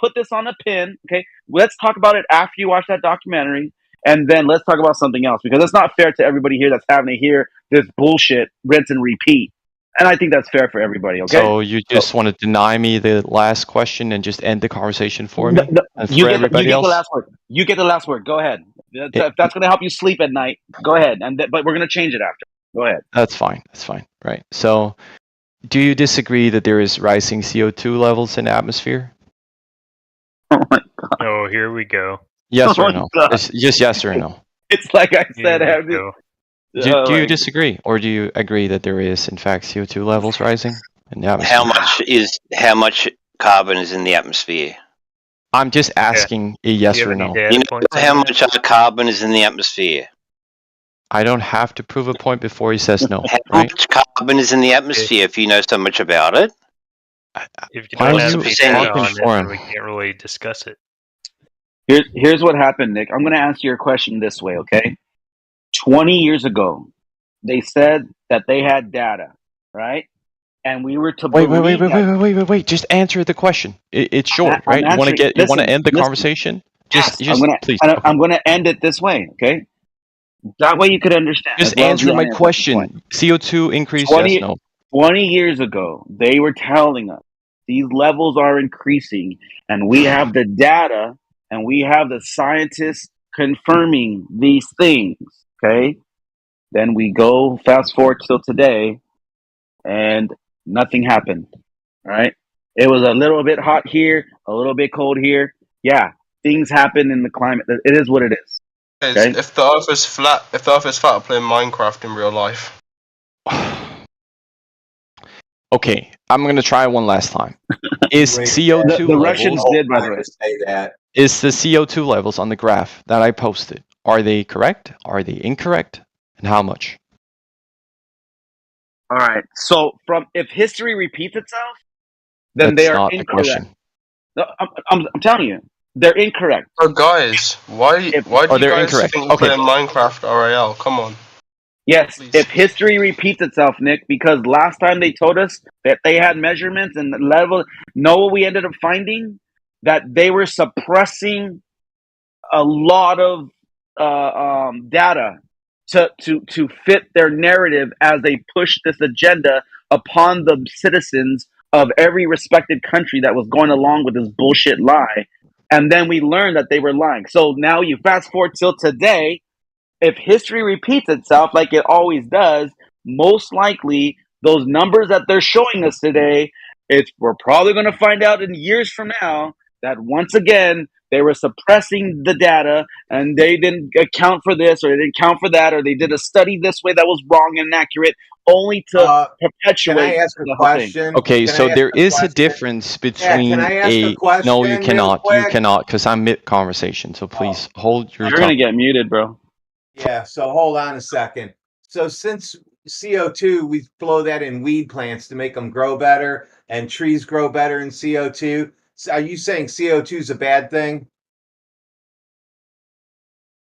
put this on a pin. Okay. Let's talk about it after you watch that documentary, and then let's talk about something else, because it's not fair to everybody here that's having to hear this bullshit rinse and repeat. And I think that's fair for everybody. Okay. So you just want to deny me the last question and just end the conversation for me and You for get everybody the else? last word. You get the last word. Go ahead. If that's going to help you sleep at night, go ahead. But we're going to change it after. Go ahead. That's fine. That's fine. Right. So, do you disagree that there is rising CO2 levels in the atmosphere? Oh, here we go. Yes Oh or my no? God. Just yes or no. It's like I said. Here we go. Do you disagree, or do you agree that there is, in fact, CO2 levels rising in the atmosphere? How much carbon is in the atmosphere? I'm just asking a yes or no. You know how much other carbon is in the atmosphere? I don't have to prove a point before he says no, How right? much carbon is in the atmosphere if you know so much about it? If you Why don't are have you the data talking on it, for then him? we can't really discuss it. Here's what happened, Nick. I'm going to answer your question this way, okay? 20 years ago, they said that they had data, right? And we were to Wait, believe that. Just answer the question. It's short, I'm right? You want to answering. you want to Listen, end the listen. conversation? Yes, Just please. I'm gonna end it this way, okay? That way you could understand. Just as well as answer the my audience at this point. question. CO2 increase, yes, no. 20 years ago, they were telling us these levels are increasing, and we have the data, and we have the scientists confirming these things, okay? Then we go fast forward till today, and nothing happened, all right? It was a little bit hot here, a little bit cold here. Yeah, things happen in the climate. It is what it is. Okay? If the Earth is flat, I'm playing Minecraft in real life. Okay, I'm gonna try one last time. Is CO2 the Russians levels, did, by the way. Say that. is the CO2 levels on the graph that I posted, are they correct? Are they incorrect? And how much? All right. So, if history repeats itself, then That's they are not the incorrect. question. No, I'm telling you, they're incorrect. Oh, guys, why do you they're guys incorrect. think I'm Okay. playing Minecraft RAL? Come on. Yes, if history repeats itself, Nick, because last time they told us that they had measurements and the level, know what we ended up finding? That they were suppressing a lot of data to fit their narrative as they push this agenda upon the citizens of every respected country that was going along with this bullshit lie. And then we learned that they were lying. So now you fast forward till today. If history repeats itself like it always does, most likely those numbers that they're showing us today, we're probably going to find out in years from now that once again they were suppressing the data and they didn't account for this or they didn't account for that or they did a study this way that was wrong and inaccurate, only to perpetuate Can I ask a the whole thing. question? Okay, Can I so ask there a is a question? difference Yeah, between can I ask a question no, you real cannot. You quick? cannot, because I'm mid conversation. So please hold your You're gonna tongue. get muted, bro. Yeah, so hold on a second. So since CO2, we blow that in weed plants to make them grow better, and trees grow better in CO2. So are you saying CO2 is a bad thing?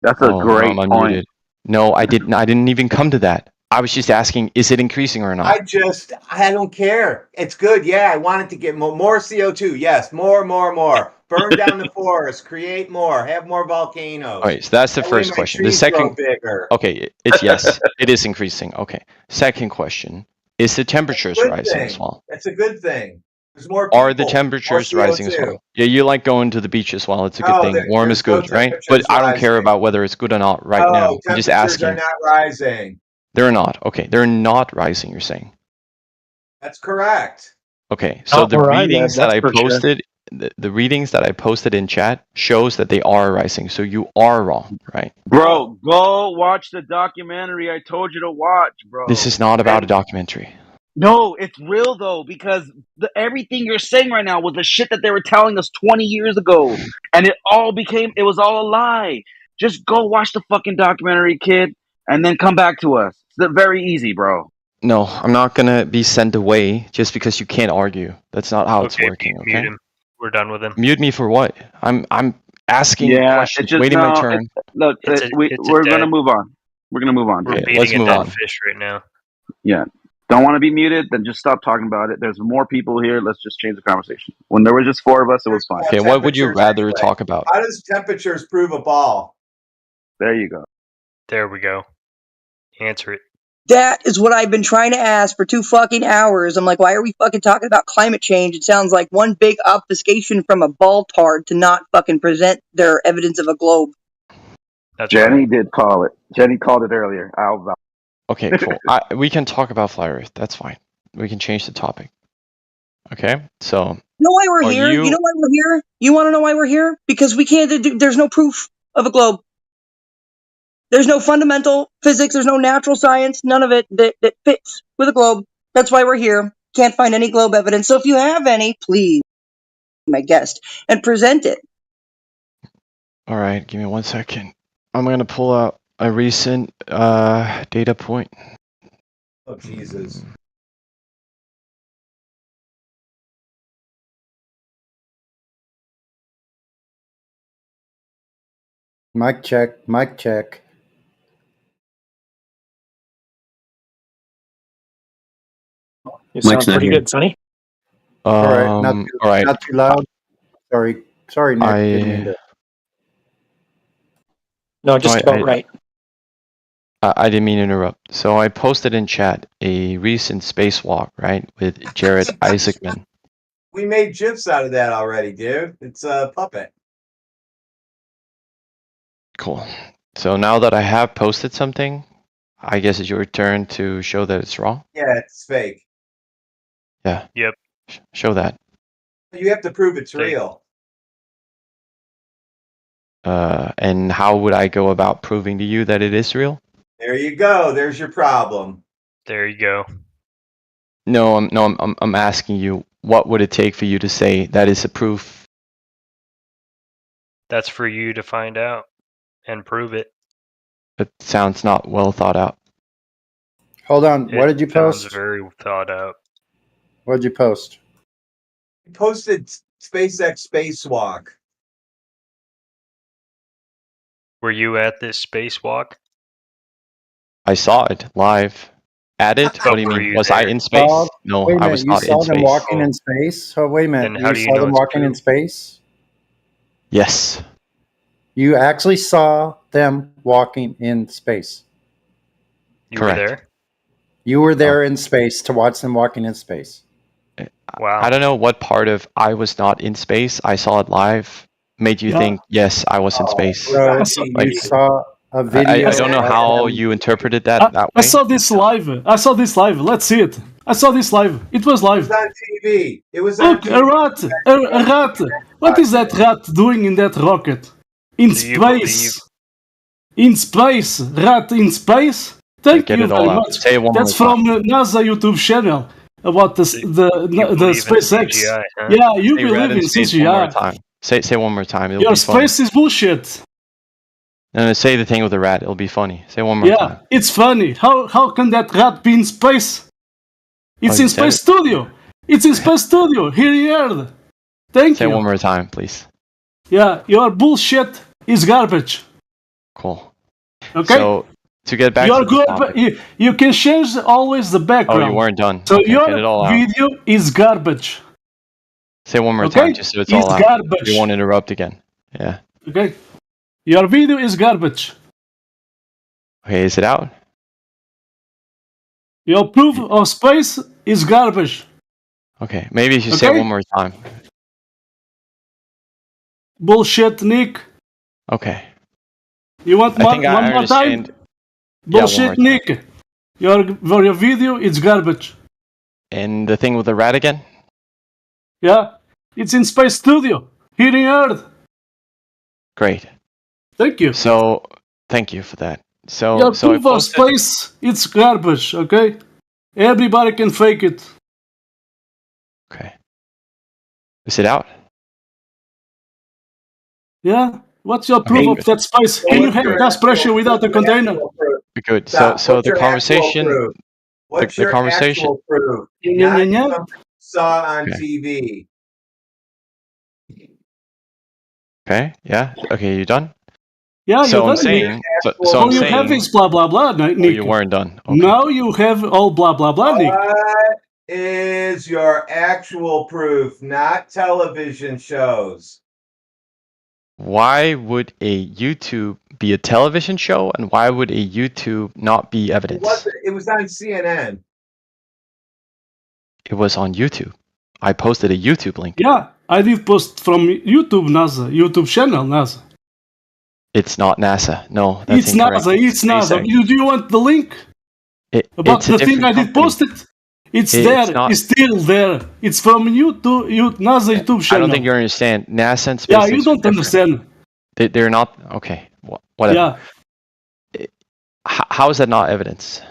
That's a Oh, now great I'm point. unmuted. No, I didn't. I didn't even come to that. I was just asking, is it increasing or not? I don't care. It's good. Yeah, I want it to get more CO2. Yes, more. Burn down the forest, create more, have more volcanoes. Okay, so that's the That way first my question. The trees grow second, bigger. okay, it's yes, it is increasing. Okay. Second question, is the temperatures Good rising as thing. well? That's a good thing. There's more people. Are the more temperatures rising as CO2. well? Yeah, you like going to the beach as well. It's a good No, thing. Warm is there's no good, right? But temperatures I don't care rising. about whether it's good or not right now. No, I'm just temperatures are asking. not rising. They're not. Okay, they're not rising, you're saying. That's correct. Okay, so Not the where I live, readings that that's I for sure. posted, the readings that I posted in chat shows that they are rising. So you are wrong, right? Bro, go watch the documentary I told you to watch, bro. This is not about a documentary. No, it's real though, because everything you're saying right now was the shit that they were telling us 20 years ago. And it was all a lie. Just go watch the fucking documentary, kid, and then come back to us. It's very easy, bro. No, I'm not gonna be sent away just because you can't argue. That's not how it's Okay, working, mute okay? him. We're done with him. Mute me for what? I'm asking Yeah, questions, it's just waiting my turn. Look, It's we're gonna move on. We're gonna move on. We're dude. beating a dead fish right now. Yeah. Don't want to be muted, then just stop talking about it. There's more people here. Let's just change the conversation. When there were just 4 of us, it was fine. Okay, what would you Temperatures rather anyway. talk about? How does temperatures prove a ball? There you go. There we go. Answer it. That is what I've been trying to ask for 2 fucking hours. I'm like, why are we fucking talking about climate change? It sounds like one big obfuscation from a ball-tard to not fucking present their evidence of a globe. That's Jenny did call it. Jenny called it earlier. Okay, cool. We can talk about Flat Earth. That's fine. We can change the topic. Okay, so You know why we're are here? you- You know why we're here? You want to know why we're here? Because we can't. There's no proof of a globe. There's no fundamental physics. There's no natural science. None of it that fits with a globe. That's why we're here. Can't find any globe evidence. So if you have any, please, be my guest, and present it. all right, give me 1 second. I'm gonna pull out a recent data point. Oh, Jesus. Mic check, mic check. You sound pretty good, Sonny. All right, all right. not too loud. Sorry, Nick. Didn't mean to. No, just about right. I didn't mean to interrupt. So I posted in chat a recent spacewalk, right, with Jared Isaacman. We made GIFs out of that already, dude. It's a puppet. Cool. So now that I have posted something, I guess it's your turn to show that it's wrong. Yeah, it's fake. Yeah. Yep. Show that. You have to prove it's real. And how would I go about proving to you that it is real? There you go. There's your problem. There you go. No, I'm asking you, what would it take for you to say that is a proof? That's for you to find out and prove it. It sounds not well thought out. Hold on. What did you Sounds post? very thought out. What did you post? You posted SpaceX spacewalk. Were you at this spacewalk? I saw it live. At it? Oh, What do you were mean? you Was I there? in space? Oh, No, wait a I minute, was you not saw in them space. walking in space? Oh, wait a minute. Then how do you saw know them it's walking in true? space? Yes. You actually saw them walking in space. You were there? You were there in space to watch them walking in space. Wow. I don't know what part of I was not in space. I saw it live. Made you Yeah. think, yes, I was in space. Bro, Like, you saw a video. I don't know of how them. you interpreted that that I way. saw this live. Let's see it. I saw this live. It was It live. was on TV. It was on Look, TV. a rat. What is that rat doing in that rocket? In space. In space. Rat in space? Thank Get you it all very out. much. Say it one That's more from the NASA YouTube channel about the SpaceX. CGI, huh? Yeah, you Say rat believe in space one more CGI. time. Say one more time. It'll Your be funny. space is bullshit. No, say the thing with the rat. It'll be funny. Say one more Yeah, time. it's funny. How can that rat be in space? It's you in said Space it. Studio. It's in Space Studio. Here you are. Thank Say you. one more time, please. Yeah, your bullshit is garbage. Cool. Okay. So to get back You're to the good, topic. but you can change always the Oh, background. you weren't done. So Okay, your get it all out. video is garbage. Say one more Okay? time, just so it's It's all out. garbage. You won't interrupt again. Yeah. Okay. Your video is garbage. Okay, is it out? Your proof of space is garbage. Okay, maybe you should say it Okay. one more time. Bullshit, Nick. Okay. You want I one think I more time? understand. Yeah, one more Bullshit, time. Nick. Your video is garbage. And the thing with the rat again? Yeah, it's in Space Studio here in Earth. Great. Thank you. So, thank you for that. So, Your so I proof of posted. space, it's garbage. Okay, everybody can fake it. Okay. Is it out? Yeah. What's your proof Okay, of that space? Can you have gas pressure without a container? Good. Stop. So What's the your actual conversation. proof? What's The your conversation. actual proof? Yeah, Not yeah, yeah. something you saw on Okay. TV. Okay. Yeah. Okay. You done? Yeah, So you're I'm done, saying. Nick. So All I'm you have saying. is blah blah blah, Nick. Oh, you weren't done. Okay. Now you have all blah blah blah, Nick. What is your actual proof? Not television shows. Why would a YouTube be a television show, and why would a YouTube not be evidence? It was on CNN. It was on YouTube. I posted a YouTube link. Yeah, I did post from YouTube NASA, YouTube channel NASA. It's not NASA. No, that's It's incorrect. NASA. It's NASA. SpaceX. Do you want the link about It's a the thing different I did company. post it? It's It's there. not- It's still there. It's from YouTube, NASA YouTube I channel. don't think you understand. NASA and SpaceX. Yeah, you are don't different. understand. They're not. Okay. Whatever. Yeah. How is that not evidence?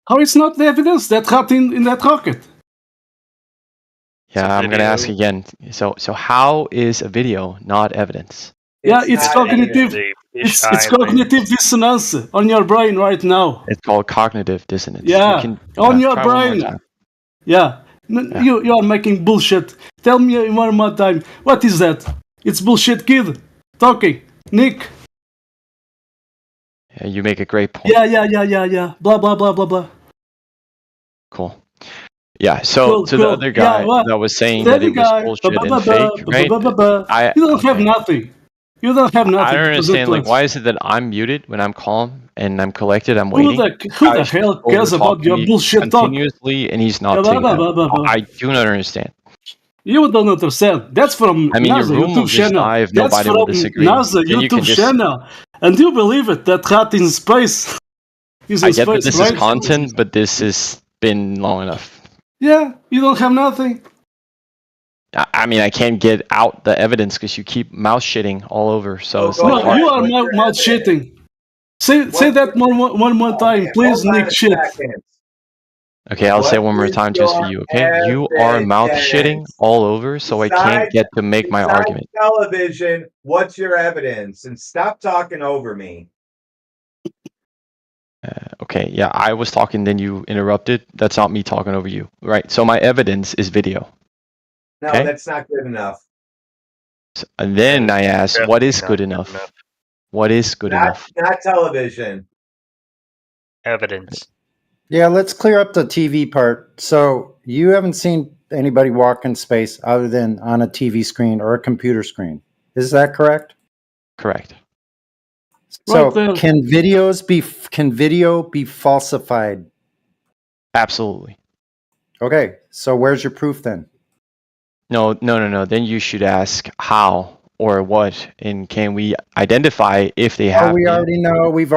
How it's not the evidence that rat in that rocket? Yeah, I'm gonna ask again. So how is a video not evidence? Yeah, it's not cognitive. evidence. It's cognitive dissonance on your brain right now. It's called cognitive dissonance. Yeah, You can, on your try one more brain. time. Yeah. You are making bullshit. Tell me one more time. What is that? It's bullshit, kid. Talking. Nick. Yeah, you make a great point. Yeah. Blah blah blah blah blah. Cool. Yeah. So Cool, to cool. the other guy Yeah, what? that was saying The that other it was guy, bullshit ba- and ba- ba- fake, ba- right? ba- ba- ba. You don't have nothing. You don't have nothing. I don't to understand. Like, declare. why is it that I'm muted when I'm calm and I'm collected? I'm Who waiting. who the Guys hell cares about overtalk your me bullshit talk? continuously, and he's not Blah, taking blah, that. blah, blah, blah. I do not understand. You don't understand. That's from I mean, your NASA room YouTube was channel. live, That's nobody from will disagree. NASA Then you can YouTube just- channel. And you believe it? That rat in space is in I get that space, this right? is content, but this has been long enough. Yeah, you don't have nothing. I mean, I can't get out the evidence because you keep mouth shitting all over. So it's go like No, hard. you are mouth shitting. Say that one more time, please, Hold on Nick. a Shit. second. Okay, I'll say What one more is time just for your you. Okay, you are mouth shitting evidence? all over, so I can't get to make my Besides argument. television, what's your evidence? And stop talking over me. Okay, yeah, I was talking, then you interrupted. That's not me talking over you, right? So my evidence is video. No, Okay. that's not good enough. And then I asked, what is Not good good enough? enough. What is good enough? Not television. Evidence. Yeah, let's clear up the TV part. So you haven't seen anybody walk in space other than on a TV screen or a computer screen. Is that correct? Correct. So Right there. can video be falsified? Absolutely. Okay, so where's your proof then? No. Then you should ask how or what, and can we identify if they have? Oh, we been- already know. We've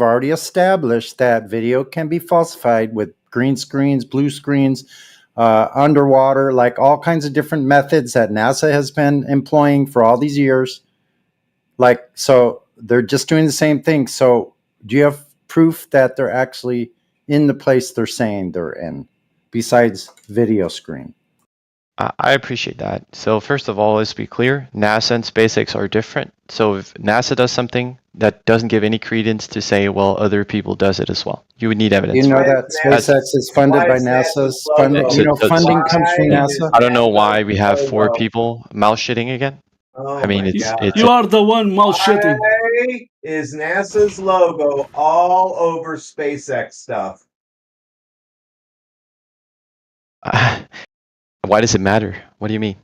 already established that video can be falsified with green screens, blue screens, underwater, like all kinds of different methods that NASA has been employing for all these years. Like, so they're just doing the same thing. So do you have proof that they're actually in the place they're saying they're in, besides video screen? I appreciate that. So first of all, let's be clear. NASA and SpaceX are different. So if NASA does something, that doesn't give any credence to say, well, other people does it as well. You would need evidence. You know that SpaceX is funded by NASA's funding. You know, funding comes from NASA. I don't know why we have 4 people mouth shitting again. I mean, it's You are the one mouth shitting. Why is NASA's logo all over SpaceX stuff? Why does it matter? What do you mean?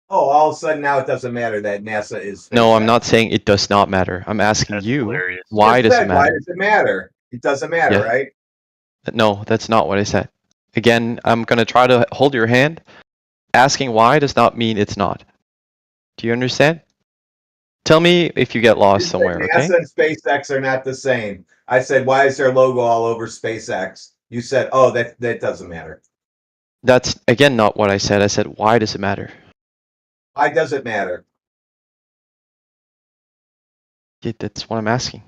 Oh, all of a sudden now it doesn't matter that NASA is. No, I'm not saying it does not matter. I'm asking you, why does it Why matter? does it matter? It doesn't matter, Yeah. right? No, that's not what I said. Again, I'm going to try to hold your hand. Asking why does not mean it's not. Do you understand? Tell me if you get lost somewhere, okay? NASA and SpaceX are not the same. I said, why is their logo all over SpaceX? You said, oh, that doesn't matter. That's, again, not what I said. I said, why does it matter? Why does it matter? Yeah, that's what I'm asking.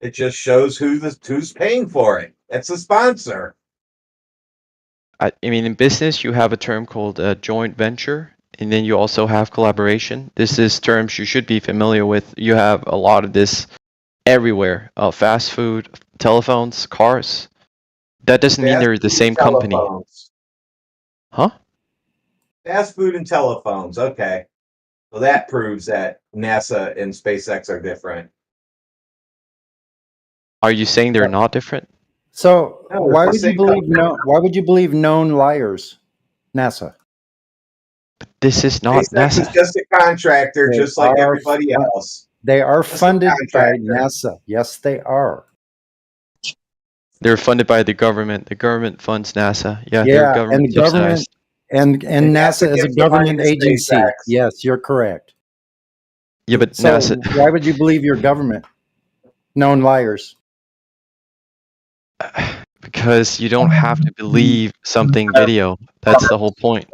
It just shows who's paying for it. That's the sponsor. I mean, in business, you have a term called joint venture, and then you also have collaboration. This is terms you should be familiar with. You have a lot of this everywhere. Fast food, telephones, cars. That doesn't mean they're the same company. Huh? Fast food and telephones. Okay. Well, that proves that NASA and SpaceX are different. Are you saying they're not different? So No, why it's the would you same believe company. why would you believe known liars? NASA. This is not SpaceX is NASA. just a contractor, They just like are everybody else. They are Just a funded by contractor. NASA. Yes, they are. They're funded by the government. The government funds NASA. Yeah, they're Yeah, government and government subsidized. and NASA is a gives the money government to agency. SpaceX. Yes, you're correct. Yeah, but So NASA. why would you believe your government? Known liars. Because you don't have to believe something video. That's the whole point.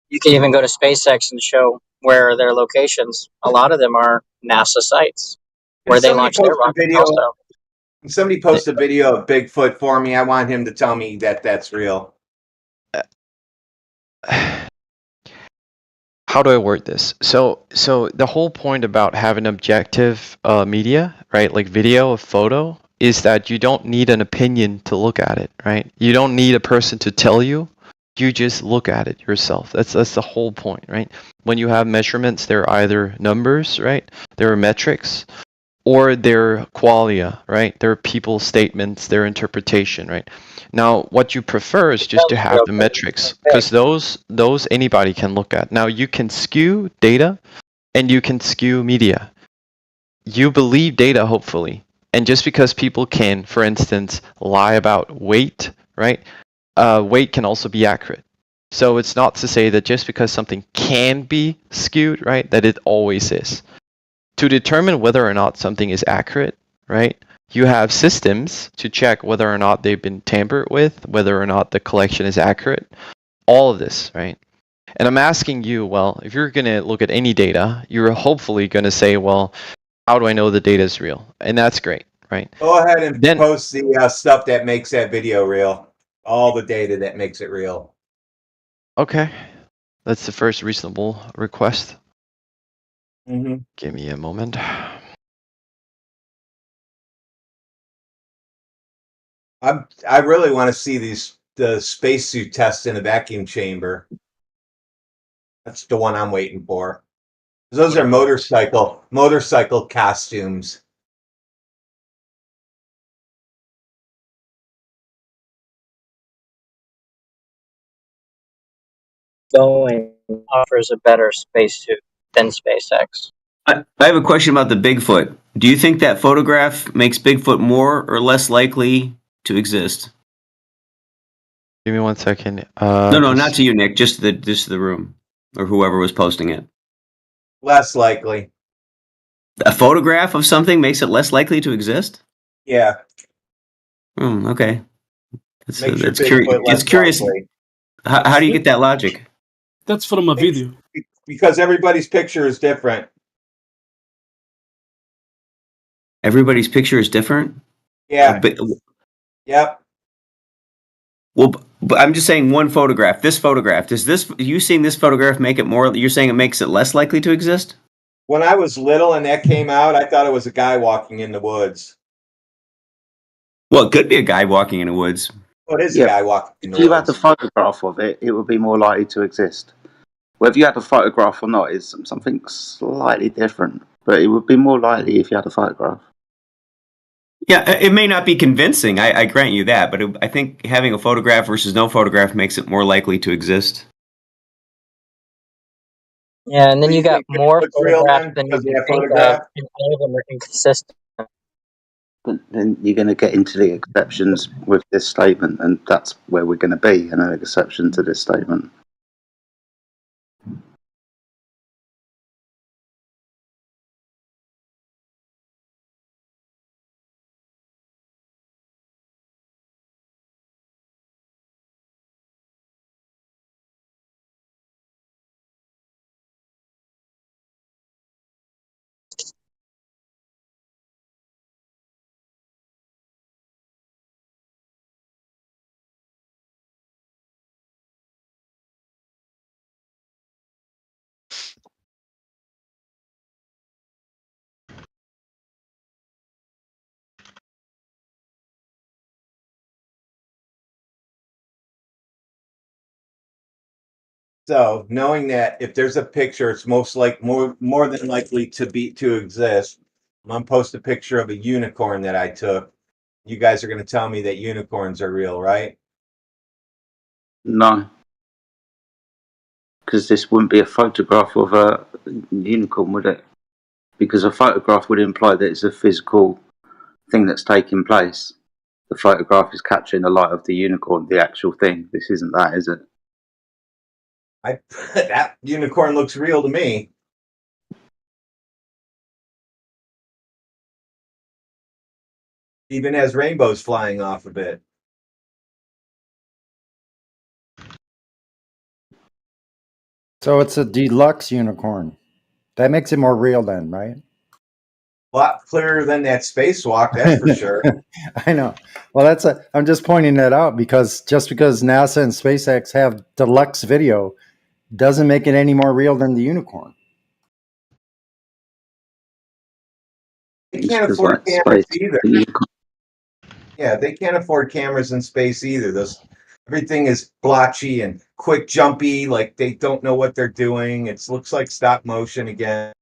You can even go to SpaceX and show where their locations. A lot of them are NASA sites where If they somebody launch their posts a rockets video, also. if somebody posts a video of Bigfoot for me, I want him to tell me that that's real. How do I word this? So the whole point about having objective media, right, like video, a photo, is that you don't need an opinion to look at it, right? You don't need a person to tell you. You just look at it yourself. That's the whole point, right? When you have measurements, they're either numbers, right? They're metrics, or they're qualia, right? They're people's statements, their interpretation, right? Now, what you prefer is just to have the metrics, because those anybody can look at. Now, you can skew data, and you can skew media. You believe data, hopefully, and just because people can, for instance, lie about weight, right? Weight can also be accurate. So it's not to say that just because something can be skewed, right, that it always is. To determine whether or not something is accurate, right, you have systems to check whether or not they've been tampered with, whether or not the collection is accurate, all of this, right? And I'm asking you, well, if you're going to look at any data, you're hopefully going to say, well, how do I know the data is real? And that's great, right? Go ahead and post the stuff that makes that video real. All the data that makes it real. Okay. That's the first reasonable request. Mm-hmm. Give me a moment. I really want to see the spacesuit test in a vacuum chamber. That's the one I'm waiting for. Those are motorcycle costumes. Boeing offers a better spacesuit than SpaceX. I have a question about the Bigfoot. Do you think that photograph makes Bigfoot more or less likely to exist? Give me 1 second. No, not to you, Nick. Just the room or whoever was posting it. Less likely. A photograph of something makes it less likely to exist? Yeah. Okay. Makes your That's curious. Bigfoot less It's curious. likely. How do you get that logic? That's from a video. Because everybody's picture is different. Everybody's picture is different. Yeah. But, Yep. well, but I'm just saying one photograph. This photograph. Does this? You seeing this photograph make it more? You're saying it makes it less likely to exist? When I was little and that came out, I thought it was a guy walking in the woods. Well, it could be a guy walking in the woods. Well, it is a guy walking in the If you had woods. the photograph of it, it would be more likely to exist. Whether you had a photograph or not is something slightly different, but it would be more likely if you had a photograph. Yeah, it may not be convincing. I grant you that, but I think having a photograph versus no photograph makes it more likely to exist. Yeah, and then you got more Bigfoot's real photographs then than you because they can have think of, photograph? and all of them are inconsistent. But then you're going to get into the exceptions with this statement, and that's where we're going to be, an exception to this statement. So knowing that if there's a picture, it's more than likely to exist. I'm gonna post a picture of a unicorn that I took. You guys are gonna tell me that unicorns are real, right? No. Because this wouldn't be a photograph of a unicorn, would it? Because a photograph would imply that it's a physical thing that's taking place. The photograph is capturing the light of the unicorn, the actual thing. This isn't that, is it? That unicorn looks real to me. Even has rainbows flying off of it. So it's a deluxe unicorn. That makes it more real then, right? A lot clearer than that spacewalk, that's for sure. I know. Well, I'm just pointing that out because just because NASA and SpaceX have deluxe video doesn't make it any more real than the unicorn. They can't afford cameras either. Yeah, they can't afford cameras in space either. Everything is blotchy and quick jumpy, like they don't know what they're doing. It looks like stop motion again.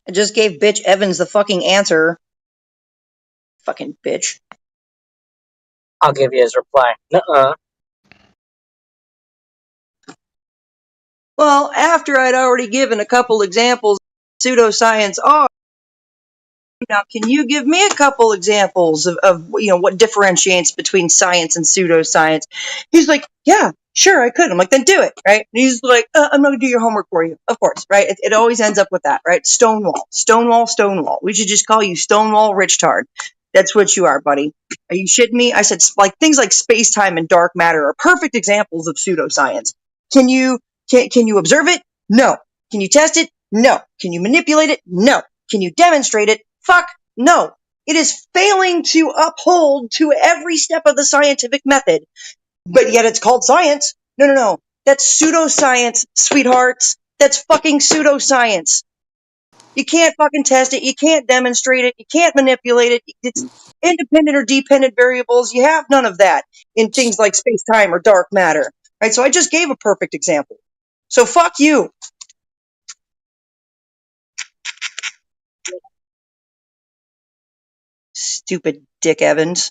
I just gave bitch Evans the fucking answer. Fucking bitch. I'll give you his reply. Nuh-uh. Well, after I'd already given a couple examples pseudoscience are, now can you give me a couple examples of what differentiates between science and pseudoscience? He's like, yeah, sure, I could. I'm like, then do it, right? And he's like, I'm not gonna do your homework for you. Of course, right? It always ends up with that, right? Stonewall. We should just call you Stonewall Richtard. That's what you are, buddy. Are you shitting me? I said, like, things like space-time and dark matter are perfect examples of pseudoscience. Can you observe it? No. Can you test it? No. Can you manipulate it? No. Can you demonstrate it? Fuck no. It is failing to uphold to every step of the scientific method, but yet it's called science. No. That's pseudoscience, sweethearts. That's fucking pseudoscience. You can't fucking test it. You can't demonstrate it. You can't manipulate it. It's independent or dependent variables. You have none of that in things like space-time or dark matter. Right? So I just gave a perfect example. So fuck you. Stupid Dick Evans.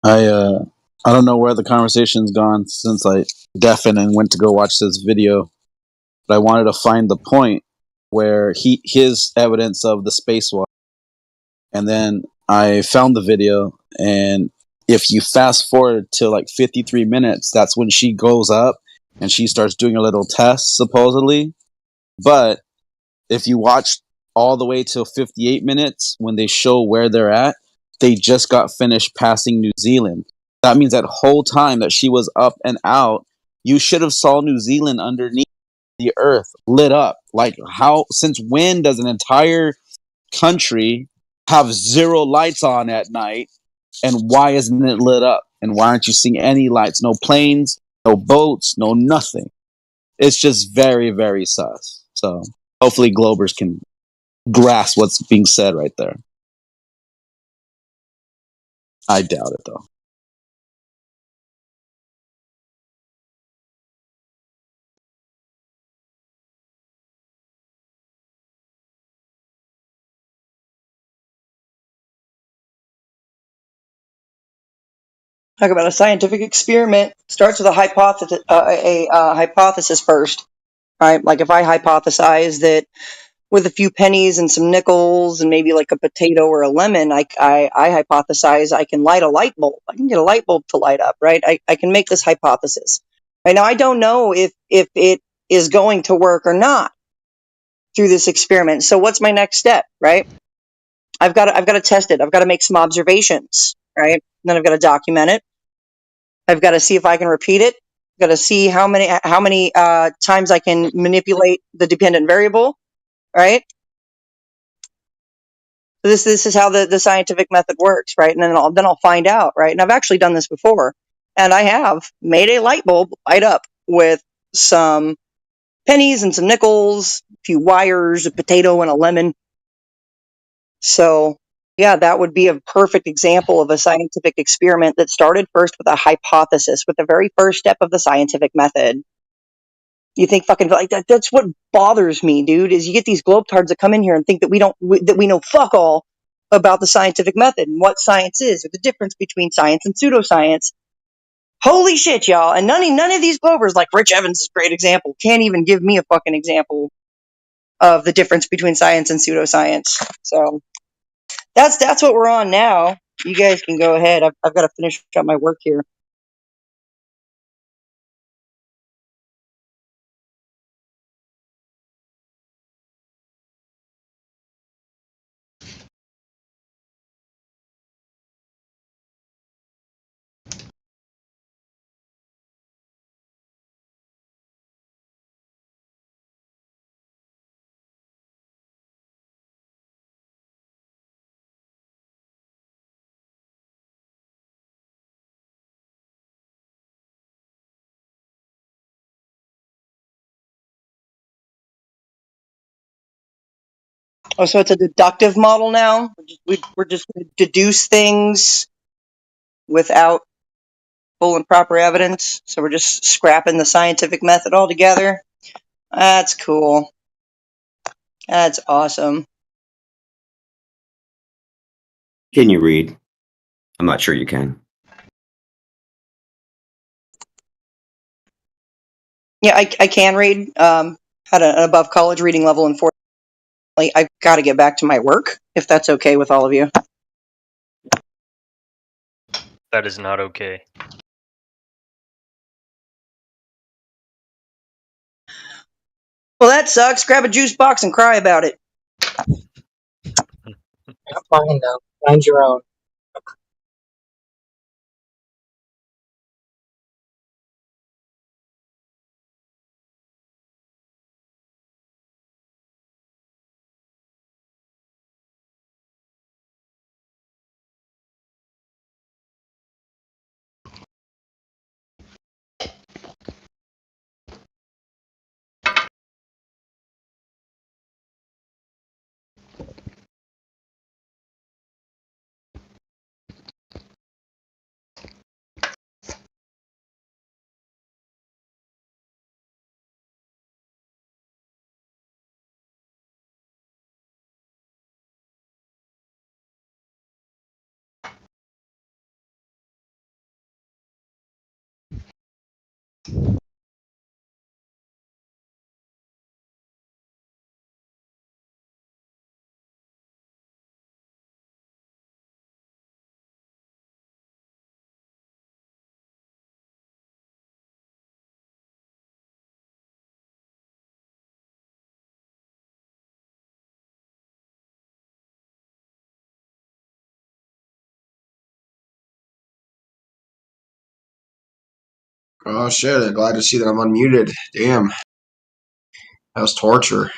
I don't know where the conversation's gone since I deafened and went to go watch this video, but I wanted to find the point where his evidence of the spacewalk, and then I found the video, and if you fast forward to like 53 minutes, that's when she goes up and she starts doing a little test supposedly. But if you watch all the way till 58 minutes when they show where they're at, they just got finished passing New Zealand. That means that whole time that she was up and out, you should have saw New Zealand underneath the earth lit up. Like, how, since when does an entire country have zero lights on at night, and why isn't it lit up? And why aren't you seeing any lights? No planes, no boats, no nothing. It's just very, very sus. So hopefully Globers can grasp what's being said right there. I doubt it, though. Talk about a scientific experiment. Starts with a hypothesis first, right? Like if I hypothesize that with a few pennies and some nickels and maybe like a potato or a lemon, I hypothesize I can light a light bulb. I can get a light bulb to light up, right? I can make this hypothesis. Right now, I don't know if it is going to work or not through this experiment. So what's my next step, right? I've got to test it. I've got to make some observations, right? And then I've got to document it. I've got to see if I can repeat it. I've got to see how many times I can manipulate the dependent variable, right? So this is how the scientific method works, right? And then I'll find out, right? And I've actually done this before, and I have made a light bulb light up with some pennies and some nickels, a few wires, a potato, and a lemon. So yeah, that would be a perfect example of a scientific experiment that started first with a hypothesis, with the very first step of the scientific method. You think fucking like that? That's what bothers me, dude. Is you get these globetards that come in here and think that we know fuck all about the scientific method and what science is, or the difference between science and pseudoscience. Holy shit, y'all. And none of these Globers, like Rich Evans is a great example, can't even give me a fucking example of the difference between science and pseudoscience. So that's what we're on now. You guys can go ahead. I've got to finish up my work here. Oh, so it's a deductive model now? We're just going to deduce things without full and proper evidence. So we're just scrapping the scientific method altogether. That's cool. That's awesome. Can you read? I'm not sure you can. Yeah, I can read. Had an above college reading level. Unfortunately, I've got to get back to my work, if that's okay with all of you. That is not okay. Well, that sucks. Grab a juice box and cry about it. Fine though. Find your own. Oh shit, I'm glad to see that I'm unmuted. Damn. That was torture.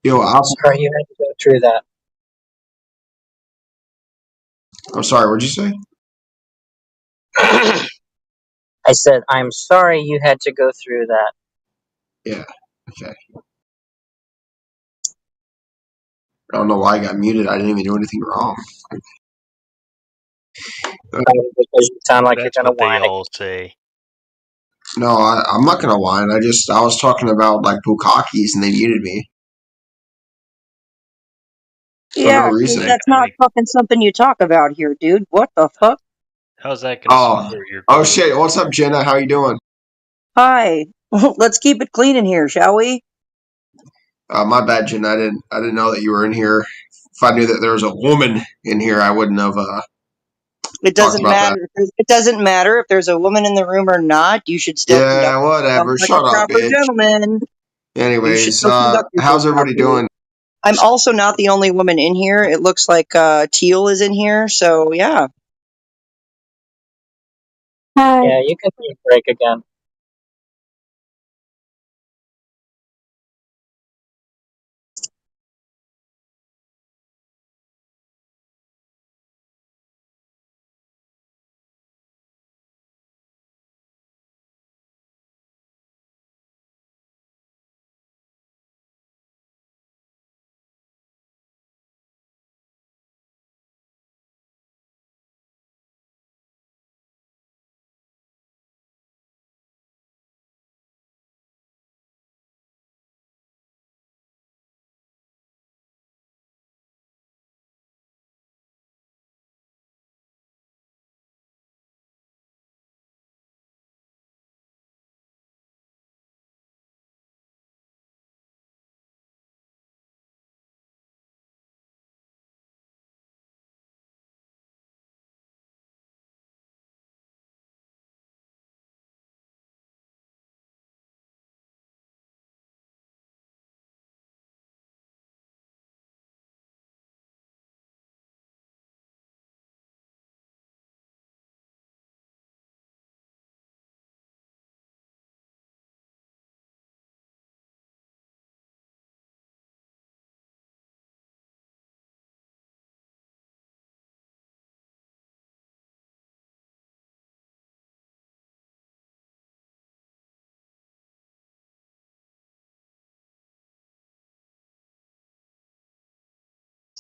Yo, Sorry you had to go through that. I'm sorry, what'd you say? I said, I'm sorry you had to go through that. Yeah, okay. I don't know why I got muted. I didn't even do anything wrong. Because you sound like That's you're gonna what they whine. all say. No, I'm not gonna whine. I was talking about like Bukakis and they muted me. For no Yeah, 'cause reason. that's not fucking something you talk about here, dude. What the fuck? How's that going to Oh, support your oh goal? shit. What's up, Jenna? How you doing? Hi. Let's keep it clean in here, shall we? My bad, Jenna. I didn't know that you were in here. If I knew that there was a woman in here, I wouldn't have It talked doesn't about that. matter. It doesn't matter if there's a woman in the room or not. You should still conduct Yeah, yourself whatever. like a Shut up, proper bitch. gentleman. You should Anyways, still conduct yourself how's everybody properly. doing? I'm also not the only woman in here. It looks like Teal is in here, so yeah. Yeah, you can take a break again.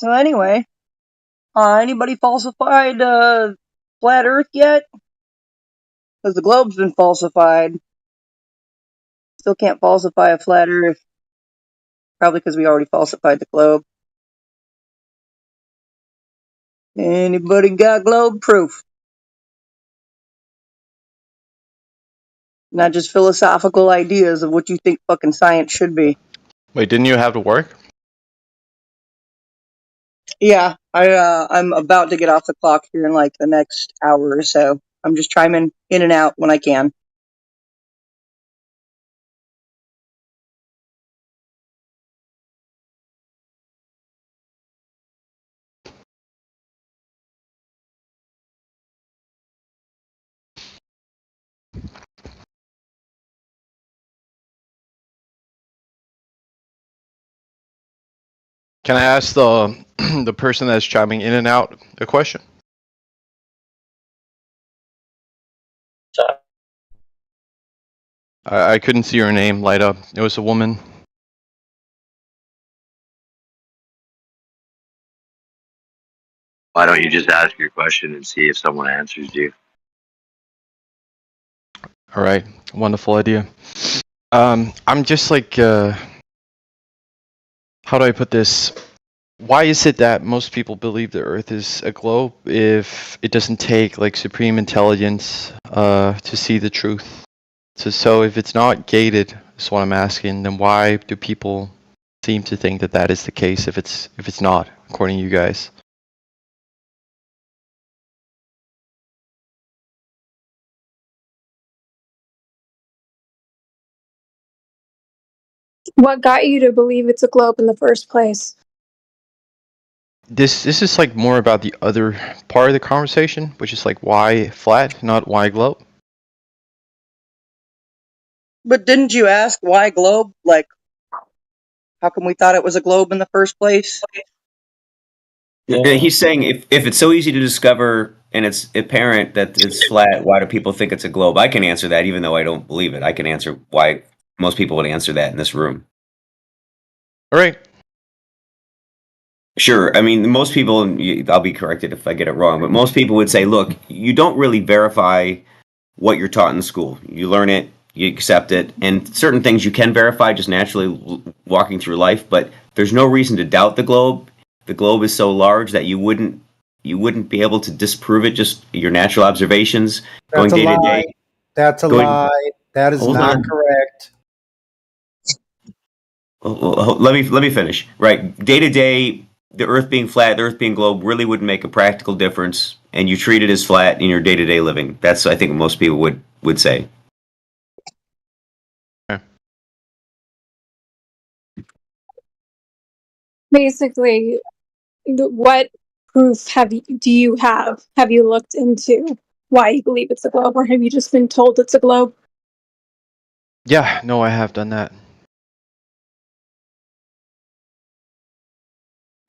So anyway, anybody falsified flat Earth yet? Because the globe's been falsified. Still can't falsify a flat Earth. Probably because we already falsified the globe. Anybody got globe proof? Not just philosophical ideas of what you think fucking science should be. Wait, didn't you have to work? Yeah, I'm about to get off the clock here in like the next hour or so. I'm just chiming in and out when I can. Can I ask the the person that's chiming in and out a question? I couldn't see her name light up. It was a woman. Why don't you just ask your question and see if someone answers you? All right, wonderful idea. I'm just like, how do I put this? Why is it that most people believe the Earth is a globe if it doesn't take like supreme intelligence to see the truth? So if it's not gated, is what I'm asking, then why do people seem to think that that is the case if it's not, according to you guys? What got you to believe it's a globe in the first place? This is like more about the other part of the conversation, which is like why flat, not why globe. But didn't you ask why globe? Like, how come we thought it was a globe in the first place? He's saying if it's so easy to discover and it's apparent that it's flat, why do people think it's a globe? I can answer that even though I don't believe it. I can answer why most people would answer that in this room. All right. Sure. I mean, most people, I'll be corrected if I get it wrong, but most people would say, look, you don't really verify what you're taught in school. You learn it, you accept it, and certain things you can verify just naturally walking through life, but there's no reason to doubt the globe. The globe is so large that you wouldn't be able to disprove it, just your natural observations going That's a day to lie. day. That's a lie. That is Hold not on. correct. Let me finish. Right, day to day, the Earth being flat, the Earth being globe, really wouldn't make a practical difference, and you treat it as flat in your day to day living. That's I think what most people would say. Basically, what proof do you have? Have you looked into why you believe it's a globe, or have you just been told it's a globe? Yeah, no, I have done that.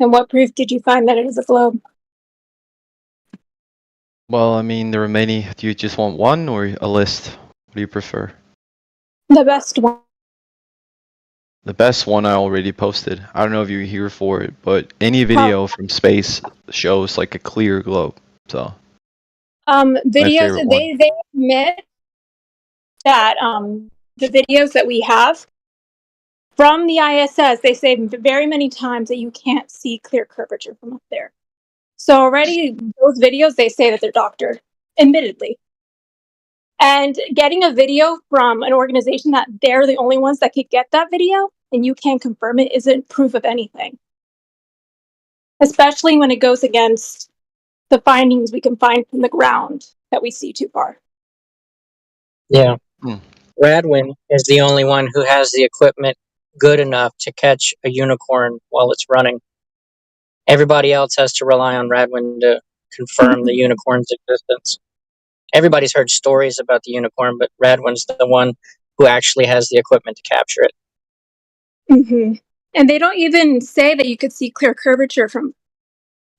And what proof did you find that it is a globe? Well, I mean, there are many. Do you just want one or a list? What do you prefer? The best one. The best one I already posted. I don't know if you're here for it, but any video from space shows like a clear globe. So Videos, favorite one. they admit that the videos that we have from the ISS, they say very many times that you can't see clear curvature from up there. So already those videos, they say that they're doctored, admittedly. And getting a video from an organization that they're the only ones that could get that video and you can't confirm it isn't proof of anything. Especially when it goes against the findings we can find from the ground that we see too far. Yeah. Radwin is the only one who has the equipment good enough to catch a unicorn while it's running. Everybody else has to rely on Radwin to confirm the unicorn's existence. Everybody's heard stories about the unicorn, but Radwin's the one who actually has the equipment to capture it. Mm-hmm. And they don't even say that you could see clear curvature from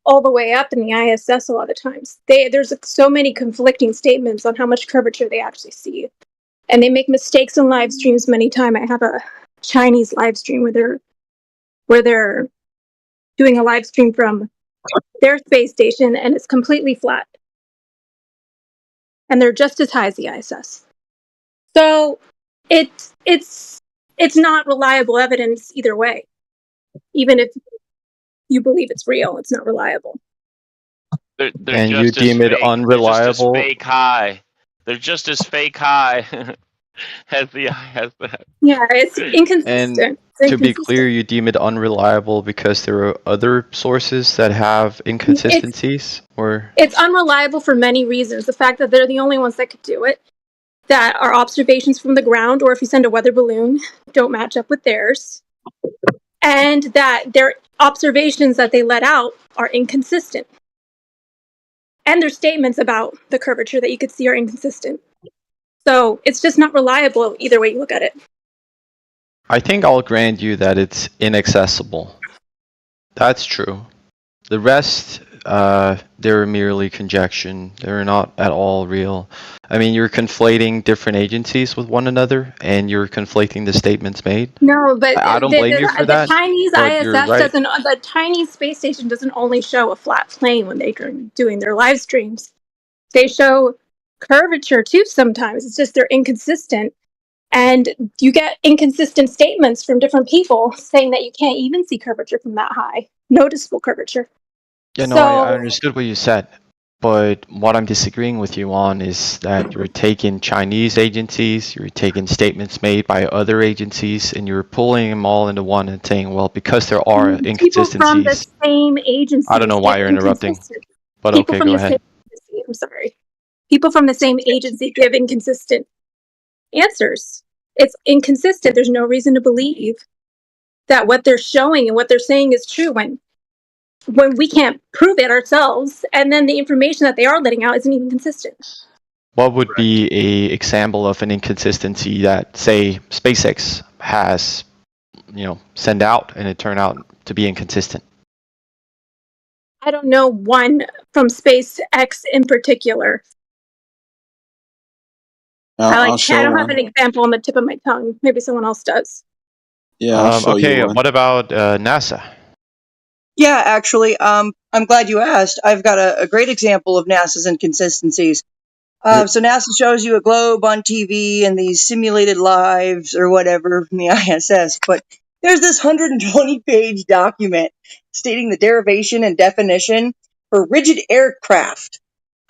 all the way up in the ISS a lot of times. There's so many conflicting statements on how much curvature they actually see. And they make mistakes in live streams many times. I have a Chinese live stream where they're doing a live stream from their space station, and it's completely flat. And they're just as high as the ISS. So it's not reliable evidence either way. Even if you believe it's real, it's not reliable. They're And you just as deem it fake. They're just as unreliable? fake high. They're just as fake high as the ISS. Yeah, it's And inconsistent. It's to be inconsistent. clear, you deem it unreliable because there are other sources that have inconsistencies, or It's unreliable for many reasons. The fact that they're the only ones that could do it, that our observations from the ground, or if you send a weather balloon, don't match up with theirs, and that their observations that they let out are inconsistent. And their statements about the curvature that you could see are inconsistent. So it's just not reliable either way you look at it. I think I'll grant you that it's inaccessible. That's true. The rest, they're merely conjecture. They're not at all real. I mean, you're conflating different agencies with one another, and you're conflating the statements made. No, but I don't blame you for the that, Chinese but you're ISS right. doesn't. The Chinese space station doesn't only show a flat plane when they're doing their live streams. They show curvature too. Sometimes it's just they're inconsistent, and you get inconsistent statements from different people saying that you can't even see curvature from that high, noticeable curvature. Yeah, no, So I understood what you said, but what I'm disagreeing with you on is that you're taking Chinese agencies, you're taking statements made by other agencies, and you're pulling them all into one and saying, well, because there are people from the inconsistencies. same agency. I don't know why you're interrupting, but People okay, from go the ahead. same agency. I'm sorry. People from the same agency give inconsistent answers. It's inconsistent. There's no reason to believe that what they're showing and what they're saying is true when we can't prove it ourselves, and then the information that they are letting out isn't even consistent. What would be a example of an inconsistency that, say, SpaceX has, sent out and it turned out to be inconsistent? I don't know one from SpaceX in particular. I I'll show don't have one. an example on the tip of my tongue. Maybe someone else does. Yeah, I'll show okay, you one. what about NASA? Yeah, actually, I'm glad you asked. I've got a great example of NASA's inconsistencies. So NASA shows you a globe on TV and these simulated lives or whatever from the ISS, but there's this 120-page document stating the derivation and definition for rigid aircraft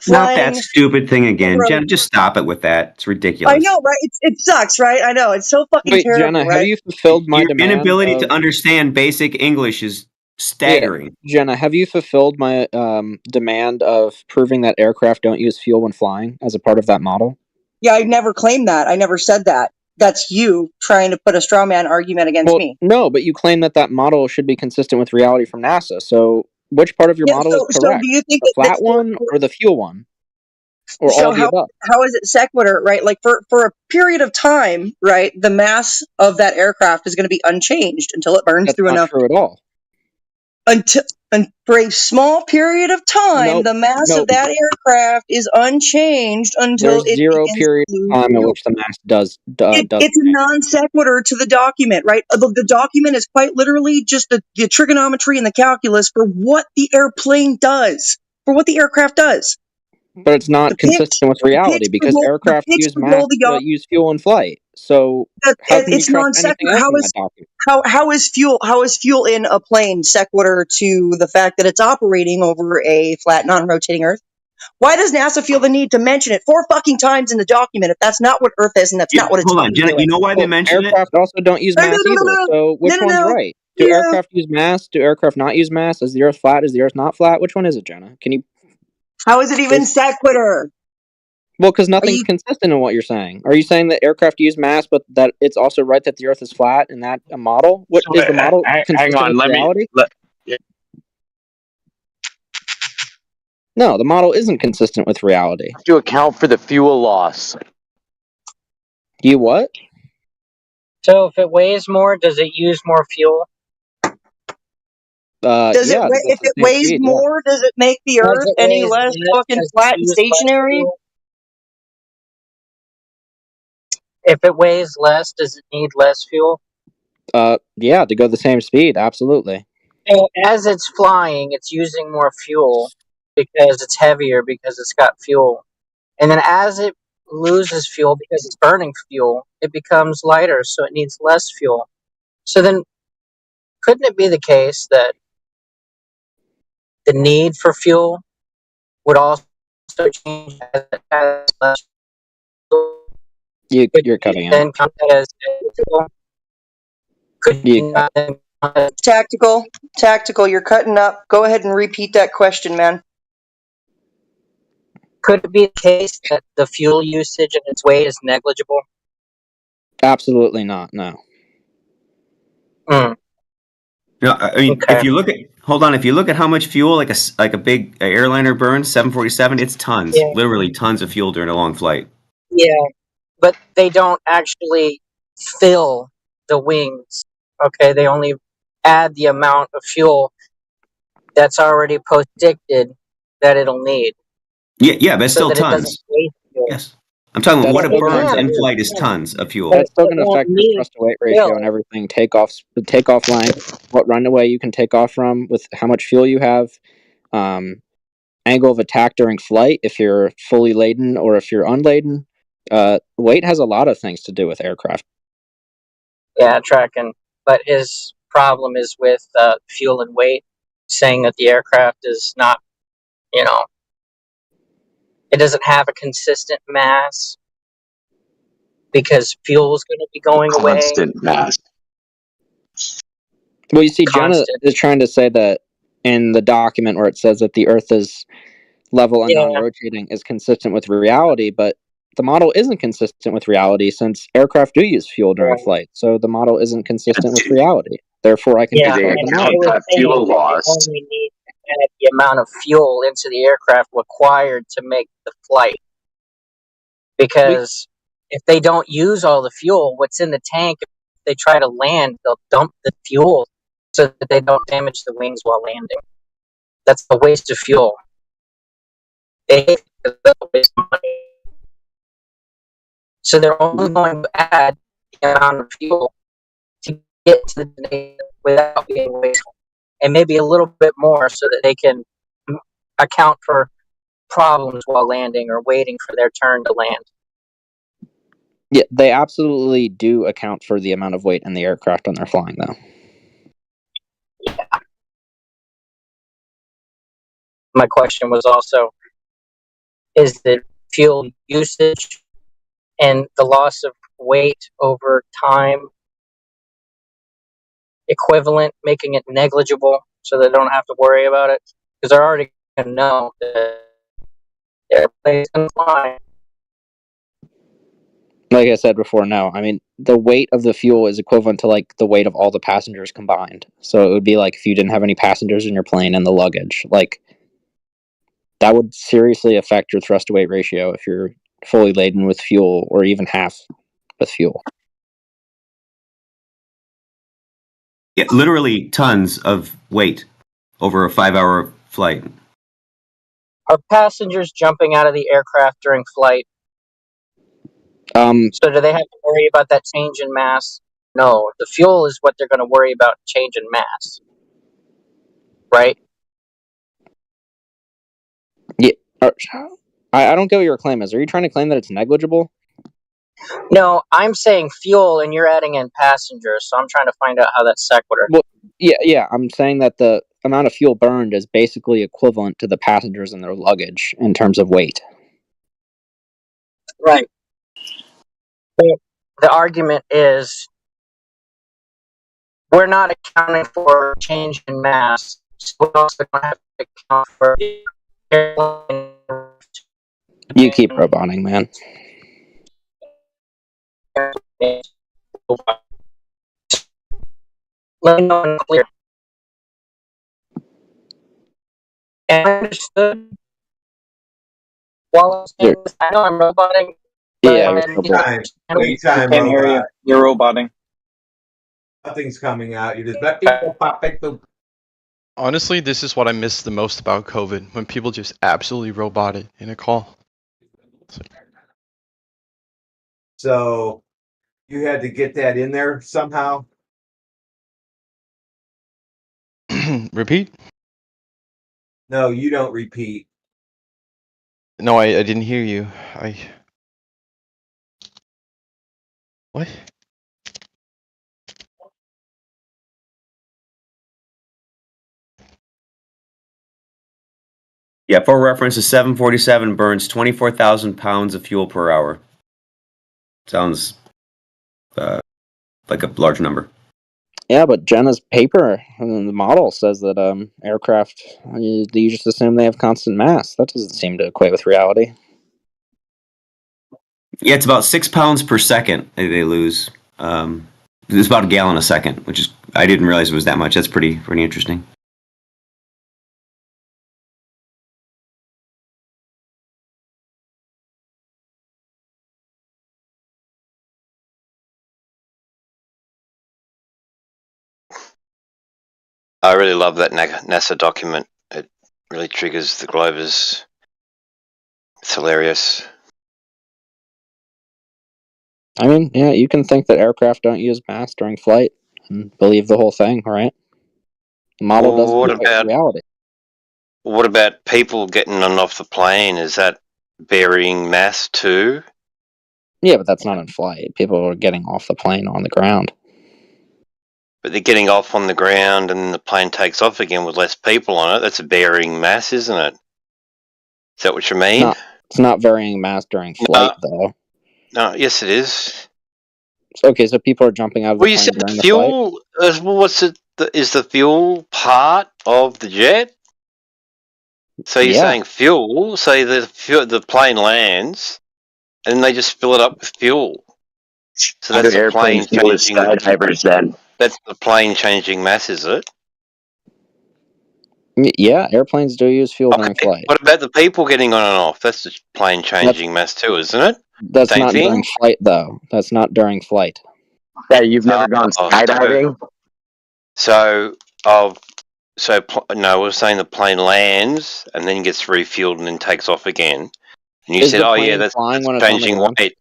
Not that flying. stupid thing again. From- Jenna, just stop it with that. It's ridiculous. I know, right? It sucks, right? I know. It's so fucking Wait, terrible, Jenna, right? have you fulfilled my Your demand? inability to understand basic English is staggering. Yeah, Jenna, have you fulfilled my demand of proving that aircraft don't use fuel when flying as a part of that model? Yeah, I never claimed that. I never said that. That's you trying to put a straw man argument against me. No, but you claim that model should be consistent with reality from NASA. So which part of your model is correct? So do you think the flat one or the fuel one? Or all of the above? How is it sequitur, right? Like for a period of time, right, the mass of that aircraft is going to be unchanged until it burns through enough. That's not true at all. For a small period of time, the mass of that aircraft is unchanged until There's zero period of time in which the mass does. It's a non sequitur to the document, right? The document is quite literally just the trigonometry and the calculus for what the airplane does, for what the aircraft does. But it's not consistent with reality because aircraft use mass to use fuel in flight. So how can you trust anything else in that document? How is fuel in a plane sequitur to the fact that it's operating over a flat, non-rotating Earth? Why does NASA feel the need to mention it 4 fucking times in the document if that's not what Earth is and that's not what it's Hold on, Jenna, you know why they mention aircraft also don't use mass either. So which one's right? Do aircraft use mass? Do aircraft not use mass? Is the Earth flat? Is the Earth not flat? Which one is it, Jenna? Can you? How is it even sequitur? Well, because nothing's consistent in what you're saying. Are you saying that aircraft use mass, but that it's also right that the Earth is flat and that a model? What is the model consistent with reality? No, the model isn't consistent with reality. To account for the fuel loss. You what? So if it weighs more, does it use more fuel? If it weighs more, does it make the As Earth it any weighs less less, fucking does it flat and use less stationary? fuel? If it weighs less, does it need less fuel? Yeah, to go the same speed, absolutely. So as it's flying, it's using more fuel because it's heavier because it's got fuel. And then as it loses fuel because it's burning fuel, it becomes lighter, so it needs less fuel. So then, couldn't it be the case that the need for fuel would also change as it has less fuel? You're cutting out. Then count that as fuel? Could you not then Tactical, you're cutting up. Go ahead and repeat that question, man. Could it be the case that the fuel usage and its weight is negligible? Absolutely not. No. Mm. No, I mean, Okay. if you look at, hold on, if you look at how much fuel like a big airliner burns, 747, it's tons, Yeah. literally tons of fuel during a long flight. Yeah, but they don't actually fill the wings. Okay, they only add the amount of fuel that's already predicted that it'll need. Yeah, but it's So still that it doesn't tons. waste fuel. Yes. I'm talking about That's what it still gonna burns affect in your, flight is tons of fuel. that's still It gonna won't affect your need thrust to weight ratio fill. and everything. Takeoff length, what runway you can take off from, with how much fuel you have, angle of attack during flight, if you're fully laden or if you're unladen. Weight has a lot of things to do with aircraft. Yeah, tracking. But his problem is with fuel and weight, saying that the aircraft is not, it doesn't have a consistent mass because fuel is going to be going away. Constant mass. Well, you see, Jonah Constant. is trying to say that in the document where it says that the Earth is level and Yeah. non-rotating is consistent with reality, but the model isn't consistent with reality since aircraft do use fuel during flight. So the model isn't consistent with reality. Therefore, I can Yeah, discard and the I model. was saying that they only need to add the amount of fuel into the aircraft required to make the flight. Because if they don't use all the fuel, what's in the tank, if they try to land, they'll dump the fuel so that they don't damage the wings while landing. That's a waste of fuel. They hate it because they'll waste money. So they're only going to add the amount of fuel to get to the destination without being wasteful. And maybe a little bit more so that they can account for problems while landing or waiting for their turn to land. Yeah, they absolutely do account for the amount of weight in the aircraft when they're flying, though. My question was also, is the fuel usage and the loss of weight over time equivalent, making it negligible so they don't have to worry about it? Because they're already going to know that the airplane's going to fly. Like I said before, no. I mean, the weight of the fuel is equivalent to like the weight of all the passengers combined. So it would be like if you didn't have any passengers in your plane and the luggage. Like, that would seriously affect your thrust to weight ratio if you're fully laden with fuel or even half with fuel. Yeah, literally tons of weight over a 5-hour flight. Are passengers jumping out of the aircraft during flight? So do they have to worry about that change in mass? No, the fuel is what they're going to worry about, change in mass. Right? Yeah. I don't get what your claim is. Are you trying to claim that it's negligible? No, I'm saying fuel and you're adding in passengers, so I'm trying to find out how that's sequitur. Well, yeah. I'm saying that the amount of fuel burned is basically equivalent to the passengers and their luggage in terms of weight. Right. The argument is we're not accounting for change in mass, so we're also going to have to account for the airplane. You keep roboting, man. Let me know when clear. And I understood while I was saying this, I know I'm roboting. Yeah, Anytime, robot. You're roboting. Nothing's coming out. You just let people pop it. Honestly, this is what I miss the most about COVID, when people just absolutely roboted in a call. So you had to get that in there somehow. Repeat? No, you don't repeat. No, I didn't hear you. What? Yeah, for reference, a 747 burns 24,000 pounds of fuel per hour. Sounds like a large number. Yeah, but Jenna's paper, the model says that aircraft, you just assume they have constant mass. That doesn't seem to equate with reality. Yeah, it's about 6 pounds per second they lose. It's about a gallon a second, which is I didn't realize it was that much. That's pretty interesting. I really love that NASA document. It really triggers the Glovers. It's hilarious. I mean, yeah, you can think that aircraft don't use mass during flight and believe the whole thing, right? The model doesn't What equate with reality. What about people getting on and off the plane? Is that varying mass too? Yeah, but that's not in flight. People are getting off the plane on the ground. But they're getting off on the ground and the plane takes off again with less people on it. That's a varying mass, isn't it? Is that what you mean? It's not varying mass during flight, though. No, yes it is. Okay, so people are jumping out of the Well, you plane said during the the flight? fuel. What's it? Is the fuel part of the jet? So you're saying fuel? Say the plane lands, and they just fill it up with fuel. So that's the plane changing. Skydivers then. That's the plane changing mass, is it? Yeah, airplanes do use fuel during flight. What about the people getting on and off? That's just plane changing mass too, isn't it? That's Same not thing? during flight, though. That's not during flight. Yeah, you've never gone skydiving? No, we're saying the plane lands and then gets refueled and then takes off again. And you Is said, the "Oh yeah, plane that's flying when it's on the changing ground? weight."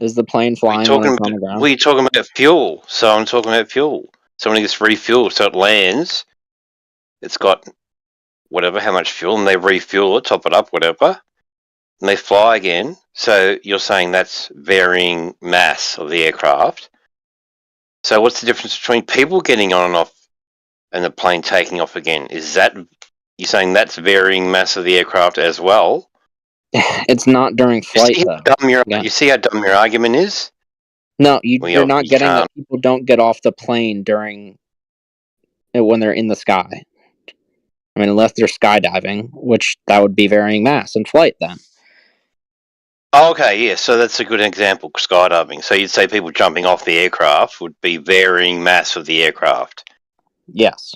Is the plane flying when it's on the ground? We're talking about fuel, so I'm talking about fuel. So when it gets refueled, so it lands, it's got whatever, how much fuel, and they refuel it, top it up, whatever, and they fly again. So you're saying that's varying mass of the aircraft. So what's the difference between people getting on and off and the plane taking off again? Is that you're saying that's varying mass of the aircraft as well? It's not during flight, though. You see how dumb your argument is? No, you're not getting that people don't get off the plane when they're in the sky. I mean, unless they're skydiving, which that would be varying mass in flight then. Oh, okay, yeah, so that's a good example, skydiving. So you'd say people jumping off the aircraft would be varying mass of the aircraft. Yes.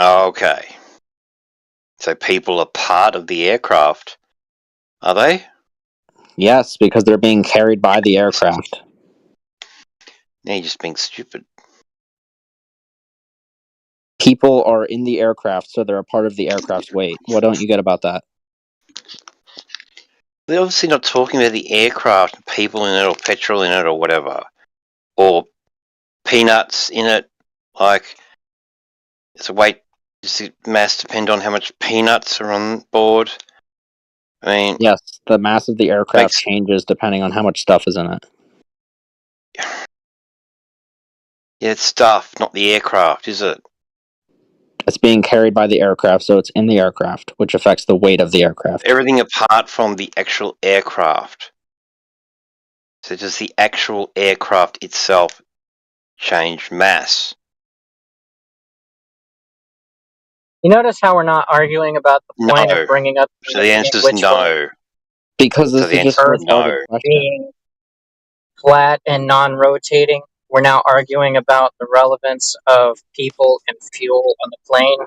Okay. So people are part of the aircraft, are they? Yes, because they're being carried by the aircraft. Now you're just being stupid. People are in the aircraft, so they're a part of the aircraft's weight. What don't you get about that? They're obviously not talking about the aircraft, people in it, or petrol in it, or whatever. Or peanuts in it. Like, does the mass depend on how much peanuts are on board? I mean... Yes, the mass of the aircraft changes depending on how much stuff is in it. Yeah, it's stuff, not the aircraft, is it? It's being carried by the aircraft, so it's in the aircraft, which affects the weight of the aircraft. Everything apart from the actual aircraft. So does the actual aircraft itself change mass? You notice how we're not arguing about the point of bringing up So the answer is no. Because this is just Earth being flat and non-rotating. We're now arguing about the relevance of people and fuel on the plane.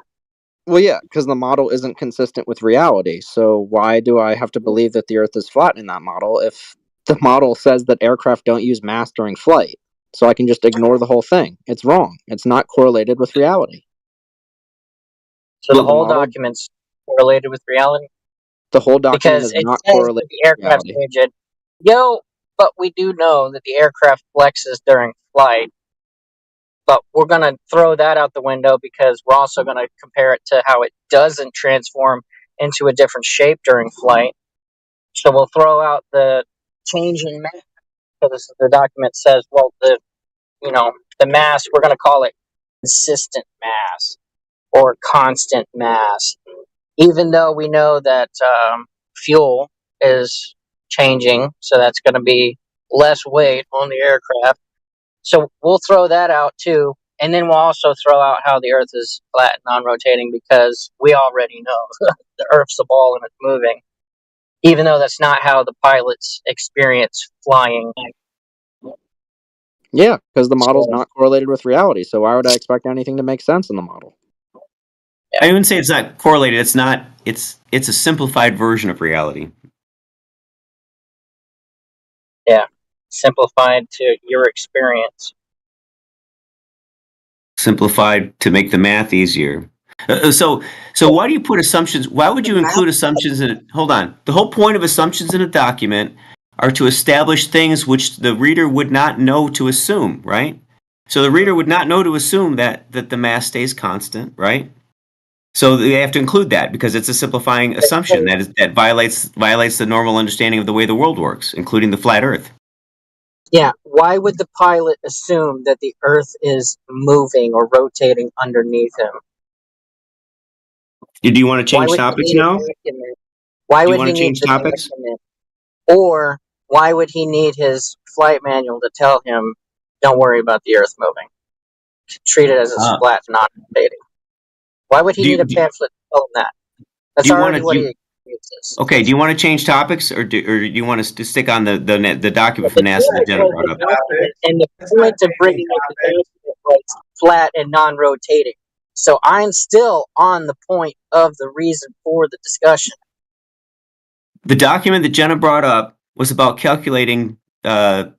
Well, yeah, because the model isn't consistent with reality. So why do I have to believe that the Earth is flat in that model if the model says that aircraft don't use mass during flight? So I can just ignore the whole thing. It's wrong. It's not correlated with reality. So the whole document's correlated with reality? The whole document Because is it not says correlated that the aircraft's rigid. Yo, but we do know that the aircraft flexes during flight. But we're going to throw that out the window because we're also going to compare it to how it doesn't transform into a different shape during flight. So we'll throw out the change in mass. Because the document says, well, the mass, we're going to call it consistent mass or constant mass, even though we know that fuel is changing, so that's going to be less weight on the aircraft. So we'll throw that out too, and then we'll also throw out how the Earth is flat and non-rotating because we already know the Earth's a ball and it's moving, even though that's not how the pilots experience flying. Yeah, because the model's not correlated with reality. So why would I expect anything to make sense in the model? I wouldn't say it's not correlated. It's not. It's a simplified version of reality. Yeah, simplified to your experience. Simplified to make the math easier. So why do you put assumptions? Why would you include assumptions in it? Hold on. The whole point of assumptions in a document are to establish things which the reader would not know to assume, right? So the reader would not know to assume that the mass stays constant, right? So they have to include that because it's a simplifying assumption that violates the normal understanding of the way the world works, including the flat Earth. Yeah, why would the pilot assume that the Earth is moving or rotating underneath him? Do you want to change topics now? Why Do you would want he to need change the topics? document? Or why would he need his flight manual to tell him, don't worry about the Earth moving? Treat it as it's flat, not rotating. Why would he need a pamphlet to tell him that? That's already what he uses. Okay, do you want to change topics, or do you want to stick on the document from NASA that Jenna brought up? And the point of bringing up the document was flat and non-rotating. So I'm still on the point of the reason for the discussion. The document that Jenna brought up was about calculating the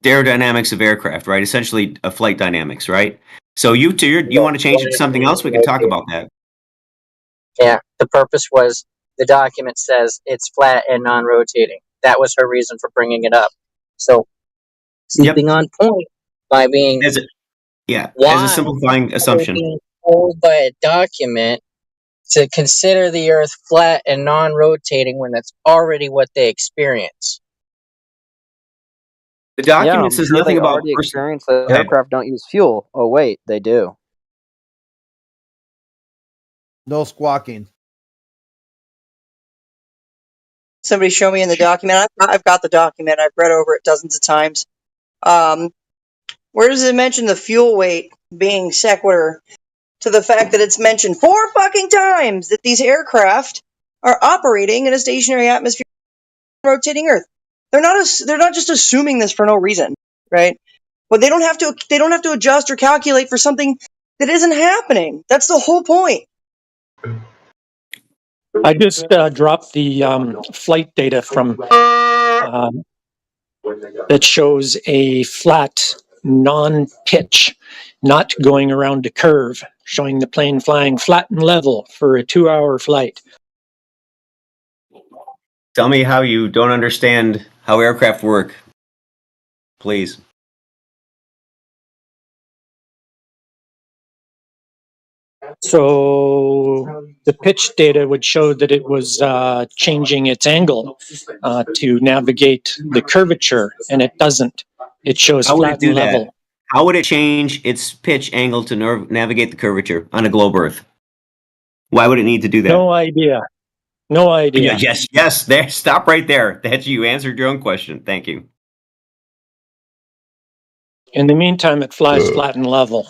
aerodynamics of aircraft, right? Essentially, flight dynamics, right? So you want to change it to something else? We can talk about that. Yeah, the purpose was the document says it's flat and non-rotating. That was her reason for bringing it up. So, keeping on point by being as a simplifying assumption. Being told by a document to consider the Earth flat and non-rotating when that's already what they experience. The document I'm says sure nothing they about already experience that aircraft don't use fuel. Oh wait, they do. No squawking. Somebody show me in the document. I've got the document. I've read over it dozens of times. Where does it mention the fuel weight being sequitur to the fact that it's mentioned 4 fucking times that these aircraft are operating in a stationary atmosphere rotating Earth? They're not just assuming this for no reason, right? But they don't have to adjust or calculate for something that isn't happening. That's the whole point. I just dropped the flight data from that shows a flat non-pitch, not going around a curve, showing the plane flying flat and level for a 2-hour flight. Tell me how you don't understand how aircraft work, please. So the pitch data would show that it was changing its angle to navigate the curvature, and it doesn't. It shows How would flat it do and that? level. How would it change its pitch angle to navigate the curvature on a globe Earth? Why would it need to do that? No idea. No idea. Yes. There. Stop right there. That's you answered your own question. Thank you. In the meantime, it flies flat and level.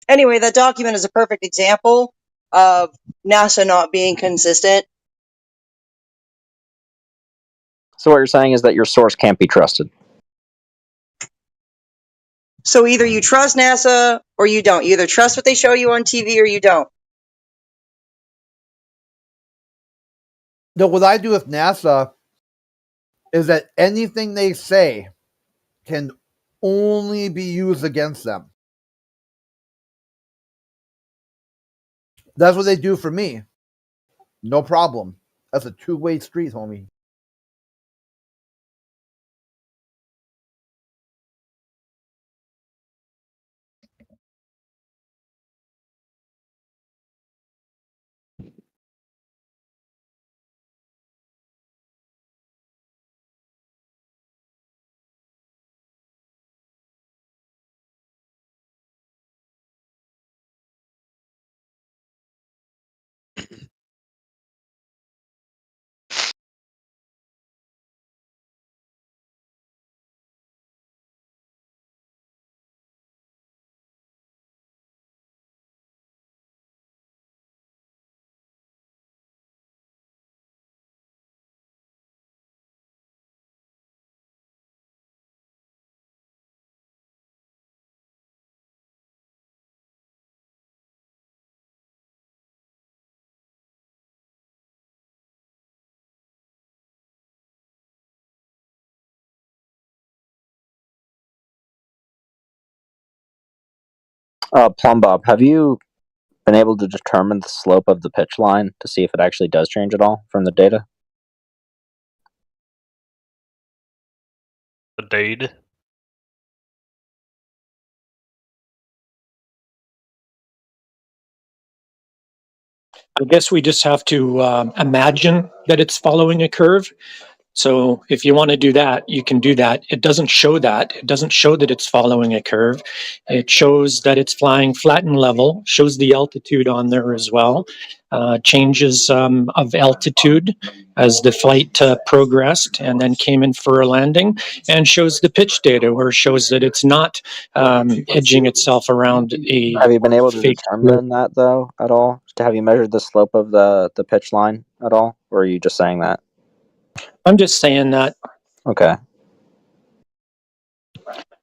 Anyway, that document is a perfect example of NASA not being consistent. So what you're saying is that your source can't be trusted. So either you trust NASA or you don't. You either trust what they show you on TV or you don't. No, what I do with NASA is that anything they say can only be used against them. That's what they do for me. No problem. That's a two-way street, homie. Plumb Bob, have you been able to determine the slope of the pitch line to see if it actually does change at all from the data? The date. I guess we just have to imagine that it's following a curve. So if you want to do that, you can do that. It doesn't show that. It doesn't show that it's following a curve. It shows that it's flying flat and level, shows the altitude on there as well, changes of altitude as the flight progressed and then came in for a landing, and shows the pitch data where it shows that it's not edging itself around a Have you been able to fake determine that though at all? Have you measured the slope of the pitch line at all, or are you just saying that? I'm just saying that. Okay.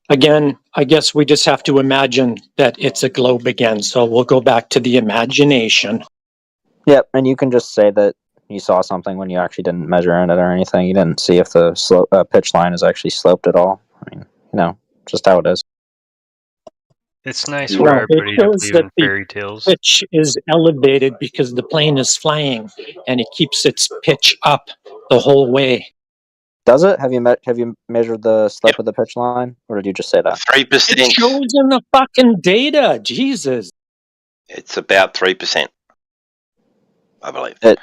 Again, I guess we just have to imagine that it's a globe again. So we'll go back to the imagination. Yep, and you can just say that you saw something when you actually didn't measure it or anything. You didn't see if the pitch line is actually sloped at all. I mean, just how it is. It's nice Well, for it everybody to shows believe that in the fairy tales. pitch is elevated because the plane is flying and it keeps its pitch up the whole way. Does it? Have you measured the slope of the pitch line, or did you just say that? 3%. It shows in the fucking data. Jesus. It's about 3%, I believe. It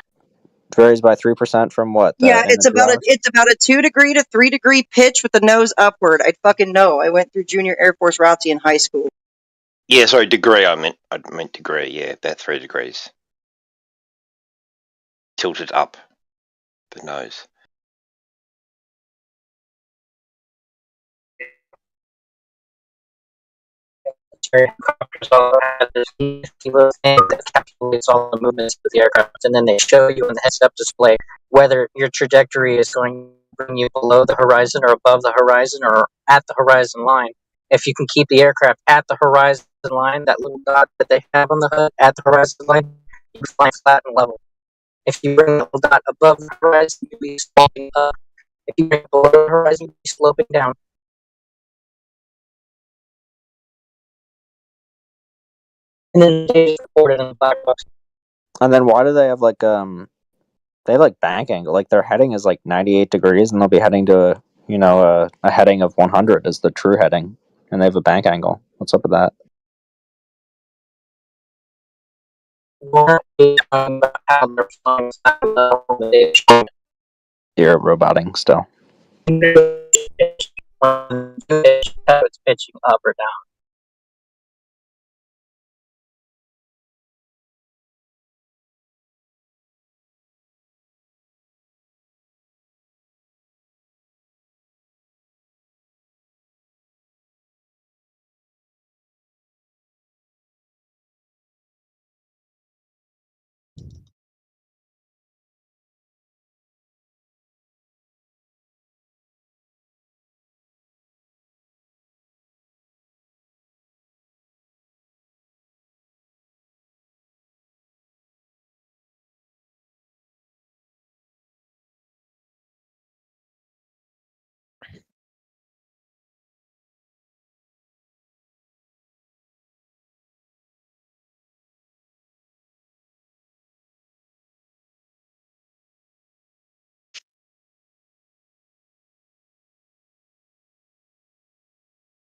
varies by 3% from what? Yeah, it's imagery hours? about a 2 degree to 3 degree pitch with the nose upward. I fucking know. I went through junior Air Force ROTC in high school. Yeah, sorry, degree. I meant degree. Yeah, about 3 degrees. Tilted up the nose. Helicopters all have this little thing that calculates all the movements of the aircraft, and then they show you in the heads-up display whether your trajectory is going to bring you below the horizon or above the horizon or at the horizon line. If you can keep the aircraft at the horizon line, that little dot that they have on the hood at the horizon line, you're flying flat and level. If you bring the little dot above the horizon, you'll be sloping up. If you bring it below the horizon, you'll be sloping down. And then they report it in the black box. And then why do they have they have bank angle? Like their heading is 98 degrees, and they'll be heading to a heading of 100 is the true heading, and they have a bank angle. What's up with that? You're roboting still. It's pitching up or down.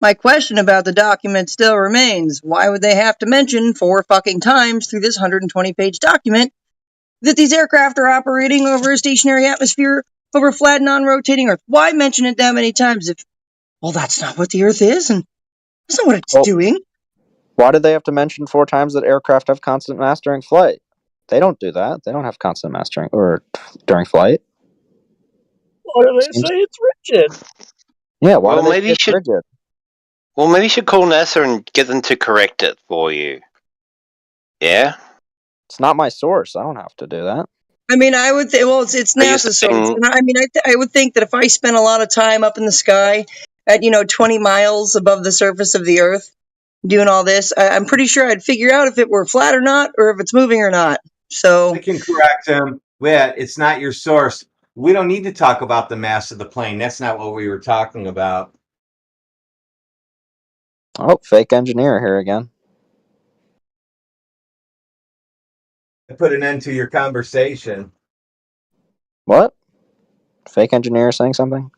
My question about the document still remains. Why would they have to mention 4 fucking times through this 120-page document that these aircraft are operating over a stationary atmosphere over a flat, non-rotating Earth? Why mention it that many times if, well, that's not what the Earth is, and that's not what it's doing? Why did they have to mention 4 times that aircraft have constant mass during flight? They don't do that. They don't have constant mass during flight. Why do they say it's rigid? Yeah, why Well, do they maybe say it's rigid? Well, maybe you should call NASA and get them to correct it for you. Yeah? It's not my source. I don't have to do that. I mean, I would think, well, it's Are you NASA's source. saying- And I mean, I would think that if I spent a lot of time up in the sky at, 20 miles above the surface of the Earth doing all this, I'm pretty sure I'd figure out if it were flat or not, or if it's moving or not. So I can correct him. Yeah, it's not your source. We don't need to talk about the mass of the plane. That's not what we were talking about. Oh, fake engineer here again. I put an end to your conversation. What? Fake engineer saying something?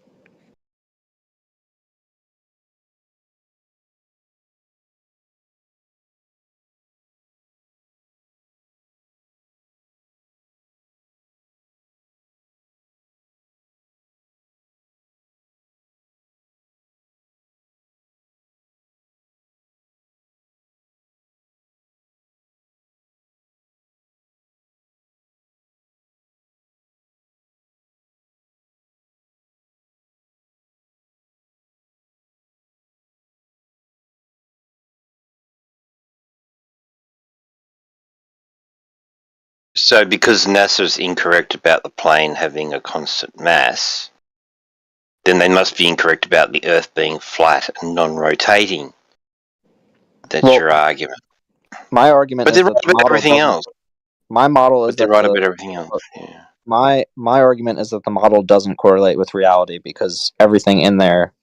So, because NASA's incorrect about the plane having a constant mass, then they must be incorrect about the Earth being flat and non-rotating. That's your argument. My argument But is they're that right the about model everything doesn't- else. My model is But they're that right the- about everything else. Yeah. My argument is that the model doesn't correlate with reality because everything in there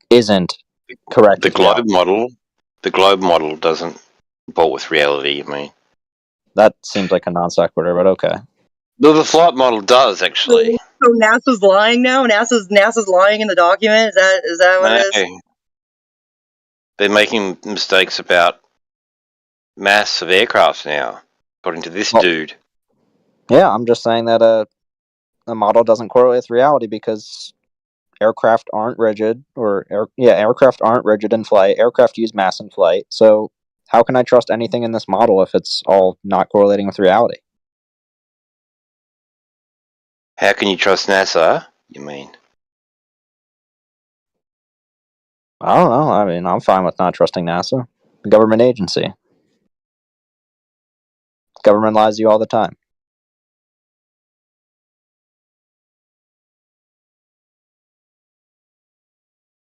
isn't correct. The with globe reality. model doesn't bolt with reality, you mean? That seems like a non sequitur, but okay. No, the flight model does, actually. So NASA's lying now? NASA's lying in the document? Is that what it is? No. They're making mistakes about mass of aircraft now, according to this dude. Yeah, I'm just saying that the model doesn't correlate with reality because aircraft aren't rigid, aircraft aren't rigid in flight. Aircraft use mass in flight. So how can I trust anything in this model if it's all not correlating with reality? How can you trust NASA, you mean? I don't know. I mean, I'm fine with not trusting NASA. A government agency. Government lies to you all the time.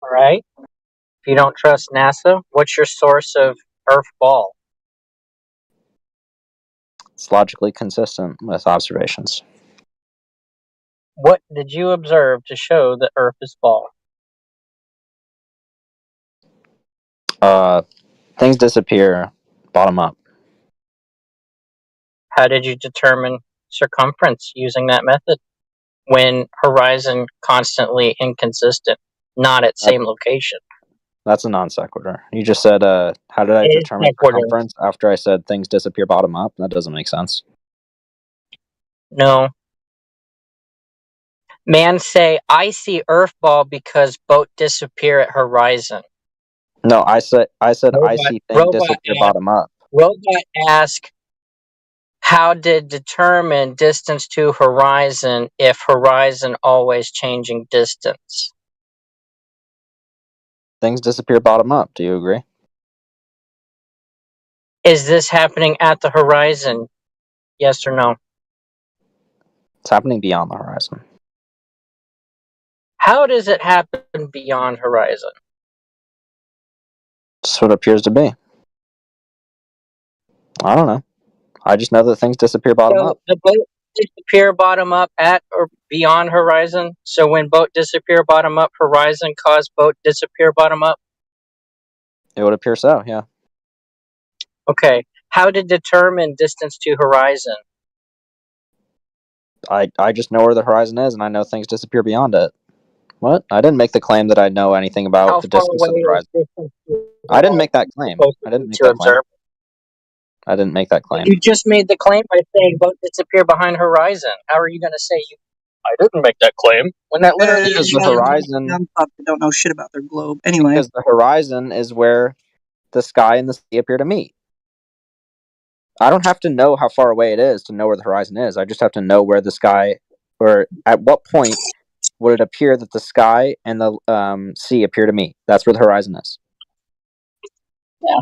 All right. If you don't trust NASA, what's your source of Earth ball? It's logically consistent with observations. What did you observe to show that Earth is ball? Things disappear bottom up. How did you determine circumference using that method? When horizon constantly inconsistent, not at same location. That's a non sequitur. You just said, how did I It is determine sequitur. circumference after I said things disappear bottom up? That doesn't make sense. No. Man say, I see Earth ball because boat disappear at horizon. No, I said I see Robot things disappear bottom up. Robot ask, how did determine distance to horizon if horizon always changing distance? Things disappear bottom up. Do you agree? Is this happening at the horizon? Yes or no? It's happening beyond the horizon. How does it happen beyond horizon? Just what it appears to be. I don't know. I just know that things disappear bottom So up. the boat disappear bottom up at or beyond horizon. So when boat disappear bottom up, horizon cause boat disappear bottom up. It would appear so, yeah. Okay. How to determine distance to horizon? I just know where the horizon is and I know things disappear beyond it. What? I didn't make the claim that I know anything about How the far distance of away the is horizon. distance I didn't make that claim. supposed I to didn't be make to that claim. observe? I didn't make that claim. You just made the claim by saying both disappear behind horizon. How are you going to say I didn't make that claim when that literally Because is the showing? horizon, Dumb fuck that don't know shit about their globe. Anyway, because the horizon is where the sky and the sea appear to meet. I don't have to know how far away it is to know where the horizon is. I just have to know where the sky, or at what point would it appear that the sky and the sea appear to meet. That's where the horizon is. Yeah,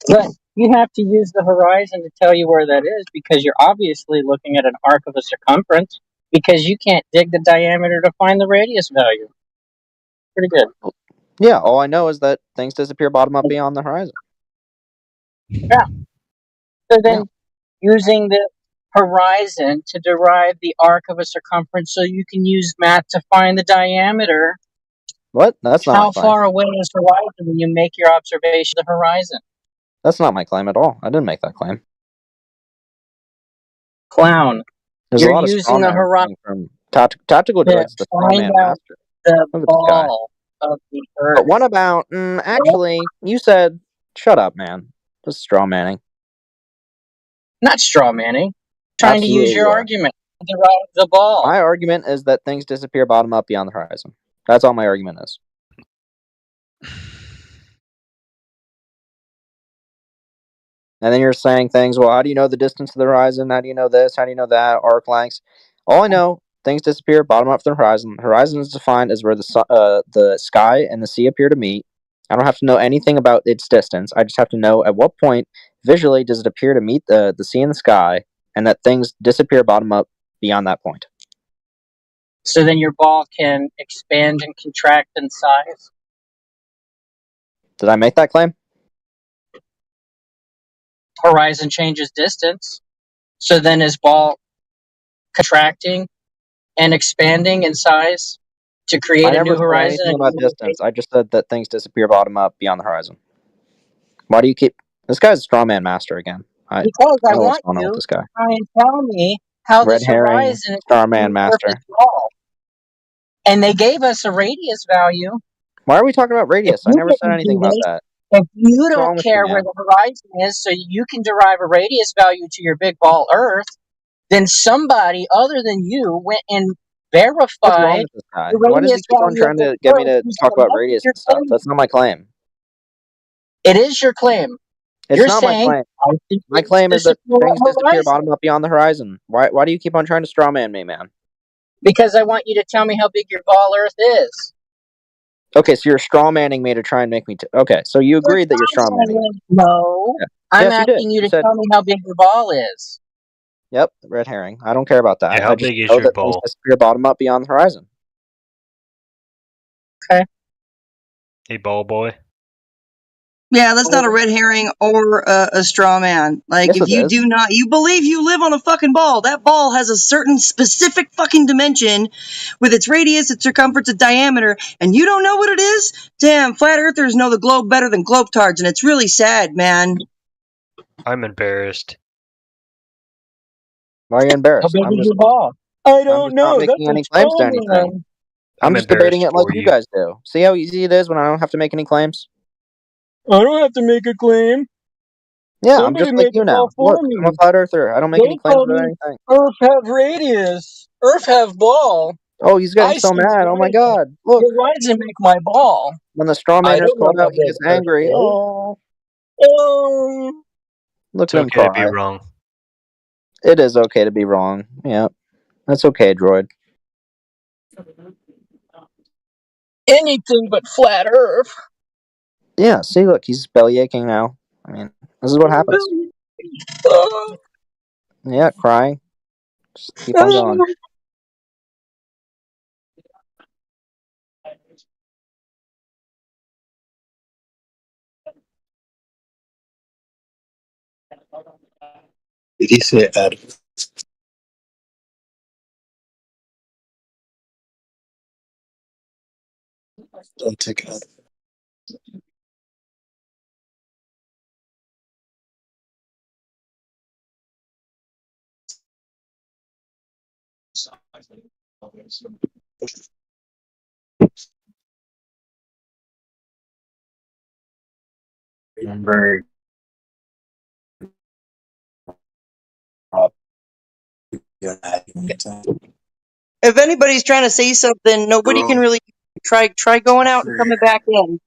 but you have to use the horizon to tell you where that is because you're obviously looking at an arc of a circumference because you can't dig the diameter to find the radius value. Pretty good. Yeah, all I know is that things disappear bottom up beyond the horizon. Yeah. So then using the horizon to derive the arc of a circumference so you can use math to find the diameter. What? That's not How my claim. far away is horizon when you make your observation of the horizon? That's not my claim at all. I didn't make that claim. Clown. There's You're a lot of using the strawman horizon from Tactical to Droid's the find strawman out master. the Look at this guy. ball of the But earth. what about, actually, you said, shut up, man. Just strawmanning. Not straw manning. Trying to use Absolutely your you are. argument to derive the ball. My argument is that things disappear bottom up beyond the horizon. That's all my argument is. And then you're saying things, well, how do you know the distance to the horizon? How do you know this? How do you know that? Arc lengths. All I know, things disappear bottom up from the horizon. The horizon is defined as where the sky and the sea appear to meet. I don't have to know anything about its distance. I just have to know at what point visually does it appear to meet the sea and the sky, and that things disappear bottom up beyond that point. So then your ball can expand and contract in size. Did I make that claim? Horizon changes distance. So then is ball contracting and expanding in size to create I a never new said horizon? anything about distance. I just said that things disappear bottom up beyond the horizon. Why do you keep... This guy's a strawman master again. I Because don't I know what's want going on you with to this guy. try and tell me how Red this herring, horizon is Starman Master. ball. And they gave us a radius value. Why are we talking about If radius? I you never said didn't anything do about this, that. if you What's wrong don't with care you, where man? the horizon is, so you can derive a radius value to your big ball Earth, then somebody other than you went and What's wrong verified with this guy? the Why does he radius keep on value of trying this to get me Earth to using talk a about method radius you're and stuff? claiming. That's not my claim. It is your claim. It's You're not my saying, claim. I think My it's claim is that disappear things on disappear horizon. bottom up beyond the horizon. Why do you keep on trying to strawman me, man? Because I want you to tell me how big your ball Earth is. Okay, so you're strawmanning me to try and make me... Okay, so you agreed that you're strawmanning me. No. Yeah. I'm Yes, you did. asking you You to said, tell me how big your ball is. yep, red herring. I don't care about that. Yeah, how I just big is know your that things ball? disappear bottom up beyond the horizon. Okay. Hey, ball boy. yeah, that's not a red herring or a straw man. Like, Yes, if it you is. do not, you believe you live on a fucking ball. That ball has a certain specific fucking dimension with its radius, its circumference, its diameter, and you don't know what it is? Damn, flat earthers know the globe better than globetards, and it's really sad, man. I'm embarrassed. Why are you How embarrassed? big is your ball? I don't just not know. making That's a any claims to straw anything. man. I'm I'm just debating embarrassed it like for you you. guys do. See how easy it is when I don't have to make any claims? I don't have to make a claim. Yeah, I'm Somebody just like made you the ball now. for Look, I'm a me. flat earther. I don't make They any claims told about me anything. Earth have radius. Earth have ball. Oh, he's getting I so see mad. Oh my horizon. god. Look, Horizon make my ball. when the I strawmanner's don't know called how out, he big gets Earth angry. is. Oh, Oh. look It's at him okay to be cry. wrong. It is okay to be wrong. Yeah, that's okay, droid. Anything but flat Earth. Yeah, see, look, he's belly aching now. I mean, this is what happens. Oh. Yeah, crying. Just keep on going. Did he say Adam? Don't take Adam. Very If anybody's trying to say something, nobody can really try going out and coming back in.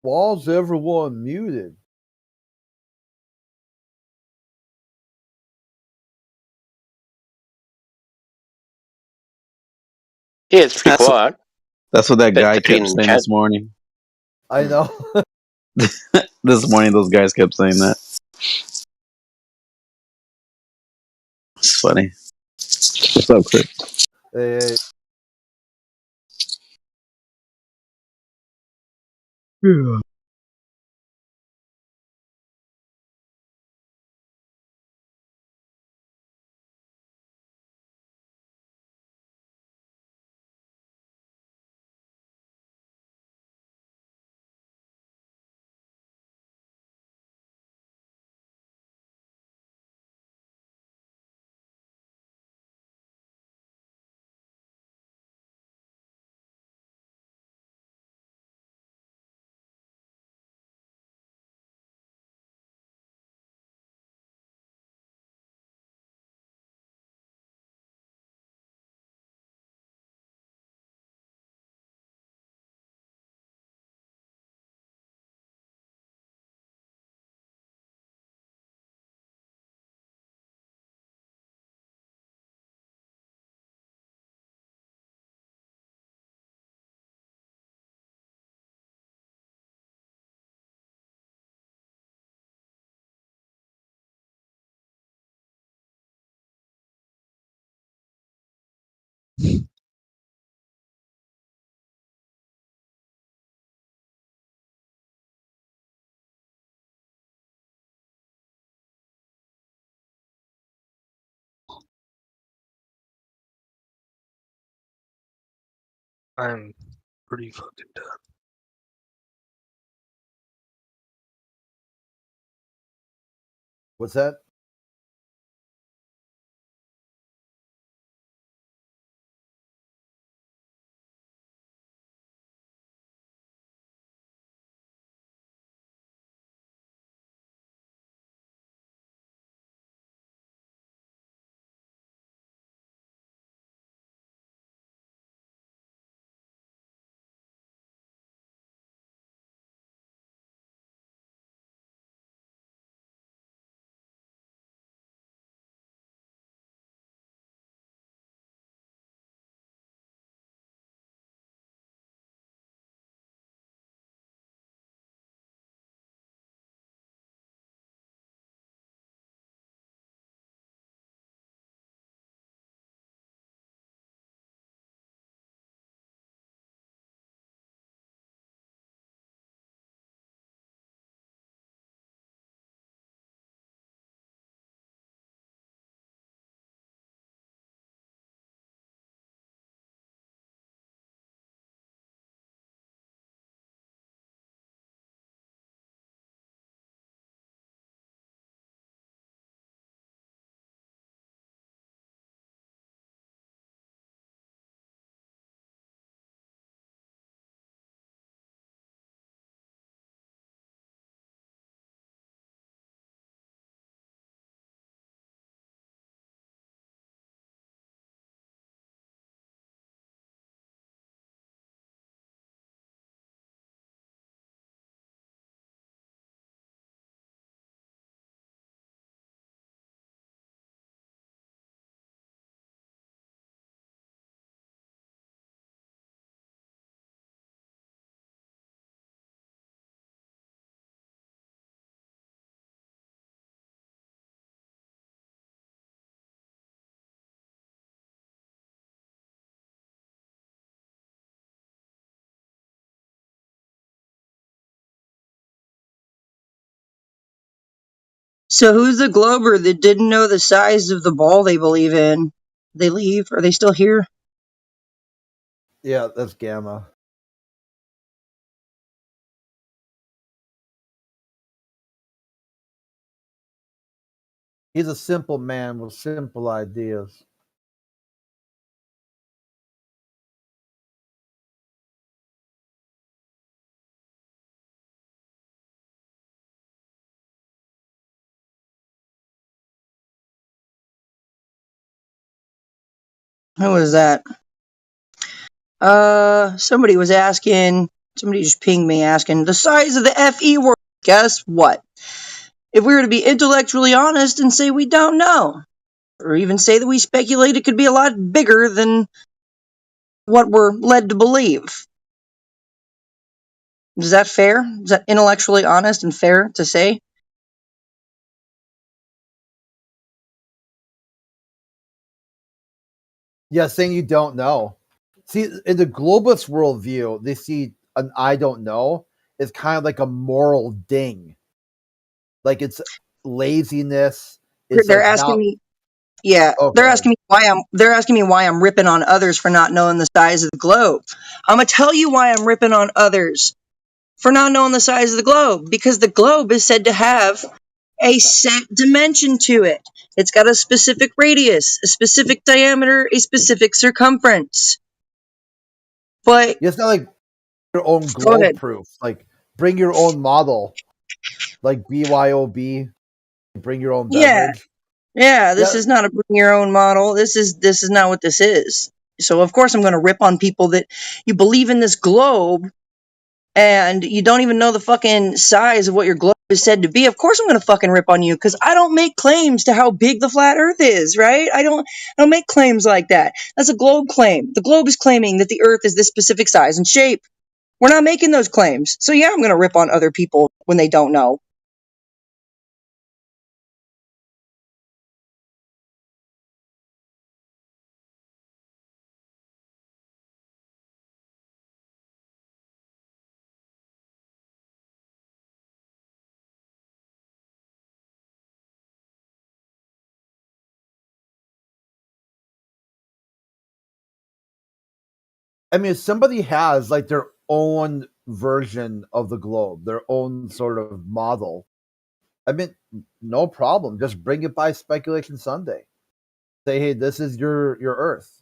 Why's everyone muted? Yeah, it's pretty quiet. That's what that But guy the kept in saying chat, this morning. I know. This morning, those guys kept saying that. It's funny. What's up, Chris? Hey, Yeah. I'm pretty fucking done. what's that? So who's the Glober that didn't know the size of the ball they believe in? They leave? Are they still here? Yeah, that's Gamma. He's a simple man with simple ideas. Who was that? Somebody was asking, somebody just pinged me asking, the size of the FE word. Guess what? If we were to be intellectually honest and say we don't know, or even say that we speculate it could be a lot bigger than what we're led to believe. Is that fair? Is that intellectually honest and fair to say? Yeah, saying you don't know. See, in the globalist worldview, they see an I don't know is kind of like a moral ding. Like it's laziness. It's They're like asking not. me. Yeah, Oh, they're go ahead. asking me why I'm. They're asking me why I'm ripping on others for not knowing the size of the globe. I'm gonna tell you why I'm ripping on others for not knowing the size of the globe, because the globe is said to have a set dimension to it. It's got a specific radius, a specific diameter, a specific circumference. But It's not like your own go globe ahead. proof. Like bring your own model, like BYOB. Bring your own Yeah, beverage. yeah. This Yeah, is not a bring your own model. This is not what this is. So of course I'm going to rip on people that you believe in this globe and you don't even know the fucking size of what your globe is said to be. Of course I'm going to fucking rip on you because I don't make claims to how big the flat earth is, right? I don't make claims like that. That's a globe claim. The globe is claiming that the earth is this specific size and shape. We're not making those claims. So yeah, I'm going to rip on other people when they don't know. I mean, if somebody has like their own version of the globe, their own sort of model, I mean, no problem. Just bring it by Speculation Sunday. Say, hey, this is your Earth.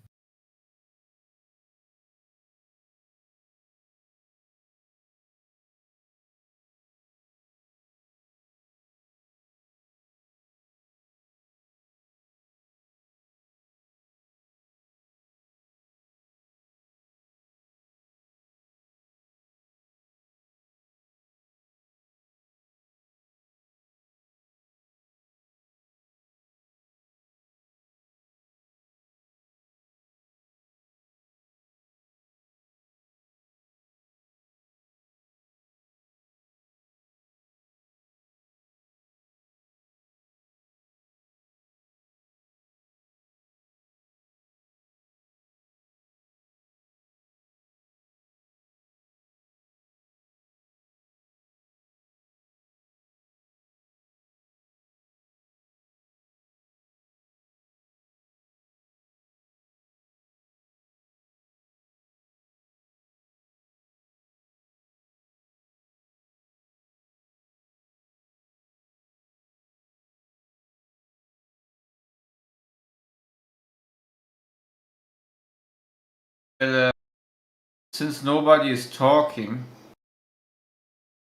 Since nobody is talking,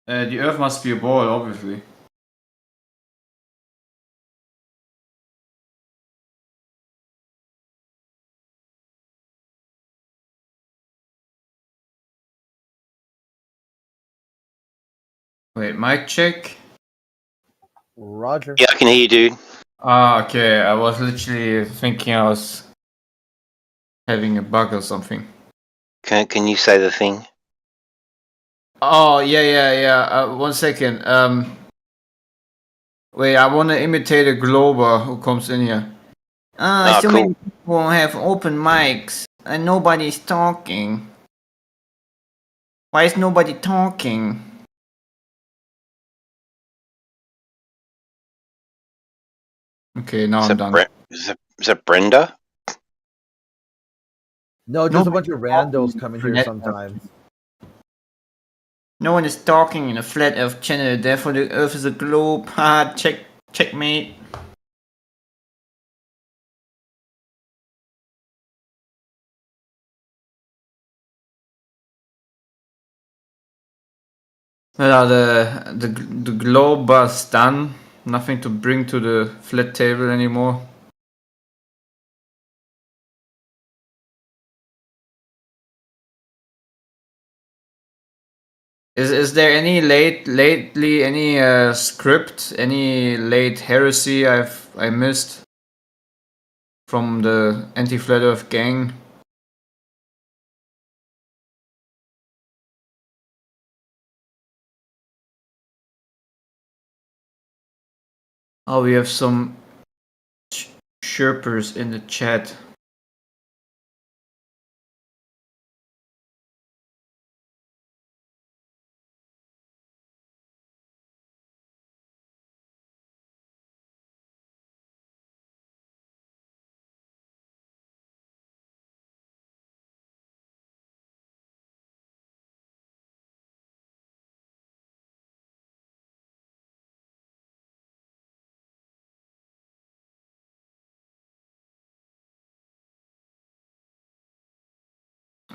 the Earth must be a ball, obviously. Wait, mic check. Roger. Yeah, I can hear you, dude. Ah, okay. I was literally thinking I was having a bug or something. Can you say the thing? Oh, yeah. 1 second. Wait, I want to imitate a Glober who comes in here. Ah, So cool. many people have open mics and nobody's talking. Why is nobody talking? Okay, now Is I'm that, done. is that Brenda? No, just a bunch of randos come in here sometimes. No one is talking in a flat Earth channel, therefore the Earth is a globe. Ha, checkmate. Well, the globe was done. Nothing to bring to the flat table anymore. Is there any lately any script, any late heresy I missed from the anti-flat Earth gang? Oh, we have some Sherpers in the chat.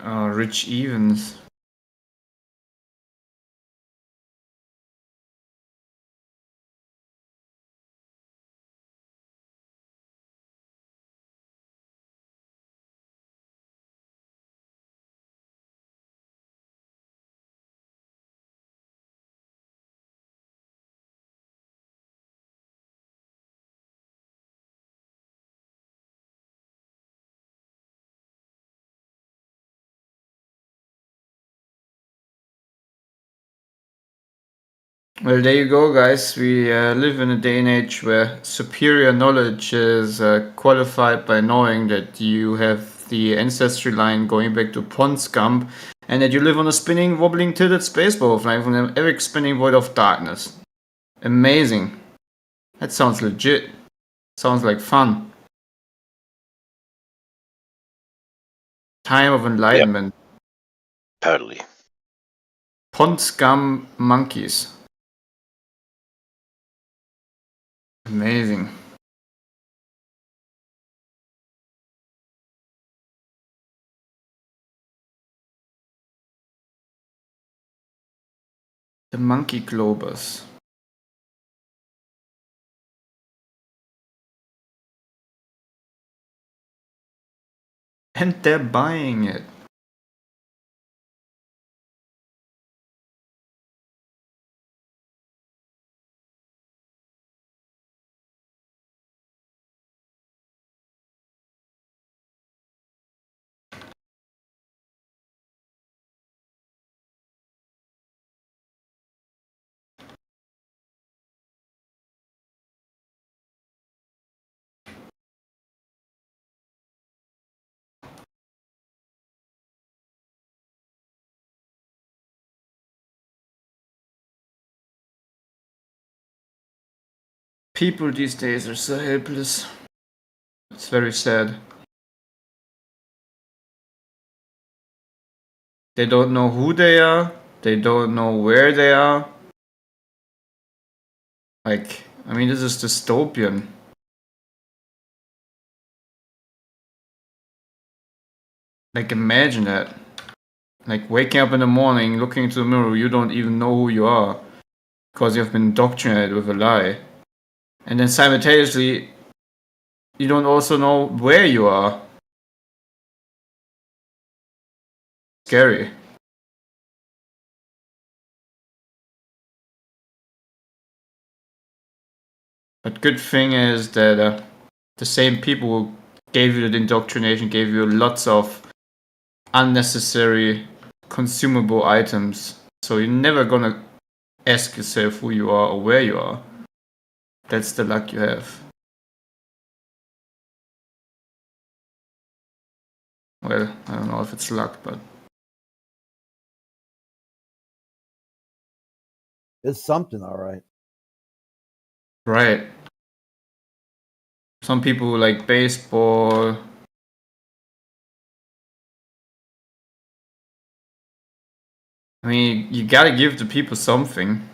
Rich Evans. Well, there you go, guys. We live in a day and age where superior knowledge is qualified by knowing that you have the ancestry line going back to Pond Scum, and that you live on a spinning, wobbling, tilted space ball flying from an epic spinning void of darkness. Amazing. That sounds legit. Sounds like fun. Time of enlightenment. Totally. Pond Scum monkeys. Amazing. The monkey globus. And they're buying it. People these days are so helpless. It's very sad. They don't know who they are. They don't know where they are. Like, I mean, this is dystopian. Like, imagine that. Like, waking up in the morning, looking into the mirror, you don't even know who you are. Because you've been indoctrinated with a lie. And then simultaneously, you don't also know where you are. Scary. But good thing is that the same people who gave you the indoctrination gave you lots of unnecessary consumable items. So you're never gonna ask yourself who you are or where you are. That's the luck you have. Well, I don't know if it's luck, but It's something, all right. right. Some people like baseball. I mean, you gotta give the people something.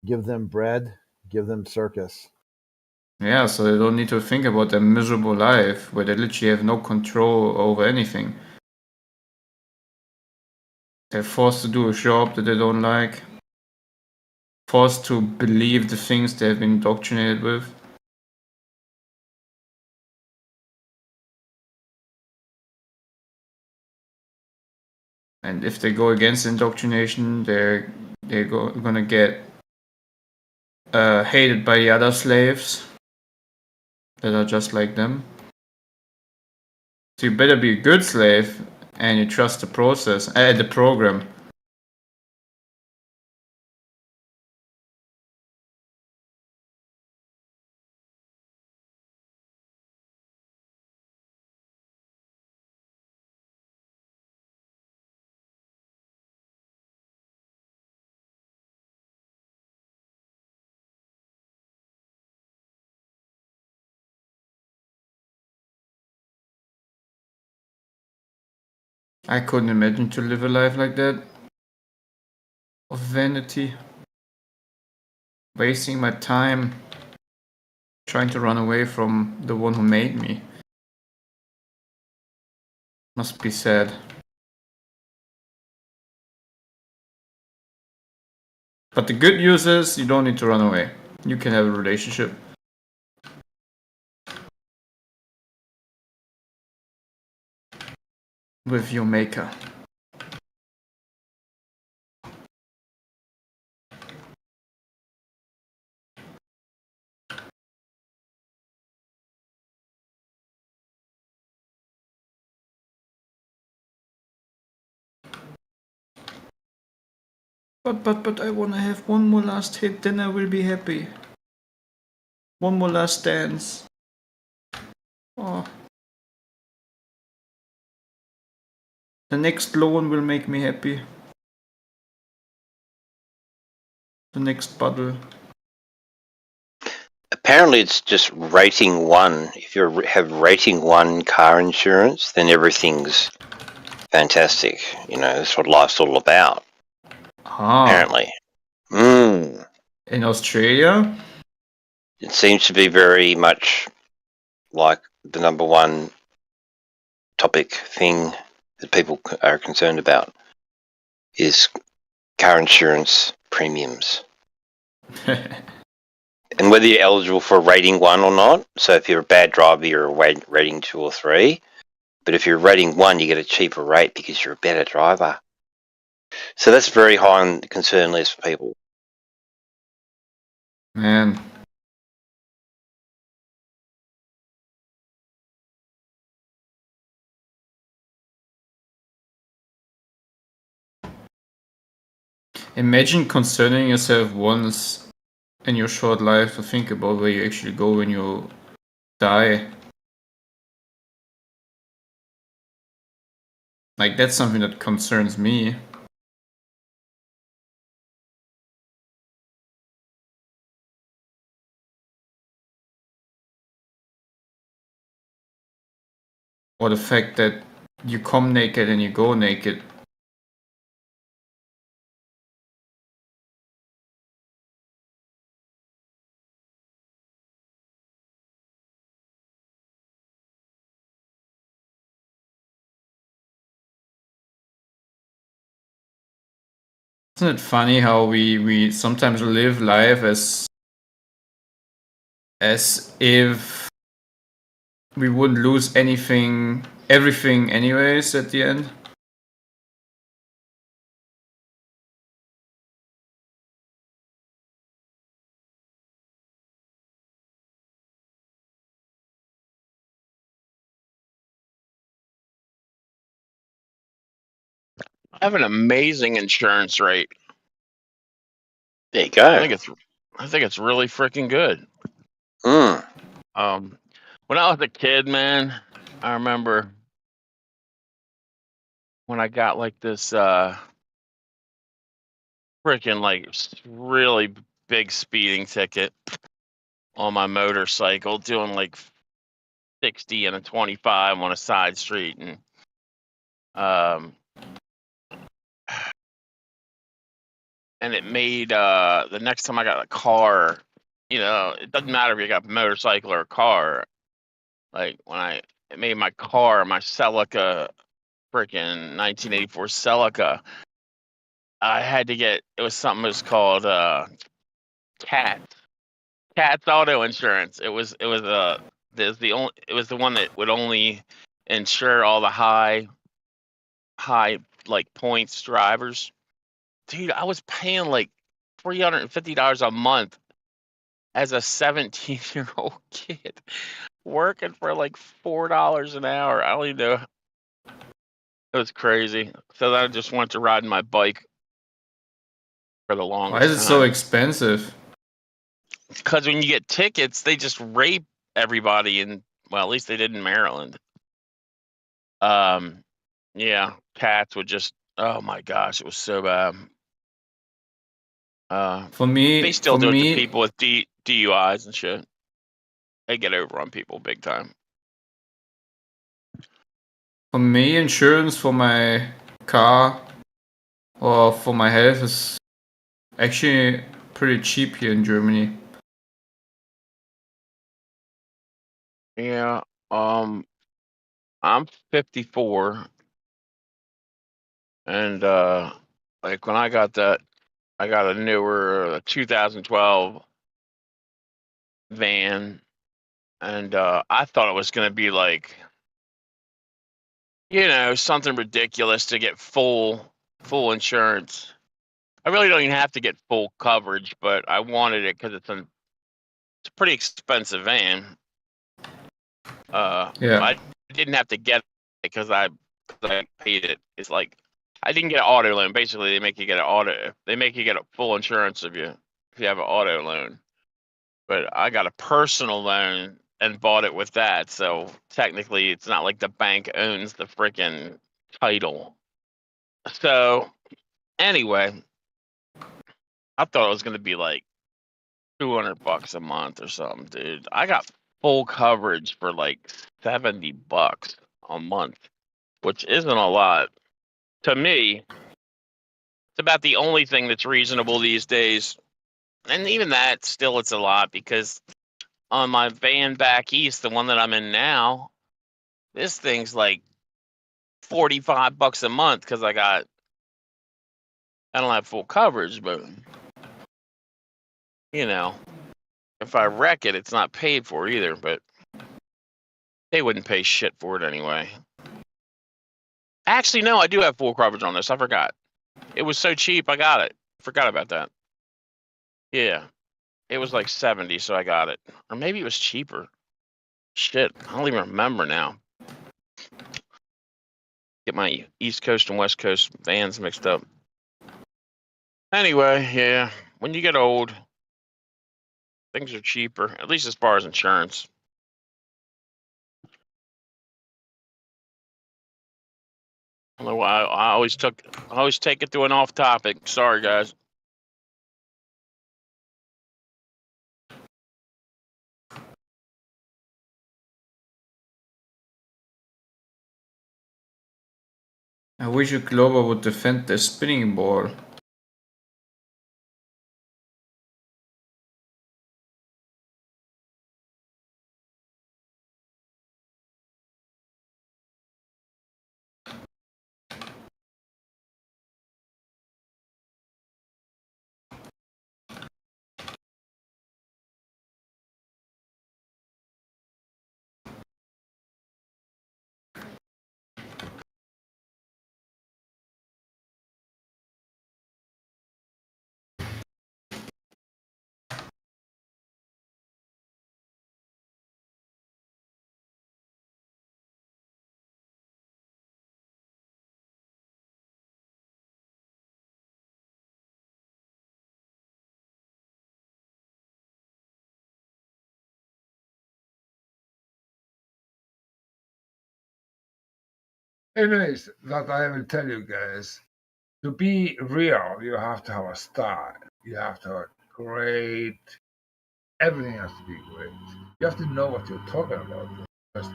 Give them bread, give them circus. Yeah, so they don't need to think about their miserable life where they literally have no control over anything. They're forced to do a job that they don't like. Forced to believe the things they have been indoctrinated with. And if they go against indoctrination, they're gonna get hated by the other slaves that are just like them. So you better be a good slave and you trust the process, the program. I couldn't imagine to live a life like that. Of vanity. Wasting my time trying to run away from the one who made me. Must be sad. But the good news is you don't need to run away. You can have a relationship. With your maker. But I wanna have one more last hit, then I will be happy. One more last dance. Oh. The next loan will make me happy. The next bottle. Apparently, it's just rating 1. If you have rating 1 car insurance, then everything's fantastic. You know, that's what life's all about. Apparently. In Australia? It seems to be very much like the number one topic thing that people are concerned about is car insurance premiums. And whether you're eligible for a rating 1 or not. So if you're a bad driver, you're a rating 2 or 3. But if you're rating 1, you get a cheaper rate because you're a better driver. So that's very high on the concern list for people. Man. Imagine concerning yourself once in your short life to think about where you actually go when you die. Like, that's something that concerns me. Or the fact that you come naked and you go naked. Isn't it funny how we sometimes live life as if we wouldn't lose everything anyways at the end? I have an amazing insurance rate. There you go. I think it's really freaking good. When I was a kid, man, I remember when I got like this freaking like really big speeding ticket on my motorcycle, doing like 60 and a 25 on a side street, and it made the next time I got a car, you know, it doesn't matter if you got a motorcycle or a car. Like when it made my car, my Celica, freaking 1984 Celica, I had to get, it was something that was called Cat's auto insurance. It was the one that would only insure all the high like points drivers. Dude, I was paying like $350 a month as a 17-year-old kid, working for like $4 an hour. I don't even know. It was crazy. So then I just wanted to ride my bike for the longest Why is it so expensive? Because when you get tickets, they just rape everybody, and well, at least they did in Maryland. Yeah, cats would just, oh my gosh, it was so bad. For me, they still do it to people with DUIs and shit. They get over on people big time. For me, insurance for my car or for my health is actually pretty cheap here in Germany. Yeah, I'm 54, and like when I got that, I got a newer 2012 van, and I thought it was gonna be like, you know, something ridiculous to get full insurance. I really don't even have to get full coverage, but I wanted it because it's a pretty expensive van. Yeah. I didn't have to get it because I paid it. It's like I didn't get an auto loan. Basically, they make you get a full insurance if you have an auto loan. But I got a personal loan and bought it with that. So technically, it's not like the bank owns the freaking title. So anyway, I thought it was going to be like $200 a month or something, dude. I got full coverage for like $70 a month, which isn't a lot. To me, it's about the only thing that's reasonable these days. And even that, still, it's a lot because on my van back east, the one that I'm in now, this thing's like $45 a month because I don't have full coverage, but you know, if I wreck it, it's not paid for either, but they wouldn't pay shit for it anyway. Actually, no, I do have full coverage on this. I forgot. It was so cheap, I got it. Forgot about that. Yeah. It was like 70, so I got it. Or maybe it was cheaper. Shit, I don't even remember now. Get my East Coast and West Coast vans mixed up. Anyway, yeah, when you get old, things are cheaper, at least as far as insurance. I don't know why I always take it to an off topic. Sorry, guys. I wish a Glover would defend the spinning ball. Anyways, that I will tell you guys, to be real, you have to have a style. You have to have great. Everything has to be great. You have to know what you're talking about. First.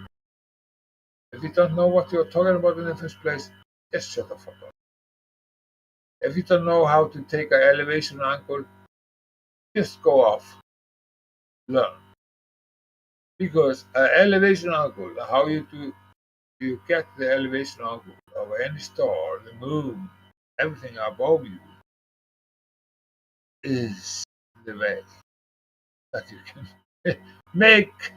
If you don't know what you're talking about in the first place, just shut the fuck up. If you don't know how to take an elevation angle, just go off. Learn. Because an elevation angle, how you get the elevation angle of any star, the moon, everything above you, is the way that you can make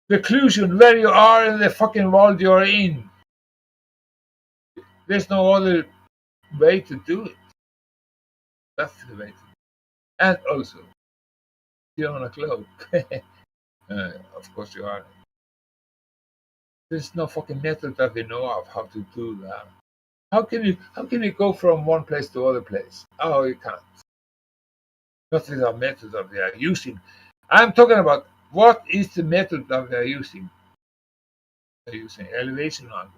the conclusion where you are in the fucking world you're in. There's no other way to do it. That's the way to do it. And also, you're on a globe. Of course you are. There's no fucking method that we know of how to do that. How can you go from one place to other place? Oh, you can't. Not with a method that we are using. I'm talking about what is the method that we are using. We're using elevation angle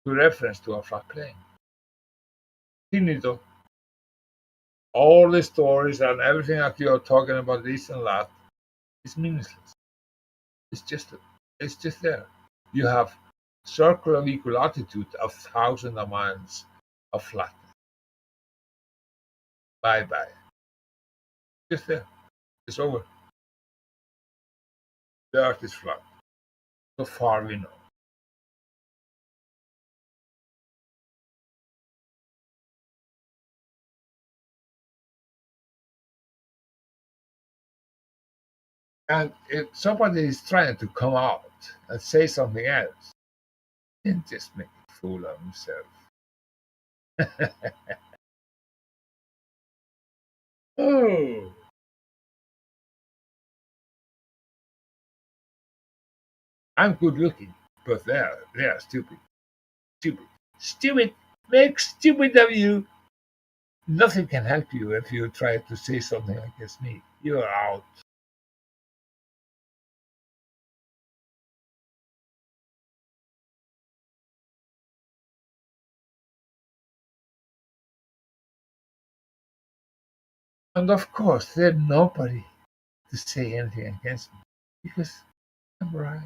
to reference to a flat plane. Finito. All the stories and everything that you are talking about, this and that, is meaningless. It's just there. You have circle of equal altitude of thousands of miles of flatness. Bye bye. Just there. It's over. The earth is flat. So far we know. And if somebody is trying to come out and say something else, then just make a fool of himself. Oh. I'm good looking, but they're stupid. Stupid. Stupid. Make stupid of you. Nothing can help you if you try to say something against me. You're out. And of course, there's nobody to say anything against me because I'm right.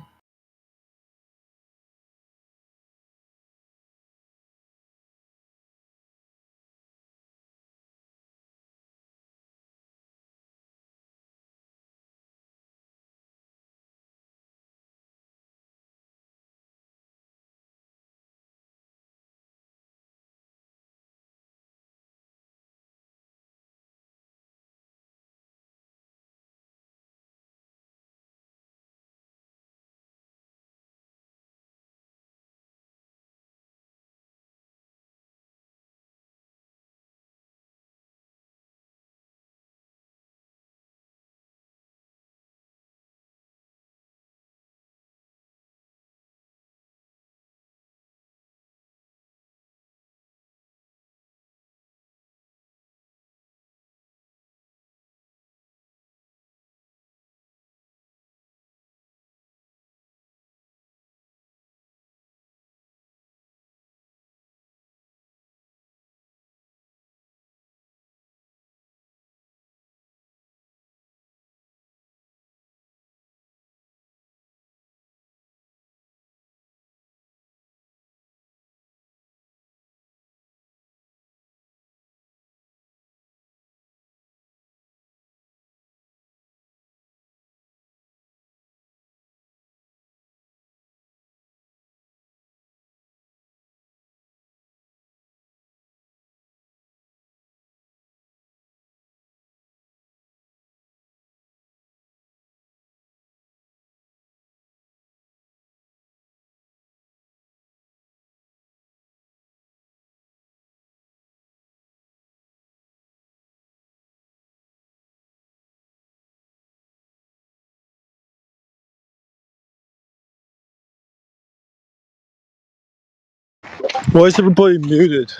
Why is everybody muted?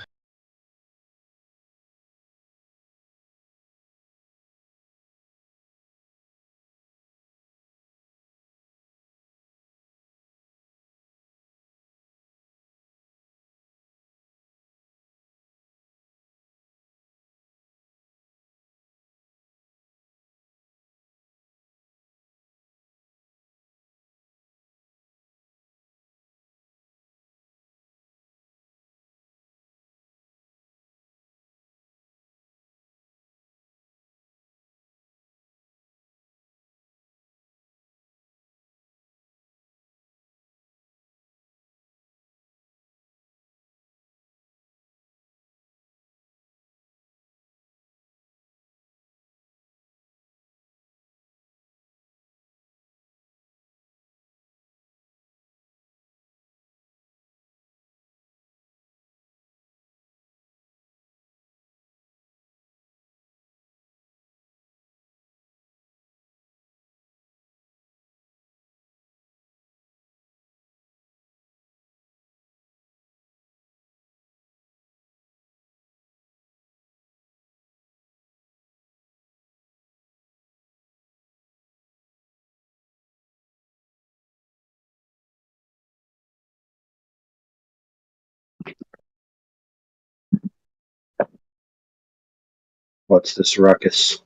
What's this ruckus?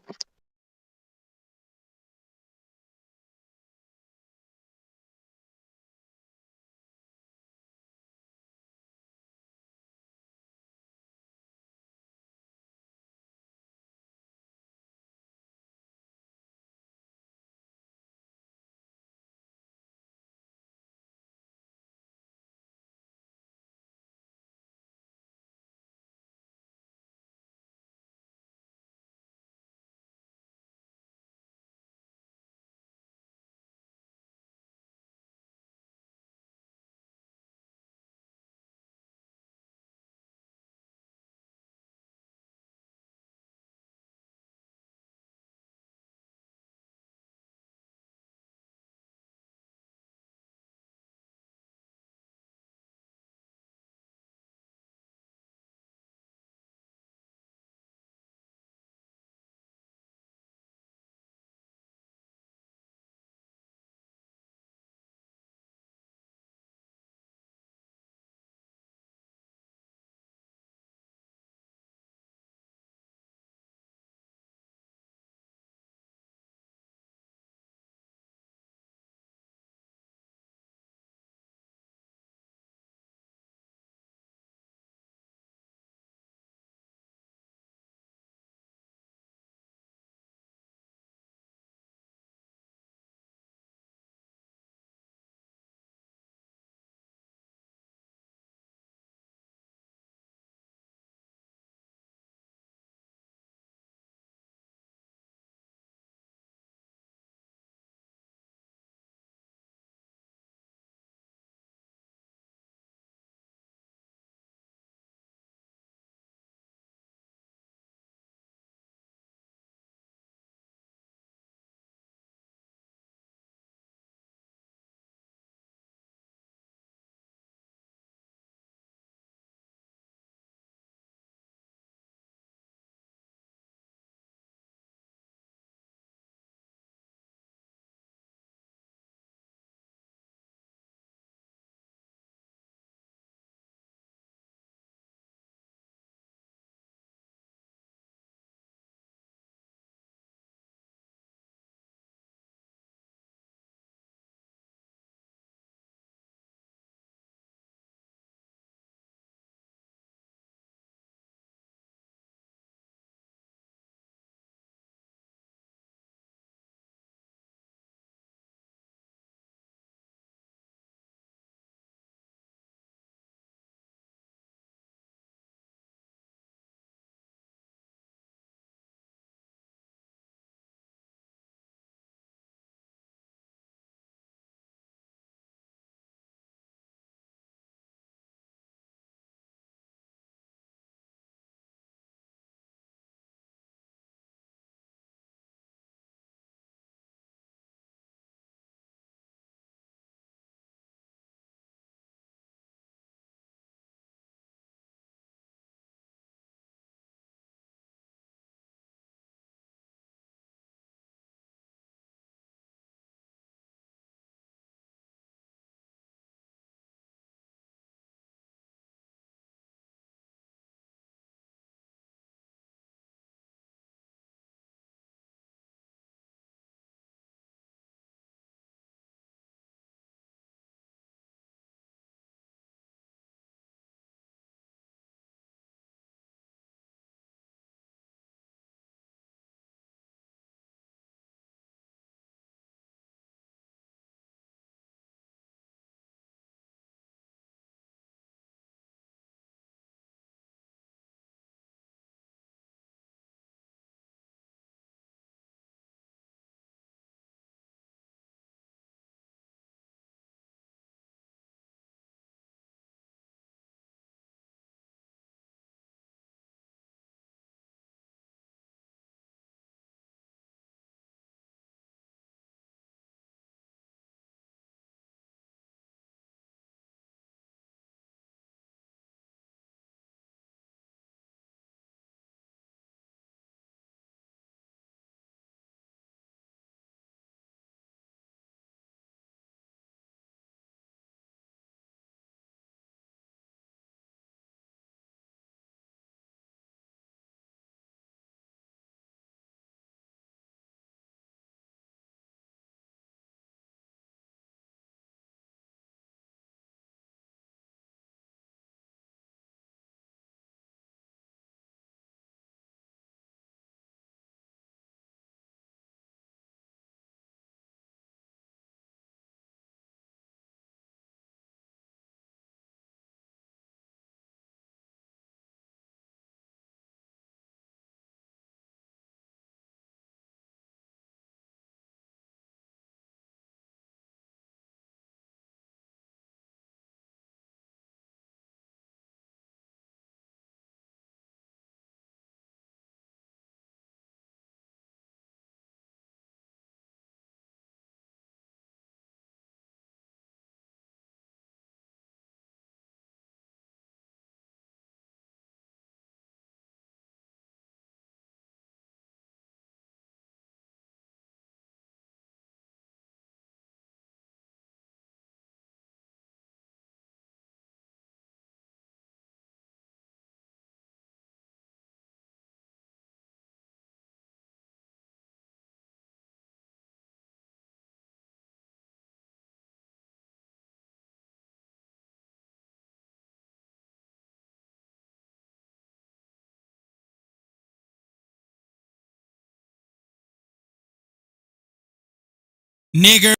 nigger.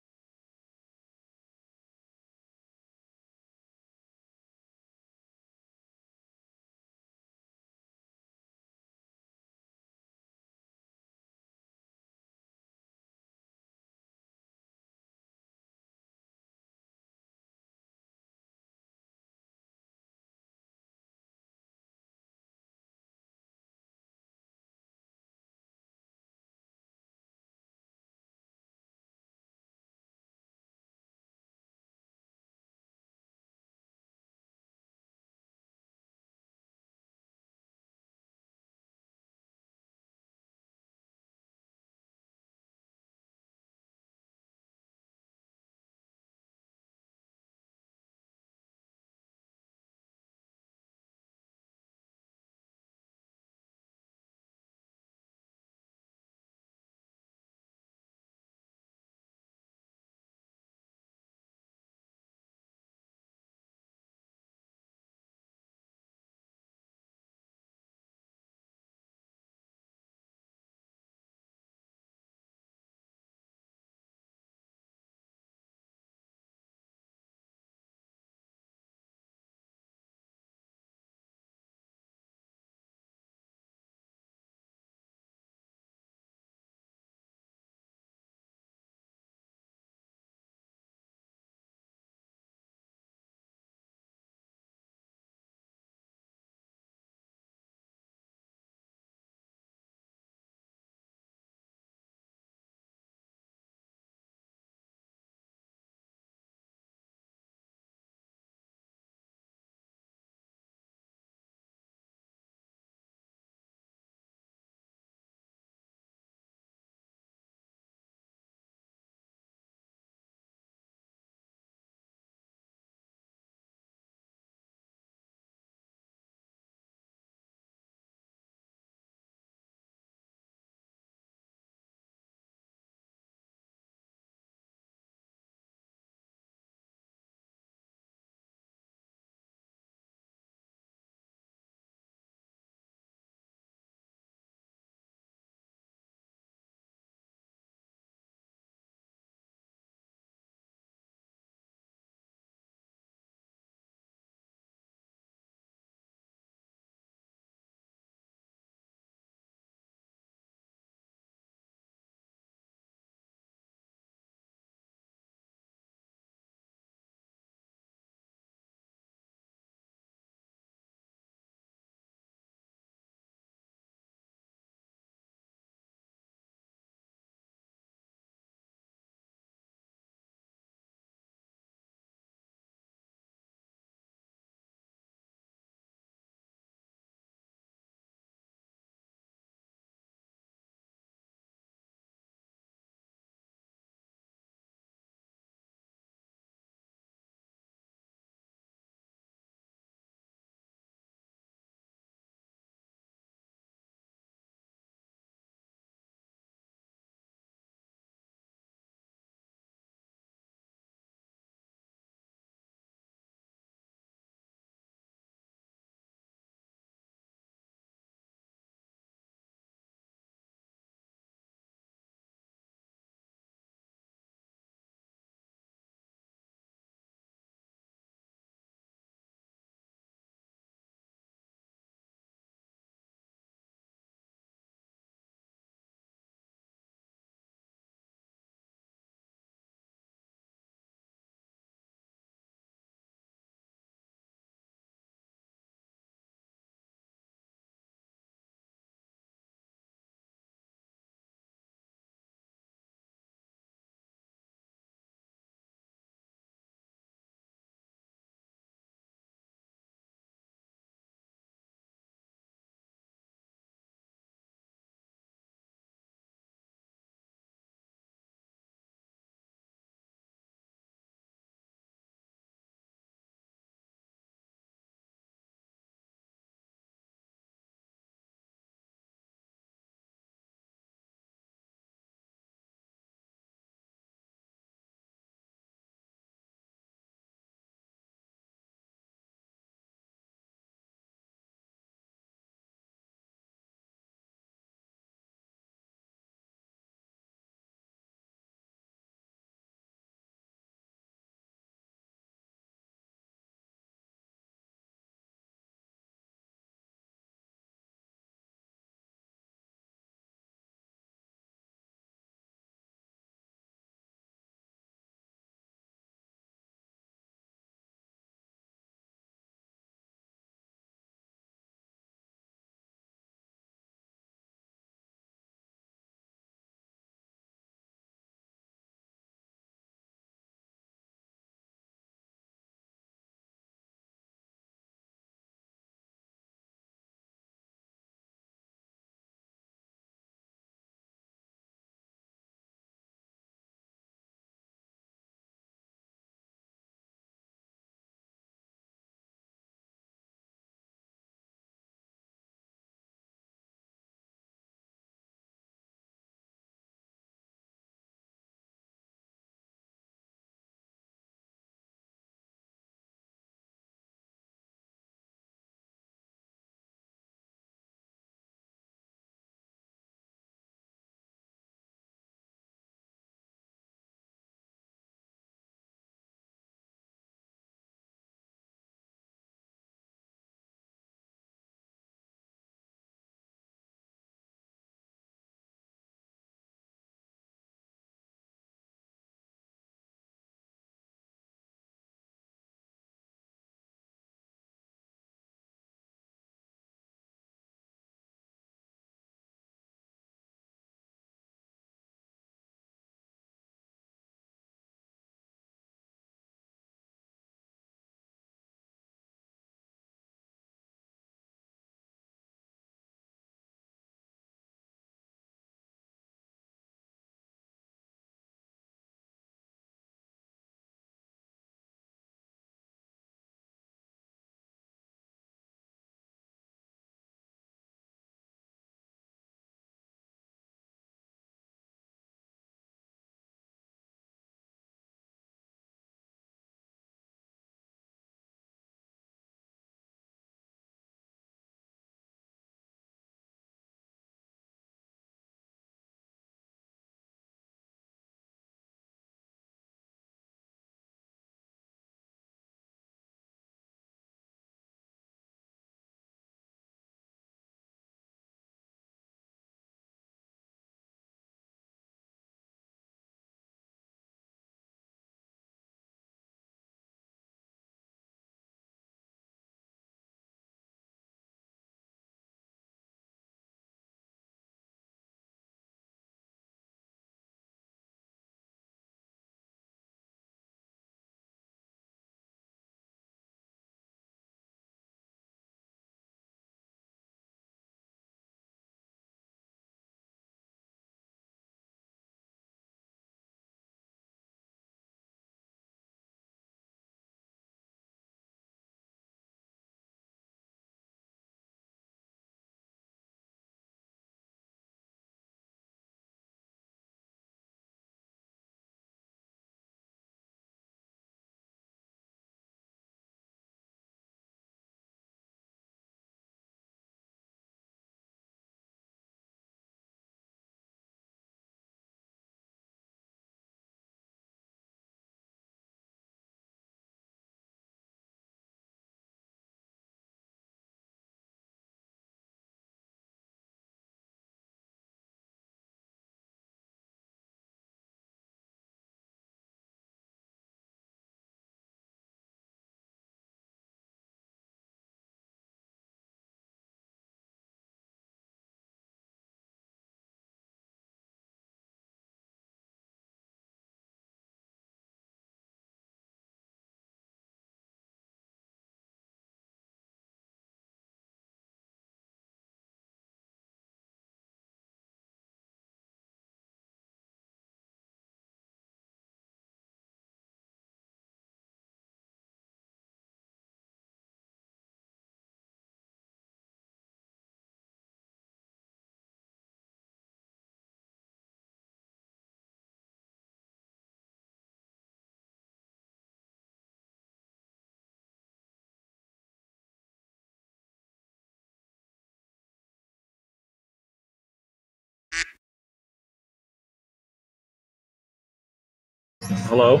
Hello?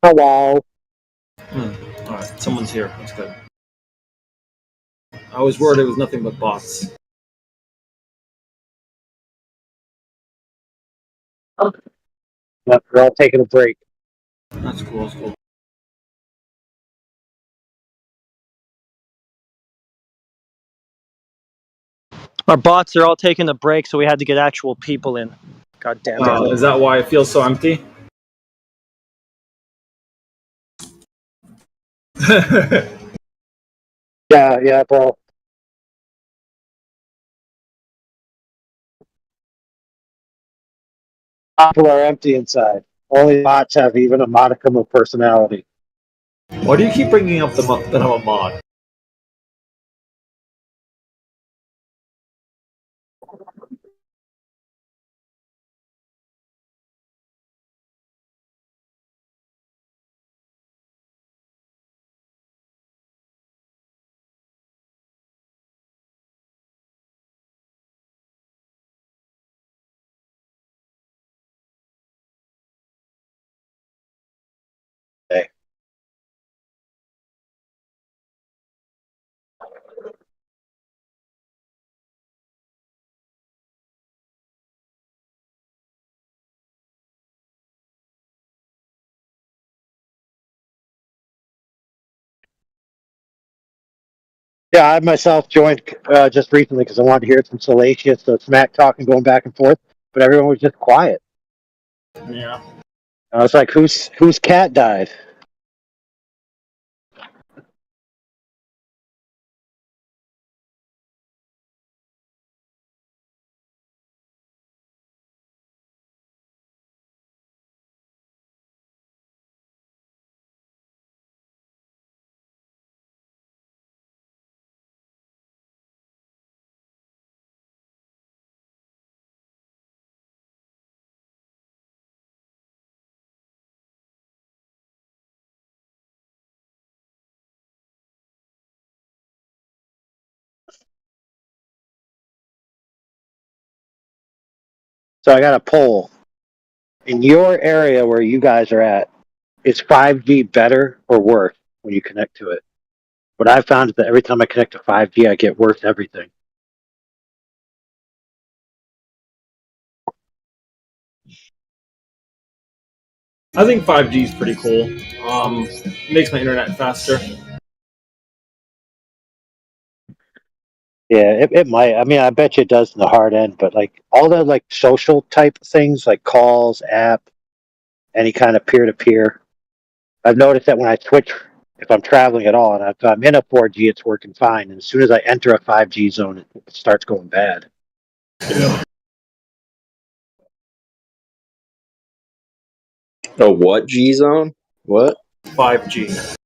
Hello. Alright, someone's here. That's good. I was worried it was nothing but bots. Yep, we're all taking a break. That's cool, that's cool. Our bots are all taking a break, so we had to get actual people in. God damn it. Is that why it feels so empty? Yeah, bro. People are empty inside. Only bots have even a modicum of personality. Why do you keep bringing up that I'm a mod? Hey. Yeah, I myself joined just recently because I wanted to hear some salacious smack talking going back and forth, but everyone was just quiet. Yeah. I was like, whose cat died? So I got a poll. In your area where you guys are at, is 5G better or worse when you connect to it? What I've found is that every time I connect to 5G, I get worse everything. I think 5G is pretty cool. Makes my internet faster. Yeah, it might. I mean, I bet you it does in the hard end, but like all the like social type things, like calls, app, any kind of peer to peer. I've noticed that when I switch, if I'm traveling at all, and if I'm in a 4G, it's working fine. And as soon as I enter a 5G zone, it starts going bad. A what G zone? What? 5G.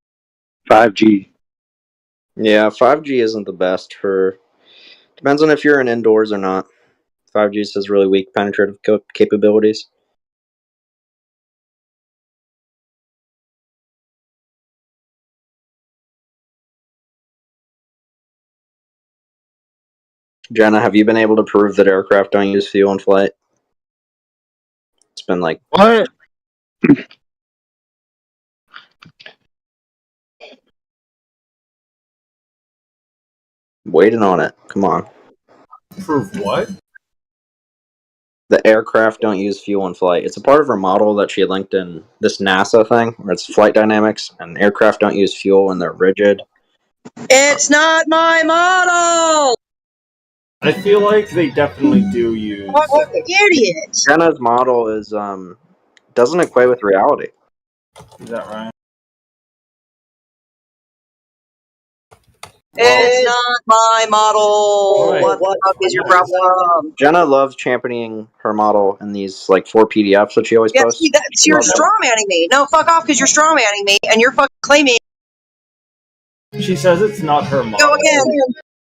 5G. Yeah, 5G isn't the best for. Depends on if you're in indoors or not. 5G has really weak penetrative capabilities. Jenna, have you been able to prove that aircraft don't use fuel in flight? It's been like What? waiting on it. Come on. Prove what? The aircraft don't use fuel in flight. It's a part of her model that she linked in this NASA thing, where it's flight dynamics, and aircraft don't use fuel when they're rigid. It's not my model. I feel like they definitely do use. What an idiot! Jenna's model is doesn't equate with reality. Is that right? It's not my model. Right. What the fuck is your problem? Jenna loves championing her model in these like 4 PDFs that she always Yeah, posts. see, that's you're straw manning me. No, fuck off, because you're straw manning me, and you're fucking claiming. She says it's not her model. Go again.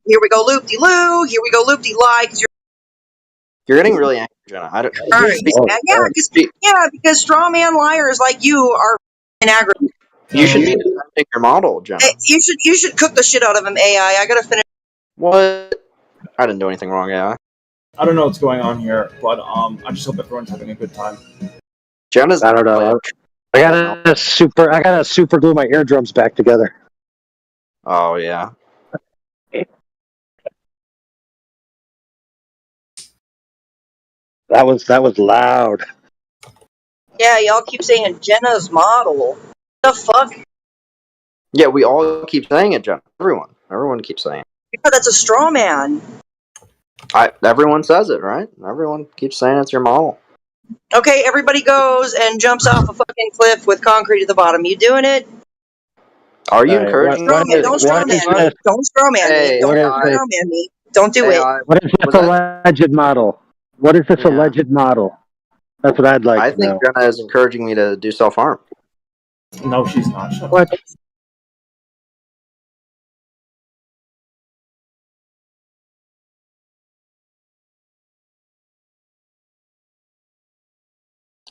Here we go, loop de loo. Here we go, loop de lie, because You're getting really angry, Jenna. I don't. all right, because straw man liars like you are aggravating. You should be defending your model, Jenna. You should cook the shit out of him, AI. I gotta finish. What? I didn't do anything wrong, yeah. I don't know what's going on here, but I just hope everyone's having a good time. Jenna's. I don't know. I gotta super glue my eardrums back together. Oh yeah. That was loud. Yeah, y'all keep saying Jenna's model. The fuck? Yeah, we all keep saying it, Jenna. Everyone keeps saying it. Yeah, that's a straw man. Everyone says it, right? Everyone keeps saying it's your model. Okay, everybody goes and jumps off a fucking cliff with concrete at the bottom. You doing it? Are you All right, encouraging Straw man, me? don't straw man me. this? Don't straw man me. Hey, Don't what is straw man me. Don't do it. What is this alleged model? What is this alleged model? That's what I'd like I to think know. Jenna is encouraging me to do self harm. No, she's not. Shut What?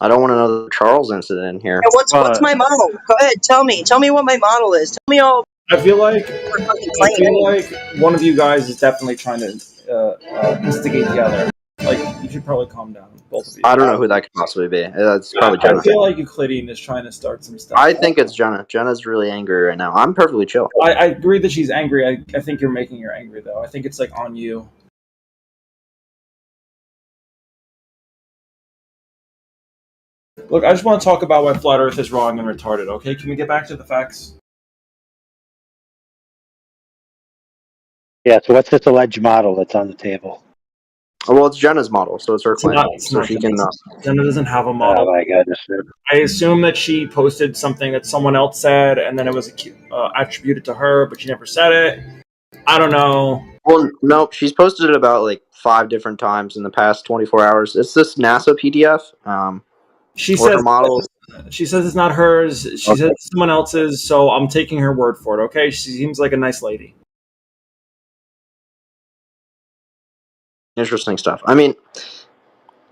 I don't want another Charles incident here. And what's my model? Go ahead, tell me. Tell me what my model is. Tell me all. I feel like claim. one of you guys is definitely trying to instigate the other. Like, you should probably calm down, both of you. I don't know who that could possibly be. It's probably Jenna. I feel like Euclidean is trying to start some stuff. I think it's Jenna. Jenna's really angry right now. I'm perfectly chill. I agree that she's angry. I think you're making her angry, though. I think it's, like, on you. Look, I just want to talk about why Flat Earth is wrong and retarded, okay? Can we get back to the facts? Yeah, so what's this alleged model that's on the table? Oh, well, it's Jenna's model, so it's her claim. It's so not she can. Jenna doesn't have a model. Oh my goodness. I assume that she posted something that someone else said, and then it was attributed to her, but she never said it. I don't know. Well, no, she's posted it about like 5 different times in the past 24 hours. It's this NASA PDF. She or says her model. She says it's not hers. She says it's someone else's, so I'm taking her word for it. Okay, she seems like a nice lady. Interesting stuff. I mean,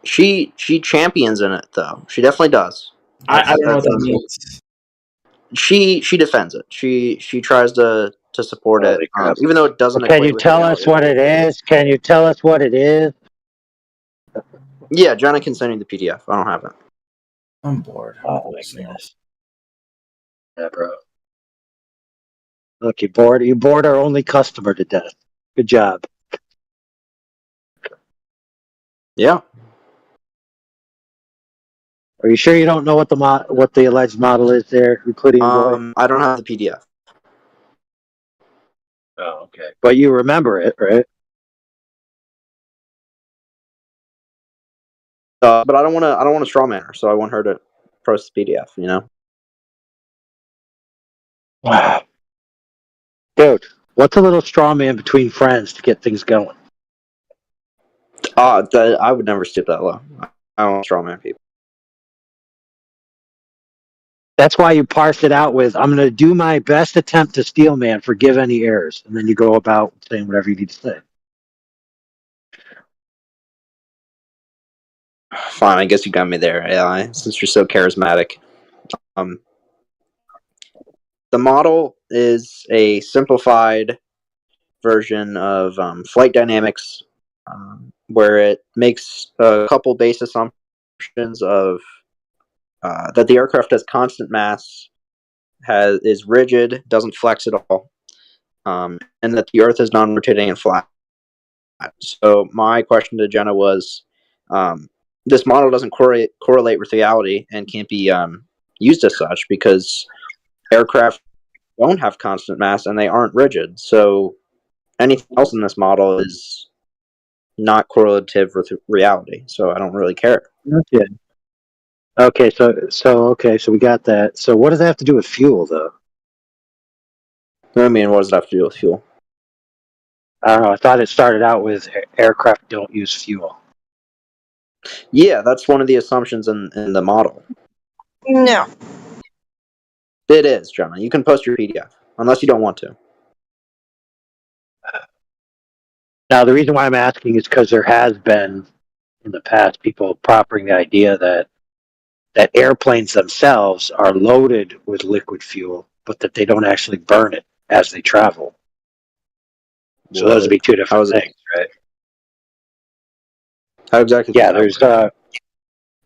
she champions in it though. She definitely does. I don't know what that means. She defends it. She tries to support it, even though it doesn't. Can equate you with tell reality. us what it is? Can you tell us what it is? Yeah, Jenna can send you the PDF. I don't have it. I'm bored. Oh my goodness. Yeah, bro. Look, you bored our only customer to death. Good job. Yeah. Are you sure you don't know what the alleged model is there, including boy? I don't have the PDF. Oh, okay. But you remember it, right? But I don't want to strawman her, so I want her to post the PDF. You know. Wow. Dude, what's a little straw man between friends to get things going? I would never stoop that low. I don't strawman people. That's why you parse it out with, I'm going to do my best attempt to steel man, forgive any errors. And then you go about saying whatever you need to say. Fine, I guess you got me there, AI, since you're so charismatic. The model is a simplified version of flight dynamics, where it makes a couple base assumptions of that the aircraft has constant mass, is rigid, doesn't flex at all, and that the Earth is non-rotating and flat. So my question to Jenna was, this model doesn't correlate with reality and can't be used as such because aircraft don't have constant mass and they aren't rigid. So anything else in this model is not correlative with reality. So I don't really care. Okay. Okay, so we got that. So what does that have to do with fuel, though? I mean, what does that have to do with fuel? I don't know. I thought it started out with aircraft don't use fuel. Yeah, that's one of the assumptions in the model. No. It is, Jenna. You can post your PDF, unless you don't want to. Now, the reason why I'm asking is because there has been, in the past, people proffering the idea that airplanes themselves are loaded with liquid fuel, but that they don't actually burn it as they travel. So those would be two different things, right? How exactly? Yeah, there's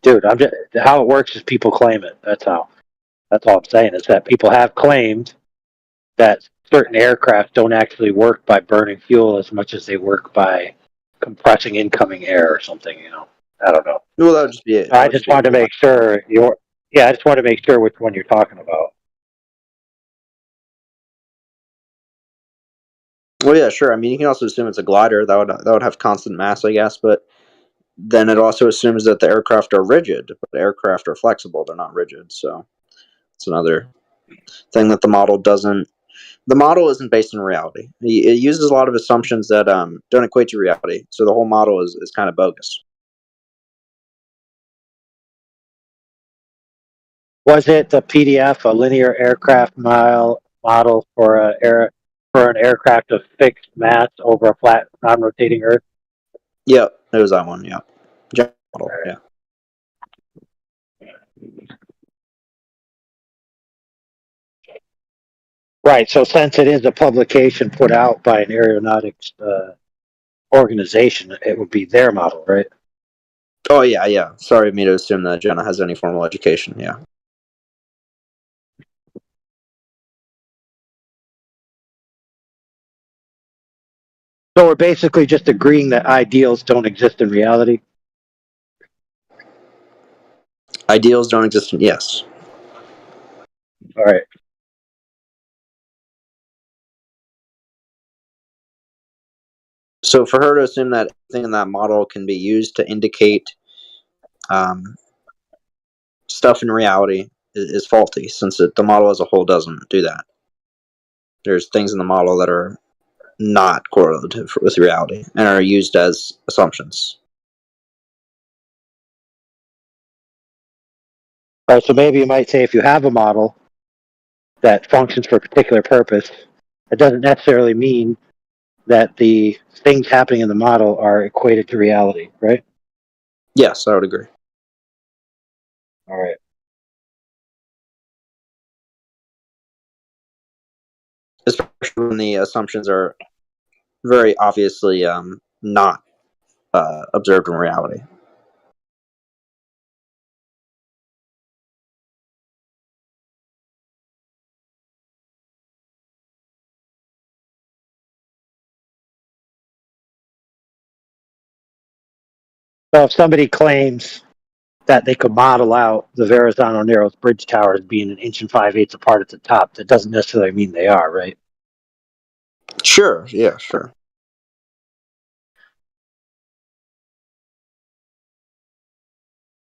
dude. I'm just how it works is people claim it. That's how. That's all I'm saying is that people have claimed that certain aircraft don't actually work by burning fuel as much as they work by compressing incoming air or something. You know, I don't know. Well, that would just be it. I just wanted to make sure you're. Yeah, I just wanted to make sure which one you're talking about. Well, yeah, sure. I mean, you can also assume it's a glider. That would have constant mass, I guess. But then it also assumes that the aircraft are rigid. But the aircraft are flexible; they're not rigid. So it's another thing that the model doesn't. The model isn't based in reality. It uses a lot of assumptions that don't equate to reality. So the whole model is kind of bogus. Was it the PDF, a linear aircraft model for an aircraft of fixed mass over a flat, non-rotating Earth? Yeah, it was that one. Yeah, General model. Yeah. Right. So since it is a publication put out by an aeronautics organization, it would be their model, right? Oh yeah, yeah. Sorry of me to assume that Jenna has any formal education. Yeah. So we're basically just agreeing that ideals don't exist in reality. Ideals don't exist. Yes. All right. So for her to assume that everything in that model can be used to indicate stuff in reality is faulty, since the model as a whole doesn't do that. There's things in the model that are not correlative with reality and are used as assumptions. All right. So maybe you might say if you have a model that functions for a particular purpose, it doesn't necessarily mean that the things happening in the model are equated to reality, right? Yes, I would agree. All right. Especially when the assumptions are very obviously not observed in reality. So if somebody claims that they could model out the Verrazano Narrows bridge towers being 1 5/8 apart at the top, that doesn't necessarily mean they are, right? Sure. Yeah. Sure.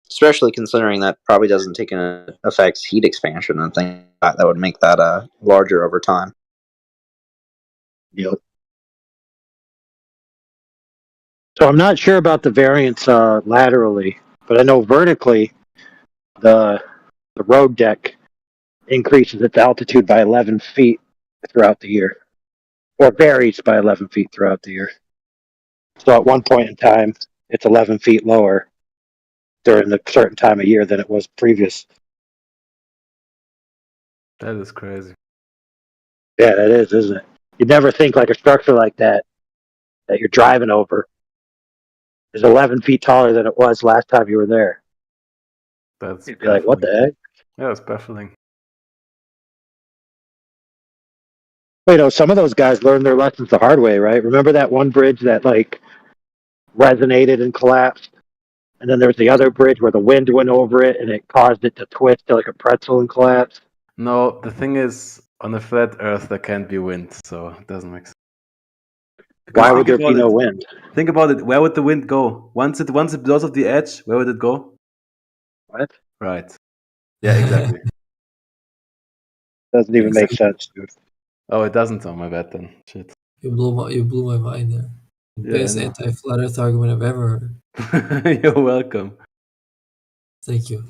Especially considering that probably doesn't take into effect heat expansion and things that would make that larger over time. Yep. So I'm not sure about the variance laterally, but I know vertically the road deck increases its altitude by 11 feet throughout the year, or varies by 11 feet throughout the year. So at one point in time, it's 11 feet lower during the certain time of year than it was previous. That is crazy. Yeah, that is, isn't it? You'd never think like a structure like that you're driving over is 11 feet taller than it was last time you were there. That's You'd be like, what the heck? Yeah, it's baffling. You know, some of those guys learned their lessons the hard way, right? Remember that one bridge that like resonated and collapsed? And then there's the other bridge where the wind went over it and it caused it to twist to like a pretzel and collapse. No, the thing is, on a flat Earth there can't be wind, so it doesn't make sense. Why would there be no wind? Think about it. Where would the wind go? Once it blows off the edge, where would it go? What? Right. Yeah, exactly. Doesn't even make sense, dude. Oh, it doesn't. Oh, my bad then. Shit. You blew my mind there. Yeah, Best I know. anti-flat Earth argument I've ever heard. You're welcome. Thank you.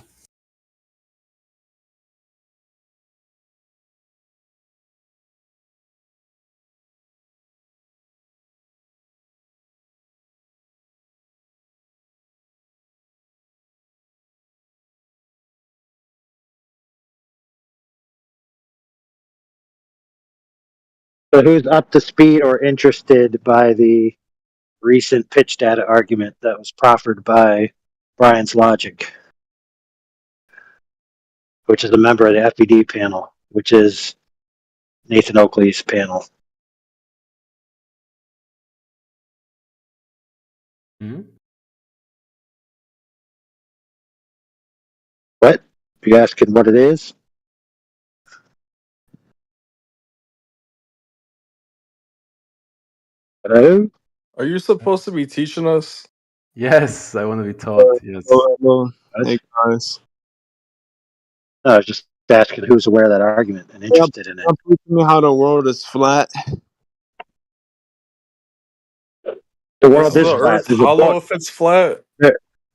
So who's up to speed or interested by the recent pitch data argument that was proffered by Brian's Logic, which is a member of the FBD panel, which is Nathan Oakley's panel. Hmm? What? Are you asking what it is? Hello? Are you supposed to be teaching us? Yes, I want to be taught. Yes. Hello. Hey guys. No, I was just asking who's aware of that argument and interested in it. Prove to me how the world is flat. The world Is is the flat. Earth There's a hollow book. if it's flat?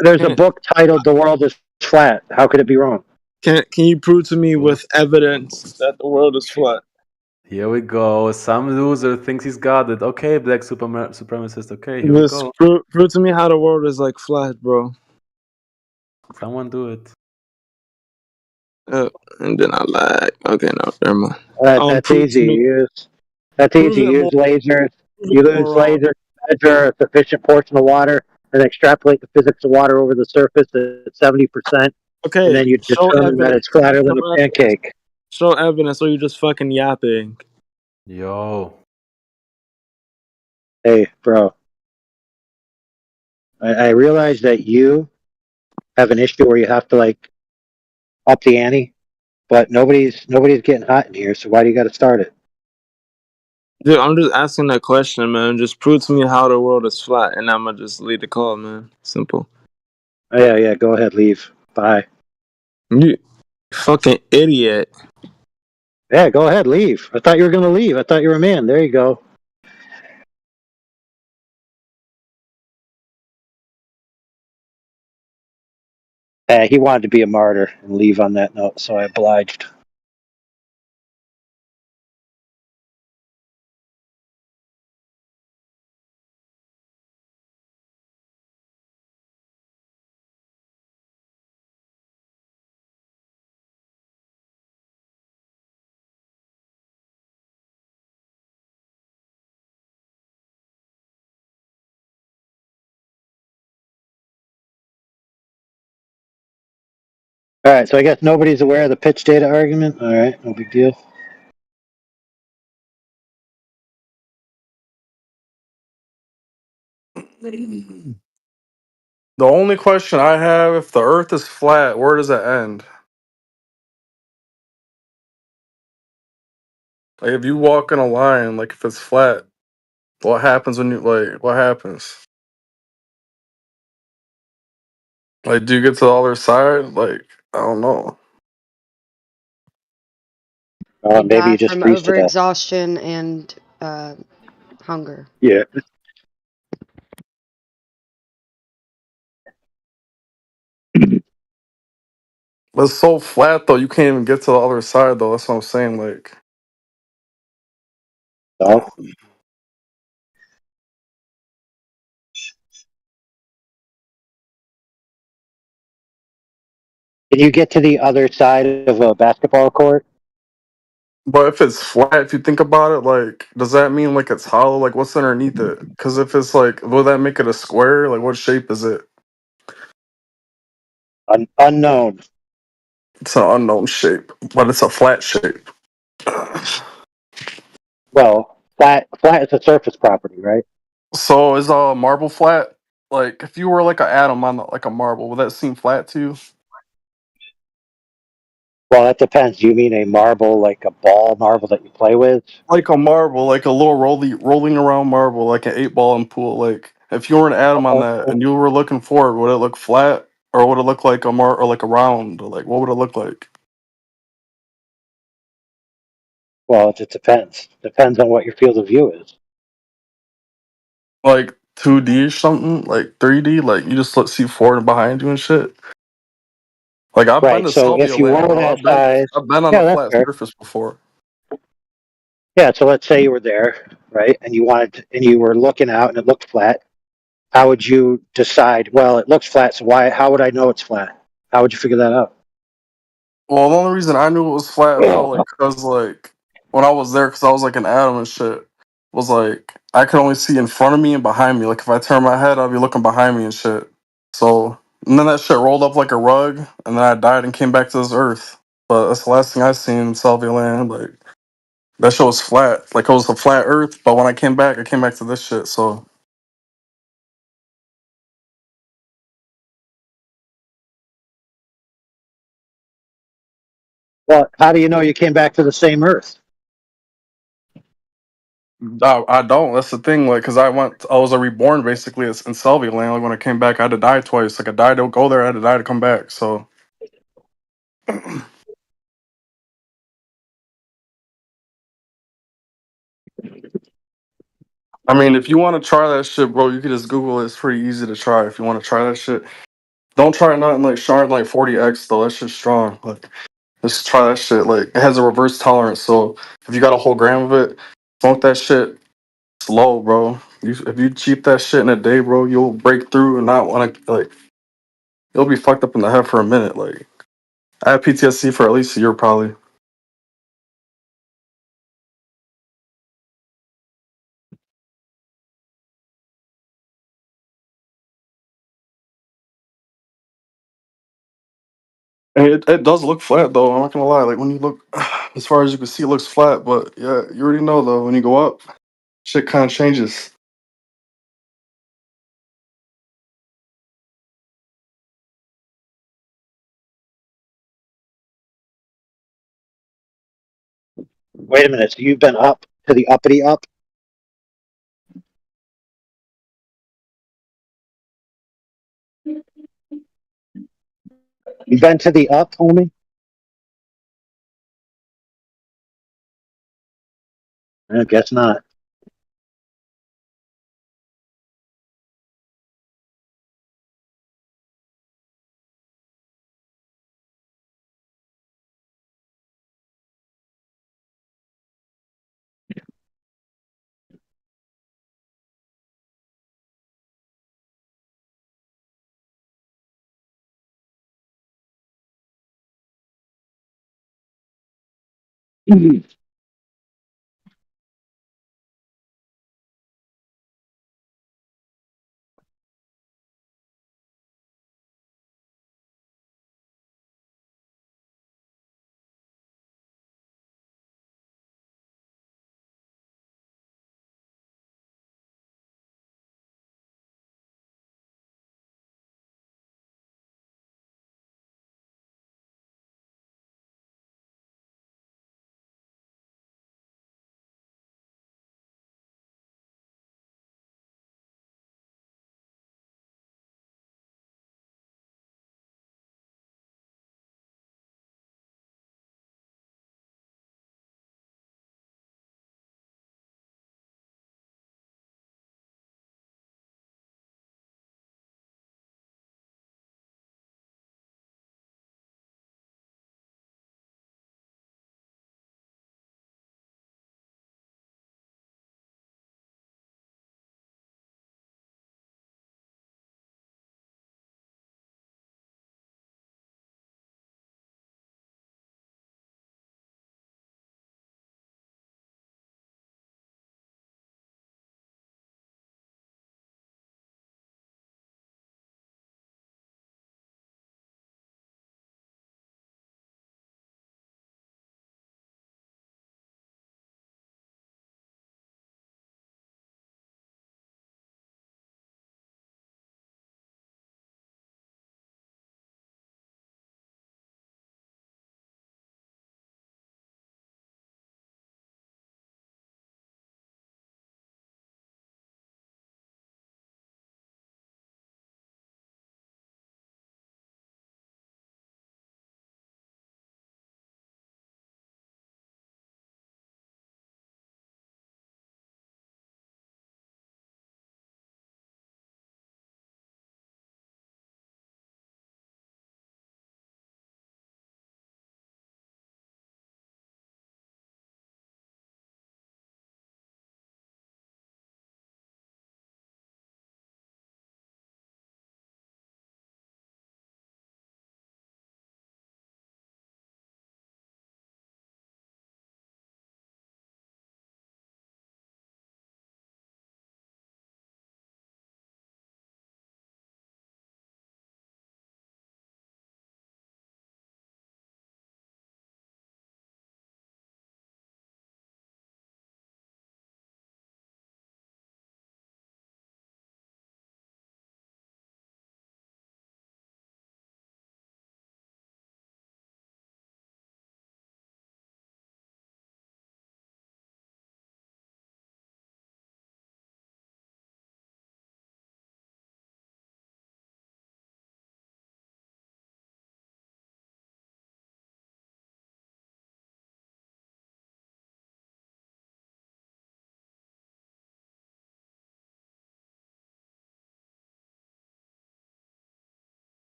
There's a book titled "The World Is Flat." How could it be wrong? Can you prove to me with evidence that the world is flat? Here we go. Some loser thinks he's got it. Okay, black supremacist. Okay, here we Just go. prove to me how the world is like flat, bro. Someone do it. And then I lag. Okay, no, never mind. That's prove easy. to me- That's prove easy. it Use more- lasers. prove You it use more wrong. lasers to measure a sufficient portion of water and extrapolate the physics of water over the surface at 70%. Okay, And then you show determine that evidence. it's flatter than Show a pancake. Show evidence, or you just fucking yapping. Yo. Hey, bro. I realize that you have an issue where you have to like up the ante, but nobody's getting hot in here. So why do you got to start it? Dude, I'm just asking that question, man. Just prove to me how the world is flat, and I'm gonna just lead the call, man. Simple. Oh, yeah. Go ahead, leave. Bye. You fucking idiot. Yeah, go ahead, leave. I thought you were gonna leave. I thought you were a man. There you go. He wanted to be a martyr and leave on that note, so I obliged. All right, so I guess nobody's aware of the pitch data argument. All right, no big deal. The only question I have, if the Earth is flat, where does it end? Like, if you walk in a line, like, if it's flat, what happens when you, like, what happens? Like, do you get to the other side? Like, I don't know. Maybe Die you just from freeze to death. overexhaustion and hunger. Yeah. But it's so flat, though, you can't even get to the other side, though. That's what I'm saying, like. No. Can you get to the other side of a basketball court? But if it's flat, if you think about it, like, does that mean, like, it's hollow? Like, what's underneath it? Because if it's, like, will that make it a square? Like, what shape is it? Unknown. It's an unknown shape, but it's a flat shape. Well, flat is a surface property, right? So is a marble flat? Like, if you were like an atom on like a marble, would that seem flat to you? Well, that depends. Do you mean a marble, like a ball marble that you play with? Like a marble, like a little rolling around marble, like an 8-ball in pool. Like, if you were an atom on that and you were looking forward, would it look flat or would it look like a or like a round? Or like, what would it look like? Well, it just depends. Depends on what your field of view is. Like 2D or something, like 3D, like you just see forward and behind you and shit. Like I've been Right. to So if you Salvia Land, were bro. that size, I've been on yeah, a that's flat fair. surface before. Yeah. So let's say you were there, right, and you were looking out and it looked flat. How would you decide? Well, it looks flat, so why? How would I know it's flat? How would you figure that out? Well, the only reason I knew it was flat, bro, like, cause like when I was there, cause I was like an atom and shit. was like I could only see in front of me and behind me. Like if I turn my head, I'll be looking behind me and shit. So and then that shit rolled up like a rug, and then I died and came back to this earth. But that's the last thing I seen in Salvia Land. Like that shit was flat. Like it was a flat earth. But when I came back to this shit. So Well, how do you know you came back to the same Earth? I don't. That's the thing. Like, cause I was a reborn basically in Salvia Land. Like when I came back, I had to die twice. Like I died to go there, I had to die to come back. So I mean, if you want to try that shit, bro, you can just Google it. It's pretty easy to try. If you want to try that shit, don't try nothing like Shard like 40x though. That shit's strong. Like, just try that shit. Like, it has a reverse tolerance. So if you got a whole gram of it, smoke that shit slow, bro. If you cheap that shit in a day, bro, you'll break through and not want to like. You'll be fucked up in the head for a minute. Like, I had PTSD for at least a year, probably. And it does look flat though. I'm not gonna lie. Like when you look, as far as you can see, it looks flat. But yeah, you already know though. When you go up, shit kind of changes. Wait a minute. So you've been up to the uppity up? You've been to the up, homie? I guess not.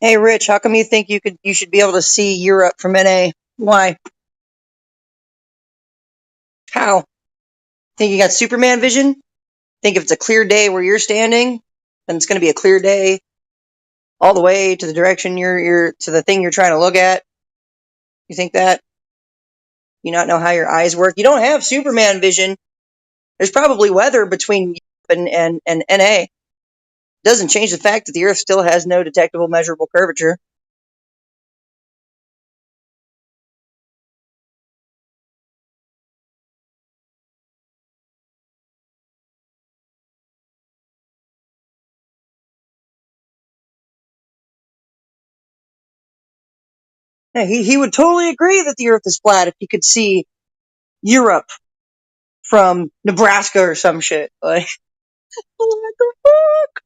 Hey, Rich, how come you think you should be able to see Europe from NA? Why? How? Think you got Superman vision? Think if it's a clear day where you're standing, then it's going to be a clear day all the way to the direction you're to the thing you're trying to look at? You think that? You not know how your eyes work? You don't have Superman vision. There's probably weather between Europe and NA. Doesn't change the fact that the Earth still has no detectable measurable curvature. Yeah, he would totally agree that the Earth is flat if he could see Europe from Nebraska or some shit. Like, what the fuck?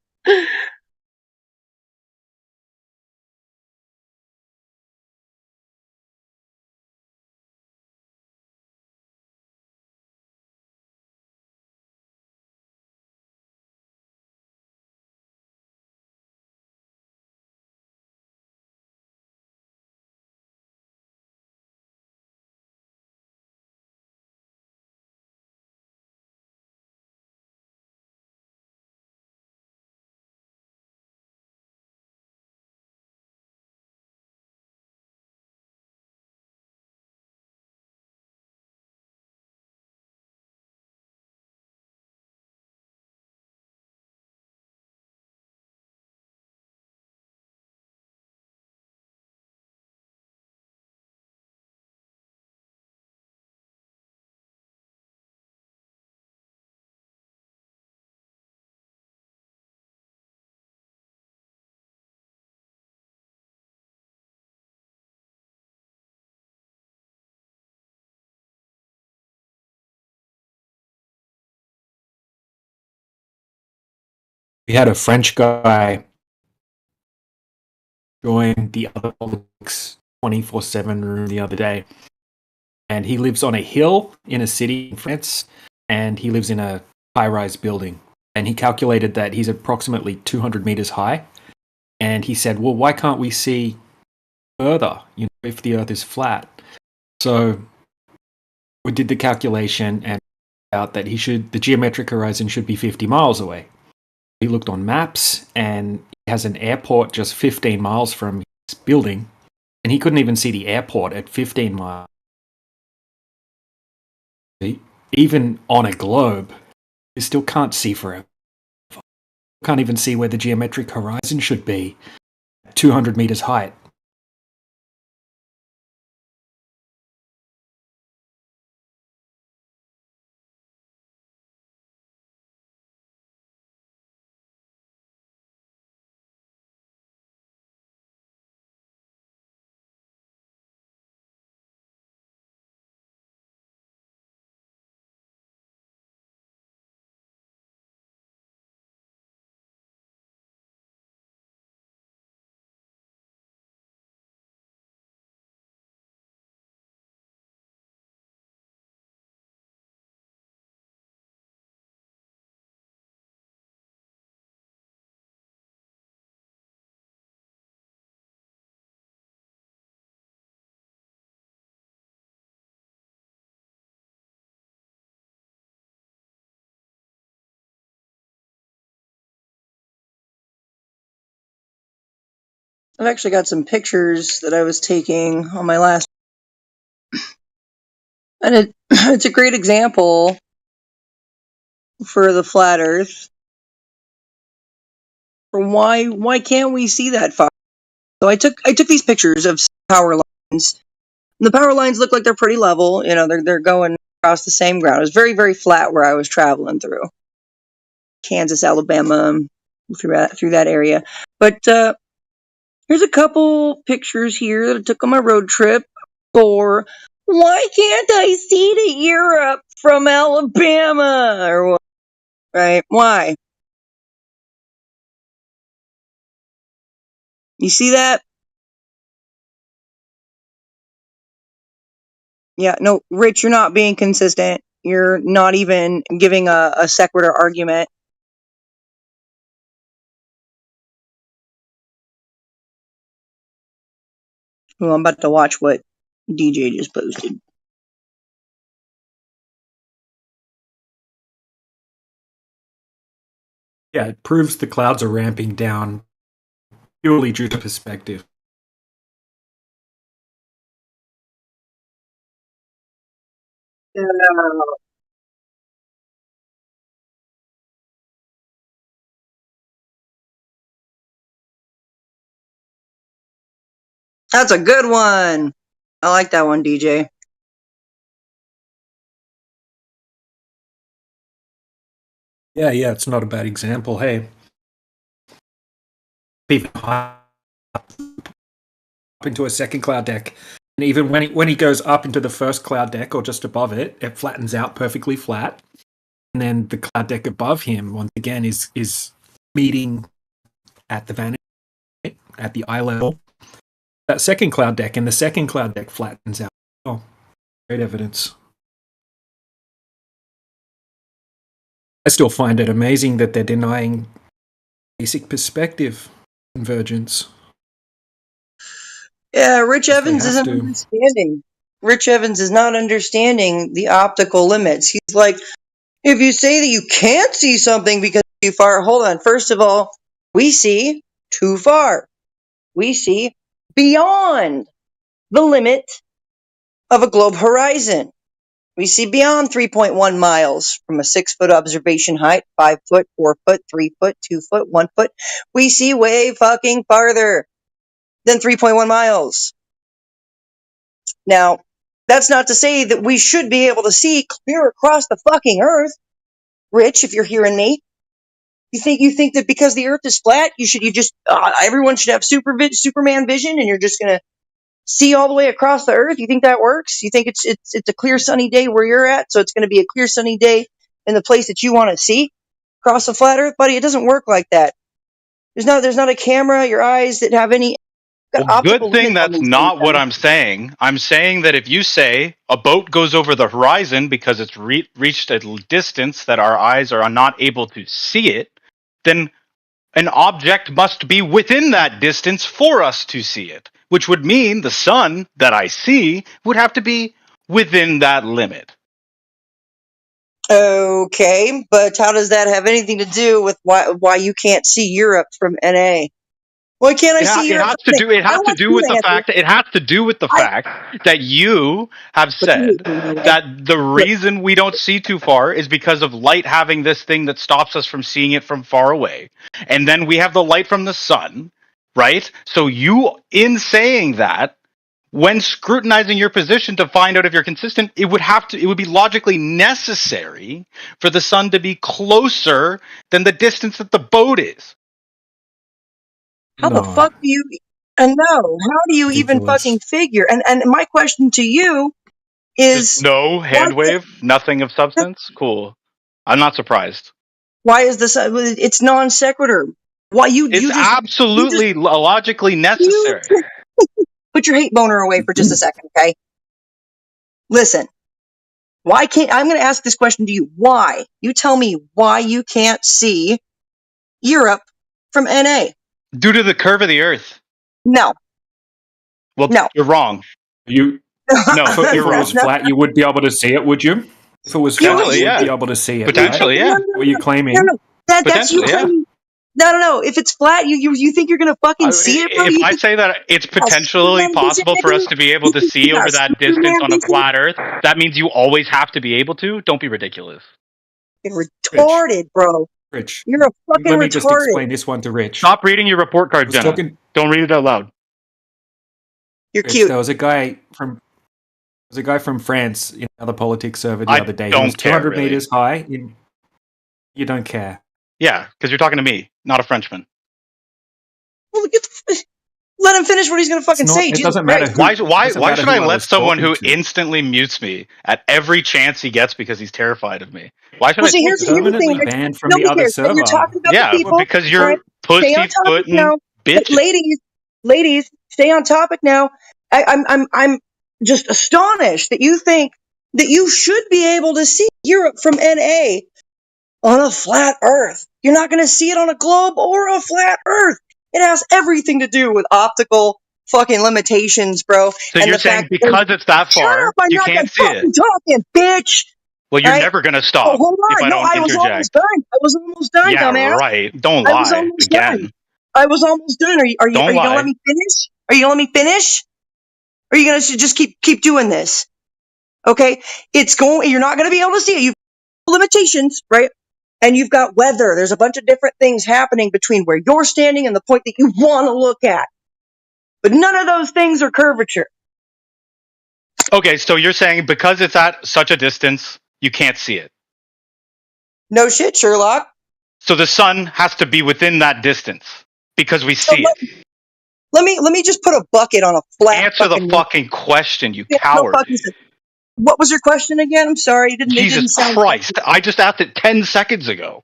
We had a French guy join the other politics 24/7 room the other day, and he lives on a hill in a city in France, and he lives in a high-rise building, and he calculated that he's approximately 200 meters high, and he said, well, why can't we see further, if the Earth is flat? So we did the calculation and out that the geometric horizon should be 50 miles away. He looked on maps, and he has an airport just 15 miles from his building, and he couldn't even see the airport at 15 miles. Even on a globe, you still can't see forever. You can't even see where the geometric horizon should be at 200 meters height. I've actually got some pictures that I was taking on my last, and it's a great example for the flat Earth. For why can't we see that far? So I took these pictures of power lines. And the power lines look like they're pretty level. They're going across the same ground. It was very, very flat where I was traveling through Kansas, Alabama, through that area. But here's a couple pictures here that I took on my road trip. For why can't I see to Europe from Alabama or what? Right? Why? You see that? Yeah, no, Rich, you're not being consistent. You're not even giving a sequitur argument. Well, I'm about to watch what DJ just posted. Yeah, it proves the clouds are ramping down purely due to perspective. That's a good one. I like that one, DJ. Yeah, it's not a bad example. Hey, even up into a second cloud deck, and even when he goes up into the first cloud deck or just above it, it flattens out perfectly flat, and then the cloud deck above him once again is meeting at the vantage at the eye level. That second cloud deck, and the second cloud deck flattens out. Oh, great evidence. I still find it amazing that they're denying basic perspective convergence. Yeah, Rich Yes, they Evans have isn't to. understanding. Rich Evans is not understanding the optical limits. He's like, if you say that you can't see something because it's too far, hold on. First of all, we see too far. We see beyond the limit of a globe horizon. We see beyond 3.1 miles from a 6-foot observation height, 5 foot, 4 foot, 3 foot, 2 foot, 1 foot. We see way fucking farther than 3.1 miles. Now, that's not to say that we should be able to see clear across the fucking earth. Rich, if you're hearing me, you think that because the earth is flat, everyone should have Superman vision and you're just going to see all the way across the earth? You think that works? You think it's a clear sunny day where you're at, so it's going to be a clear sunny day in the place that you want to see across the flat earth? Buddy, it doesn't work like that. There's not a camera, your eyes that have any Well, good thing that's not what I'm saying. I'm saying that if you say a boat goes over the horizon because it's reached a distance that our eyes are not able to see it, then an object must be within that distance for us to see it, which would mean the sun that I see would have to be within that limit. Okay, but how does that have anything to do with why you can't see Europe from NA? Why can't I see Europe? It has to do with the fact that you have said that the reason we don't see too far is because of light having this thing that stops us from seeing it from far away. And then we have the light from the sun, right? So you, in saying that, when scrutinizing your position to find out if you're consistent, it would be logically necessary for the sun to be closer than the distance that the boat is. How the fuck do you know? How do you even fucking figure? And my question to you is, just no hand wave, nothing of substance. Cool. I'm not surprised. Why is this? It's non sequitur. Why It's absolutely logically necessary. Put your hate boner away for just a second, okay? Listen. Why can't I'm going to ask this question to you? Why? You tell me why you can't see Europe from NA. Due to the curve of the Earth. No. Well, no. You're wrong. If it was flat, you would be able to see it, would you? If it was flat, you would be able to see it. Potentially, right? yeah. What are you claiming? No. That's you claiming. No. If it's flat, you think you're going to fucking see it, bro? If I say that it's potentially possible for us to be able to see over that distance on a flat Earth, that means you always have to be able to? Don't be ridiculous. You're retarded, bro. Rich, you're a fucking retarded. Let me just explain this one to Rich. Stop reading your report card, Jenna. Don't read it out loud. You're Rich, cute. There was a guy from France in another politics server the other day. He was 200 meters high. You don't care. Yeah, because you're talking to me, not a Frenchman. Well, let him finish what he's going to fucking say. It doesn't matter. Why should I let someone who instantly mutes me at every chance he gets because he's terrified of me? Why should I here's the thing. Banned from the other server? You're talking about the people. Because you're pussyfooting bitches. Ladies, stay on topic now. I'm just astonished that you think that you should be able to see Europe from NA on a flat Earth. You're not going to see it on a globe or a flat Earth. It has everything to do with optical fucking limitations, bro. So And you're the saying fact that because it's that shut far, up, I'm you not can't done see fucking it. talking, bitch. Well, you're Right? never gonna Oh, stop hold if on. I No, don't I was almost interject. done. I was almost done, Yeah, dumbass. right. Don't I was lie almost done. again. I was almost done. Are you Don't gonna let lie. me finish? Are you gonna let me finish? Or are you gonna just keep doing this? Okay, you're not gonna be able to see it. You've got limitations, right? And you've got weather. There's a bunch of different things happening between where you're standing and the point that you want to look at. But none of those things are curvature. Okay, so you're saying because it's at such a distance, you can't see it. No shit, Sherlock. So the sun has to be within that distance because we see it. Let me just put a bucket on a flat. Answer the fucking question, you No coward. fucking sense. What was your question again? I'm sorry. It Jesus didn't sound Christ. I just asked it 10 seconds ago.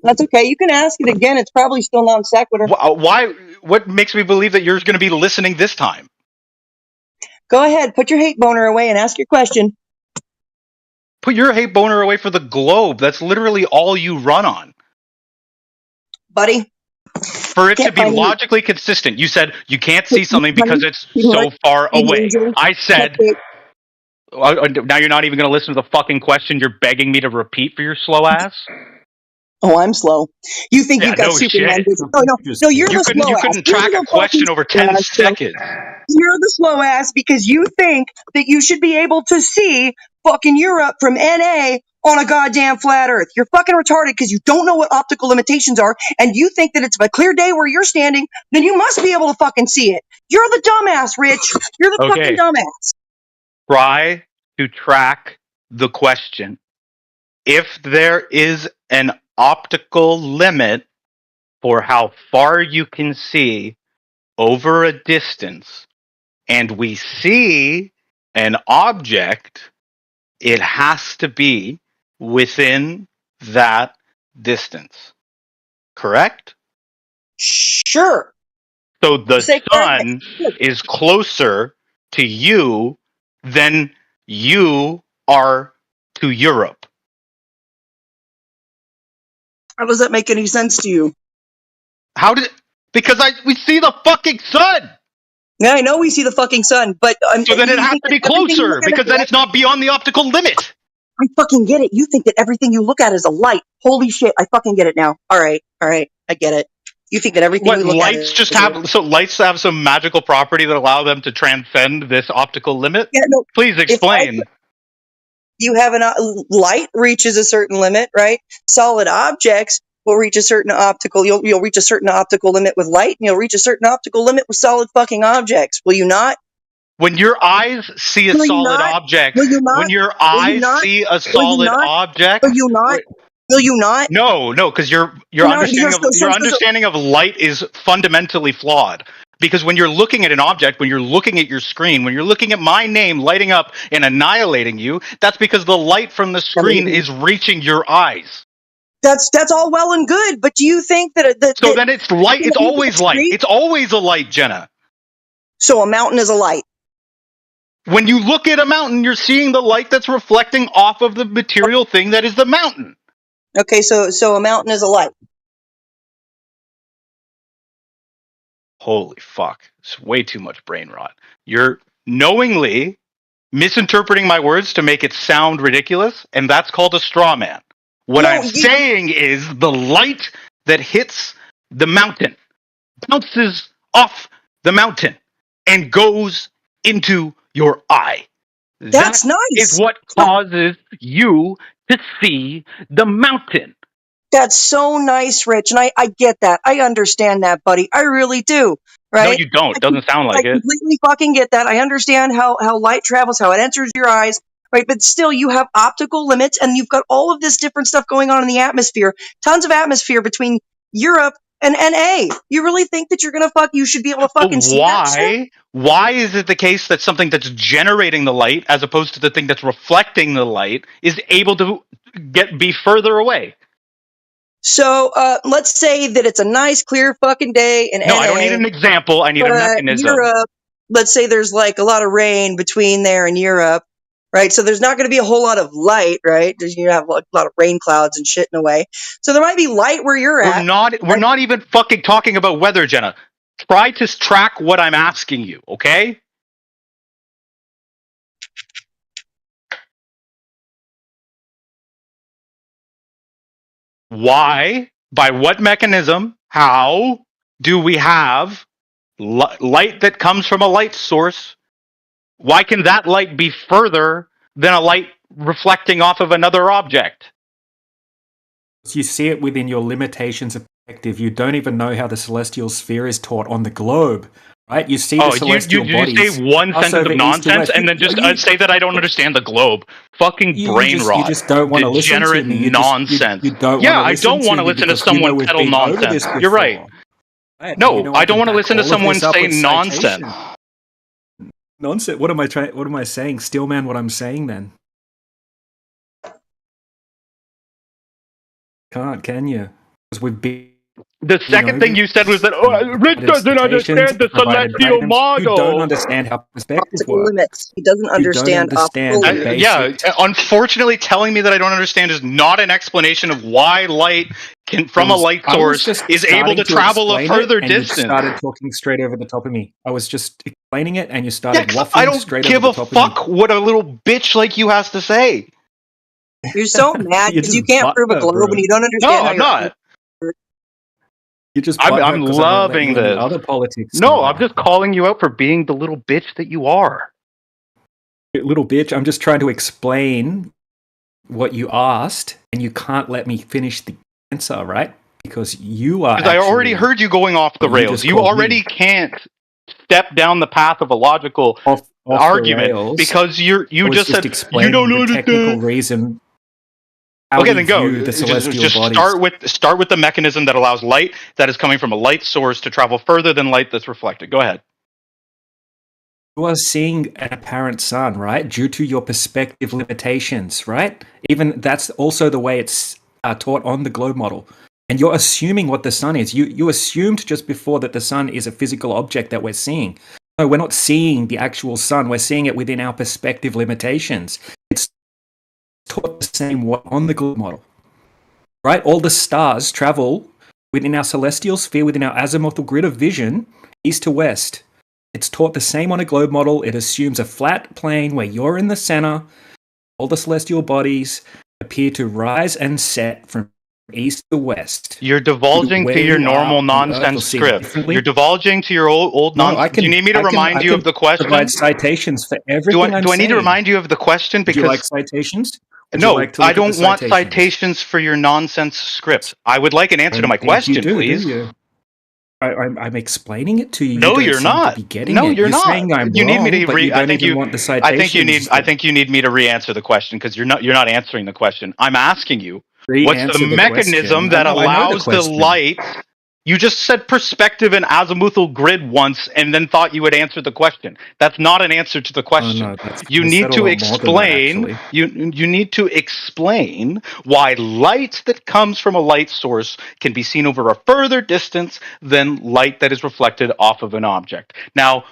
That's okay. You can ask it again. It's probably still non sequitur. Why? What makes me believe that you're going to be listening this time? Go ahead. Put your hate boner away and ask your question. Put your hate boner away for the globe. That's literally all you run on. Buddy. For it to be logically consistent, you said you can't see something because it's You know so what? far You away. angel. I said, now you're not even going to listen to the fucking question you're begging me to repeat for your slow ass? Oh, I'm slow. You think you've got no Superman shit. vision. No, you're the slow You ass. couldn't track a question over 10 seconds. You're the slow ass because you think that you should be able to see fucking Europe from NA on a goddamn flat earth. You're fucking retarded because you don't know what optical limitations are, and you think that it's a clear day where you're standing, then you must be able to fucking see it. You're the dumbass, Rich. You're the Okay. fucking dumbass. Try to track the question. If there is an optical limit for how far you can see over a distance, and we see an object, it has to be within that distance. Correct? Sure. So the sun is closer to you than you are to Europe. How does that make any sense to you? Because we see the fucking sun. Yeah, I know we see the fucking sun, but so then it has to be closer because then it's not beyond the optical limit. I fucking get it. You think that everything you look at is a light. Holy shit, I fucking get it now. All right, I get it. You think that everything we look lights at just have lights have some magical property that allow them to transcend this optical limit? Yeah, no, please explain. You have light reaches a certain limit, right? Solid objects will reach a certain optical. You'll reach a certain optical limit with light, and you'll reach a certain optical limit with solid fucking objects. Will you not? When your eyes see a solid object, when your eyes see a solid object, will you not? Will you not? No, because your understanding of light is fundamentally flawed. Because when you're looking at an object, when you're looking at your screen, when you're looking at my name lighting up and annihilating you, that's because the light from the screen is reaching your eyes. That's all well and good, but do you think that then it's light? It's always light. It's always a light, Jenna. So a mountain is a light. When you look at a mountain, you're seeing the light that's reflecting off of the material thing that is the mountain. Okay, so a mountain is a light. Holy fuck. It's way too much brain rot. You're knowingly misinterpreting my words to make it sound ridiculous, and that's called a straw man. What I'm saying is the light that hits the mountain bounces off the mountain and goes into your eye. That's nice. Is what causes you to see the mountain. That's so nice, Rich, and I get that. I understand that, buddy. I really do. Right? No, you don't. It doesn't sound like it. I completely fucking get that. I understand how light travels, how it enters your eyes, right? But still, you have optical limits, and you've got all of this different stuff going on in the atmosphere. Tons of atmosphere between Europe and NA. You really think that you should be able to fucking see that shit? Why is it the case that something that's generating the light, as opposed to the thing that's reflecting the light, is able to be further away? So let's say that it's a nice, clear fucking day in NA. No, I don't need an example. I need a mechanism. Europe, let's say there's like a lot of rain between there and Europe, right? So there's not going to be a whole lot of light, right? You have a lot of rain clouds and shit in a way. So there might be light where you're at. We're not even fucking talking about weather, Jenna. Try to track what I'm asking you, okay? Why? By what mechanism? How do we have light that comes from a light source? Why can that light be further than a light reflecting off of another object? You see it within your limitations of perspective. You don't even know how the celestial sphere is taught on the globe, right? You see the celestial bodies. You say one sentence of nonsense and then just say that I don't understand the globe. Fucking brain rot. You just don't want to listen to me. You nonsense. You don't yeah, I don't want to listen to someone peddle nonsense. You're right. No, I don't want to listen to someone say nonsense. Nonsense. What am I saying? Steelman, what I'm saying then? Can't, can you? Because we've been. The second thing you said was that Rick doesn't understand the celestial model. You don't understand how perspective works. Limits. He doesn't understand optical limits. Yeah, unfortunately, telling me that I don't understand is not an explanation of why light from a light source is able to travel a further distance. You started talking straight over the top of me. I was just explaining it, and you started waffling straight over the top of me. I don't give a fuck what a little bitch like you has to say. You're so mad because you can't prove a globe and you don't understand how I'm not. You just I'm loving this. Other politics. No, I'm just calling you out for being the little bitch that you are. Little bitch, I'm just trying to explain what you asked, and you can't let me finish the answer, right? Because you are. Because I already heard you going off the rails. You already can't step down the path of a logical argument because you just said you don't know the technical reason. Okay, then go. Just start with the mechanism that allows light that is coming from a light source to travel further than light that's reflected. Go ahead. You are seeing an apparent sun, right? Due to your perspective limitations, right? Even that's also the way it's taught on the globe model. And you're assuming what the sun is. You assumed just before that the sun is a physical object that we're seeing. No, we're not seeing the actual sun. We're seeing it within our perspective limitations. It's taught the same way on the globe model, right? All the stars travel within our celestial sphere, within our azimuthal grid of vision, east to west. It's taught the same on a globe model. It assumes a flat plane where you're in the center. All the celestial bodies appear to rise and set from east to west. You're divulging to your normal nonsense script. You're divulging to your old nonsense. Do you need me to remind you of the question? Provide citations for everything. Do I need to remind you of the question? Because do you like citations? No, I don't want citations for your nonsense script. I would like an answer to my question, please. I'm explaining it to you. No, you're not. No, you're not. Saying I'm you need wrong, me to. I think you want the citations. I think you need me to re-answer the question because you're not answering the question. I'm asking you. What's the mechanism that allows the light? You just said perspective and azimuthal grid once and then thought you would answer the question. That's not an answer to the question. Oh, no, you need to explain. You need to explain why light that comes from a light source can be seen over a further distance than light that is reflected off of an object. Now,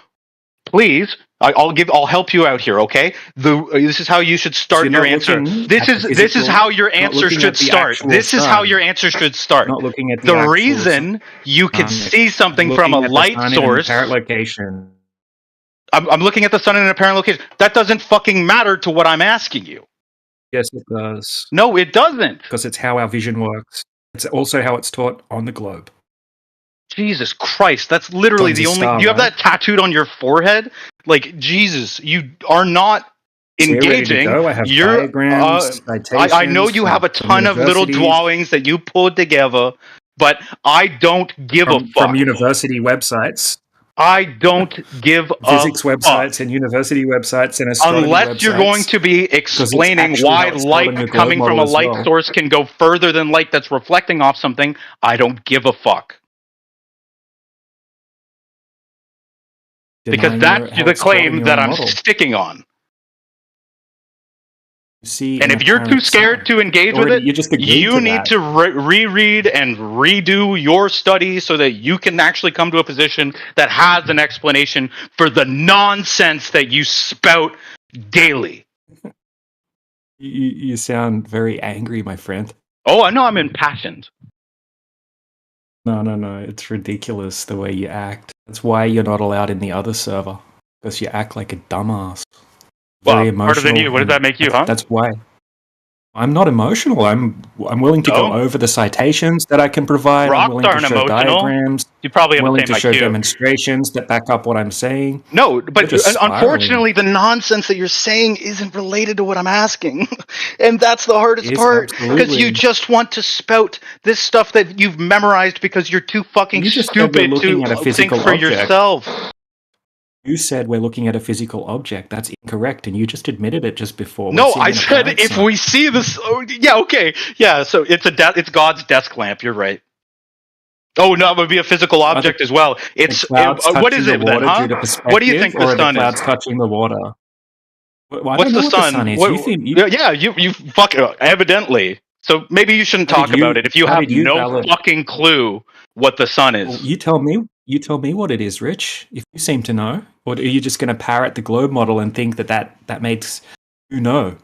please, I'll help you out here, okay? This is how you should start your answer. This is how your answer should start. This is how your answer should start. Not looking at the reason you can see something from a light source. Apparent location. I'm looking at the sun in an apparent location. That doesn't fucking matter to what I'm asking you. Yes, it does. No, it doesn't. Because it's how our vision works. It's also how it's taught on the globe. Jesus Christ, that's literally the only. You have that tattooed on your forehead? Like, Jesus, you are not engaging. I have diagrams, I know you have a ton of little drawings that you pulled together, but I don't give a fuck. From university websites. I don't give physics a websites fuck. and university websites and astronomy unless you're going to be explaining why light coming from a light source can go further than light that's reflecting off something, I don't give a fuck. Because that's the claim that I'm sticking on. And if you're too scared to engage with it, you need to reread and redo your study so that you can actually come to a position that has an explanation for the nonsense that you spout daily. You sound very angry, my friend. Oh, I know I'm impassioned. No. It's ridiculous the way you act. That's why you're not allowed in the other server, because you act like a dumbass. Well, Very harder than emotional. you. What does that make you, huh? That's why. I'm not emotional. I'm willing to go No? over the citations that I can provide. I'm Rocks willing to aren't show emotional. diagrams. You probably I'm have the willing same to show IQ. demonstrations that back up what I'm saying. No, You're but just spiraling. unfortunately, the nonsense that you're saying isn't related to what I'm asking, and that's the hardest It is, part. Because you absolutely. just want to spout this stuff that you've memorized because you're too fucking You just said we're stupid to looking at a think physical for object. yourself. You said we're looking at a physical object. That's incorrect, and you just admitted it just before. We're No, sitting I in a said planet if sun. we see this. Oh, yeah, okay, yeah. So it's God's desk lamp. You're right. Oh no, it would be a physical Are the, object as well. the clouds What touching is the it then, water huh? due to What do you think perspective, the or are the sun clouds is? touching the water? Well, I What's don't know the what the sun? sun is. What, You think you? yeah, you fuck evidently. So maybe you shouldn't How did talk about you? it if you How have did you no validate? fucking clue what the sun Well, is. you tell me. You tell me what it is, Rich. If you seem to know, or are you just going to parrot the globe model and think that makes you know?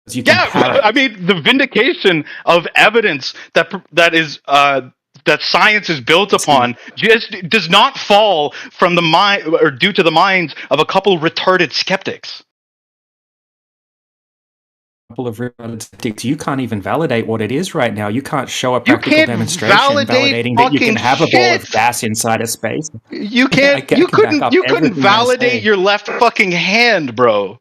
'Cause you can Yeah, parrot. I mean the vindication of evidence that science is built upon just does not fall from the mind or due to the minds of a couple retarded skeptics. Couple of retarded skeptics. You can't even validate what it is right now. You can't show a You practical can't demonstration validate validating that you can fucking have a ball of shit. gas inside of space. You I can't. can You back couldn't. up You couldn't everything I validate say. your left fucking hand, bro.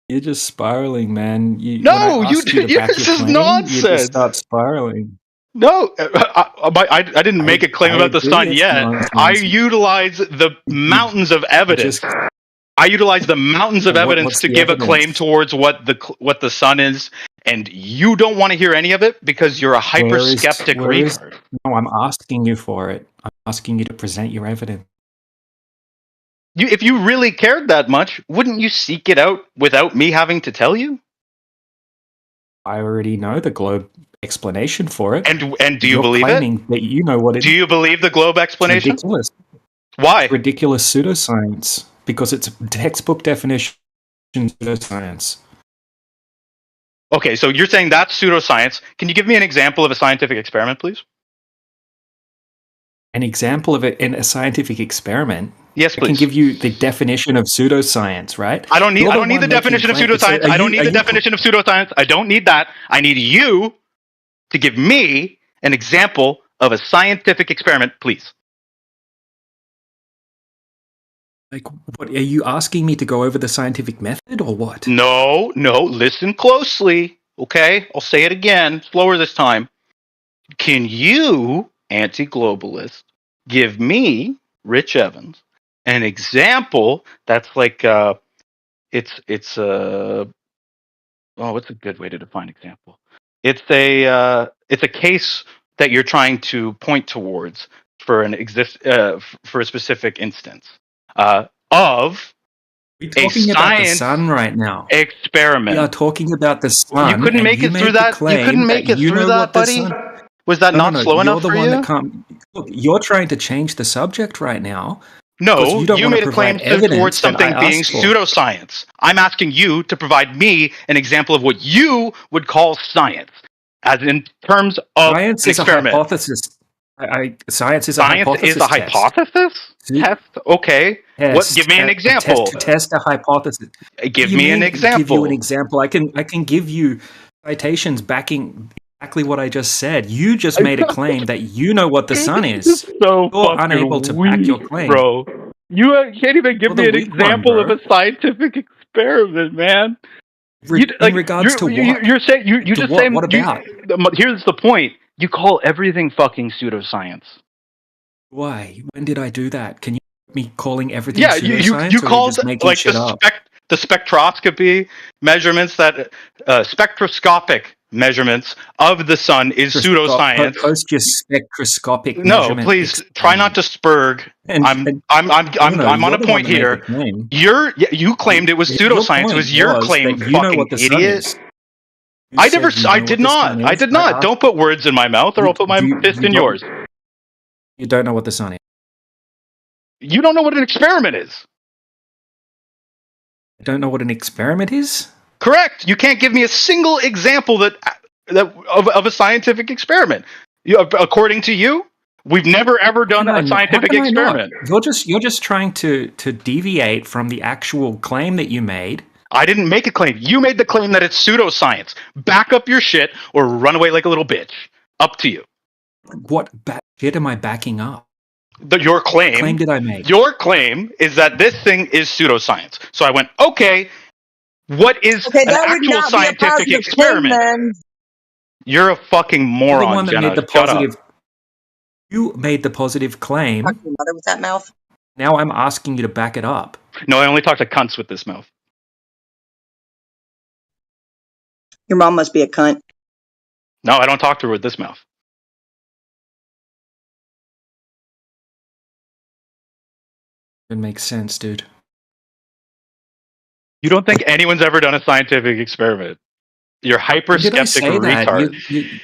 You're just spiraling, man. When I No, you. ask you to back This your is claim, you just nonsense. start spiraling. No, I didn't make a claim I about the agree sun it's yet. I nonsense. utilize the mountains of evidence. Just I utilize the mountains of evidence what's to the give a claim evidence? towards what the sun is, and you don't want to hear any of it because you're a hyper Where is skeptic where is? retard. No, I'm asking you for it. I'm asking you to present your evidence. If you really cared that much, wouldn't you seek it out without me having to tell you? I already know the globe explanation for it. And do you You're believe it? claiming that you know what it Do is. you believe the globe It's explanation? ridiculous. Why? It's ridiculous pseudoscience because it's textbook definition pseudoscience. Okay, so you're saying that's pseudoscience. Can you give me an example of a scientific experiment, please? An example of it in a scientific experiment. Yes, I can please. give you the definition of pseudoscience, right? I don't need. You're I don't need one the making definition of claim- pseudoscience. so are I don't you- need are the you- definition of pseudoscience. I don't need that. I need you to give me an example of a scientific experiment, please. Like, what are you asking me to go over the scientific method or what? No, listen closely. Okay, I'll say it again, slower this time. Can you, anti-globalist, give me, Rich Evans, an example that's like oh, what's a good way to define example? It's a case that you're trying to point towards for for a specific instance of We're a talking about the science sun right now. experiment. We are talking about the sun. You couldn't and make you it made through the that. You claim couldn't make it you through know that, what the buddy. sun. Was that not slow You're enough the for one you? that Look, you're trying to change the subject right now. No, because you don't want made to a claim provide evidence towards that I something being asked for. pseudoscience. I'm asking you to provide me an example of what you would call science, as in terms of Science an is a experiment. hypothesis. Science is a Science hypothesis. is a test. hypothesis test. Okay, what? Give me an example. To test a hypothesis. Give What do you me an mean, Give you an example. example. I can give you citations backing exactly what I just said. You just made a claim that you know what the sun is. So You're fucking unable to back your weak, claim. bro. You can't even give You're me the an weak one, example bro. of a scientific experiment, man. In regards to what? You're saying you To just what? saying What about? here's the point. You call everything fucking pseudoscience. Why? When did I do that? Can you me calling everything Yeah, pseudoscience? you or are you called just making like shit up? the spectroscopy measurements that spectroscopic measurements of the sun is pseudoscience. Post your spectroscopic No, measurement please try not to spurg. I'm on a point here. You claimed it was pseudoscience. It was your claim, that you know fucking what the sun idiot. is. You I said never. you know I what did the not. sun I is. did not. asked- Don't put words in my mouth, or I'll put my fist in yours. You don't know what the sun is. You don't know what an experiment is. You don't know what an experiment is? Correct. You can't give me a single example of a scientific experiment. According to you, We've never ever done a scientific How can I not? experiment. You're just trying to deviate from the actual claim that you made. I didn't make a claim. You made the claim that it's pseudoscience. Back up your shit or run away like a little bitch. Up to you. What shit am I backing up? Your claim. What claim did I make? Your claim is that this thing is pseudoscience. So I went, okay, what is Okay, an that would actual not be a scientific positive claim, experiment? then. You're a fucking You're moron, the one that Jenna. made the Shut up. positive. You made the positive claim. Talk to your mother with that mouth. Now I'm asking you to back it up. No, I only talk to cunts with this mouth. Your mom must be a cunt. No, I don't talk to her with this mouth. It makes sense, dude. You don't think anyone's ever done a scientific experiment? You're hyper When did I skeptic say that? retard.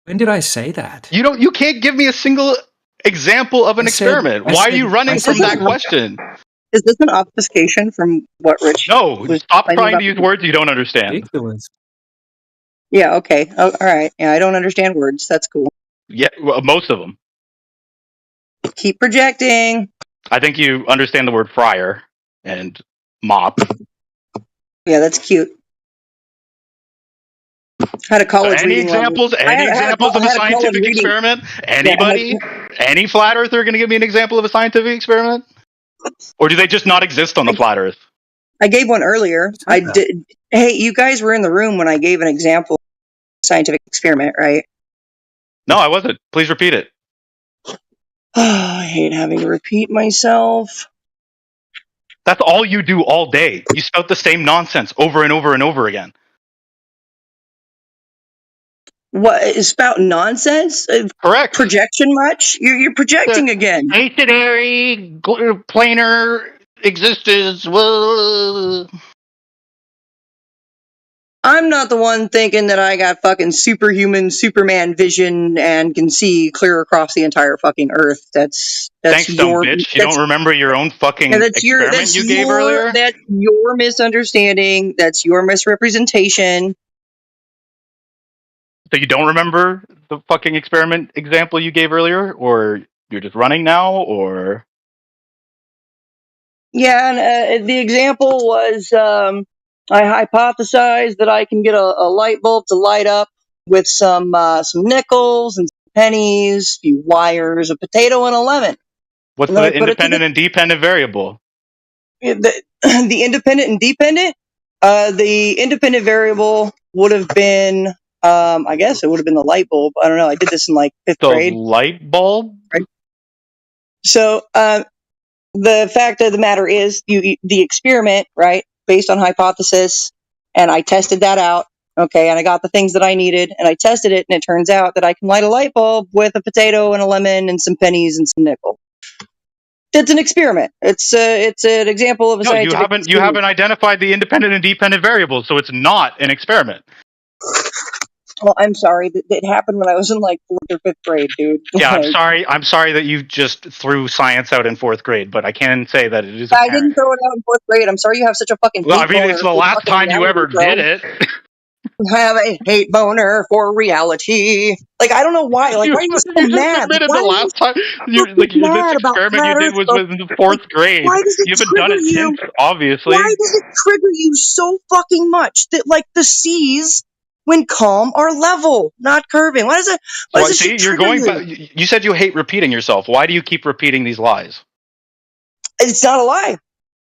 When did I say that? You can't give me a single example of an experiment. Why are you running from that question? Is this an obfuscation from what Rich? No, was stop claiming trying about to use the- words you don't understand. Ridiculous. Yeah. Okay. Oh, all right. Yeah, I don't understand words. That's cool. Yeah, well, most of them. Keep projecting. I think you understand the word fryer and mop. Yeah, that's cute. Had a college Any reading level. examples? I Any had a examples of a college scientific reading- experiment? Yeah, Anybody? Any flat earther going to give me an example of a scientific experiment? Or do they just not exist on the flat Earth? I gave one earlier. I did. Hey, you guys were in the room when I gave an example of a scientific experiment, right? No, I wasn't. Please repeat it. I hate having to repeat myself. That's all you do all day. You spout the same nonsense over and over and over again. What is spout nonsense? Correct. Projection much? You're projecting again. Stationary, planar existence. Whoa. I'm not the one thinking that I got fucking superhuman Superman vision and can see clear across the entire fucking earth. That's Thanks, dumb your bitch. You don't remember your own fucking yeah, that's your experiment that's you gave your earlier? that's your misunderstanding. That's your misrepresentation. So you don't remember the fucking experiment example you gave earlier? Or you're just running now? Or Yeah, and the example was I hypothesized that I can get a light bulb to light up with some nickels and some pennies, a few wires, a potato, and a lemon. what's And then I the put it to independent and dependent variable? the independent and dependent? The independent variable would have been, I guess it would have been the light bulb. I don't know. I did this in like fifth The grade. light bulb? Right. So, the fact of the matter is, the experiment, right, based on hypothesis, and I tested that out. Okay, and I got the things that I needed, and I tested it, and it turns out that I can light a light bulb with a potato and a lemon and some pennies and some nickel. It's an experiment. It's an example of a No, you scientific haven't. You experiment. haven't identified the independent and dependent variables, so it's not an experiment. Well, I'm sorry. It happened when I was in like 4th or 5th grade, dude. Yeah, I'm Like, sorry. I'm sorry that you just threw science out in 4th grade, but I can say that it is. I didn't throw it out in 4th grade. I'm sorry you have such a fucking Well, I hate mean, boner it's the for last fucking time you ever reality, did bro. it. Have a hate boner for reality. Like, I don't know why. Like, why are you so You just mad? admitted Why the are you last time so this mad about experiment flat you did Earth was stuff? in the 4th grade. Why does it You haven't done trigger it you? since, obviously. Why does it trigger you so fucking much that, like, the seas, when calm, are level, not curving? Why does it? Why Why, does this see, shit you're trigger going you? back. You said you hate repeating yourself. Why do you keep repeating these lies? It's not a lie.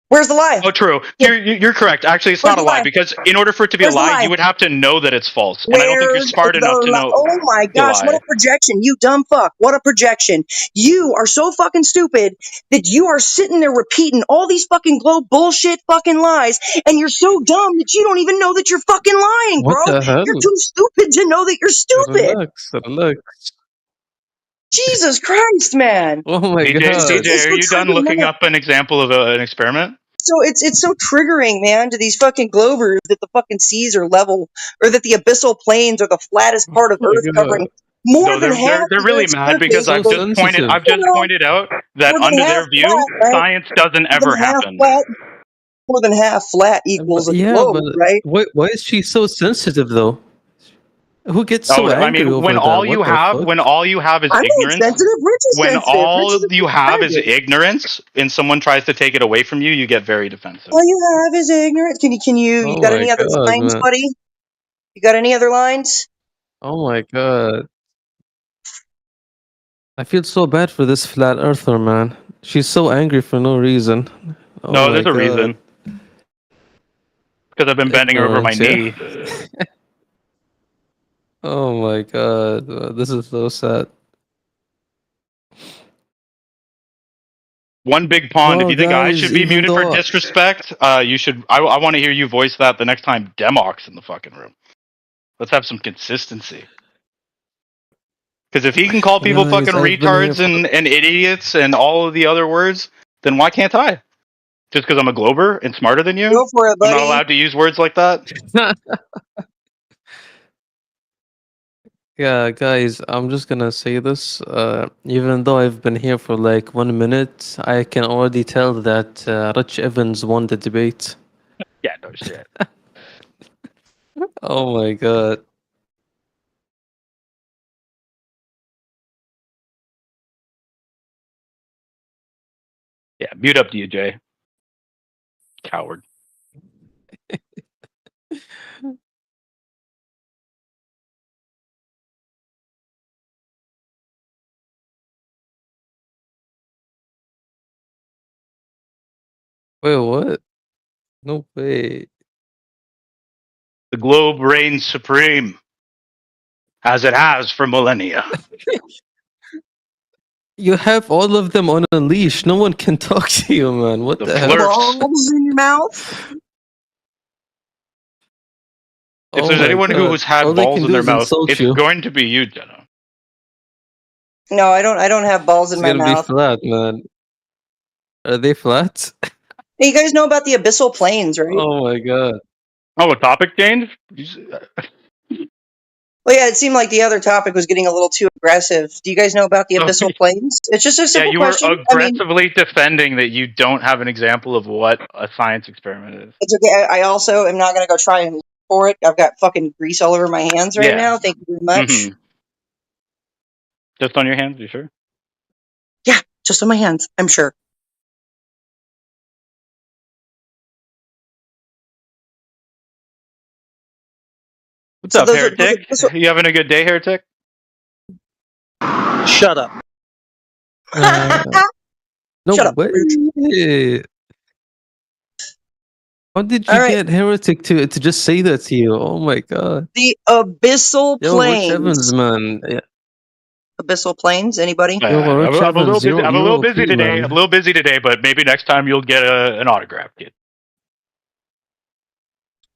Where's the lie? Oh, true. You're correct. Actually, it's Where's not a the lie lie? because in order for it to be Where's a the lie, lie? you would have to know that it's false. And I don't think you're Where's smart enough to the lie? know Oh my the gosh, what lie. a projection. You dumb fuck. What a projection. You are so fucking stupid that you are sitting there repeating all these fucking globe bullshit fucking lies, and you're so dumb that you don't even know that you're fucking lying, What bro. the hell? You're too stupid to know that you're stupid. Relax. Jesus Christ, man. Oh my CJ, god. CJ, are you done triggering, looking man. up an example of an experiment? So it's so triggering, man, to these fucking globers that the fucking seas are level, or that the abyssal plains are the flattest part of Oh my Earth, god. covering more No, than half they're the really Earth's mad because So I've just sensitive. pointed out that more than under half their view, flat, right? science doesn't More ever than half happen. flat. More than half flat equals a Yeah, globe, but right? why is she so sensitive though? Who gets so Oh, I angry mean, over when that? all you What the have, fuck? when all you have is I'm not ignorance, sensitive. Rich is when sensitive. Rich all is you have is defensive. ignorance, and someone tries to take it away from you, you get very defensive. All you have is ignorance. You Oh got my any other god, lines, man. buddy? You got any other lines? Oh my god. I feel so bad for this flat earther, man. She's so angry for no reason. Oh No, my there's a god. reason. Because I've been bending her over my Ignorance, yeah. knee. Oh my god, this is so sad. One big pond. If Well, you think I guys, should be even muted for though disrespect, you should. I want to hear you voice that the next time Demok's in the fucking room. Let's have some consistency. Because if he can call people guys, fucking I've been here retards and idiots and all of the other words, then why can't I? Just because I'm a Glober and smarter than you? Go for it, I'm not buddy. allowed to use words like that? Yeah, guys, I'm just gonna say this. Even though I've been here for like 1 minute, I can already tell that Rich Evans won the debate. Yeah, no shit. Oh my god. Yeah, mute up DJ. Coward. Wait, what? No way. The globe reigns supreme, as it has for millennia. You have all of them on a leash. No one can talk to you, man. What the hell? Balls in your mouth. If Oh there's my anyone God. who's had All they balls can in do their is mouth, insult it's you. going to be you, Jenna. No, I don't. I don't have balls in It's my gonna be mouth. flat, man. Are they flat? Hey, you guys know about the abyssal plains, right? Oh my god. Oh, a topic change? Well, yeah, it seemed like the other topic was getting a little too aggressive. Do you guys know about the abyssal plains? It's just a Yeah, simple you were question. I mean, aggressively defending that you don't have an example of what a science experiment is. it's okay. I also am not going to go try and look for it. I've got fucking grease all over my hands right Yeah. now. Thank you very much. Mhm. Just on your hands, you sure? Yeah, just on my hands. I'm sure. What's So up, those are- those are- Heretic? those are- You having a good day, Heretic? Shut up. No Shut up, way. How did you All right. get Heretic to just say that to you? Oh my god. The abyssal Yo, Rich plains. Evans, man. Yeah. Abyssal plains. Anybody? Yo, I'm, Rich I'm a little Evans, busy. I'm a little you're busy OP, today. man. I'm a little busy today, but maybe next time you'll get an autograph, kid.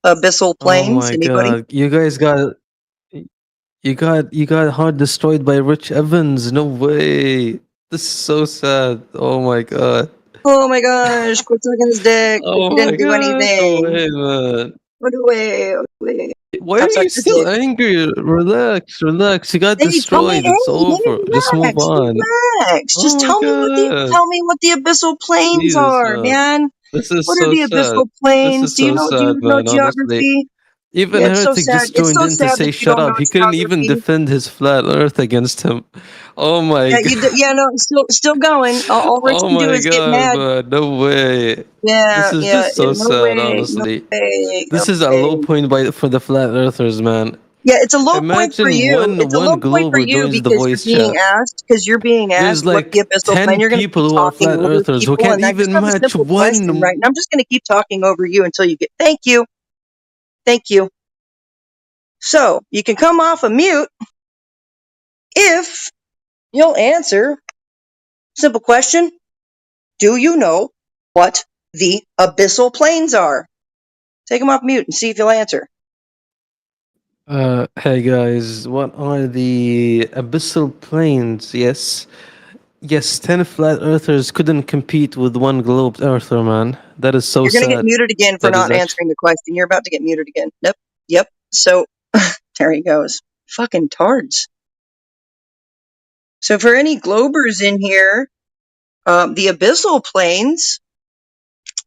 Abyssal Oh plains. my Anybody? god. You got hard destroyed by Rich Evans. No way. This is so sad. Oh my god. Oh my gosh! Quit sucking his dick. Oh He my didn't do god. No anything. way, man. Put away. Away. Why Stop are sucking you his still dick. angry? Relax, relax. You got Hey, tell me. destroyed. It's over. Just move Relax. on. Relax. Just Oh my tell me what the god. tell me what the abyssal plains Jesus, are, man. This is What are so the sad. abyssal This plains? is Do you so know? Do you sad, know man, honestly. geography? Even Yeah, it's so Heretic sad. just It's joined so in to sad say that you shut don't up. know He couldn't even geography. defend his flat earth against him. Oh my Yeah, god. yeah, no, it's still going. All Rich Oh can do my is get god, mad. man. No way. Yeah, This is yeah, just so no sad, way, no honestly. way, This no is a low way. point for the flat earthers, man. Yeah, it's a low point for Imagine you. It's a low one point for Glober you joins the because you're voice being chat. asked. Because you're being There's asked what like the abyssal 10 plane. You're going to people keep who are talking flat over earthers who people, can't and I just even have a match simple question, one. right? And I'm just going to keep talking over you until you get. Thank you, thank you. So you can come off of mute if you'll answer. Simple question: do you know what the abyssal plains are? Take them off mute and see if you'll answer. Hey guys, what are the abyssal plains? Yes. Yes, 10 flat earthers couldn't compete with one globe earther, man. That is so You're going to get sad. muted again for That is not actually. answering the question. You're about to get muted again. Yep. So there he goes. Fucking tards. So for any globers in here, the abyssal plains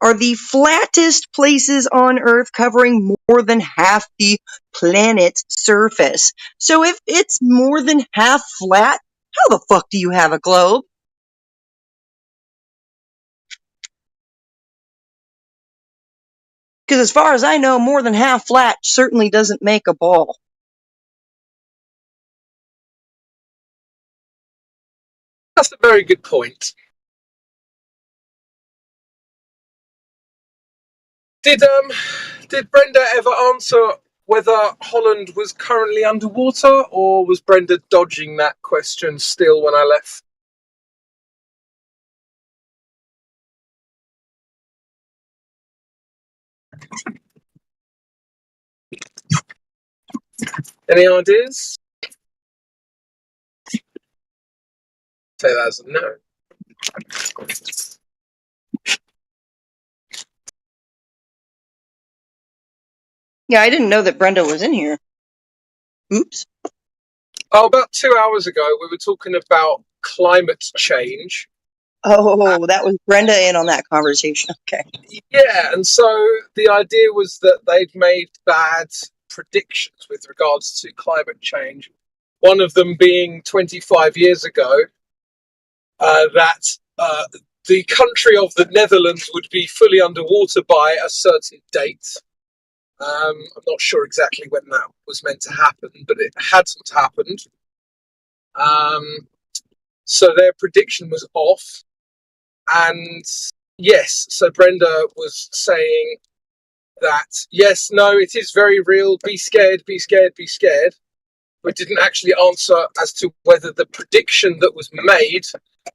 are the flattest places on Earth, covering more than half the planet's surface. So if it's more than half flat, how the fuck do you have a globe? Because as far as I know, more than half flat certainly doesn't make a ball. That's a very good point. Did Brenda ever answer whether Holland was currently underwater, or was Brenda dodging that question still when I left? Any ideas? Say that as a no. Yeah, I didn't know that Brenda was in here. Oops. Oh, about 2 hours ago, we were talking about climate change. Oh, that was Brenda in on that conversation. Okay. Yeah, and so the idea was that they'd made bad predictions with regards to climate change. One of them being 25 years ago, that the country of the Netherlands would be fully underwater by a certain date. I'm not sure exactly when that was meant to happen, but it hadn't happened. So their prediction was off. And yes, so Brenda was saying that, yes, no, it is very real. Be scared, be scared, be scared. But didn't actually answer as to whether the prediction that was made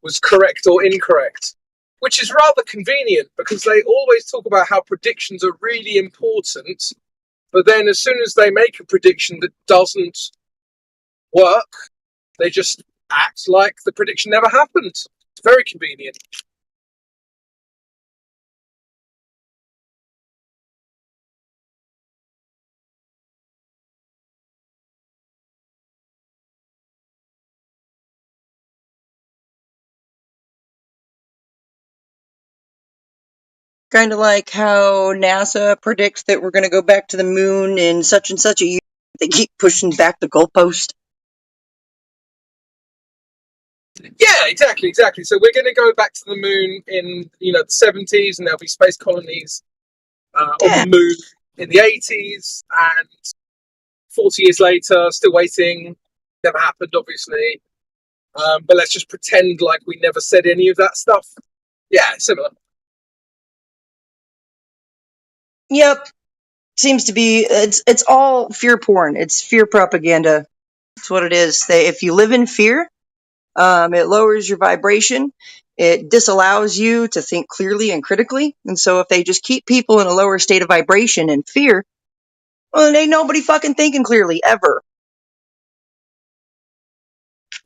was correct or incorrect. Which is rather convenient, because they always talk about how predictions are really important. But then as soon as they make a prediction that doesn't work, they just act like the prediction never happened. It's very convenient. Kind of like how NASA predicts that we're going to go back to the moon in such and such a year. They keep pushing back the goalpost. Yeah, exactly. So we're going to go back to the moon in the 70s, and there'll be space colonies on the moon in the 80s, and 40 years later, still waiting. Never happened, obviously. But let's just pretend like we never said any of that stuff. Yeah, similar. Yep. Seems to be, it's all fear porn. It's fear propaganda. That's what it is. If you live in fear, it lowers your vibration. It disallows you to think clearly and critically. And so if they just keep people in a lower state of vibration and fear, well, then ain't nobody fucking thinking clearly, ever.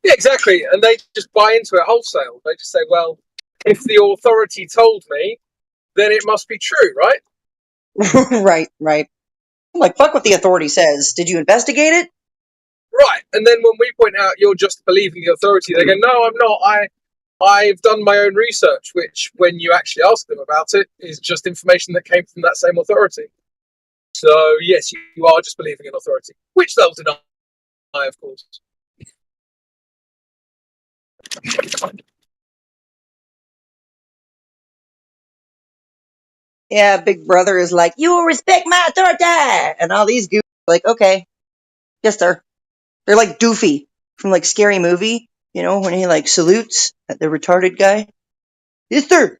Yeah, exactly. And they just buy into it wholesale. They just say, well, if the authority told me, then it must be true, right? Right. I'm like, fuck what the authority says. Did you investigate it? Right. And then when we point out you're just believing the authority, they go, no, I'm not. I've done my own research, which when you actually ask them about it is just information that came from that same authority. So yes, you are just believing in authority, which they'll deny, of course. Yeah, Big Brother is like, you will respect my authority! And all these goofs are like, okay. Yes, sir. They're like Doofy from like Scary Movie, when he like salutes at the retarded guy. Yes, sir.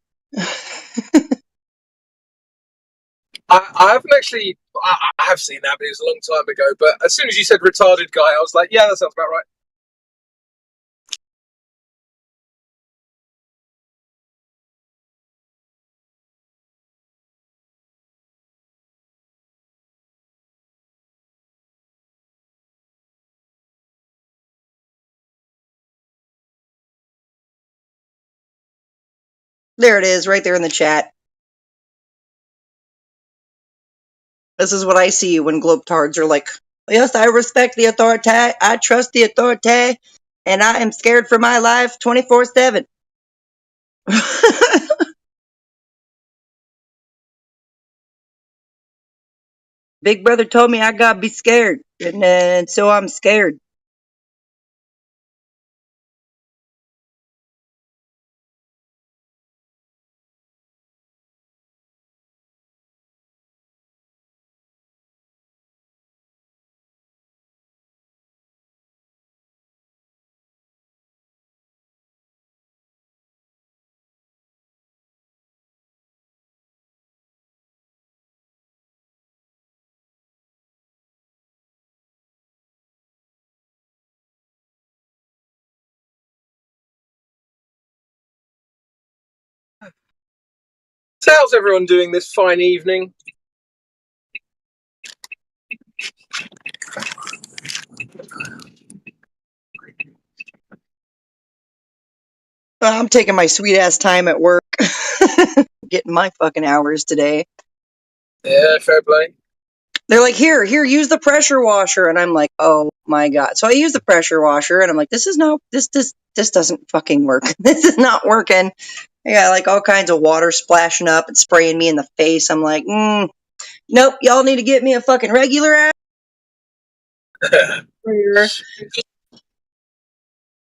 I haven't actually, I have seen that, but it was a long time ago. But as soon as you said retarded guy, I was like, yeah, that sounds about right. There it is, right there in the chat. This is what I see when globetards are like, yes, I respect the authority, I trust the authority, and I am scared for my life 24/7. Big brother told me I gotta be scared, and so I'm scared. So how's everyone doing this fine evening? I'm taking my sweet ass time at work, getting my fucking hours today. Yeah, fair play. They're like, here, use the pressure washer, and I'm like, oh my god. So I use the pressure washer, and I'm like, this doesn't fucking work. This is not working. I got like all kinds of water splashing up and spraying me in the face. I'm like, nope, y'all need to get me a fucking regular ass.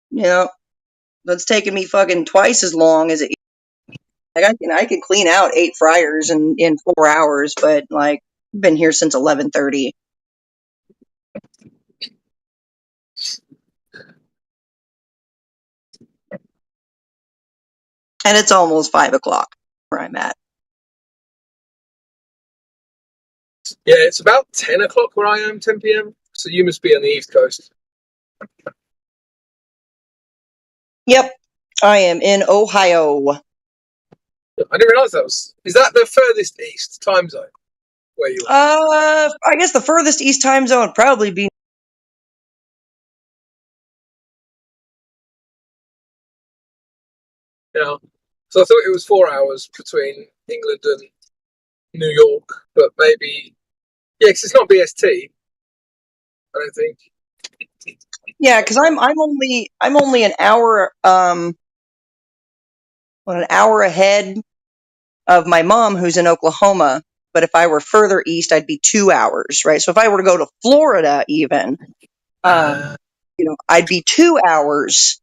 You know, that's taking me fucking twice as long as it. Like I can clean out 8 fryers in 4 hours, but like I've been here since 11:30. And it's almost 5 o'clock where I'm at. Yeah, it's about 10 o'clock where I am, 10 p.m. So you must be on the East Coast. Yep, I am in Ohio. I didn't realize that was. Is that the furthest east time zone where you are? I guess the furthest east time zone would probably be. Yeah. So I thought it was 4 hours between England and New York, but maybe. Yeah, because it's not BST. I don't think. Yeah, because I'm only an hour an hour ahead of my mom who's in Oklahoma. But if I were further east, I'd be 2 hours, right? So if I were to go to Florida, even, I'd be 2 hours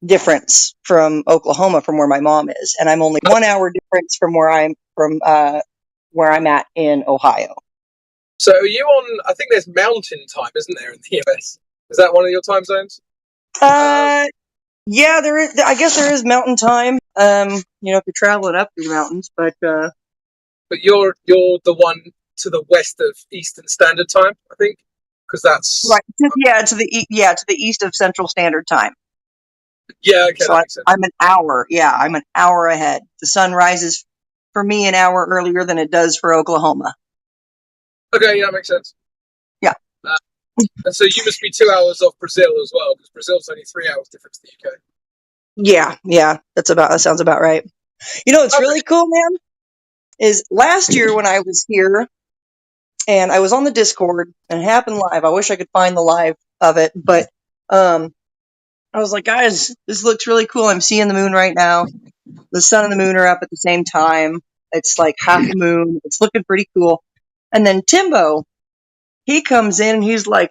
difference from Oklahoma from where my mom is, and I'm only 1 hour difference from where I'm at in Ohio. So are you on? I think there's Mountain Time, isn't there, in the US? Is that one of your time zones? Yeah, there is. I guess there is Mountain Time. If you're traveling up through the mountains, but you're the one to the west of Eastern Standard Time, I think, because that's right. To the east of Central Standard Time. Yeah, okay, so that makes sense. I'm an hour. Yeah, I'm an hour ahead. The sun rises for me an hour earlier than it does for Oklahoma. Okay, yeah, that makes sense. Yeah. And so you must be 2 hours off Brazil as well, because Brazil's only 3 hours difference to the UK. Yeah, that sounds about right. What's really cool, man, is last year when I was here and I was on the Discord and it happened live. I wish I could find the live of it, but I was like, guys, this looks really cool. I'm seeing the moon right now. The sun and the moon are up at the same time. It's like half the moon. It's looking pretty cool. And then Timbo, he comes in and he's like,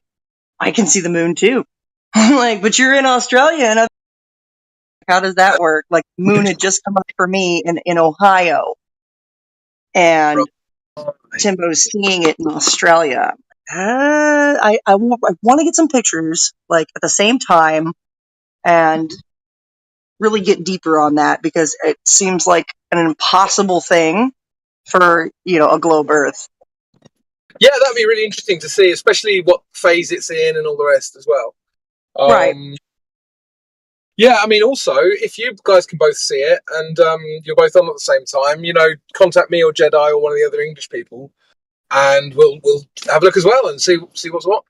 I can see the moon too. I'm like, but you're in Australia. And how does that work? Like, the moon had just come up for me in Ohio. And Timbo's seeing it in Australia. I want to get some pictures, like, at the same time and really get deeper on that, because it seems like an impossible thing for, a globe Earth. Yeah, that'd be really interesting to see, especially what phase it's in and all the rest as well. Right. Yeah, I mean, also, if you guys can both see it and you're both on at the same time, contact me or Jedi or one of the other English people, and we'll have a look as well and see what's what.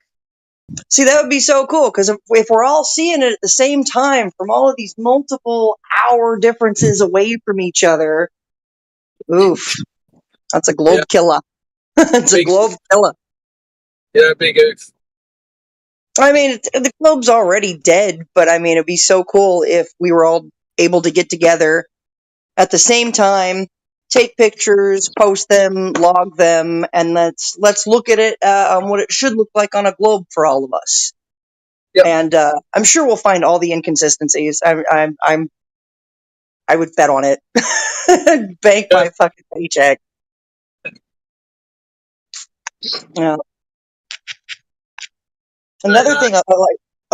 See, that would be so cool, because if we're all seeing it at the same time from all of these multiple hour differences away from each other, oof, that's a globe killer. It's a globe killer. Yeah, big oof. I mean, the globe's already dead, but I mean, it'd be so cool if we were all able to get together at the same time, take pictures, post them, log them, and let's look at it on what it should look like on a globe for all of us. Yep. And I'm sure we'll find all the inconsistencies. I would bet on it. Bank my fucking paycheck. Yeah. Another thing I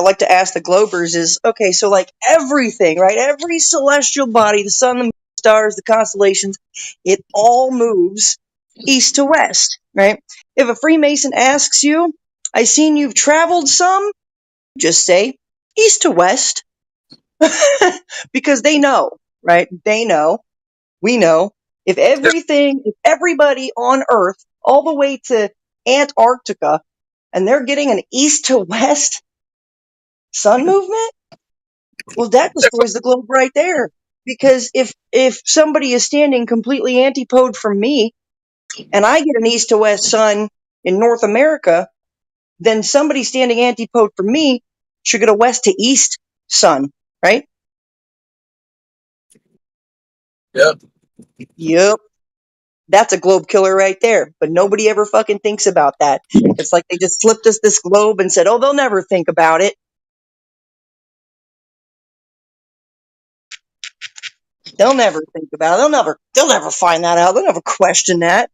like to ask the Globers is, okay, so like everything, right? Every celestial body, the sun, the moon, the stars, the constellations, it all moves east to west, right? If a Freemason asks you, I seen you've traveled some, just say east to west. Because they know, right? They know, we know. If everybody on Earth, all the way to Antarctica, and they're getting an east to west sun movement, well, that destroys the globe right there. Because if somebody is standing completely antipode from me, and I get an east to west sun in North America, then somebody standing antipode from me should get a west to east sun, right? Yep. Yep. That's a globe killer right there. But nobody ever fucking thinks about that. It's like they just slipped us this globe and said, oh, they'll never think about it. They'll never think about it. They'll never find that out. They'll never question that.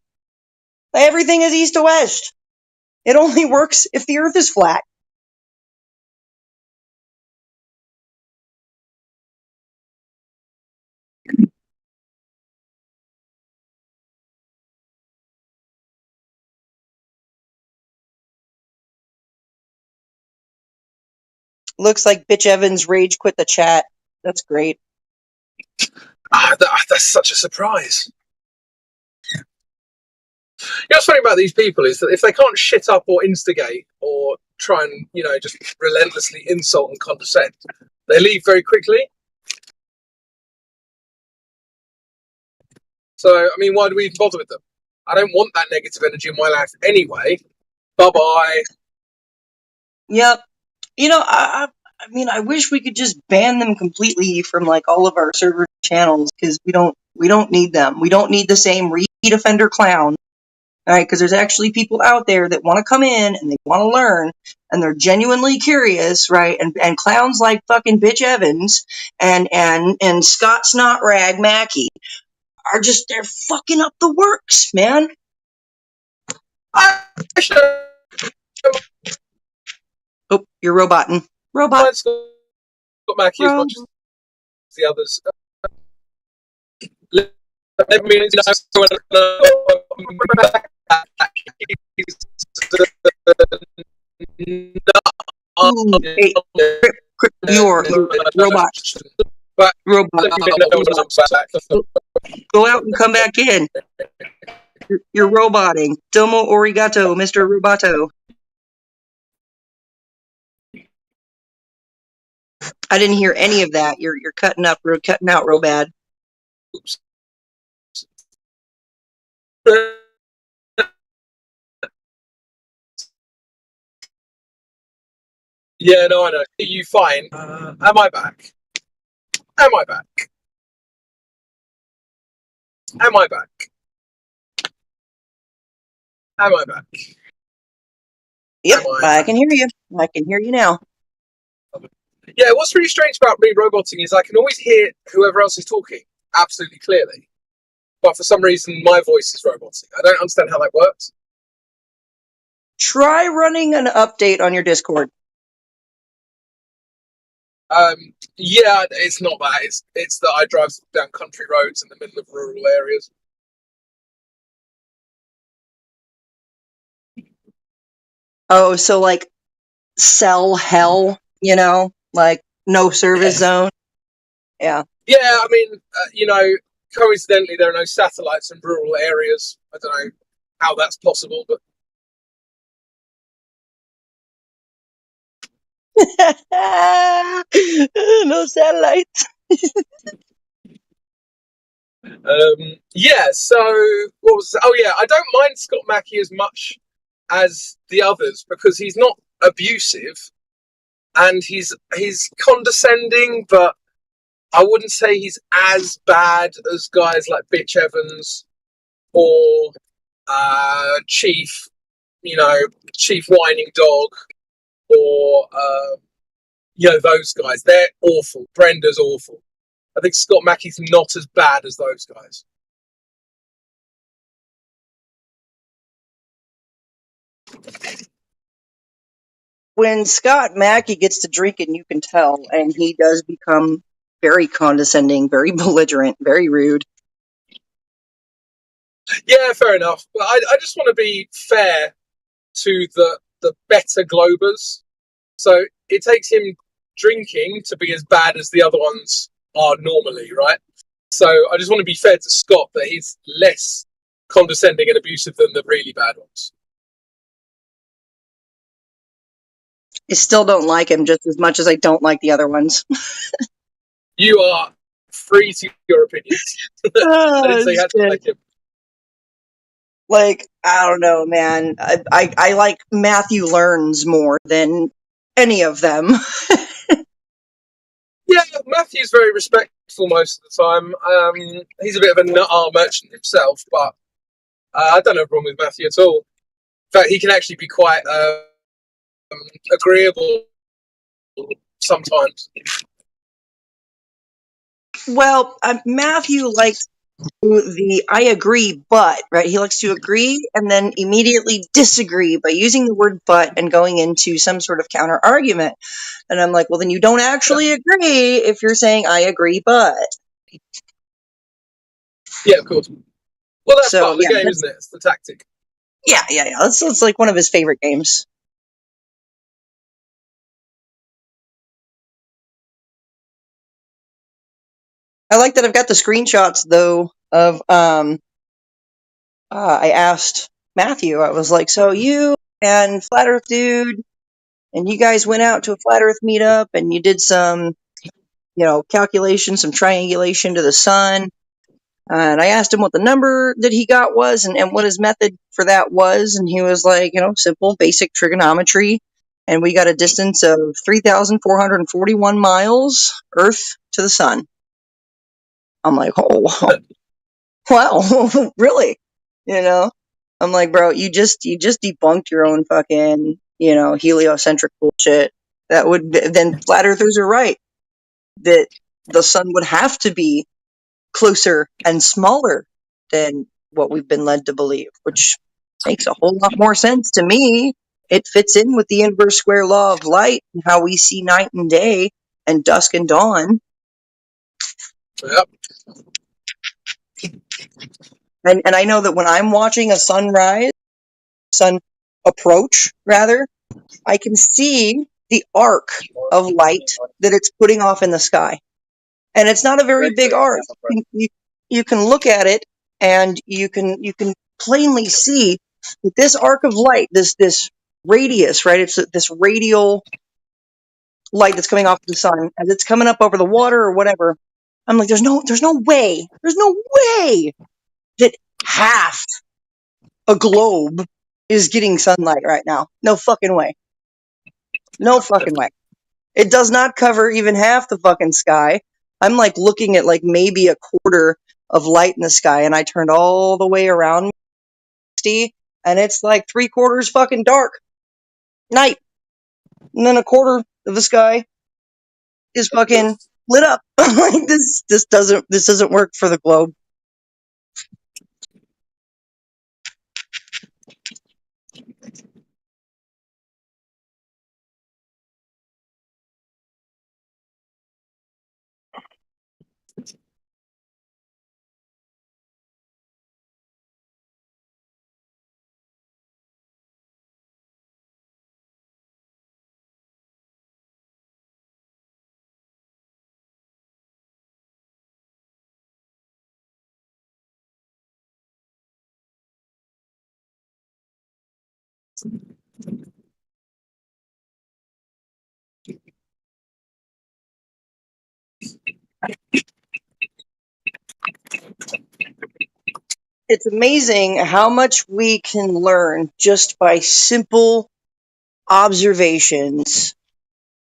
Everything is east to west. It only works if the earth is flat. Looks like Bitch Evans rage quit the chat. That's great. That's such a surprise. You know what's funny about these people is that if they can't shit up or instigate or try and, just relentlessly insult and condescend, they leave very quickly. So, I mean, why do we even bother with them? I don't want that negative energy in my life anyway. Bye-bye. Yep. I mean, I wish we could just ban them completely from like all of our server channels because we don't need them. We don't need the same repeat offender clown, all right? Because there's actually people out there that want to come in and they want to learn and they're genuinely curious, right? And clowns like fucking Bitch Evans and Scott Snot Rag Mackey are just they're fucking up the works, man. Oh, you're roboting. Robot. Scott Mackey as much as the others. Your robot. Go out and come back in. You're roboting. Domo arigato, Mr. Roboto. I didn't hear any of that. You're cutting out real bad. Oops. Yeah, no, I know. You fine? Am I back? Am I back? Am I back? Am I back? Yep, I can hear you. I can hear you now. Yeah, what's really strange about me roboting is I can always hear whoever else is talking absolutely clearly. But for some reason, my voice is roboting. I don't understand how that works. Try running an update on your Discord. Yeah, it's not that. It's that I drive down country roads in the middle of rural areas. Oh, so like cell hell, like no service zone. Yeah. Yeah, I mean, coincidentally, there are no satellites in rural areas. I don't know how that's possible, but. No satellites. Yeah, so what was? Oh yeah, I don't mind Scott Mackey as much as the others because he's not abusive and he's condescending, but I wouldn't say he's as bad as guys like Bitch Evans or Chief, Chief Whining Dog, or those guys. They're awful. Brenda's awful. I think Scott Mackey's not as bad as those guys. When Scott Mackey gets to drinking, you can tell, and he does become very condescending, very belligerent, very rude. Yeah, fair enough. But I just want to be fair to the better Globers. So it takes him drinking to be as bad as the other ones are normally, right? So I just want to be fair to Scott that he's less condescending and abusive than the really bad ones. I still don't like him just as much as I don't like the other ones. You are free to your opinions. I didn't say you had to like him. Like, I don't know, man. I like Matthew Learns more than any of them. Yeah, Matthew's very respectful most of the time. He's a bit of a nut merchant himself, but I don't have a problem with Matthew at all. In fact, he can actually be quite agreeable sometimes. Well, Matthew likes the I agree, but, right? He likes to agree and then immediately disagree by using the word but and going into some sort of counter argument. And I'm like, well, then you don't actually agree if you're saying I agree, but. Yeah, of course. Well, that's So, part of the yeah, game, isn't it? It's the tactic. Yeah. It's like one of his favorite games. I like that I've got the screenshots, though, of, I asked Matthew, I was like, so you and Flat Earth Dude, and you guys went out to a Flat Earth meetup, and you did some, calculation, some triangulation to the sun. And I asked him what the number that he got was and what his method for that was. And he was like, simple, basic trigonometry. And we got a distance of 3,441 miles, Earth to the sun. I'm like, oh, wow, really? I'm like, bro, you just debunked your own fucking, heliocentric bullshit. Then flat earthers are right that the sun would have to be closer and smaller than what we've been led to believe, which makes a whole lot more sense to me. It fits in with the inverse square law of light and how we see night and day and dusk and dawn. Yep. And I know that when I'm watching a sun approach, rather, I can see the arc of light that it's putting off in the sky. And it's not a very big arc. You can look at it and you can plainly see that this arc of light, this radius, right? It's this radial light that's coming off the sun as it's coming up over the water or whatever. I'm like, there's no way that half a globe is getting sunlight right now. No fucking way. No fucking way. It does not cover even half the fucking sky. I'm like looking at like maybe a quarter of light in the sky, and I turned all the way around, and it's like 3/4 fucking dark night, and then a quarter of the sky is fucking lit up. Like this doesn't work for the globe. It's amazing how much we can learn just by simple observations.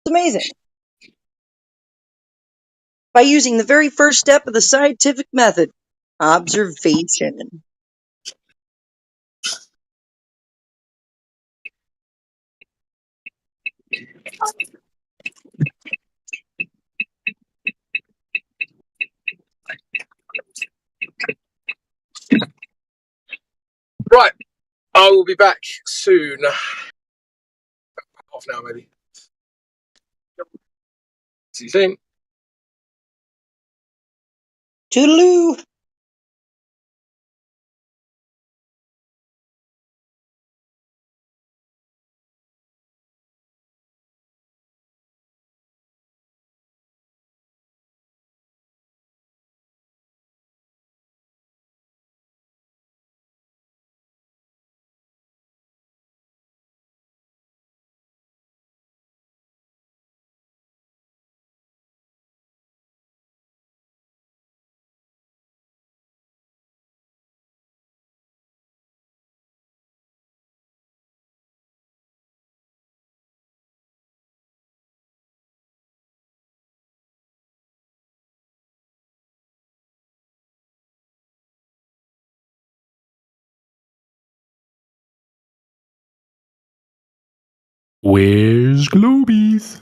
It's amazing. by using the very first step of the scientific method, observation. Right, I will be back soon. Half an hour, maybe. See you soon. Toodaloo. Where's Globies?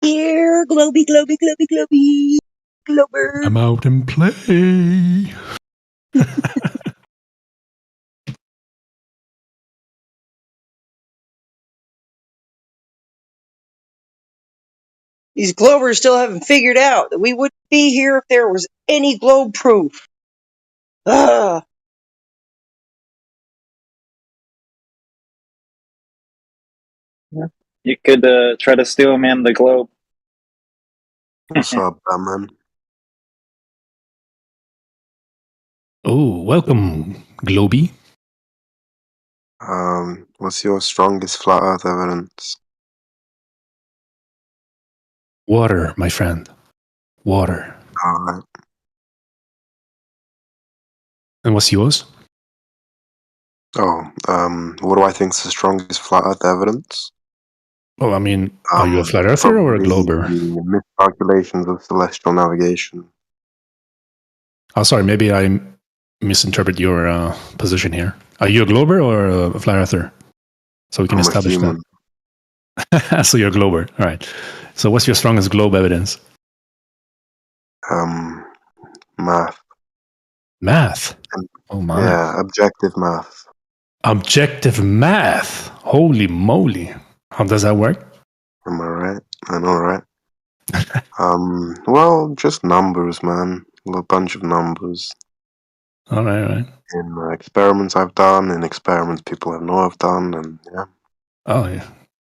Here, globy, globy, globy, globy, glober. I'm out and play. These Glovers still haven't figured out that we wouldn't be here if there was any globe proof. Ugh. You could try to steal man the globe. What's up, Batman? Oh, welcome, Globy. What's your strongest flat Earth evidence? Water, my friend. Water. Alright. And what's yours? Oh, what do I think is the strongest flat Earth evidence? Oh, I mean, are you a flat earther or a glober? The miscalculations of celestial navigation. Oh, sorry, maybe I misinterpret your position here. Are you a glober or a flat earther? So we can I'm a establish human. that. So you're a glober. All right. So what's your strongest globe evidence? Math. Math? Oh, my. Yeah, objective math. Objective math? Holy moly. How does that work? Am I right? I know, right? Well, just numbers, man. A bunch of numbers. All right. In experiments I've done, in experiments people I know I've done, and yeah. Oh, yeah.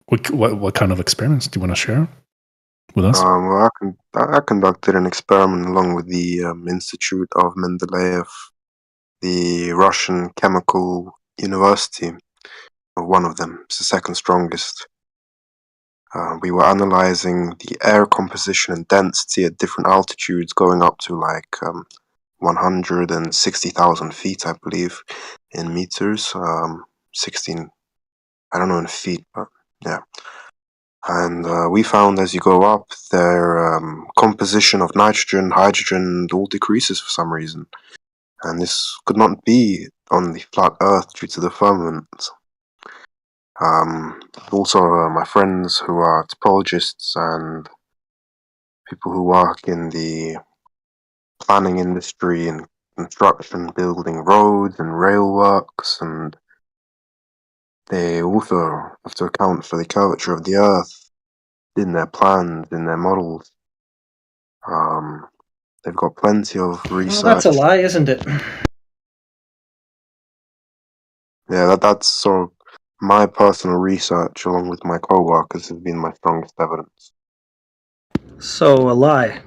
What kind of experiments do you want to share with us? Well, I conducted an experiment along with the Institute of Mendeleev, the Russian Chemical University, or one of them. It's the second strongest. We were analyzing the air composition and density at different altitudes, going up to like 160,000 feet, I believe, in meters. 16, I don't know in feet, but yeah. And we found as you go up, their composition of nitrogen, hydrogen, all decreases for some reason. And this could not be on the flat Earth due to the firmament. Also, my friends who are topologists and people who work in the planning industry and construction, building roads and rail works, and they also have to account for the curvature of the Earth in their plans, in their models. They've got plenty of research. Well, that's a lie, isn't it? Yeah, that's sort of my personal research, along with my co-workers, has been my strongest evidence. So a lie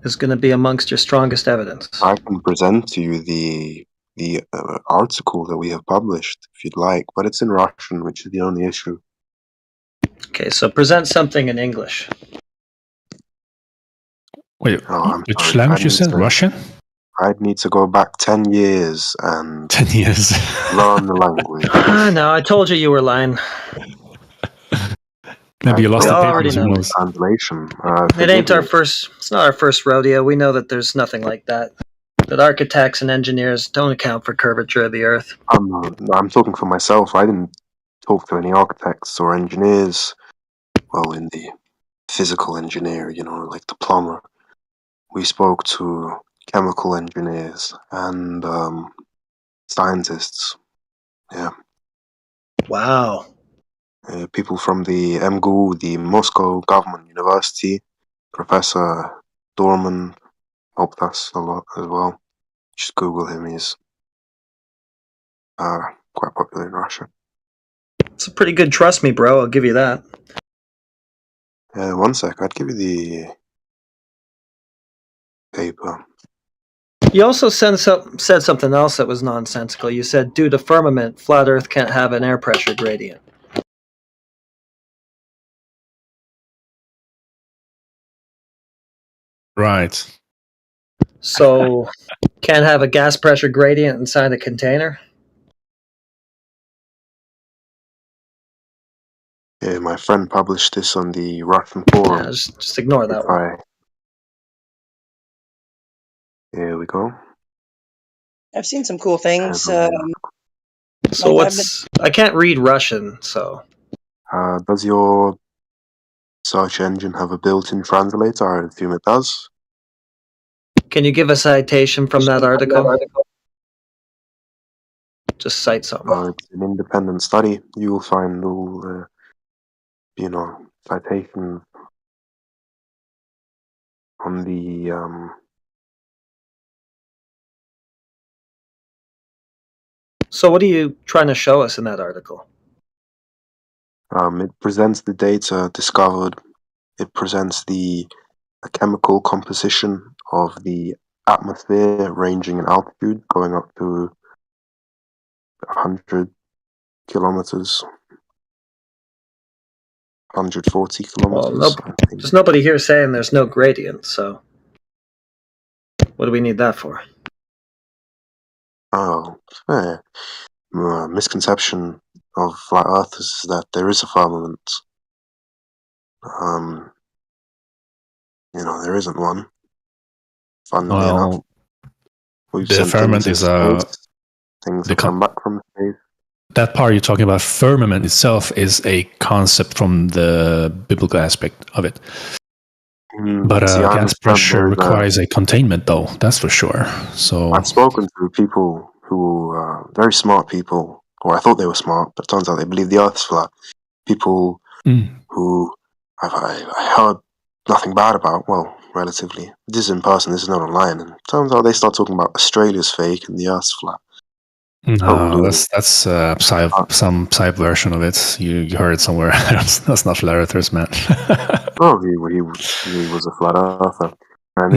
is going to be amongst your strongest evidence. I can present to you the article that we have published, if you'd like, but it's in Russian, which is the only issue. Okay, so present something in English. Wait, which language you said? Russian? I'd need to go back 10 years and 10 years. learn the language. No, I told you were lying. Maybe you lost We the already papers, who know. knows? Translation. It ain't our first. It's not our first rodeo. We know that there's nothing like that. That architects and engineers don't account for curvature of the Earth. I'm talking for myself. I didn't talk to any architects or engineers. Well, in the physical engineer, like the plumber. We spoke to chemical engineers and scientists. Yeah. Wow. People from the MGU, the Moscow Government University. Professor Dorman helped us a lot as well. Just Google him. He's quite popular in Russia. It's a pretty good trust me, bro. I'll give you that. One sec. I'd give you the paper. You also said something else that was nonsensical. You said, due to firmament, flat Earth can't have an air pressure gradient. Right. So, can't have a gas pressure gradient inside a container? Yeah, my friend published this on the Russian forum. Yeah, just ignore that one. Here we go. I've seen some cool things. So what's... I can't read Russian, so... Does your search engine have a built-in translator? I assume it does. Can you give a citation from that article? Just cite something. It's an independent study. You will find all, citations on the. So what are you trying to show us in that article? It presents the data discovered. It presents the chemical composition of the atmosphere, ranging in altitude, going up to 100 kilometers, 140 kilometers. Well, there's nobody here saying there's no gradient, so what do we need that for? Misconception of flat earthers is that there is a firmament. There isn't one. Funnily enough, the firmament is things that come back from space. That part you're talking about, firmament itself, is a concept from the biblical aspect of it. But gas pressure requires a containment, though. That's for sure. So I've spoken to people who are very smart people, or I thought they were smart, but it turns out they believe the Earth's flat. People who I heard nothing bad about. Well, relatively. This is in person. This is not online. And it turns out they start talking about Australia's fake and the Earth's flat. No, that's some psy version of it. You heard it somewhere. That's not flat earthers, man. Oh, he was a flat earther.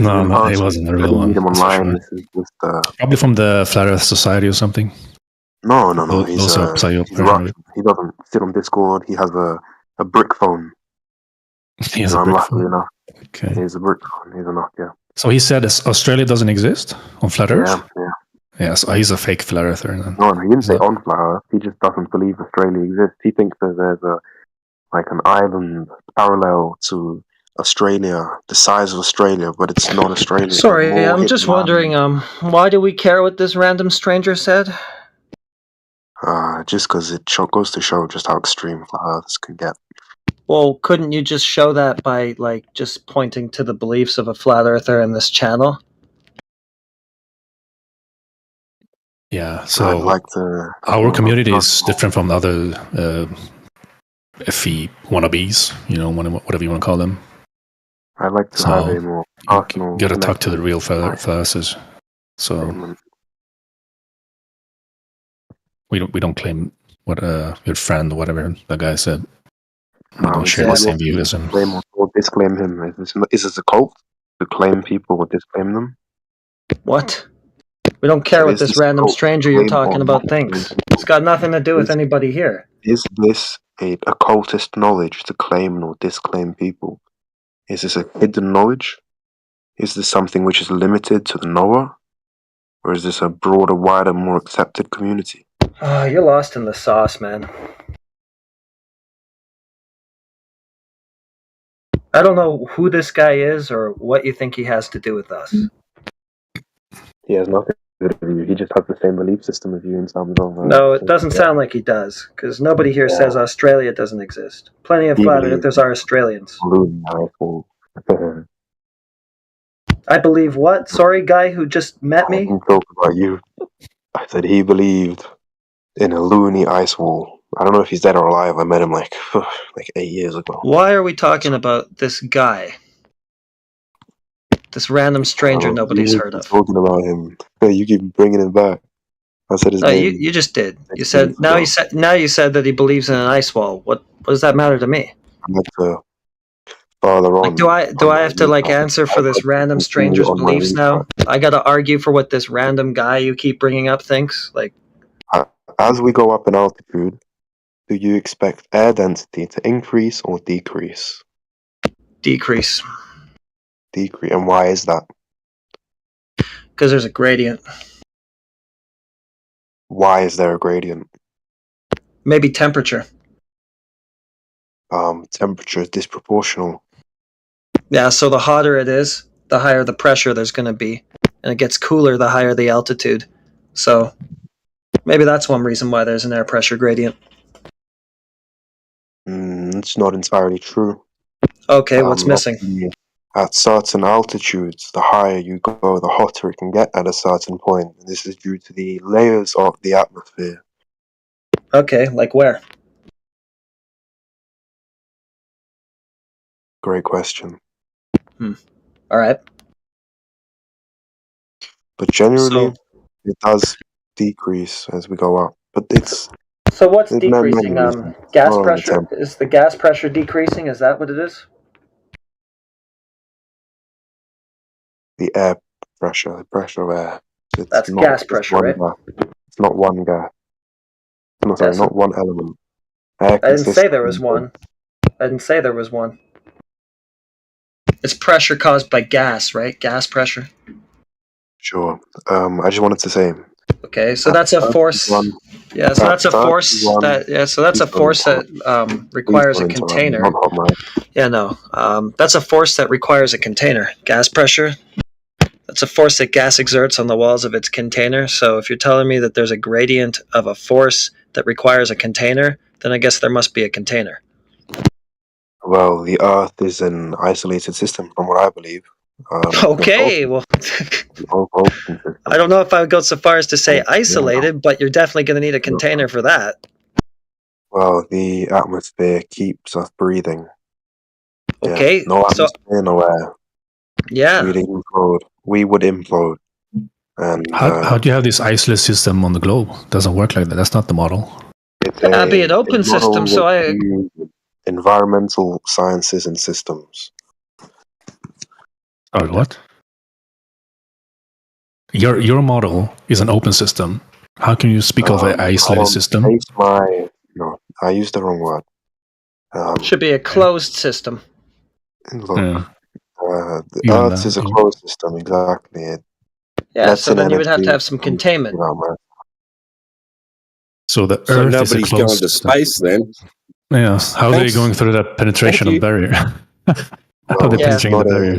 No, he wasn't a real one. Meet him online. This is just, probably from the Flat Earth Society or something. No. He's Russian. He doesn't sit on Discord. He has a brick phone. He has a brick phone. Enough. Okay. He's a brick phone. He's a Nokia. So he said Australia doesn't exist on Flat Earth? Yeah. Yeah, so he's a fake flat earther. Then. No, he didn't say on flat Earth. He just doesn't believe Australia exists. He thinks that there's an island parallel to Australia, the size of Australia, but it's not Australia. Sorry, I'm just wondering, why do we care what this random stranger said? Just because it goes to show just how extreme flat Earths can get. Well, couldn't you just show that by, just pointing to the beliefs of a flat earther in this channel? Yeah, so our community is different from other FE wannabes, whatever you want to call them. I like to have a more personal. You gotta talk to the real fellers. So we don't claim what your friend or whatever the guy said. We don't share the same view as him. Or disclaim him. Is this a cult to claim people or disclaim them? What? We don't care what this random stranger you're talking about thinks. It's got nothing to do with anybody here. Is this a occultist knowledge to claim or disclaim people? Is this a hidden knowledge? Is this something which is limited to the knower? Or is this a broader, wider, more accepted community? You're lost in the sauce, man. I don't know who this guy is or what you think he has to do with us. He has nothing to do with you. He just has the same belief system as you in terms of... No, it doesn't sound like he does, because nobody here says Australia doesn't exist. Plenty of flat earthers are Australians. I believe what? Sorry, guy who just met me? I didn't talk about you. I said he believed in a loony ice wall. I don't know if he's dead or alive. I met him like 8 years ago. Why are we talking about this guy? This random stranger nobody's heard of. Talking about him. You keep bringing him back. I said his No, name. you just did. You said now you said that he believes in an ice wall. What does that matter to me? Farther on. Like, do I have to like answer for this random stranger's beliefs now? I got to argue for what this random guy you keep bringing up thinks. Like, as we go up in altitude, do you expect air density to increase or decrease? Decrease. Decrease. And why is that? Because there's a gradient. Why is there a gradient? Maybe temperature. Temperature is disproportional. Yeah, so the hotter it is, the higher the pressure there's going to be. And it gets cooler the higher the altitude. So maybe that's one reason why there's an air pressure gradient. It's not entirely true. Okay, what's missing? At certain altitudes, the higher you go, the hotter it can get at a certain point. And this is due to the layers of the atmosphere. Okay, like where? Great question. All right. But generally, it does decrease as we go up. But it's... So what's decreasing? Gas pressure? Is the gas pressure decreasing? Is that what it is? The air pressure, the pressure of air. That's gas pressure, right? It's not one gas. No, sorry, not one element. I didn't say there was one. I didn't say there was one. It's pressure caused by gas, right? Gas pressure. Sure. I just wanted to say. Okay, so that's a force. Yeah, so that's a force that. Yeah, so that's a force that requires a container. Yeah, no. That's a force that requires a container. Gas pressure. That's a force that gas exerts on the walls of its container. So if you're telling me that there's a gradient of a force that requires a container, then I guess there must be a container. Well, the Earth is an isolated system, from what I believe. Okay, well, I don't know if I would go so far as to say isolated, but you're definitely going to need a container for that. Well, the atmosphere keeps us breathing. Okay, yeah, no atmosphere, no air. Yeah. We would implode. And how do you have this isolated system on the globe? Doesn't work like that. That's not the model. It'd be an open system, so I... Environmental sciences and systems. Oh, what? Your model is an open system. How can you speak of an isolated system? No, I used the wrong word. Should be a closed system. Look, the Earth is a closed system, exactly. Yeah, so then you would have to have some containment. So the Earth is a nobody's closed going to system. space then. Yeah, how are they going through that penetration of barrier? How are they penetrating the barrier?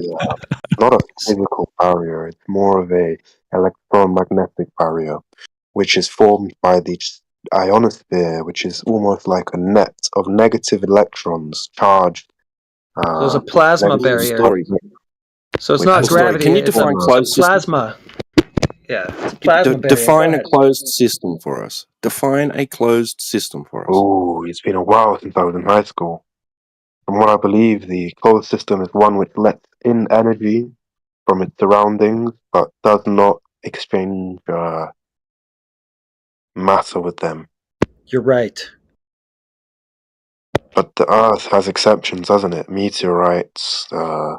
Not a physical barrier. It's more of a electromagnetic barrier, which is formed by the ionosphere, which is almost like a net of negative electrons charged. So there's a plasma barrier. So it's not gravity. Can you define closed plasma? Yeah, it's a plasma barrier. Define a closed system for us. Define a closed system for us. Oh, it's been a while since I was in high school. From what I believe, the closed system is one which lets in energy from its surroundings, but does not exchange matter with them. You're right. But the Earth has exceptions, doesn't it? Meteorites.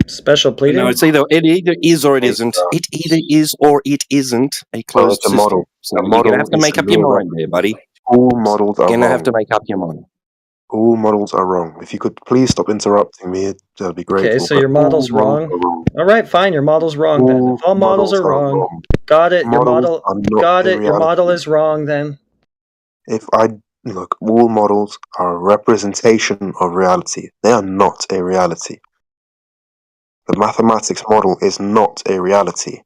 Special pleading? No, it either is or it isn't. It either is or it isn't a closed system. Model. So you're going to have to make up your mind there, buddy. All models are You're going to have wrong. to make up your mind. All models are wrong. If you could please stop interrupting me, that'd be grateful. Okay, so your model's wrong. All right, fine. Your model's wrong then. If all models are wrong, got it. Your model, got it. Your model is wrong then. Look, all models are a representation of reality. They are not a reality. The mathematics model is not a reality,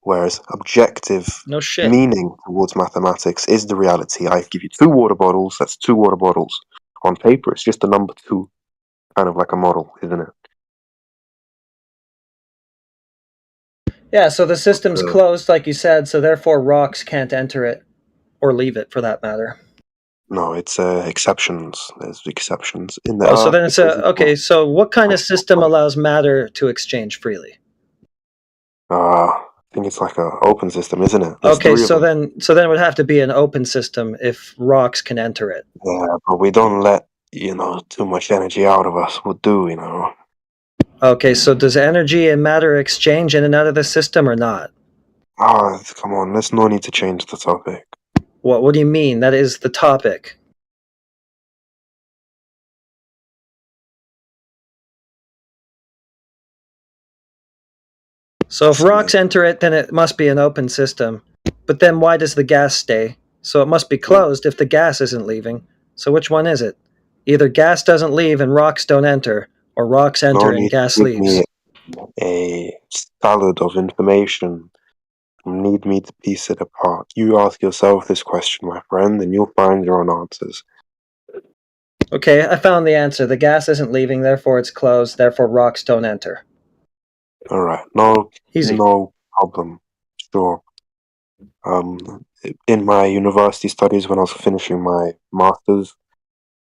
whereas objective meaning towards mathematics is the reality. I give you 2 water bottles, that's 2 water bottles. On paper, it's just a number 2, kind of like a model, isn't it? Yeah, so the system's closed, like you said, so therefore rocks can't enter it, or leave it for that matter. No, it's exceptions. There's exceptions in the. Oh, so then it's okay. So what kind of system allows matter to exchange freely? I think it's like an open system, isn't it? Okay, so then it would have to be an open system if rocks can enter it. Yeah, but we don't let too much energy out of us. We'll do, Okay, so does energy and matter exchange in and out of the system or not? Come on, there's no need to change the topic. What do you mean? That is the topic. So if rocks enter it, then it must be an open system. But then why does the gas stay? So it must be closed if the gas isn't leaving. So which one is it? Either gas doesn't leave and rocks don't enter, or rocks enter and gas leaves. A salad of information. Need me to piece it apart. You ask yourself this question, my friend, and you'll find your own answers. Okay, I found the answer. The gas isn't leaving, therefore it's closed, therefore rocks don't enter. Alright, no problem. Sure. In my university studies, when I was finishing my master's,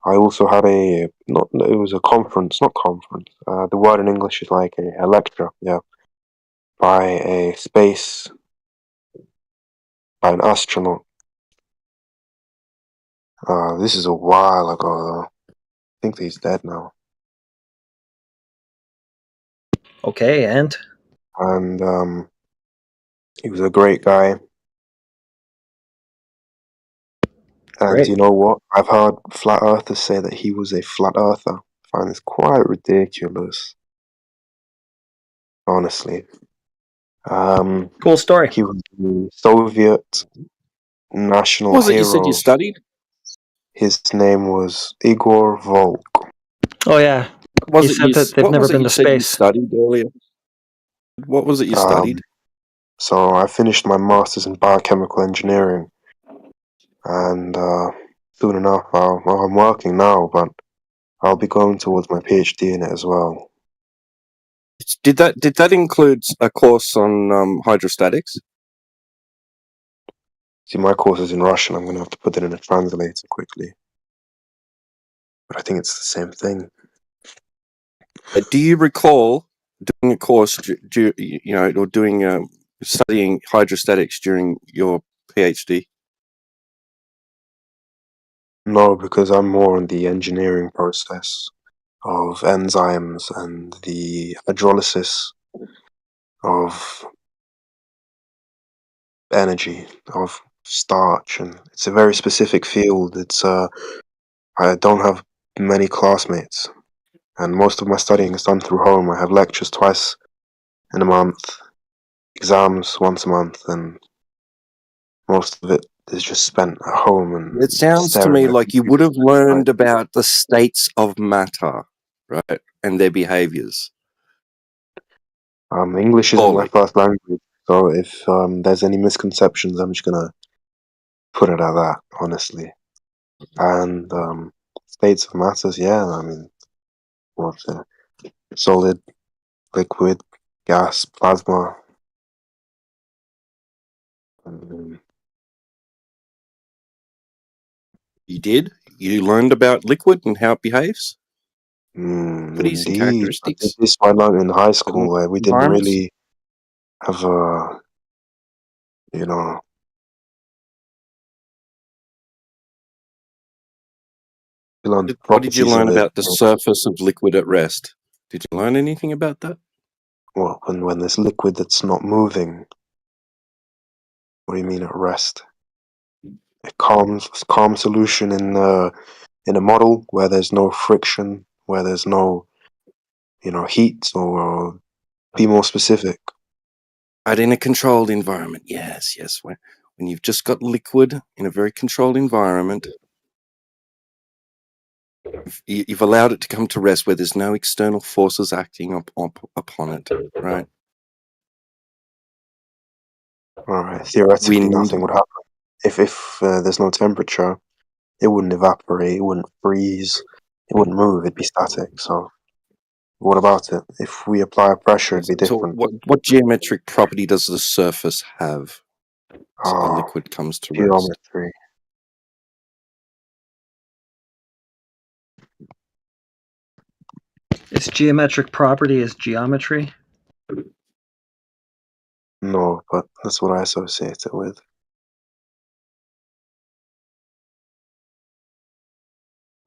I also had it was a conference, not conference. The word in English is like a lecture, yeah, by an astronaut. This is a while ago, though. I think he's dead now. Okay, and he was a great guy. And Great. you know what? I've heard flat earthers say that he was a flat earther. I find this quite ridiculous. Honestly. Cool story. He was the Soviet national What was it hero. you said you studied? His name was Igor Volk. Oh yeah. What He was said it that they've never been to you said you space. studied earlier? What was it you studied? So I finished my master's in biochemical engineering, and soon enough, I'm working now, but I'll be going towards my PhD in it as well. Did that include a course on hydrostatics? See, my course is in Russian. I'm going to have to put it in a translator quickly. But I think it's the same thing. Do you recall doing a course, or doing studying hydrostatics during your PhD? No, because I'm more on the engineering process of enzymes and the hydrolysis of energy, of starch, and it's a very specific field. I don't have many classmates, and most of my studying is done through home. I have lectures twice in a month, exams once a month, and most of it is just spent at home. And It sounds to me like you would have learned about the states of matter, right, and their behaviors. English isn't my first language, so if there's any misconceptions, I'm just gonna put it at that, honestly. And states of matters, yeah, I mean, what's it? Solid, liquid, gas, plasma. You did? You learned about liquid and how it behaves? Properties and Indeed. characteristics? This I learned in high school, where we didn't environments? really have we learned What did you properties learn of it. about the surface of liquid at rest? Did you learn anything about that? Well, when there's liquid that's not moving. What do you mean at rest? A calm solution in in a model where there's no friction, where there's no, heat, or be more specific. But in a controlled environment, yes. When you've just got liquid in a very controlled environment, you've allowed it to come to rest where there's no external forces acting upon it, right? All right. Theoretically, nothing would happen. If there's no temperature, it wouldn't evaporate, it wouldn't freeze, it wouldn't move, it'd be static. So, what about it? If we apply pressure, it'd be different. So what geometric property does the surface have? So a liquid comes to rest. Geometry. Its geometric property is geometry? No, but that's what I associate it with.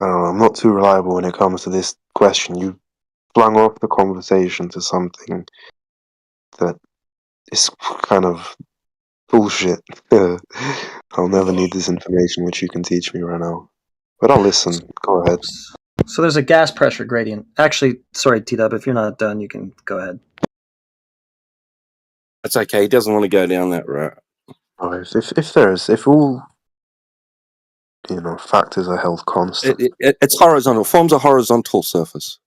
I don't know, I'm not too reliable when it comes to this question. You flung off the conversation to something that is kind of bullshit. I'll never need this information which you can teach me right now. But I'll listen. Go ahead. So there's a gas pressure gradient. Actually, sorry, T-Dub, if you're not done, you can go ahead. That's okay. He doesn't want to go down that route. If all factors are held constant, it's horizontal. Forms a horizontal surface.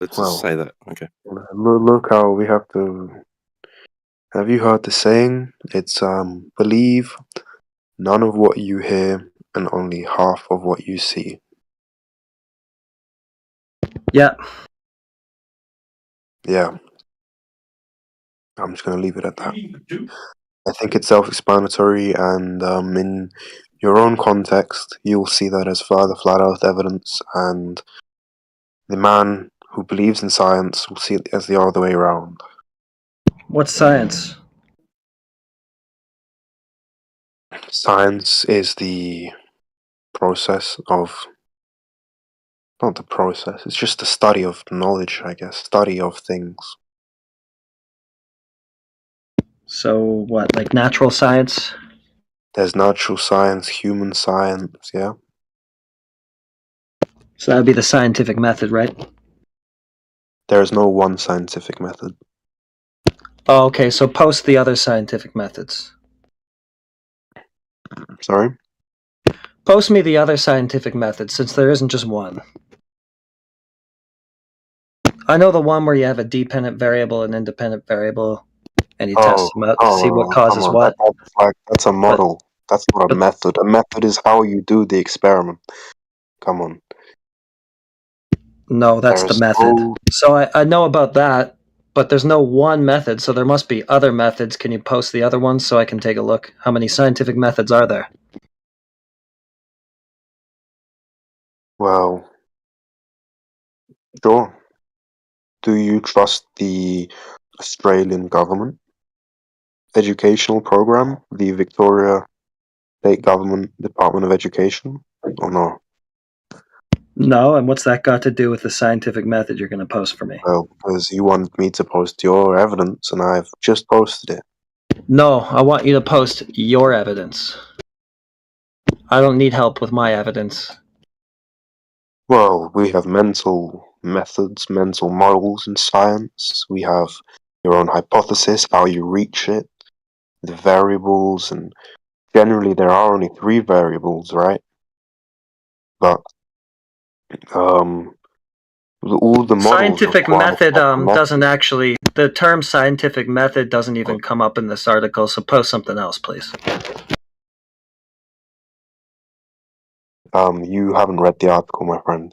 Let's just say that. Okay. Look how we have to. Have you heard the saying? It's believe none of what you hear and only half of what you see. Yeah. Yeah. I'm just going to leave it at that. I think it's self-explanatory, and in your own context, you'll see that as further flat Earth evidence, and the man who believes in science will see it as the other way around. What's science? Science is the process of... Not the process, it's just the study of knowledge, I guess. Study of things. So what, like natural science? There's natural science, human science, yeah? So that would be the scientific method, right? There is no one scientific method. Oh, okay, so post the other scientific methods. Sorry? Post me the other scientific methods, since there isn't just one. I know the one where you have a dependent variable and independent variable, and you test them out to see what causes come on, what. That's a model. That's not a method. A method is how you do the experiment. Come on. No, that's the method. So I know about that, but there's no one method, so there must be other methods. Can you post the other ones so I can take a look? How many scientific methods are there? Well, sure. Do you trust the Australian government educational program, the Victoria State Government Department of Education, or no? No, and what's that got to do with the scientific method you're going to post for me? Well, because you wanted me to post your evidence, and I've just posted it. No, I want you to post your evidence. I don't need help with my evidence. Well, we have mental methods, mental models in science. We have your own hypothesis, how you reach it, the variables, and generally there are only 3 variables, right? But all the models Scientific require method proper method. doesn't actually, the term scientific method doesn't even come up in this article, so post something else, please. You haven't read the article, my friend.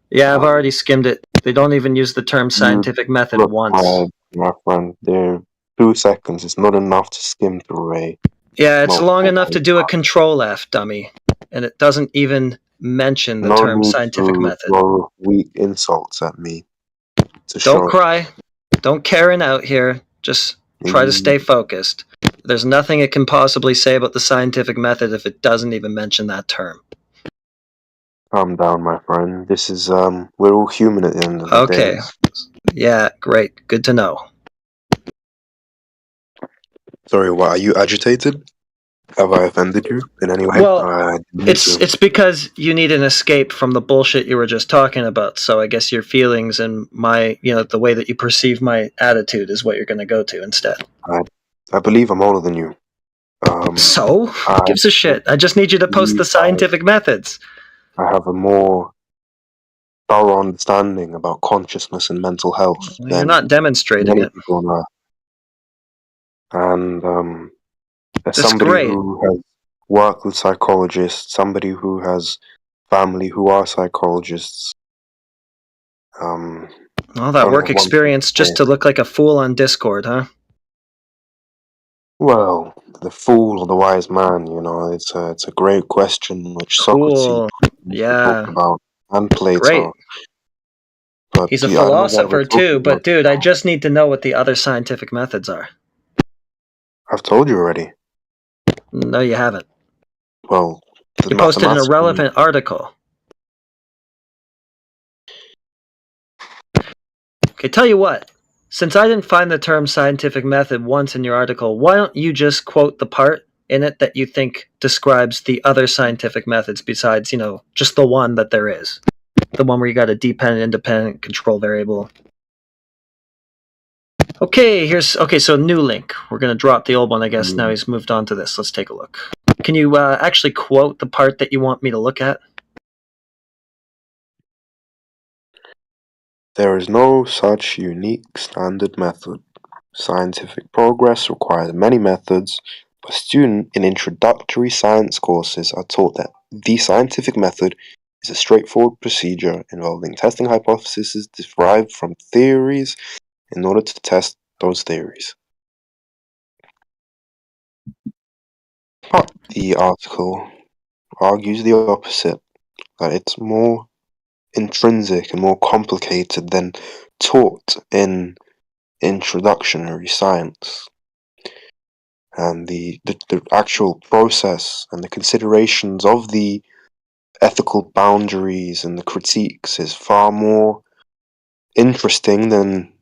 Yeah, I've already skimmed it. They don't even use the term scientific method once. My friend, there 2 seconds. It's not enough to skim through a... Yeah, it's long enough to do a control F, dummy. And it doesn't even mention the term scientific method. Throw weak insults at me. Don't cry. Don't Karen out here. Just try to stay focused. There's nothing it can possibly say about the scientific method if it doesn't even mention that term. Calm down, my friend. This is, we're all human at the end of the day. Okay. Yeah, great. Good to know. Sorry, what, are you agitated? Have I offended you in any way? Well, it's because you need an escape from the bullshit you were just talking about. So I guess your feelings and the way that you perceive my attitude is what you're going to go to instead. I believe I'm older than you. So? Who gives a shit? I just need you to post the scientific methods. I have a more thorough understanding about consciousness and mental health. You're not demonstrating it. People on Earth. And as That's somebody great. who has worked with psychologists, somebody who has family who are psychologists. All that work experience just to look like a fool on Discord, huh? Well, the fool or the wise man, it's a great question which Socrates talked about and Plato. Great. But He's a philosopher too, but dude, I just need to know what the other scientific methods are. I've told you already. No, you haven't. Well, you posted an irrelevant article. Okay, tell you what. Since I didn't find the term scientific method once in your article, why don't you just quote the part in it that you think describes the other scientific methods besides, just the one that there is? The one where you got a dependent, independent control variable. Okay, so new link. We're going to drop the old one, I guess. Now he's moved on to this. Let's take a look. Can you actually quote the part that you want me to look at? There is no such unique standard method. Scientific progress requires many methods, but students in introductory science courses are taught that the scientific method is a straightforward procedure involving testing hypotheses derived from theories in order to test those theories. But the article argues the opposite, that it's more intrinsic and more complicated than taught in introductory science. And the actual process and the considerations of the ethical boundaries and the critiques is far more interesting than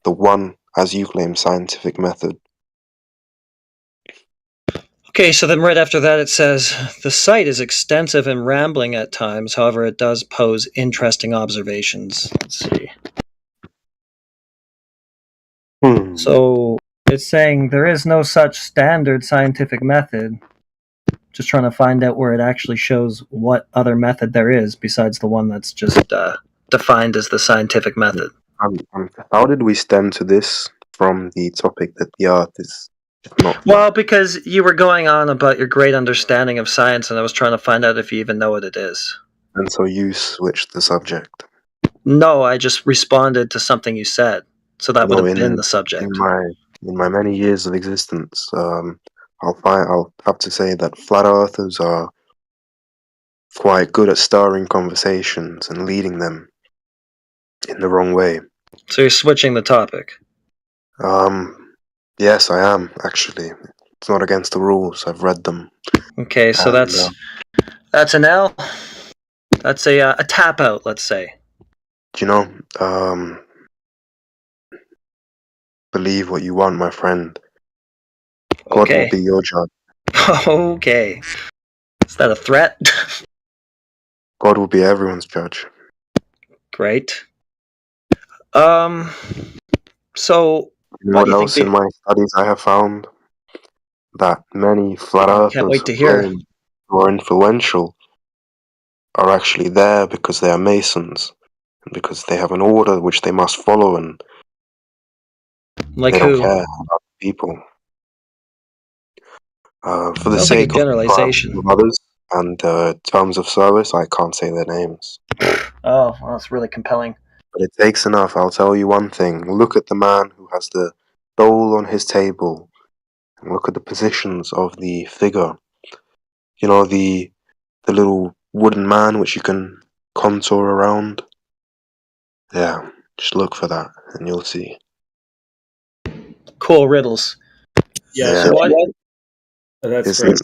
the one, as you claim, scientific method. Okay, so then right after that it says, the site is extensive and rambling at times, however it does pose interesting observations. Let's see. So it's saying there is no such standard scientific method. Just trying to find out where it actually shows what other method there is besides the one that's just defined as the scientific method. How did we stem to this from the topic that the art is not? Well, because you were going on about your great understanding of science, and I was trying to find out if you even know what it is. And so you switched the subject. No, I just responded to something you said. So that would have been the subject. In my many years of existence, I'll have to say that flat earthers are quite good at starting conversations and leading them in the wrong way. So you're switching the topic? Yes, I am, actually. It's not against the rules. I've read them. Okay, so that's an L. That's a tap out, let's say. Do you know, believe what you want, my friend. God will be your judge. Okay. Is that a threat? God will be everyone's judge. Great. So what else in my studies I have found? That many flat earthers can't wait to hear. who are influential are actually there because they are Masons, and because they have an order which they must follow, and like they who? don't care about people. For the Sounds sake like a generalization. of others and terms of service, I can't say their names. Oh, well, that's really compelling. But it takes enough. I'll tell you one thing. Look at the man who has the dole on his table. And look at the positions of the figure. You know, the little wooden man which you can contour around. Yeah, just look for that and you'll see. Cool riddles. Yeah. So what? That's It's great.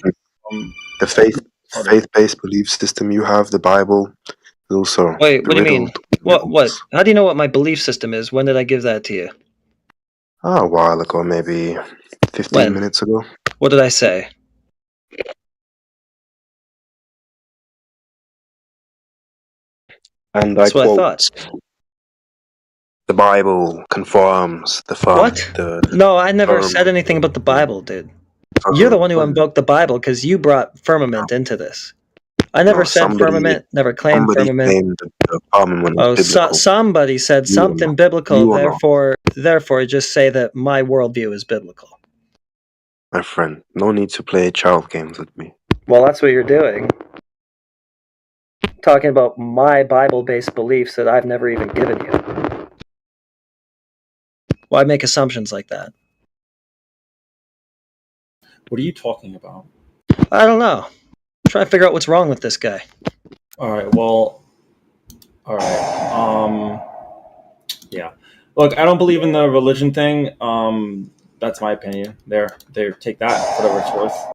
the faith-based belief system you have, the Bible, is also. Wait, what do you mean? What? How do you know what my belief system is? When did I give that to you? A while ago, maybe 15 minutes ago. What did I say? And That's I what I quote, thought. the Bible confirms the What? No, I never said anything about the Bible, dude. You're the one who invoked the Bible because you brought firmament into this. I never said firmament, never claimed firmament. claimed the firmament Oh, was biblical. somebody said You something are not. biblical, You are not. therefore just say that my worldview is biblical. My friend, no need to play child games with me. Well, that's what you're doing. Talking about my Bible-based beliefs that I've never even given you. Why make assumptions like that? What are you talking about? I don't know. I'm trying to figure out what's wrong with this guy. All right. Well. All right. Yeah. Look, I don't believe in the religion thing. That's my opinion. There. Take that for whatever it's worth.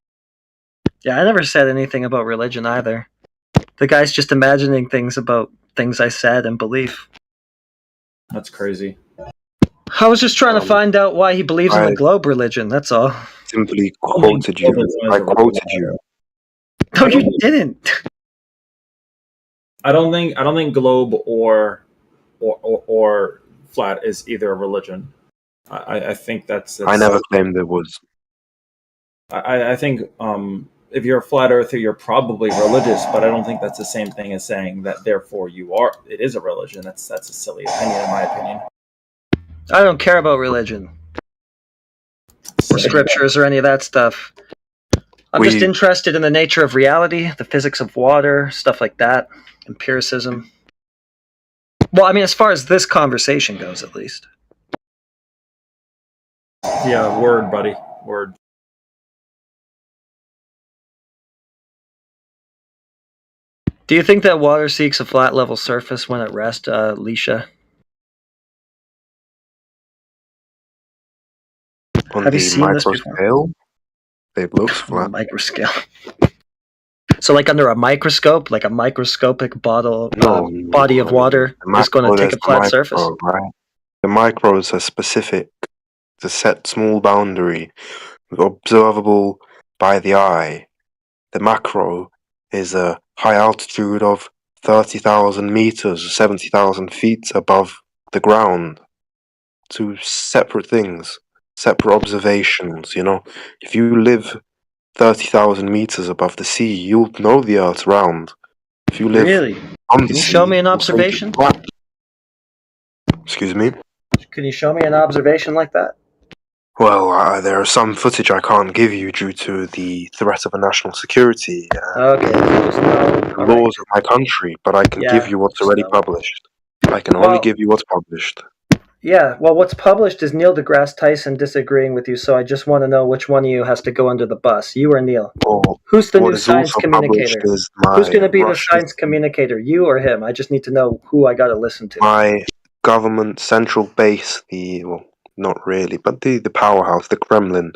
Yeah, I never said anything about religion either. The guy's just imagining things about things I said and believe. That's crazy. I was just trying to find out why he believes in the globe religion, that's all. Simply quoted you. I quoted you. No, you didn't. I don't think globe or flat is either a religion. I think that's I never claimed it was. I think if you're a flat earther, you're probably religious, but I don't think that's the same thing as saying that therefore it is a religion. That's a silly opinion, in my opinion. I don't care about religion or scriptures or any of that stuff. I'm just interested in the nature of reality, the physics of water, stuff like that, empiricism. Well, I mean, as far as this conversation goes, at least. Yeah, word, buddy. Word. Do you think that water seeks a flat level surface when at rest, Leisha? On Have you the seen this micro before? scale, it looks flat. Microscale. So, like under a microscope, like a microscopic body of water is going to take a flat surface? Right? The micro is a specific, it's a set small boundary, observable by the eye. The macro is a high altitude of 30,000 meters, 70,000 feet above the ground. Two separate things, separate observations, you know. If you live 30,000 meters above the sea, you'll know the Earth's round. If you live Really? on the Can you sea, show me an you'll think it's observation? flat. Excuse me? Can you show me an observation like that? Well, there are some footage I can't give you due to the threat of a national security Okay. laws of my country, but I can give you what's already published. I can only give you what's published. Yeah, well, what's published is Neil deGrasse Tyson disagreeing with you, so I just want to know which one of you has to go under the bus, you or Neil. Who's the what new is science also communicator? published is Who's going to my be the Russian- science communicator, you or him? I just need to know who I got to listen to. My government central base, not really, but the powerhouse, the Kremlin,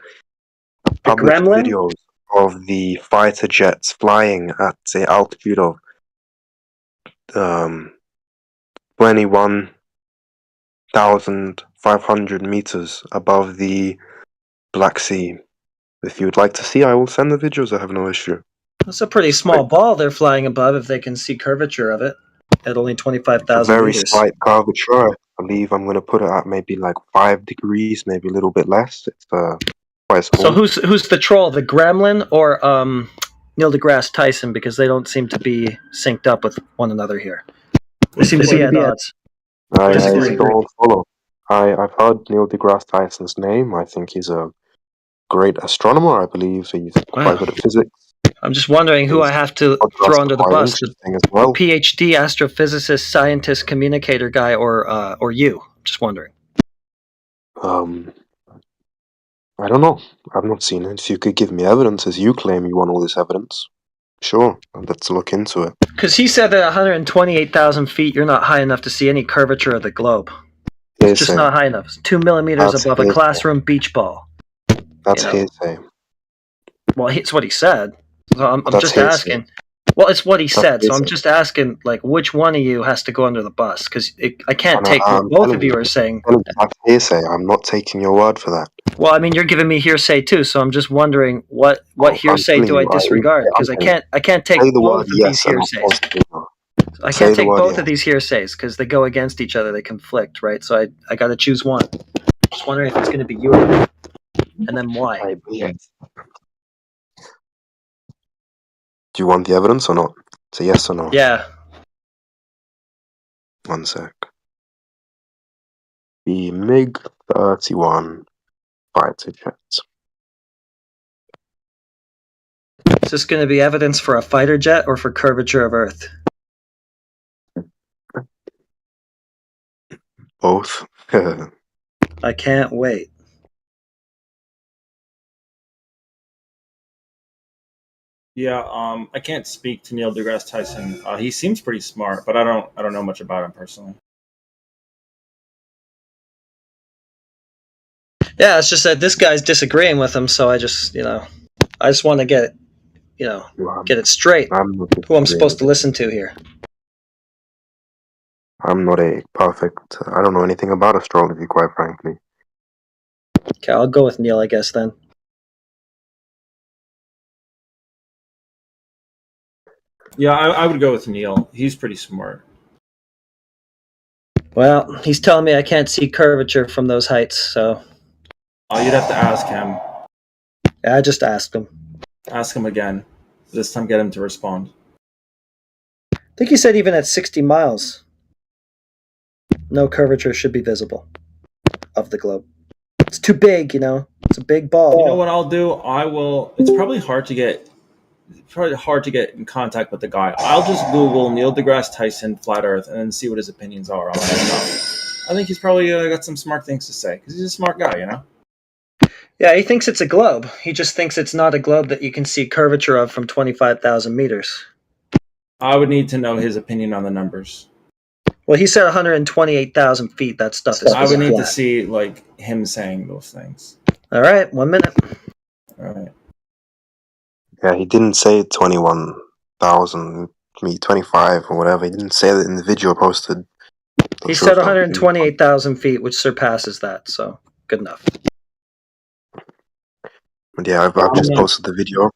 published Kremlin? videos of the fighter jets flying at the altitude of 21,500 meters above the Black Sea. If you would like to see, I will send the videos. I have no issue. That's a pretty small ball they're flying above if they can see curvature of it at only 25,000 Very meters. slight curvature. I believe I'm going to put it at maybe like 5 degrees, maybe a little bit less. It's quite small. So who's the troll, the Gremlin or Neil deGrasse Tyson? Because they don't seem to be synced up with one another here. They seem to be at odds. I Disagree. don't follow. I've heard Neil deGrasse Tyson's name. I think he's a great astronomer. I believe he's quite good at physics. I'm just wondering who I have to throw under the quite bus. The interesting as well. PhD astrophysicist, scientist, communicator guy, or you? Just wondering. I don't know. I've not seen it. If you could give me evidence, as you claim you want all this evidence, sure, let's look into it. Because he said that 128,000 feet, you're not high enough to see any curvature of the globe. It's just not high enough. It's 2 millimeters That's above a hearsay. classroom beach ball. That's You know. hearsay. Well, it's what he said. So I'm That's just hearsay. asking. Well, it's what he That's said, so I'm hearsay. just asking, like, which one of you has to go under the bus? Because I can't take what I'm both telling of you are saying. That's hearsay. I'm not taking your word for that. Well, I mean, you're giving me hearsay too, so I'm just wondering what hearsay telling do I you, disregard? Because I can't take Say the both word of these yes and I'll hearsays. post it. I can't take both of these hearsays because they go against each other. They conflict, right? So I got to choose one. Just wondering if it's going to be you or me. And then why? Yes. Do you want the evidence or not? It's a yes or no. Yeah. 1 sec. The MiG-31 fighter jet. Is this going to be evidence for a fighter jet or for curvature of Earth? Both. I can't wait. Yeah, I can't speak to Neil deGrasse Tyson. He seems pretty smart, but I don't know much about him personally. Yeah, it's just that this guy's disagreeing with him, so I just want to get get it straight. Who I'm supposed to listen to here. I'm not a perfect. I don't know anything about astrology, quite frankly. Okay, I'll go with Neil, I guess, then. Yeah, I would go with Neil. He's pretty smart. Well, he's telling me I can't see curvature from those heights, so... You'd have to ask him. Yeah, I just asked him. Ask him again. This time get him to respond. I think he said even at 60 miles, no curvature should be visible of the globe. It's too big, It's a big ball. You know what I'll do? I will... It's probably hard to get in contact with the guy. I'll just Google Neil deGrasse Tyson flat Earth and then see what his opinions are on it. I think he's probably got some smart things to say because he's a smart guy, Yeah, he thinks it's a globe. He just thinks it's not a globe that you can see curvature of from 25,000 meters. I would need to know his opinion on the numbers. Well, he said 128,000 feet. That stuff is. I would need flat. to see him saying those things. All right, 1 minute. All right. Yeah, he didn't say 21,000, 25 or whatever. He didn't say that in the video posted. He said 128,000 feet, which surpasses that. So good enough. But yeah, I've just posted the video.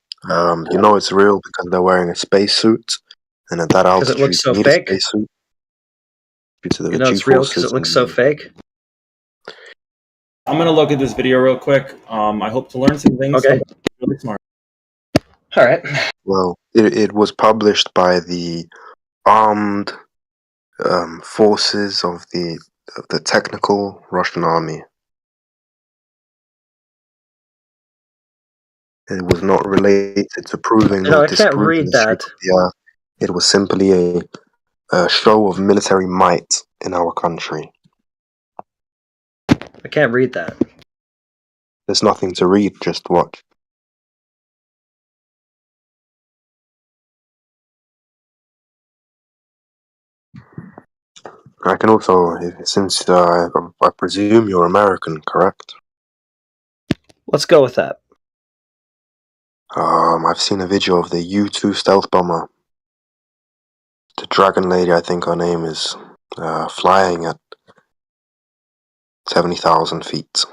You know it's real because they're wearing a spacesuit, and at that altitude, Because it looks so you need fake. a spacesuit. Due to the You know it's real because G-forces it looks and- so fake. I'm gonna look at this video real quick. I hope to learn some things. Okay. Really smart. All right. Well, it was published by the armed forces of the technical Russian army. It was not related to proving No, or I can't disproving read the shape that. of the Earth. It was simply a show of military might in our country. I can't read that. There's nothing to read, just watch. I can also, since I presume you're American, correct? Let's go with that. I've seen a video of the U-2 stealth bomber. The Dragon Lady, I think her name is, flying at 70,000 feet.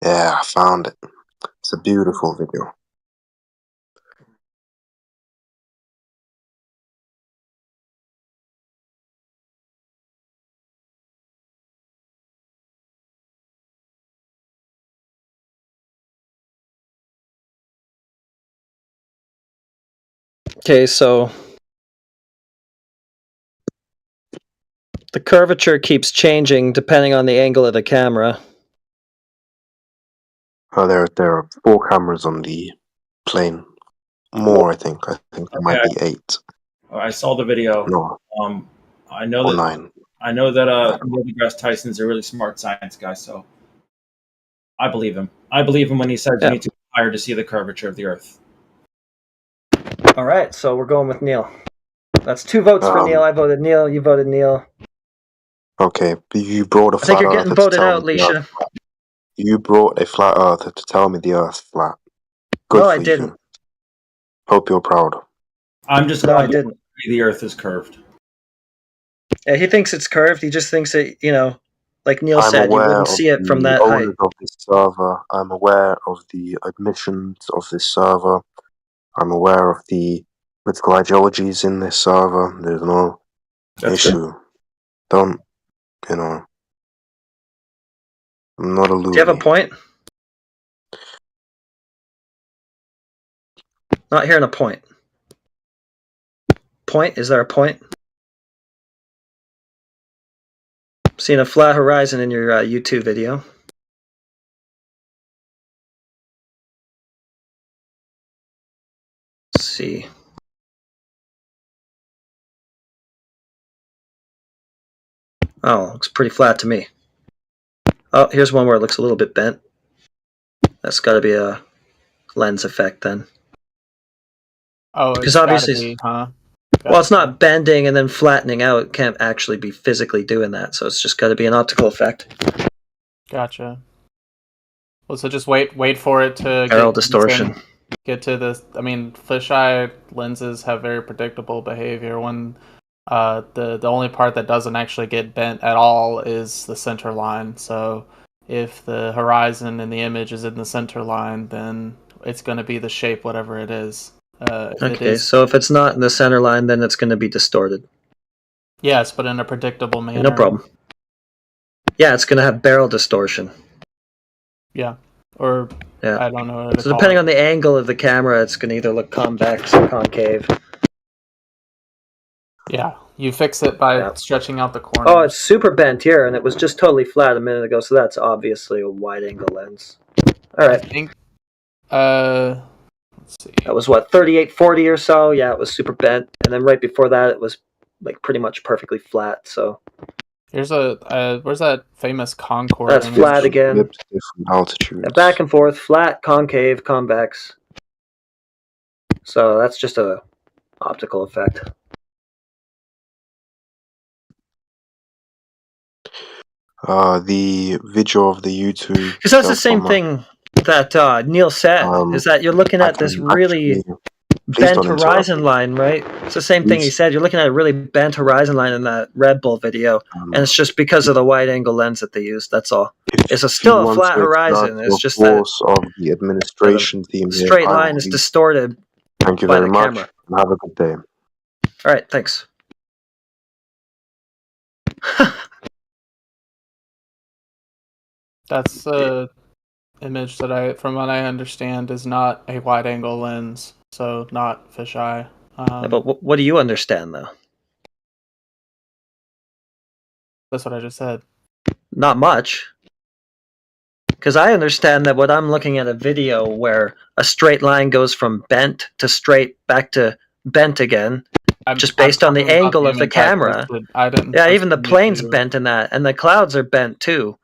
Yeah, I found it. It's a beautiful video. Okay, so the curvature keeps changing depending on the angle of the camera. There are 4 cameras on the plane. More, I think. I think there might be 8. I saw the video. No. I know Or that 9. I know that Neil deGrasse Tyson's a really smart science guy, so I believe him. I believe him when he says you need to be higher to see the curvature of the Earth. All right, so we're going with Neil. That's 2 votes for Neil. I voted Neil. You voted Neil. Okay, but you brought a I think flat you're earther getting to voted tell out, me the Earth Leisha. flat. You brought a flat earther to tell me the Earth's flat. Good No, for I you. didn't. Hope you're proud. I'm just No, glad I didn't. the Earth is curved. Yeah, he thinks it's curved. He just thinks it, Like Neil I'm said, you aware wouldn't of see it from the that height. owners of this server. I'm aware of the admissions of this server. I'm aware of the political ideologies in this server. There's no issue. Don't, you know, I'm not a loony. Do you have a point? Not hearing a point. Point? Is there a point? Seeing a flat horizon in your YouTube video. Let's see. Oh, looks pretty flat to me. Oh, here's one where it looks a little bit bent. That's got to be a lens effect then. Oh, because it's gotta obviously, be, huh? well, it's not bending and then flattening out. It can't actually be physically doing that, so it's just got to be an optical effect. Gotcha. Well, so just wait for it to Barrel distortion. Get to this. I mean, fisheye lenses have very predictable behavior. When the only part that doesn't actually get bent at all is the center line. So if the horizon in the image is in the center line, then it's going to be the shape, whatever it is. Okay, so if it's not in the center line, then it's going to be distorted. Yes, but in a predictable manner. No problem. Yeah, it's going to have barrel distortion. Yeah, or yeah. I don't know. So depending on the angle of the camera, it's going to either look convex or concave. Yeah, you fix it by stretching out the corner. Oh, it's super bent here, and it was just totally flat a minute ago, so that's obviously a wide-angle lens. All right. I think, let's see. That was what, 3840 or so? Yeah, it was super bent, and then right before that, it was like pretty much perfectly flat. So here's where's that famous Concorde? That's image? flat again. Different altitudes. Yeah, back and forth, flat, concave, convex. So that's just a optical effect. The video of the YouTube. Because that's the same thing that Neil said, is that you're looking at this really bent horizon line, right? It's the same thing he said. You're looking at a really bent horizon line in that Red Bull video, and it's just because of the wide-angle lens that they used. That's all. It's still a flat horizon. It's just that of the administration theme the straight line is distorted. Thank you by very the much. camera. Have a good day. All right, thanks. That's the image that from what I understand, is not a wide-angle lens, so not fisheye. Yeah, but what do you understand, though? That's what I just said. Not much. Because I understand that when I'm looking at a video where a straight line goes from bent to straight back to bent again, just based on the angle of the camera. Yeah, even the plane's bent in that, and the clouds are bent too.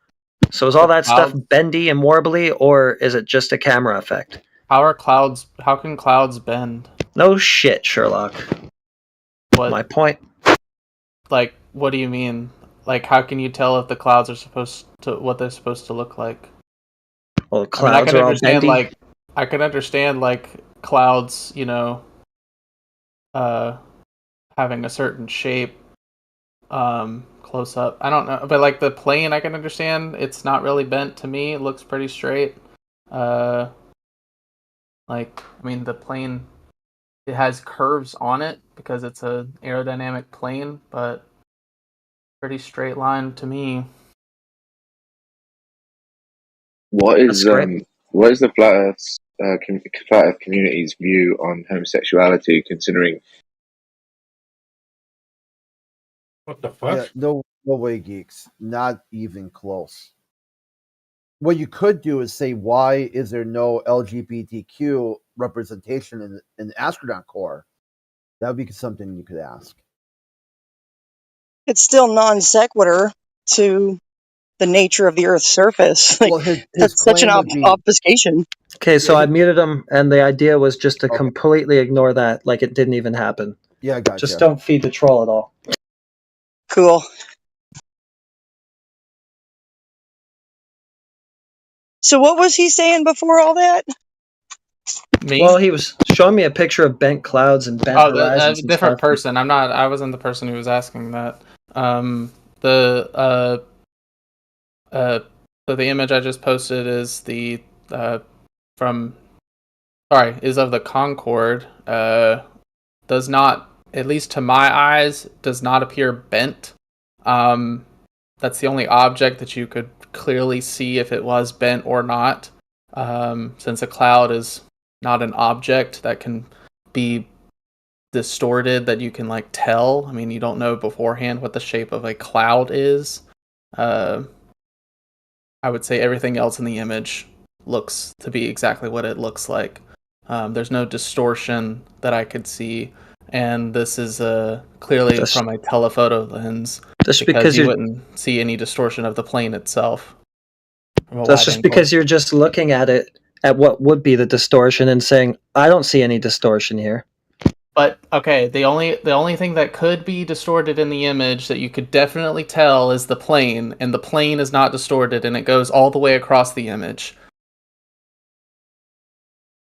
So is all that stuff bendy and warbly, or is it just a camera effect? How can clouds bend? No shit, Sherlock. What? My point. Like, what do you mean? Like, how can you tell if the clouds are what they're supposed to look like? Well, clouds are all bendy. I can understand clouds, having a certain shape, close up. I don't know, but the plane, I can understand. It's not really bent to me. It looks pretty straight. The plane, it has curves on it because it's an aerodynamic plane, but pretty straight line to me. What is the flat Earth community's view on homosexuality, considering? What the fuck? Yeah, no way, geeks. Not even close. What you could do is say, why is there no LGBTQ representation in the astronaut corps? That would be something you could ask. It's still non sequitur to the nature of the Earth's surface. That's such an obfuscation. Okay, so I muted him, and the idea was just to completely ignore that, like it didn't even happen. Yeah, I got Just don't feed the troll at all. Cool. So what was he saying before all that? Me? Well, he was showing me a picture of bent clouds and bent horizons. A different person. I wasn't the person who was asking that. So the image I just posted is is of the Concorde. Does not, at least to my eyes, does not appear bent. That's the only object that you could clearly see if it was bent or not. Since a cloud is not an object that can be distorted, that you can like tell. I mean, you don't know beforehand what the shape of a cloud is. I would say everything else in the image looks to be exactly what it looks like. There's no distortion that I could see, and this is clearly from a telephoto lens. Just because you you're- wouldn't see any distortion of the plane itself. That's just because you're just looking at it at what would be the distortion and saying, I don't see any distortion here. But okay, the only thing that could be distorted in the image that you could definitely tell is the plane, and the plane is not distorted, and it goes all the way across the image.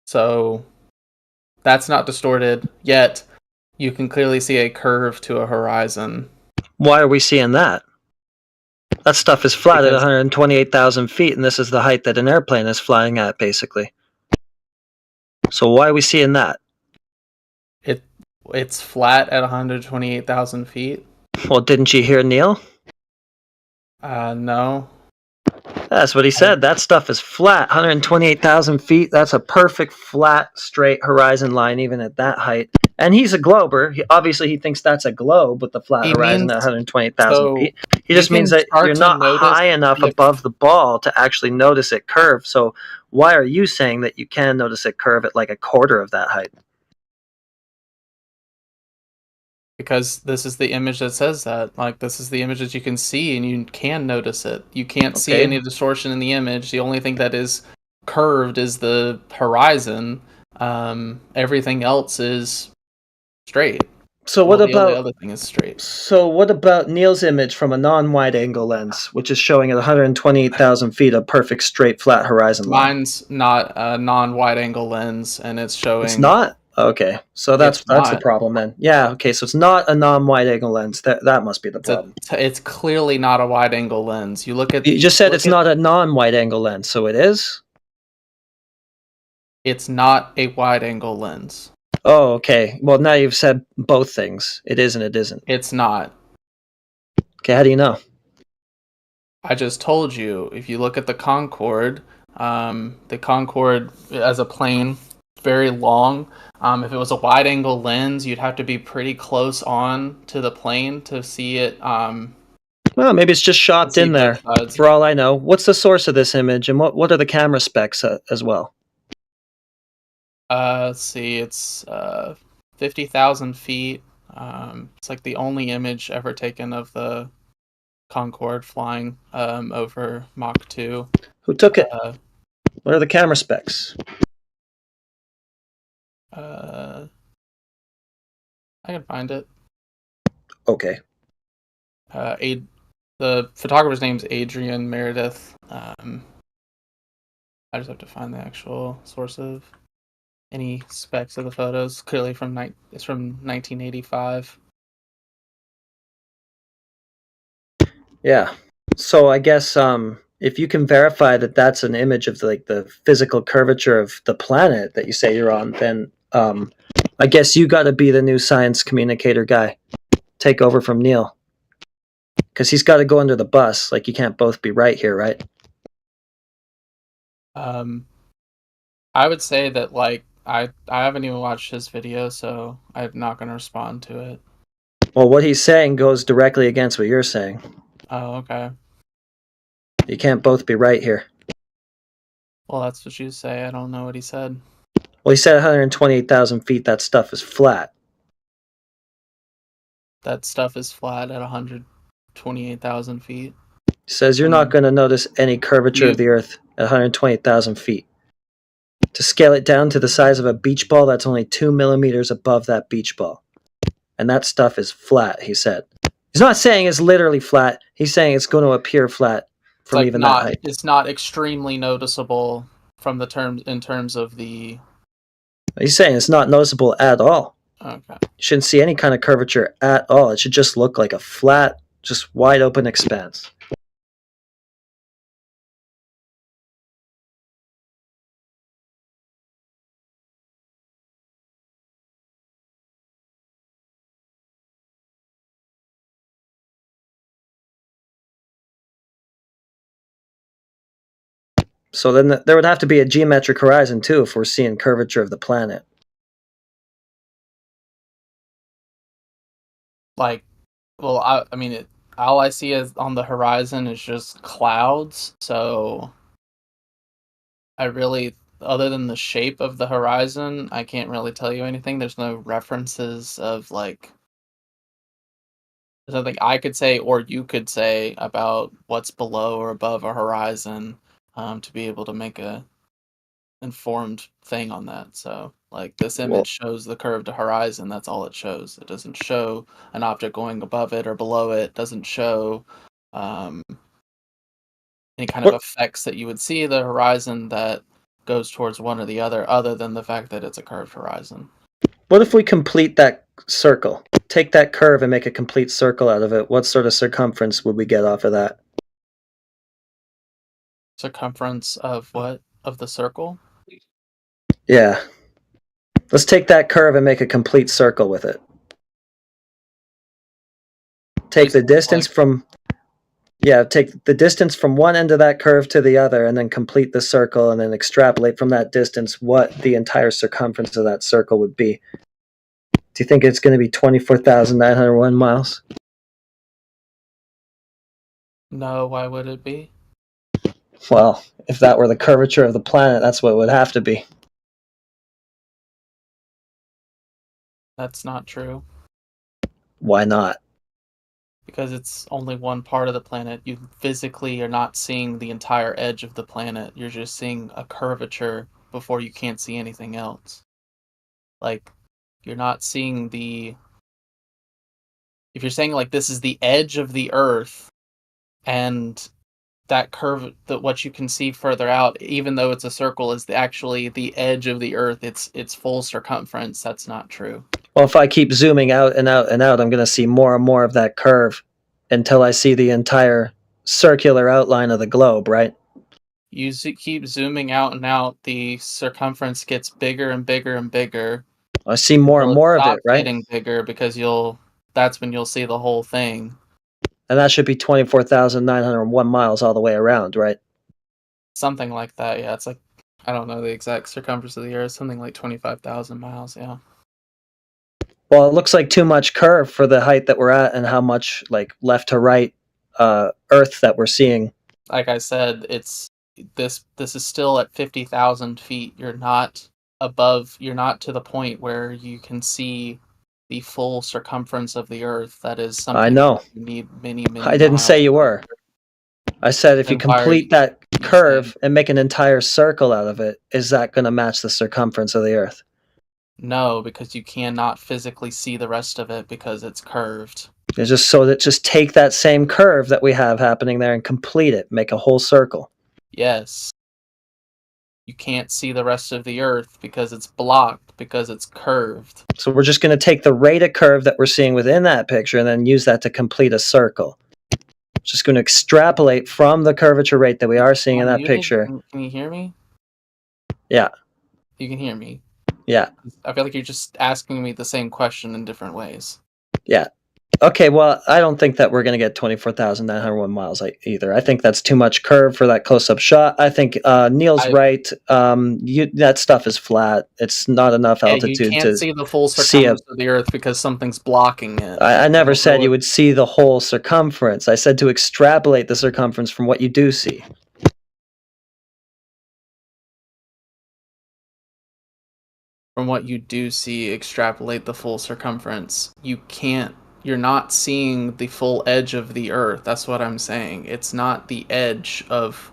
So that's not distorted yet. You can clearly see a curve to a horizon. Why are we seeing that? That stuff is flat at 128,000 feet, and this is the height that an airplane is flying at, basically. So why are we seeing that? It's flat at 128,000 feet. Well, didn't you hear Neil? No. That's what he said. That stuff is flat, 128,000 feet. That's a perfect flat, straight horizon line, even at that height. And he's a glober. Obviously, he thinks that's a globe with the flat horizon at 128,000 feet. He just means that you're not high enough above the ball to actually notice it curve. So why are you saying that you can notice it curve at like a quarter of that height? Because this is the image that says that. Like, this is the image that you can see, and you can notice it. You can't see any distortion in the image. The only thing that is curved is the horizon. Everything else is straight. So what about the other thing is straight? So what about Neil's image from a non-wide angle lens, which is showing at 128,000 feet a perfect straight flat horizon line? Mine's not a non-wide angle lens, and it's showing. It's not? Okay, so that's the problem then. Yeah, okay, so it's not a non-wide angle lens. That must be the problem. It's clearly not a wide angle lens. You look at. You just said it's not a non-wide angle lens, so it is? It's not a wide angle lens. Oh, okay. Well, now you've said both things. It is and it isn't. It's not. Okay, how do you know? I just told you. If you look at the Concorde as a plane, very long. If it was a wide angle lens, you'd have to be pretty close on to the plane to see it. Well, maybe it's just shot in there. For all I know, what's the source of this image, and what are the camera specs as well? Let's see, it's 50,000 feet. It's like the only image ever taken of the Concorde flying over Mach 2. Who took it? What are the camera specs? I can find it. Okay. The photographer's name's Adrian Meredith. I just have to find the actual source of any specs of the photos. Clearly it's from 1985. Yeah. So I guess if you can verify that that's an image of the physical curvature of the planet that you say you're on, then I guess you got to be the new science communicator guy. Take over from Neil. Because he's got to go under the bus. Like, you can't both be right here, right? I would say that, like, I haven't even watched his video, so I'm not going to respond to it. Well, what he's saying goes directly against what you're saying. Oh, okay. You can't both be right here. Well, that's what you say. I don't know what he said. Well, he said 128,000 feet, that stuff is flat. That stuff is flat at 128,000 feet. He says you're not going to notice any curvature of the Earth at 128,000 feet. To scale it down to the size of a beach ball, that's only 2 millimeters above that beach ball. And that stuff is flat, he said. He's not saying it's literally flat. He's saying it's going to appear flat from even that height. It's not extremely noticeable from in terms of the... He's saying it's not noticeable at all. Okay. You shouldn't see any kind of curvature at all. It should just look like a flat, just wide open expanse. So then there would have to be a geometric horizon too if we're seeing curvature of the planet. Like, well, I mean, all I see is on the horizon is just clouds. So I really, other than the shape of the horizon, I can't really tell you anything. There's no references of like, there's nothing I could say or you could say about what's below or above a horizon to be able to make a informed thing on that. So like this image shows the curved horizon. That's all it shows. It doesn't show an object going above it or below it. It doesn't show any kind of effects that you would see the horizon that goes towards one or the other than the fact that it's a curved horizon. What if we complete that circle? Take that curve and make a complete circle out of it. What sort of circumference would we get off of that? Circumference of what? Of the circle? Yeah. Let's take that curve and make a complete circle with it. Take the distance from one end of that curve to the other and then complete the circle and then extrapolate from that distance what the entire circumference of that circle would be. Do you think it's going to be 24,901 miles? No, why would it be? Well, if that were the curvature of the planet, that's what it would have to be. That's not true. Why not? Because it's only one part of the planet. You physically are not seeing the entire edge of the planet. You're just seeing a curvature before you can't see anything else. Like, you're not seeing the... If you're saying, like, this is the edge of the Earth, and that curve, that what you can see further out, even though it's a circle, is actually the edge of the Earth, its full circumference, that's not true. Well, if I keep zooming out and out and out, I'm going to see more and more of that curve until I see the entire circular outline of the globe, right? You keep zooming out and out, the circumference gets bigger and bigger and bigger. I see more and more of it, right? Getting bigger because that's when you'll see the whole thing. And that should be 24,901 miles all the way around, right? Something like that, yeah. It's like, I don't know the exact circumference of the Earth, something like 25,000 miles, yeah. Well, it looks like too much curve for the height that we're at and how much like left to right Earth that we're seeing. Like I said, this is still at 50,000 feet. You're not to the point where you can see the full circumference of the Earth. That is something I know. you need many I didn't say you were. I said if you complete that curve and make an entire circle out of it, is that going to match the circumference of the Earth? No, because you cannot physically see the rest of it because it's curved. It's just take that same curve that we have happening there and complete it, make a whole circle. Yes. You can't see the rest of the Earth because it's blocked, because it's curved. So we're just going to take the rate of curve that we're seeing within that picture and then use that to complete a circle. Just going to extrapolate from the curvature rate that we are seeing in that picture. Can you hear me? Yeah. You can hear me. Yeah. I feel like you're just asking me the same question in different ways. Yeah. Okay, well, I don't think that we're going to get 24,901 miles either. I think that's too much curve for that close-up shot. I think Neil's right. That stuff is flat. It's not enough altitude to you can't see the full circumference of the Earth because something's blocking it. I never said you would see the whole circumference. I said to extrapolate the circumference from what you do see. From what you do see, extrapolate the full circumference. You can't. You're not seeing the full edge of the Earth. That's what I'm saying. It's not the edge of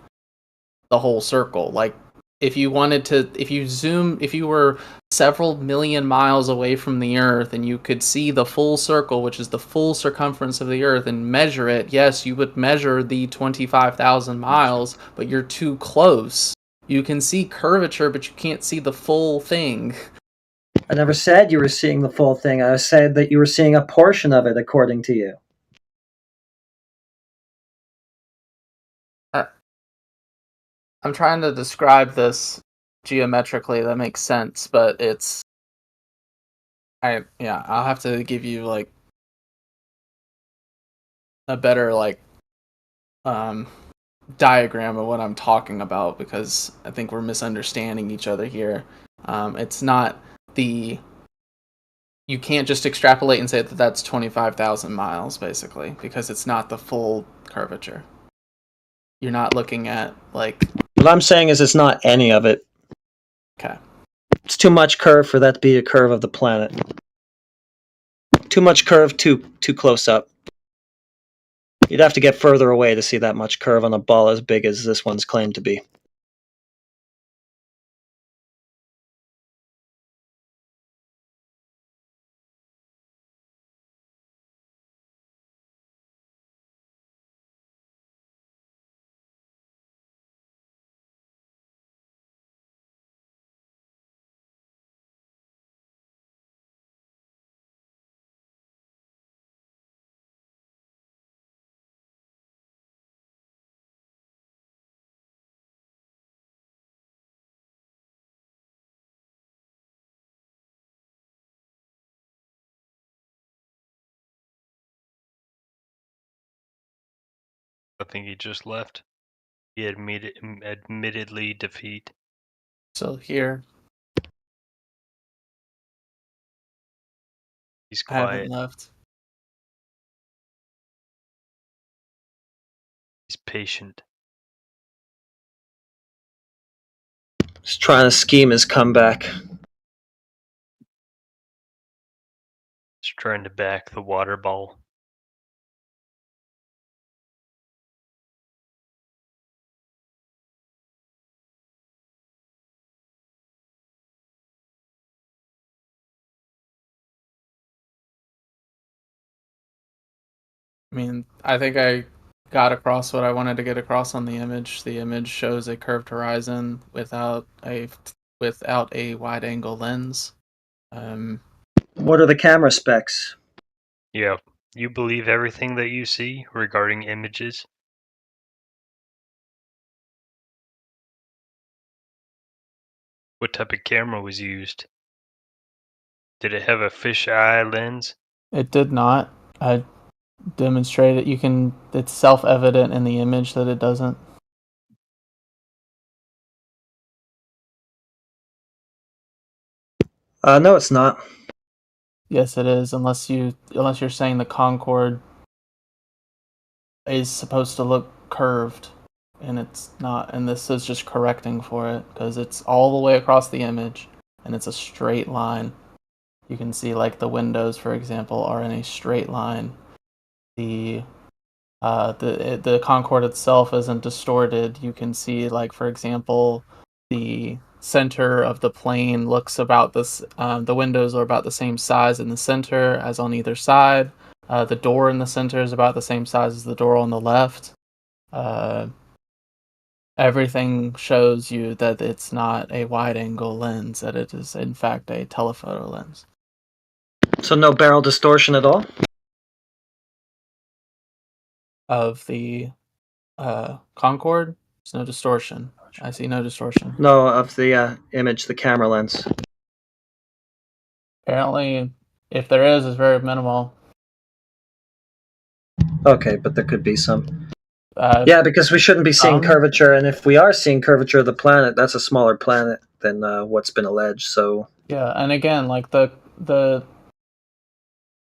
the whole circle. Like, if you were several million miles away from the Earth and you could see the full circle, which is the full circumference of the Earth, and measure it, yes, you would measure the 25,000 miles, but you're too close. You can see curvature, but you can't see the full thing. I never said you were seeing the full thing. I said that you were seeing a portion of it, according to you. I'm trying to describe this geometrically. That makes sense, but I'll have to give you like a better diagram of what I'm talking about because I think we're misunderstanding each other here. It's not the... You can't just extrapolate and say that that's 25,000 miles, basically, because it's not the full curvature. You're not looking at, like... What I'm saying is it's not any of it. Okay. It's too much curve for that to be a curve of the planet. Too much curve, too close up. You'd have to get further away to see that much curve on a ball as big as this one's claimed to be. I think he just left. He admittedly defeat. So here. He's I haven't quiet. left. He's patient. He's trying to scheme his comeback. He's trying to back the water ball. I mean, I think I got across what I wanted to get across on the image. The image shows a curved horizon without a wide-angle lens. What are the camera specs? Yeah. You believe everything that you see regarding images? What type of camera was used? Did it have a fisheye lens? It did not. I demonstrated it's self-evident in the image that it doesn't. No, it's not. Yes, it is. Unless you're saying the Concorde is supposed to look curved, and it's not. And this is just correcting for it because it's all the way across the image, and it's a straight line. You can see, like, the windows, for example, are in a straight line. The Concorde itself isn't distorted. You can see, like, for example, the center of the plane looks about this. The windows are about the same size in the center as on either side. The door in the center is about the same size as the door on the left. Everything shows you that it's not a wide-angle lens, that it is, in fact, a telephoto lens. So no barrel distortion at all? Of the Concorde, there's no distortion. I see no distortion. No, of the image, the camera lens. Apparently, if there is, it's very minimal. Okay, but there could be some. Yeah, because we shouldn't be seeing curvature, and if we are seeing curvature of the planet, that's a smaller planet than what's been alleged. So yeah, and again, like the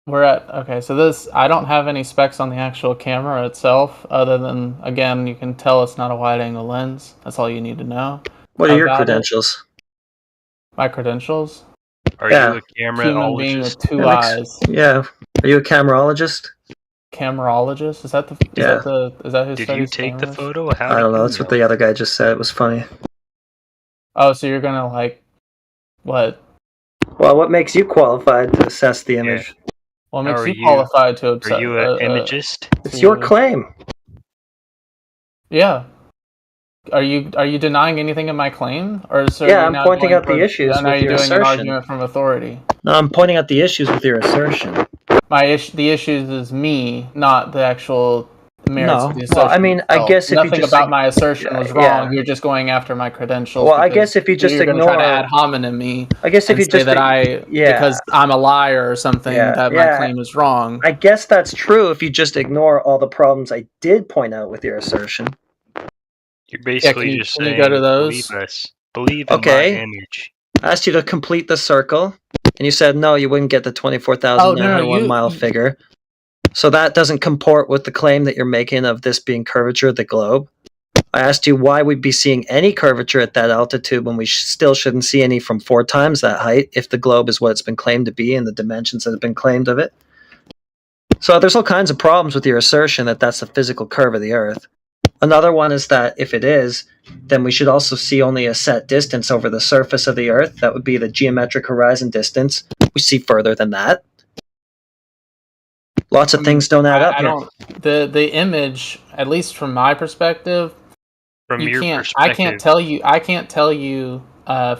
we're at okay. So this, I don't have any specs on the actual camera itself, other than, again, you can tell it's not a wide-angle lens. That's all you need to know. What are your credentials? My credentials? Are you a cameraologist? Being with two eyes. Yeah. Are you a camerologist? Camerologist? Is that who Did you studies take the cameras? photo? I don't know. That's what the other guy just said. It was funny. Oh, so you're gonna, like, what? Well, what makes you qualified to assess the image? What makes you qualified to Are you an imagist? It's your claim. Yeah. Are you denying anything in my claim, or so Yeah, I'm pointing out the issues Then are with you your doing an assertion. argument from authority? No, I'm pointing out the issues with your assertion. The issues is me, not the actual merits No. of the Well, assertion. I mean, I itself. guess if you nothing just about my assertion was wrong. yeah. You're just going after my credentials. Well, I because guess if you just you're gonna ignore- try to ad hominem me, I guess if and you say just that because I'm a liar or something that my claim is wrong. I guess that's true if you just ignore all the problems I did point out with your assertion. You're basically just can saying, you go to those? believe us. Believe in my Okay. image. I asked you to complete the circle, and you said no, you wouldn't get the Oh, 24,901 mile figure. So that doesn't comport with the claim that you're making of this being curvature of the globe. I asked you why we'd be seeing any curvature at that altitude when we still shouldn't see any from 4 times that height if the globe is what it's been claimed to be and the dimensions that have been claimed of it. So there's all kinds of problems with your assertion that that's the physical curve of the Earth. Another one is that if it is, then we should also see only a set distance over the surface of the Earth. That would be the geometric horizon distance. We see further than that. Lots of things don't add up I here. don't. The image, at least from my perspective, From you your can't. perspective, I can't tell you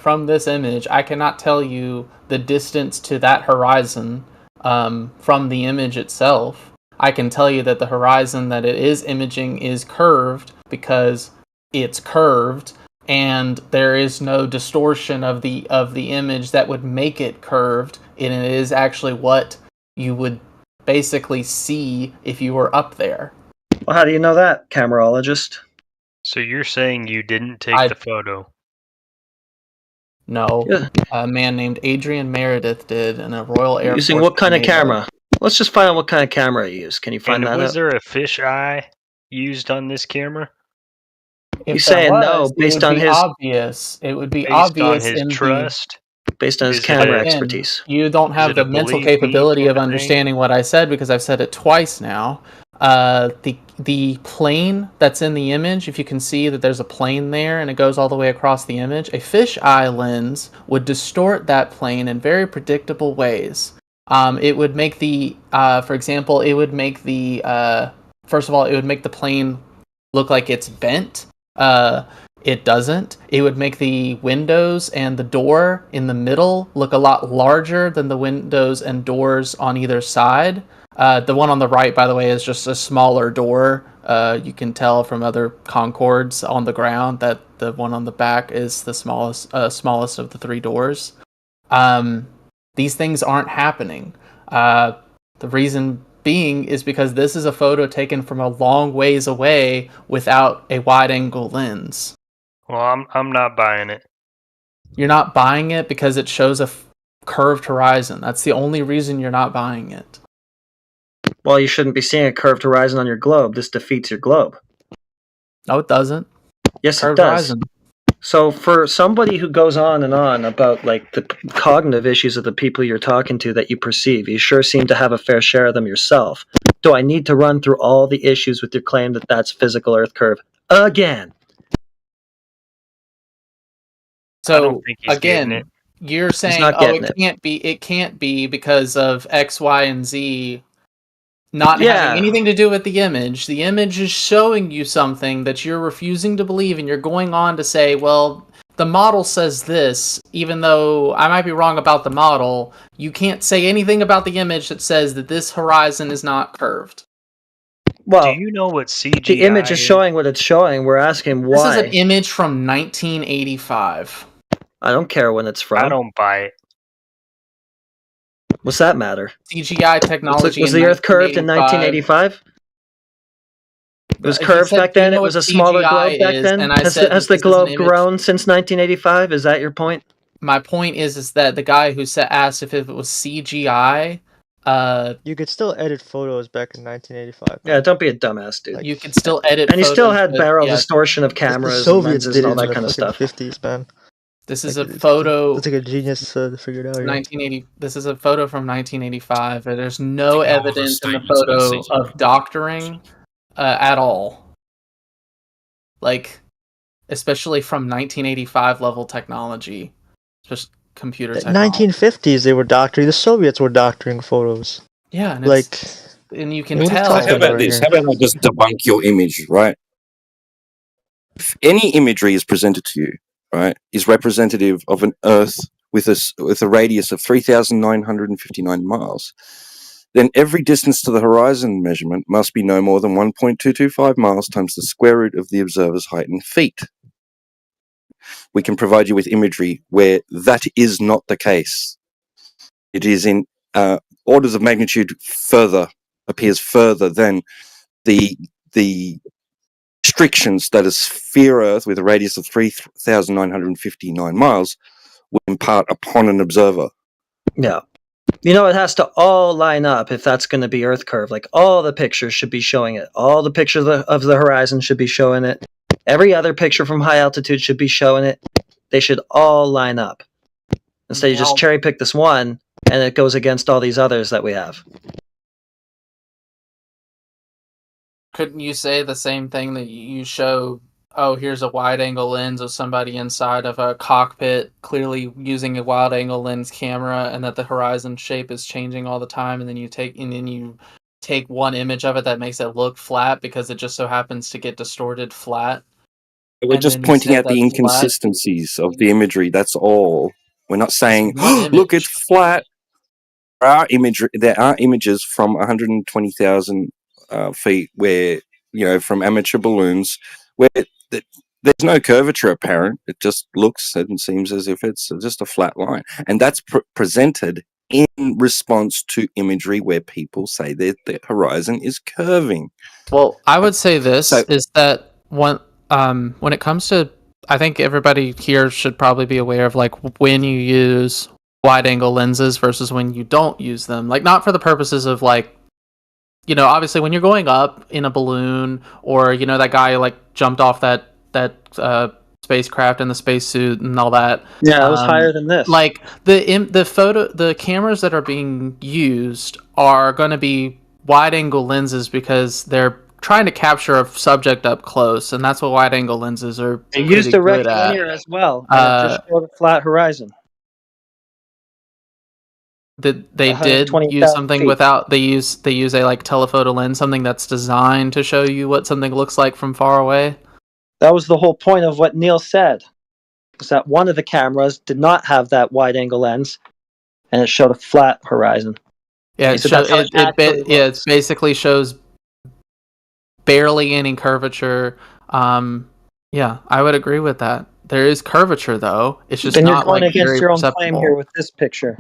from this image. I cannot tell you the distance to that horizon from the image itself. I can tell you that the horizon that it is imaging is curved because it's curved, and there is no distortion of the image that would make it curved, and it is actually what you would basically see if you were up there. Well, how do you know that, camerologist? So you're saying you didn't take the photo? No, Yeah. a man named Adrian Meredith did in a Royal Air Using Force what kind of tornado. camera? Let's just find out what kind of camera you use. Can you find And that was out? there a fish eye used on this camera? He's If there saying no was, based it would on be his obvious. It would be Based on obvious his in trust? based on his Is it camera a- expertise. You don't Is have it the a mental believe me capability sort of of thing? understanding what I said because I've said it twice now. The plane that's in the image, if you can see that there's a plane there and it goes all the way across the image, a fisheye lens would distort that plane in very predictable ways. It would make the, for example, it would make the, first of all, it would make the plane look like it's bent. It doesn't. It would make the windows and the door in the middle look a lot larger than the windows and doors on either side. The one on the right, by the way, is just a smaller door. You can tell from other Concords on the ground that the one on the back is the smallest of the 3 doors. These things aren't happening. The reason being is because this is a photo taken from a long ways away without a wide-angle lens. Well, I'm not buying it. You're not buying it because it shows a curved horizon. That's the only reason you're not buying it. Well, you shouldn't be seeing a curved horizon on your globe. This defeats your globe. No, it doesn't. Yes, Curved it does. horizon. So for somebody who goes on and on about like the cognitive issues of the people you're talking to that you perceive, you sure seem to have a fair share of them yourself. Do I need to run through all the issues with your claim that that's physical Earth curve again? So think he's getting again, it. you're saying, not "Oh, getting it it. can't be. It can't be because of X, Y, and Z." Not Yeah. having anything to do with the image. The image is showing you something that you're refusing to believe, and you're going on to say, well, the model says this, even though I might be wrong about the model. You can't say anything about the image that says that this horizon is not curved. Well, Do you know what CGI the image is showing what it's showing. We're asking This why. is an image from 1985. I don't care when it's from. I don't buy it. What's that matter? CGI technology. Was in the Earth curved in 1985? It was You curved said, back "Do you then. know It was what a smaller CGI globe back is?" then. And I Has, said has that the this is an globe image- grown since 1985? Is that your point? My point is that the guy who asked if it was CGI. You could still edit photos back in 1985. Yeah, don't be a dumbass, dude. You could still edit. And you still photos, had but, barrel yeah, distortion of The cameras and Soviets lenses did and it all in that the kind of fucking stuff. 50s, man. This is Like, a photo. It's like a genius to figure it out. Yeah. 1980. This is a photo from 1985. There's no Think all of evidence those in the statements are photo CGI. of doctoring at all. Like, especially from 1985 level technology, just computer The technology. 1950s, they were doctoring. The Soviets were doctoring photos. Yeah, and like, and you can what are you tell. talking How about right this? here? How about I just debunk your image, right? If any imagery is presented to you, right, is representative of an Earth with a radius of 3,959 miles, then every distance to the horizon measurement must be no more than 1.225 miles times the square root of the observer's height in feet. We can provide you with imagery where that is not the case. It is in orders of magnitude appears further than the restrictions that a sphere Earth with a radius of 3,959 miles would impart upon an observer. Yeah. It has to all line up if that's going to be Earth curve. Like, all the pictures should be showing it. All the pictures of the horizon should be showing it. Every other picture from high altitude should be showing it. They should all line up. Instead, you just cherry pick this one, and it goes against all these others that we have. Couldn't you say the same thing that you show? Oh, here's a wide-angle lens of somebody inside of a cockpit, clearly using a wide-angle lens camera, and that the horizon shape is changing all the time, and then you take one image of it that makes it look flat because it just so happens to get distorted flat. We're just pointing out the inconsistencies of the imagery. That's all. We're not saying, look, it's flat. There are images from 120,000 feet where, from amateur balloons, where there's no curvature apparent. It just looks and seems as if it's just a flat line. And that's presented in response to imagery where people say that the horizon is curving. Well, I would say this is that when it comes to, I think everybody here should probably be aware of when you use wide angle lenses versus when you don't use them. Not for the purposes of obviously when you're going up in a balloon or that guy jumped off that spacecraft in the spacesuit and all that. Yeah, it was higher than this. The cameras that are being used are going to be wide angle lenses because they're trying to capture a subject up close, and that's what wide angle lenses are. They used a rectilinear as well, and it just showed a flat horizon. They did use something feet. Without they use a telephoto lens, something that's designed to show you what something looks like from far away. That was the whole point of what Neil said, was that one of the cameras did not have that wide angle lens, and it showed a flat horizon. Yeah, it basically shows barely any curvature. Yeah, I would agree with that. There is curvature though. It's just then not you're going against your own perceptible. claim here with this picture.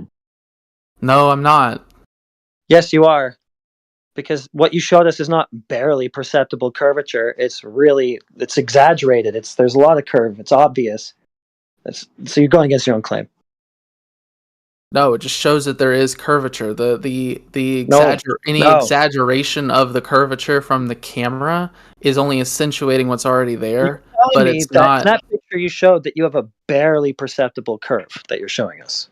No, I'm not. Yes, you are. Because what you showed us is not barely perceptible curvature. It's exaggerated. There's a lot of curve. It's obvious. So you're going against your own claim. No, it just shows that there is curvature. Any exaggeration of the curvature from the camera is only accentuating what's already there. But it's not. In that picture you showed that you have a barely perceptible curve that you're showing us.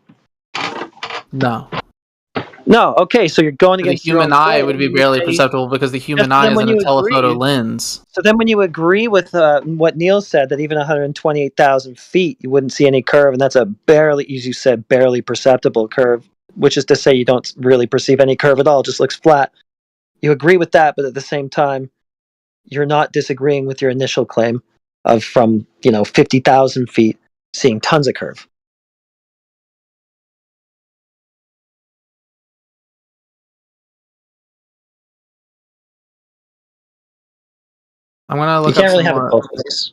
No, okay, so you're going against the human eye. Would be barely perceptible because the human eye is in a telephoto lens. So then, when you agree with what Neil said, that even 128,000 feet, you wouldn't see any curve, and that's a barely, as you said, barely perceptible curve, which is to say you don't really perceive any curve at all; it just looks flat. You agree with that, but at the same time, you're not disagreeing with your initial claim of from 50,000 feet seeing tons of curve. I'm gonna look. You can't up really some have more. it both ways.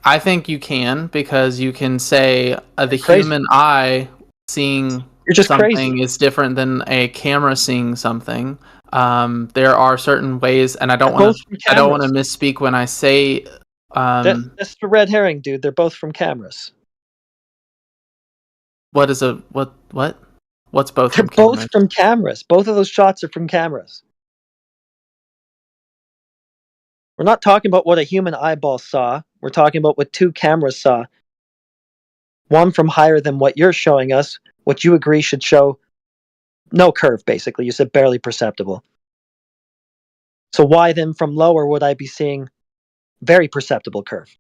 I think you can because you can say the human eye seeing something is different than a camera seeing something. There are certain ways, and I don't want to misspeak when I say. That's the red herring, dude. They're both from cameras. What is what? What's both? They're both from cameras. Both of those shots are from cameras. We're not talking about what a human eyeball saw. We're talking about what two cameras saw. One from higher than what you're showing us, what you agree should show no curve, basically. You said barely perceptible. So why then from lower would I be seeing very perceptible curve?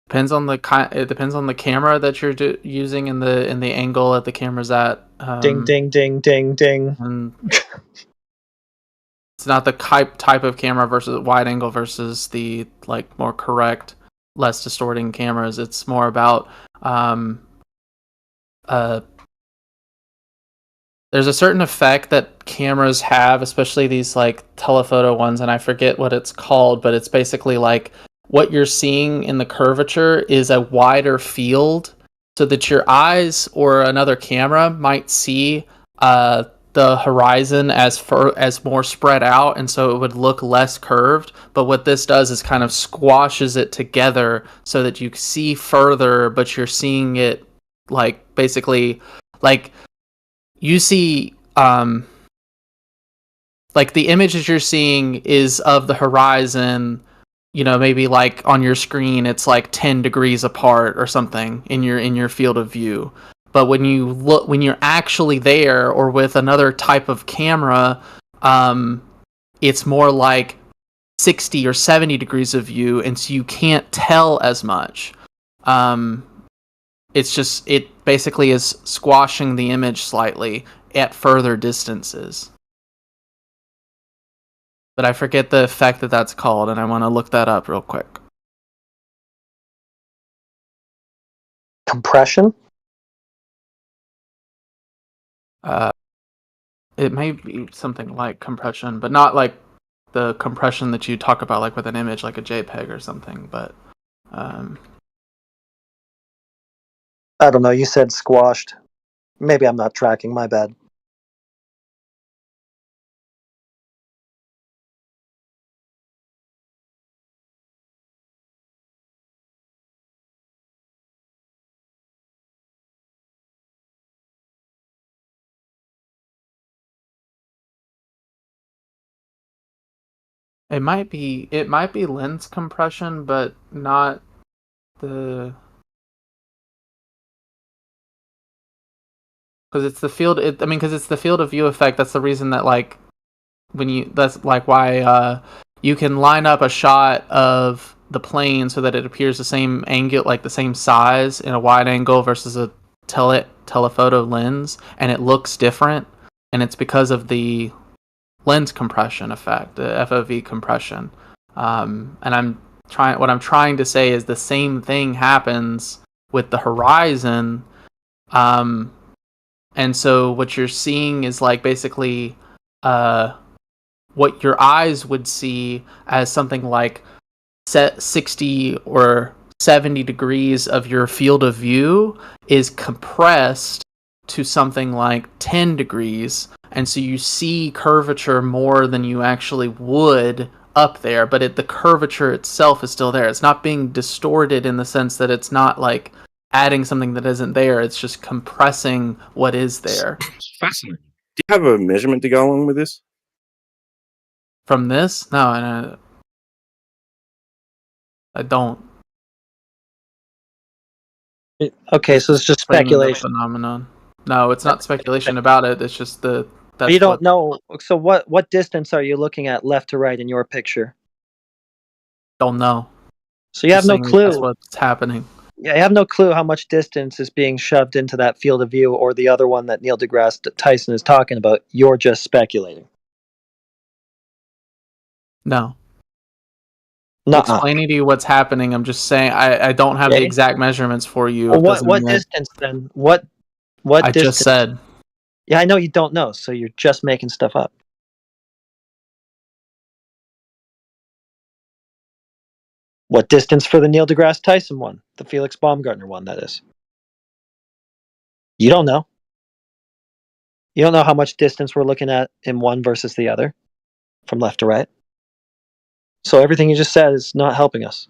Depends on the camera that you're using and the angle that the camera's at. Ding, ding, ding, ding, ding. It's not the type of camera versus wide angle versus the more correct, less distorting cameras. It's more about there's a certain effect that cameras have, especially these telephoto ones, and I forget what it's called, but it's basically what you're seeing in the curvature is a wider field so that your eyes or another camera might see the the horizon as more spread out, and so it would look less curved. But what this does is kind of squashes it together so that you see further, but you're seeing it like basically like you see like the image that you're seeing is of the horizon, you know, maybe like on your screen it's like 10 degrees apart or something in your field of view. But when you're actually there or with another type of camera, it's more like 60 or 70 degrees of view, and so you can't tell as much. It basically is squashing the image slightly at further distances. But I forget the effect that's called, and I want to look that up real quick. Compression? It may be something like compression, but not like the compression that you talk about, like with an image, like a JPEG or something. But I don't know. You said squashed. Maybe I'm not tracking. My bad. it might be lens compression, but not the, because it's the field. Because it's the field of view effect. That's the reason that like that's like why you can line up a shot of the plane so that it appears the same angle, like the same size in a wide angle versus a telephoto lens, and it looks different, and it's because of the lens compression effect, the FOV compression. And what I'm trying to say is the same thing happens with the horizon. And so what you're seeing is like basically what your eyes would see as something like 60 or 70 degrees of your field of view is compressed to something like 10 degrees, and so you see curvature more than you actually would up there, but the curvature itself is still there. It's not being distorted in the sense that it's not like adding something that isn't there. It's just compressing what is there. Fascinating. Do you have a measurement to go along with this? From this? No, I don't. Okay, so it's just speculation. Phenomenon. No, it's not speculation about it. It's just But you don't know. So what distance are you looking at left to right in your picture? Don't know. So you have no clue. That's what's happening. Yeah, you have no clue how much distance is being shoved into that field of view or the other one that Neil deGrasse Tyson is talking about. You're just speculating. No. Nuh-uh. Explaining to you what's happening. I'm just saying I don't have the exact measurements for you. Well, what distance then? What I distance? just said. Yeah, I know you don't know, so you're just making stuff up. What distance for the Neil deGrasse Tyson one? The Felix Baumgartner one, that is. You don't know. You don't know how much distance we're looking at in one versus the other, from left to right. So everything you just said is not helping us.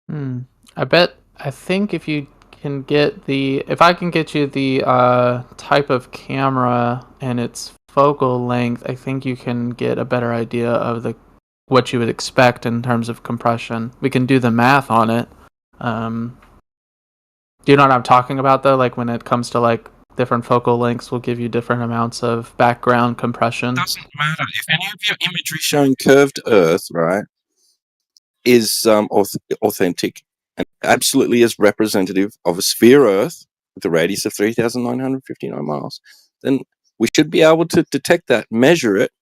I think if you can get if I can get you the type of camera and its focal length, I think you can get a better idea of what you would expect in terms of compression. We can do the math on it. Do you know what I'm talking about though? Like when it comes to like different focal lengths will give you different amounts of background compression. Doesn't matter if any of your imagery showing curved Earth, right, is authentic and absolutely is representative of a sphere Earth with a radius of 3,959 miles, then we should be able to detect that, measure it,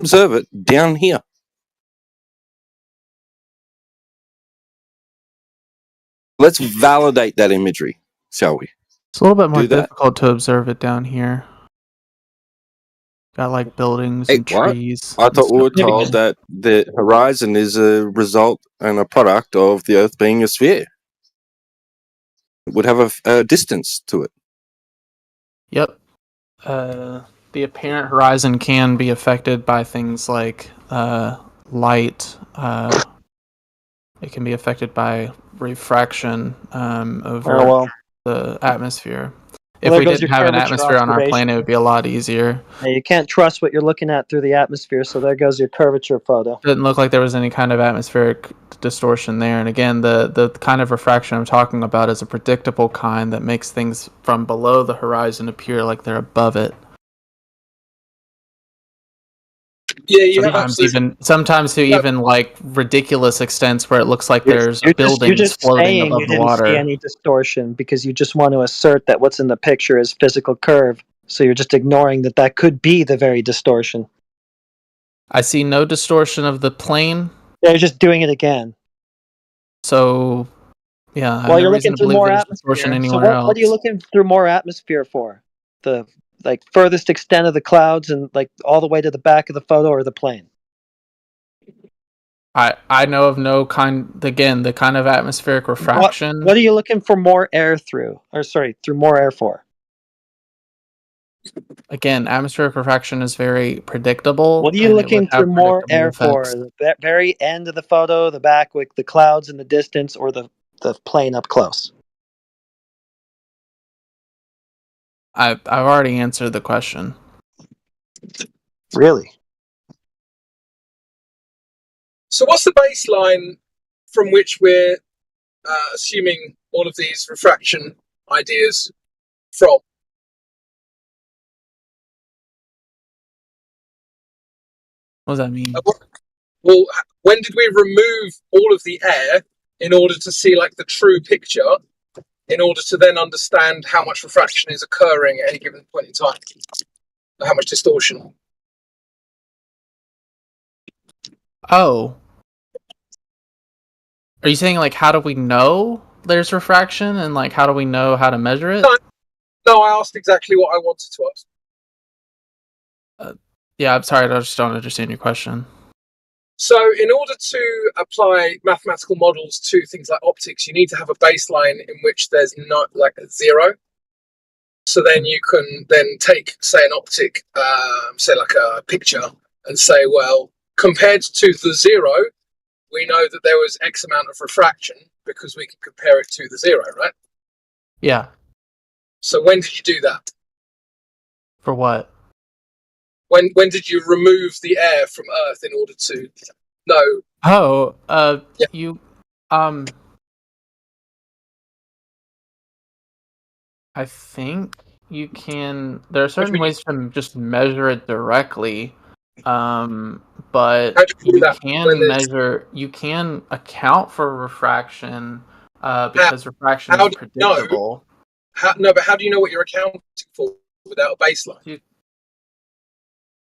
observe it down here. Let's validate that imagery, shall we? It's a little bit more difficult to observe it down here. Got like buildings and trees. I thought we were told that the horizon is a result and a product of the Earth being a sphere. would have a distance to it. Yep. The apparent horizon can be affected by things like light. It can be affected by refraction over the atmosphere. If we didn't have an atmosphere on our planet, it would be a lot easier. Yeah, you can't trust what you're looking at through the atmosphere, so there goes your curvature photo. Didn't look like there was any kind of atmospheric distortion there. And again, the kind of refraction I'm talking about is a predictable kind that makes things from below the horizon appear like they're above it. Yeah, you have sometimes to even like ridiculous extents where it looks like there's buildings floating above the water. See any distortion because you just want to assert that what's in the picture is physical curve. So you're just ignoring that could be the very distortion. I see no distortion of the plane. They're just doing it again. So, yeah. Well, you're looking through more atmosphere. So what are you looking through more atmosphere for? The furthest extent of the clouds and like all the way to the back of the photo or the plane? I know of no kind. Again, the kind of atmospheric refraction. What are you looking for more air through? Through more air for? Again, atmospheric refraction is very predictable. What are you looking through more air for? The very end of the photo, the back with the clouds in the distance, or the plane up close? I've already answered the question. Really? So what's the baseline from which we're assuming all of these refraction ideas from? What does that mean? Well, when did we remove all of the air in order to see like the true picture, in order to then understand how much refraction is occurring at any given point in time, or how much distortion? Oh. Are you saying like how do we know there's refraction and like how do we know how to measure it? No, I asked exactly what I wanted to ask. Yeah, I'm sorry, I just don't understand your question. So in order to apply mathematical models to things like optics, you need to have a baseline in which there's not like a zero. So then you can then take, say, an optic, say like a picture, and say, well, compared to the zero, we know that there was X amount of refraction because we can compare it to the zero, right? Yeah. So when did you do that? For what? When did you remove the air from Earth in order to know? Oh, yeah. You, I think you can. There are certain ways to just measure it directly, but you can measure. You can account for refraction because refraction is predictable. But how do you know what you're accounting for without a baseline?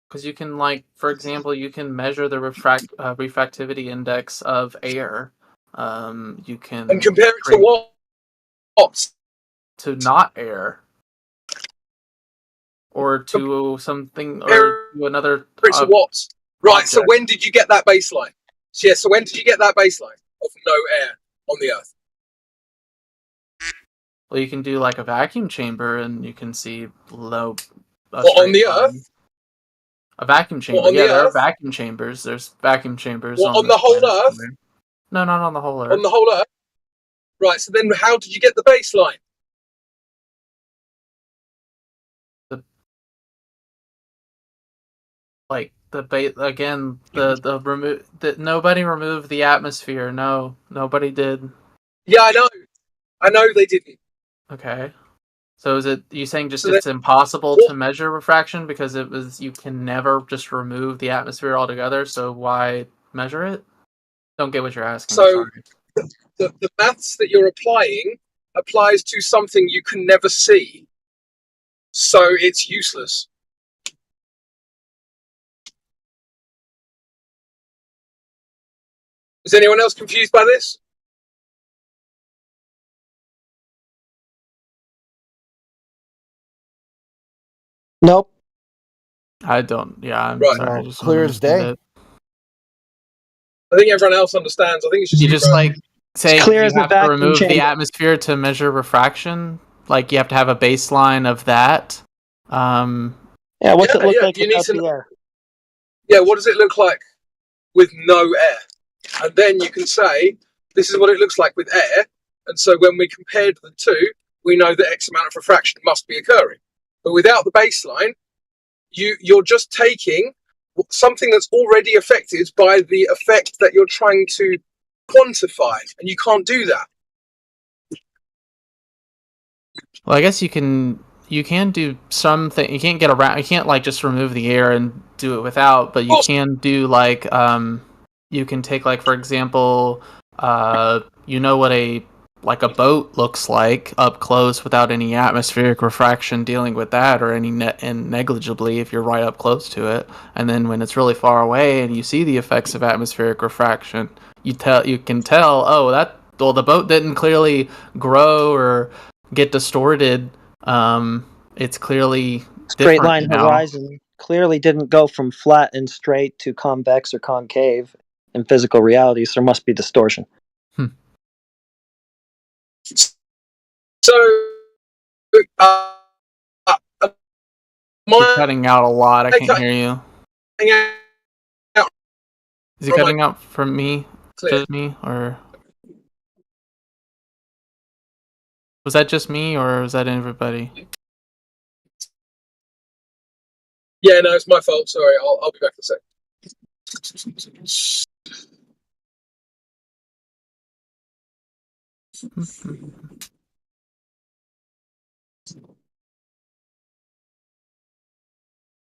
Because you can, like, for example, you can measure the refractivity index of air. You can and compare it to what? To not air, or to something, or to another. To what? Right. So when did you get that baseline? So when did you get that baseline of no air on the Earth? Well, you can do like a vacuum chamber, and you can see low. On the Earth. A vacuum chamber. Yeah, there are vacuum chambers. There's vacuum chambers on the whole Earth. No, not on the whole Earth. On the whole Earth. Right. So then, how did you get the baseline? Nobody removed the atmosphere. No, nobody did. Yeah, I know they didn't. Okay. So is it you saying it's impossible to measure refraction because you can never just remove the atmosphere altogether? So why measure it? Don't get what you're asking. So the maths that you're applying applies to something you can never see. So it's useless. Is anyone else confused by this? Nope. I don't. Yeah, I'm right. sorry. Clear as day. I think everyone else understands. I think it's just you just like say clear you as a have to vacuum remove the chamber. atmosphere to measure refraction. Like you have to have a baseline of that. Yeah, what's it look like you need without to the know. air? Yeah, what does it look like with no air? And then you can say, this is what it looks like with air. And so when we compared the two, we know that X amount of refraction must be occurring. But without the baseline, you're just taking something that's already affected by the effect that you're trying to quantify. And you can't do that. Well, I guess you can do something. You can't get around. You can't like just remove the air and do it without. But you can do like you can take like for example, you know what a boat looks like up close without any atmospheric refraction dealing with that or any and negligibly if you're right up close to it. And then when it's really far away and you see the effects of atmospheric refraction, you can tell the boat didn't clearly grow or get distorted. It's clearly Straight line different now. horizon clearly didn't go from flat and straight to convex or concave in physical reality, so there must be distortion. So, You're cutting out a lot. I can't hear you. Is he cutting out from me? Just me, or was that just me, or was that everybody? Yeah, no, it's my fault. Sorry, I'll be back in a sec.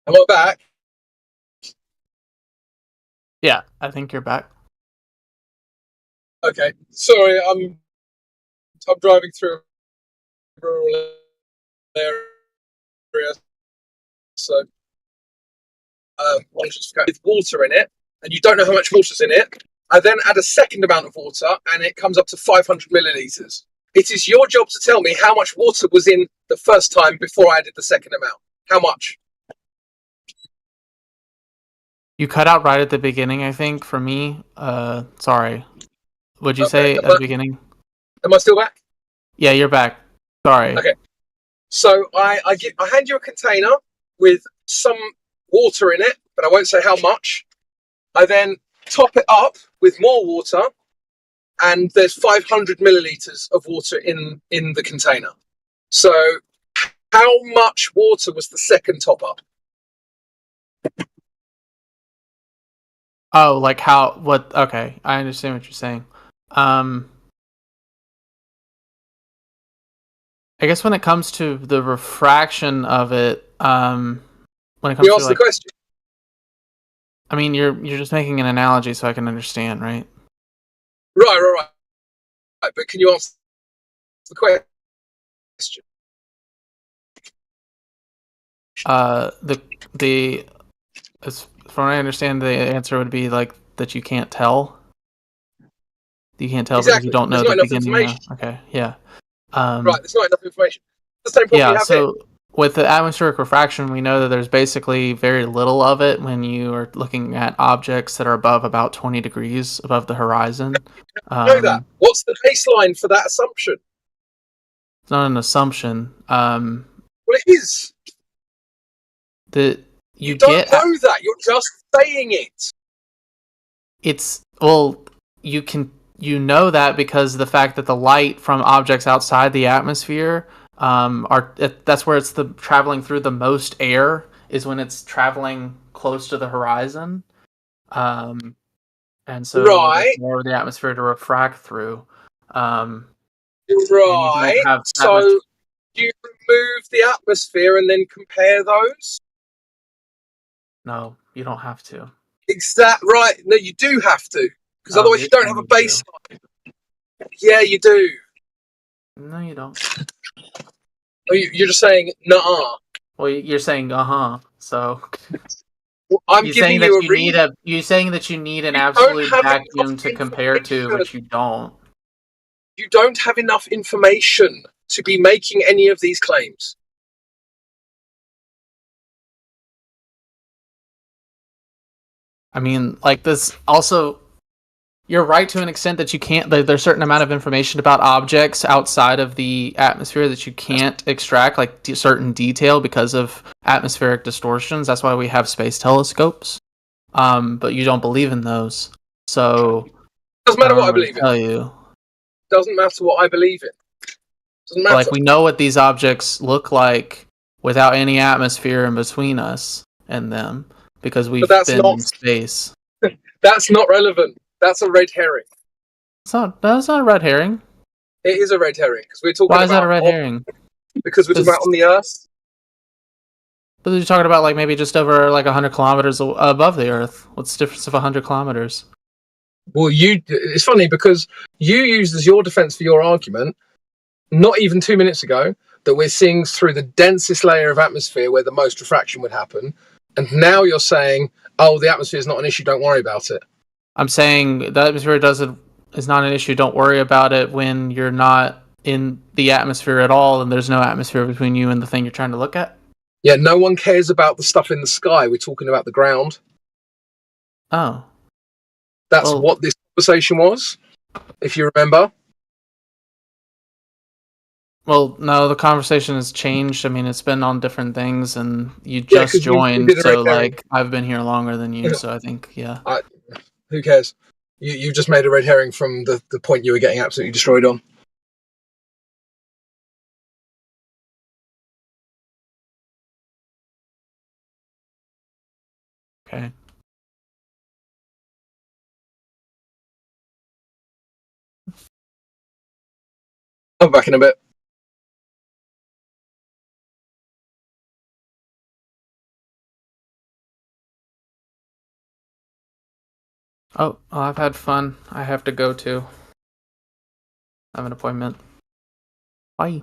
Am I back? Yeah, I think you're back. Okay, sorry, I'm driving through a rural area, so with water in it, and you don't know how much water's in it. I then add a second amount of water, and it comes up to 500 milliliters. It is your job to tell me how much water was in the first time before I added the second amount. How much? You cut out right at the beginning, I think, for me. Sorry. What'd you say at the beginning? Am I still back? Yeah, you're back. Sorry. Okay. So I hand you a container with some water in it, but I won't say how much. I then top it up with more water, and there's 500 milliliters of water in the container. So how much water was the second top up? Oh, like how? What? Okay, I understand what you're saying. I guess when it comes to the refraction of it, when it comes You to asked the question. I mean, you're just making an analogy so I can understand, right? Right. But can you answer the question? As from what I understand, the answer would be like that you can't tell. You can't tell because you don't know the beginning. Okay, yeah. Right, there's not enough information. The same problem you have here. With the atmospheric refraction, we know that there's basically very little of it when you are looking at objects that are above about 20 degrees above the horizon. Know that. What's the baseline for that assumption? It's not an assumption. Well, it is. You don't get know that. You're just saying it. You know that because the fact that the light from objects outside the atmosphere that's where it's traveling through the most air is when it's traveling close to the horizon, and so there's more of the atmosphere to refract through. Right. So you remove the atmosphere and then compare those? No, you don't have to. Right. No, you do have to, because otherwise you don't have a baseline. Yeah, you do. No, you don't. Oh, you're just saying nah. Well, you're saying so I'm giving you a reason. You're saying that you need an absolute vacuum to compare to, which you don't. You don't have enough information to be making any of these claims. I mean, like this also, You're right to an extent that you can't. There's a certain amount of information about objects outside of the atmosphere that you can't extract, like certain detail because of atmospheric distortions. That's why we have space telescopes. But you don't believe in those, so Doesn't matter what I believe in. tell you. Doesn't matter what I believe in. Doesn't matter. Like we know what these objects look like without any atmosphere in between us and them because we've been in space. That's not relevant. That's a red herring. That's not a red herring. It is a red herring because we're talking. Why is that a red herring? Because we're talking about on the Earth. But you're talking about like maybe just over like 100 kilometers above the Earth. What's the difference of 100 kilometers? Well, it's funny because you used as your defense for your argument, not even 2 minutes ago, that we're seeing through the densest layer of atmosphere where the most refraction would happen. And now you're saying, oh, the atmosphere is not an issue, don't worry about it. I'm saying the atmosphere is not an issue, don't worry about it when you're not in the atmosphere at all and there's no atmosphere between you and the thing you're trying to look at. Yeah, no one cares about the stuff in the sky. We're talking about the ground. Oh. That's what this conversation was, if you remember. Well, no, the conversation has changed. I mean, it's been on different things, and you just joined, so like I've been here longer than you, so I think, yeah. Who cares? You just made a red herring from the point you were getting absolutely destroyed on. Okay. I'm back in a bit. Oh, I've had fun. I have to go too. I have an appointment. Bye.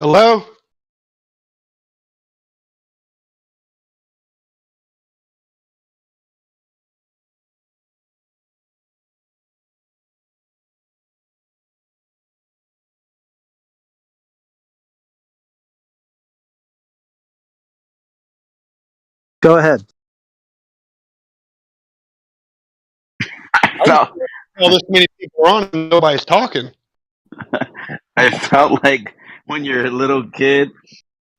Hello? Go ahead. Felt all this many people are on and nobody's talking. I felt like when you're a little kid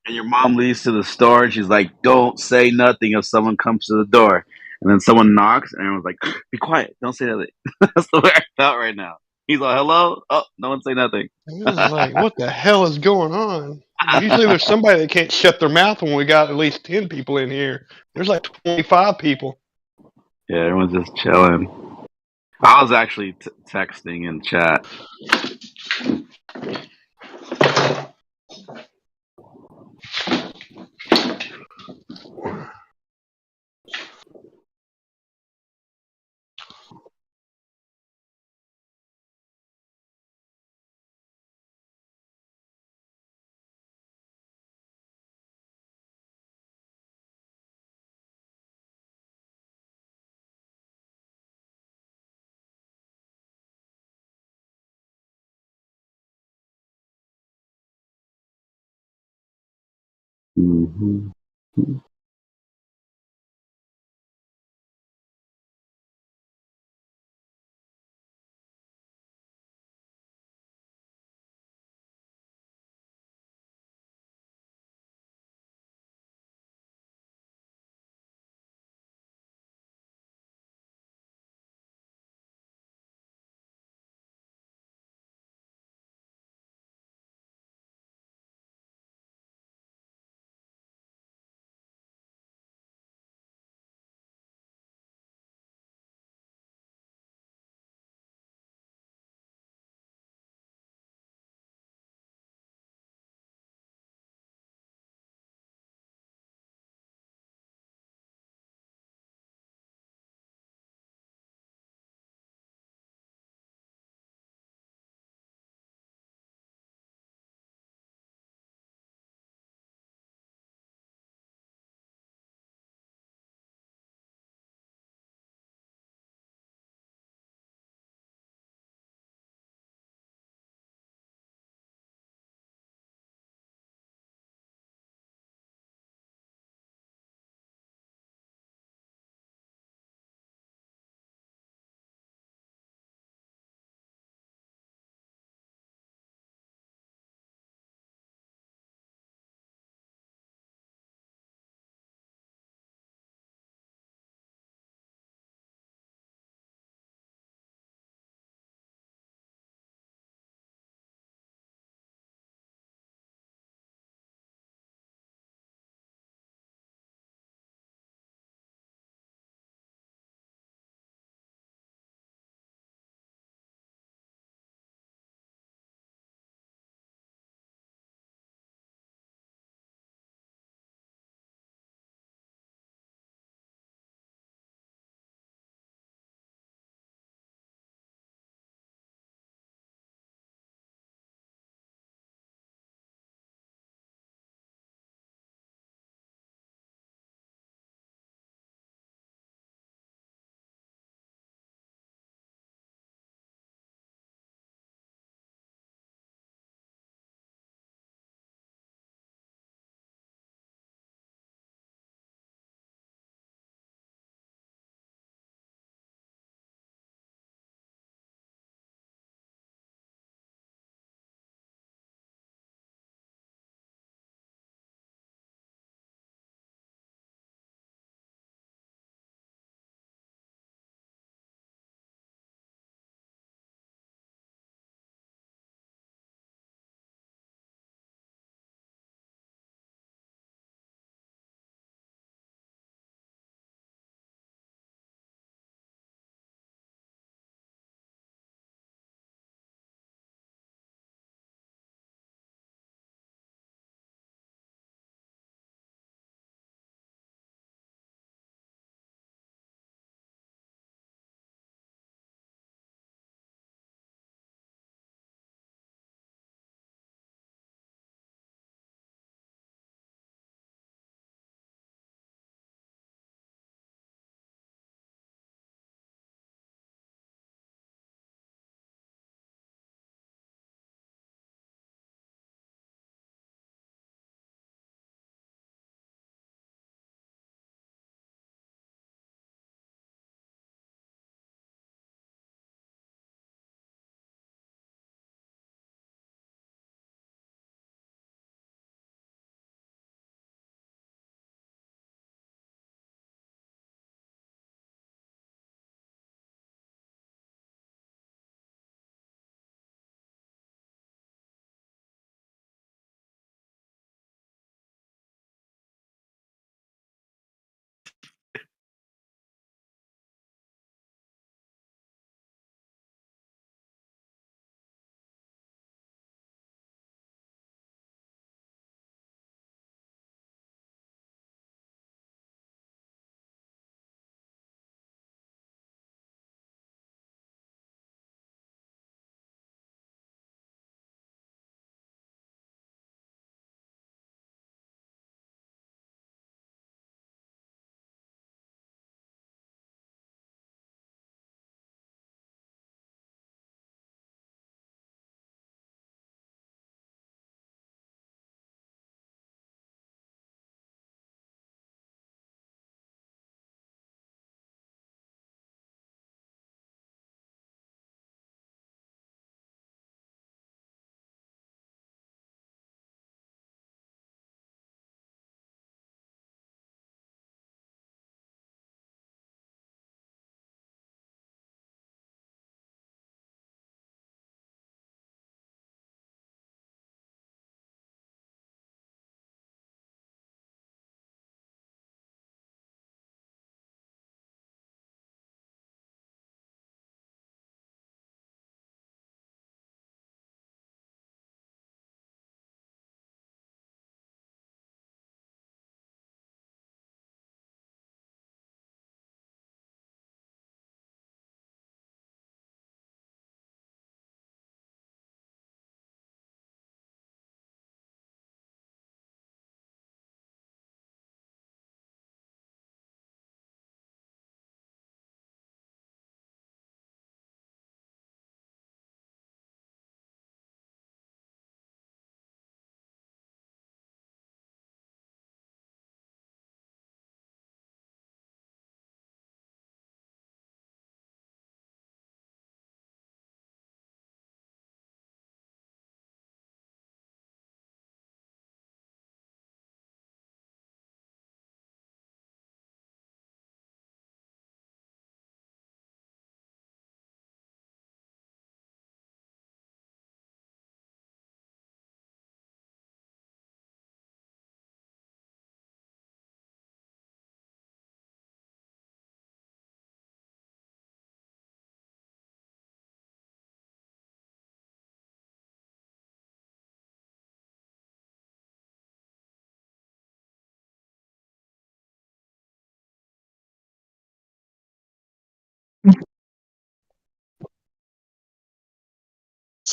and your mom leaves to the store and she's like, "Don't say nothing if someone comes to the door," and then someone knocks and everyone's like, "Be quiet, don't say nothing." That's the way I felt right now. He's like, "Hello?" Oh, no one say nothing. It was like, what the hell is going on? Usually there's somebody that can't shut their mouth when we got at least 10 people in here. There's like 25 people. Yeah, everyone's just chilling. I was actually texting in chat. Mm-hmm.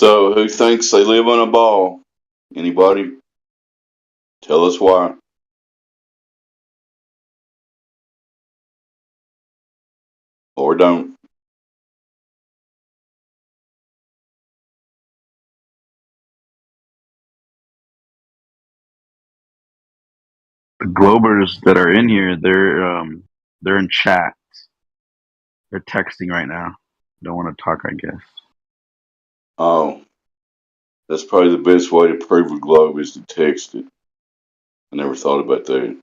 So, who thinks they live on a ball? Anybody? Tell us why. Or don't. The Globers that are in here, they're in chat. They're texting right now. Don't want to talk, I guess. Oh, that's probably the best way to prove a globe is to text it. I never thought about that.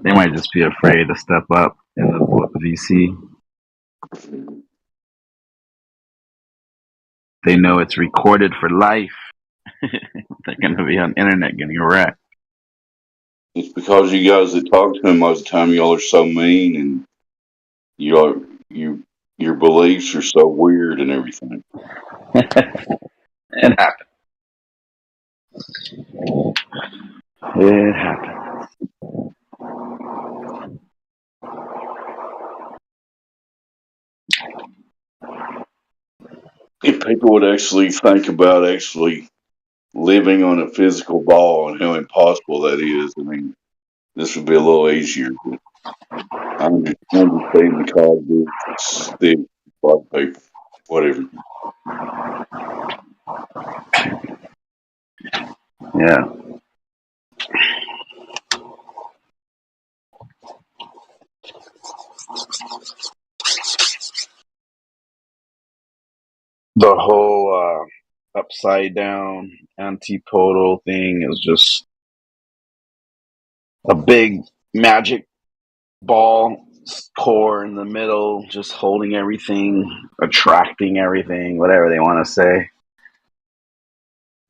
They might just be afraid to step up in the VC. They know it's recorded for life. They're going to be on the internet getting wrecked. It's because you guys that talk to him most of the time, y'all are so mean, and your beliefs are so weird and everything. It happens. It happens. If people would actually think about actually living on a physical ball and how impossible that is, I mean, this would be a little easier. But I understand the cause of the a lot of people, whatever. Yeah. The whole upside down antipodal thing is just a big magic ball core in the middle, just holding everything, attracting everything, whatever they want to say.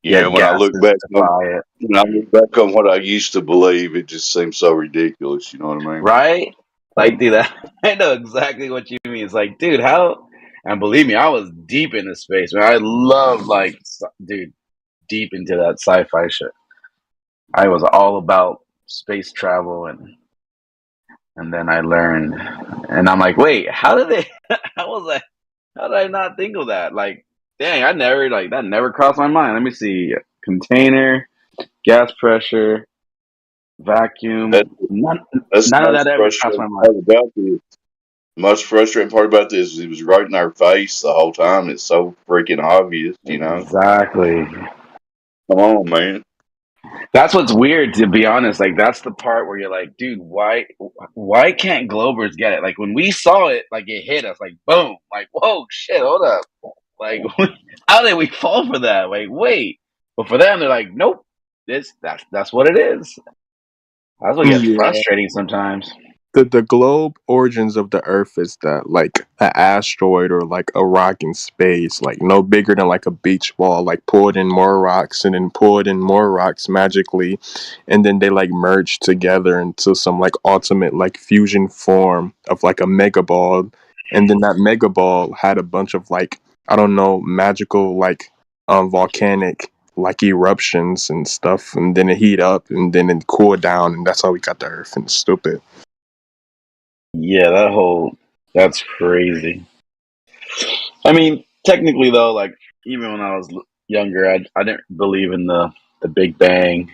Yeah, when I look back on what I used to believe, it just seems so ridiculous. You know what I mean? Right? Like, dude, I know exactly what you mean. It's like, dude, how? And believe me, I was deep into space, man. I love, like, dude, deep into that sci-fi shit. I was all about space travel, and then I learned, and I'm like, wait, how did they? How did I not think of that? Like, dang, that never crossed my mind. Let me see, container, gas pressure, vacuum. None That's of the that most ever crossed my frustrating mind. part about this. The most frustrating part about this is it was right in our face the whole time. It's so freaking obvious, you know? Exactly. Come on, man. That's what's weird, to be honest. Like, that's the part where you're like, dude, why can't Globers get it? Like, when we saw it, like, it hit us, like, boom, like, whoa, shit, hold up, like, how did we fall for that? Like, wait, but for them, they're like, nope, that's what it is. That's what gets Yeah. frustrating sometimes. The globe origins of the Earth is that like an asteroid or like a rock in space, like no bigger than like a beach ball, like poured in more rocks and then poured in more rocks magically, and then they like merged together into some like ultimate like fusion form of like a mega ball, and then that mega ball had a bunch of like I don't know magical like volcanic like eruptions and stuff, and then it heat up and then it cool down, and that's how we got the Earth. And it's stupid. Yeah, that's crazy. I mean, technically though, like, even when I was younger, I didn't believe in the Big Bang.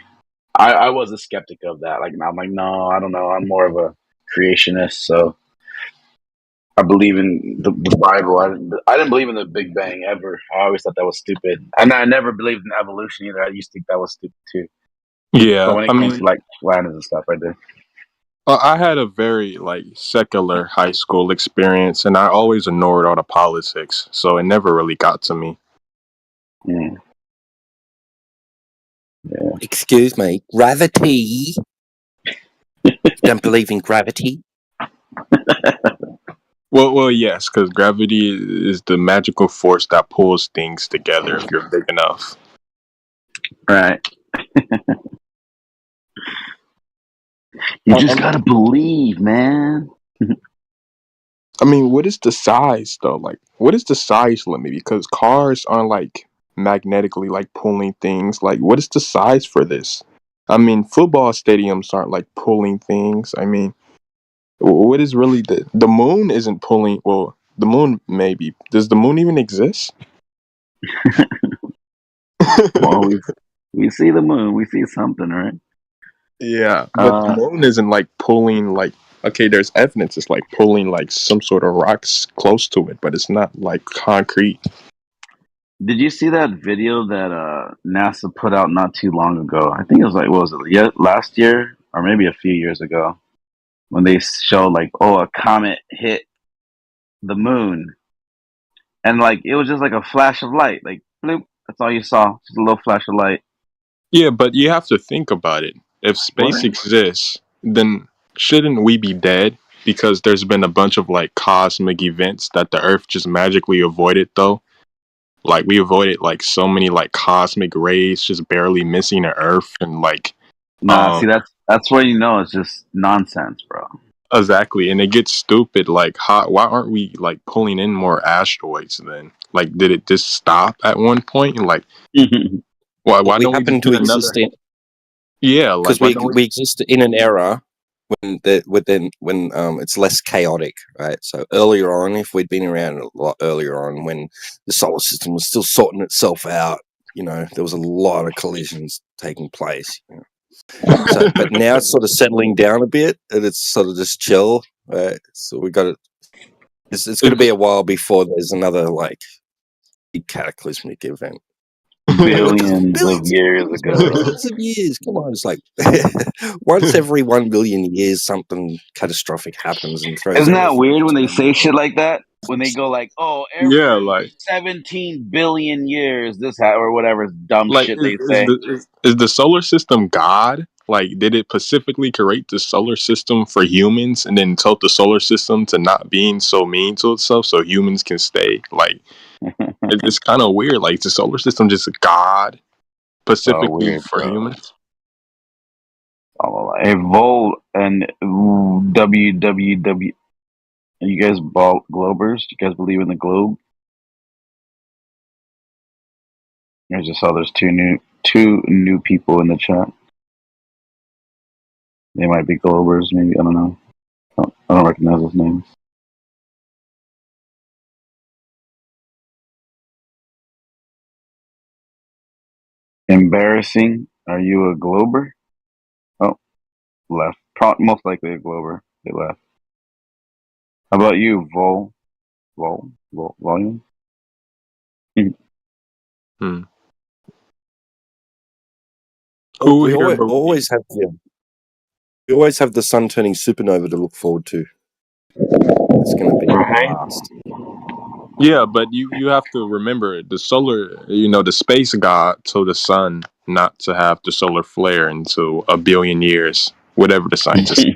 I was a skeptic of that. Like, I'm like, no, I don't know. I'm more of a creationist, so I believe in the Bible. I didn't believe in the Big Bang ever. I always thought that was stupid, and I never believed in evolution either. I used to think that was stupid too. Yeah, But when it comes to like planets and stuff, I did. I had a very like secular high school experience, and I always ignored all the politics, so it never really got to me. Yeah. Excuse me, gravity. Don't believe in gravity. Well, yes, because gravity is the magical force that pulls things together if you're big enough. Right. You just gotta believe, man. I mean, what is the size though? Like, what is the size limit? Because cars aren't like magnetically like pulling things. Like, what is the size for this? I mean, football stadiums aren't like pulling things. I mean, what is really the moon isn't pulling? Well, the moon, maybe. Does the moon even exist? Well, we see the moon. We see something, right? Yeah, but the moon isn't like pulling like. Okay, there's evidence. It's like pulling like some sort of rocks close to it, but it's not like concrete. Did you see that video that NASA put out not too long ago? I think it was like, what was it, last year or maybe a few years ago, when they showed like, oh, a comet hit the moon, and like it was just like a flash of light, like bloop. That's all you saw, just a little flash of light. Yeah, but you have to think about it. If space exists, then shouldn't we be dead? Because there's been a bunch of like cosmic events that the Earth just magically avoided, though. Like we avoided like so many like cosmic rays just barely missing the Earth, and like Nah, see that's where you know it's just nonsense, bro. exactly, and it gets stupid. Like, why aren't we like pulling in more asteroids? Then, like, did it just stop at one point? And like, why we don't we happen just to get another? exist in Yeah, like because we exist in an era when it's less chaotic, right? So earlier on, if we'd been around a lot earlier on, when the solar system was still sorting itself out, there was a lot of collisions taking place. So, but now it's sort of settling down a bit, and it's sort of just chill, right? So we got it. It's going to be a while before there's another like big cataclysmic event. Billions of years ago. Billions of years. Come on, it's like once every 1 billion years, something catastrophic happens and throws. Isn't that weird when they say shit like that? When they go like, "Oh, every yeah, like 17 billion years, this or whatever dumb like shit they say." Is the solar system God? Like, did it specifically create the solar system for humans, and then told the solar system to not being so mean to itself, so humans can stay? Like, it's kind of weird. Like, the solar system just God specifically weird, for bro. humans. Hey, Vol and WWW. Are you guys Globers? Do you guys believe in the globe? I just saw there's two new people in the chat. They might be Globers, maybe. I don't know. I don't recognize those names. Embarrassing. Are you a Glober? Oh, left. Most likely a Glober. They left. How about you, Volume? We always have the sun turning supernova to look forward to. It's going to be fast. Yeah, but you have to remember the solar, the space god told the sun not to have the solar flare until 1 billion years, whatever the scientists.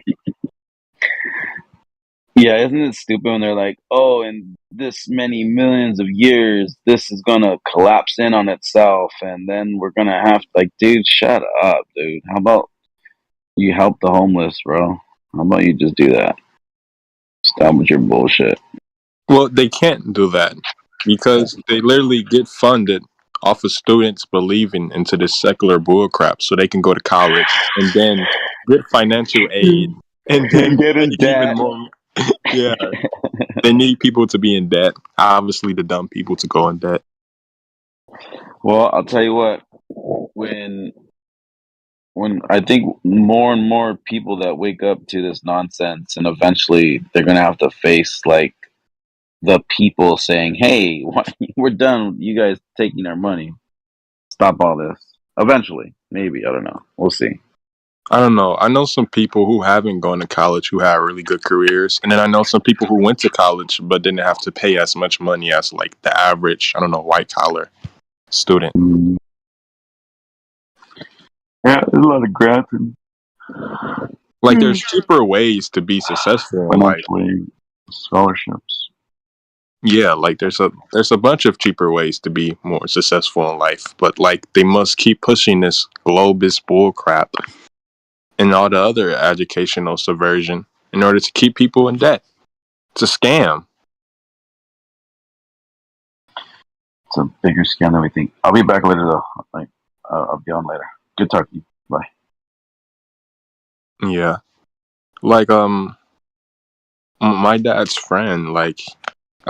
Yeah, isn't it stupid when they're like, "Oh, in this many millions of years, this is gonna collapse in on itself, and then we're gonna have dude, shut up, dude. How about you help the homeless, bro? How about you just do that? Stop with your bullshit." Well, they can't do that because they literally get funded off of students believing into this secular bullcrap, so they can go to college and then get financial aid and then get in debt. Even more. Yeah, they need people to be in debt. Obviously, the dumb people to go in debt. Well, I'll tell you what. When I think more and more people that wake up to this nonsense, and eventually they're gonna have to face the people saying, "Hey, we're done with you guys taking our money. Stop all this." Eventually, maybe, I don't know. We'll see. I don't know. I know some people who haven't gone to college who have really good careers, and then I know some people who went to college but didn't have to pay as much money as like the average, I don't know, white collar student. Yeah, there's a lot of grads and like there's cheaper ways to be successful in life. Scholarships. Yeah, like there's a bunch of cheaper ways to be more successful in life, but like they must keep pushing this globist bull crap and all the other educational subversion in order to keep people in debt. It's a scam. It's a bigger scam than we think. I'll be back later though. I'll be on later. Good talking. Bye. Yeah. Like my dad's friend, like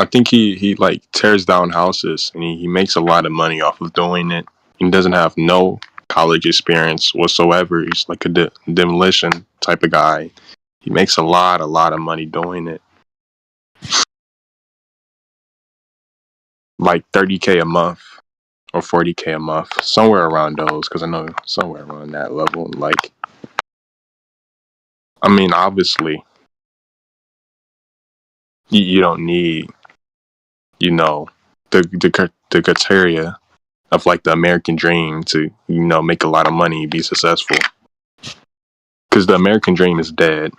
I think he like tears down houses and he makes a lot of money off of doing it. He doesn't have no college experience whatsoever. He's like a demolition type of guy. He makes a lot of money doing it. Like 30K a month or 40K a month, somewhere around those, because I know somewhere around that level. Like, I mean, obviously, you don't need, you know, the criteria of like the American dream to, you know, make a lot of money, be successful. Because the American dream is dead.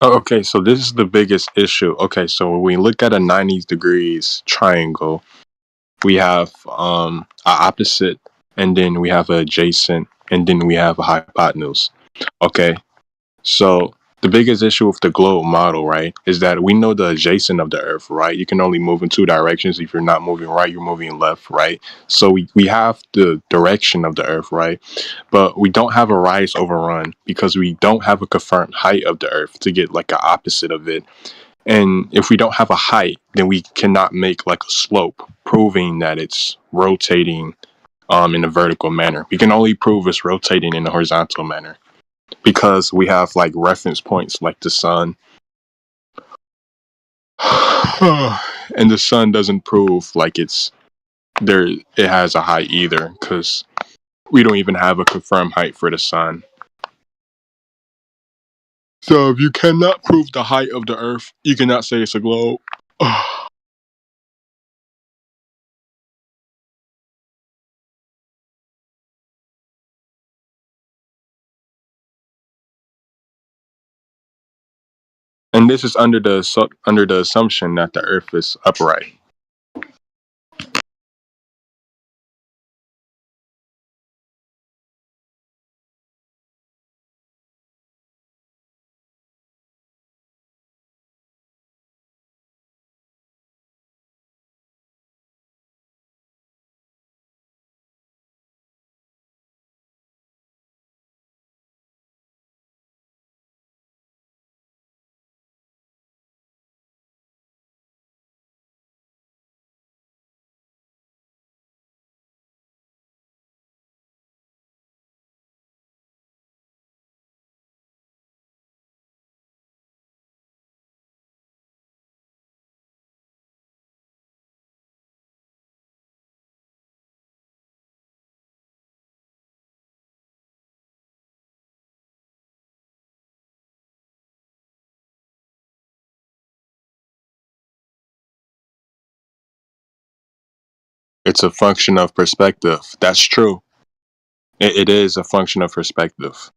Okay, so this is the biggest issue. Okay, so when we look at a 90 degrees triangle, we have a opposite, and then we have a adjacent, and then we have a hypotenuse. Okay, so the biggest issue with the globe model, right, is that we know the adjacent of the Earth, right? You can only move in two directions. If you're not moving right, you're moving left, right? So we have the direction of the Earth, right? But we don't have a rise over run because we don't have a confirmed height of the Earth to get like an opposite of it. And if we don't have a height, then we cannot make like a slope, proving that it's rotating in a vertical manner. We can only prove it's rotating in a horizontal manner because we have like reference points like the sun. And the sun doesn't prove like it's there, it has a height either, because we don't even have a confirmed height for the sun. So if you cannot prove the height of the Earth, you cannot say it's a globe. And this is under the assumption that the Earth is upright. It's a function of perspective. That's true. It is a function of perspective.